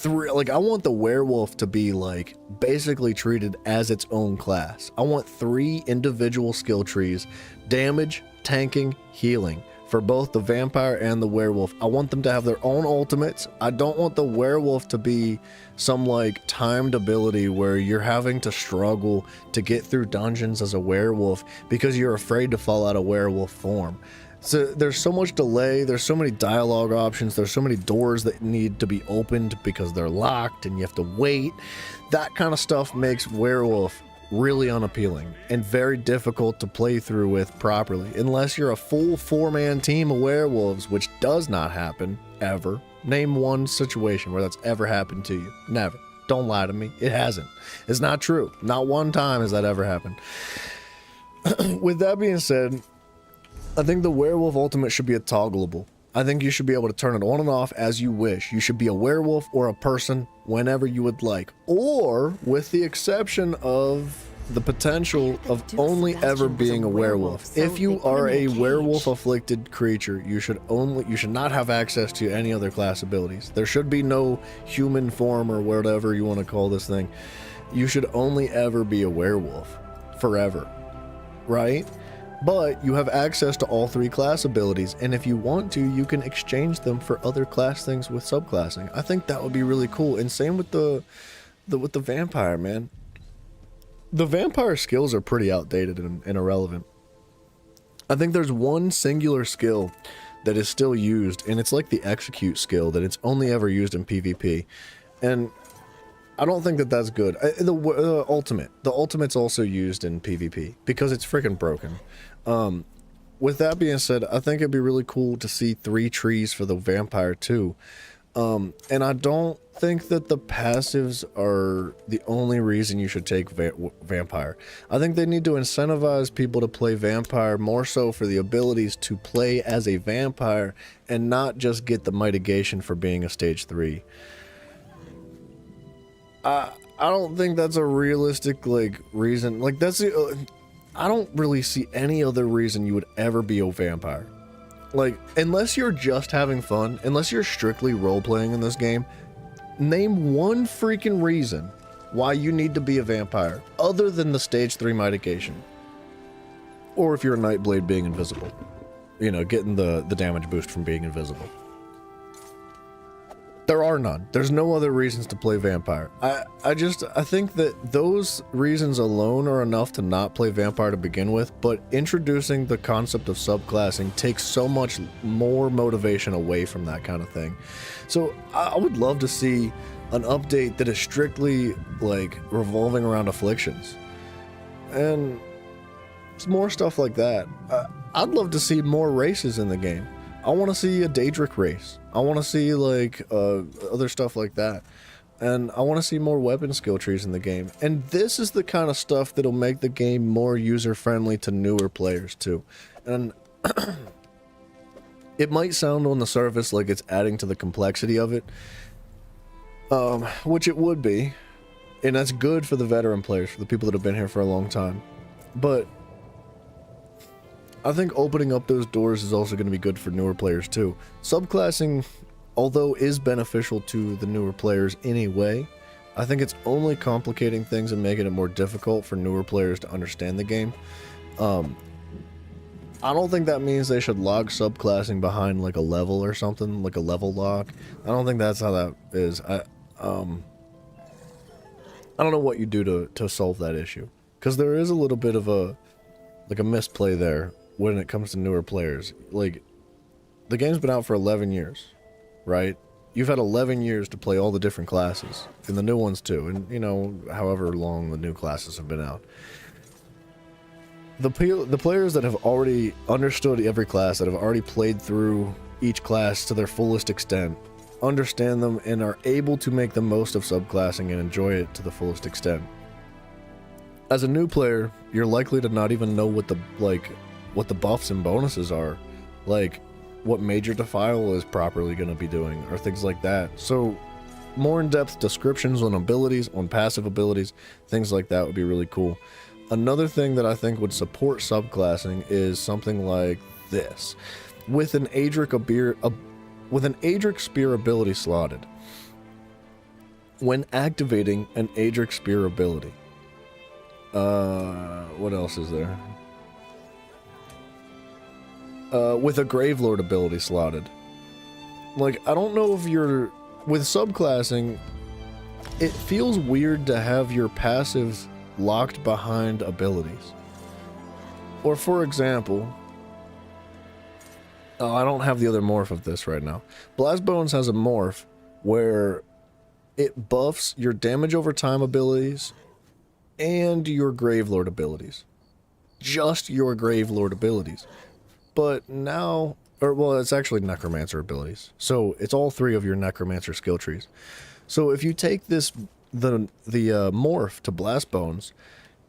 the werewolf to be like basically treated as its own class. I want 3 individual skill trees: damage, tanking, healing, for both the vampire and the werewolf. I want them to have their own ultimates. I don't want the werewolf to be some like timed ability where you're having to struggle to get through dungeons as a werewolf because you're afraid to fall out of werewolf form. So there's so much delay, there's so many dialogue options, there's so many doors that need to be opened because they're locked and you have to wait. That kind of stuff makes werewolf really unappealing and very difficult to play through with properly unless you're a full 4-man team of werewolves, which does not happen ever. Name one situation where that's ever happened to you. Never. Don't lie to me. It hasn't. It's not true. Not one time has that ever happened. With that being said, I think the werewolf ultimate should be a toggleable. I think you should be able to turn it on and off as you wish. You should be a werewolf or a person whenever you would like, or with the exception of the potential of only ever being a werewolf. If you are a werewolf afflicted creature, you should not have access to any other class abilities. There should be no human form or whatever you want to call this thing. You should only ever be a werewolf forever, right? But you have access to all 3 class abilities, and if you want to, you can exchange them for other class things with subclassing. I think that would be really cool. And same with the vampire, man. The vampire skills are pretty outdated and irrelevant. I think there's one singular skill that is still used, and it's like the execute skill, that it's only ever used in PvP. And I don't think that that's good. The ultimate's also used in PvP because it's freaking broken. With that being said, I think it'd be really cool to see 3 trees for the vampire too. And I don't think that the passives are the only reason you should take vampire. I think they need to incentivize people to play vampire more so for the abilities to play as a vampire and not just get the mitigation for being a stage 3. I don't think that's a realistic reason. Like I don't really see any other reason you would ever be a vampire. Like, unless you're just having fun, unless you're strictly role-playing in this game, name one freaking reason why you need to be a vampire, other than the stage 3 mitigation. Or if you're a Nightblade being invisible. You know, getting the damage boost from being invisible. There are none. There's no other reasons to play Vampire. I think that those reasons alone are enough to not play Vampire to begin with, but introducing the concept of subclassing takes so much more motivation away from that kind of thing. So I would love to see an update that is strictly like revolving around afflictions. And it's more stuff like that. I'd love to see more races in the game. I want to see a Daedric race. I want to see like other stuff like that. And I want to see more weapon skill trees in the game. And this is the kind of stuff that'll make the game more user-friendly to newer players too. And it might sound on the surface like it's adding to the complexity of it, which it would be. And that's good for the veteran players, for the people that have been here for a long time. But I think opening up those doors is also going to be good for newer players too. Subclassing, although is beneficial to the newer players anyway, I think it's only complicating things and making it more difficult for newer players to understand the game. I don't think that means they should log subclassing behind like a level or something, like a level lock. I don't think that's how that is. I don't know what you do to solve that issue, because there is a little bit of a misplay there when it comes to newer players. Like, the game's been out for 11 years, right? You've had 11 years to play all the different classes, and the new ones too, and you know, however long the new classes have been out. The players that have already understood every class, that have already played through each class to their fullest extent, understand them and are able to make the most of subclassing and enjoy it to the fullest extent. As a new player, you're likely to not even know what the buffs and bonuses are, like what Major Defile is properly going to be doing, or things like that. So more in-depth descriptions on abilities, on passive abilities, things like that would be really cool. Another thing that I think would support subclassing is something like this. With an Adric Spear ability slotted, when activating an Adric Spear ability, what else is there? With a Gravelord ability slotted. Like, I don't know if you're... With subclassing, it feels weird to have your passives locked behind abilities. Or for example... Oh, I don't have the other morph of this right now. Blastbones has a morph where it buffs your damage over time abilities and your Gravelord abilities. Just your Gravelord abilities. But now, well, it's actually Necromancer abilities. So it's all three of your Necromancer skill trees. So if you take the morph to Blastbones,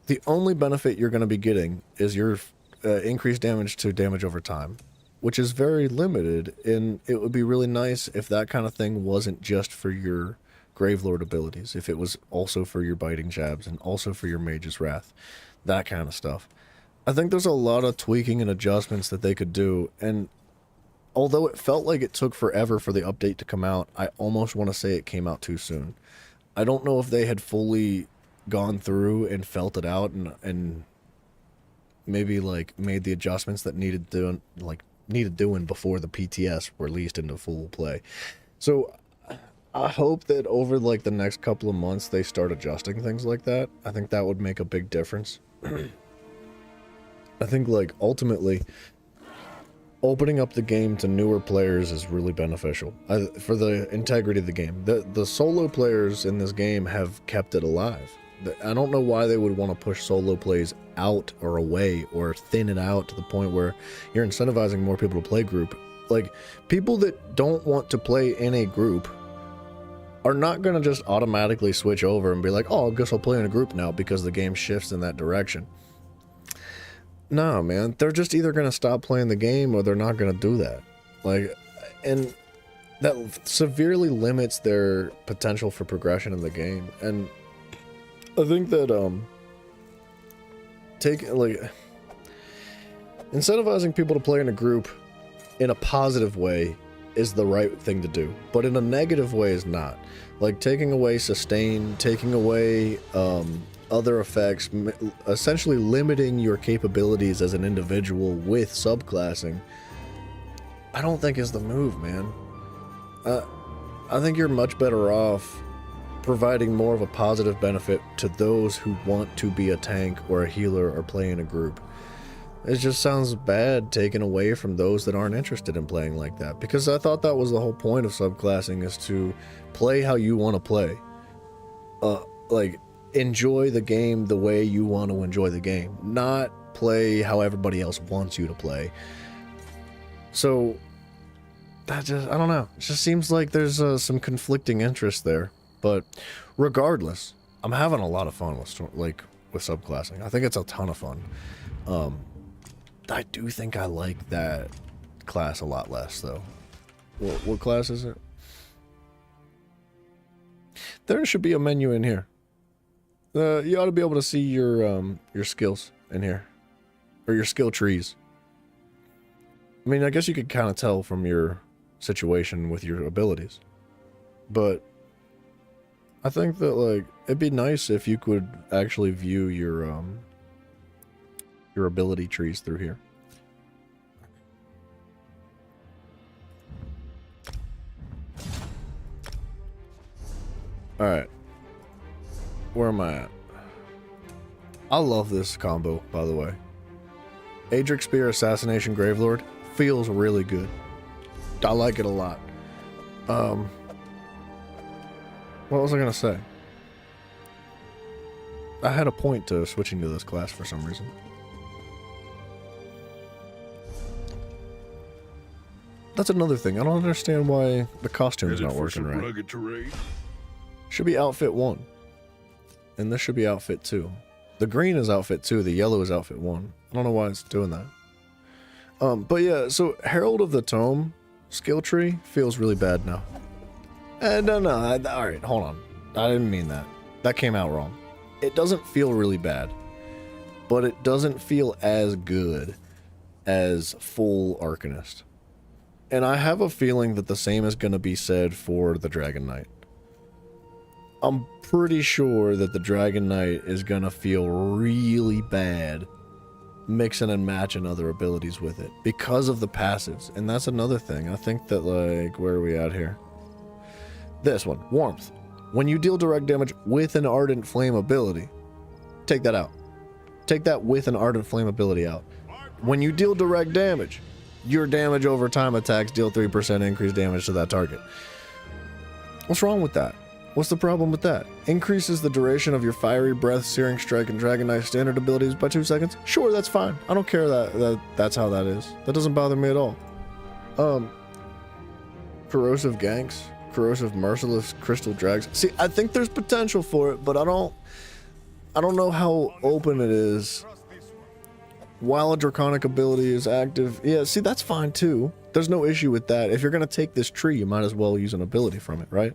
the only benefit you're going to be getting is your increased damage to damage over time, which is very limited, and it would be really nice if that kind of thing wasn't just for your Gravelord abilities, if it was also for your Biting Jabs and also for your Mage's Wrath, that kind of stuff. I think there's a lot of tweaking and adjustments that they could do, and although it felt like it took forever for the update to come out, I almost want to say it came out too soon. I don't know if they had fully gone through and felt it out and maybe like made the adjustments that needed doing before the PTS released into full play. So I hope that over like the next couple of months they start adjusting things like that. I think that would make a big difference. I think like ultimately opening up the game to newer players is really beneficial for the integrity of the game. The solo players in this game have kept it alive. I don't know why they would want to push solo plays out or away or thin it out to the point where you're incentivizing more people to play group. Like, people that don't want to play in a group are not going to just automatically switch over and be like, oh, I guess I'll play in a group now because the game shifts in that direction. No, man, they're just either going to stop playing the game or they're not going to do that. Like, and that severely limits their potential for progression in the game. And I think that incentivizing people to play in a group in a positive way is the right thing to do, but in a negative way is not. Like taking away sustain, taking away other effects, essentially limiting your capabilities as an individual with subclassing, I don't think is the move, man. I think you're much better off providing more of a positive benefit to those who want to be a tank or a healer or play in a group. It just sounds bad taken away from those that aren't interested in playing like that, because I thought that was the whole point of subclassing, is to play how you want to play. Like, enjoy the game the way you want to enjoy the game, not play how everybody else wants you to play. So that just, I don't know, it just seems like there's some conflicting interest there. But regardless, I'm having a lot of fun with subclassing. I think it's a ton of fun. I do think I like that class a lot less, though. What class is it? There should be a menu in here. You ought to be able to see your skills in here, or your skill trees. I mean, I guess you could kind of tell from your situation with your abilities, but I think that, like, it'd be nice if you could actually view your ability trees through here. Alright. Where am I at? I love this combo, by the way. Adric Spear Assassination Gravelord feels really good. I like it a lot. What was I gonna say? I had a point to switching to this class for some reason. That's another thing. I don't understand why the costume's not working right. Should be outfit 1. And this should be outfit 2. The green is outfit 2, the yellow is outfit 1. I don't know why it's doing that. But yeah, so Herald of the Tome skill tree feels really bad now. No, alright, hold on. I didn't mean that. That came out wrong. It doesn't feel really bad, but it doesn't feel as good as full Arcanist. And I have a feeling that the same is going to be said for the Dragon Knight. I'm pretty sure that the Dragon Knight is going to feel really bad mixing and matching other abilities with it because of the passives. And that's another thing. I think that, like, where are we at here? This one, Warmth. When you deal direct damage with an Ardent Flame ability, take that out. Take that with an Ardent Flame ability out. When you deal direct damage, your damage over time attacks deal 3% increased damage to that target. What's wrong with that? What's the problem with that? Increases the duration of your Fiery Breath, Searing Strike, and Dragon Knight standard abilities by 2 seconds? Sure, that's fine. I don't care that's how that is. That doesn't bother me at all. Corrosive Ganks, Corrosive Merciless, Crystal Drags. See, I think there's potential for it, but I don't know how open it is. While a Draconic ability is active, yeah, see, that's fine too. There's no issue with that. If you're gonna take this tree, you might as well use an ability from it, right?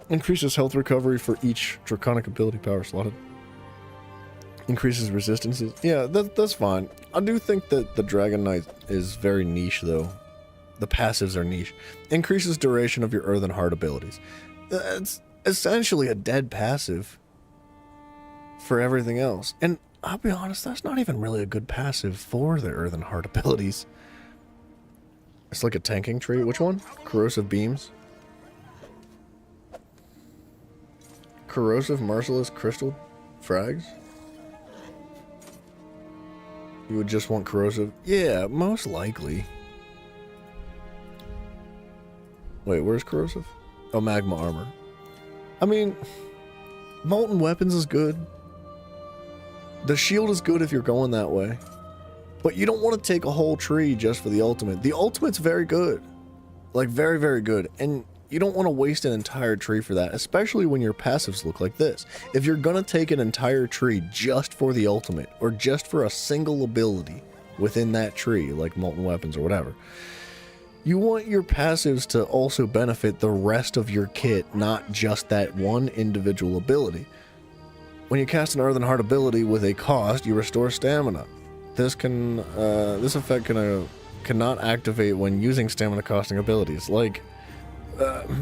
Increases health recovery for each Draconic ability power slotted. Increases resistances. Yeah, that's fine. I do think that the Dragon Knight is very niche, though. The passives are niche. Increases duration of your Earthen Heart abilities. It's essentially a dead passive for everything else. And I'll be honest, that's not even really a good passive for the Earthen Heart abilities. It's like a tanking tree. Which one? Corrosive Beams. Corrosive, Merciless, Crystal Frags? You would just want Corrosive? Yeah, most likely. Wait, where's Corrosive? Oh, Magma Armor. I mean, Molten Weapons is good. The shield is good if you're going that way. But you don't want to take a whole tree just for the ultimate. The ultimate's very good. Like, very, very good. And you don't want to waste an entire tree for that, especially when your passives look like this. If you're going to take an entire tree just for the ultimate, or just for a single ability within that tree, like Molten Weapons or whatever, you want your passives to also benefit the rest of your kit, not just that one individual ability. When you cast an Earthen Heart ability with a cost, you restore stamina. This effect cannot activate when using stamina costing abilities, like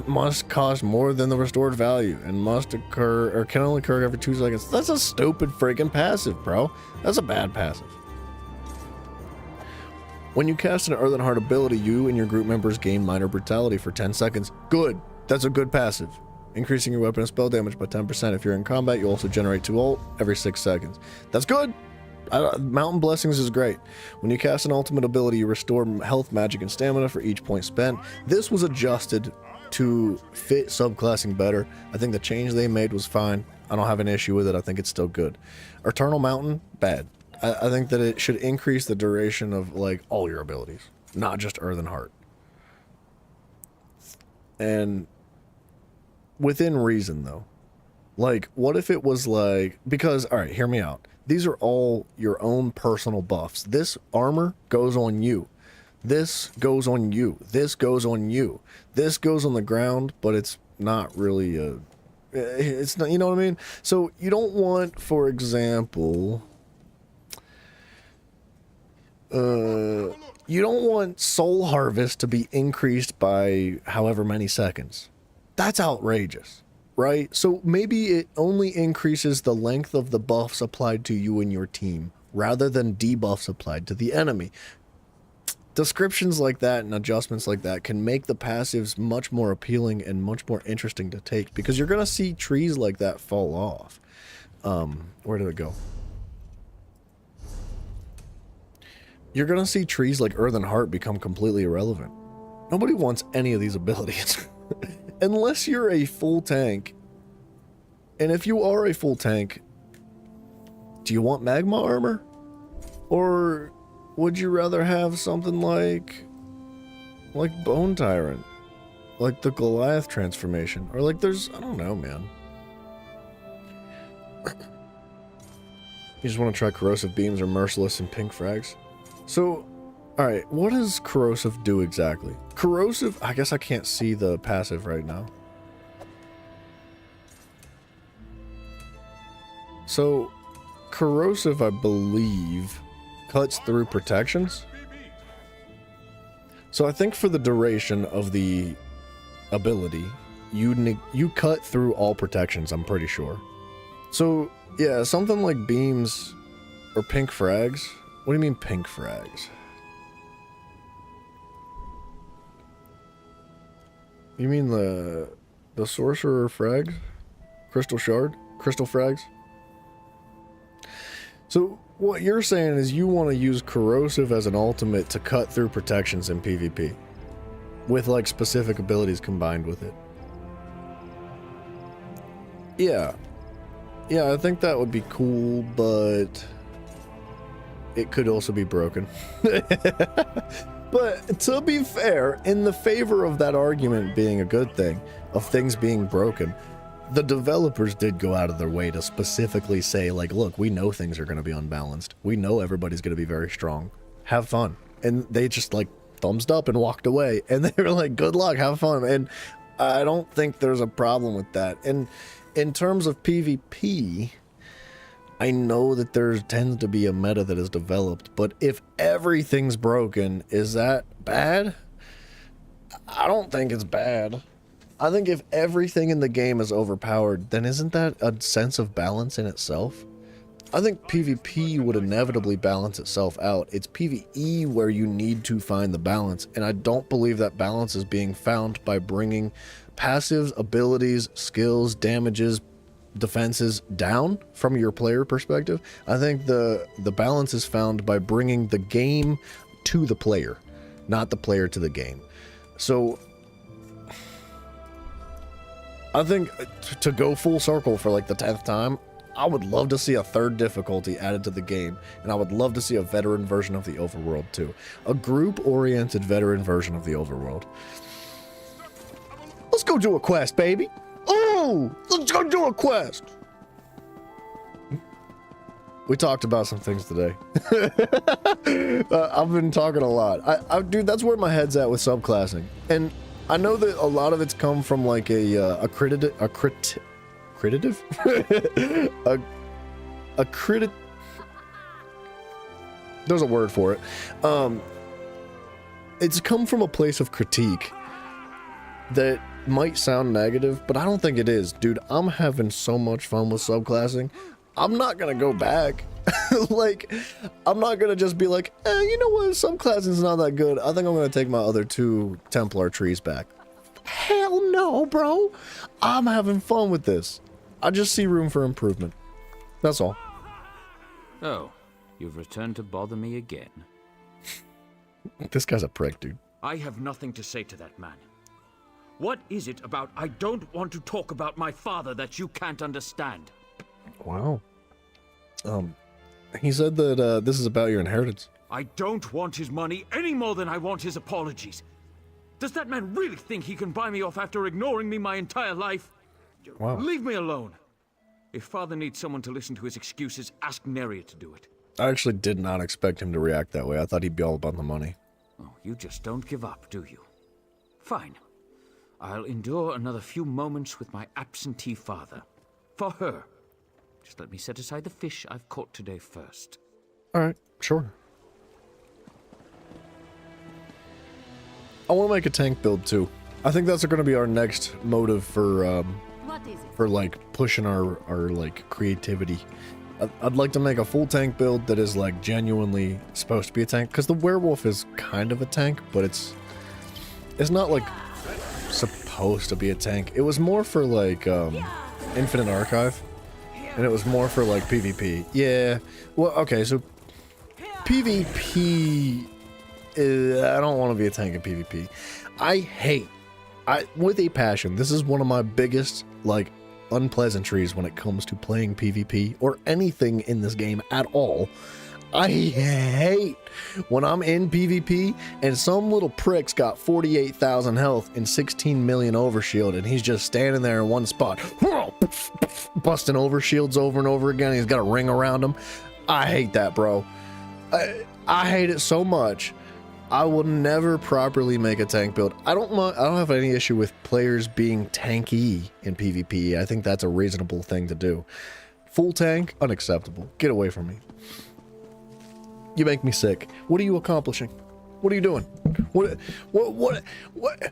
must cost more than the restored value and must occur or can only occur every 2 seconds. That's a stupid freaking passive, bro. That's a bad passive. When you cast an Earthen Heart ability, you and your group members gain minor brutality for 10 seconds. Good. That's a good passive. Increasing your weapon and spell damage by 10%. If you're in combat, you also generate 2 ult every 6 seconds. That's good. Mountain Blessings is great. When you cast an ultimate ability, you restore health, magic, and stamina for each point spent. This was adjusted to fit subclassing better. I think the change they made was fine. I don't have an issue with it. I think it's still good. Eternal Mountain, bad. I think that it should increase the duration of, like, all your abilities, not just Earthen Heart. And within reason, though. Like, what if it was like, because, all right, hear me out. These are all your own personal buffs. This armor goes on you. This goes on you. This goes on you. This goes on the ground, but it's not really a... It's not, you know what I mean? So you don't want, for example... you don't want Soul Harvest to be increased by however many seconds. That's outrageous, right? So maybe it only increases the length of the buffs applied to you and your team, rather than debuffs applied to the enemy. Descriptions like that and adjustments like that can make the passives much more appealing and much more interesting to take, because you're going to see trees like that fall off. Where did it go? You're going to see trees like Earthen Heart become completely irrelevant. Nobody wants any of these abilities. Unless you're a full tank. And if you are a full tank, do you want magma armor? Or would you rather have something like Bone Tyrant? Like the Goliath transformation? Or like there's, I don't know, man. You just want to try Corrosive Beams or Merciless and Pink Frags? So, alright, what does Corrosive do exactly? Corrosive, I guess I can't see the passive right now. So, Corrosive, I believe, cuts through protections. So I think for the duration of the ability, you cut through all protections, I'm pretty sure. So, yeah, something like Beams or Pink Frags. What do you mean Pink Frags? You mean the Sorcerer Frags? Crystal Shard? Crystal Frags? So what you're saying is you want to use Corrosive as an ultimate to cut through protections in PvP. With like specific abilities combined with it. Yeah. Yeah, I think that would be cool, but it could also be broken. But to be fair, in the favor of that argument being a good thing, of things being broken, the developers did go out of their way to specifically say, like, look, we know things are going to be unbalanced. We know everybody's going to be very strong. Have fun. And they just, like, thumbs up and walked away. And they were like, good luck, have fun. And I don't think there's a problem with that. And in terms of PvP, I know that there tends to be a meta that is developed, but if everything's broken, is that bad? I don't think it's bad. I think if everything in the game is overpowered, then isn't that a sense of balance in itself? I think PvP would inevitably balance itself out. It's PvE where you need to find the balance, and I don't believe that balance is being found by bringing passives, abilities, skills, damages, defenses down from your player perspective. I think the balance is found by bringing the game to the player, not the player to the game. So I think to go full circle for like the 10th time, I would love to see a third difficulty added to the game, and I would love to see a veteran version of the overworld too. A group-oriented veteran version of the overworld. Let's go do a quest, baby! Oh! Let's go do a quest! We talked about some things today. I've been talking a lot. Dude, that's where my head's at with subclassing. And I know that a lot of it's come from like a crit... There's a word for it. It's come from a place of critique that might sound negative, but I don't think it is. Dude, I'm having so much fun with subclassing. I'm not gonna go back. Like, I'm not gonna just be like, you know what, some classing's not that good. I think I'm gonna take my other 2 Templar trees back. Hell no, bro. I'm having fun with this. I just see room for improvement. That's all. Oh, you've returned to bother me again. This guy's a prick, dude. I have nothing to say to that man. What is it about I don't want to talk about my father that you can't understand? Wow. He said that this is about your inheritance. I don't want his money any more than I want his apologies. Does that man really think he can buy me off after ignoring me my entire life? Wow. Leave me alone. If father needs someone to listen to his excuses, ask Neria to do it. I actually did not expect him to react that way. I thought he'd be all about the money. Oh, you just don't give up, do you? Fine. I'll endure another few moments with my absentee father. For her. Just let me set aside the fish I've caught today first. Alright, sure. I want to make a tank build too. I think that's going to be our next motive for like pushing our like creativity. I'd like to make a full tank build that is like genuinely supposed to be a tank, because the werewolf is kind of a tank, but it's not like supposed to be a tank. It was more for like Infinite Archive, and it was more for like PvP. Yeah. Well, okay, so PvP. I don't want to be a tank in PvP. With a passion, this is one of my biggest, like, unpleasantries when it comes to playing PvP or anything in this game at all. I hate when I'm in PvP and some little prick's got 48,000 health and 16 million overshield, and he's just standing there in one spot, busting overshields over and over again. He's got a ring around him. I hate that, bro. I hate it so much. I will never properly make a tank build. I don't have any issue with players being tanky in PvP. I think that's a reasonable thing to do. Full tank, unacceptable. Get away from me. You make me sick. What are you accomplishing? What are you doing? What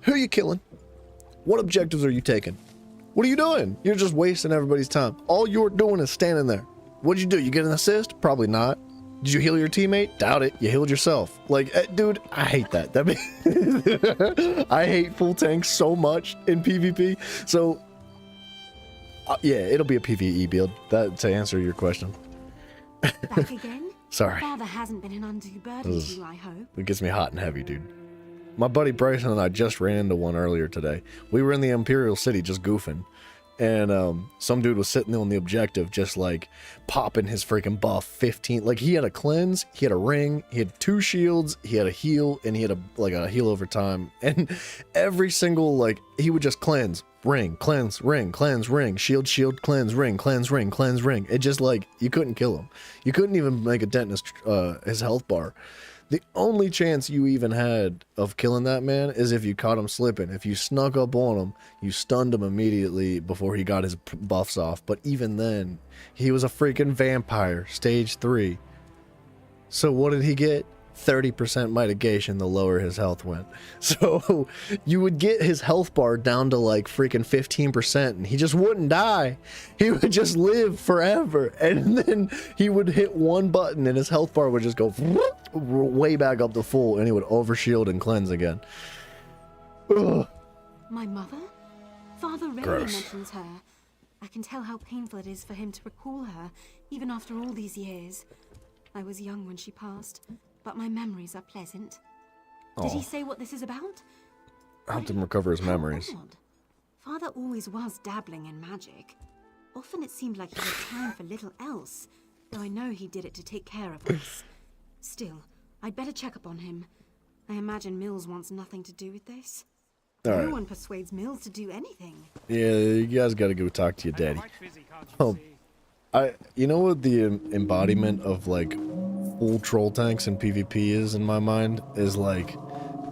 who are you killing? What objectives are you taking? What are you doing? You're just wasting everybody's time. All you're doing is standing there. What'd you do? You get an assist? Probably not. Did you heal your teammate? Doubt it. You healed yourself. Like, dude, I hate that. I hate full tanks so much in PvP. So, yeah, it'll be a PvE build. That to answer your question. Back again? Sorry. Father hasn't been an undue burden to you, I hope. It gets me hot and heavy, dude. My buddy Bryson and I just ran into one earlier today. We were in the Imperial City just goofing. And some dude was sitting there on the objective just like popping his freaking buff 15. Like, he had a cleanse, he had a ring, he had 2 shields, he had a heal, and he had a heal over time. And every single, like, he would just cleanse, ring, cleanse, ring, cleanse, ring, shield, shield, cleanse, ring, cleanse, ring, cleanse, ring. It just, like, you couldn't kill him. You couldn't even make a dent in his health bar. The only chance you even had of killing that man is if you caught him slipping. If you snuck up on him, you stunned him immediately before he got his buffs off. But even then, he was a freaking vampire, stage 3. So what did he get? 30% mitigation the lower his health went. So you would get his health bar down to like freaking 15%, and he just wouldn't die. He would just live forever. And then he would hit one button and his health bar would just go way back up to full, and he would overshield and cleanse again. Ugh. My mother? Father rarely mentions her. I can tell how painful it is for him to recall her, even after all these years. I was young when she passed, but my memories are pleasant. Did he say what this is about? Helped him recover his memories. Odd. Father always was dabbling in magic. Often it seemed like he had time for little else, though I know he did it to take care of us. Still, I'd better check up on him. I imagine Mills wants nothing to do with this. No one persuades Mills to do anything. Yeah, you guys gotta go talk to your daddy. You know what the embodiment of like full troll tanks in PvP is in my mind? Is like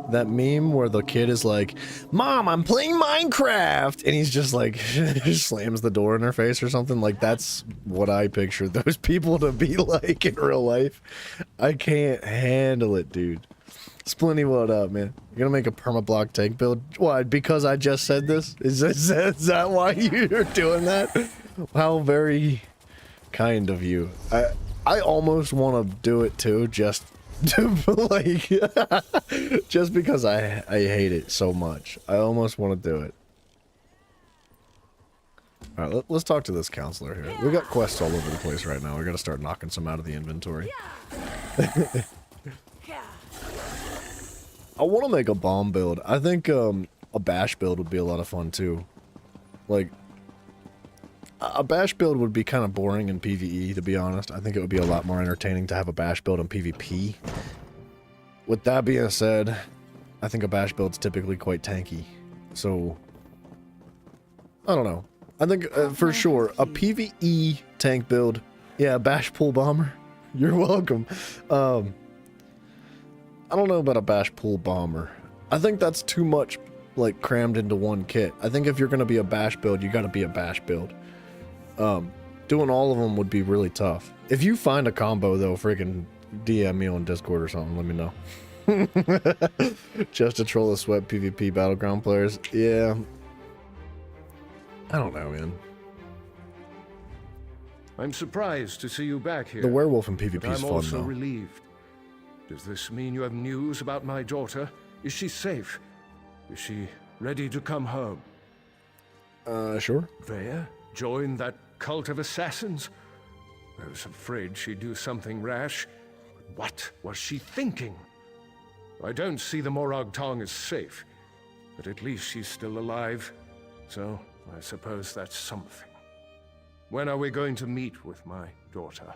that meme where the kid is like, "Mom, I'm playing Minecraft," and he's just like slams the door in her face or something. Like, that's what I picture those people to be like in real life. I can't handle it, dude. Splinty, what up, man? You're gonna make a permablock tank build? Why? Because I just said this? Is that why you're doing that? How very kind of you. I almost want to do it too, just to, like, just because I hate it so much. I almost want to do it. All right, let's talk to this counselor here. We got quests all over the place right now. We got to start knocking some out of the inventory. I want to make a bomb build. I think a bash build would be a lot of fun too. Like, a bash build would be kind of boring in PvE, to be honest. I think it would be a lot more entertaining to have a bash build in PvP. With that being said, I think a bash build's typically quite tanky. So, I don't know. I think, for sure, a PvE tank build. Yeah, bash pool bomber. You're welcome. I don't know about a bash pool bomber. I think that's too much, like, crammed into one kit. I think if you're going to be a bash build, you got to be a bash build. Doing all of them would be really tough. If you find a combo, though, freaking DM me on Discord or something, let me know. Just to troll the sweat PvP Battleground players. Yeah. I don't know, man. I'm surprised to see you back here. The werewolf in PvP is fun, I'm also though. relieved. Does this mean you have news about my daughter? Is she safe? Is she ready to come home? Sure. Vaya join that cult of assassins? I was afraid she'd do something rash. What was she thinking? I don't see the Morag Tong as safe, but at least she's still alive, so I suppose that's something. When are we going to meet with my daughter?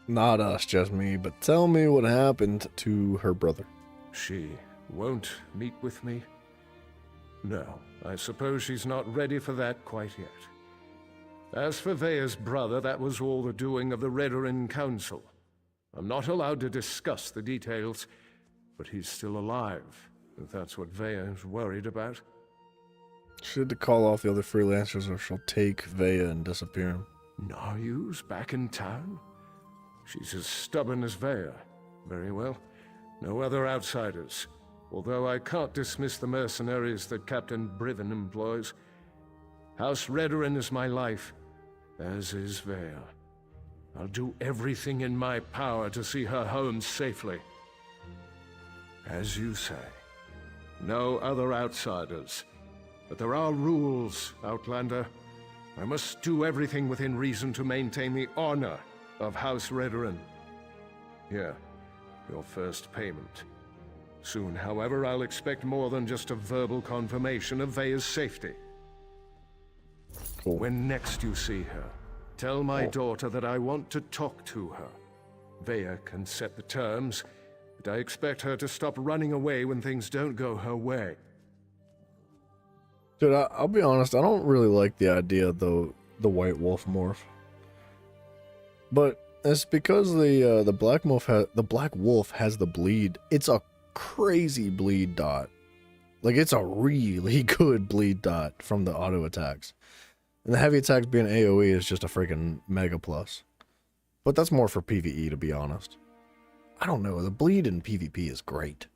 Not us, just me, but tell me what happened to her brother. She won't meet with me? No, I suppose she's not ready for that quite yet. As for Vaya's brother, that was all the doing of the Redoran Council. I'm not allowed to discuss the details, but he's still alive, if that's what Vaya is worried about. She had to call off the other freelancers or she'll take Vaya and disappear him. Naryu's back in town? She's as stubborn as Vaya. Very well. No other outsiders. Although I can't dismiss the mercenaries that Captain Brivin employs. House Redoran is my life, as is Vaya. I'll do everything in my power to see her home safely. As you say, no other outsiders. But there are rules, Outlander. I must do everything within reason to maintain the honor of House Redoran. Here, your first payment. Soon, however, I'll expect more than just a verbal confirmation of Vaya's safety. Cool. When next you see her, tell my daughter that I want to talk to her. Vaya can set the terms, but I expect her to stop running away when things don't go her way. Dude, I'll be honest, I don't really like the idea of the White Wolf morph. But it's because the Black Wolf has the bleed. It's a crazy bleed dot. Like, it's a really good bleed dot from the auto attacks. And the heavy attacks being AoE is just a freaking mega plus. But that's more for PvE, to be honest. I don't know, the bleed in PvP is great.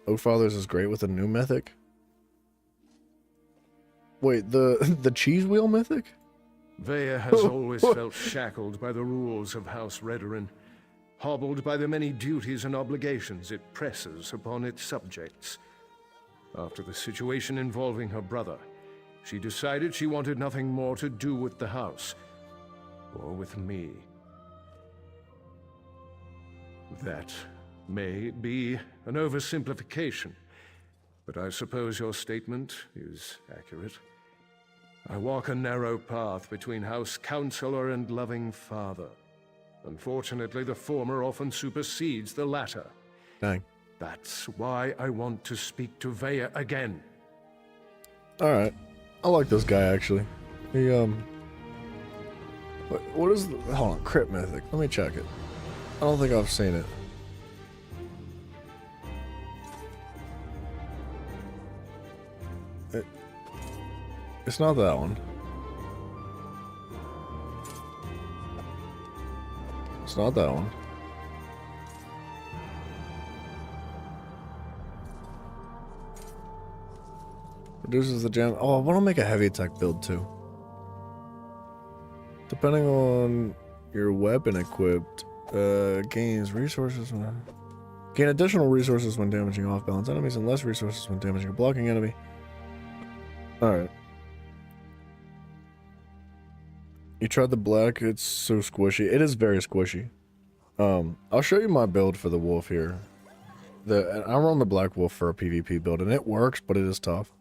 Oakfathers is great with a new mythic. Wait, the cheese wheel mythic? Vaya has always felt shackled by the rules of House Redoran, hobbled by the many duties and obligations it presses upon its subjects. After the situation involving her brother, she decided she wanted nothing more to do with the house, or with me. That may be an oversimplification, but I suppose your statement is accurate. I walk a narrow path between House Counselor and loving father. Unfortunately, the former often supersedes the latter. Dang. That's why I want to speak to Vaya again. Alright. I like this guy, actually. He, what is the... Hold on, crit mythic. Let me check it. I don't think I've seen it. It's not that one. It's not that one. Reduces the gem. Oh, I want to make a heavy attack build too. Depending on your weapon equipped, gains resources. Gain additional resources when damaging off-balance enemies and less resources when damaging a blocking enemy. Alright. You tried the black, it's so squishy. It is very squishy. I'll show you my build for the wolf here. I run the black wolf for a PvP build, and it works, but it is tough.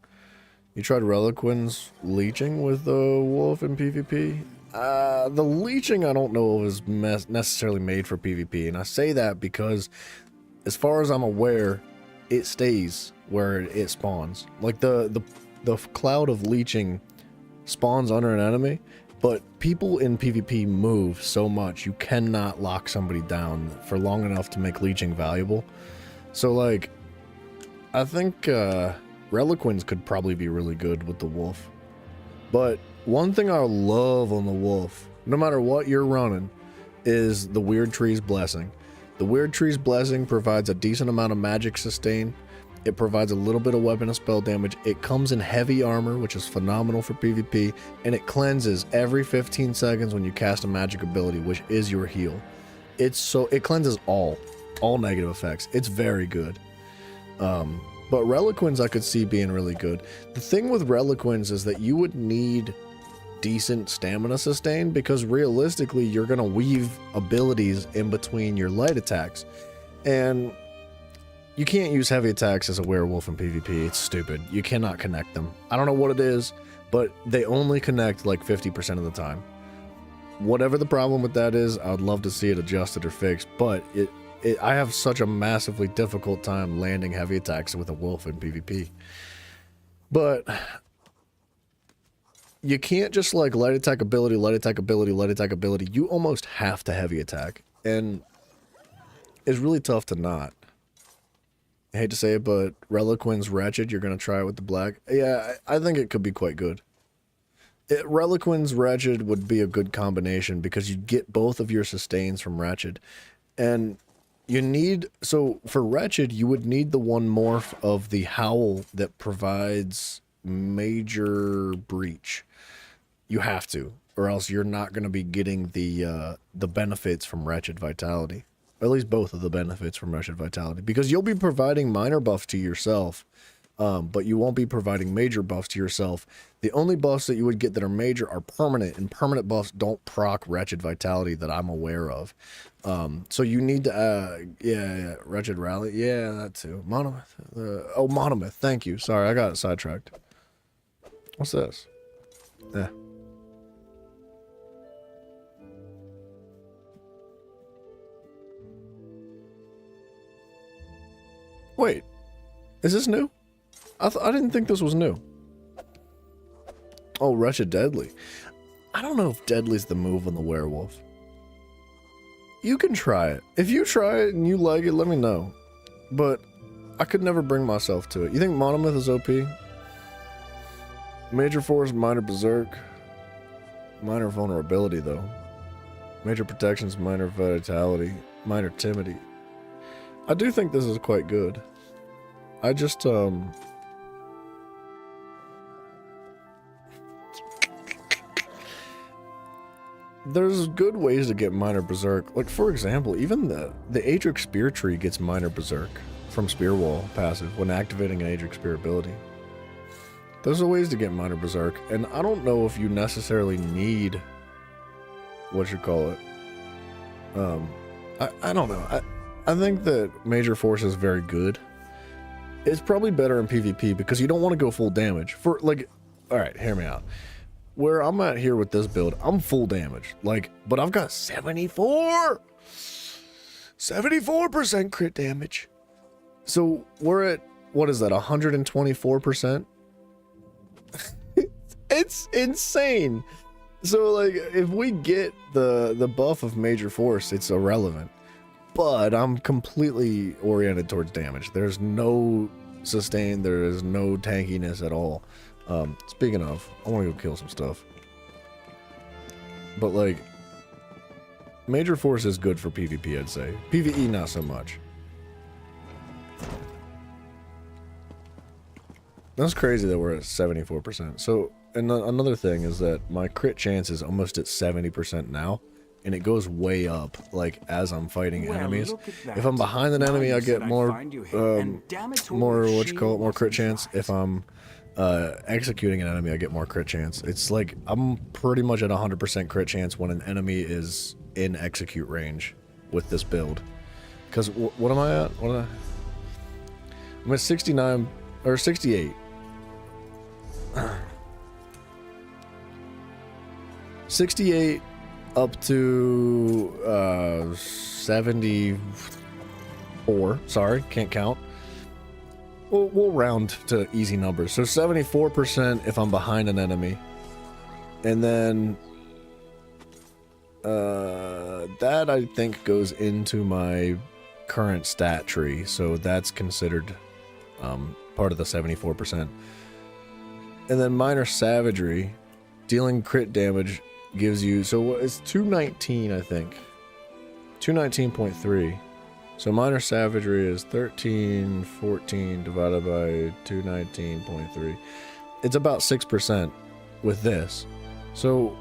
You tried Reliquin's leeching with the wolf in PvP? The leeching I don't know is necessarily made for PvP, and I say that because, as far as I'm aware, it stays where it spawns. Like the cloud of leeching spawns under an enemy, but people in PvP move so much you cannot lock somebody down for long enough to make leeching valuable. So like, I think Reliquins could probably be really good with the wolf. But one thing I love on the wolf, no matter what you're running, is the Weird Tree's Blessing. The Weird Tree's Blessing provides a decent amount of magic sustain. It provides a little bit of weapon and spell damage. It comes in heavy armor, which is phenomenal for PvP, and it cleanses every 15 seconds when you cast a magic ability, which is your heal. It cleanses all negative effects. It's very good. But Reliquins I could see being really good. The thing with Reliquins is that you would need decent stamina sustain, because realistically you're going to weave abilities in between your light attacks. And you can't use heavy attacks as a werewolf in PvP. It's stupid. You cannot connect them. I don't know what it is, but they only connect like 50% of the time. Whatever the problem with that is, I'd love to see it adjusted or fixed, but I have such a massively difficult time landing heavy attacks with a wolf in PvP. But you can't just like light attack ability, light attack ability, light attack ability. You almost have to heavy attack, and it's really tough to not. I hate to say it, but Reliquin's Wretched, you're going to try it with the black. Yeah, I think it could be quite good. Reliquin's Wretched would be a good combination because you get both of your sustains from Wretched. And you need, so for Wretched, you would need the one morph of the Howl that provides major breach. You have to, or else you're not going to be getting the benefits from Wretched Vitality. Or at least both of the benefits from Wretched Vitality. Because you'll be providing minor buffs to yourself, but you won't be providing major buffs to yourself. The only buffs that you would get that are major are permanent, and permanent buffs don't proc Wretched Vitality that I'm aware of. So you need to, yeah, Wretched Rally, yeah, that too. Monomyth, Monomyth, thank you. Sorry, I got sidetracked. What's this? Yeah. Wait, is this new? I didn't think this was new. Oh, Wretched Deadly. I don't know if Deadly's the move on the werewolf. You can try it. If you try it and you like it, let me know. But I could never bring myself to it. You think Monomyth is OP? Major Force, Minor Berserk. Minor Vulnerability, though. Major Protections, Minor Vitality. Minor Timidity. I do think this is quite good. I just, there's good ways to get Minor Berserk. Like, for example, even the Aedric Spear tree gets Minor Berserk from Spear Wall passive when activating an Aedric Spear ability. There's ways to get Minor Berserk, and I don't know if you necessarily need, what you call it. I don't know. I think that Major Force is very good. It's probably better in PvP because you don't want to go full damage. For like, alright, hear me out. Where I'm at here with this build, I'm full damage. Like, but I've got 74% crit damage. So we're at, what is that, 124%? It's insane. So like, if we get the buff of Major Force, it's irrelevant. But I'm completely oriented towards damage. There's no sustain, there is no tankiness at all. Speaking of, I want to go kill some stuff. But like, Major Force is good for PvP, I'd say. PvE, not so much. That's crazy that we're at 74%. So and another thing is that my crit chance is almost at 70% now, and it goes way up, like, as I'm fighting enemies. If I'm behind an enemy, I get more, more crit chance. If I'm executing an enemy, I get more crit chance. It's like, I'm pretty much at 100% crit chance when an enemy is in execute range with this build. Because, what am I at? I'm at 69, or 68. 68 up to 74. Sorry, can't count. We'll round to easy numbers. So 74% if I'm behind an enemy. And then that I think goes into my current stat tree. So that's considered part of the 74%. And then minor savagery, dealing crit damage gives you, so it's 219, I think. 219.3. So minor savagery is 1314 divided by 219.3. It's about 6% with this. So,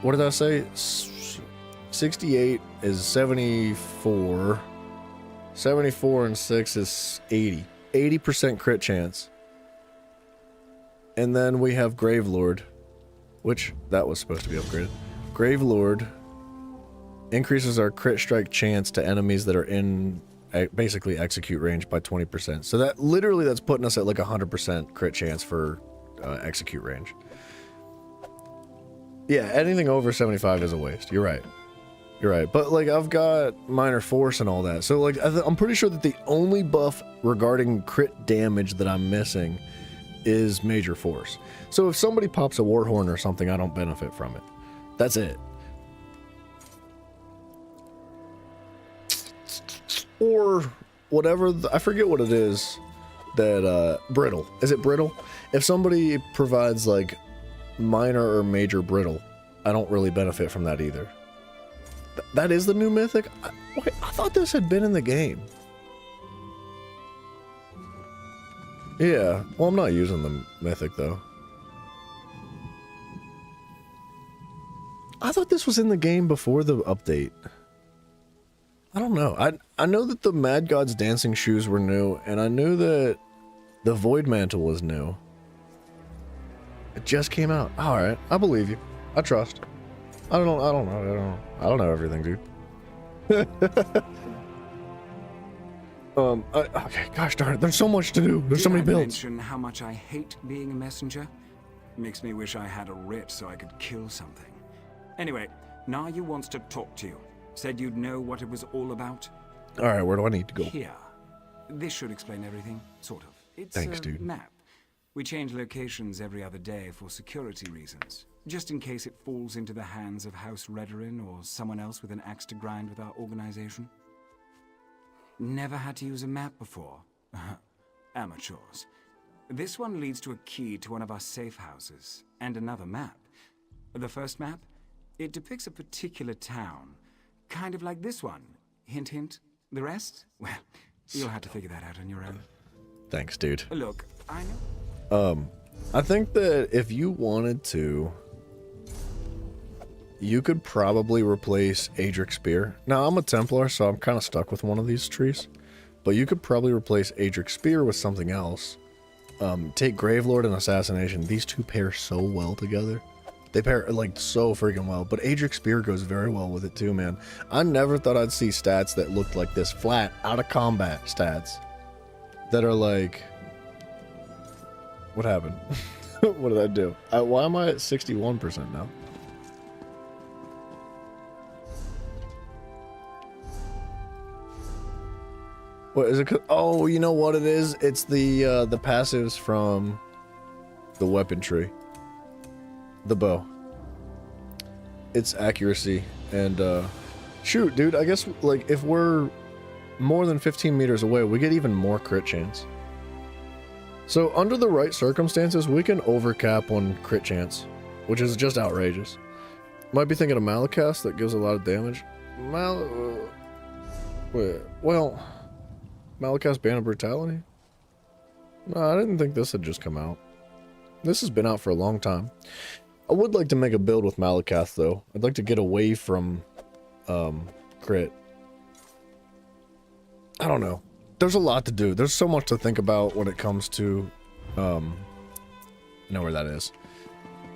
what did I say? 68 is 74. 74 and 6 is 80. 80% crit chance. And then we have Gravelord, which that was supposed to be upgraded. Gravelord increases our crit strike chance to enemies that are in basically execute range by 20%. So that literally that's putting us at like 100% crit chance for execute range. Yeah, anything over 75 is a waste. You're right. You're right. But like I've got minor force and all that. So like I'm pretty sure that the only buff regarding crit damage that I'm missing is major force. So if somebody pops a Warhorn or something, I don't benefit from it. That's it. Or whatever, I forget what it is that, brittle. Is it brittle? If somebody provides like minor or major brittle, I don't really benefit from that either. That is the new mythic? Wait, I thought this had been in the game. Yeah, well, I'm not using the mythic though. I thought this was in the game before the update. I don't know. I know that the Mad God's dancing shoes were new, and I knew that the Void Mantle was new. It just came out. All right, I believe you. I trust. I don't know everything, dude. Okay, gosh darn it, there's so much to do. There's so many builds. Mention how much I hate being a messenger? Makes me wish I had a writ so I could kill something. Anyway, Naya wants to talk to you. Said you'd know what it was all about. All right, where do I need to go? Here. This should explain everything, sort of. It's Thanks, a dude. map. We change locations every other day for security reasons, just in case it falls into the hands of House Redorin or someone else with an axe to grind with our organization. Never had to use a map before. Amateurs. This one leads to a key to one of our safe houses, and another map. The first map, it depicts a particular town, kind of like this one. Hint, hint. The rest? Well, you'll have to figure that out on your own. Thanks, dude. Look, I know. I think that if you wanted to, you could probably replace Adric's Spear. Now, I'm a Templar, so I'm kind of stuck with one of these trees. But you could probably replace Adric's Spear with something else. Take Gravelord and Assassination. These two pair so well together. They pair, like, so freaking well. But Adric's Spear goes very well with it, too, man. I never thought I'd see stats that looked like this. Flat, out of combat stats. That are like... What happened? What did I do? Why am I at 61% now? What is it? Oh, you know what it is? It's the passives from the weapon tree. The bow. It's accuracy and shoot, dude, I guess like if we're more than 15 meters away, we get even more crit chance. So under the right circumstances, we can overcap on crit chance, which is just outrageous. Might be thinking of Malachas that gives a lot of damage. Well, Malachas Band of Brutality? No, I didn't think this had just come out. This has been out for a long time. I would like to make a build with Malakath, though. I'd like to get away from crit. I don't know. There's a lot to do. There's so much to think about when it comes to... I know where that is.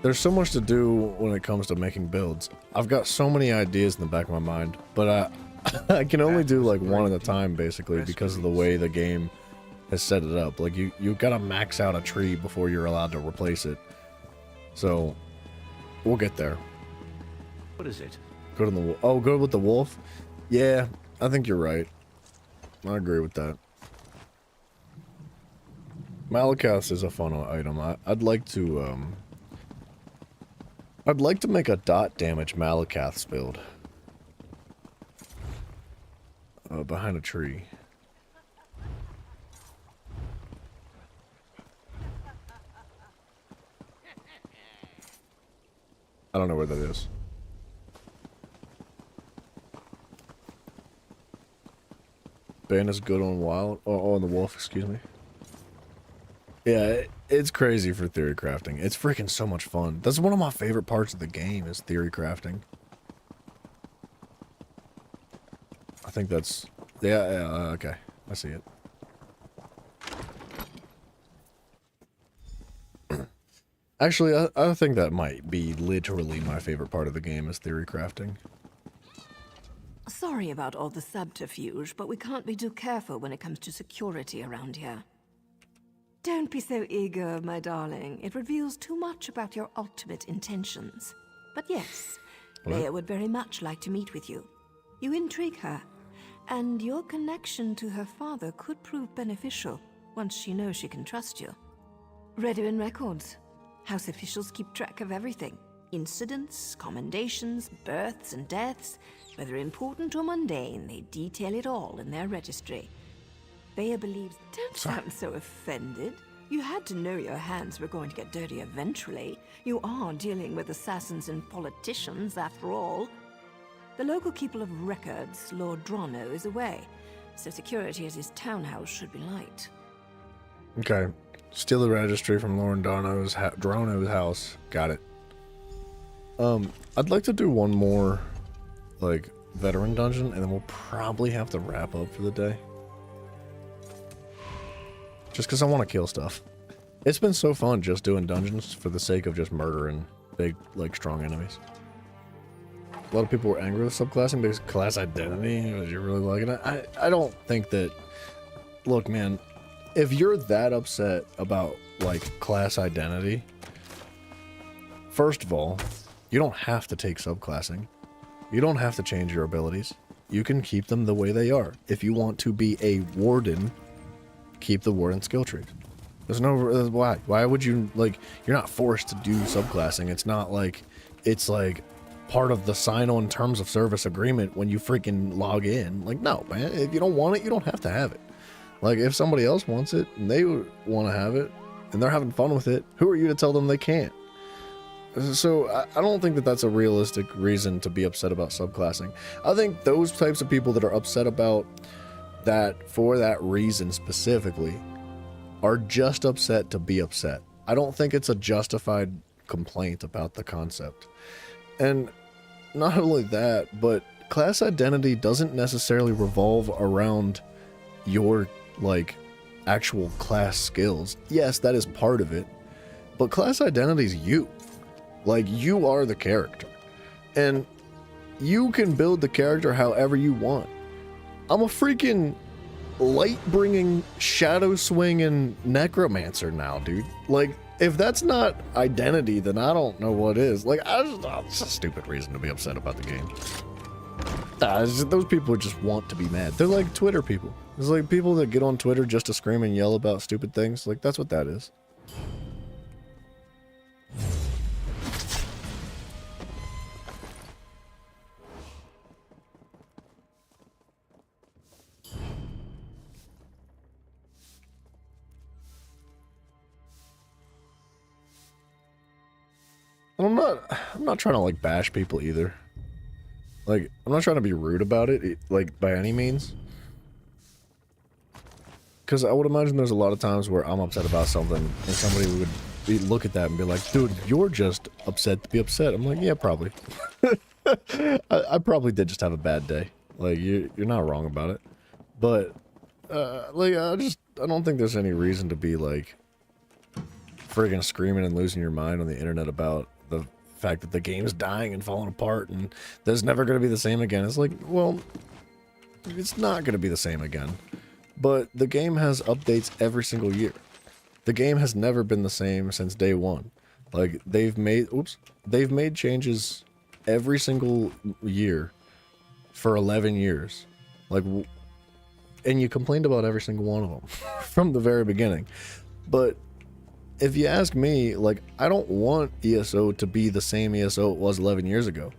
There's so much to do when it comes to making builds. I've got so many ideas in the back of my mind, but I can only do like one at a time, basically, because of the way the game has set it up. Like, you gotta max out a tree before you're allowed to replace it. So, we'll get there. What is it? Go to the oh, go with the wolf? Yeah, I think you're right. I agree with that. Malakath is a fun item. I'd like to make a dot damage Malakath's build. Behind a tree. I don't know where that is. Ben is good on wild. Oh, on the wolf, excuse me. Yeah, it's crazy for theory crafting. It's freaking so much fun. That's one of my favorite parts of the game is theory crafting. I think that's... Yeah, okay. I see it. Actually, I think that might be literally my favorite part of the game is theory crafting. Sorry about all the subterfuge, but we can't be too careful when it comes to security around here. Don't be so eager, my darling. It reveals too much about your ultimate intentions. But yes, Leia would very much like to meet with you. You intrigue her, and your connection to her father could prove beneficial once she knows she can trust you. Redoin records. House officials keep track of everything. Incidents, commendations, births and deaths. Whether important or mundane, they detail it all in their registry. Bea believes... Don't sound so offended. You had to know your hands were going to get dirty eventually. You are dealing with assassins and politicians, after all. The local keeper of records, Lord Drono, is away, so security at his townhouse should be light. Okay. Steal the registry from Lord Drono's house. Got it. I'd like to do one more, like, veteran dungeon, and then we'll probably have to wrap up for the day. Just because I want to kill stuff. It's been so fun just doing dungeons for the sake of just murdering big, like, strong enemies. A lot of people were angry with subclassing because class identity. Was you really liking it? I don't think that... Look, man, if you're that upset about, like, class identity, first of all, you don't have to take subclassing. You don't have to change your abilities. You can keep them the way they are. If you want to be a warden, keep the warden skill tree. There's no... Why? Why would you... Like, you're not forced to do subclassing. It's not like... It's like part of the sign-on terms of service agreement when you freaking log in. Like, no, man. If you don't want it, you don't have to have it. Like, if somebody else wants it, and they want to have it, and they're having fun with it, who are you to tell them they can't? So, I don't think that that's a realistic reason to be upset about subclassing. I think those types of people that are upset about that for that reason specifically are just upset to be upset. I don't think it's a justified complaint about the concept. And not only that, but class identity doesn't necessarily revolve around your, like, actual class skills. Yes, that is part of it, but class identity is you. Like, you are the character. And you can build the character however you want. I'm a freaking light-bringing, shadow-swinging necromancer now, dude. Like, if that's not identity, then I don't know what is. Like, it's a stupid reason to be upset about the game. Those people just want to be mad. They're like Twitter people. It's like people that get on Twitter just to scream and yell about stupid things. Like, that's what that is. I'm not trying to, like, bash people either. Like, I'm not trying to be rude about it, like, by any means. Because I would imagine there's a lot of times where I'm upset about something and somebody would look at that and be like, dude, you're just upset to be upset. I'm like, yeah, probably. I probably did just have a bad day. Like, you're not wrong about it. But, like, I don't think there's any reason to be, like, friggin' screaming and losing your mind on the internet about the fact that the game's dying and falling apart and there's never going to be the same again. It's like, well, it's not going to be the same again. But the game has updates every single year. The game has never been the same since day one. Like, they've made changes every single year for 11 years. Like, and you complained about every single one of them from the very beginning. But if you ask me, like, I don't want ESO to be the same ESO it was 11 years ago.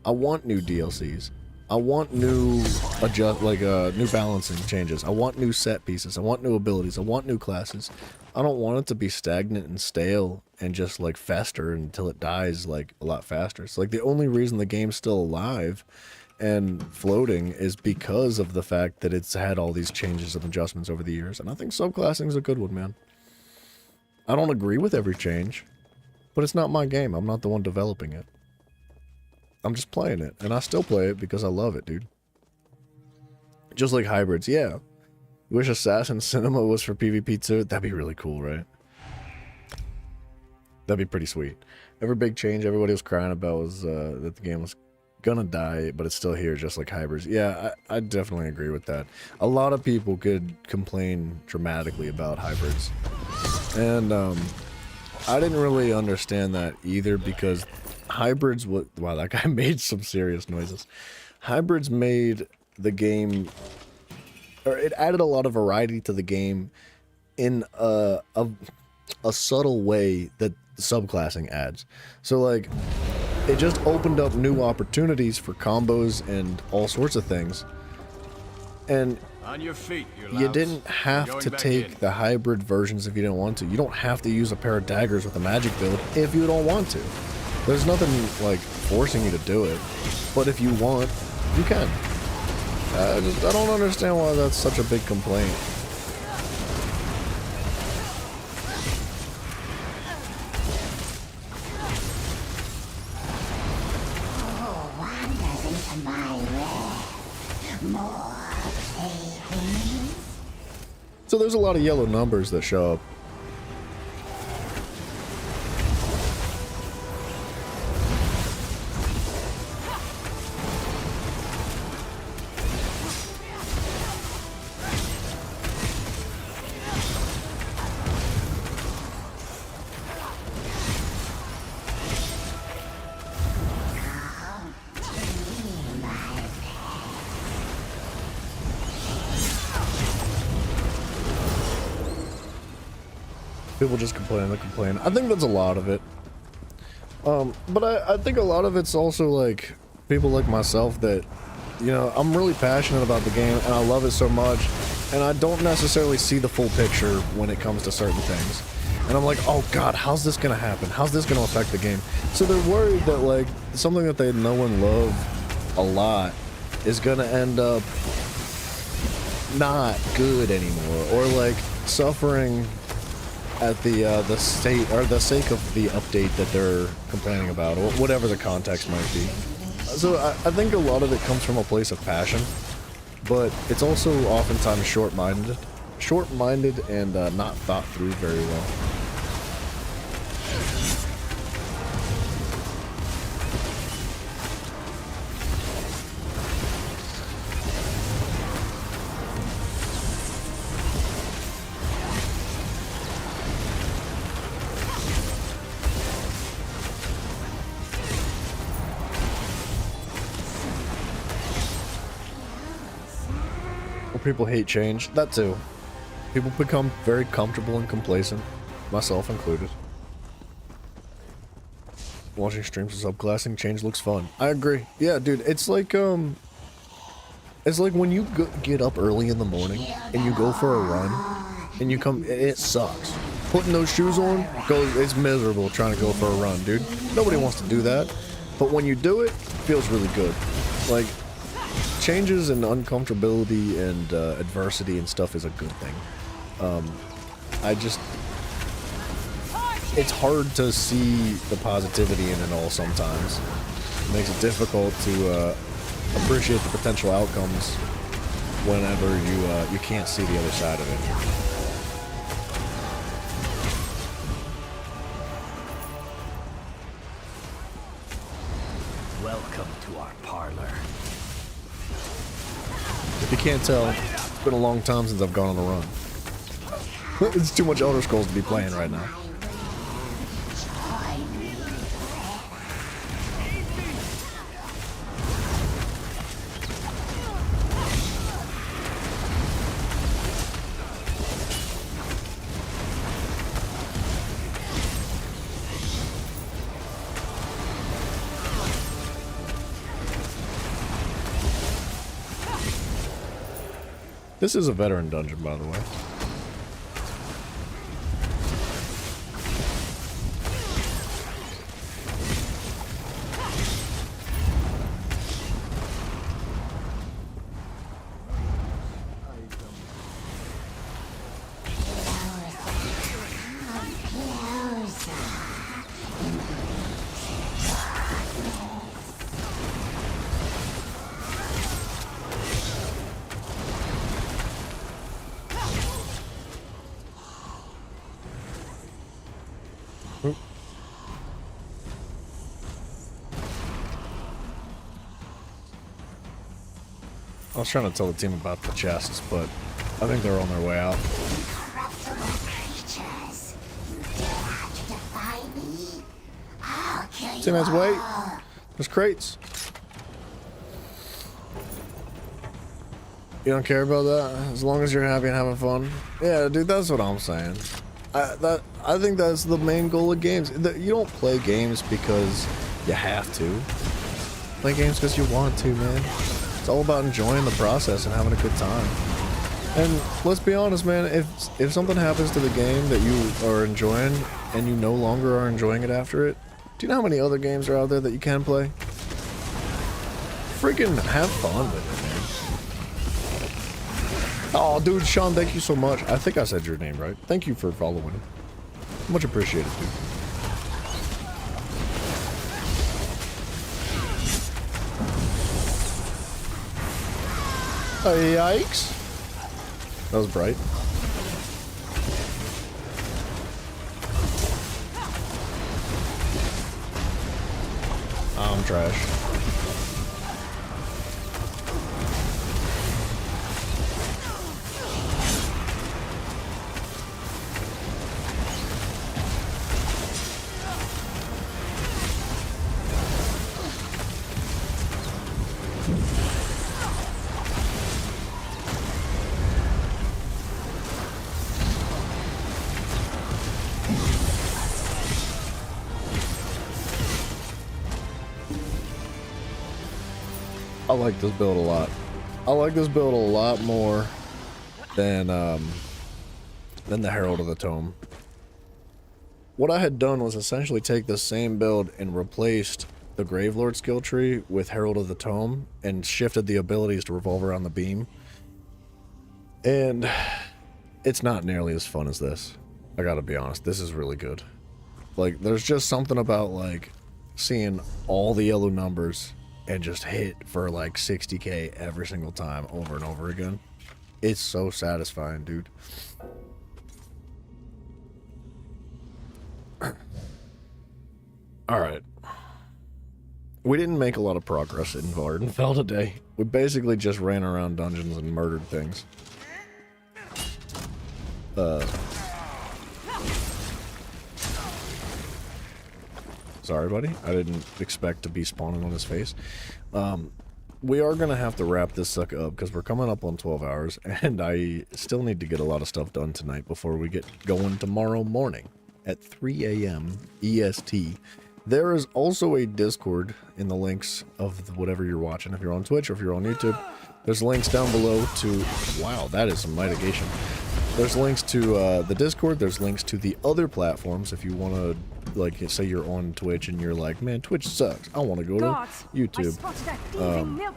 I want new DLCs. I want new new balancing changes. I want new set pieces. I want new abilities. I want new classes. I don't want it to be stagnant and stale and just like fester until it dies like a lot faster. It's like the only reason the game's still alive and floating is because of the fact that it's had all these changes and adjustments over the years. And I think subclassing is a good one, man. I don't agree with every change, but it's not my game. I'm not the one developing it. I'm just playing it, and I still play it because I love it, dude. Just like hybrids, yeah. Wish Assassin Cinema was for PvP too? That'd be really cool, right? That'd be pretty sweet. Every big change everybody was crying about was that the game was gonna die, but it's still here, just like hybrids. Yeah, I definitely agree with that. A lot of people could complain dramatically about hybrids. And I didn't really understand that either because hybrids, wow, that guy made some serious noises. Hybrids made the game, or it added a lot of variety to the game in a subtle way that subclassing adds. So like, it just opened up new opportunities for combos and all sorts of things. And on your feet, you didn't have to take the hybrid versions if you didn't want to. You don't have to use a pair of daggers with a magic build if you don't want to. There's nothing like forcing you to do it, but if you want, you can. I don't understand why that's such a big complaint. So there's a lot of yellow numbers that show up. People just complain and complain. I think that's a lot of it. But I think a lot of it's also like people like myself that, you know, I'm really passionate about the game and I love it so much, and I don't necessarily see the full picture when it comes to certain things. And I'm like, oh god, how's this gonna happen? How's this gonna affect the game? So they're worried that like something that they know and love a lot is gonna end up not good anymore, or like suffering at the state or the sake of the update that they're complaining about, or whatever the context might be. So I think a lot of it comes from a place of passion, but it's also oftentimes short-minded and not thought through very well. People hate change. That too. People become very comfortable and complacent, myself included. Watching streams of subclassing, change looks fun. I agree. Yeah, dude, it's like when you get up early in the morning and you go for a run and you come, it sucks. Putting those shoes on, it's miserable trying to go for a run, dude. Nobody wants to do that. But when you do it, it feels really good. Like, changes and uncomfortability and adversity and stuff is a good thing. I just... it's hard to see the positivity in it all sometimes. It makes it difficult to appreciate the potential outcomes whenever you can't see the other side of it. Welcome to our parlor. If you can't tell, it's been a long time since I've gone on a run. It's too much Elder Scrolls to be playing right now. This is a veteran dungeon, by the way. I was trying to tell the team about the chests, but I think they're on their way out. Teammates, wait. There's crates. You don't care about that? As long as you're happy and having fun? Yeah, dude, that's what I'm saying. I think that's the main goal of games. You don't play games because you have to. Play games because you want to, man. It's all about enjoying the process and having a good time. And let's be honest, man, if something happens to the game that you are enjoying and you no longer are enjoying it after it, do you know how many other games are out there that you can play? Freaking have fun with it, man. Oh, dude, Sean, thank you so much. I think I said your name right. Thank you for following. Much appreciated, dude. Yikes. That was bright. I'm trash. I like this build a lot. I like this build a lot more than the Herald of the Tome. What I had done was essentially take the same build and replaced the Gravelord skill tree with Herald of the Tome and shifted the abilities to revolve around the beam. And it's not nearly as fun as this. I gotta be honest, this is really good. Like, there's just something about, like, seeing all the yellow numbers and just hit for like 60k every single time over and over again. It's so satisfying, dude. Alright. We didn't make a lot of progress in Vvardenfell today. We basically just ran around dungeons and murdered things. Sorry, buddy. I didn't expect to be spawning on his face. We are going to have to wrap this sucker up because we're coming up on 12 hours, and I still need to get a lot of stuff done tonight before we get going tomorrow morning at 3 a.m. EST. There is also a Discord in the links of whatever you're watching. If you're on Twitch or if you're on YouTube, there's links down below to... Wow, that is some mitigation. There's links to the Discord. There's links to the other platforms if you want to... Like, say you're on Twitch and you're like, man, Twitch sucks. I want to go to YouTube.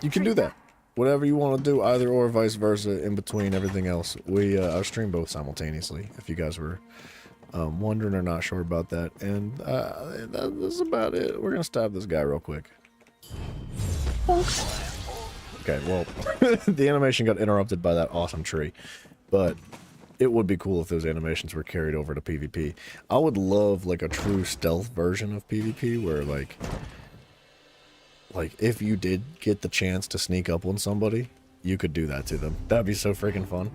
You can do that. Whatever you want to do, either or, vice versa, in between everything else. I stream both simultaneously, if you guys were Wondering or not sure about that. And that's about it. We're gonna stab this guy real quick. Okay, well, the animation got interrupted by that awesome tree, but it would be cool if those animations were carried over to PvP. I would love like a true stealth version of PvP where like if you did get the chance to sneak up on somebody, you could do that to them. That'd be so freaking fun.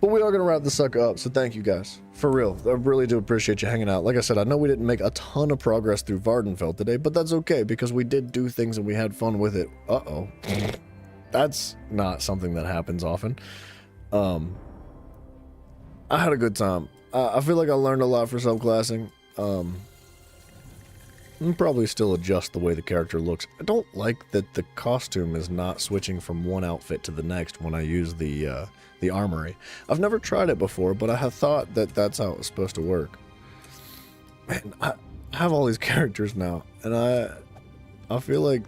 But we are going to wrap this sucker up, so thank you guys. For real, I really do appreciate you hanging out. Like I said, I know we didn't make a ton of progress through Vvardenfell today, but that's okay because we did do things and we had fun with it. Uh-oh. That's not something that happens often. I had a good time. I feel like I learned a lot for subclassing. I'll probably still adjust the way the character looks. I don't like that the costume is not switching from one outfit to the next when I use the armory. I've never tried it before, but I have thought that that's how it's supposed to work. Man, I have all these characters now, and I feel like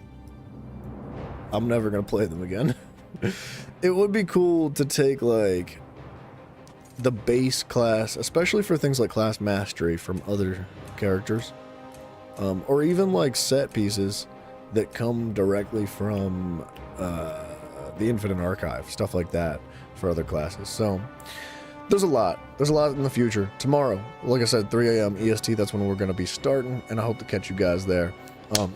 I'm never gonna play them again. It would be cool to take like the base class, especially for things like class mastery from other characters, or even like set pieces that come directly from the Infinite Archive, stuff like that for other classes. So there's a lot in the future. Tomorrow, like I said, 3 a.m. EST, that's when we're going to be starting, and I hope to catch you guys there.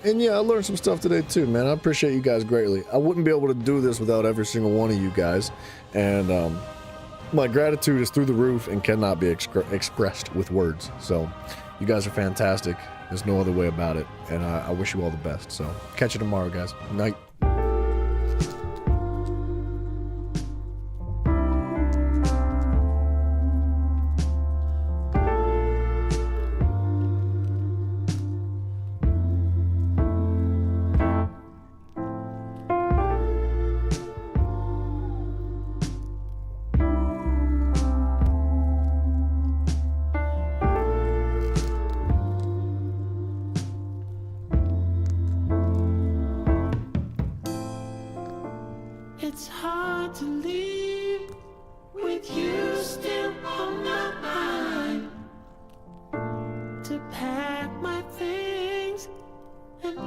And yeah, I learned some stuff today too, man. I appreciate you guys greatly. I wouldn't be able to do this without every single one of you guys, and my gratitude is through the roof and cannot be expressed with words. So you guys are fantastic. There's no other way about it, and I wish you all the best. So catch you tomorrow, guys. Night. It's hard to leave with you still on my mind. To pack my things and